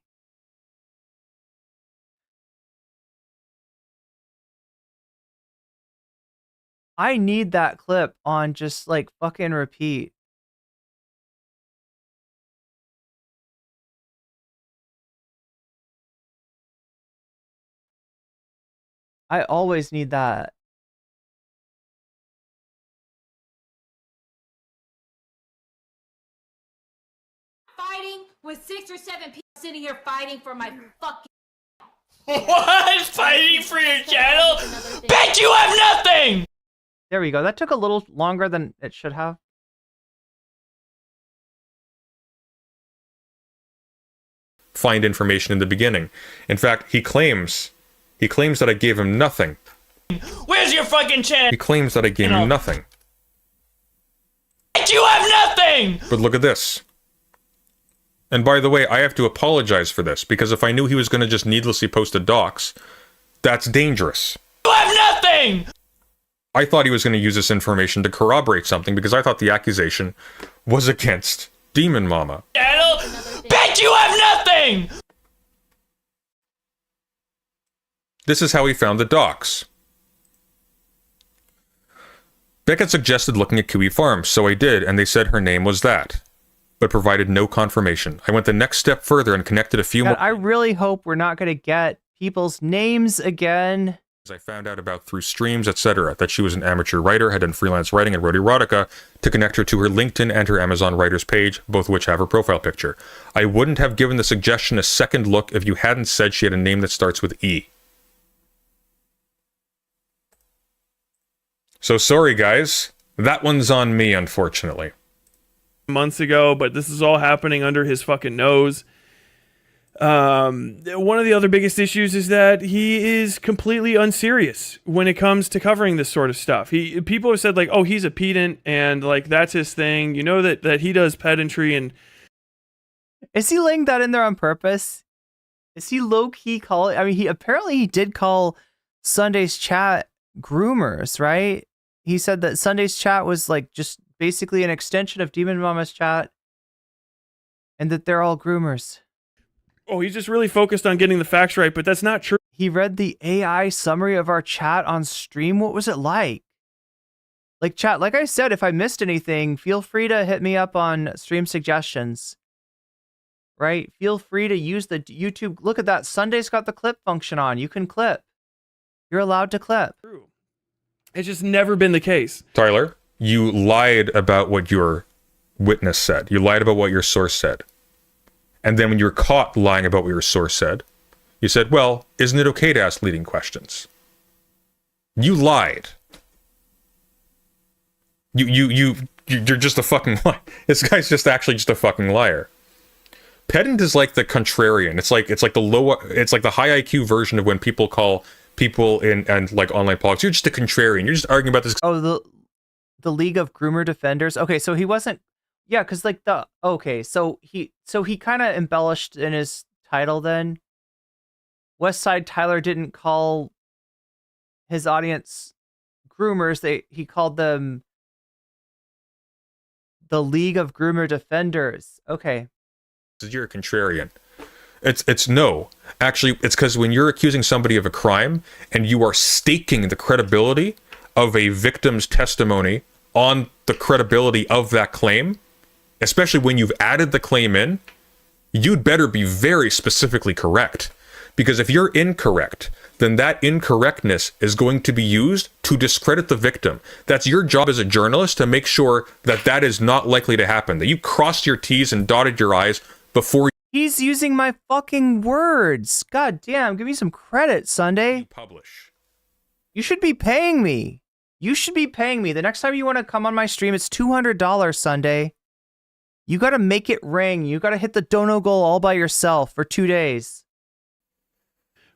I need that clip on just like fucking repeat. I always need that. Fighting with 6 or 7 people sitting here fighting for my fucking... What? Fighting for your channel? Bet you have nothing! There we go. That took a little longer than it should have. Find information in the beginning. In fact, he claims that I gave him nothing. Where's your fucking channel? He claims that I gave him nothing. Bet you have nothing! But look at this. And by the way, I have to apologize for this, because if I knew he was going to just needlessly post a dox, that's dangerous. You have nothing! I thought he was going to use this information to corroborate something, because I thought the accusation was against Demon Mama. Channel? Bet you have nothing! This is how he found the docs. Beckett suggested looking at Kiwi Farms, so I did, and they said her name was that, but provided no confirmation. I went the next step further and connected a few more... I really hope we're not going to get people's names again. I found out about through streams, etc., that she was an amateur writer, had done freelance writing and wrote erotica, to connect her to her LinkedIn and her Amazon writers page, both of which have her profile picture. I wouldn't have given the suggestion a second look if you hadn't said she had a name that starts with E. So sorry, guys. That one's on me, unfortunately. Months ago, but this is all happening under his fucking nose. One of the other biggest issues is that he is completely unserious when it comes to covering this sort of stuff. People have said like, oh, he's a pedant and like that's his thing. You know that he does pedantry and... Is he laying that in there on purpose? Is he low-key calling... I mean, he did call Sunday's chat groomers, right? He said that Sunday's chat was like just basically an extension of Demon Mama's chat and that they're all groomers. Oh, he's just really focused on getting the facts right, but that's not true. He read the AI summary of our chat on stream. What was it like? Like, chat, like I said, if I missed anything, feel free to hit me up on stream suggestions. Right? Feel free to use the YouTube. Look at that. Sunday's got the clip function on. You can clip. You're allowed to clip. True. It's just never been the case. Tyler, you lied about what your witness said. You lied about what your source said. And then when you were caught lying about what your source said, you said, well, isn't it okay to ask leading questions? You lied. You're just a fucking liar. This guy's just a fucking liar. Pedant is like the contrarian. It's like the high IQ version of when people call people in and like online politics. You're just a contrarian. You're just arguing about this. Oh, the League of Groomer Defenders. Okay, so he wasn't. Yeah, because like so he kind of embellished in his title. Then West Side Tyler didn't call his audience groomers. He called them the League of Groomer Defenders. Okay. You're a contrarian. It's no. Actually, it's because when you're accusing somebody of a crime and you are staking the credibility of a victim's testimony on the credibility of that claim, especially when you've added the claim in, you'd better be very specifically correct. Because if you're incorrect, then that incorrectness is going to be used to discredit the victim. That's your job as a journalist, to make sure that that is not likely to happen, that you crossed your T's and dotted your I's before. He's using my fucking words. God damn, give me some credit, Sunday. Publish. You should be paying me. You should be paying me. The next time you want to come on my stream, it's $200, Sunday. You got to make it ring. You got to hit the dono goal all by yourself for 2 days.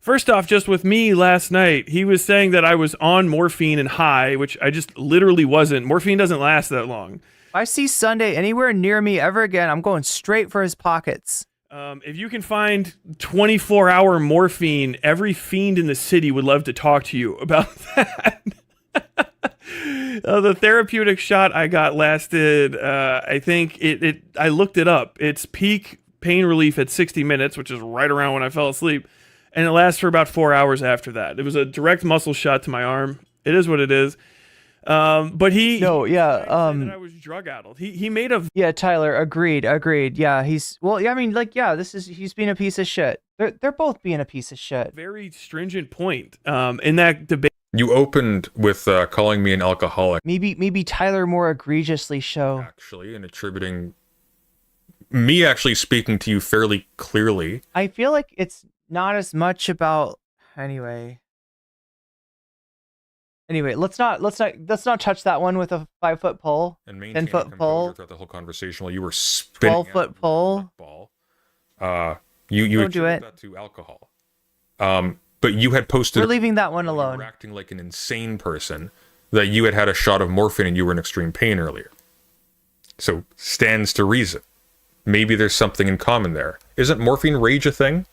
First off, just with me last night, he was saying that I was on morphine and high, which I just literally wasn't. Morphine doesn't last that long. If I see Sunday anywhere near me ever again, I'm going straight for his pockets. If you can find 24-hour morphine, every fiend in the city would love to talk to you about that. The therapeutic shot I got lasted, I think, I looked it up. It's peak pain relief at 60 minutes, which is right around when I fell asleep. And it lasts for about 4 hours after that. It was a direct muscle shot to my arm. It is what it is. But he said that I was drug addled. He made a Tyler, agreed. Yeah, he's he's being a piece of shit. They're both being a piece of shit. Very stringent point in that debate. You opened with calling me an alcoholic. Maybe Tyler more egregiously actually, and attributing me actually speaking to you fairly clearly. I feel like it's not as much about anyway, let's not touch that one with a 5-foot pole and 10-foot pole throughout the whole conversation while you were spinning 12-foot pole ball. You don't do it that to alcohol. But you had posted. We're leaving that one alone. You were acting like an insane person, that you had a shot of morphine and you were in extreme pain earlier. So stands to reason. Maybe there's something in common there. Isn't morphine rage a thing?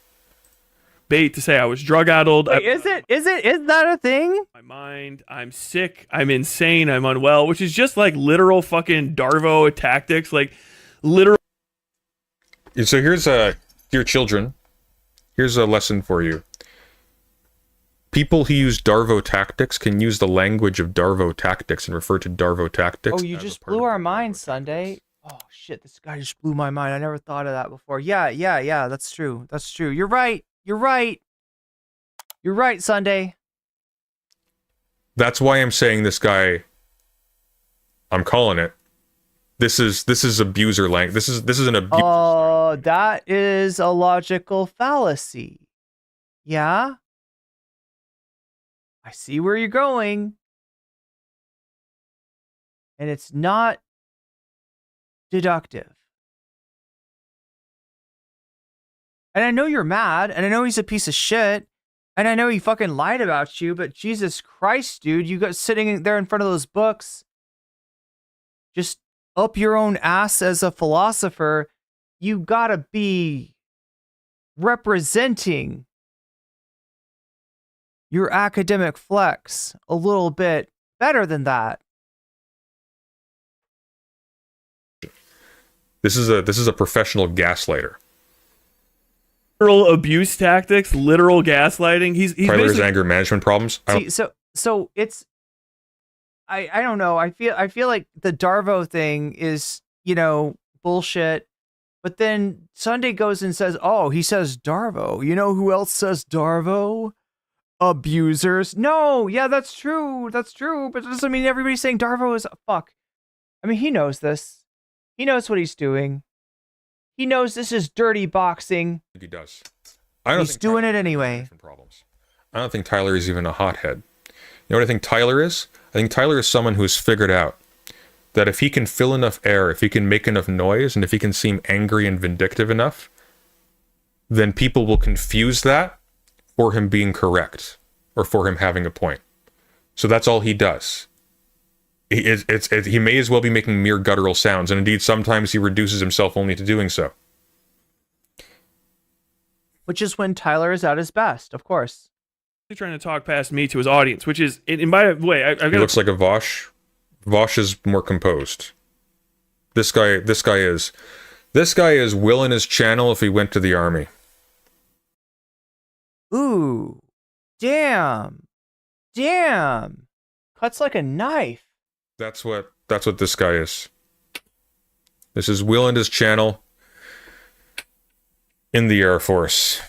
Bait to say I was drug addled. Wait, is that a thing? My mind, I'm sick, I'm insane, I'm unwell, which is just like literal fucking Darvo tactics, like literal. So here's dear children, here's a lesson for you. People who use Darvo tactics can use the language of Darvo tactics and refer to Darvo tactics. Oh, you just blew our minds, Sunday. Oh shit, this guy just blew my mind. I never thought of that before. Yeah, that's true. You're right, Sunday. That's why I'm saying this guy, I'm calling it. This is abuser language. This is an abuse. Oh, that is a logical fallacy. Yeah? I see where you're going. And it's not deductive. And I know you're mad, and I know he's a piece of shit, and I know he fucking lied about you, but Jesus Christ, dude, you got sitting there in front of those books, just up your own ass as a philosopher. You gotta be representing your academic flex a little bit better than that. This is a professional gaslighter. Literal abuse tactics, literal gaslighting. He's Tyler's anger management problems. So it's I don't know. I feel like the Darvo thing is, bullshit. But then Sunday goes and says, "Oh, he says Darvo. You know who else says Darvo? Abusers." No, yeah, that's true. But it doesn't mean everybody's saying Darvo is fuck. I mean, he knows this. He knows what he's doing. He knows this is dirty boxing. He does. He's doing it anyway. I don't think Tyler is even a hothead. You know what I think Tyler is? I think Tyler is someone who has figured out that if he can fill enough air, if he can make enough noise, and if he can seem angry and vindictive enough, then people will confuse that for him being correct. or for him having a point. So that's all he does. He may as well be making mere guttural sounds, and indeed sometimes he reduces himself only to doing so. Which is when Tyler is at his best, of course. He's trying to talk past me to his audience, which is, and by the way, He looks like a Vosh. Vosh is more composed. This guy is Will in his channel if he went to the army. Ooh. Damn. Cuts like a knife. That's what this guy is. This is Will and his channel in the Air Force.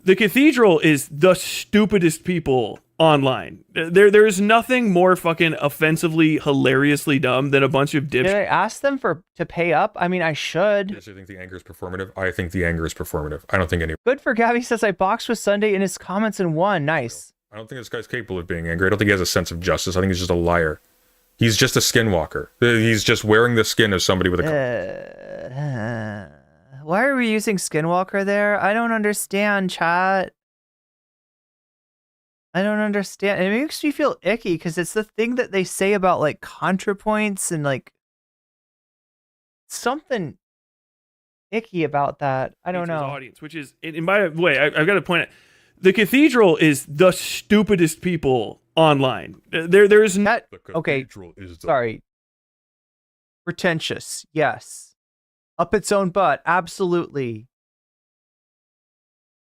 The Cathedral is the stupidest people online. There's nothing more fucking offensively, hilariously dumb than a bunch of dipshits. Did I ask them to pay up? I mean, I should. Yes, I think the anger is performative. I think the anger is performative. I don't think any. Good for Gabby says I boxed with Sunday in his comments and won. Nice. I don't think this guy's capable of being angry. I don't think he has a sense of justice. I think he's just a liar. He's just a skinwalker. He's just wearing the skin of somebody with a... Why are we using Skinwalker there? I don't understand, chat. I don't understand. It makes me feel icky because it's the thing that they say about like ContraPoints and like something icky about that. I don't know. Audience, which is, and by the way, I've got to point out, the Cathedral is the stupidest people online. There's not. Okay, sorry. Pretentious, yes. Up its own butt, absolutely.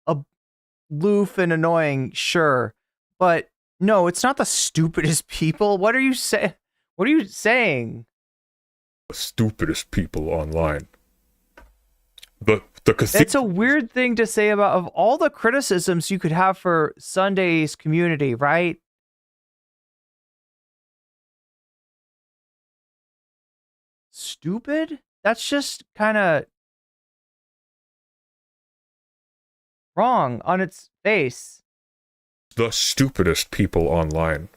Aloof and annoying, sure. But no, it's not the stupidest people. What are you saying? What are you saying? The stupidest people online. It's a weird thing to say about of all the criticisms you could have for Sunday's community, right? Stupid? That's just kind of wrong on its face. The stupidest people online.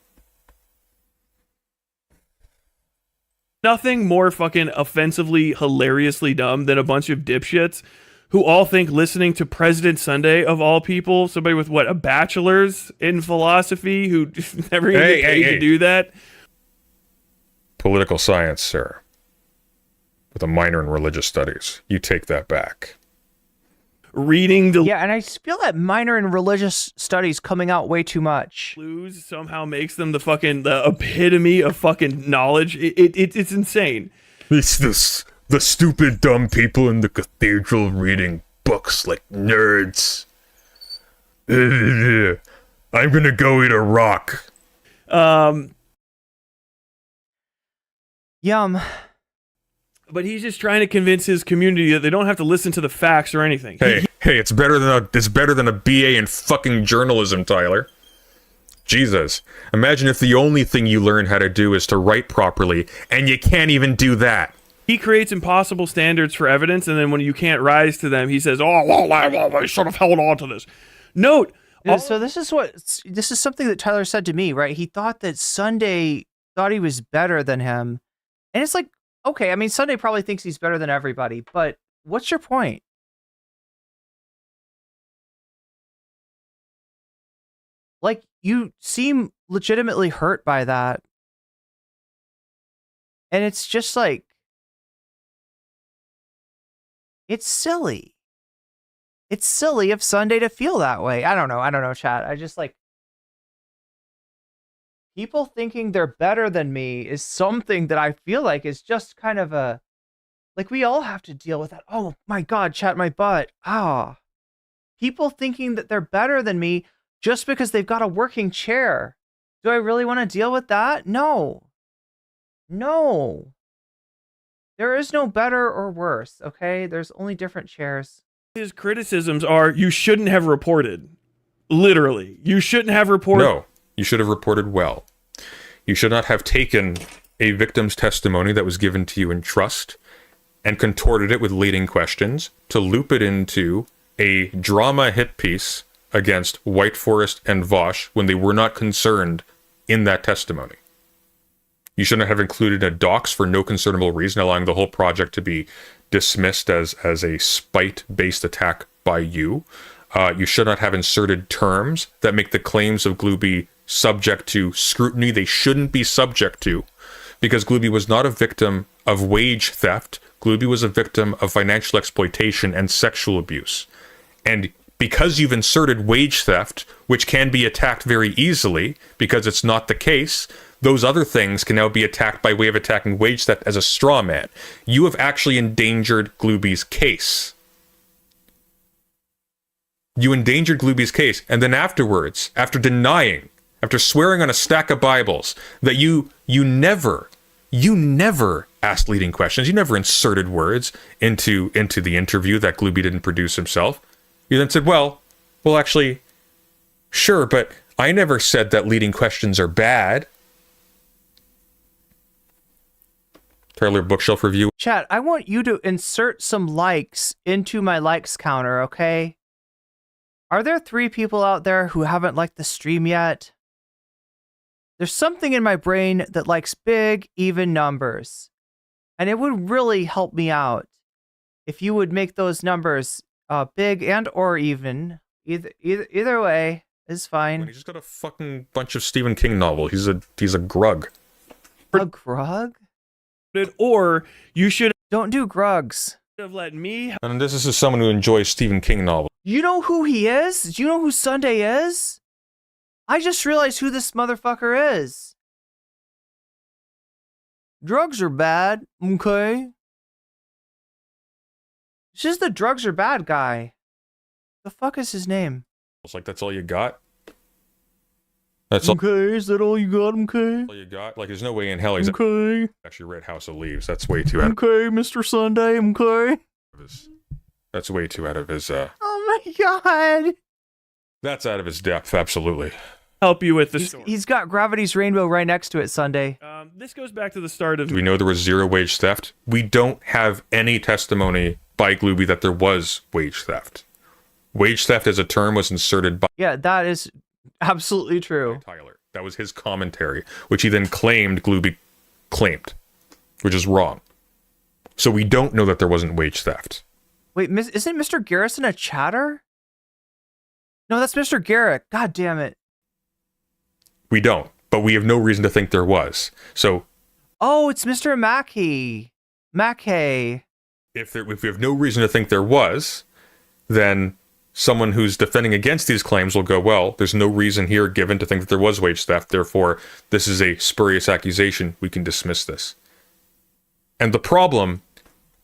Nothing more fucking offensively, hilariously dumb than a bunch of dipshits who all think listening to President Sunday, of all people, somebody with, what, a bachelor's in philosophy who never even get paid to do that? Political science, sir. With a minor in religious studies. You take that back. Reading the... Yeah, and I feel that minor in religious studies coming out way too much. Blues somehow makes them the epitome of fucking knowledge. It's insane. It's the stupid dumb people in the cathedral reading books like nerds. I'm gonna go eat a rock. Yum. But he's just trying to convince his community that they don't have to listen to the facts or anything. Hey, it's better than a BA in fucking journalism, Tyler. Jesus. Imagine if the only thing you learn how to do is to write properly, and you can't even do that. He creates impossible standards for evidence, and then when you can't rise to them, he says, "Oh, well, I should have held on to this." Note. So this is something that Tyler said to me, right? He thought that Sunday thought he was better than him, and it's like, okay, I mean, Sunday probably thinks he's better than everybody, but what's your point? Like, you seem legitimately hurt by that. And it's just like, it's silly. It's silly of Sunday to feel that way. I don't know, chat. I just like, people thinking they're better than me is something that I feel like is just kind of a, like, we all have to deal with that. Oh my God, chat, my butt. Ah. People thinking that they're better than me just because they've got a working chair. Do I really want to deal with that? No. No. There is no better or worse, okay? There's only different chairs. His criticisms are, you shouldn't have reported. Literally. You shouldn't have reported. No. You should have reported well. You should not have taken a victim's testimony that was given to you in trust and contorted it with leading questions to loop it into a drama hit piece against White Forest and Vosh when they were not concerned in that testimony. You shouldn't have included a dox for no concernable reason, allowing the whole project to be dismissed as a spite-based attack by you. you should not have inserted terms that make the claims of Glooby subject to scrutiny they shouldn't be subject to, because Glooby was not a victim of wage theft. Glooby was a victim of financial exploitation and sexual abuse. And because you've inserted wage theft, which can be attacked very easily because it's not the case, those other things can now be attacked by way of attacking wage theft as a straw man. You have actually endangered Glooby's case. You endangered Glooby's case, and then afterwards, after denying, after swearing on a stack of Bibles that you never asked leading questions, you never inserted words into the interview that Glooby didn't produce himself. You then said, well, actually, sure, but I never said that leading questions are bad. Tyler Bookshelf Review. Chat, I want you to insert some likes into my likes counter, okay? Are there 3 people out there who haven't liked the stream yet? There's something in my brain that likes big, even numbers. And it would really help me out if you would make those numbers big and or even. Either way is fine. He's just got a fucking bunch of Stephen King novel. He's a grug. A grug? Or you should don't do grugs. Have let me. And this is someone who enjoys Stephen King novels. You know who he is? Do you know who Sunday is? I just realized who this motherfucker is. Drugs are bad, okay? It's just the drugs are bad guy. The fuck is his name? It's like, that's all you got? That's all. Okay, is that all you got, okay? All you got? Like, there's no way in hell he's okay. Actually read House of Leaves. That's way too Okay, Mr. Sunday, okay? That's way too out of his, Oh my god! That's out of his depth, absolutely. Help you with the story. He's got Gravity's Rainbow right next to it, Sunday. This goes back to the start of... Do we know there was zero wage theft? We don't have any testimony by Glooby that there was wage theft. Wage theft as a term was inserted by... Yeah, that is absolutely true. Tyler. That was his commentary, which he then claimed Glooby claimed, which is wrong. So we don't know that there wasn't wage theft. Wait, isn't Mr. Garrison a chatter? No, that's Mr. Garrick. God damn it. We don't, but we have no reason to think there was. So... Oh, it's Mr. Mackey. Mackey. If we have no reason to think there was, then someone who's defending against these claims will go, well, there's no reason here given to think that there was wage theft, therefore this is a spurious accusation, we can dismiss this. And the problem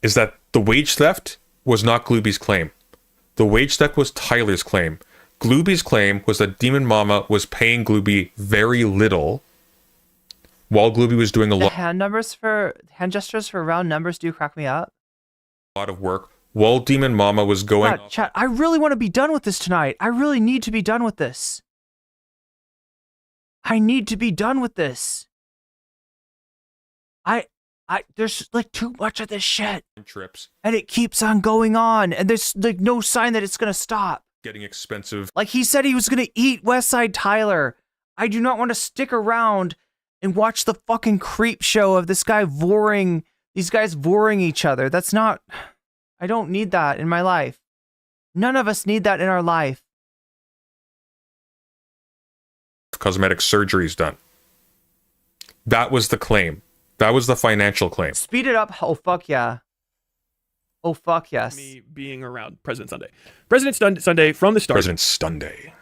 is that the wage theft was not Glooby's claim. The wage theft was Tyler's claim. Glooby's claim was that Demon Mama was paying Glooby very little while Glooby was doing a hand gestures for round numbers do crack me up. Lot of work while Demon Mama was going... Chat, I really want to be done with this tonight. I really need to be done with this. I need to be done with this. There's like too much of this shit. Trips. And it keeps on going on. And there's like no sign that it's going to stop. Getting expensive. Like he said he was going to eat Westside Tyler. I do not want to stick around and watch the fucking creep show of these guys voring each other. That's not... I don't need that in my life. None of us need that in our life. Cosmetic surgeries done. That was the claim. That was the financial claim. Speed it up. Oh, fuck yeah. Oh, fuck yes. Me being around President Sunday. President Sunday, from the start. President Sunday.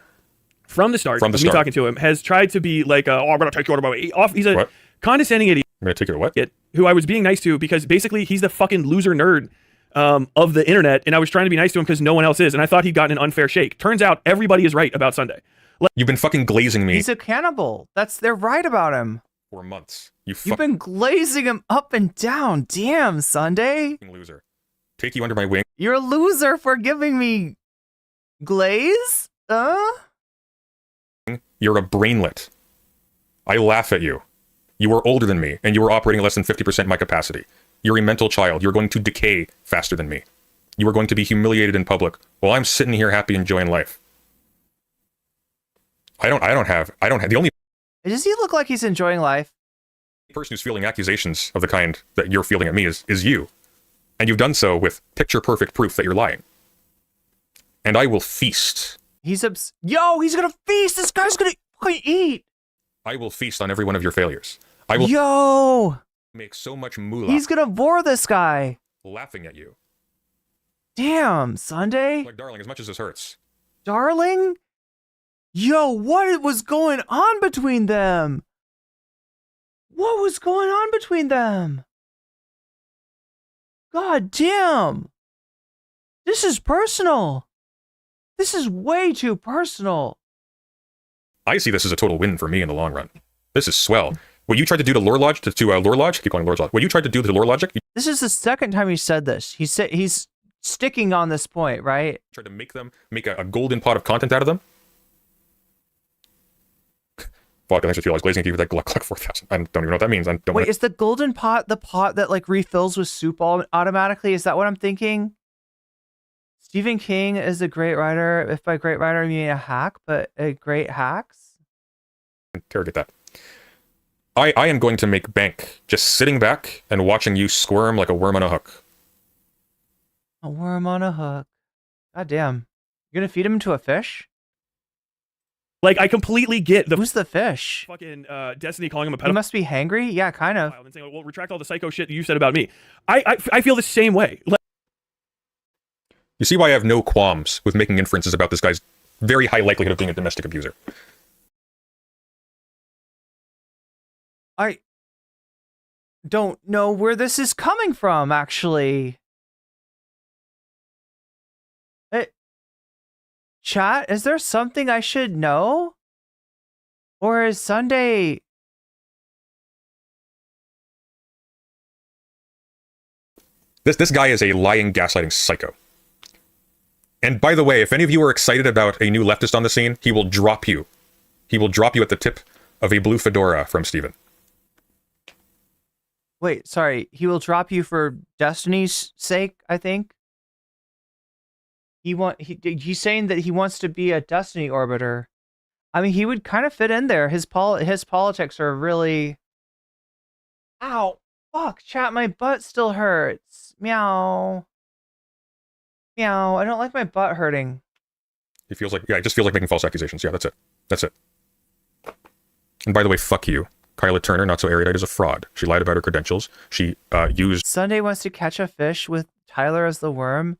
From the start, me talking to him, has tried to be like, I'm going to take you off. He's a condescending idiot. I'm going to take you to what? Who I was being nice to because basically he's the fucking loser nerd of the internet, and I was trying to be nice to him because no one else is, and I thought he'd gotten an unfair shake. Turns out everybody is right about Sunday. You've been fucking glazing me. He's a cannibal. They're right about him. For months. You've been glazing him up and down. Damn, Sunday. Loser. Take you under my wing. You're a loser for giving me glaze? You're a brainlet. I laugh at you. You are older than me, and you are operating less than 50% my capacity. You're a mental child. You're going to decay faster than me. You are going to be humiliated in public while I'm sitting here happy enjoying life. I don't have the only... Does he look like he's enjoying life? Person who's feeling accusations of the kind that you're feeling at me is you. And you've done so with picture-perfect proof that you're lying. and I will feast. He's he's gonna feast. This guy's gonna fucking eat. I will feast on every one of your failures. I will make so much moolah. He's gonna bore this guy. Laughing at you. Damn, Sunday. Like, darling, as much as this hurts. Darling? Yo, what was going on between them? What was going on between them? God damn. This is personal. This is way too personal. I see this as a total win for me in the long run. This is swell. What you tried to do to Lore Lodge, Lore Lodge, keep calling Lore Lodge. What you tried to do to Lore Logic. This is the second time he said this. He's sticking on this point, right? Tried to make a golden pot of content out of them. Fuck, thanks for fuel. I was glazing at you with that Gluck 4000. I don't even know what that means. Wait, is the golden pot the pot that like refills with soup automatically? Is that what I'm thinking? Stephen King is a great writer. If by great writer you mean a hack, but a great hacks? Interrogate that. I am going to make bank just sitting back and watching you squirm like a worm on a hook. A worm on a hook. God damn. You're gonna feed him to a fish? Like, I completely get Who's the fish? Fucking Destiny calling him a pedophile. He must be hangry? Yeah, kind of. And saying, well, retract all the psycho shit you said about me. I feel the same way. You see why I have no qualms with making inferences about this guy's very high likelihood of being a domestic abuser. I don't know where this is coming from, actually. Chat, is there something I should know? Or is Sunday... This guy is a lying, gaslighting psycho. And by the way, if any of you are excited about a new leftist on the scene, he will drop you. He will drop you at the tip of a blue fedora from Steven. Wait, sorry. He will drop you for Destiny's sake, I think? He's saying that he wants to be a Destiny orbiter. I mean, he would kind of fit in there. His politics are really... Ow! Fuck, chat, my butt still hurts. Meow. Meow, I don't like my butt hurting. He feels like, it just feels like making false accusations. Yeah, that's it. That's it. And by the way, fuck you. Kyla Turner, not so erudite, is a fraud. She lied about her credentials. She used... Sunday wants to catch a fish with Tyler as the worm.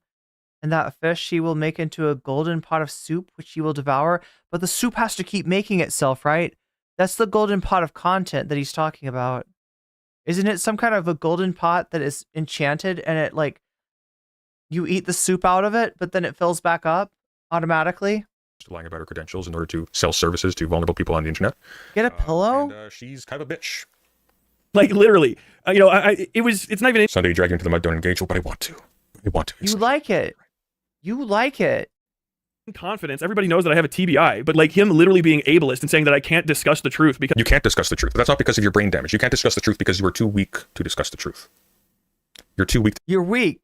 And that fish she will make into a golden pot of soup, which she will devour. But the soup has to keep making itself, right? That's the golden pot of content that he's talking about. Isn't it some kind of a golden pot that is enchanted and it, like, you eat the soup out of it, but then it fills back up automatically? lying about her credentials in order to sell services to vulnerable people on the internet. Get a pillow? And, she's kind of a bitch. Like, literally. You know, it's not even... Sunday, you drag you into the mud, don't engage, but I want to. I want to. You like it. You like it. Confidence. Everybody knows that I have a TBI, but like him literally being ableist and saying that I can't discuss the truth because... You can't discuss the truth. But that's not because of your brain damage. You can't discuss the truth because you were too weak to discuss the truth. You're too weak. You're weak.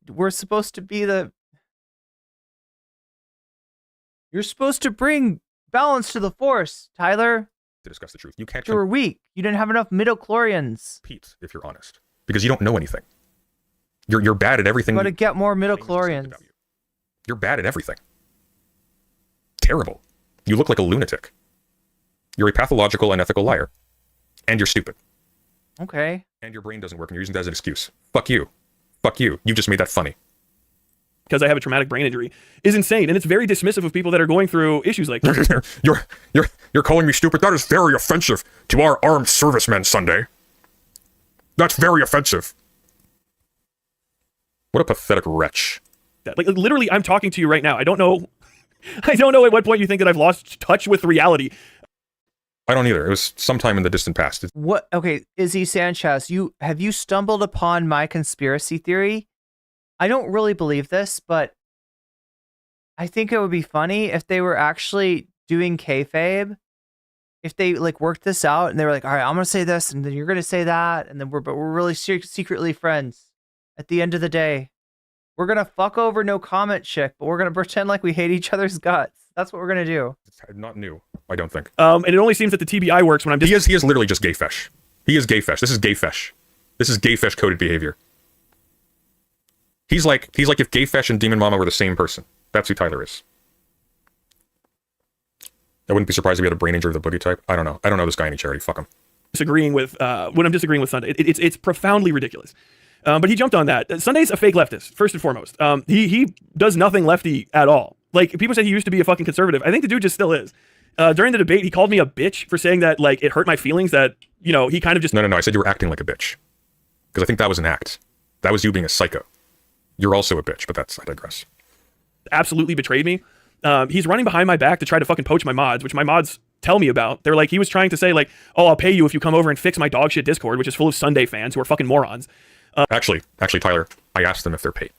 We're supposed to be the... You're supposed to bring balance to the force, Tyler. To discuss the truth. You can't... You were weak. You didn't have enough midichlorians. Pete, if you're honest. Because you don't know anything. You're bad at everything. You gotta get more midichlorians. You're bad at everything. Terrible. You look like a lunatic. You're a pathological, unethical liar. And you're stupid. Okay. And your brain doesn't work and you're using that as an excuse. Fuck you. Fuck you. You just made that funny. Because I have a traumatic brain injury is insane, and it's very dismissive of people that are going through issues like this. You're calling me stupid? That is very offensive to our armed servicemen, Sunday. That's very offensive. What a pathetic wretch. Like literally, I'm talking to you right now. I don't know at what point you think that I've lost touch with reality. I don't either. It was sometime in the distant past. What? Okay, Izzy Sanchez, have you stumbled upon my conspiracy theory? I don't really believe this, but I think it would be funny if they were actually doing kayfabe. If they like worked this out and they were like, all right, I'm gonna say this, and then you're gonna say that, and then we're really secretly friends. At the end of the day, we're gonna fuck over no comment chick, but we're gonna pretend like we hate each other's guts. That's what we're gonna do. It's not new, I don't think. And it only seems that the TBI works when I'm just... He is literally just gay fesh. He is gay fesh. This is gay fesh. This is gay fesh coded behavior. He's like if gay fesh and Demon Mama were the same person. That's who Tyler is. I wouldn't be surprised if he had a brain injury of the boogie type. I don't know. I don't know this guy any charity. Fuck him. Disagreeing with when I'm disagreeing with Sunday, it's profoundly ridiculous. But he jumped on that. Sunday's a fake leftist, first and foremost. He does nothing lefty at all. Like, people say he used to be a fucking conservative. I think the dude just still is. During the debate, he called me a bitch for saying that, like, it hurt my feelings that, you know, he kind of just... No. I said you were acting like a bitch. Because I think that was an act. That was you being a psycho. You're also a bitch, but I digress. Absolutely betrayed me. He's running behind my back to try to fucking poach my mods, which my mods tell me about. They're like, he was trying to say, like, oh, I'll pay you if you come over and fix my dog shit Discord, which is full of Sunday fans who are fucking morons. Actually, Tyler, I asked them if they're paid.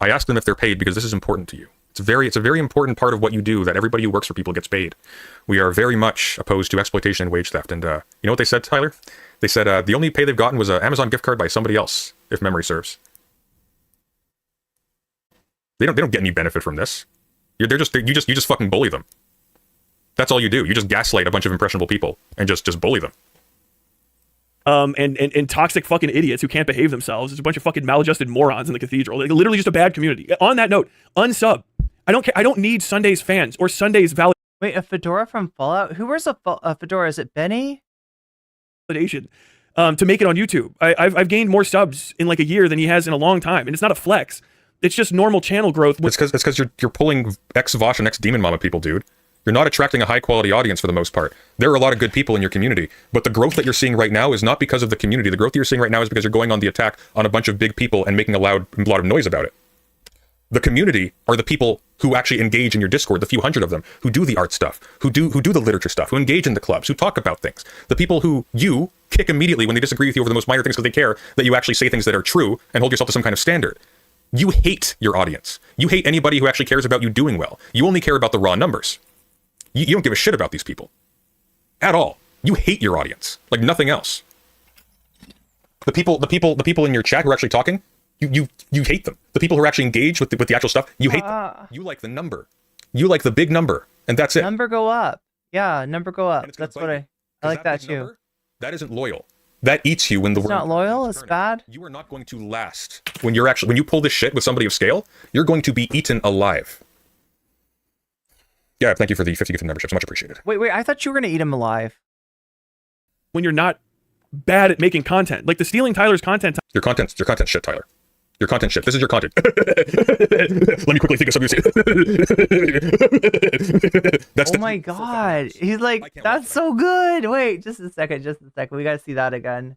I asked them if they're paid because this is important to you. It's a very important part of what you do, that everybody who works for people gets paid. We are very much opposed to exploitation and wage theft. And you know what they said, Tyler? They said the only pay they've gotten was an Amazon gift card by somebody else, if memory serves. They don't get any benefit from this. You just fucking bully them. That's all you do. You just gaslight a bunch of impressionable people and just bully them. And toxic fucking idiots who can't behave themselves. There's a bunch of fucking maladjusted morons in the cathedral. Like, literally just a bad community. On that note, unsub. I don't care. I don't need Sunday's fans or Sunday's validation. Wait, a fedora from Fallout? Who wears a fedora? Is it Benny? To make it on YouTube. I've gained more subs in like a year than he has in a long time, and it's not a flex. It's just normal channel growth. It's because you're pulling ex-Vosh and ex-Demon Mama people, dude. You're not attracting a high-quality audience for the most part. There are a lot of good people in your community, but the growth that you're seeing right now is not because of the community. The growth that you're seeing right now is because you're going on the attack on a bunch of big people and making a lot of noise about it. The community are the people who actually engage in your Discord, the few hundred of them, who do the art stuff, who do the literature stuff, who engage in the clubs, who talk about things. The people who you kick immediately when they disagree with you over the most minor things because they care that you actually say things that are true and hold yourself to some kind of standard. You hate your audience. You hate anybody who actually cares about you doing well. You only care about the raw numbers. You don't give a shit about these people. At all. You hate your audience. Like nothing else. The people in your chat who are actually talking, you hate them. The people who are actually engaged with the actual stuff, you hate them. You like the number. You like the big number, and that's it. Number go up. Yeah, number go up. That's what I like that too. Number, that isn't loyal. That eats you when the It's not loyal, it's bad. You are not going to last. When you pull this shit with somebody of scale, you're going to be eaten alive. Yeah, thank you for the 50 gift memberships. Much appreciated. Wait, I thought you were gonna eat him alive. When you're not bad at making content. Like the stealing Tyler's content. Your content shit, Tyler. Your content shit. This is your content. Let me quickly think of something to say. Oh my god. He's like, that's so good. Wait, just a second. We gotta see that again.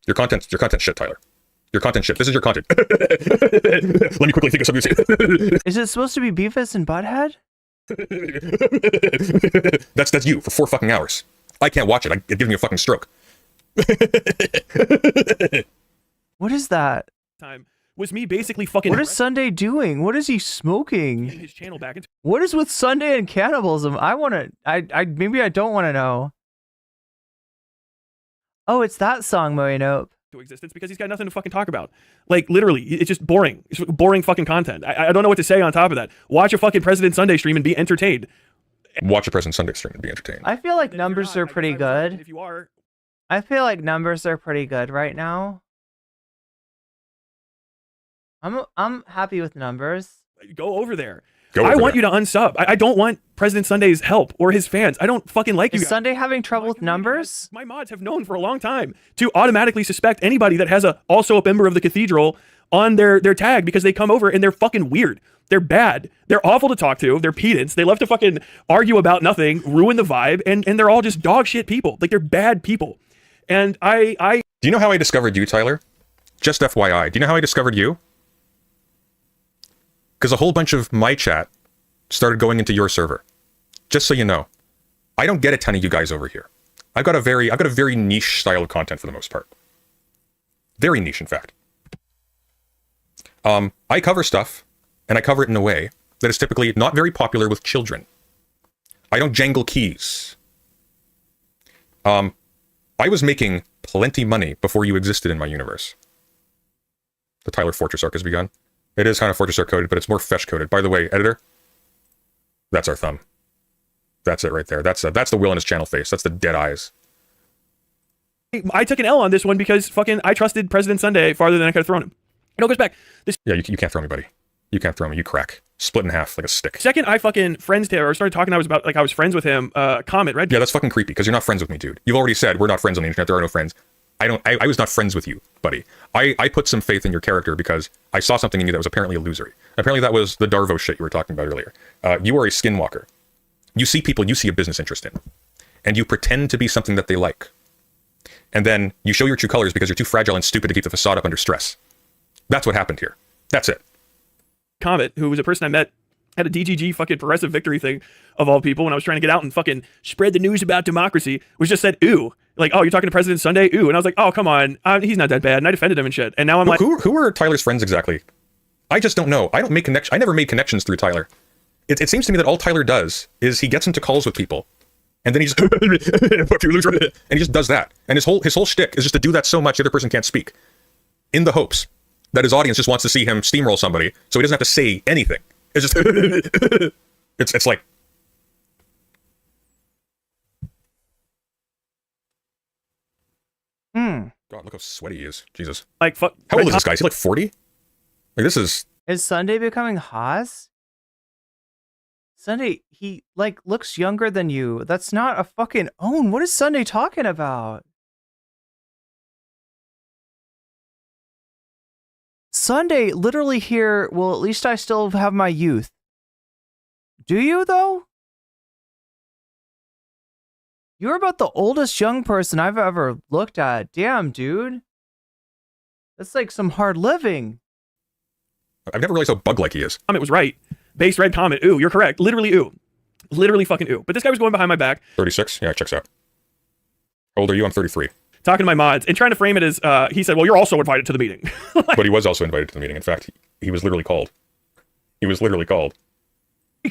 Your content shit, Tyler. Your content shit. This is your content. Let me quickly think of something to say. Is it supposed to be Beavis and Butthead? That's you for 4 fucking hours. I can't watch it. It gives me a fucking stroke. What is that? Time was me basically fucking. What is Sunday doing? What is he smoking? His channel back into. What is with Sunday and cannibalism? Maybe I don't want to know. Oh, it's that song, Moe. To existence because he's got nothing to fucking talk about. Like literally, it's just boring. It's boring fucking content. I don't know what to say on top of that. Watch a fucking President Sunday stream and be entertained. Watch a President Sunday stream and be entertained. I feel like numbers are pretty good. If you are, I feel like numbers are pretty good right now. I'm happy with numbers. Go over there. I want you to unsub. I don't want President Sunday's help or his fans. I don't fucking like you guys. Is Sunday having trouble with numbers? My mods have known for a long time to automatically suspect anybody that has also a member of the cathedral on their tag because they come over and they're fucking weird. They're bad. They're awful to talk to. They're pedants. They love to fucking argue about nothing, ruin the vibe, and they're all just dog shit people. Like they're bad people. And I Do you know how I discovered you, Tyler? Just FYI. Do you know how I discovered you? Because a whole bunch of my chat started going into your server. Just so you know. I don't get a ton of you guys over here. I've got a very niche style of content for the most part. Very niche, in fact. I cover stuff, and I cover it in a way that is typically not very popular with children. I don't jangle keys. I was making plenty money before you existed in my universe. The Tyler Fortress arc has begun. It is kind of Fortress arc coded, but it's more fetch coded. By the way, editor, that's our thumb. That's it right there. That's the Will in his channel face. That's the dead eyes. I took an L on this one because fucking I trusted President Sunday farther than I could have thrown him. It all goes back. Yeah, you can't throw me, buddy. You can't throw me. You crack. Split in half like a stick. Second, I fucking friends him or started talking. I was friends with him. Comment red. Yeah, that's fucking creepy because you're not friends with me, dude. You've already said we're not friends on the internet. There are no friends. I was not friends with you, buddy. I put some faith in your character because I saw something in you that was apparently illusory. Apparently that was the Darvo shit you were talking about earlier. You are a skinwalker. You see people you see a business interest in, and you pretend to be something that they like. And then you show your true colors because you're too fragile and stupid to keep the facade up under stress. That's what happened here. That's it. Comet, who was a person I met at a DGG fucking progressive victory thing of all people when I was trying to get out and fucking spread the news about democracy, was just said, ooh. Like, oh, you're talking to President Sunday? Ooh. And I was like, oh, come on. He's not that bad. And I defended him and shit. And now I'm like... Who are Tyler's friends exactly? I just don't know. I never made connections through Tyler. It seems to me that all Tyler does is he gets into calls with people. And then he just... and he just does that. And his whole shtick is just to do that so much the other person can't speak. In the hopes that his audience just wants to see him steamroll somebody so he doesn't have to say anything. It's just... it's like... God, look how sweaty he is. Jesus. Like, fuck. How old is this guy? Is he like 40? Like, this is... Is Sunday becoming Haas? Sunday, he, like, looks younger than you. That's not a fucking own. What is Sunday talking about? Sunday, literally here, well, at least I still have my youth. Do you, though? You're about the oldest young person I've ever looked at. Damn, dude. That's like some hard living. I've never realized how bug-like he is. Comment was right. Base red comment. Ooh, you're correct. Literally ooh. Literally fucking ooh. But this guy was going behind my back. 36? Yeah, it checks out. How old are you? I'm 33. Talking to my mods and trying to frame it as, he said, well, you're also invited to the meeting. But he was also invited to the meeting. In fact, he was literally called. He was literally called.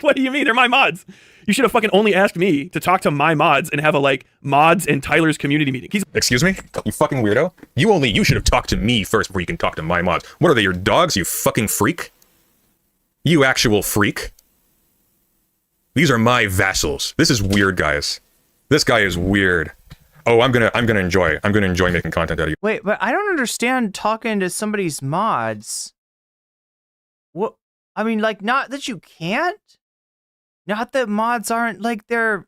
What do you mean? They're my mods. You should have fucking only asked me to talk to my mods and have a, like, mods and Tyler's community meeting. Excuse me? You fucking weirdo? You should have talked to me first before you can talk to my mods. What are they, your dogs, you fucking freak? You actual freak. These are my vassals. This is weird, guys. This guy is weird. Oh, I'm gonna enjoy making content out of you. Wait, but I don't understand talking to somebody's mods. What? I mean, like, not that you can't. Not that mods aren't, like, they're,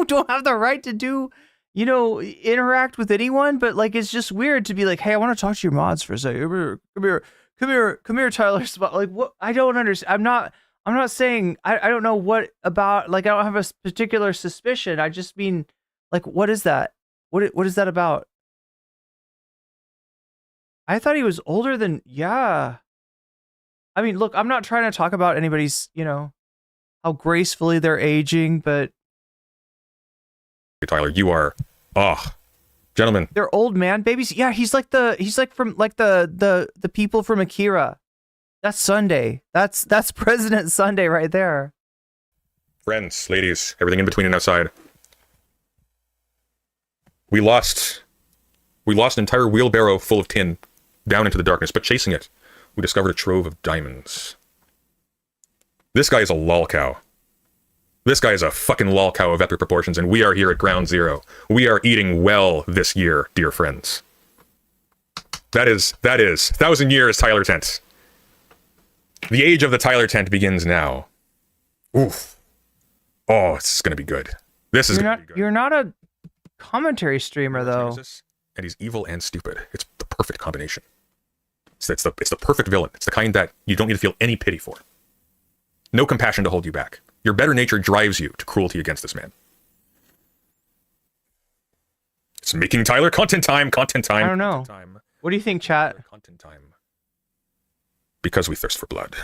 don't have the right to do, interact with anyone, but, like, it's just weird to be like, hey, I want to talk to your mods for a second. Come here, Tyler. Like, what? I don't understand. I'm not saying, I don't know what about, like, I don't have a particular suspicion. I just mean, like, what is that? What is that about? I thought he was older than, yeah. I mean, look, I'm not trying to talk about anybody's, how gracefully they're aging, but Tyler, you are, gentlemen. They're old man babies. Yeah, he's like from like the people from Akira. That's Sunday. That's President Sunday right there. Friends, ladies, everything in between and outside. We lost an entire wheelbarrow full of tin down into the darkness, but chasing it, we discovered a trove of diamonds. This guy is a lol cow. This guy is a fucking lol cow of epic proportions, and we are here at ground zero. We are eating well this year, dear friends. That is 1,000 years Tyler Tent. The age of the Tyler Tent begins now. Oof. Oh, this is gonna be good. This is gonna be good. You're not a commentary streamer, though. And he's evil and stupid. It's the perfect combination. It's the perfect villain. It's the kind that you don't need to feel any pity for. No compassion to hold you back. Your better nature drives you to cruelty against this man. It's making Tyler content time. I don't know. What do you think, chat? Content time. Because we thirst for blood.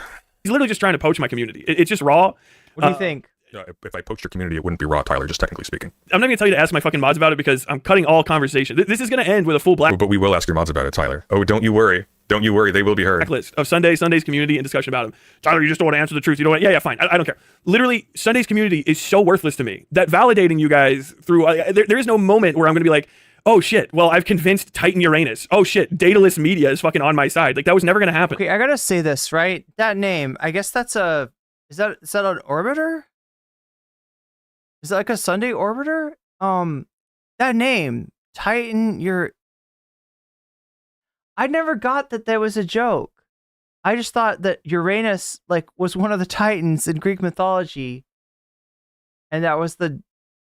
He's literally just trying to poach my community. It's just raw. What do you think? If I poached your community, it wouldn't be raw, Tyler, just technically speaking. I'm not going to tell you to ask my fucking mods about it because I'm cutting all conversation. This is going to end with a full black... But we will ask your mods about it, Tyler. Oh, don't you worry. Don't you worry. They will be heard. Blacklist of Sunday's community and discussion about him. Tyler, you just don't want to answer the truth. You don't want... Yeah, fine. I don't care. Literally, Sunday's community is so worthless to me that validating you guys through... there is no moment where I'm going to be like, oh shit, well, I've convinced Titan Uranus. Oh shit, Dataless Media is fucking on my side. Like, that was never going to happen. Okay, I got to say this, right? That name, I guess that's a... Is that an orbiter? Is that like a Sunday orbiter? That name, Titan, I never got that was a joke. I just thought that Uranus like was one of the Titans in Greek mythology, and that was the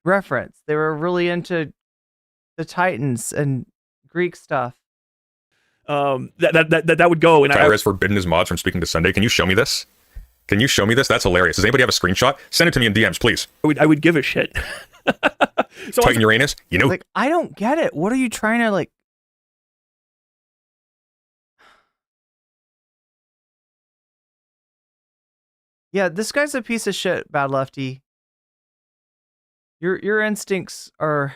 reference. They were really into the Titans and Greek stuff. That would go. And Tyler has forbidden his mods from speaking to Sunday. Can you show me this? Can you show me this? That's hilarious. Does anybody have a screenshot? Send it to me in DMs, please. I would give a shit. So Titan Uranus, you know. Like, I don't get it. What are you trying to like? Yeah, this guy's a piece of shit, Bad Lefty. Your instincts are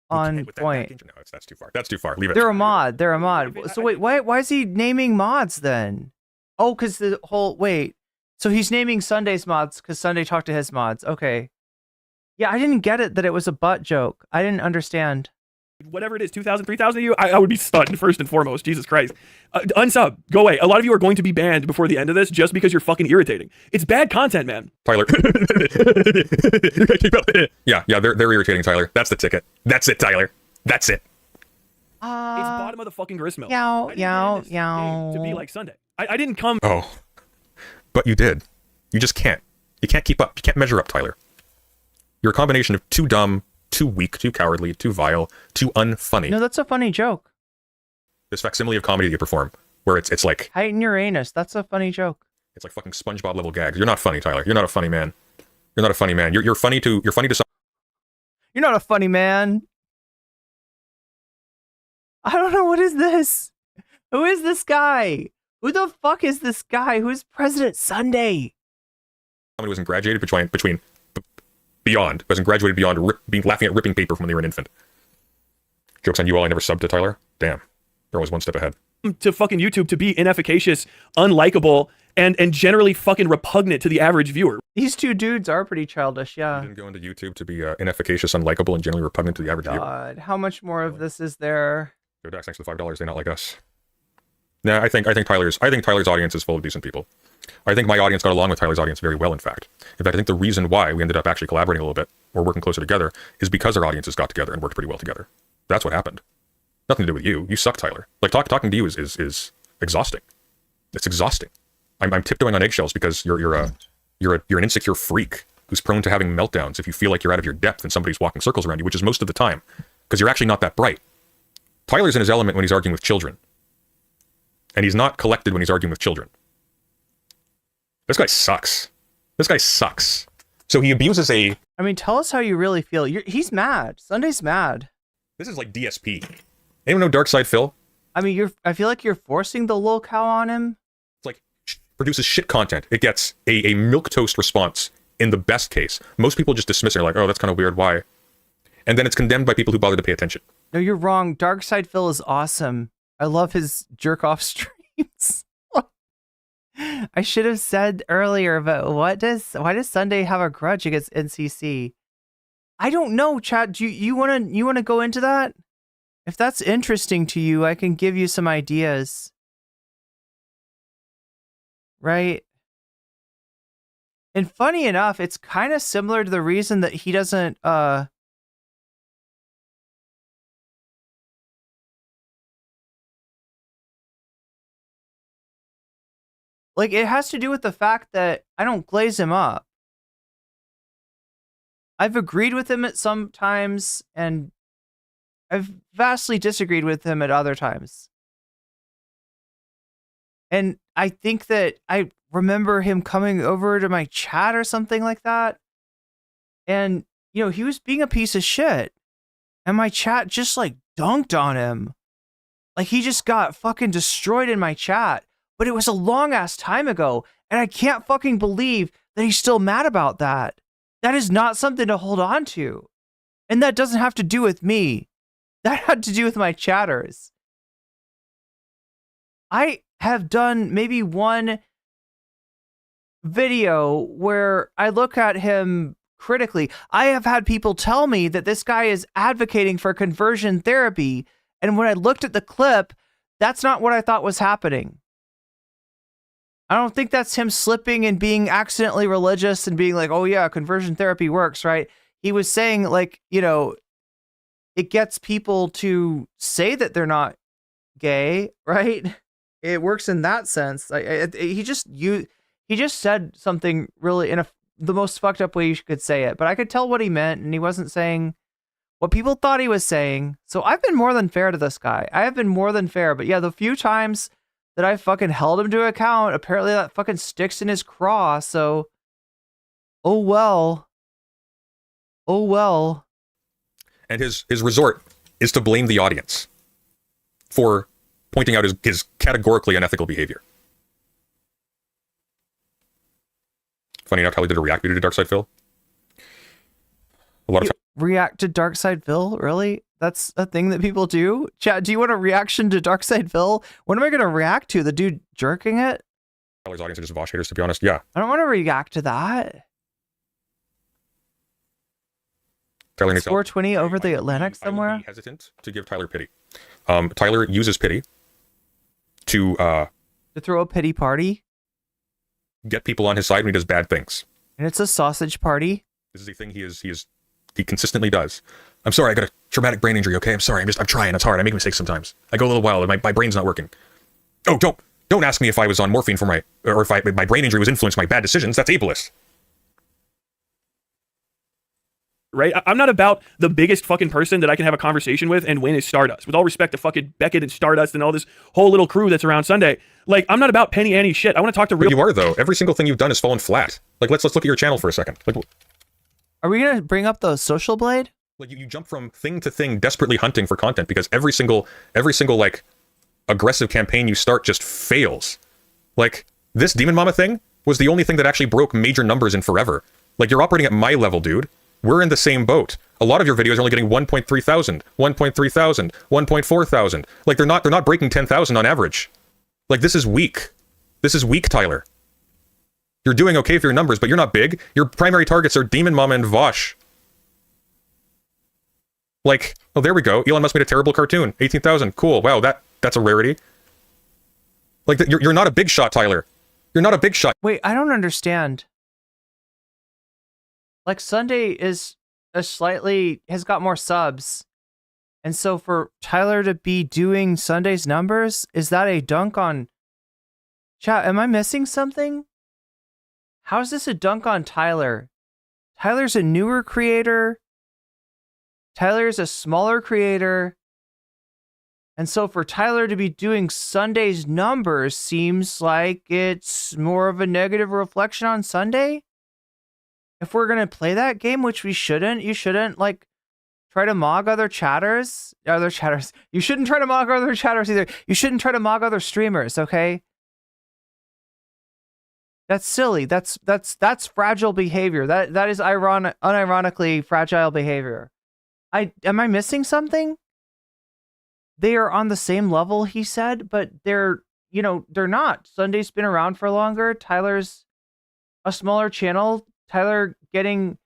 on point. No, that's too far. That's too far. Leave it. They're a mod. They're a mod. So wait, why is he naming mods then? Oh, because the whole wait. So he's naming Sunday's mods because Sunday talked to his mods. Okay. Yeah, I didn't get it that it was a butt joke. I didn't understand. Whatever it is, 2,000, 3,000 of you, I would be stunned first and foremost. Jesus Christ. Unsub. Go away. A lot of you are going to be banned before the end of this just because you're fucking irritating. It's bad content, man. Tyler. yeah, they're irritating, Tyler. That's the ticket. That's it, Tyler. That's it. It's bottom of the fucking grist mill. Yow. To be like Sunday. I didn't come. Oh. But you did. You just can't. You can't keep up. You can't measure up, Tyler. You're a combination of too dumb, too weak, too cowardly, too vile, too unfunny. No, that's a funny joke. This facsimile of comedy that you perform, where it's like Titan Uranus. That's a funny joke. It's like fucking SpongeBob level gags. You're not funny, Tyler. You're not a funny man. You're not a funny man. You're funny to some. You're not a funny man. I don't know. What is this? Who is this guy? Who the fuck is this guy? Who's President Sunday? Somebody wasn't graduated between beyond. Wasn't graduated beyond being laughing at ripping paper when they were an infant. Jokes on you all. I never subbed to Tyler. Damn. They're always one step ahead. To fucking YouTube to be inefficacious, unlikable, and generally fucking repugnant to the average viewer. These two dudes are pretty childish, yeah. You didn't go into YouTube to be inefficacious, unlikable, and generally repugnant to the average viewer. God, how much more of this is there? Yo, Dax, thanks for the $5. They're not like us. Nah, I think Tyler's audience is full of decent people. I think my audience got along with Tyler's audience very well, in fact. In fact, I think the reason why we ended up actually collaborating a little bit, or working closer together, is because our audiences got together and worked pretty well together. That's what happened. Nothing to do with you. You suck, Tyler. Like, talking to you is exhausting. It's exhausting. I'm tiptoeing on eggshells because you're an insecure freak who's prone to having meltdowns if you feel like you're out of your depth and somebody's walking circles around you, which is most of the time, because you're actually not that bright. Tyler's in his element when he's arguing with children. And he's not collected when he's arguing with children. This guy sucks. This guy sucks. So he abuses a... I mean, tell us how you really feel. He's mad. Sunday's mad. This is like DSP. Anyone know Darkside Phil? I mean, I feel like you're forcing the lol cow on him. It's like, produces shit content. It gets a milquetoast response in the best case. Most people just dismiss it. They're like, oh, that's kind of weird. Why? And then it's condemned by people who bother to pay attention. No, you're wrong. Darkside Phil is awesome. I love his jerk-off streams. I should have said earlier, but why does Sunday have a grudge against NCC? I don't know, Chad. Do you wanna go into that? If that's interesting to you, I can give you some ideas. Right? And funny enough, it's kind of similar to the reason that he doesn't like, it has to do with the fact that I don't glaze him up. I've agreed with him at some times, and I've vastly disagreed with him at other times. And I think that I remember him coming over to my chat or something like that. And, you know, he was being a piece of shit. And my chat just, like, dunked on him. Like, he just got fucking destroyed in my chat. But it was a long-ass time ago, and I can't fucking believe that he's still mad about that. That is not something to hold on to. And that doesn't have to do with me. That had to do with my chatters. I have done maybe one video where I look at him critically. I have had people tell me that this guy is advocating for conversion therapy, and when I looked at the clip, that's not what I thought was happening. I don't think that's him slipping and being accidentally religious and being like, oh yeah, conversion therapy works, right? He was saying, like, you know, it gets people to say that they're not gay, right? it works in that sense. He just said something really in the most fucked up way you could say it, but I could tell what he meant, and he wasn't saying what people thought he was saying. So I've been more than fair to this guy. I have been more than fair, but yeah, the few times that I fucking held him to account, apparently that fucking sticks in his craw. So, oh well. Oh well. And his resort is to blame the audience for pointing out his categorically unethical behavior. Funny enough, Tyler did a react video to Dark Side Phil. A lot of react to Dark Side Phil? Really? That's a thing that people do? Chat, do you want a reaction to Dark Side Phil? What am I going to react to? The dude jerking it? Tyler's audience are just Vosh haters, to be honest. Yeah. I don't want to react to that. Tyler needs 420 over the Atlantic somewhere? I would be hesitant to give Tyler pity. Tyler uses pity to throw a pity party, get people on his side when he does bad things. And it's a sausage party. This is a thing he consistently does. I'm sorry, I got a traumatic brain injury, okay? I'm sorry, I'm trying, it's hard, I make mistakes sometimes. I go a little wild, my brain's not working. Oh, don't ask me if I was on morphine for my brain injury was influenced by bad decisions, that's ableist. Right? I'm not about the biggest fucking person that I can have a conversation with and win is Stardust. With all respect to fucking Beckett and Stardust and all this whole little crew that's around Sunday. Like, I'm not about penny ante shit. I want to talk to real. But you are, though. Every single thing you've done has fallen flat. Like, let's look at your channel for a second. Like, are we gonna bring up the social blade? Like, you jump from thing to thing, desperately hunting for content because every single like aggressive campaign you start just fails. Like, this Demon Mama thing was the only thing that actually broke major numbers in forever. Like, you're operating at my level, dude. We're in the same boat. A lot of your videos are only getting 1.3 thousand, 1.3 thousand, 1.4 thousand. Like, they're not breaking 10,000 on average. Like, this is weak. This is weak, Tyler. You're doing okay for your numbers, but you're not big. Your primary targets are Demon Mama and Vosh. Like, oh, there we go. Elon Musk made a terrible cartoon. 18,000. Cool. Wow, that's a rarity. Like, you're not a big shot, Tyler. You're not a big shot. Wait, I don't understand. Like, Sunday is has got more subs. And so for Tyler to be doing Sunday's numbers, is that a dunk on... Chat, am I missing something? How is this a dunk on Tyler? Tyler's a newer creator. Tyler's a smaller creator. And so for Tyler to be doing Sunday's numbers seems like it's more of a negative reflection on Sunday? If we're going to play that game, which we shouldn't, you shouldn't, like, try to mog other chatters. You shouldn't try to mog other chatters either. You shouldn't try to mog other streamers, okay? That's silly. That's fragile behavior. That is unironically fragile behavior. Am I missing something? They are on the same level, he said, but they're not. Sunday's been around for longer. Tyler's a smaller channel. Tyler getting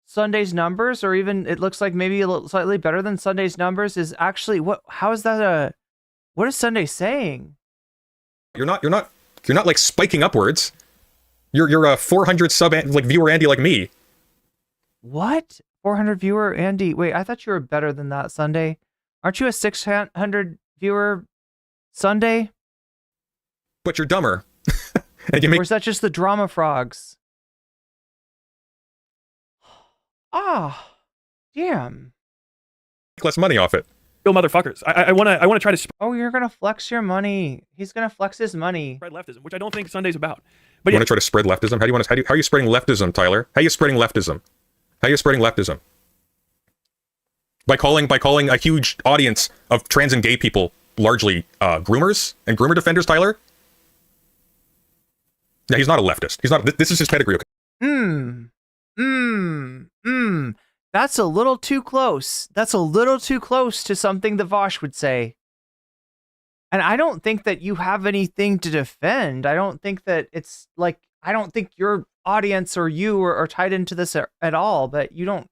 Sunday's numbers, or even it looks like maybe a little slightly better than Sunday's numbers, is actually how is that what is Sunday saying? You're not like spiking upwards. You're a 400 sub like viewer Andy like me. What? 400 viewer Andy? Wait, I thought you were better than that, Sunday. Aren't you a 600 viewer Sunday? But you're dumber. Or is that just the drama frogs? Ah, damn. Less money off it. Real motherfuckers. I want to try to. Oh, you're gonna flex your money. He's gonna flex his money. Spread leftism, which I don't think Sunday's about. But you want to try to spread leftism? How are you spreading leftism, Tyler? How are you spreading leftism? How are you spreading leftism? By calling a huge audience of trans and gay people largely groomers and groomer defenders, Tyler? No, he's not a leftist. He's not. This is his pedigree. That's a little too close. That's a little too close to something the Vosh would say. And I don't think that you have anything to defend. I don't think that it's like, I don't think your audience or you are tied into this at all, but you don't.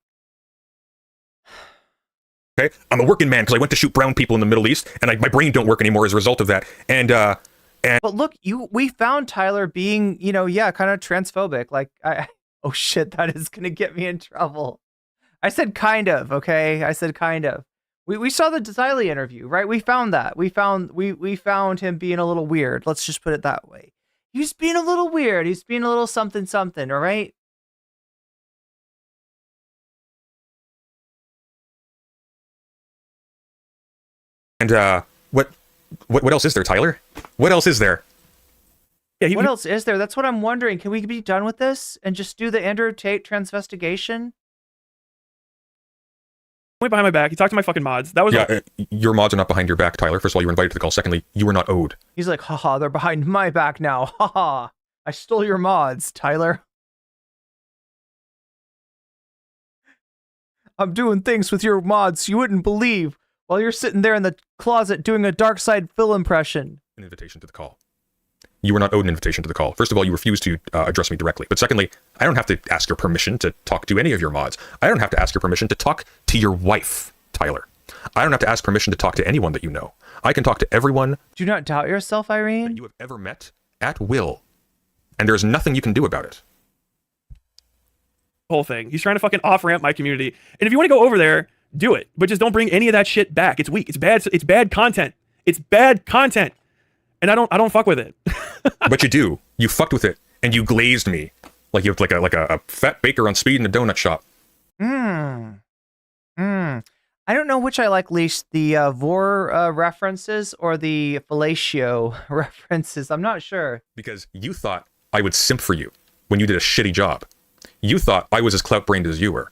Okay, I'm a working man because I went to shoot brown people in the Middle East, and my brain don't work anymore as a result of that. And but look, we found Tyler being, kind of transphobic. Like, oh shit, that is gonna get me in trouble. I said kind of, okay? I said kind of. We saw the Tiley interview, right? We found that. We found him being a little weird. Let's just put it that way. He's being a little weird. He's being a little something, all right? And what else is there, Tyler? What else is there? Yeah, what else is there? That's what I'm wondering. Can we be done with this and just do the Andrew Tate transvestigation? Went behind my back. He talked to my fucking mods. That was your mods are not behind your back, Tyler. First of all, you were invited to the call. Secondly, you were not owed. He's like, haha, they're behind my back now. Haha, I stole your mods, Tyler. I'm doing things with your mods you wouldn't believe while you're sitting there in the closet doing a Dark Side Phil impression. An invitation to the call. You were not owed an invitation to the call. First of all, you refused to address me directly. But secondly, I don't have to ask your permission to talk to any of your mods. I don't have to ask your permission to talk to your wife, Tyler. I don't have to ask permission to talk to anyone that you know. I can talk to everyone. Do not doubt yourself, Irene. That you have ever met at will. And there's nothing you can do about it. Whole thing. He's trying to fucking off-ramp my community. And if you want to go over there, do it. But just don't bring any of that shit back. It's weak. It's bad. It's bad content. It's bad content. And I don't fuck with it. But you do. You fucked with it, and you glazed me like you like a fat baker on speed in a donut shop. I don't know which I like least, the Vor references or the fellatio references. I'm not sure. Because you thought I would simp for you when you did a shitty job. You thought I was as clout-brained as you were.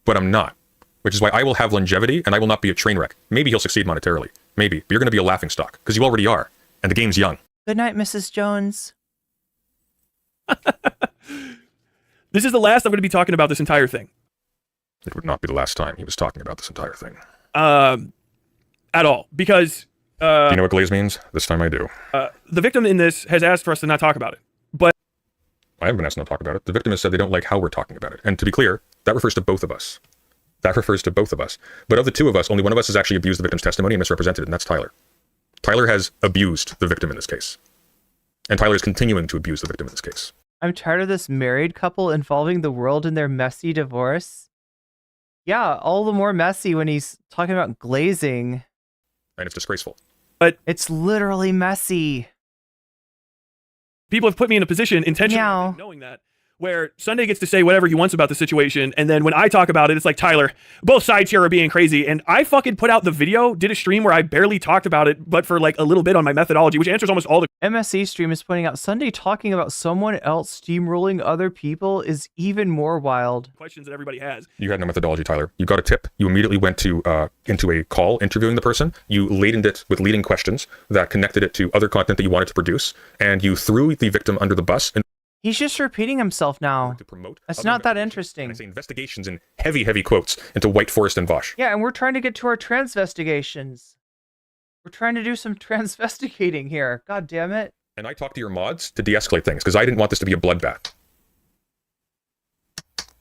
But I'm not. Which is why I will have longevity, and I will not be a train wreck. Maybe he'll succeed monetarily. Maybe. But you're going to be a laughingstock, because you already are. And the game's young. Good night, Mrs. Jones. This is the last I'm going to be talking about this entire thing. It would not be the last time he was talking about this entire thing. At all. Because... do you know what glaze means? This time I do. The victim in this has asked for us to not talk about it. But... I haven't been asked not to talk about it. The victim has said they don't like how we're talking about it. And to be clear, that refers to both of us. That refers to both of us. But of the two of us, only one of us has actually abused the victim's testimony and misrepresented it, and that's Tyler. Tyler has abused the victim in this case. And Tyler is continuing to abuse the victim in this case. I'm tired of this married couple involving the world in their messy divorce. Yeah, all the more messy when he's talking about glazing. And it's disgraceful. But it's literally messy. People have put me in a position intentionally knowing that, where Sunday gets to say whatever he wants about the situation, and then when I talk about it, it's like, Tyler, both sides here are being crazy, and I fucking put out the video, did a stream where I barely talked about it, but for like a little bit on my methodology, which answers almost all the... MSC stream is pointing out Sunday talking about someone else steamrolling other people is even more wild. Questions that everybody has. You had no methodology, Tyler. You got a tip. You immediately went to into a call interviewing the person. You ladened it with leading questions that connected it to other content that you wanted to produce, and you threw the victim under the bus. And he's just repeating himself now. To promote That's not that interesting. I say investigations in heavy, heavy quotes into White Forest and Vosh. Yeah, and we're trying to get to our transvestigations. We're trying to do some transvestigating here. God damn it. And I talked to your mods to de-escalate things because I didn't want this to be a bloodbath.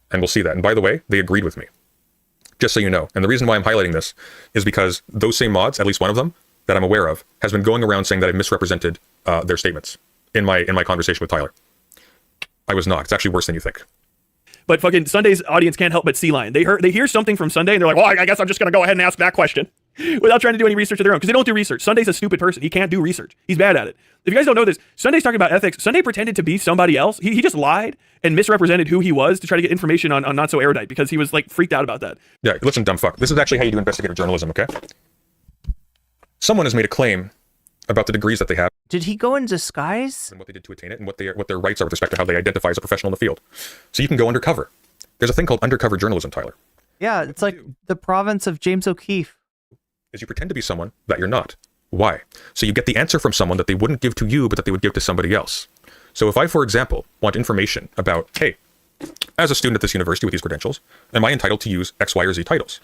And we'll see that. And by the way, they agreed with me. Just so you know. And the reason why I'm highlighting this is because those same mods, at least one of them that I'm aware of, has been going around saying that I misrepresented their statements in my conversation with Tyler. I was not. It's actually worse than you think. But fucking Sunday's audience can't help but see line. They hear something from Sunday and they're like, well, I guess I'm just going to go ahead and ask that question without trying to do any research of their own, because they don't do research. Sunday's a stupid person. He can't do research. He's bad at it. If you guys don't know this, Sunday's talking about ethics. Sunday pretended to be somebody else. He just lied and misrepresented who he was to try to get information on Not So Erudite because he was like freaked out about that. Yeah, listen, dumb fuck. This is actually how you do investigative journalism, okay? Someone has made a claim about the degrees that they have. Did he go in disguise? And what they did to attain it and what their rights are with respect to how they identify as a professional in the field. So you can go undercover. There's a thing called undercover journalism, Tyler. Yeah, it's like the province of James O'Keefe. Is you pretend to be someone that you're not. Why? So you get the answer from someone that they wouldn't give to you, but that they would give to somebody else. So if I, for example, want information about, hey, as a student at this university with these credentials, am I entitled to use X, Y, or Z titles?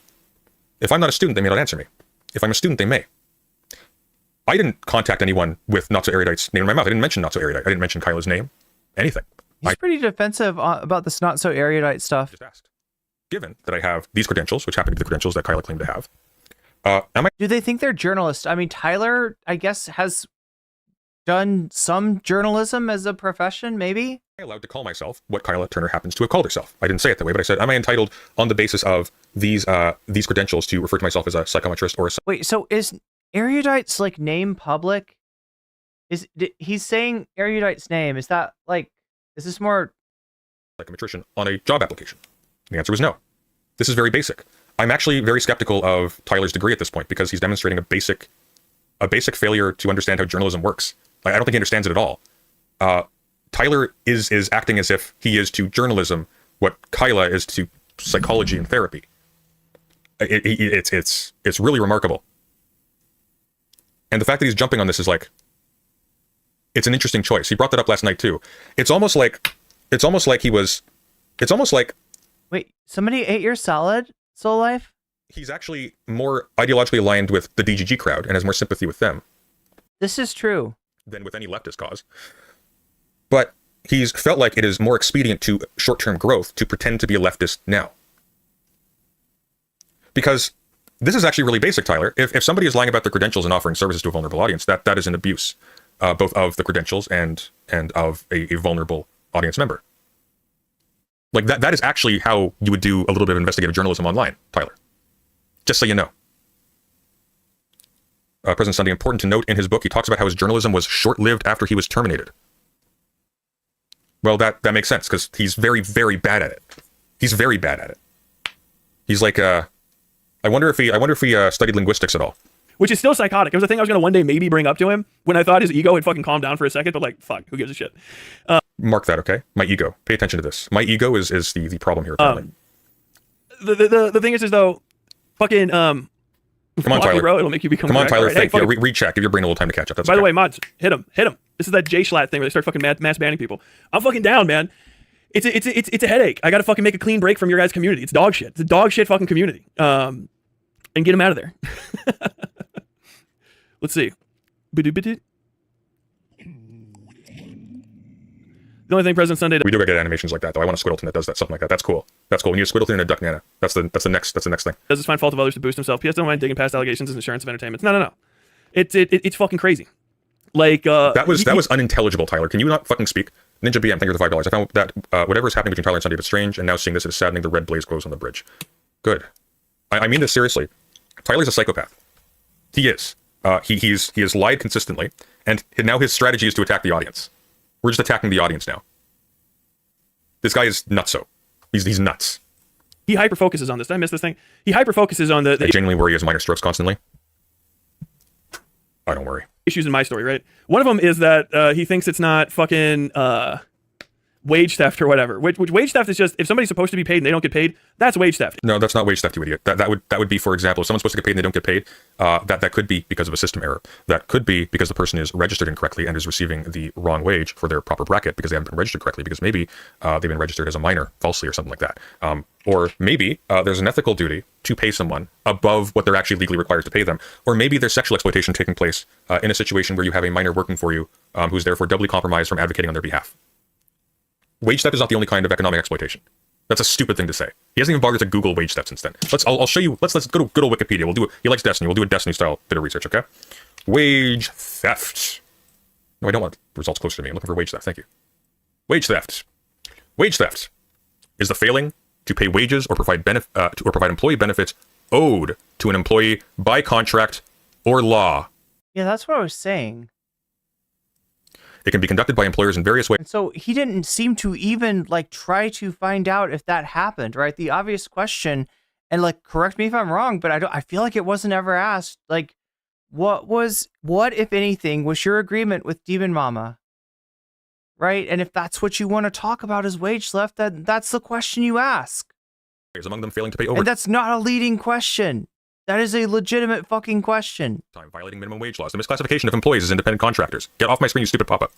If I'm not a student, they may not answer me. If I'm a student, they may. I didn't contact anyone with Not So Erudite's name in my mouth. I didn't mention Not So Erudite. I didn't mention Kyla's name. Anything. He's pretty defensive about this Not So Erudite stuff. Just asked. Given that I have these credentials, which happen to be the credentials that Kyla claimed to have, do they think they're journalists? I mean, Tyler, I guess, has done some journalism as a profession, maybe? Am I allowed to call myself what Kyla Turner happens to have called herself? I didn't say it that way, but I said, am I entitled on the basis of these credentials to refer to myself as a psychometrist or a... Wait, so is Erudite's like name public? He's saying Erudite's name? Is that like, is this more psychometrician on a job application? The answer was no. This is very basic. I'm actually very skeptical of Tyler's degree at this point because he's demonstrating a basic failure to understand how journalism works. Like, I don't think he understands it at all. Tyler is acting as if he is to journalism what Kyla is to psychology and therapy. It's really remarkable. And the fact that he's jumping on this is like, it's an interesting choice. He brought that up last night too. It's almost like wait, somebody ate your salad, Soul Life? He's actually more ideologically aligned with the DGG crowd and has more sympathy with them. This is true. Than with any leftist cause. But he's felt like it is more expedient to short-term growth to pretend to be a leftist now. Because this is actually really basic, Tyler. If somebody is lying about their credentials and offering services to a vulnerable audience, that is an abuse, both of the credentials and of a vulnerable audience member. Like that is actually how you would do a little bit of investigative journalism online, Tyler. Just so you know. President Sunday, important to note in his book, he talks about how his journalism was short-lived after he was terminated. Well, that makes sense, because he's very, very bad at it. He's very bad at it. He's like, I wonder if he studied linguistics at all. Which is still psychotic. It was a thing I was going to one day maybe bring up to him when I thought his ego had fucking calmed down for a second, but like, fuck, who gives a shit? Mark that, okay? My ego. Pay attention to this. My ego is the problem here, apparently. The thing is though, fucking, come on, Tyler. Bro, it'll make you become Come on, Tyler. Right? Think. Hey, recheck. Give your brain a little time to catch up. That's by okay. the way, mods, hit him. This is that J-Schlatt thing where they start fucking mass banning people. I'm fucking down, man. It's a headache. I got to fucking make a clean break from your guys' community. It's dog shit. It's a dog shit fucking community. And get him out of there. Let's see. The only thing President Sunday. We do get animations like that, though. I want a Squiddleton that does that, something like that. That's cool. That's cool. We need a Squiddleton and a Duck Nana. That's the next thing. Does this find fault of others to boost himself? PS don't mind digging past allegations as insurance of entertainment. No. It's fucking crazy. Like that was unintelligible, Tyler. Can you not fucking speak? Ninja BM, thank you for the $5. I found that whatever is happening between Tyler and Sunday is strange, and now seeing this is saddening. The red blaze glows on the bridge. Good. I mean this seriously. Tyler's a psychopath. He is. He has lied consistently, and now his strategy is to attack the audience. We're just attacking the audience now. This guy is nutso. He's nuts. He hyper-focuses on this. Did I miss this thing? He hyper-focuses on the I genuinely worry he has minor strokes constantly. I don't worry. Issues in my story, right? One of them is that he thinks it's not fucking wage theft or whatever. Which wage theft is just, if somebody's supposed to be paid and they don't get paid, that's wage theft. No, that's not wage theft, you idiot. That would be, for example, if someone's supposed to get paid and they don't get paid, that could be because of a system error. That could be because the person is registered incorrectly and is receiving the wrong wage for their proper bracket because they haven't been registered correctly, because maybe they've been registered as a minor falsely or something like that. Or maybe there's an ethical duty to pay someone above what they're actually legally required to pay them. Or maybe there's sexual exploitation taking place in a situation where you have a minor working for you who's therefore doubly compromised from advocating on their behalf. Wage theft is not the only kind of economic exploitation. That's a stupid thing to say. He hasn't even bothered to Google wage theft since then. I'll show you. Let's go to good old Wikipedia. We'll do it. He likes Destiny. We'll do a Destiny style bit of research. Okay. Wage theft. No, I don't want results closer to me. I'm looking for wage theft. Thank you. Wage theft. Wage theft is the failing to pay wages or provide employee benefits owed to an employee by contract or law. Yeah, that's what I was saying. It can be conducted by employers in various ways. And so he didn't seem to even like try to find out if that happened, right? The obvious question, and like, correct me if I'm wrong, but I feel like it wasn't ever asked. Like, what if anything was your agreement with Demon Mama? Right? And if that's what you want to talk about is wage theft, that's the question you ask. Among them failing to pay overtime. And that's not a leading question. That is a legitimate fucking question. Violating minimum wage laws. The misclassification of employees as independent contractors. Get off my screen, you stupid pop-up.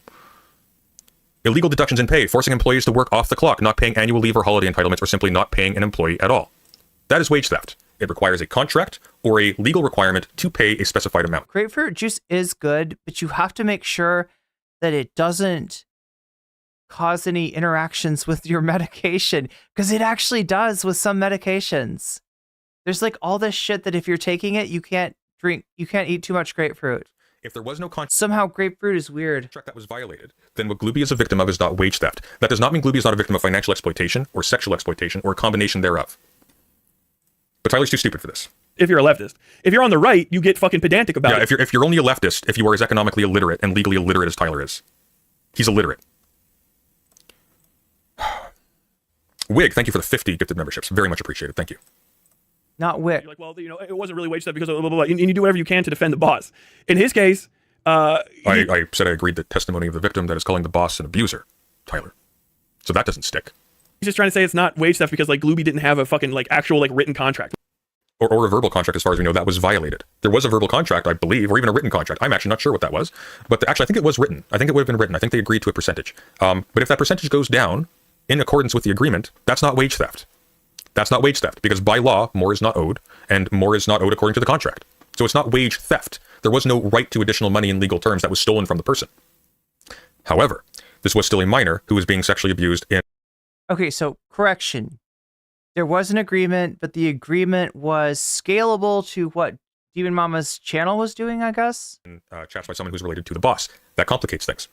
Illegal deductions in pay, forcing employees to work off the clock, not paying annual leave or holiday entitlements, or simply not paying an employee at all. That is wage theft. It requires a contract or a legal requirement to pay a specified amount. Grapefruit juice is good, but you have to make sure that it doesn't cause any interactions with your medication, because it actually does with some medications. There's like all this shit that if you're taking it, you can't eat too much grapefruit. If there was no contract Somehow grapefruit is weird. that was violated, then what Glooby is a victim of is not wage theft. That does not mean Glooby is not a victim of financial exploitation or sexual exploitation or a combination thereof. But Tyler's too stupid for this. If you're a leftist. If you're on the right, you get fucking pedantic about it. If you're only a leftist, if you are as economically illiterate and legally illiterate as Tyler is. He's illiterate. Wig, thank you for the 50 gifted memberships. Very much appreciated. Thank you. Not Wick. You're like, well, it wasn't really wage theft because of blah, blah, blah. And you do whatever you can to defend the boss. In his case, I said I agreed the testimony of the victim that is calling the boss an abuser, Tyler. So that doesn't stick. He's just trying to say it's not wage theft because like Glooby didn't have a fucking like actual like written contract. Or a verbal contract, as far as we know, that was violated. There was a verbal contract, I believe, or even a written contract. I'm actually not sure what that was. But actually, I think it was written. I think it would have been written. I think they agreed to a percentage. But if that percentage goes down in accordance with the agreement, that's not wage theft. That's not wage theft, because by law, more is not owed, and more is not owed according to the contract. So it's not wage theft. There was no right to additional money in legal terms that was stolen from the person. However, this was still a minor who was being sexually abused in... Okay, so correction. There was an agreement, but the agreement was scalable to what Demon Mama's channel was doing, I guess? Chats by someone who's related to the boss. That complicates things.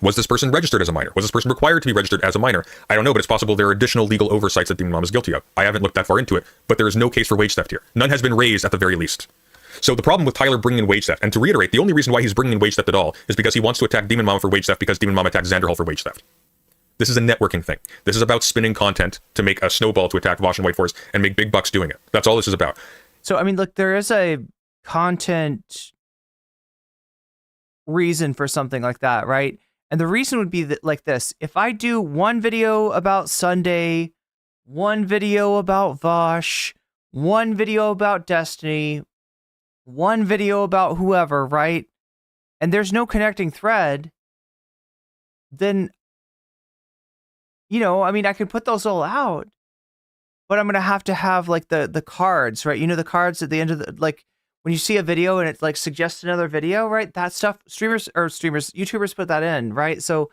Was this person registered as a minor? Was this person required to be registered as a minor? I don't know, but it's possible there are additional legal oversights that Demon Mama is guilty of. I haven't looked that far into it, but there is no case for wage theft here. None has been raised at the very least. So the problem with Tyler bringing in wage theft, and to reiterate, the only reason why he's bringing in wage theft at all is because he wants to attack Demon Mama for wage theft because Demon Mama attacked Xanderhall for wage theft. This is a networking thing. This is about spinning content to make a snowball to attack Vosh and White Force and make big bucks doing it. That's all this is about. So, I mean, look, there is a content reason for something like that, right? And the reason would be that, like this. If I do one video about Sunday, one video about Vosh, one video about Destiny, one video about whoever, right? And there's no connecting thread, then, you know, I mean, I could put those all out, but I'm going to have like the cards, right? You know, the cards at the end of the, like when you see a video and it like suggests another video, right? That stuff, YouTubers put that in, right? So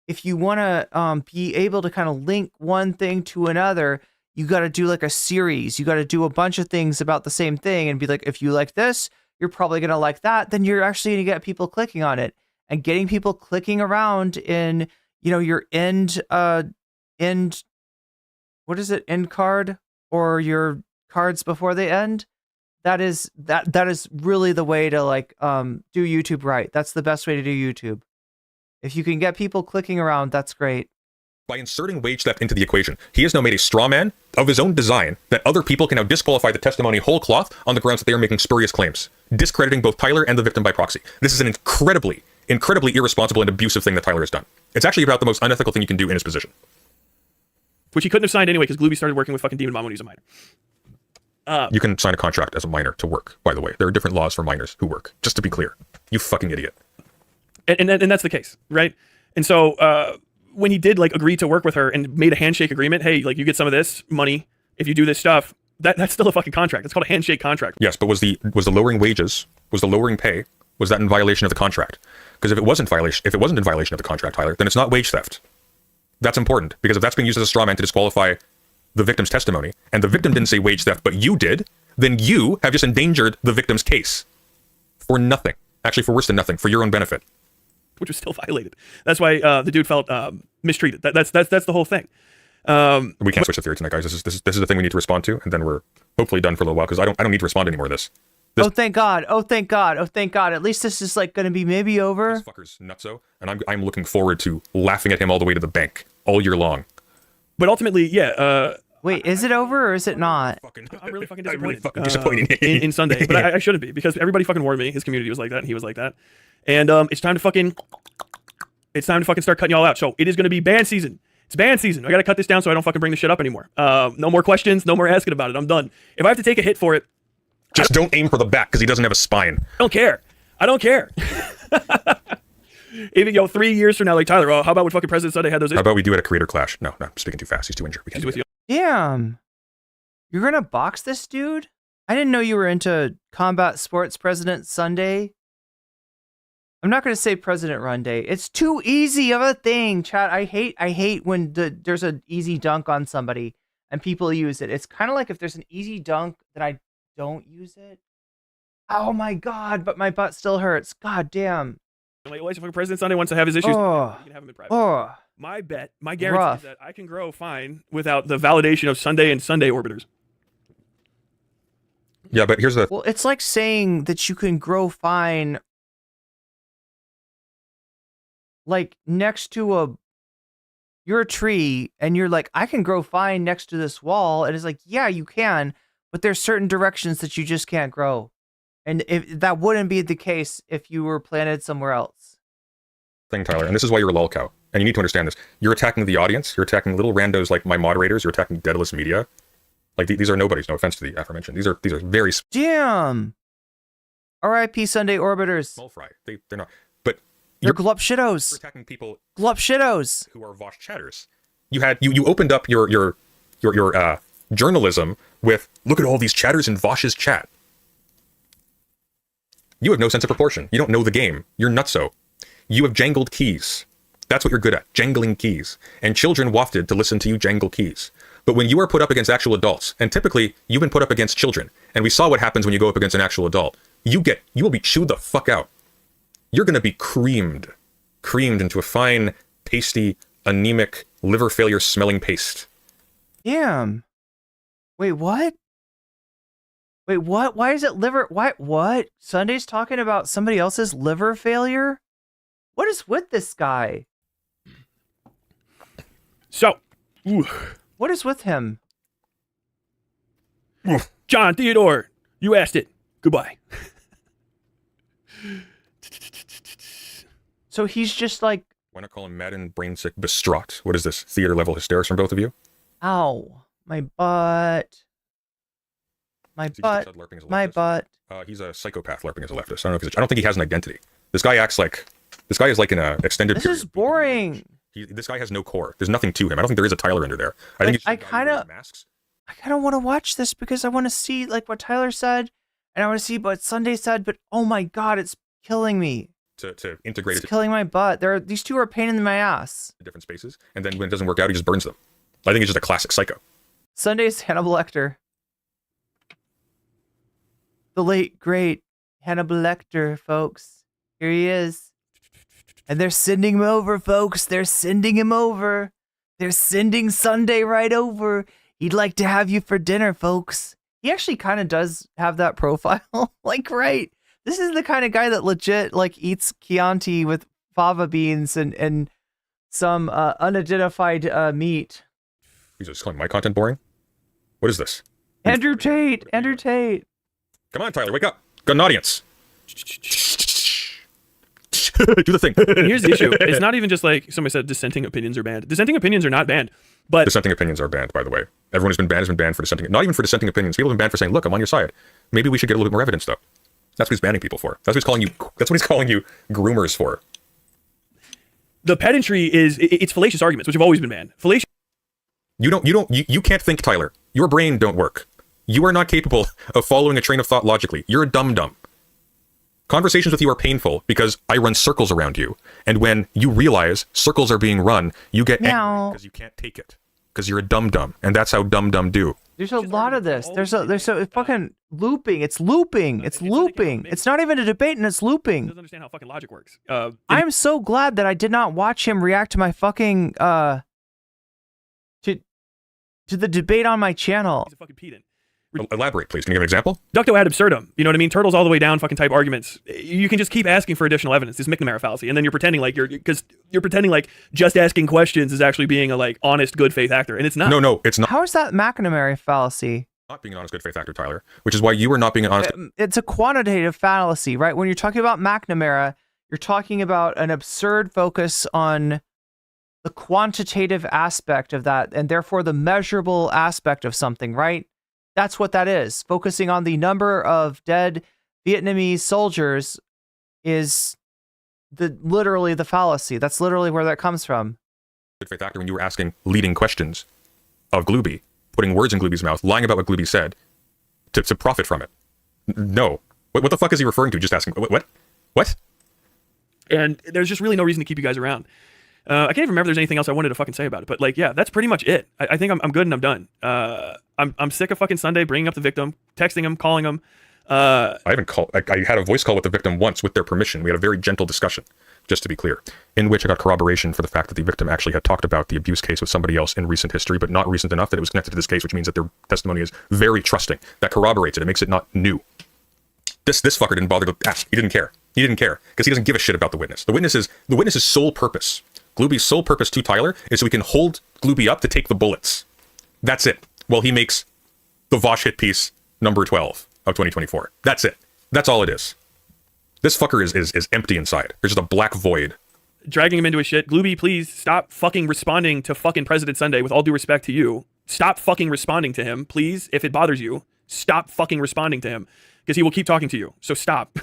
if you want to be able to kind of link one thing to another, you got to do like a series. You got to do a bunch of things about the same thing and be like, if you like this, you're probably going to like that. Then you're actually going to get people clicking on it, and getting people clicking around in, you know, your end, what is it? End card, or your cards before they end. That is really the way to like, do YouTube right. That's the best way to do YouTube. If you can get people clicking around, that's great. By inserting wage theft into the equation, he has now made a straw man of his own design that other people can now disqualify the testimony whole cloth on the grounds that they are making spurious claims, discrediting both Tyler and the victim by proxy. This is an incredibly irresponsible and abusive thing that Tyler has done. It's actually about the most unethical thing you can do in his position. Which he couldn't have signed anyway because Glooby started working with fucking Demon Mama when he was a minor. You can sign a contract as a minor to work, by the way. There are different laws for minors who work, just to be clear. You fucking idiot. And that's the case, right? And so when he did like agree to work with her and made a handshake agreement, hey, like you get some of this money if you do this stuff, that's still a fucking contract. It's called a handshake contract. Yes, but was the lowering wages, was the lowering pay, was that in violation of the contract? Because if it wasn't in violation of the contract, Tyler, then it's not wage theft. That's important, because if that's being used as a straw man to disqualify the victim's testimony, and the victim didn't say wage theft, but you did, then you have just endangered the victim's case for nothing. Actually, for worse than nothing, for your own benefit. Which was still violated. That's why the dude felt mistreated. That's the whole thing. We can't switch the theory tonight, guys. This is the thing we need to respond to, and then we're hopefully done for a little while, because I don't need to respond to any more of this. Oh, thank God. Oh, thank God. Oh, thank God. At least this is like going to be maybe over. This fucker's nutso, and I'm looking forward to laughing at him all the way to the bank all year long. But ultimately, yeah. Wait, is it over or is it not? I'm really fucking disappointed. In Sunday, but I shouldn't be, because everybody fucking warned me. His community was like that, and he was like that. And it's time to fucking start cutting y'all out. So it is going to be ban season. It's ban season. I got to cut this down so I don't fucking bring this shit up anymore. No more questions. No more asking about it. I'm done. If I have to take a hit for it, just don't aim for the back because he doesn't have a spine. I don't care. Even 3 years from now, like Tyler, how about when fucking President Sunday had those issues? How about we do it at Creator Clash? No, I'm speaking too fast. He's too injured. We can't do it. Damn. You're going to box this dude? I didn't know you were into combat sports President Sunday. I'm not going to say President Run Day. It's too easy of a thing, chat. I hate when there's an easy dunk on somebody and people use it. It's kind of like if there's an easy dunk, then I don't use it. Oh my god, but my butt still hurts. God damn. Like, if President Sunday wants to have his issues, Oh. you can have them in private. Oh. My bet, my guarantee Rough. is that I can grow fine without the validation of Sunday and Sunday orbiters. Yeah, but here's the... Well, it's like saying that you can grow fine like next to you're a tree and you're like, I can grow fine next to this wall. And it's like, yeah, you can, but there's certain directions that you just can't grow. And if that wouldn't be the case if you were planted somewhere else. thing, Tyler, and this is why you're a lol cow. And you need to understand this. You're attacking the audience. You're attacking little randos like my moderators. You're attacking Daedalus Media. Like, these are nobodies. No offense to the aforementioned. These are very... Damn! R.I.P. Sunday Orbiters. Small fry. They're not... But... They're glup shittos. You're attacking people... Glup shittos. Who are Vosh chatters. You opened up your journalism with, look at all these chatters in Vosh's chat. You have no sense of proportion. You don't know the game. You're nutso. You have jangled keys. That's what you're good at, jangling keys. And children wafted to listen to you jangle keys. But when you are put up against actual adults, and typically you've been put up against children, and we saw what happens when you go up against an actual adult, you will be chewed the fuck out. You're going to be creamed into a fine, pasty, anemic, liver failure smelling paste. Damn. Wait, what? Wait, what? Why is it liver? What? Sunday's talking about somebody else's liver failure? What is with this guy? So, what is with him? John Theodore, you asked it. Goodbye. So he's just like... Why not call him Madden, brain sick, distraught? What is this? Theater level hysterics from both of you? Ow. My butt. My butt. My butt. He's a psychopath LARPing as a leftist. I don't think he has an identity. This guy acts like... This guy is like in an extended... This is boring. This guy has no core. There's nothing to him. I don't think there is a Tyler under there. I kind of want to watch this because I want to see like what Tyler said, and I want to see what Sunday said. But oh my god, it's killing me. To integrate it's it. Killing my butt. These two are a pain in my ass. Different spaces, and then when it doesn't work out, he just burns them. I think it's just a classic psycho. Sunday's Hannibal Lecter. The late great Hannibal Lecter, folks. Here he is. And they're sending him over, folks. They're sending him over. They're sending Sunday right over. He'd like to have you for dinner, folks. He actually kind of does have that profile. Like, right. This is the kind of guy that legit, like, eats Chianti with fava beans and some unidentified meat. He's just calling my content boring? What is this? Andrew Tate. Andrew Tate. Come on, Tyler, wake up. Got an audience. Do the thing. And here's the issue. It's not even just like somebody said dissenting opinions are banned. Dissenting opinions are not banned. But dissenting opinions are banned, by the way. Everyone who's been banned for dissenting. Not even for dissenting opinions. People have been banned for saying, look, I'm on your side. Maybe we should get a little bit more evidence, though. That's what he's banning people for. That's what he's calling you groomers for. The pedantry it's fallacious arguments, which have always been banned. Fallacious. You can't think, Tyler. Your brain don't work. You are not capable of following a train of thought logically. You're a dum-dum. Conversations with you are painful because I run circles around you. And when you realize circles are being run, you get angry because you can't take it. Because you're a dum-dum. And that's how dum-dum do. There's a lot of this. There's a fucking looping. It's looping. It's looping. It's not even a debate and it's looping. Doesn't understand how fucking logic works. I'm so glad that I did not watch him react to my fucking to the debate on my channel. He's a fucking pedant. Elaborate, please. Can you give an example? Ducto ad absurdum. You know what I mean? Turtles all the way down fucking type arguments. You can just keep asking for additional evidence. This McNamara fallacy. And then you're pretending like you're pretending like just asking questions is actually being a like honest, good faith actor. And it's not. No, it's not. How is that McNamara fallacy? Not being an honest, good faith actor, Tyler. Which is why you are not being an honest. It's a quantitative fallacy, right? When you're talking about McNamara, you're talking about an absurd focus on the quantitative aspect of that, and therefore the measurable aspect of something, right? That's what that is. Focusing on the number of dead Vietnamese soldiers is literally the fallacy. That's literally where that comes from. Good faith actor when you were asking leading questions of Glooby, putting words in Glooby's mouth, lying about what Glooby said to profit from it. No. What the fuck is he referring to? Just asking. What? And there's just really no reason to keep you guys around. I can't even remember if there's anything else I wanted to fucking say about it, but like, yeah, that's pretty much it. I think I'm good and I'm done. I'm sick of fucking Sunday bringing up the victim, texting him, calling him, I haven't called. I had a voice call with the victim once with their permission. We had a very gentle discussion, just to be clear, in which I got corroboration for the fact that the victim actually had talked about the abuse case with somebody else in recent history, but not recent enough that it was connected to this case, which means that their testimony is very trusting. That corroborates it. It makes it not new. This fucker didn't bother to ask. He didn't care. He didn't care because he doesn't give a shit about the witness. The witness's sole purpose, Glooby's sole purpose to Tyler, is so he can hold Glooby up to take the bullets. That's it. Well, he makes the Vosh hit piece number 12 of 2024. That's it. That's all it is. This fucker is empty inside. There's just a black void. Dragging him into his shit. Glooby, please stop fucking responding to fucking President Sunday. With all due respect to you, stop fucking responding to him, please. If it bothers you, stop fucking responding to him because he will keep talking to you. So stop.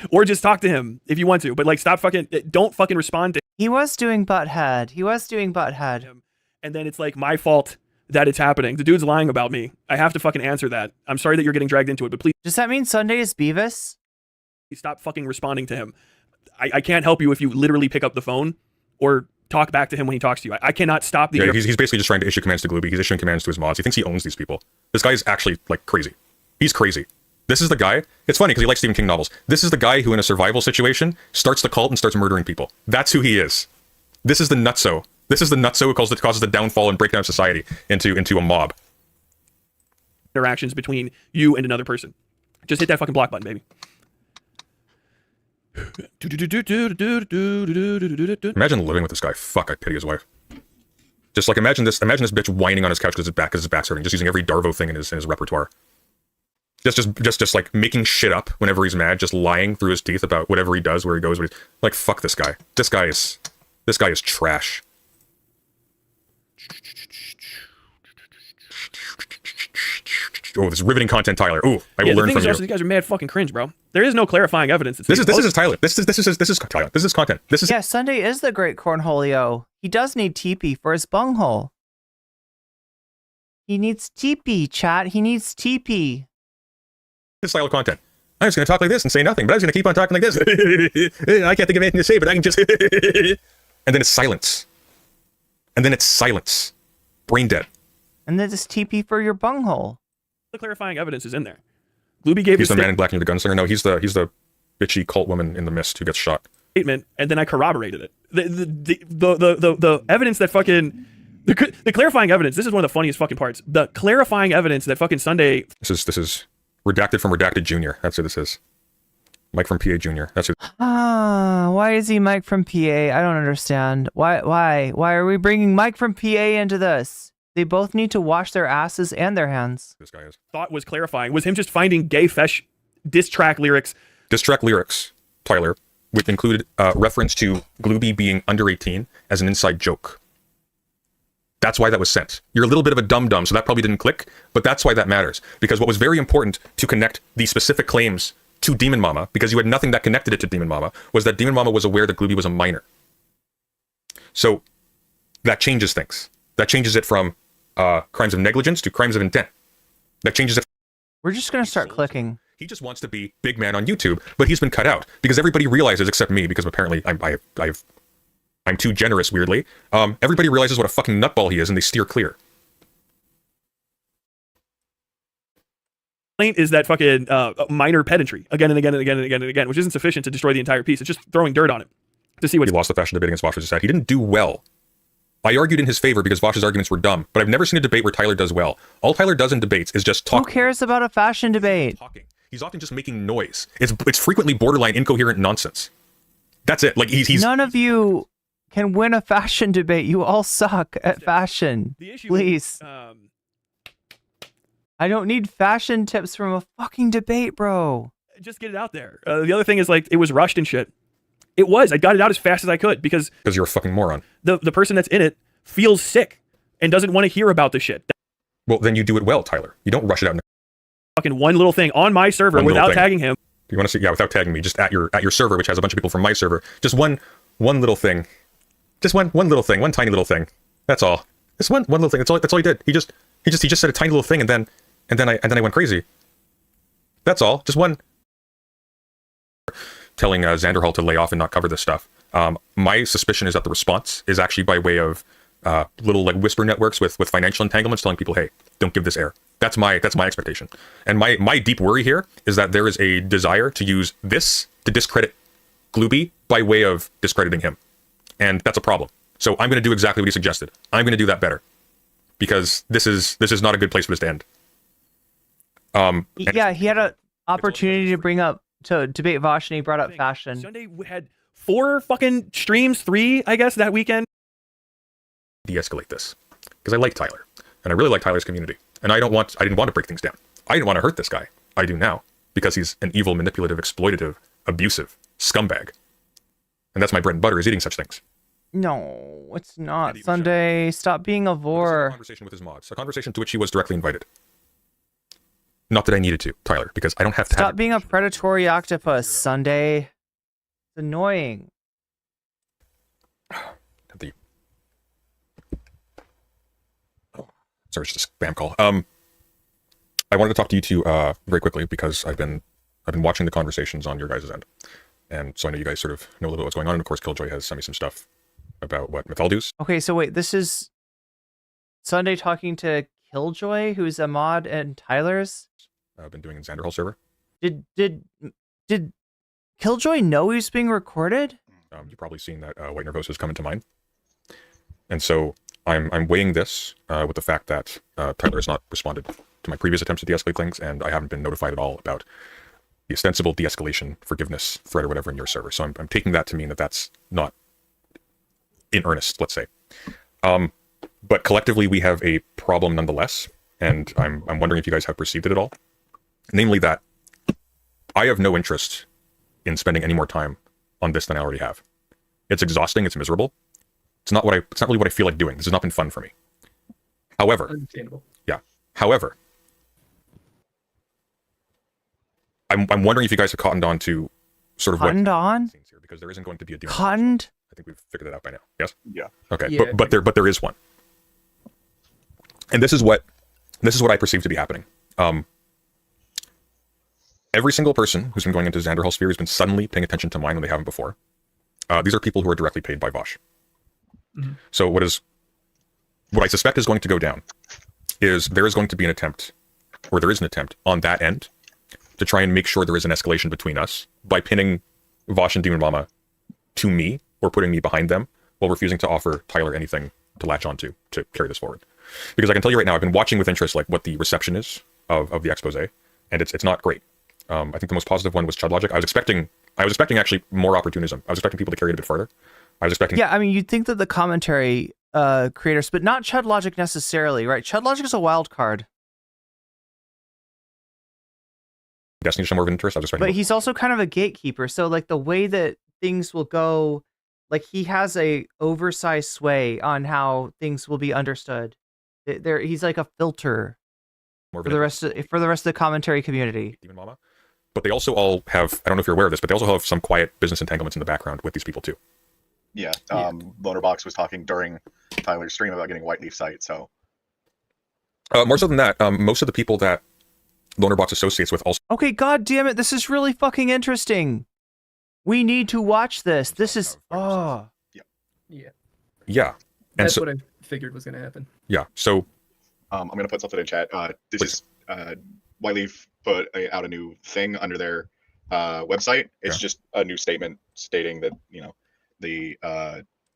Or just talk to him if you want to, but like stop fucking, don't fucking respond to him. He was doing butthead. And then it's like my fault that it's happening. The dude's lying about me. I have to fucking answer that. I'm sorry that you're getting dragged into it, but please. Does that mean Sunday is Beavis? Stop fucking responding to him. I can't help you if you literally pick up the phone or talk back to him when he talks to you. I cannot stop the... Yeah, he's basically just trying to issue commands to Glooby. He's issuing commands to his mods. He thinks he owns these people. This guy is actually like crazy. He's crazy. This is the guy, it's funny because he likes Stephen King novels. This is the guy who in a survival situation starts the cult and starts murdering people. That's who he is. This is the nutso. This is the nutso who causes the downfall and breakdown of society into a mob. Interactions between you and another person. Just hit that fucking block button, baby. Imagine living with this guy. Fuck, I pity his wife. Just like imagine this bitch whining on his couch because his back's hurting, just using every Darvo thing in his repertoire. Just like making shit up whenever he's mad, just lying through his teeth about whatever he does, where he goes, like fuck this guy. This guy is trash. Oh, this riveting content, Tyler. Ooh, I will learn from you. These guys are mad fucking cringe, bro. There is no clarifying evidence. This is Tyler. This is Tyler. This is content. Yeah, Sunday is the great cornholio. He does need teepee for his bunghole. He needs teepee, chat. He needs teepee. This style of content. I'm just going to talk like this and say nothing, but I'm just going to keep on talking like this. I can't think of anything to say, but I can just... and then it's silence. And then it's silence. Brain dead. And then it's teepee for your bunghole. The clarifying evidence is in there. Glooby gave He's the man in black near the gunslinger. No, he's the bitchy cult woman in the mist who gets shot. Statement, and then I corroborated it. The evidence that fucking... The clarifying evidence, this is one of the funniest fucking parts. The clarifying evidence that fucking Sunday... This is redacted from Redacted Jr. That's who this is. Mike from PA Jr. That's who... why is he Mike from PA? I don't understand. Why are we bringing Mike from PA into this? They both need to wash their asses and their hands. This guy is. Thought was clarifying was him just finding gay fesh diss track lyrics. Diss track lyrics, Tyler, which included reference to Glooby being under 18 as an inside joke. That's why that was sent. You're a little bit of a dum-dum, so that probably didn't click, but that's why that matters. Because what was very important to connect the specific claims to Demon Mama, because you had nothing that connected it to Demon Mama, was that Demon Mama was aware that Glooby was a minor. So that changes things. That changes it from crimes of negligence to crimes of intent. That changes it. We're just going to start clicking. He just wants to be big man on YouTube, but he's been cut out because everybody realizes, except me, because apparently I'm too generous, weirdly. Everybody realizes what a fucking nutball he is, and they steer clear. Is that fucking minor pedantry again and again and again and again and again, which isn't sufficient to destroy the entire piece. It's just throwing dirt on it to see what. He lost the fashion debate against Vosh, which is sad. He didn't do well. I argued in his favor because Vosh's arguments were dumb, but I've never seen a debate where Tyler does well. All Tyler does in debates is just talk. Who cares about a fashion debate? Talking. He's often just making noise. It's frequently borderline incoherent nonsense. That's it. Like he's none of you can win a fashion debate. You all suck at fashion. Please. I don't need fashion tips from a fucking debate, bro. Just get it out there. The other thing is, like, it was rushed and shit. It was. I got it out as fast as I could because you're a fucking moron. The person that's in it feels sick and doesn't want to hear about the shit. Well, then you do it well, Tyler. You don't rush it out. Fucking one little thing on my server without tagging him. You want to see? Yeah, without tagging me, just at your server, which has a bunch of people from my server. Just one little thing. Just one little thing, one tiny little thing. That's all. Just one little thing. That's all he did. He just said a tiny little thing, and then I went crazy. That's all. Just one. Telling Xanderhall to lay off and not cover this stuff. My suspicion is that the response is actually by way of little like whisper networks with financial entanglements telling people, hey, don't give this air. That's my expectation. And my deep worry here is that there is a desire to use this to discredit Glooby by way of discrediting him. And that's a problem. So I'm going to do exactly what he suggested. I'm going to do that better. Because this is not a good place for this to end. Yeah, he had an opportunity to debate Vosh, and he brought up fashion. Sunday had 4 fucking streams, 3, I guess, that weekend. De-escalate this. Because I like Tyler. And I really like Tyler's community. And I didn't want to break things down. I didn't want to hurt this guy. I do now. Because he's an evil, manipulative, exploitative, abusive scumbag. And that's my bread and butter, is eating such things. No, it's not. Sunday, stop being a vor. A conversation with his mods. A conversation to which he was directly invited. Not that I needed to, Tyler, because I don't have to Stop being a predatory octopus, Sunday. It's annoying. Sorry, it's just a spam call. I wanted to talk to you two very quickly because I've been watching the conversations on your guys' end. And so I know you guys sort of know a little bit what's going on. And of course, Killjoy has sent me some stuff about what Mythaldu's. Okay, so wait, this is Sunday talking to Killjoy, who's a mod and Tyler's? I've been doing in Xanderhall server. Did Killjoy know he was being recorded? You've probably seen that White Nervosa has come into mind. And so I'm weighing this with the fact that Tyler has not responded to my previous attempts to de-escalate things, and I haven't been notified at all about the ostensible de-escalation forgiveness thread or whatever in your server. So I'm taking that to mean that that's not in earnest, let's say. But collectively, we have a problem nonetheless, and I'm wondering if you guys have perceived it at all. Namely that I have no interest in spending any more time on this than I already have. It's exhausting, it's miserable. It's not really what I feel like doing. This has not been fun for me. However, understandable. Yeah. However, I'm wondering if you guys have cottoned on to sort of Cottoned on? Here, because there isn't going to be a deal. Cottoned? I think we've figured it out by now. Yes? Yeah. Okay. Yeah. But there is one. And this is what I perceive to be happening. Every single person who's been going into Xanderhall sphere has been suddenly paying attention to mine when they haven't before. These are people who are directly paid by Vosh. Mm-hmm. So what I suspect is going to go down is there is going to be an attempt, or there is an attempt on that end to try and make sure there is an escalation between us by pinning Vosh and Demon Mama to me or putting me behind them while refusing to offer Tyler anything to latch onto to carry this forward. Because I can tell you right now, I've been watching with interest like what the reception is of the expose, and it's not great. I think the most positive one was Chud Logic. I was expecting actually more opportunism. I was expecting people to carry it a bit further. I was expecting. Yeah, I mean, you'd think that the commentary creators, but not Chud Logic necessarily, right? Chud Logic is a wild card. Destiny to show more of an interest. I was expecting. But he's also kind of a gatekeeper. So like the way that things will go, like he has a oversized sway on how things will be understood. He's like a filter for the rest of the commentary community. Demon Mama. But they also all have, I don't know if you're aware of this, but they also have some quiet business entanglements in the background with these people too. Yeah. Lonerbox was talking during Tyler's stream about getting White Leaf site, so. More so than that, most of the people that Lonerbox associates with also. Okay, god damn it, this is really fucking interesting. We need to watch this. This is Yeah. Yeah. And That's so, what I figured was going to happen. Yeah. So I'm going to put something in chat. This is White Leaf put out a new thing under their website. It's just a new statement stating that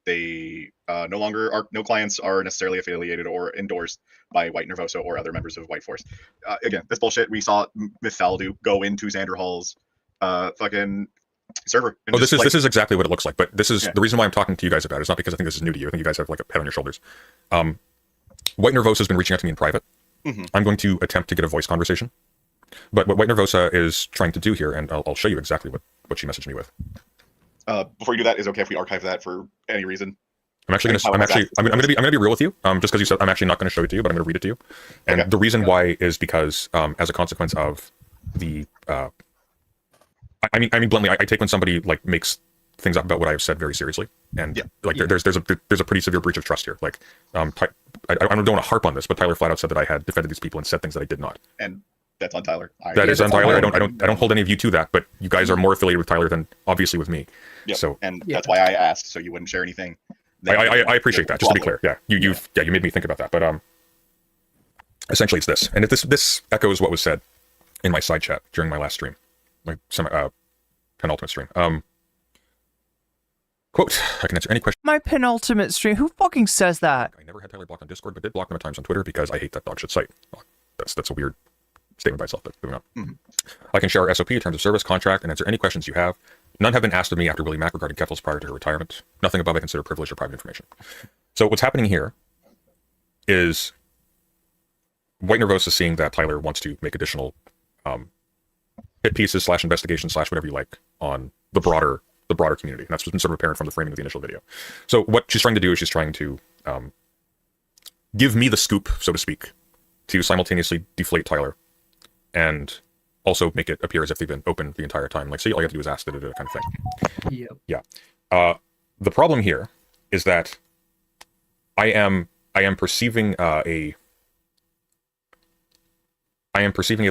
they no clients are necessarily affiliated or endorsed by White Nervosa or other members of White Force. Again, this bullshit. We saw Mythaldu go into Xanderhall's fucking server. Oh, this is exactly what it looks like. But this is the reason why I'm talking to you guys about it. It's not because I think this is new to you. I think you guys have like a head on your shoulders. White Nervosa has been reaching out to me in private. Mm-hmm. I'm going to attempt to get a voice conversation. But what White Nervosa is trying to do here, and I'll show you exactly what she messaged me with. Before you do that, is it okay if we archive that for any reason? I'm going to be real with you. Just because you said I'm actually not going to show it to you, but I'm going to read it to you. And the reason why is because as a consequence of the, I mean bluntly, I take when somebody like makes things up about what I have said very seriously, and there's a pretty severe breach of trust here. Like, I don't want to harp on this, but Tyler flat out said that I had defended these people and said things that I did not. And that's on Tyler. That is on Tyler. I don't hold any of you to that, but you guys are more affiliated with Tyler than obviously with me. Yep. So that's why I asked, so you wouldn't share anything. I appreciate that. Just to be clear, you made me think about that. But essentially it's this, and this echoes what was said in my side chat during my last stream, my penultimate stream. Quote, I can answer any question. My penultimate stream. Who fucking says that? I never had Tyler blocked on Discord, but did block them at times on Twitter because I hate that dog shit site. Well, that's a weird statement by itself, but moving on. I can share our SOP, terms of service, contract, and answer any questions you have. None have been asked of me after Willie Mack regarding Keffels prior to her retirement. Nothing above I consider privileged or private information. So what's happening here is White Nervosa is seeing that Tyler wants to make additional hit pieces / investigations / whatever you like on the broader community. And that's been sort of apparent from the framing of the initial video. So what she's trying to do is she's trying to give me the scoop, so to speak, to simultaneously deflate Tyler and also make it appear as if they've been open the entire time. Like, see, all you have to do is ask, kind of thing. Yep. Yeah. The problem here is that I am perceiving a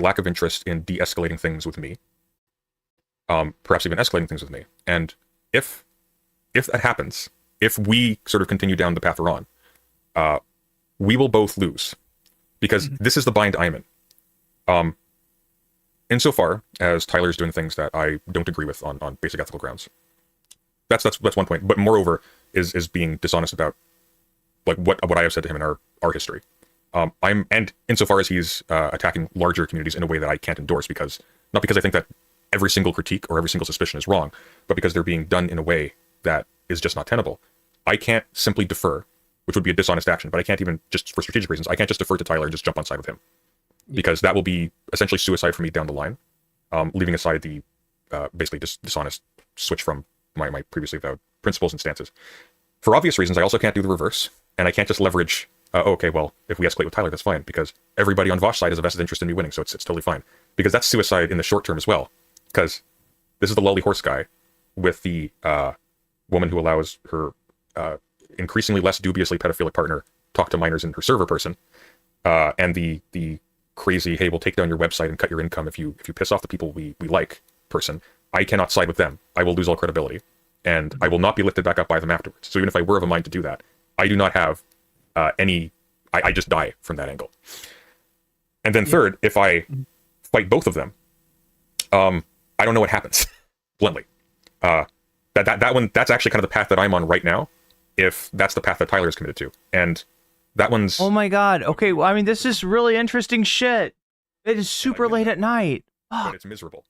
lack of interest in de-escalating things with me. Perhaps even escalating things with me. And if that happens, if we sort of continue down the path we're on, we will both lose. Because this is the bind I'm in. Insofar as Tyler's doing things that I don't agree with on basic ethical grounds. That's one point. But moreover, is being dishonest about like what I have said to him in our history. And insofar as he's attacking larger communities in a way that I can't endorse, not because I think that every single critique or every single suspicion is wrong, but because they're being done in a way that is just not tenable. I can't simply defer, which would be a dishonest action, but I can't even, just for strategic reasons, I can't just defer to Tyler and just jump on side with him. Because that will be essentially suicide for me down the line, leaving aside the basically dishonest switch from my previously avowed principles and stances. For obvious reasons, I also can't do the reverse, and I can't just leverage, okay, well, if we escalate with Tyler, that's fine, because everybody on Vosh's side has a vested interest in me winning, so it's totally fine. Because that's suicide in the short term as well, because this is the lolly horse guy with the woman who allows her increasingly less dubiously pedophilic partner talk to minors in her server person, and the crazy, hey, we'll take down your website and cut your income if you piss off the people we like person. I cannot side with them. I will lose all credibility, and I will not be lifted back up by them afterwards. So even if I were of a mind to do that, I do not have I just die from that angle. And then third, if I fight both of them, I don't know what happens. Bluntly, that one, that's actually kind of the path that I'm on right now. If that's the path that Tyler is committed to, and that one's... Oh my god. Okay, well, I mean, this is really interesting shit. It is super late at night. But it's miserable.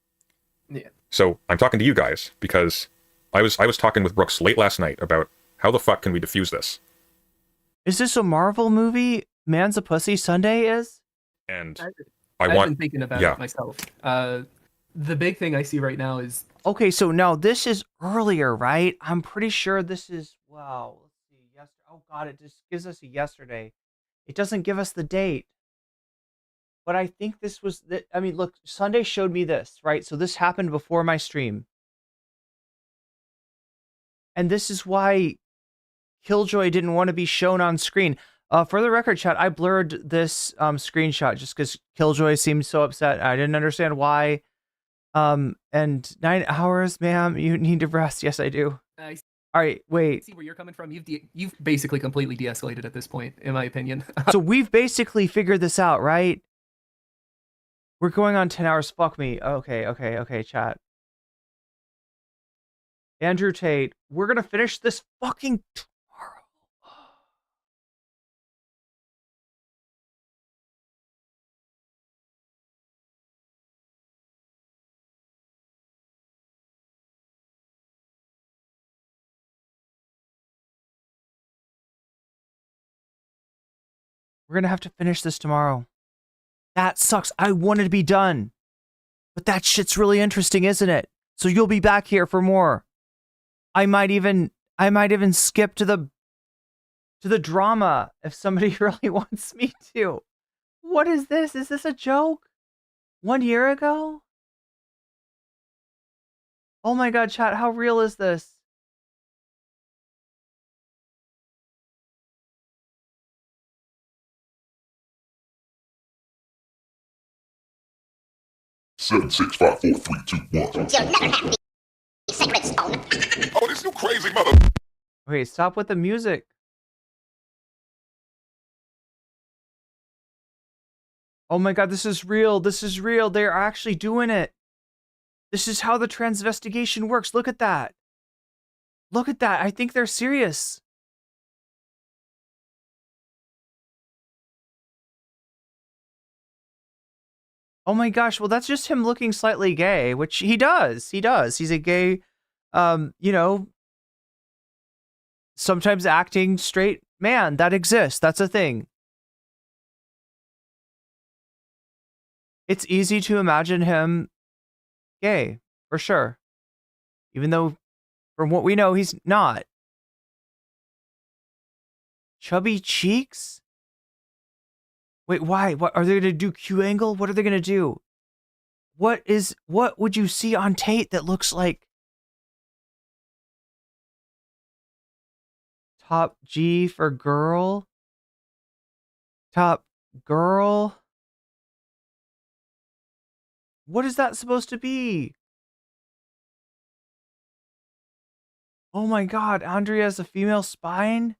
Yeah. So I'm talking to you guys because I was talking with Brooks late last night about how the fuck can we defuse this. Is this a Marvel movie? Man's a Pussy Sunday is? And I've been thinking about it myself. The big thing I see right now is... Okay, so now this is earlier, right? I'm pretty sure this is... Wow. Let's see. Oh god, it just gives us a yesterday. It doesn't give us the date. But I think this was... I mean, look, Sunday showed me this, right? So this happened before my stream. And this is why Killjoy didn't want to be shown on screen. For the record, chat, I blurred this screenshot just because Killjoy seemed so upset. I didn't understand why. And 9 hours, ma'am, you need to rest. Yes, I do. All right, wait. I see where you're coming from. You've basically completely de-escalated at this point, in my opinion. So we've basically figured this out, right? We're going on 10 hours. Fuck me. Okay, chat. Andrew Tate, we're gonna finish this fucking tomorrow. We're gonna have to finish this tomorrow. That sucks. I wanted to be done. But that shit's really interesting, isn't it? So you'll be back here for more. I might even skip to the drama if somebody really wants me to. What is this? Is this a joke? 1 year ago? Oh my god, chat, how real is this? Seven, 6, 5, 4, 3, 2, 1. You'll never have the sacred stone. Oh, this you crazy mother. Okay, stop with the music. Oh my god, this is real. This is real. They're actually doing it. This is how the transvestigation works. Look at that. Look at that. I think they're serious. Oh my gosh. Well, that's just him looking slightly gay, which he does. He does. He's a gay, you know, sometimes acting straight man. That exists. That's a thing. It's easy to imagine him gay, for sure. Even though, from what we know, he's not. Chubby cheeks? Wait, why? What are they gonna do? Q angle? What are they gonna do? What would you see on Tate that looks like top G for girl? Top girl? What is that supposed to be? Oh my god, Andrea has a female spine?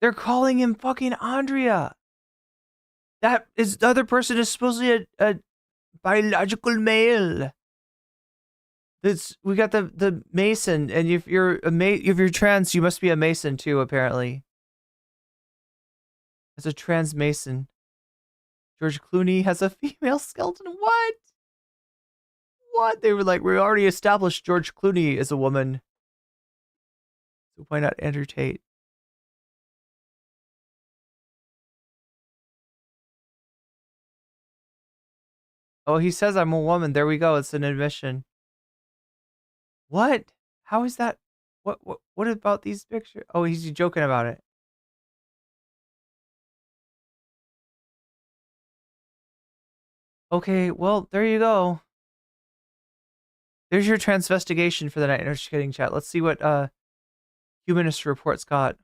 They're calling him fucking Andrea. That is, the other person is supposedly a biological male. We got the Mason, and if you're trans, you must be a Mason too, apparently. As a trans Mason. George Clooney has a female skeleton. What? What? They were like, we already established George Clooney is a woman. So why not Andrew Tate? Oh, he says I'm a woman. There we go. It's an admission. What? How is that? What about these pictures? Oh, he's joking about it. Okay, well, there you go. There's your transvestigation for the night. No, just kidding, chat. Let's see what Humanist Report's got.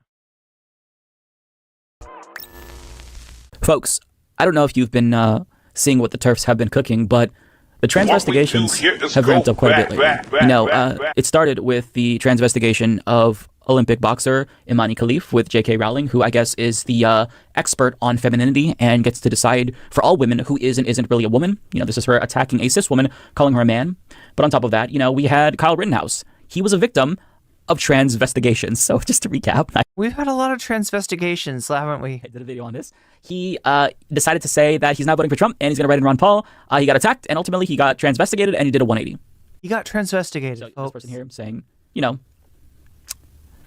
Folks, I don't know if you've been seeing what the TERFs have been cooking, but the transvestigations have ramped up quite a bit lately. It started with the transvestigation of Olympic boxer Imani Khalif with J.K. Rowling, who I guess is the expert on femininity and gets to decide for all women who is and isn't really a woman. This is her attacking a cis woman, calling her a man. But on top of that, we had Kyle Rittenhouse. He was a victim of transvestigations. So just to recap, we've had a lot of transvestigations, haven't we? I did a video on this. He decided to say that he's not voting for Trump and he's going to write in Ron Paul. He got attacked and ultimately he got transvestigated and he did a 180. He got transvestigated. So this person here saying,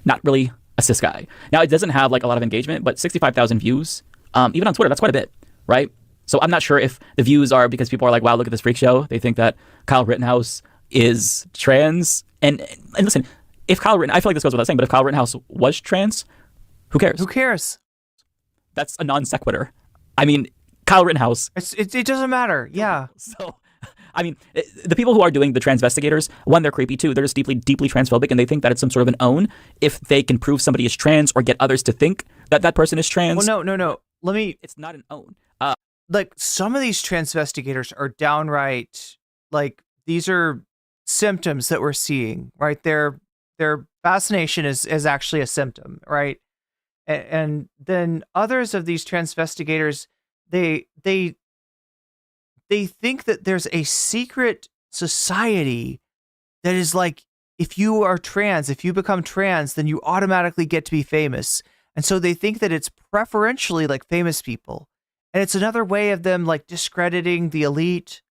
not really a cis guy. Now, it doesn't have like a lot of engagement, but 65,000 views, even on Twitter, that's quite a bit, right? So I'm not sure if the views are because people are like, wow, look at this freak show. They think that Kyle Rittenhouse is trans. And listen, if Kyle Rittenhouse, I feel like this goes without saying, but if Kyle Rittenhouse was trans, who cares? Who cares? That's a non sequitur. I mean, Kyle Rittenhouse. It doesn't matter. Yeah. So, I mean, the people who are doing the transvestigators, one, they're creepy. Two, they're just deeply, deeply transphobic, and they think that it's some sort of an own if they can prove somebody is trans or get others to think that that person is trans. Well, no. It's not an own. Like, some of these transvestigators are downright, like, these are symptoms that we're seeing, right? Their fascination is actually a symptom, right? And then others of these transvestigators, they think that there's a secret society that is like, if you are trans, if you become trans, then you automatically get to be famous. And so they think that it's preferentially like famous people. And it's another way of them like discrediting the elite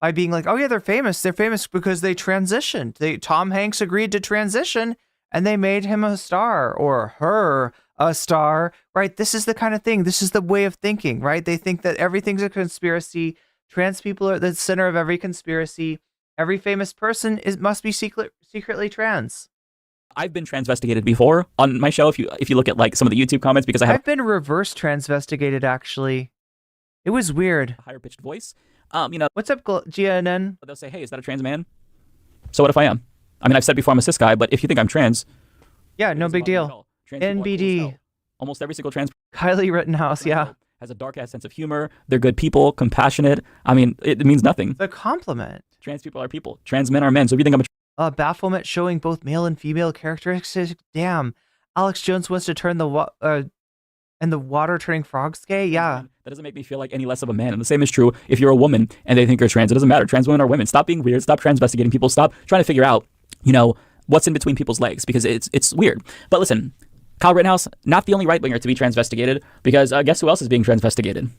by being like, oh yeah, they're famous. They're famous because they transitioned. Tom Hanks agreed to transition and they made him a star or her a star, right? This is the kind of thing. This is the way of thinking, right? They think that everything's a conspiracy. Trans people are at the center of every conspiracy. Every famous person must be secretly trans. I've been transvestigated before on my show. If you look at like some of the YouTube comments, because I've been reverse transvestigated actually. It was weird. A higher pitched voice. What's up, GNN? They'll say, hey, is that a trans man? So what if I am? I mean, I've said before I'm a cis guy, but if you think I'm trans, yeah, no big deal. NBD. Almost every single trans. Kylie Rittenhouse, yeah. Has a dark ass sense of humor. They're good people, compassionate. I mean, it means nothing. The compliment. Trans people are people. Trans men are men. So if you think I'm bafflement showing both male and female characteristics. Damn. Alex Jones wants to turn the And the water turning frogs gay? Yeah. That doesn't make me feel like any less of a man. And the same is true if you're a woman and they think you're trans. It doesn't matter. Trans women are women. Stop being weird. Stop transvestigating people. Stop trying to figure out, what's in between people's legs, because it's weird. But listen, Kyle Rittenhouse, not the only right-winger to be transvestigated, because guess who else is being transvestigated?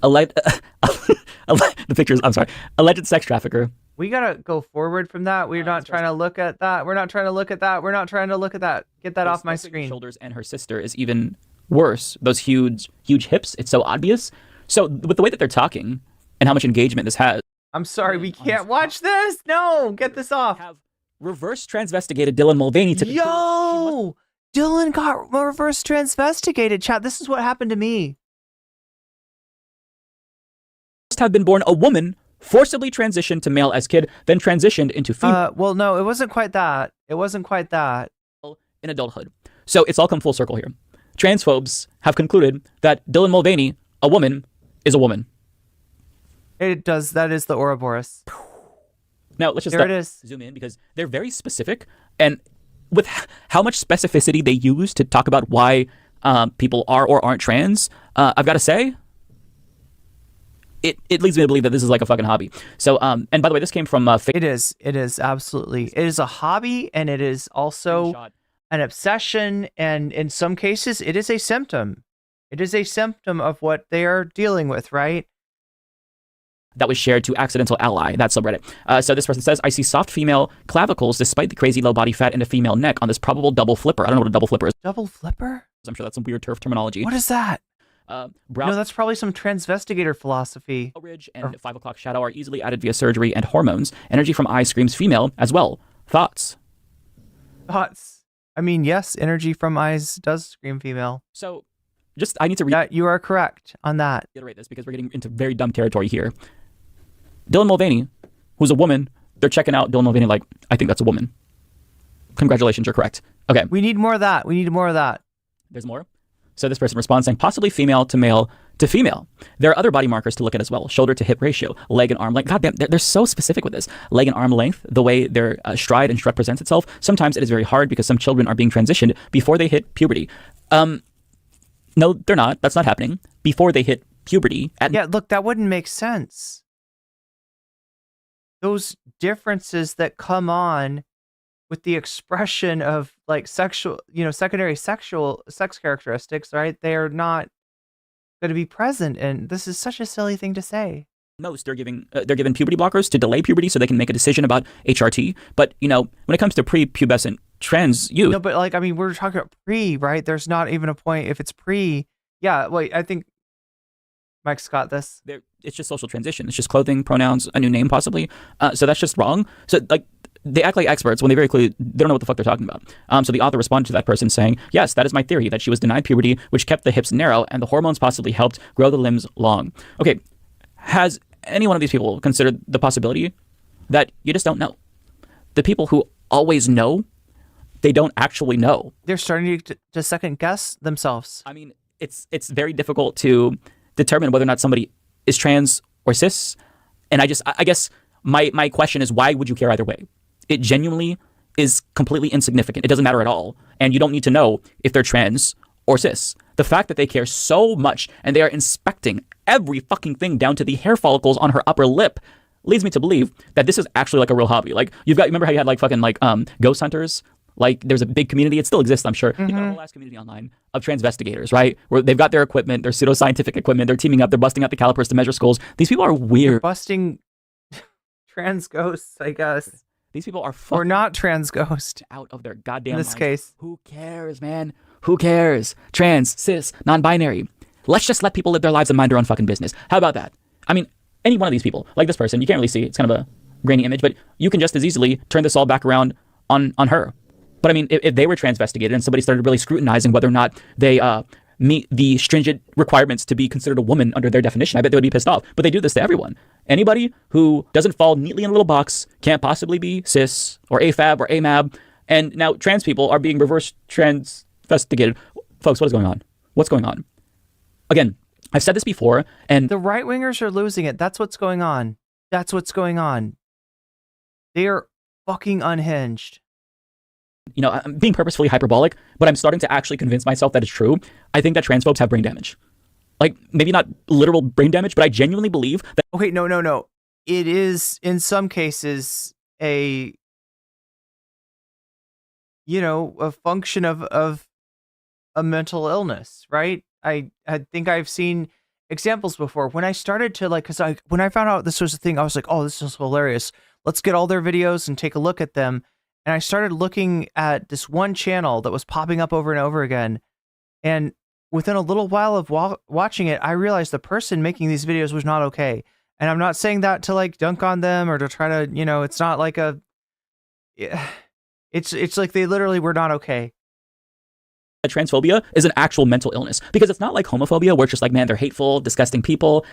The pictures, I'm sorry. Alleged sex trafficker. We gotta go forward from that. We're not trying to look at that. We're not trying to look at that. We're not trying to look at that. Get that off my screen. Shoulders, and her sister is even worse. Those huge hips. It's so obvious. So with the way that they're talking and how much engagement this has. I'm sorry, we can't watch this. No, get this off. Have reverse transvestigated Dylan Mulvaney to. Yo, Dylan got reverse transvestigated. Chat. This is what happened to me. Must have been born a woman, forcibly transitioned to male as kid, then transitioned into female. Well, no, it wasn't quite that. It wasn't quite that. In adulthood. So it's all come full circle here. Transphobes have concluded that Dylan Mulvaney, a woman, is a woman. It does. That is the Ouroboros. Now, let's just zoom in, because they're very specific. And with how much specificity they use to talk about why people are or aren't trans, I've got to say, it leads me to believe that this is like a fucking hobby. So, and by the way, this came from... It is absolutely. It is a hobby, and it is also an obsession, and in some cases, it is a symptom. It is a symptom of what they are dealing with, right? That was shared to Accidental Ally, that subreddit. So this person says, I see soft female clavicles despite the crazy low body fat and a female neck on this probable double flipper. I don't know what a double flipper is. Double flipper? I'm sure that's some weird turf terminology. What is that? No, that's probably some transvestigator philosophy. Ridge and 5 o'clock shadow are easily added via surgery and hormones. Energy from eyes screams female as well. Thoughts? I mean, yes, energy from eyes does scream female. So, I need to you are correct on that. Reiterate this, because we're getting into very dumb territory here. Dylan Mulvaney, who's a woman, they're checking out Dylan Mulvaney like, I think that's a woman. Congratulations, you're correct. Okay. We need more of that. There's more? So this person responds saying, possibly female to male to female. There are other body markers to look at as well. Shoulder to hip ratio, leg and arm length. God damn, they're so specific with this. Leg and arm length, the way their stride and strut presents itself. Sometimes it is very hard because some children are being transitioned before they hit puberty. No, they're not. That's not happening. Before they hit puberty. Yeah, look, that wouldn't make sense. Those differences that come on with the expression of like sexual, secondary sexual sex characteristics, right? They are not going to be present, and this is such a silly thing to say. Most they're given puberty blockers to delay puberty so they can make a decision about HRT. But when it comes to prepubescent trans youth, no, but we're talking about pre, right? There's not even a point if it's pre. Yeah, wait, I think Mike's got this. It's just social transition. It's just clothing, pronouns, a new name possibly. So that's just wrong. So they act like experts when they very clearly they don't know what the fuck they're talking about. So the author responded to that person saying, yes, that is my theory, that she was denied puberty, which kept the hips narrow, and the hormones possibly helped grow the limbs long. Okay, has any one of these people considered the possibility that you just don't know? The people who always know, they don't actually know. They're starting to second guess themselves. I mean, it's very difficult to determine whether or not somebody is trans or cis. And I guess my question is, why would you care either way? It genuinely is completely insignificant. It doesn't matter at all. And you don't need to know if they're trans or cis. The fact that they care so much and they are inspecting every fucking thing down to the hair follicles on her upper lip leads me to believe that this is actually like a real hobby. Like, remember how you had ghost hunters? Like, there's a big community. It still exists, I'm sure. Mm-hmm. You've got a whole ass community online of transvestigators, right? Where they've got their equipment, their pseudoscientific equipment. They're teaming up. They're busting out the calipers to measure skulls. These people are weird. They're busting trans ghosts, I guess. These people are fucking... Or not trans ghost. Out of their goddamn In this minds. case. Who cares, man? Who cares? Trans, cis, non-binary. Let's just let people live their lives and mind their own fucking business. How about that? I mean, any one of these people, like this person, you can't really see. It's kind of a grainy image, but you can just as easily turn this all back around on her. But I mean, if they were transvestigated and somebody started really scrutinizing whether or not they meet the stringent requirements to be considered a woman under their definition, I bet they would be pissed off. But they do this to everyone. Anybody who doesn't fall neatly in a little box can't possibly be cis or AFAB or AMAB. And now trans people are being reverse transvestigated. Folks, what is going on? What's going on? Again, I've said this before, and the right-wingers are losing it. That's what's going on. That's what's going on. They are fucking unhinged. You know, I'm being purposefully hyperbolic, but I'm starting to actually convince myself that it's true. I think that transphobes have brain damage. Like, maybe not literal brain damage, but I genuinely believe that... Okay, no. It is, in some cases, a function of a mental illness, right? I think I've seen examples before. When I started to, when I found out this was a thing, I was like, oh, this is hilarious. Let's get all their videos and take a look at them. And I started looking at this one channel that was popping up over and over again. And within a little while of watching it, I realized the person making these videos was not okay. And I'm not saying that to dunk on them or to try to, it's not like it's like they literally were not okay. Transphobia is an actual mental illness, because it's not like homophobia where it's just like, man, they're hateful, disgusting people.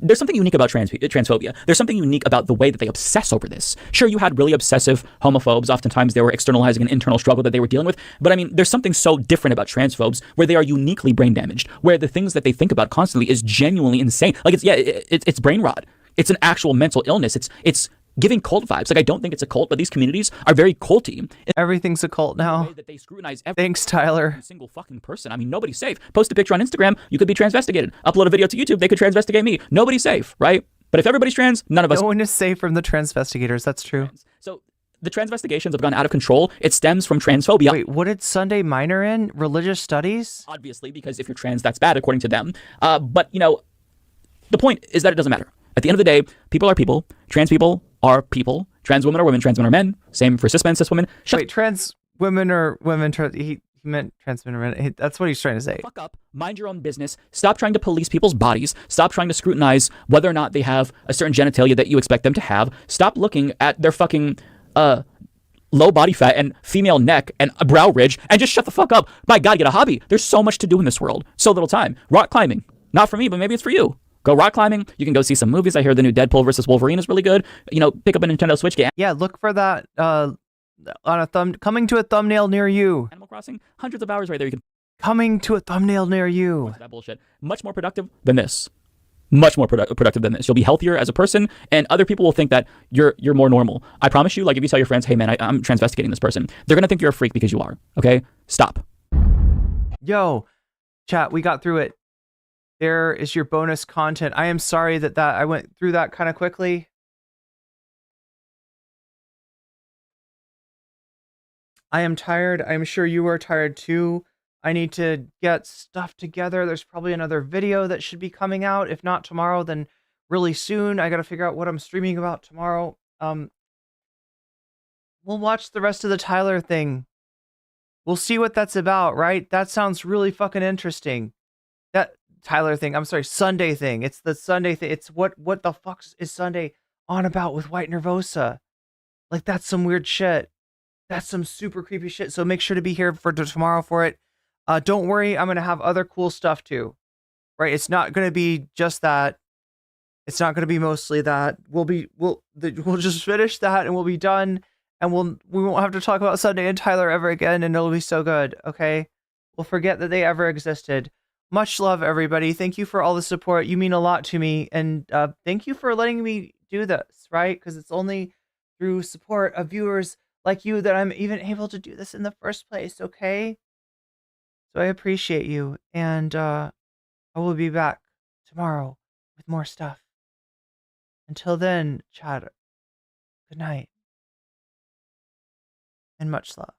There's something unique about transphobia. There's something unique about the way that they obsess over this. Sure, you had really obsessive homophobes. Oftentimes they were externalizing an internal struggle that they were dealing with. But I mean, there's something so different about transphobes where they are uniquely brain damaged, where the things that they think about constantly is genuinely insane. Like, it's brain rot. It's an actual mental illness. It's giving cult vibes. Like, I don't think it's a cult, but these communities are very culty. Everything's a cult now. The way that they scrutinize Thanks, Tyler. Single fucking person. I mean, nobody's safe. Post a picture on Instagram, you could be transvestigated. Upload a video to YouTube, they could transvestigate me. Nobody's safe, right? But if everybody's trans, none of us. No one is safe from the transvestigators. That's true. So the transvestigations have gone out of control. It stems from transphobia. Wait, what did Sunday minor in? Religious studies? Obviously, because if you're trans, that's bad according to them. But the point is that it doesn't matter. At the end of the day, people are people. Trans people are people. Trans women are women. Trans men are men. Same for cis men, cis women. Wait, trans women are women. He meant trans men are men. That's what he's trying to say. Fuck up. Mind your own business. Stop trying to police people's bodies. Stop trying to scrutinize whether or not they have a certain genitalia that you expect them to have. Stop looking at their fucking low body fat and female neck and a brow ridge and just shut the fuck up. My God, get a hobby. There's so much to do in this world. So little time. Rock climbing. Not for me, but maybe it's for you. Go rock climbing. You can go see some movies. I hear the new Deadpool versus Wolverine is really good. Pick up a Nintendo Switch game. Yeah, look for that on a coming to a thumbnail near you. Animal Crossing, hundreds of hours right there. You can coming to a thumbnail near you. That bullshit. Much more productive than this. Much more productive than this. You'll be healthier as a person, and other people will think that you're more normal. I promise you. Like, if you tell your friends, "Hey man, I'm transvestigating this person," they're gonna think you're a freak because you are. Okay, stop. Yo, chat, we got through it. There is your bonus content. I am sorry that I went through that kind of quickly. I am tired. I'm sure you are tired too. I need to get stuff together. There's probably another video that should be coming out. If not tomorrow, then really soon. I got to figure out what I'm streaming about tomorrow. We'll watch the rest of the Tyler thing. We'll see what that's about, right? That sounds really fucking interesting. That Tyler thing, I'm sorry, Sunday thing. It's the Sunday thing. It's what the fuck is Sunday on about with White Nervosa? Like, that's some weird shit. That's some super creepy shit. So make sure to be here for tomorrow for it. Don't worry, I'm gonna have other cool stuff too. Right? It's not gonna be just that. It's not gonna be mostly that. We'll just finish that and we'll be done. And we won't have to talk about Sunday and Tyler ever again, and it'll be so good. Okay? We'll forget that they ever existed. Much love, everybody. Thank you for all the support. You mean a lot to me. And thank you for letting me do this, right? Because it's only through support of viewers like you that I'm even able to do this in the first place, okay? So I appreciate you. And I will be back tomorrow with more stuff. Until then, chat, good night. And much love.